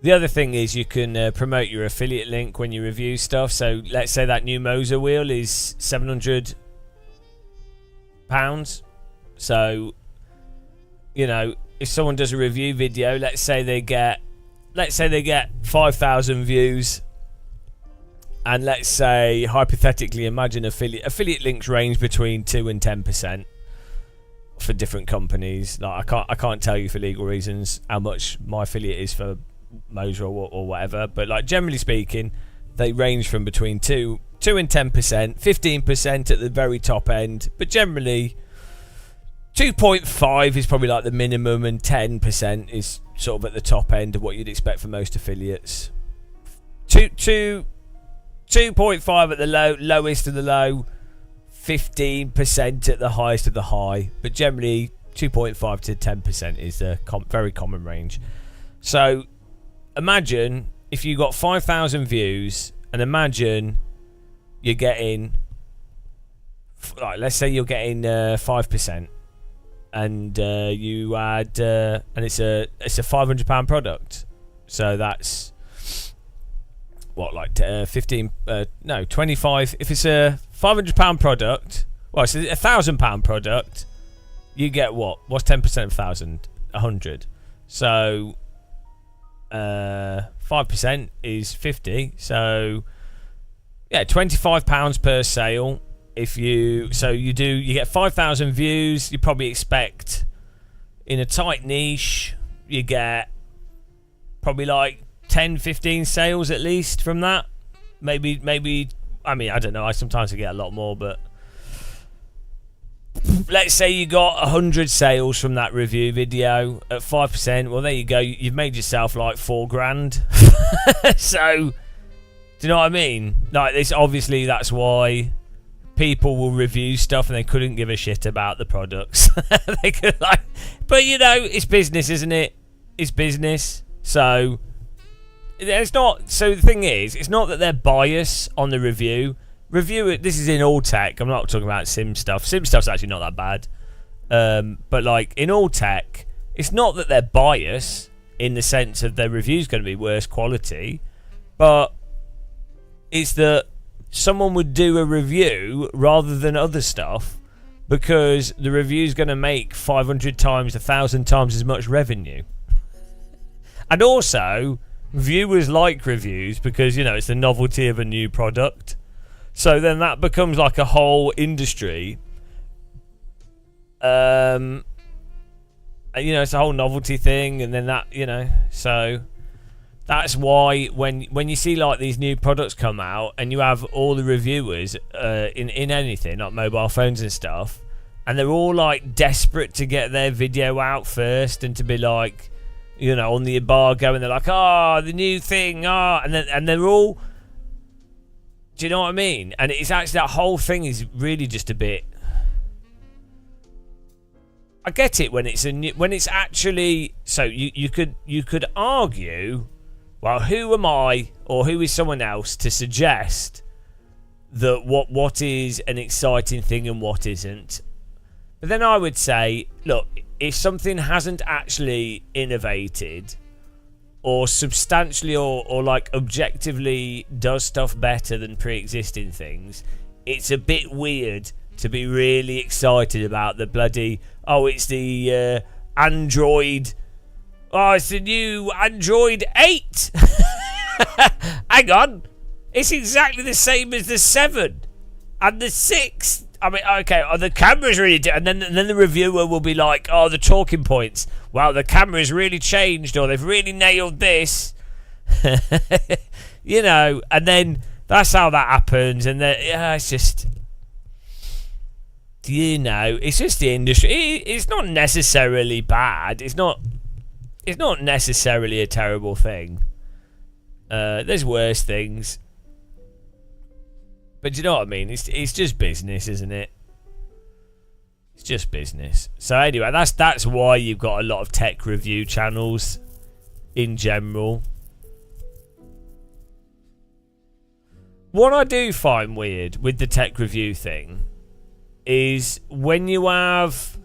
the other thing is you can promote your affiliate link when you review stuff. So let's say that new Moser wheel is £700. So, you know, if someone does a review video, let's say they get 5,000 views. And let's say, hypothetically, imagine affiliate links range between 2 and 10% for different companies. Like I can't tell you for legal reasons how much my affiliate is for Moser or whatever, but like generally speaking, they range from between 2 and 10%, 15% at the very top end, but generally 2.5 is probably like the minimum, and 10% is sort of at the top end of what you'd expect for most affiliates. 2.5 at the lowest of the low, 15% at the highest of the high, but generally 2.5 to 10% is a very common range. So imagine if you got 5,000 views, and imagine you're getting, like, let's say you're getting 5%, and you add, and it's a £500 product, so that's what, like 25. If it's a £500 product, well, it's a £1,000 product. You get what? What's 10% of 1,000? 100. So 5% is 50. So yeah, £25 per sale. If you get 5,000 views, you probably expect in a tight niche you get probably like 10-15 sales at least from that. Maybe I mean, I don't know, I sometimes get a lot more, but let's say you got 100 sales from that review video at 5%. Well, there you go, you've made yourself like $4,000. So do you know what I mean? Like, this, obviously that's why people will review stuff and they couldn't give a shit about the products. They could, like, but you know, it's business, isn't it? It's business. So it's not. So the thing is, it's not that they're biased on the review. This is in all tech. I'm not talking about sim stuff. Sim stuff's actually not that bad. But like in all tech, It's not that they're biased in the sense of their review's going to be worse quality, but it's that someone would do a review rather than other stuff because the review's going to make 500 times, 1,000 times as much revenue. And also, viewers like reviews because, it's the novelty of a new product. So then that becomes like a whole industry. It's a whole novelty thing, and then that, so that's why when you see like these new products come out and you have all the reviewers in anything like mobile phones and stuff, and they're all like desperate to get their video out first and to be like, on the embargo, and they're like, the new thing, and they're all, do you know what I mean? And it's actually, that whole thing is really just a bit, I get it when it's actually, so you could argue, well, who am I or who is someone else to suggest that what is an exciting thing and what isn't? But then I would say, look, if something hasn't actually innovated or substantially or like objectively does stuff better than pre-existing things, it's a bit weird to be really excited about the bloody, it's the Android, it's the new Android 8. Hang on, it's exactly the same as the 7 and the 6. I mean, okay, the camera's really and then the reviewer will be like, the talking points, well, the camera's really changed, or they've really nailed this. And then that's how that happens, and then it's just, it's just the industry. It's not necessarily bad. It's not necessarily a terrible thing. There's worse things. But do you know what I mean? It's just business, isn't it? It's just business. So anyway, that's why you've got a lot of tech review channels in general. What I do find weird with the tech review thing is when you have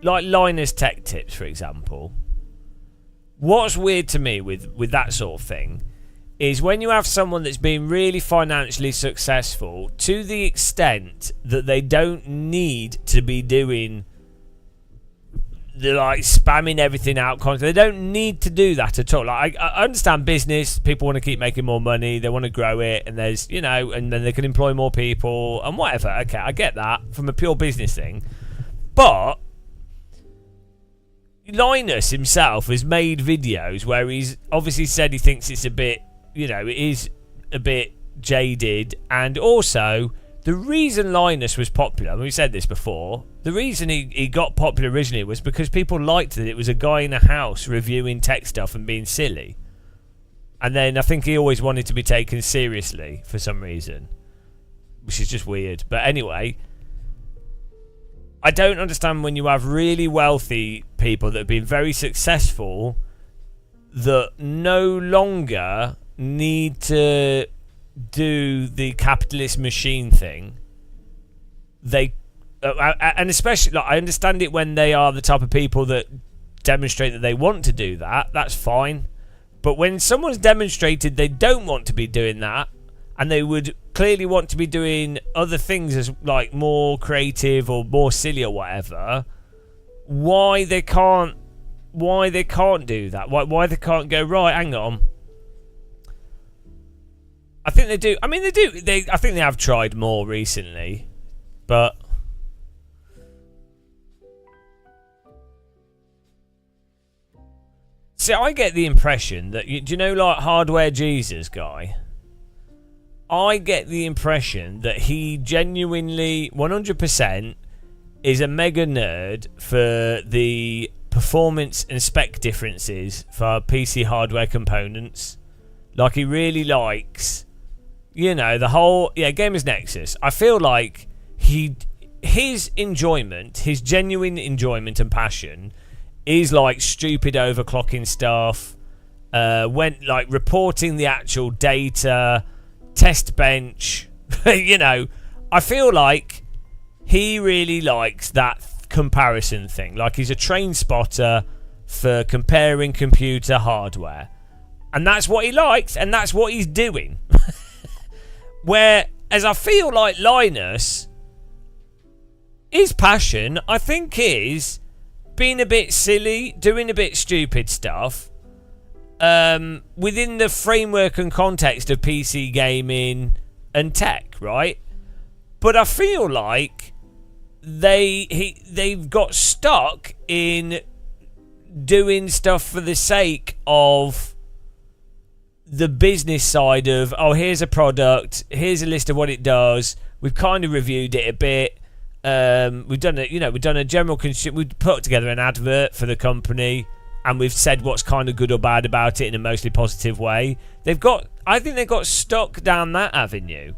like Linus Tech Tips, for example. What's weird to me with that sort of thing is when you have someone that's been really financially successful to the extent that they don't need to be doing the like spamming everything out content. They don't need to do that at all. Like I understand business, people want to keep making more money, they want to grow it, and there's and then they can employ more people and whatever. Okay, I get that from a pure business thing. But Linus himself has made videos where he's obviously said he thinks it's a bit, it is a bit jaded, and also the reason Linus was popular, and we said this before, the reason he got popular originally was because people liked that it was a guy in a house reviewing tech stuff and being silly. And then I think he always wanted to be taken seriously for some reason, which is just weird. But anyway, I don't understand when you have really wealthy people that have been very successful that no longer need to do the capitalist machine thing. They and especially, like, I understand it when they are the type of people that demonstrate that they want to do that. That's fine. But when someone's demonstrated they don't want to be doing that, and they would clearly want to be doing other things as like more creative or more silly or whatever, why they can't do that? Why they can't go, right, hang on. I think they do. I mean, they do. I think they have tried more recently, but see, I get the impression that do you know, like Hardware Jesus guy. I get the impression that he genuinely, 100%, is a mega nerd for the performance and spec differences for PC hardware components. Like, he really likes, the whole, Gamers Nexus. I feel like his enjoyment, his genuine enjoyment and passion is like stupid overclocking stuff, reporting the actual data, test bench. I feel like he really likes that comparison thing. Like, he's a train spotter for comparing computer hardware. And that's what he likes, and that's what he's doing. Whereas I feel like Linus, his passion, I think, is being a bit silly, doing a bit stupid stuff, within the framework and context of PC gaming and tech, right? But I feel like they've got stuck in doing stuff for the sake of the business side of, oh, here's a product, here's a list of what it does. We've kind of reviewed it a bit. We've done a general we've put together an advert for the company, and we've said what's kind of good or bad about it in a mostly positive way. I think they've got stuck down that avenue.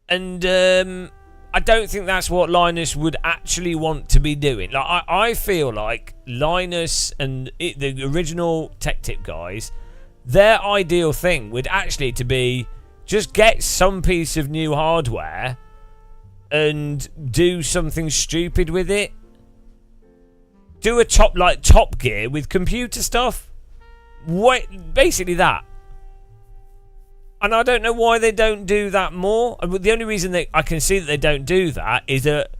And I don't think that's what Linus would actually want to be doing. Like, I feel like Linus and the original Tech Tip guys, their ideal thing would actually to be just get some piece of new hardware and do something stupid with it. Do a Top Gear with computer stuff. Basically that. And I don't know why they don't do that more. The only reason I can see that they don't do that is that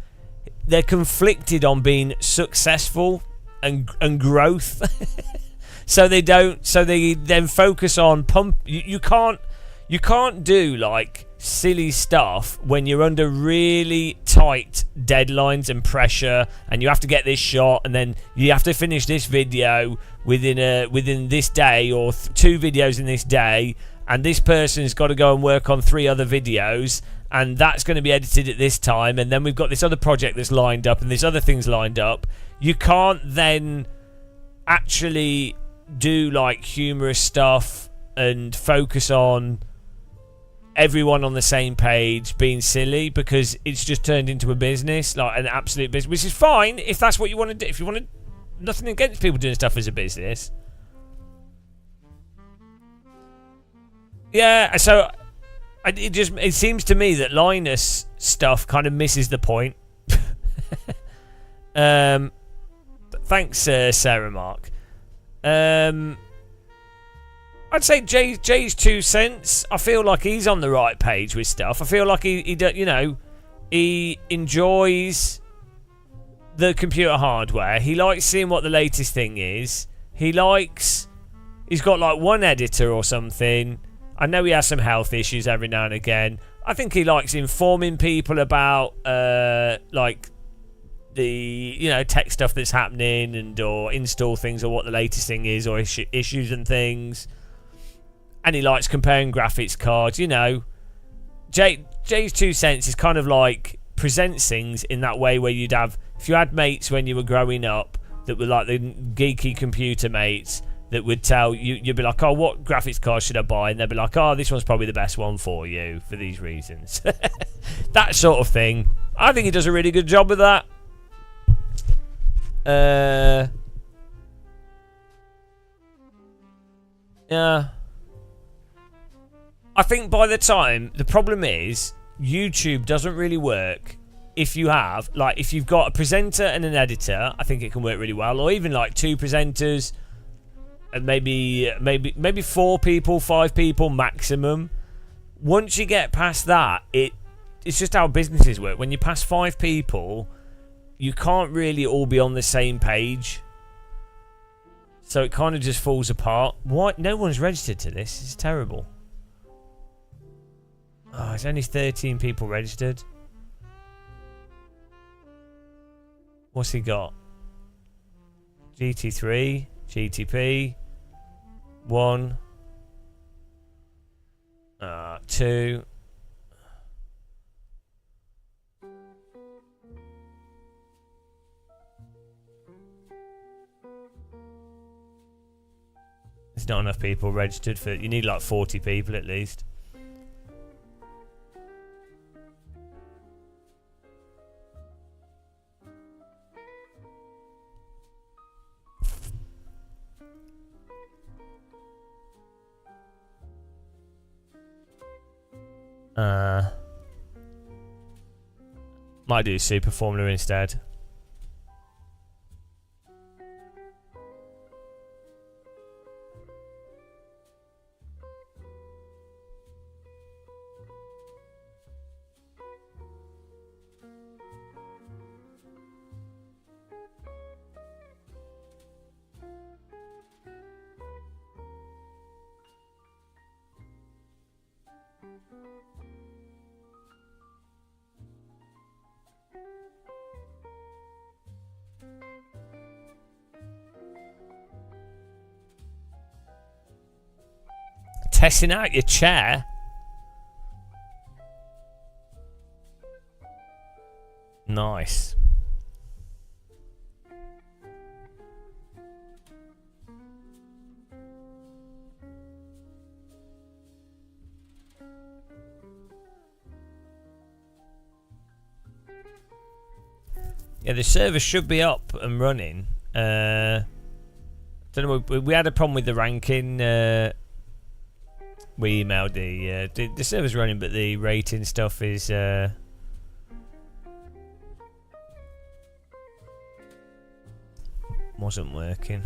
they're conflicted on being successful and growth. So they don't. So they then focus on pump. You can't do like silly stuff when you're under really tight deadlines and pressure, and you have to get this shot, and then you have to finish this video within this day, or 2 videos in this day. And this person's got to go and work on 3 other videos, and that's going to be edited at this time, and then we've got this other project that's lined up, and this other thing's lined up. You can't then actually do like humorous stuff and focus on everyone on the same page being silly, because it's just turned into a business, like an absolute business, which is fine if that's what you want to do. If you want to, nothing against people doing stuff as a business. Yeah, so it seems to me that Linus stuff kind of misses the point. Thanks, Sarah Mark. I'd say Jay's 2 cents. I feel like he's on the right page with stuff. I feel like he enjoys the computer hardware. He likes seeing what the latest thing is. He's got like one editor or something. I know he has some health issues every now and again. I think he likes informing people about like the tech stuff that's happening, and or install things, or what the latest thing is, or issues and things. And he likes comparing graphics cards. Jay's 2 cents is kind of like presents things in that way where you'd have, if you had mates when you were growing up that were like the geeky computer mates, that would tell you, you'd be like, oh, what graphics card should I buy? And they'd be like, oh, this one's probably the best one for you for these reasons. That sort of thing. I think he does a really good job with that. Yeah. I think by the time, the problem is, YouTube doesn't really work if you have, like, if you've got a presenter and an editor. I think it can work really well, or even like 2 presenters, and maybe 4 people, 5 people maximum. Once you get past that, it's just how businesses work. When you pass 5 people, you can't really all be on the same page. So it kind of just falls apart. What? No one's registered to this. It's terrible. Oh, it's only 13 people registered. What's he got? GT3, GTP, 1, 2. There's not enough people registered for it. You need like 40 people at least. Might do Super Formula instead. Testing out your chair? Nice. Yeah, the server should be up and running. Don't know. We had a problem with the ranking. We emailed the server's running, but the rating stuff is wasn't working.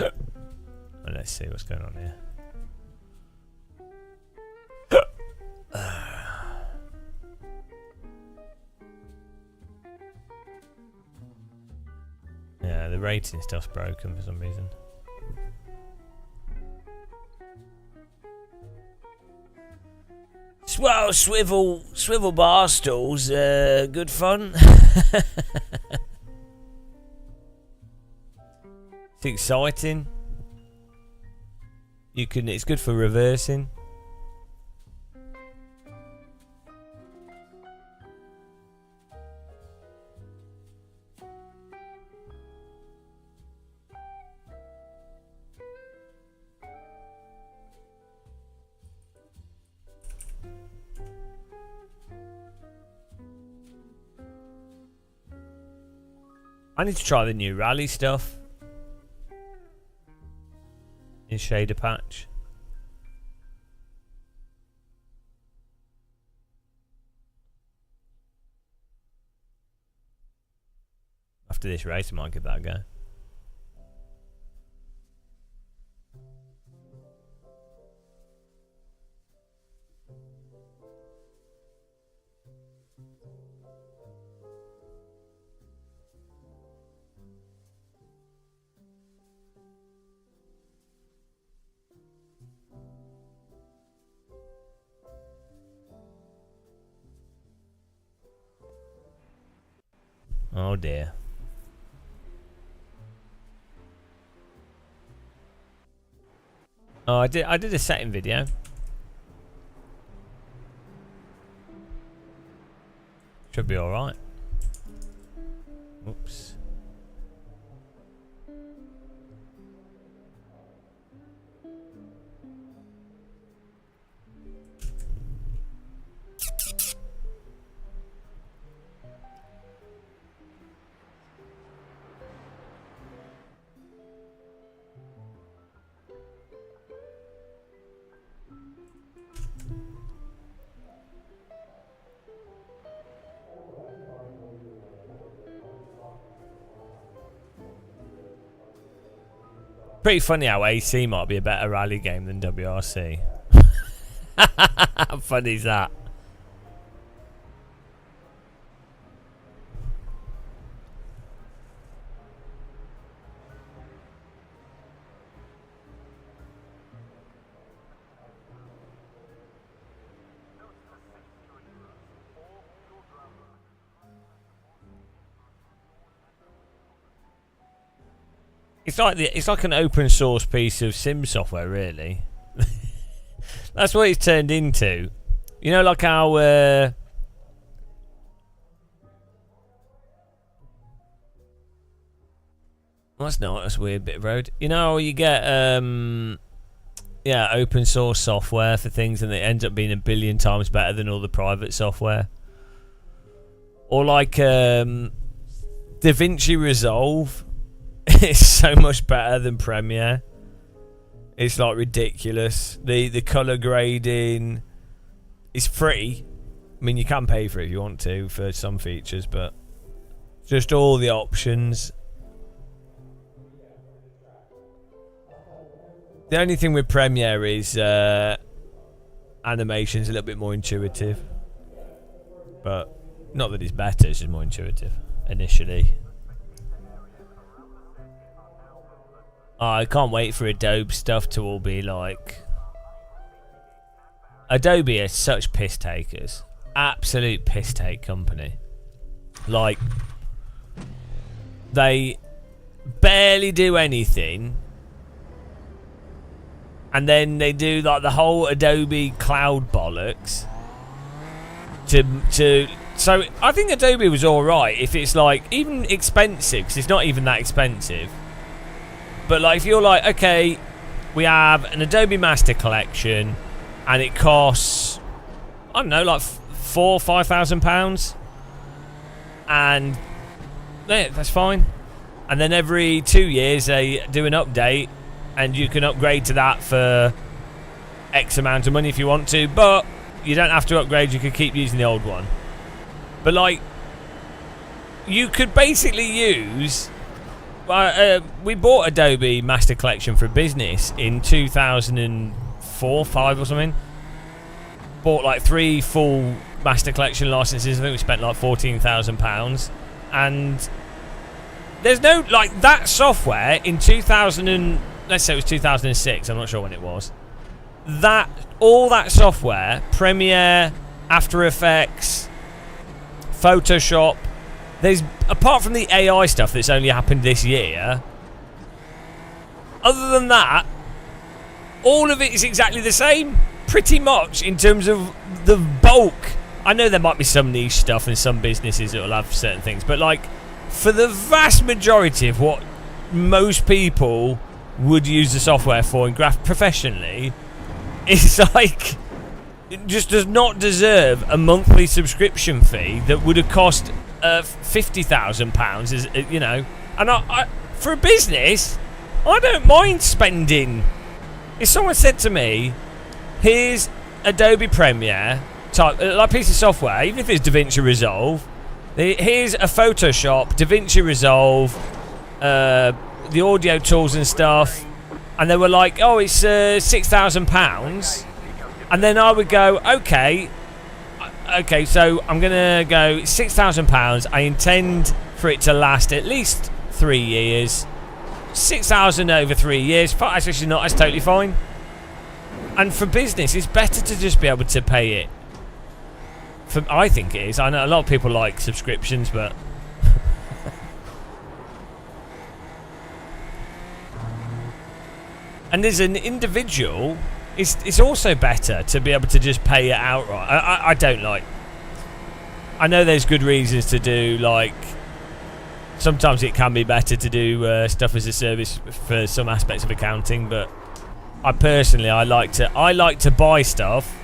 Well, let's see what's going on here. Yeah, the rating stuff's broken for some reason. Well, swivel bar stools, good fun. It's exciting. It's good for reversing. I need to try the new rally stuff in Shader Patch. After this race, I might give that a go. Oh dear. Oh, I did a setting video. Should be all right. Oops. Pretty funny how AC might be a better rally game than WRC. How funny is that? It's like an open source piece of sim software, really. That's what it's turned into. You know, like how that's not. That's a weird bit of road. You know, you get yeah, open source software for things, and it ends up being a billion times better than all the private software. Or like DaVinci Resolve. It's so much better than Premiere. It's like ridiculous. The color grading is free. I mean, you can pay for it if you want to for some features, but just all the options. The only thing with Premiere is animation's a little bit more intuitive, but not that it's better, it's just more intuitive initially. Oh, I can't wait for Adobe stuff to all be like... Adobe are such piss takers. Absolute piss take company. Like, they barely do anything, and then they do like the whole Adobe cloud bollocks so I think Adobe was alright if it's like even expensive, because it's not even that expensive. But like if you're like, okay, we have an Adobe Master Collection and it costs, I don't know, like £4,000 or £5,000, and yeah, that's fine. And then every 2 years they do an update, and you can upgrade to that for X amount of money if you want to, but you don't have to upgrade, you can keep using the old one. But like, you could basically use... we bought Adobe Master Collection for business in 2004, 5 or something. Bought like 3 full Master Collection licenses. I think we spent like £14,000. And there's no, like, that software in 2000 and... Let's say it was 2006, I'm not sure when it was. All that software, Premiere, After Effects, Photoshop, there's, apart from the AI stuff that's only happened this year, other than that, all of it is exactly the same, pretty much, in terms of the bulk. I know there might be some niche stuff and some businesses that will have certain things, but like, for the vast majority of what most people would use the software for and graph professionally, it's like, it just does not deserve a monthly subscription fee that would have cost £50,000, is, you know. And I for a business, I don't mind spending. If someone said to me, here's Adobe Premiere type, like piece of software, even if it's DaVinci Resolve, here's a Photoshop, DaVinci Resolve, the audio tools and stuff, and they were like, oh, it's £6,000, and then I would go, okay, so I'm gonna go £6,000. I intend for it to last at least 3 years. 6,000 over 3 years. That's actually not. That's totally fine. And for business, it's better to just be able to pay it. I think it is. I know a lot of people like subscriptions, but and as an individual, it's also better to be able to just pay it outright. I don't like... I know there's good reasons to do, like... Sometimes it can be better to do stuff as a service for some aspects of accounting, but I personally, I like to buy stuff.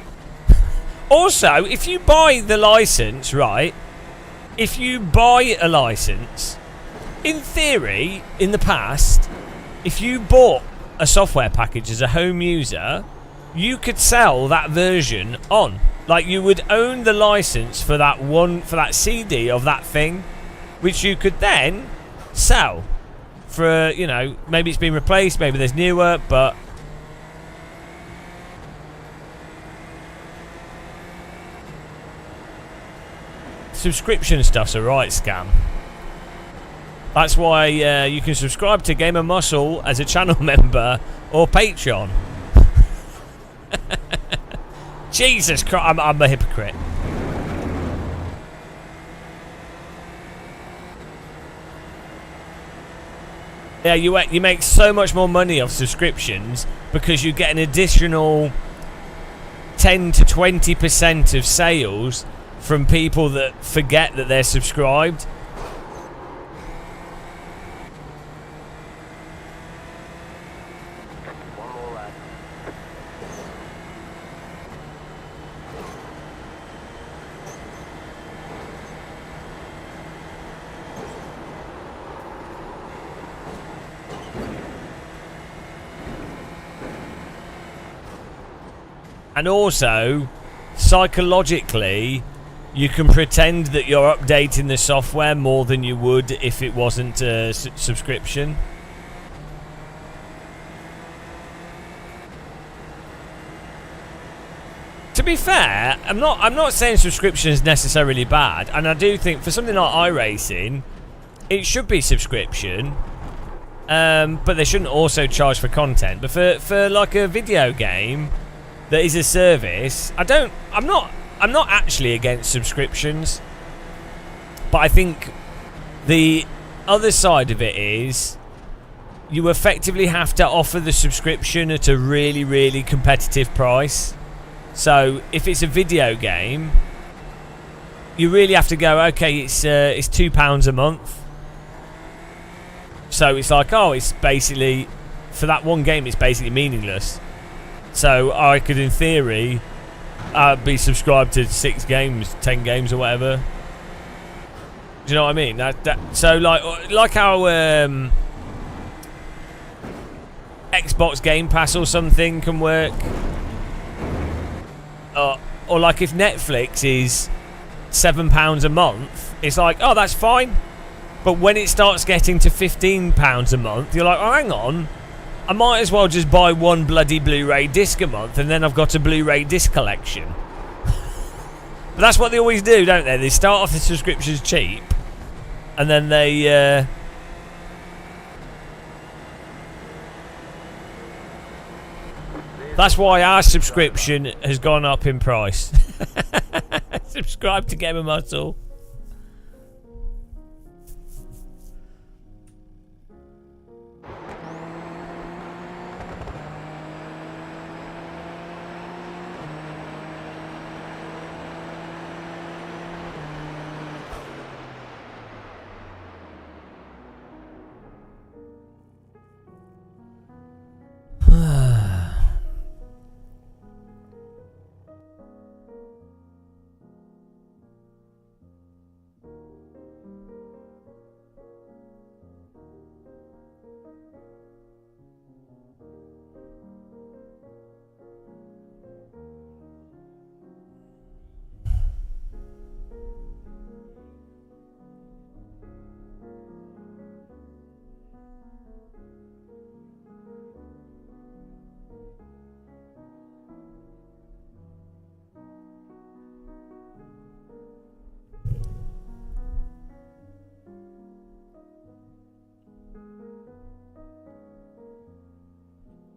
Also, if you buy the license, right? If you buy a license, in theory, in the past, if you bought a software package as a home user, you could sell that version on. Like, you would own the license for that CD of that thing, which you could then sell for, you know, maybe it's been replaced, maybe there's newer, but subscription stuff's a right scam. That's why you can subscribe to Gamer Muscle as a channel member or Patreon. Jesus Christ, I'm a hypocrite. Yeah, you make so much more money off subscriptions because you get an additional 10 to 20% of sales from people that forget that they're subscribed. And also, psychologically, you can pretend that you're updating the software more than you would if it wasn't a subscription. To be fair, I'm not saying subscription is necessarily bad, and I do think for something like iRacing, it should be subscription, but they shouldn't also charge for content. But for like a video game that is a service, I'm not actually against subscriptions, but I think the other side of it is you effectively have to offer the subscription at a really, really competitive price. So if it's a video game, you really have to go, okay, it's £2 a month. So it's like, oh, it's basically, for that one game, it's basically meaningless. So I could, in theory, be subscribed to 6 games, 10 games or whatever. Do you know what I mean? So like how Xbox Game Pass or something can work. Or like if Netflix is £7 a month, it's like, oh, that's fine. But when it starts getting to £15 a month, you're like, oh, hang on, I might as well just buy one bloody Blu-ray disc a month, and then I've got a Blu-ray disc collection. But that's what they always do, don't they? They start off the subscriptions cheap, and then they that's why our subscription has gone up in price. Subscribe to Gamer Muscle.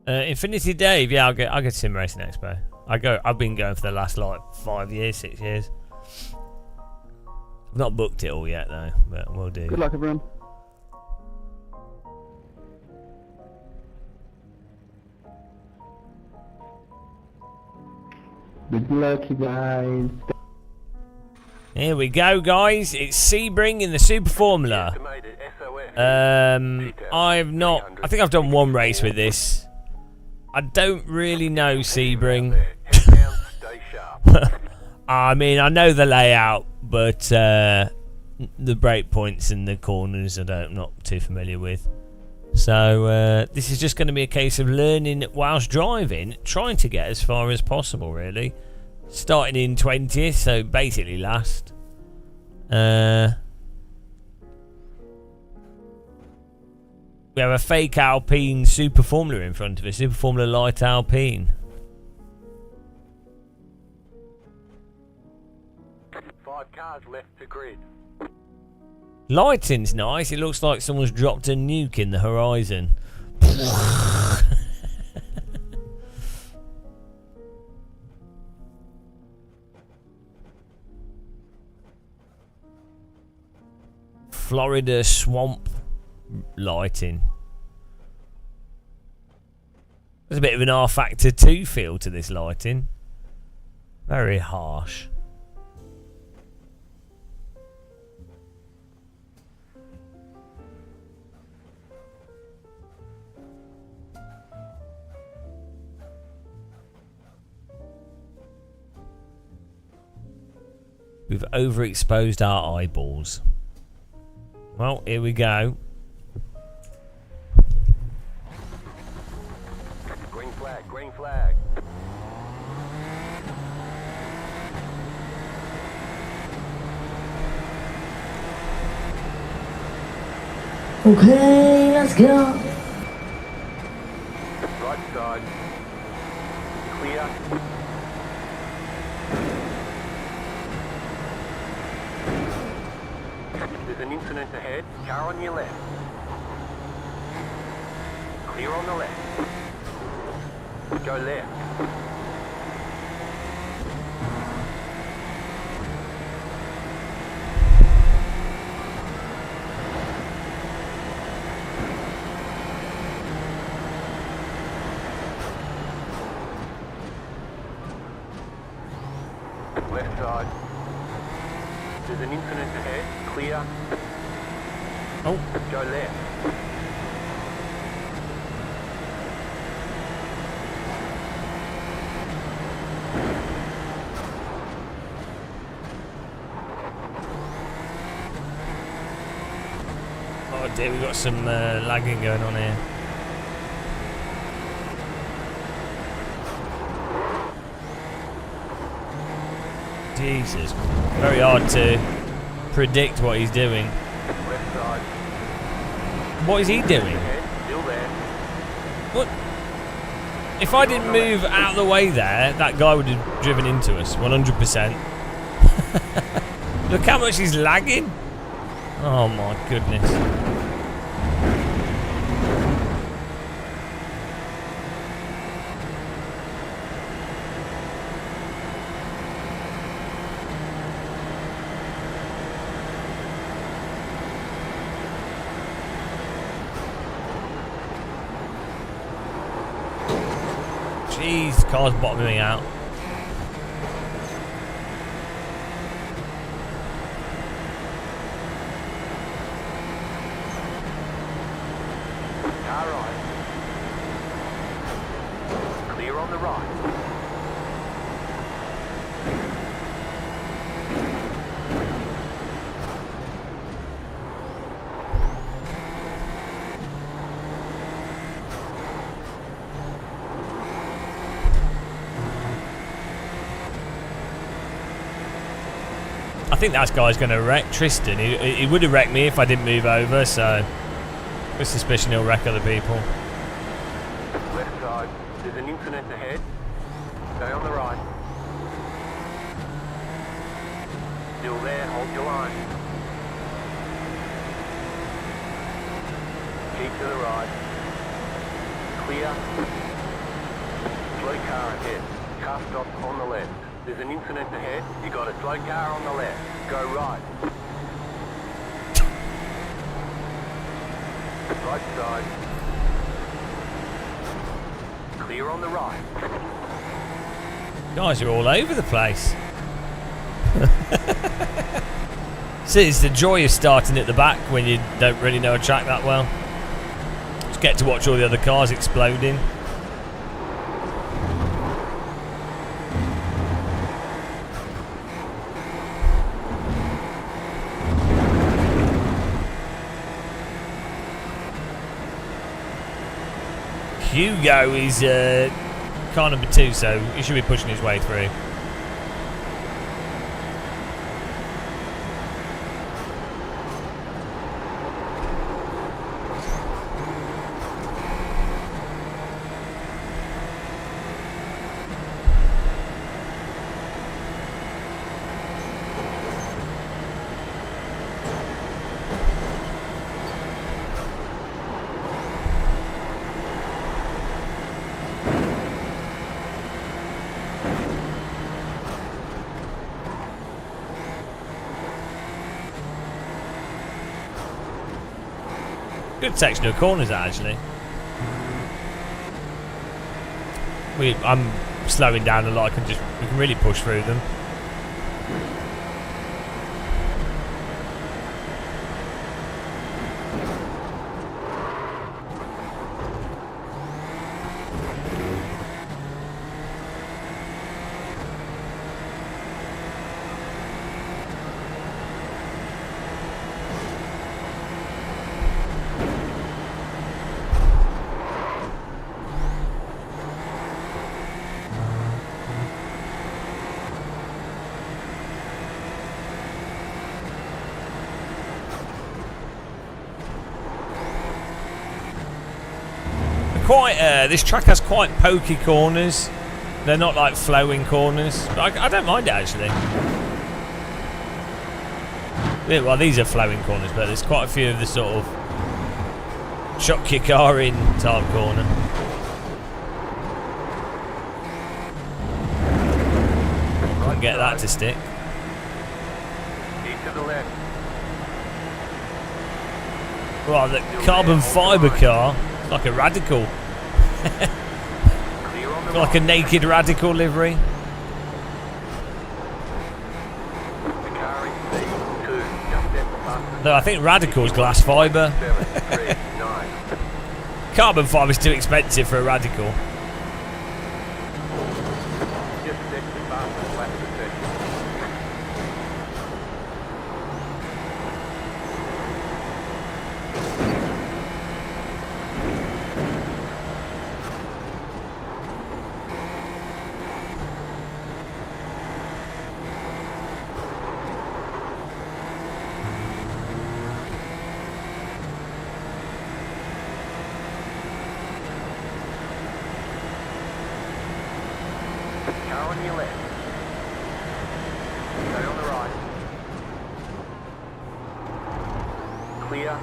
Infinity Dave, yeah, I'll get Sim Racing Expo. I've been going for the last like 5 years, 6 years. I've not booked it all yet though, but we'll do. Good luck, everyone. Good luck, you guys. Here we go, guys. It's Sebring in the Super Formula. I think I've done one race with this. I don't really know Sebring. I mean, I know the layout, but the brake points and the corners I'm not too familiar with. So this is just going to be a case of learning whilst driving, trying to get as far as possible, really. Starting in 20th, so basically last. We have a fake Alpine Super Formula in front of us. Super Formula Light Alpine. 5 cars left to grid. Lighting's nice. It looks like someone's dropped a nuke in the horizon. Florida swamp lighting. There's a bit of an R Factor 2 feel to this lighting. Very harsh. We've overexposed our eyeballs. Well, here we go. Green flag, green flag. Okay, let's go. Right side. Clear. There's an incident ahead. Car on your left. Clear on the left. Go left. Left side. There's an incident ahead. Clear. Oh. Go left. Oh dear, we've got some lagging going on here. Jesus, very hard to predict what he's doing. Left side. What is he doing? Ahead. Still there. What? If I didn't move out of the way there, that guy would have driven into us, 100%. Look how much he's lagging. Oh my goodness. Jeez, the car's bottoming out. Car right. Clear on the right. I think that guy's going to wreck Tristan. He would have wrecked me if I didn't move over, so with suspicion he'll wreck other people. Left side. There's an incident ahead. Stay on the right. Still there. Hold your line. Keep to the right. Clear. Slow car ahead. Car stop on the left. There's an incident ahead. You got a slow car on the left. Go right. Right side. Clear on the right. Guys are all over the place. See, it's the joy of starting at the back when you don't really know a track that well. Just get to watch all the other cars exploding. Hugo is car number 2, so he should be pushing his way through. Good section of corners, actually. I'm slowing down a lot. We can really push through them. quite. This track has quite pokey corners. They're not like flowing corners. But I don't mind it actually. Yeah, well, these are flowing corners, but there's quite a few of the sort of shock your car in type corner. Couldn't get that to stick. Keep to the left. Well, the carbon fibre car, like a Radical. Clear on the Like a naked Radical livery. The car in C2. Just at the button. Though I think Radical's glass fibre. 7, 3, 9. Carbon fibre's too expensive for a Radical. Just set the fastest lap of the session. Car on your left. Stay on the right. Clear.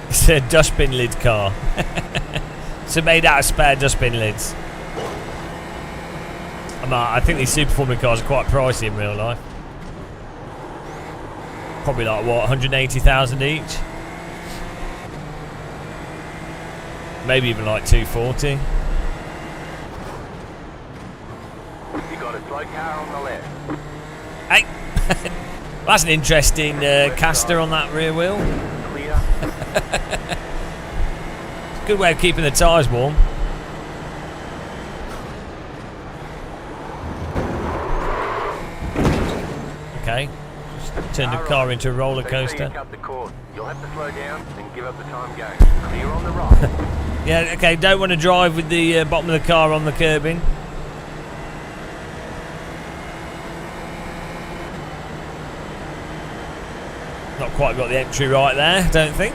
It's a dustbin lid car. It's made out of spare dustbin lids. I think these super performing cars are quite pricey in real life. Probably like what, 180,000 each? Maybe even like 240. You got a slow car on the left. Hey! That's an interesting caster on that rear wheel. Clear. Good way of keeping the tyres warm. Okay. Just turned the car into a roller coaster. Cut the cord. You'll have to slow down and give up the time going. Clear on the right. Yeah, okay, don't want to drive with the bottom of the car on the curbing. Not quite got the entry right there, don't think.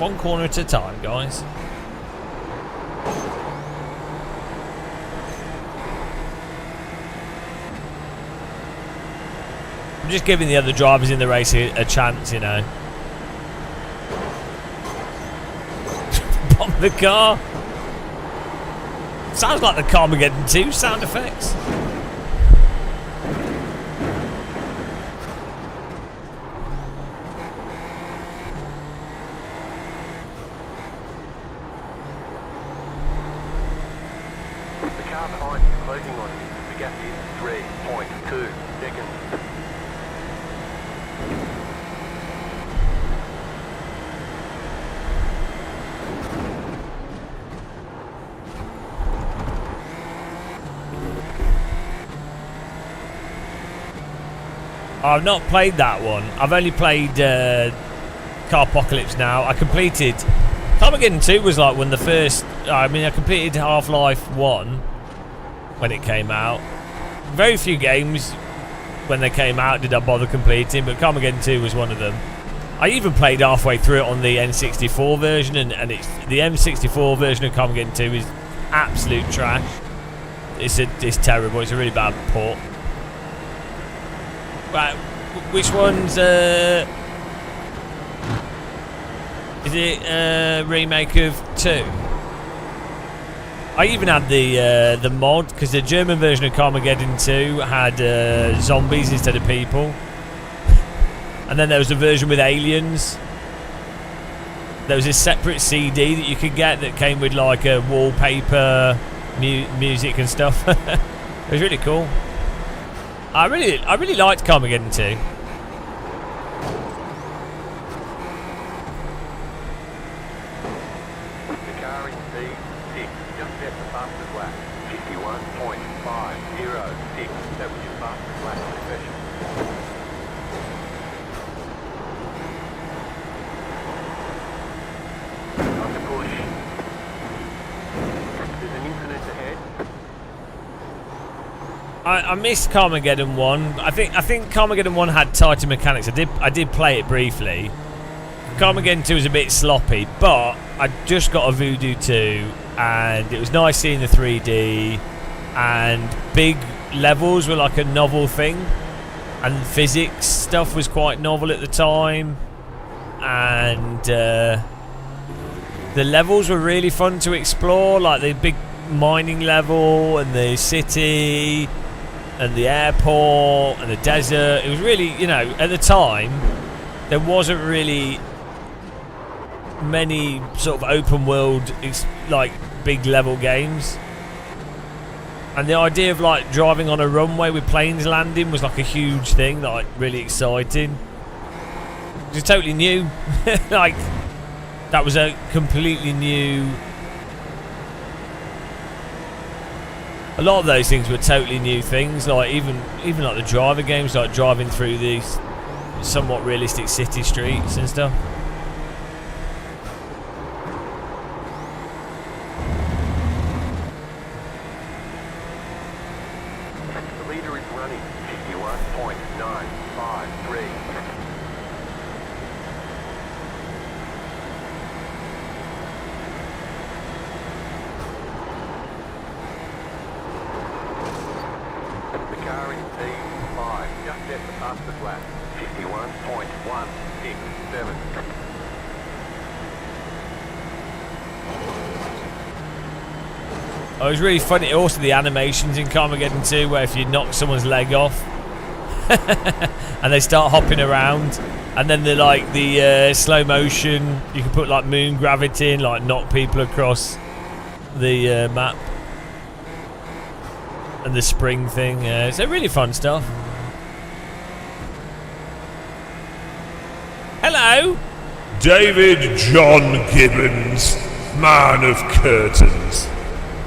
One corner at a time, guys. I'm just giving the other drivers in the race a chance, you know. Bottom of the car. Sounds like the Carmageddon 2 sound effects. The car behind is closing on you. The gap is 3.2 seconds. I've not played that one. I've only played Carpocalypse now. I completed... Carmageddon 2 was like when the first... I mean, I completed Half-Life 1 when it came out. Very few games when they came out did I bother completing, but Carmageddon 2 was one of them. I even played halfway through it on the N64 version, and it's the M64 version of Carmageddon 2 is absolute trash. It's terrible. It's a really bad port. Right, which one's is it a remake of 2? I even had the mod, because the German version of Carmageddon 2 had zombies instead of people. And then there was a version with aliens. There was a separate CD that you could get that came with like a wallpaper, music and stuff. It was really cool. I really liked Carmageddon 2. The car in C6 just set the fastest lap. 51.506. That was your fastest lap of the session. Not to push. There's an incident ahead. I missed Carmageddon 1. I think Carmageddon 1 had tighter mechanics. I did play it briefly. Carmageddon 2 was a bit sloppy, but I just got a Voodoo 2, and it was nice seeing the 3D, and big levels were like a novel thing, and physics stuff was quite novel at the time, and the levels were really fun to explore, like the big mining level and the city and the airport and the desert. It was really, you know, at the time there wasn't really many sort of open world like big level games, and the idea of like driving on a runway with planes landing was like a huge thing, like really exciting. It was totally new. Like that was a completely new. A lot of those things were totally new things, like even like the driver games, like driving through these somewhat realistic city streets and stuff. The leader is running 51.953. The car in P5 just set the fastest lap. 51.167. Oh, it was really funny. Also, the animations in Carmageddon 2, where if you knock someone's leg off and they start hopping around, and then the slow motion, you can put like moon gravity in, like knock people across the map, and the spring thing. So really fun stuff. Hello, David John Gibbons, man of curtains.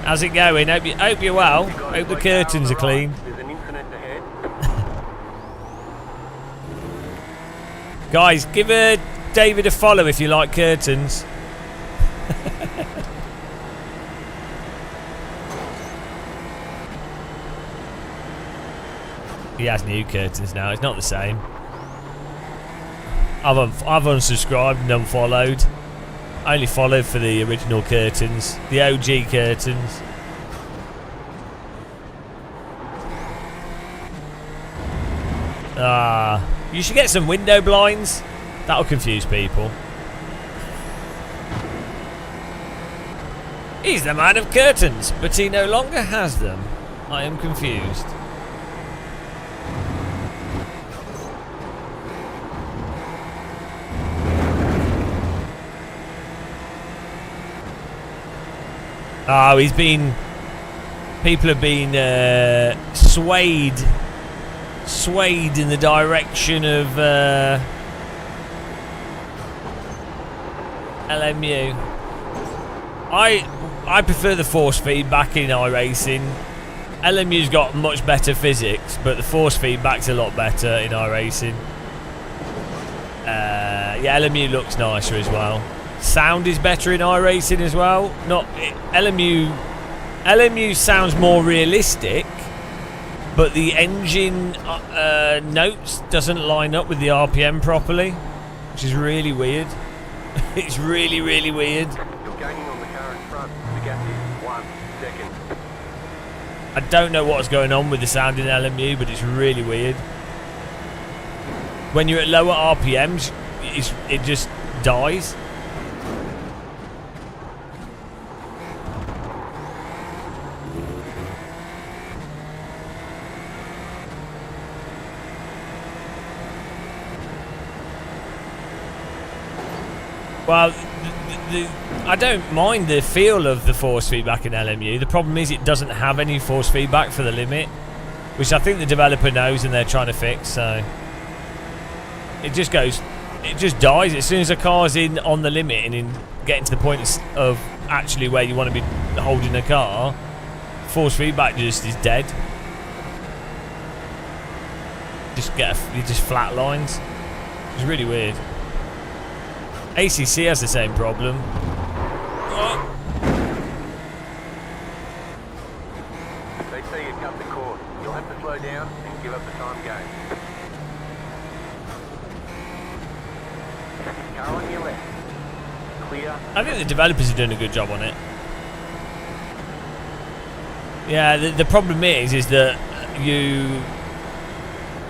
how's it going? Hope you're well. Hope the curtains are clean. There's an incident ahead. Guys, give David a follow if you like curtains. He has new curtains now. It's not the same. I've unsubscribed and unfollowed. I only followed for the original curtains, the OG curtains. You should get some window blinds. That'll confuse people. He's the man of curtains, but he no longer has them. I am confused. Oh, people have been swayed in the direction of LMU. I prefer the force feedback in iRacing. LMU's got much better physics, but the force feedback's a lot better in iRacing. Yeah, LMU looks nicer as well. Sound is better in iRacing as well. LMU sounds more realistic, but the engine notes doesn't line up with the RPM properly, which is really weird. It's really, really weird. You're gaining on the car in front. The gap is 1 second. I don't know what's going on with the sound in LMU, but it's really weird. When you're at lower RPMs, it just dies. Well, I don't mind the feel of the force feedback in LMU. The problem is it doesn't have any force feedback for the limit, which I think the developer knows and they're trying to fix. So it just dies as soon as a car's in on the limit and in getting to the point of actually where you want to be holding a car. Force feedback just is dead. You just flat lines. It's really weird. ACC has the same problem. They say you cut the cord. You'll have to slow down and give up the time game. Car on your left. Clear. I think the developers are doing a good job on it. Yeah, the problem is that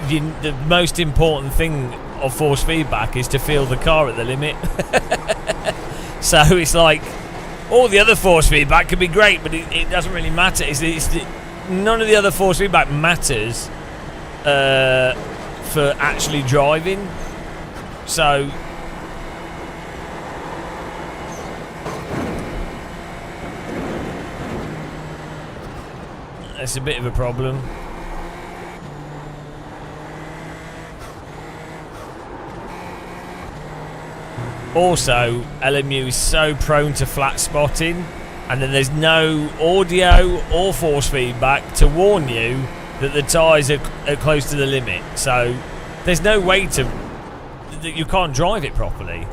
the most important thing of force feedback is to feel the car at the limit. So it's like all the other force feedback could be great, but it doesn't really matter. None of the other force feedback matters for actually driving. So it's a bit of a problem. Also, LMU is so prone to flat spotting, and then there's no audio or force feedback to warn you that the tyres are close to the limit. So there's no way that you can't drive it properly.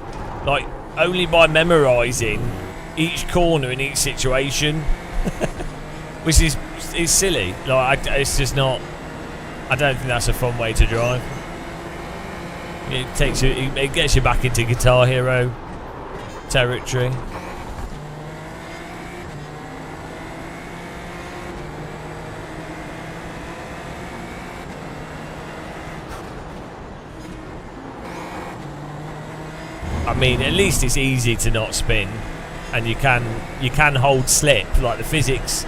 Like, only by memorising each corner in each situation. Which is silly. Like, it's just not. I don't think that's a fun way to drive. It takes you. It gets you back into Guitar Hero territory. I mean, at least it's easy to not spin, and you can hold slip. Like the physics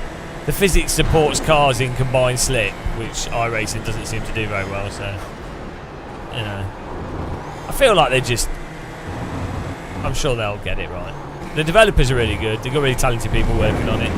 supports cars in combined slip, which iRacing doesn't seem to do very well. So, you know, I feel like I'm sure they'll get it right. The developers are really good. They've got really talented people working on it.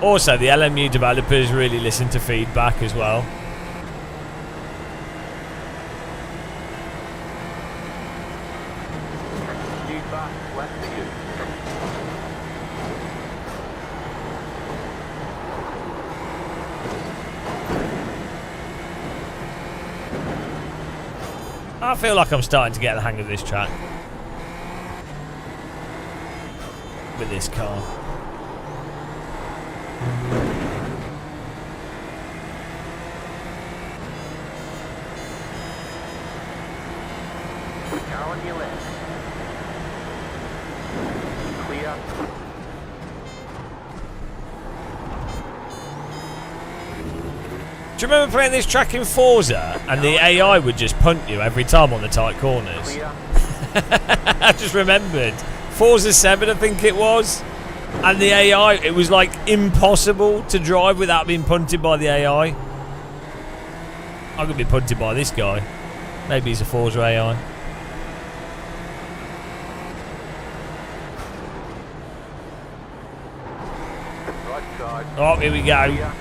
Also, the LMU developers really listen to feedback as well. I feel like I'm starting to get the hang of this track with this car. Car on your left. Clear. Do you remember playing this track in Forza and the AI would just punt you every time on the tight corners? Clear. I just remembered. Forza 7, I think it was. And the AI, it was like impossible to drive without being punted by the AI. I'm going to be punted by this guy. Maybe he's a Forza AI. Right side. Oh, here we go. Clear.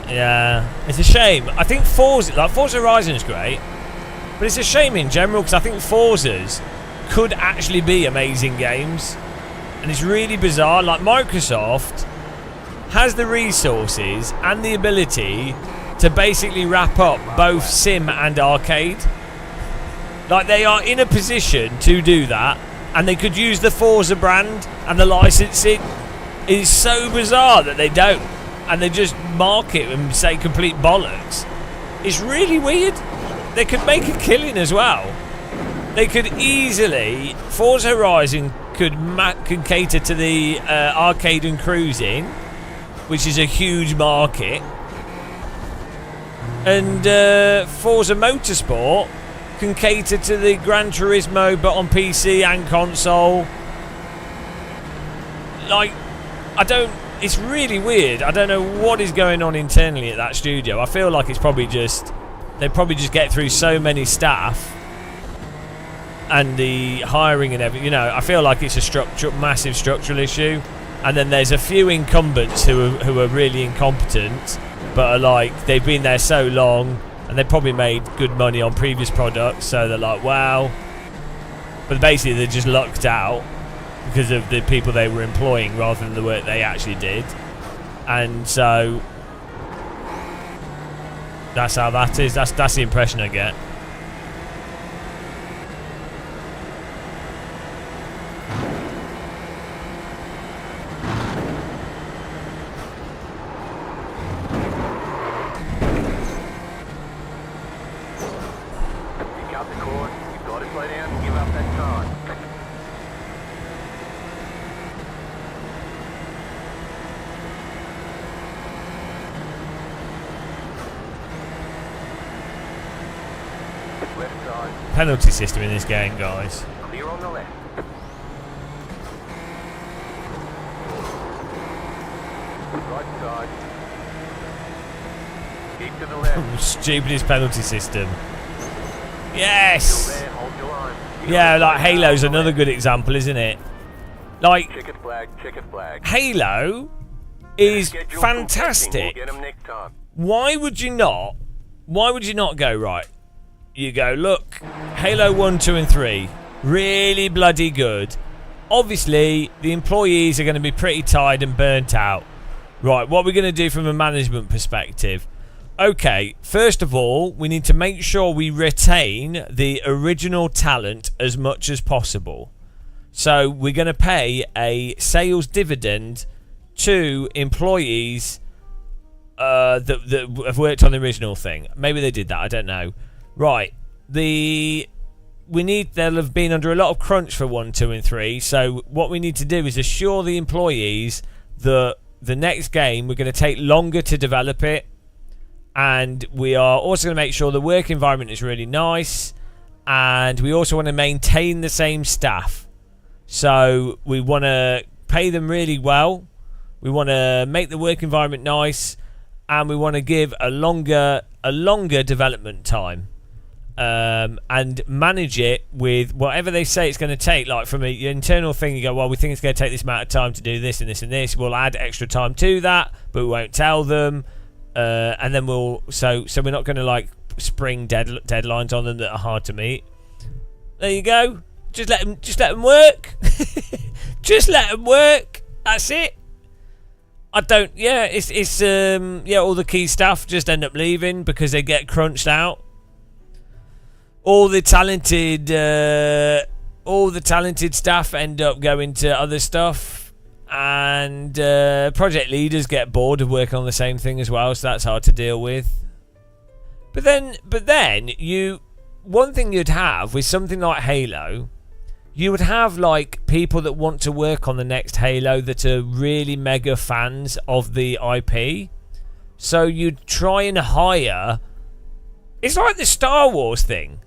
Yeah, it's a shame. I think Forza Horizon is great, but it's a shame in general because I think Forzas could actually be amazing games, and it's really bizarre. Like, Microsoft has the resources and the ability to basically wrap up both sim and arcade. Like, they are in a position to do that, and they could use the Forza brand and the licensing. It is so bizarre that they don't. And they just mark it and say complete bollocks. It's really weird. They could make a killing as well. They could easily. Forza Horizon could cater to the arcade and cruising, which is a huge market. And Forza Motorsport can cater to the Gran Turismo, but on PC and console. Like, it's really weird. I don't know what is going on internally at that studio. I feel like it's probably just they probably just get through so many staff and the hiring and everything. You know, I feel like it's a massive structural issue. And then there's a few incumbents who are really incompetent, but are like, they've been there so long and they probably made good money on previous products, so they're like, wow. But basically they're just lucked out because of the people they were employing rather than the work they actually did. And so that's how that is. That's the impression I get. Penalty system in this game, guys. Clear on the left. Right side. Keep to the left. Stupidest penalty system. Yes! Still there, hold your line. Yeah, like Halo's another good example, isn't it? Like, Checkered flag. Halo is fantastic. We'll get 'em next time. Why would you not go, right? You go, look, Halo 1, 2 and 3, really bloody good. Obviously, the employees are going to be pretty tired and burnt out. Right, what we're going to do from a management perspective? Okay, first of all, we need to make sure we retain the original talent as much as possible. So we're going to pay a sales dividend to employees that have worked on the original thing. Maybe they did that, I don't know. Right, they'll have been under a lot of crunch for 1, 2 and 3, so what we need to do is assure the employees that the next game we're going to take longer to develop it, and we are also going to make sure the work environment is really nice, and we also want to maintain the same staff. So we want to pay them really well, we want to make the work environment nice, and we want to give a longer development time. And manage it with whatever they say it's going to take. Like from an internal thing, you go, well, we think it's going to take this amount of time to do this and this and this. We'll add extra time to that, but we won't tell them. And then so we're not going to like spring deadlines on them that are hard to meet. There you go. Just let them work. Just let them work. That's it. All the key staff just end up leaving because they get crunched out. All the talented staff end up going to other stuff, and project leaders get bored of working on the same thing as well, so that's hard to deal with. But then one thing you'd have with something like Halo, you would have like people that want to work on the next Halo that are really mega fans of the IP. So you'd try and hire. It's like the Star Wars thing.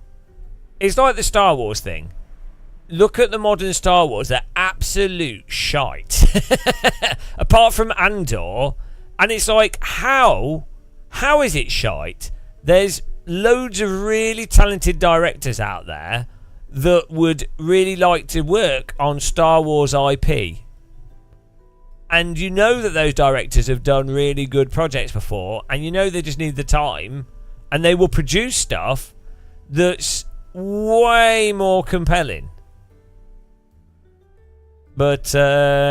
Look at the modern Star Wars, they're absolute shite. Apart from Andor, and it's like, how is it shite? There's loads of really talented directors out there that would really like to work on Star Wars IP. And you know that those directors have done really good projects before, and you know they just need the time, and they will produce stuff that's way more compelling. But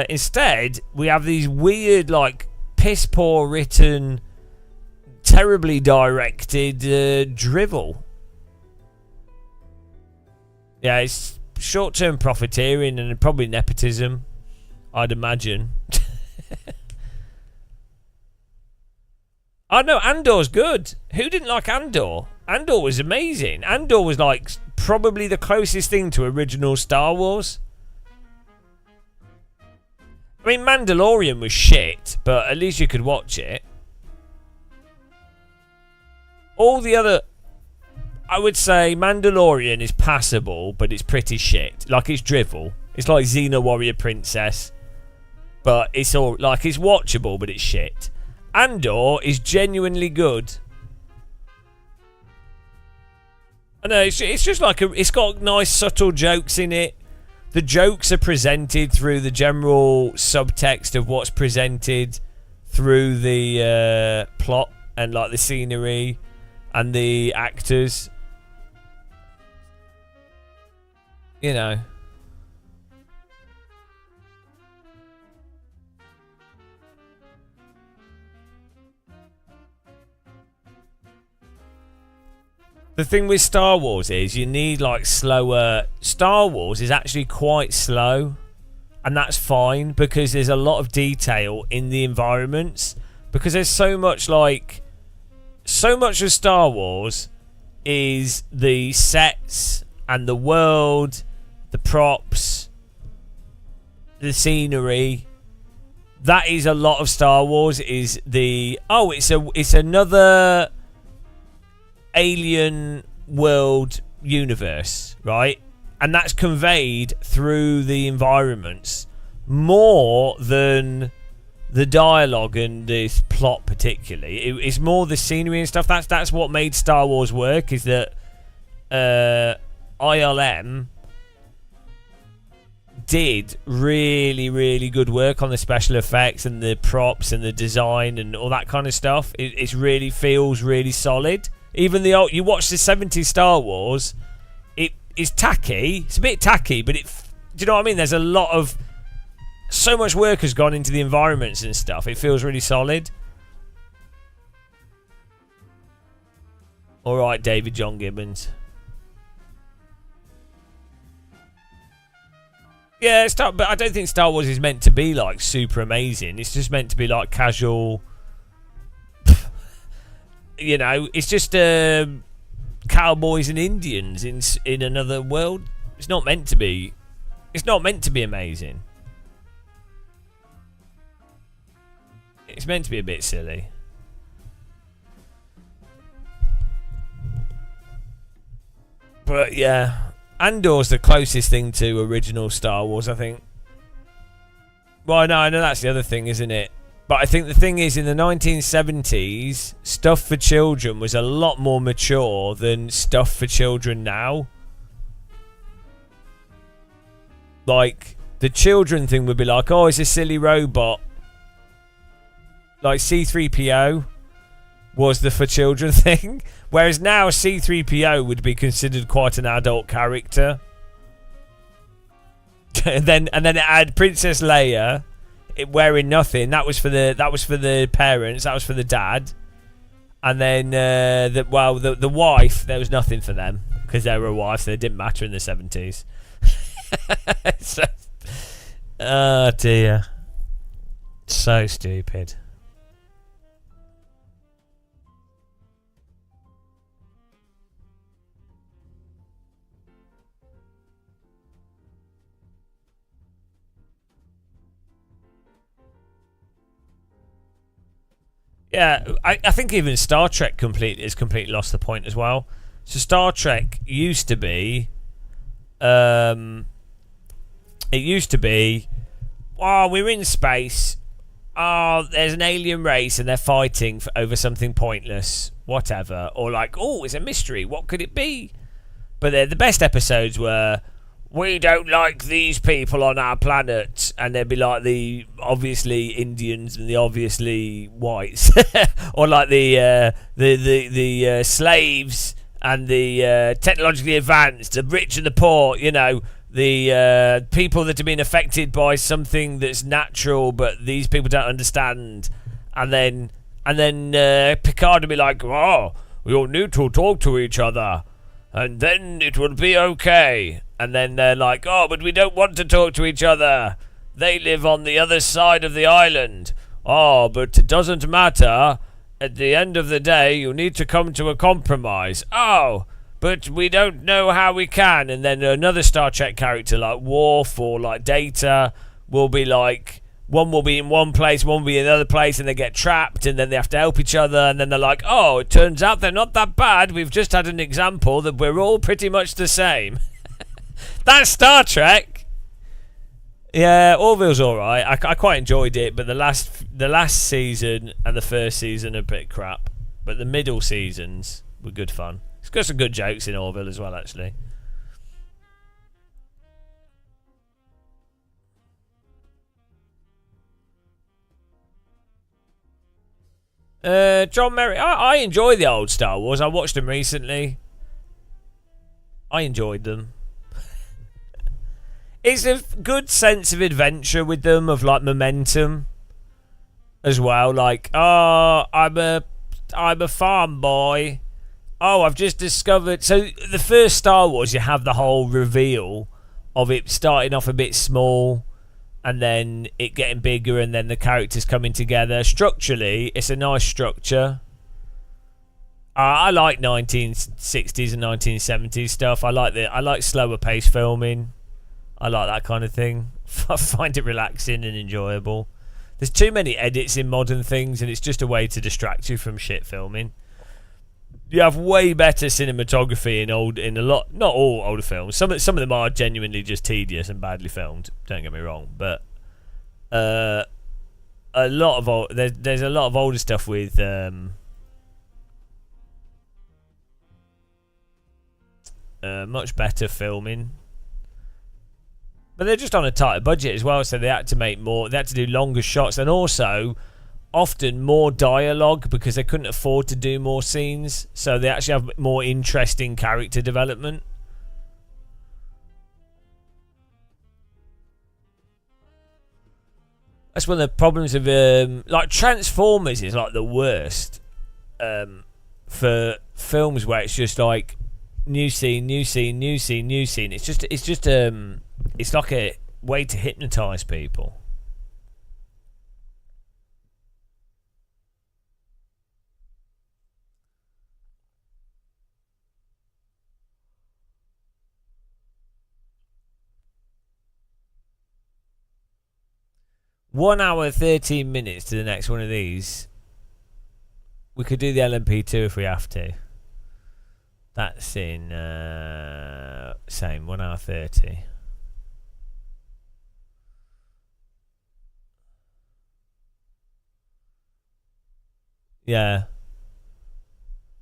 instead, we have these weird, like, piss poor written, terribly directed drivel. Yeah, it's short-term profiteering and probably nepotism, I'd imagine. Oh no, Andor's good. Who didn't like Andor? Andor was amazing. Andor was like probably the closest thing to original Star Wars. I mean, Mandalorian was shit, but at least you could watch it. All the other... I would say Mandalorian is passable, but it's pretty shit. Like, it's drivel. It's like Xena Warrior Princess. But it's all... Like, it's watchable, but it's shit. Andor is genuinely good. I know it's just like it's got nice subtle jokes in it. The jokes are presented through the general subtext of what's presented through the plot and like the scenery and the actors. You know. The thing with Star Wars is you need like slower. Star Wars is actually quite slow, and that's fine because there's a lot of detail in the environments, because there's so much of Star Wars is the sets and the world, the props, the scenery. That is a lot of Star Wars. Is the it's another alien world universe, right? And that's conveyed through the environments more than the dialogue and the plot particularly. It's more the scenery and stuff. That's what made Star Wars work, is that ILM did really, really good work on the special effects and the props and the design and all that kind of stuff. It really feels really solid. Even you watch the 70s Star Wars, it is tacky. It's a bit tacky, but do you know what I mean? There's so much work has gone into the environments and stuff. It feels really solid. All right, David John Gibbons. Yeah, but I don't think Star Wars is meant to be like super amazing. It's just meant to be like casual. You know, it's just cowboys and Indians in another world. It's not meant to be. It's not meant to be amazing. It's meant to be a bit silly. But yeah, Andor's the closest thing to original Star Wars, I think. Well, I know that's the other thing, isn't it? But I think the thing is, in the 1970s, stuff for children was a lot more mature than stuff for children now. Like, the children thing would be like, oh, it's a silly robot. Like, C-3PO was the for children thing. Whereas now, C-3PO would be considered quite an adult character. and then it had Princess Leia wearing nothing. That was for the parents. That was for the dad. And then the wife, there was nothing for them because they were a wife, so it didn't matter in the 70s. So, oh dear, so stupid. Yeah, I think even Star Trek has completely lost the point as well. So Star Trek used to be, oh, we're in space. Oh, there's an alien race and they're fighting over something pointless, whatever. Or like, oh, it's a mystery. What could it be? But the best episodes were, we don't like these people on our planet, and there'd be like the obviously Indians and the obviously whites, or like the slaves and the technologically advanced, the rich and the poor. You know, the people that have been affected by something that's natural, but these people don't understand. And then Picard would be like, "Oh, you'll need to talk to each other, and then it will be okay." And then they're like, oh, but we don't want to talk to each other. They live on the other side of the island. Oh, but it doesn't matter. At the end of the day, you need to come to a compromise. Oh, but we don't know how we can. And then another Star Trek character like Worf or like Data will be like, one will be in one place, one will be in another place, and they get trapped, and then they have to help each other, and then they're like, oh, it turns out they're not that bad. We've just had an example that we're all pretty much the same. That's Star Trek. Yeah, Orville's alright. I quite enjoyed it, but the last season and the first season are a bit crap. But the middle seasons were good fun. It's got some good jokes in Orville as well, actually. John Merrick. I enjoy the old Star Wars. I watched them recently. I enjoyed them. It's a good sense of adventure with them, of like momentum as well. Like, oh, I'm a farm boy. Oh, I've just discovered. So the first Star Wars, you have the whole reveal of it starting off a bit small, and then it getting bigger, and then the characters coming together. Structurally, it's a nice structure. I like 1960s and 1970s stuff. I like slower pace filming. I like that kind of thing. I find it relaxing and enjoyable. There's too many edits in modern things, and it's just a way to distract you from shit filming. You have way better cinematography in a lot, not all older films. Some of them are genuinely just tedious and badly filmed. Don't get me wrong, but a lot of there's a lot of older stuff with much better filming. But they're just on a tighter budget as well, so they had to make more. They had to do longer shots, and also often more dialogue because they couldn't afford to do more scenes. So they actually have more interesting character development. That's one of the problems of like Transformers is like the worst for films where it's just like new scene, new scene, new scene, new scene. It's just it's like a way to hypnotize people. $1 hour 13 minutes to the next one of these. We could do the LMP2 if we have to. That's in same 1 hour 30. Yeah.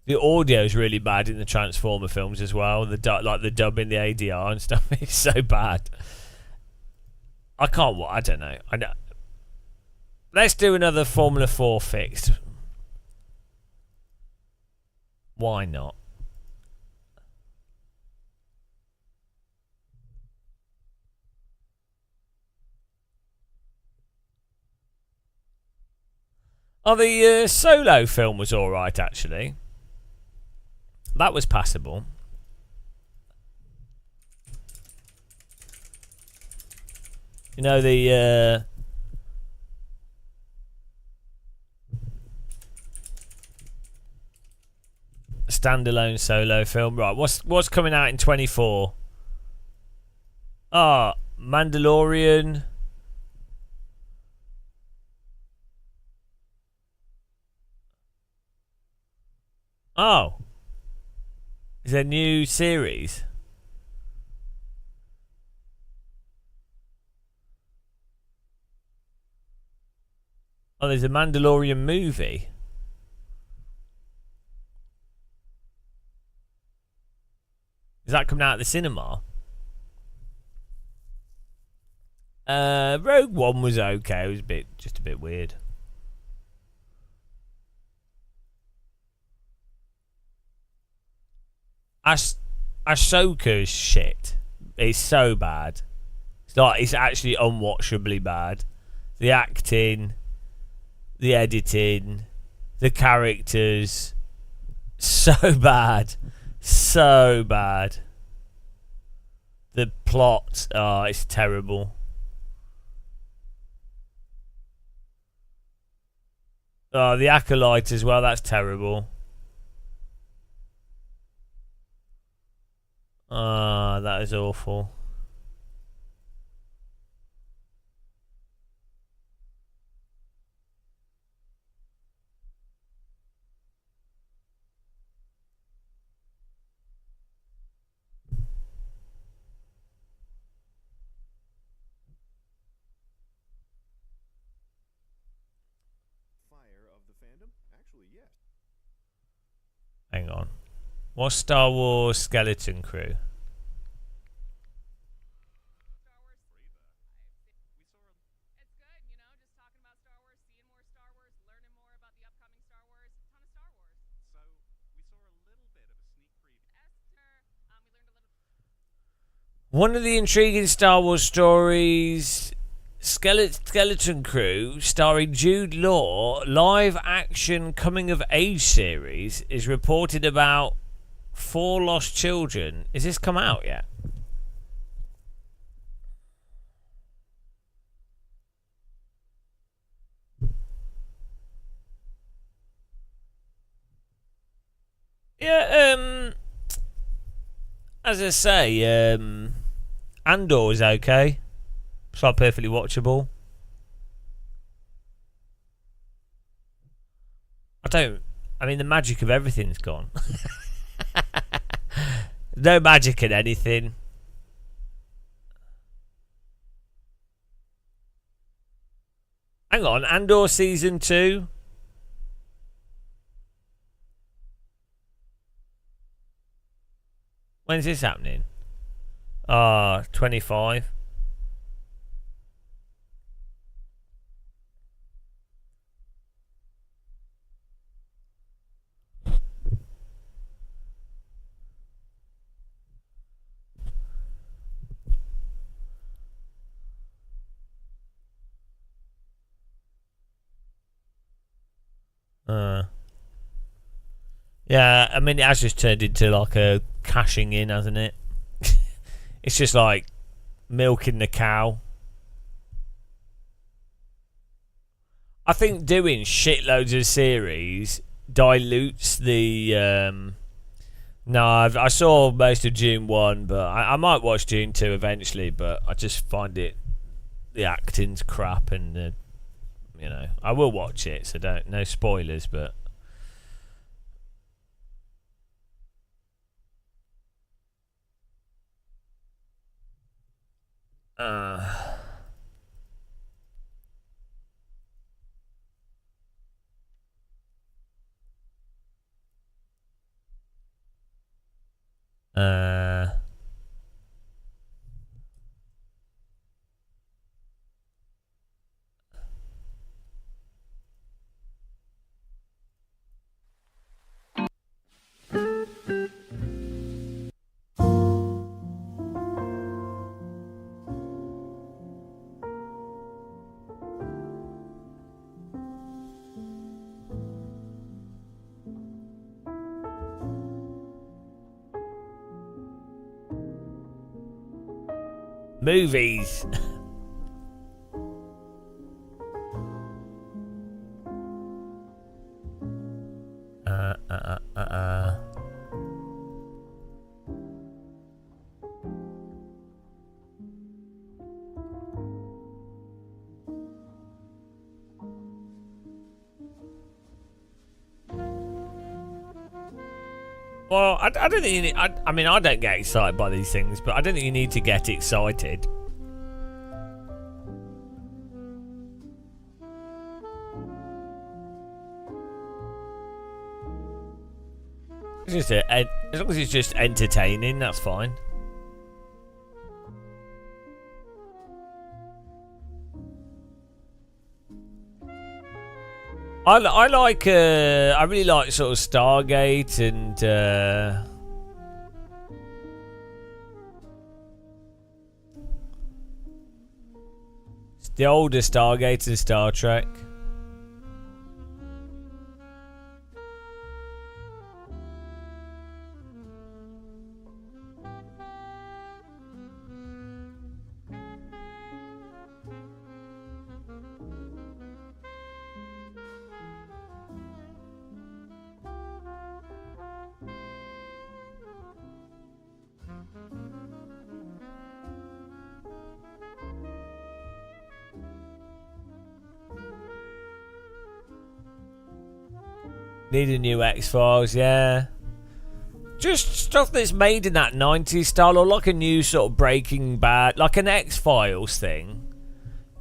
The audio is really bad in the Transformer films as well. The dubbing, the ADR and stuff is so bad. I don't know. Let's do another Formula 4 fixed. Why not? Oh, the Solo film was alright, actually. That was passable. You know, the standalone Solo film. Right, what's coming out in 24? Ah, Mandalorian. Oh. Is there a new series? Oh, there's a Mandalorian movie. Is that coming out at the cinema? Rogue One was okay. It was just a bit weird. Ahsoka's shit. It's so bad. It's actually unwatchably bad. The acting, the editing, the characters, so bad. So bad. The plot, it's terrible. The Acolyte as well, that's terrible. That is awful. Hang on. What's Star Wars Skeleton Crew? One of the intriguing Star Wars stories, Skeleton Crew, starring Jude Law, live action coming of age series, is reported about 4 lost children. Is this come out yet? Yeah, as I say, Andor is okay. It's not perfectly watchable. I mean, the magic of everything's gone. No magic in anything. Hang on, Andor season 2. When's this happening? 25. Yeah, I mean, it has just turned into like a cashing in, hasn't it? It's just like milking the cow. I think doing shitloads of series dilutes the... No, I saw most of Dune 1, but I might watch Dune 2 eventually, but I just find it... The acting's crap and... you know, I will watch it, so no spoilers, but... Movies. Well, I don't think you need, I mean, I don't get excited by these things, but I don't think you need to get excited. It's just as long as it's just entertaining, that's fine. I like I really like sort of Stargate and the older Stargate and Star Trek. Need a new X-Files, yeah. Just stuff that's made in that 90s style, or like a new sort of Breaking Bad, like an X-Files thing.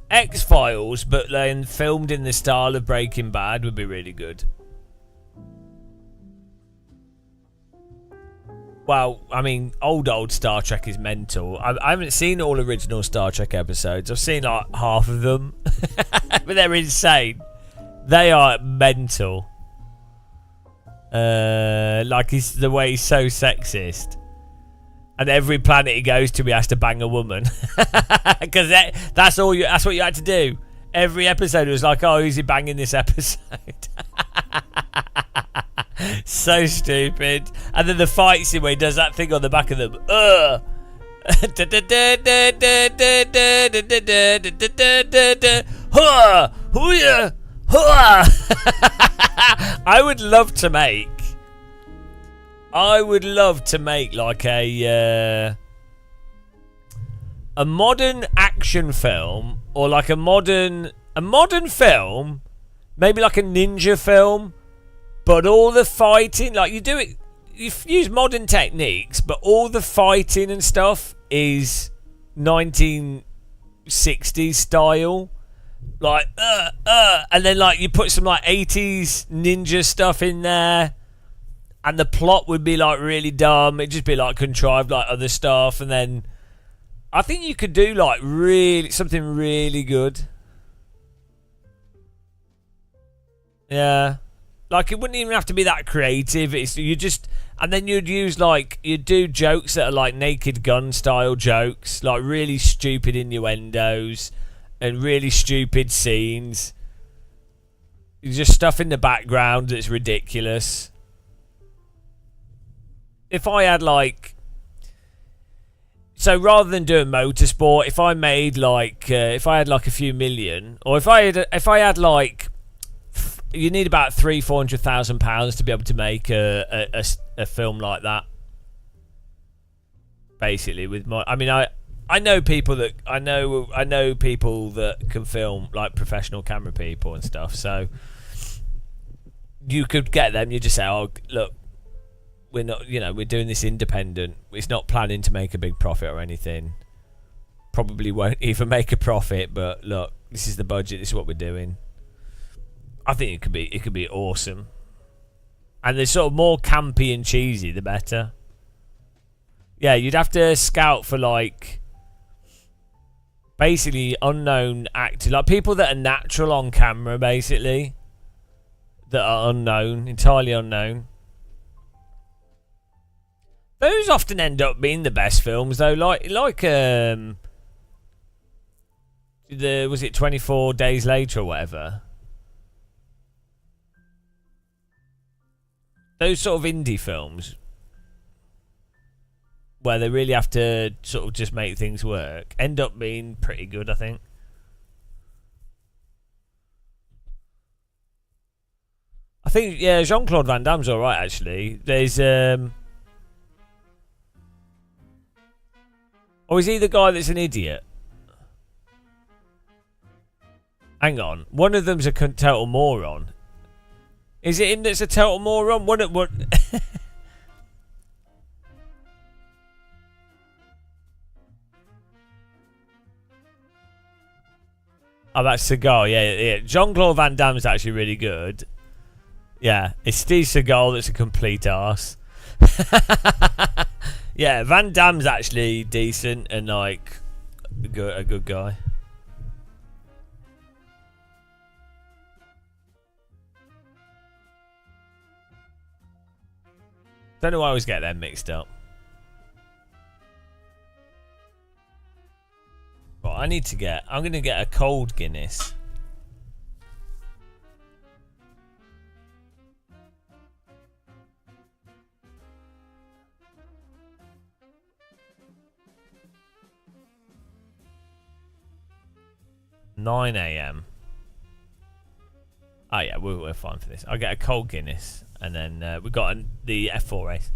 X-Files, but then filmed in the style of Breaking Bad would be really good. Well, I mean, old Star Trek is mental. I haven't seen all original Star Trek episodes. I've seen like half of them, but they're insane. They are mental. Like the way he's so sexist, and every planet he goes to, he has to bang a woman, because that's all you. That's what you had to do. Every episode was like, oh, who's he banging this episode? So stupid. And then the fight scene where he does that thing on the back of them. I would love to make like a modern action film, or like a modern film, maybe like a ninja film. But all the fighting, like you use modern techniques, but all the fighting and stuff is 1960s style. Like, and then like you put some like 80s ninja stuff in there, and the plot would be like really dumb. It'd just be like contrived like other stuff, and then I think you could do like something really good. Yeah. Like, it wouldn't even have to be that creative. And then you'd do jokes that are like Naked Gun style jokes, like really stupid innuendos and really stupid scenes. Just stuff in the background that's ridiculous. If I had like, so rather than doing motorsport, if I made like, if I had like a few million, or if I had like, you need about £300,000-400,000 to be able to make a film like that. Basically, with I know people that can film, like professional camera people and stuff. So you could get them. You just say, "Oh, look, we're not. We're doing this independent. It's not planning to make a big profit or anything. Probably won't even make a profit. But look, this is the budget. This is what we're doing." I think it could be awesome. And the sort of more campy and cheesy, the better. Yeah, you'd have to scout for like basically unknown actors, like people that are natural on camera, basically, that are unknown, entirely unknown. Those often end up being the best films, though. Like was it 24 Days Later or whatever? Those sort of indie films where they really have to sort of just make things work end up being pretty good, I think. I think, yeah, Jean-Claude Van Damme's alright, actually. There's or is he the guy that's an idiot? Hang on, one of them's a total moron. Is it him that's a total moron? What? Oh, that's Seagal. Yeah. Jean-Claude Van Damme's actually really good. Yeah, it's Steve Seagal that's a complete arse. Yeah, Van Damme's actually decent and like a good guy. Don't know why I always get them mixed up. Well, I'm going to get a cold Guinness. $9 a.m. Oh yeah, we're fine for this. I'll get a cold Guinness. And then we got the F4 race.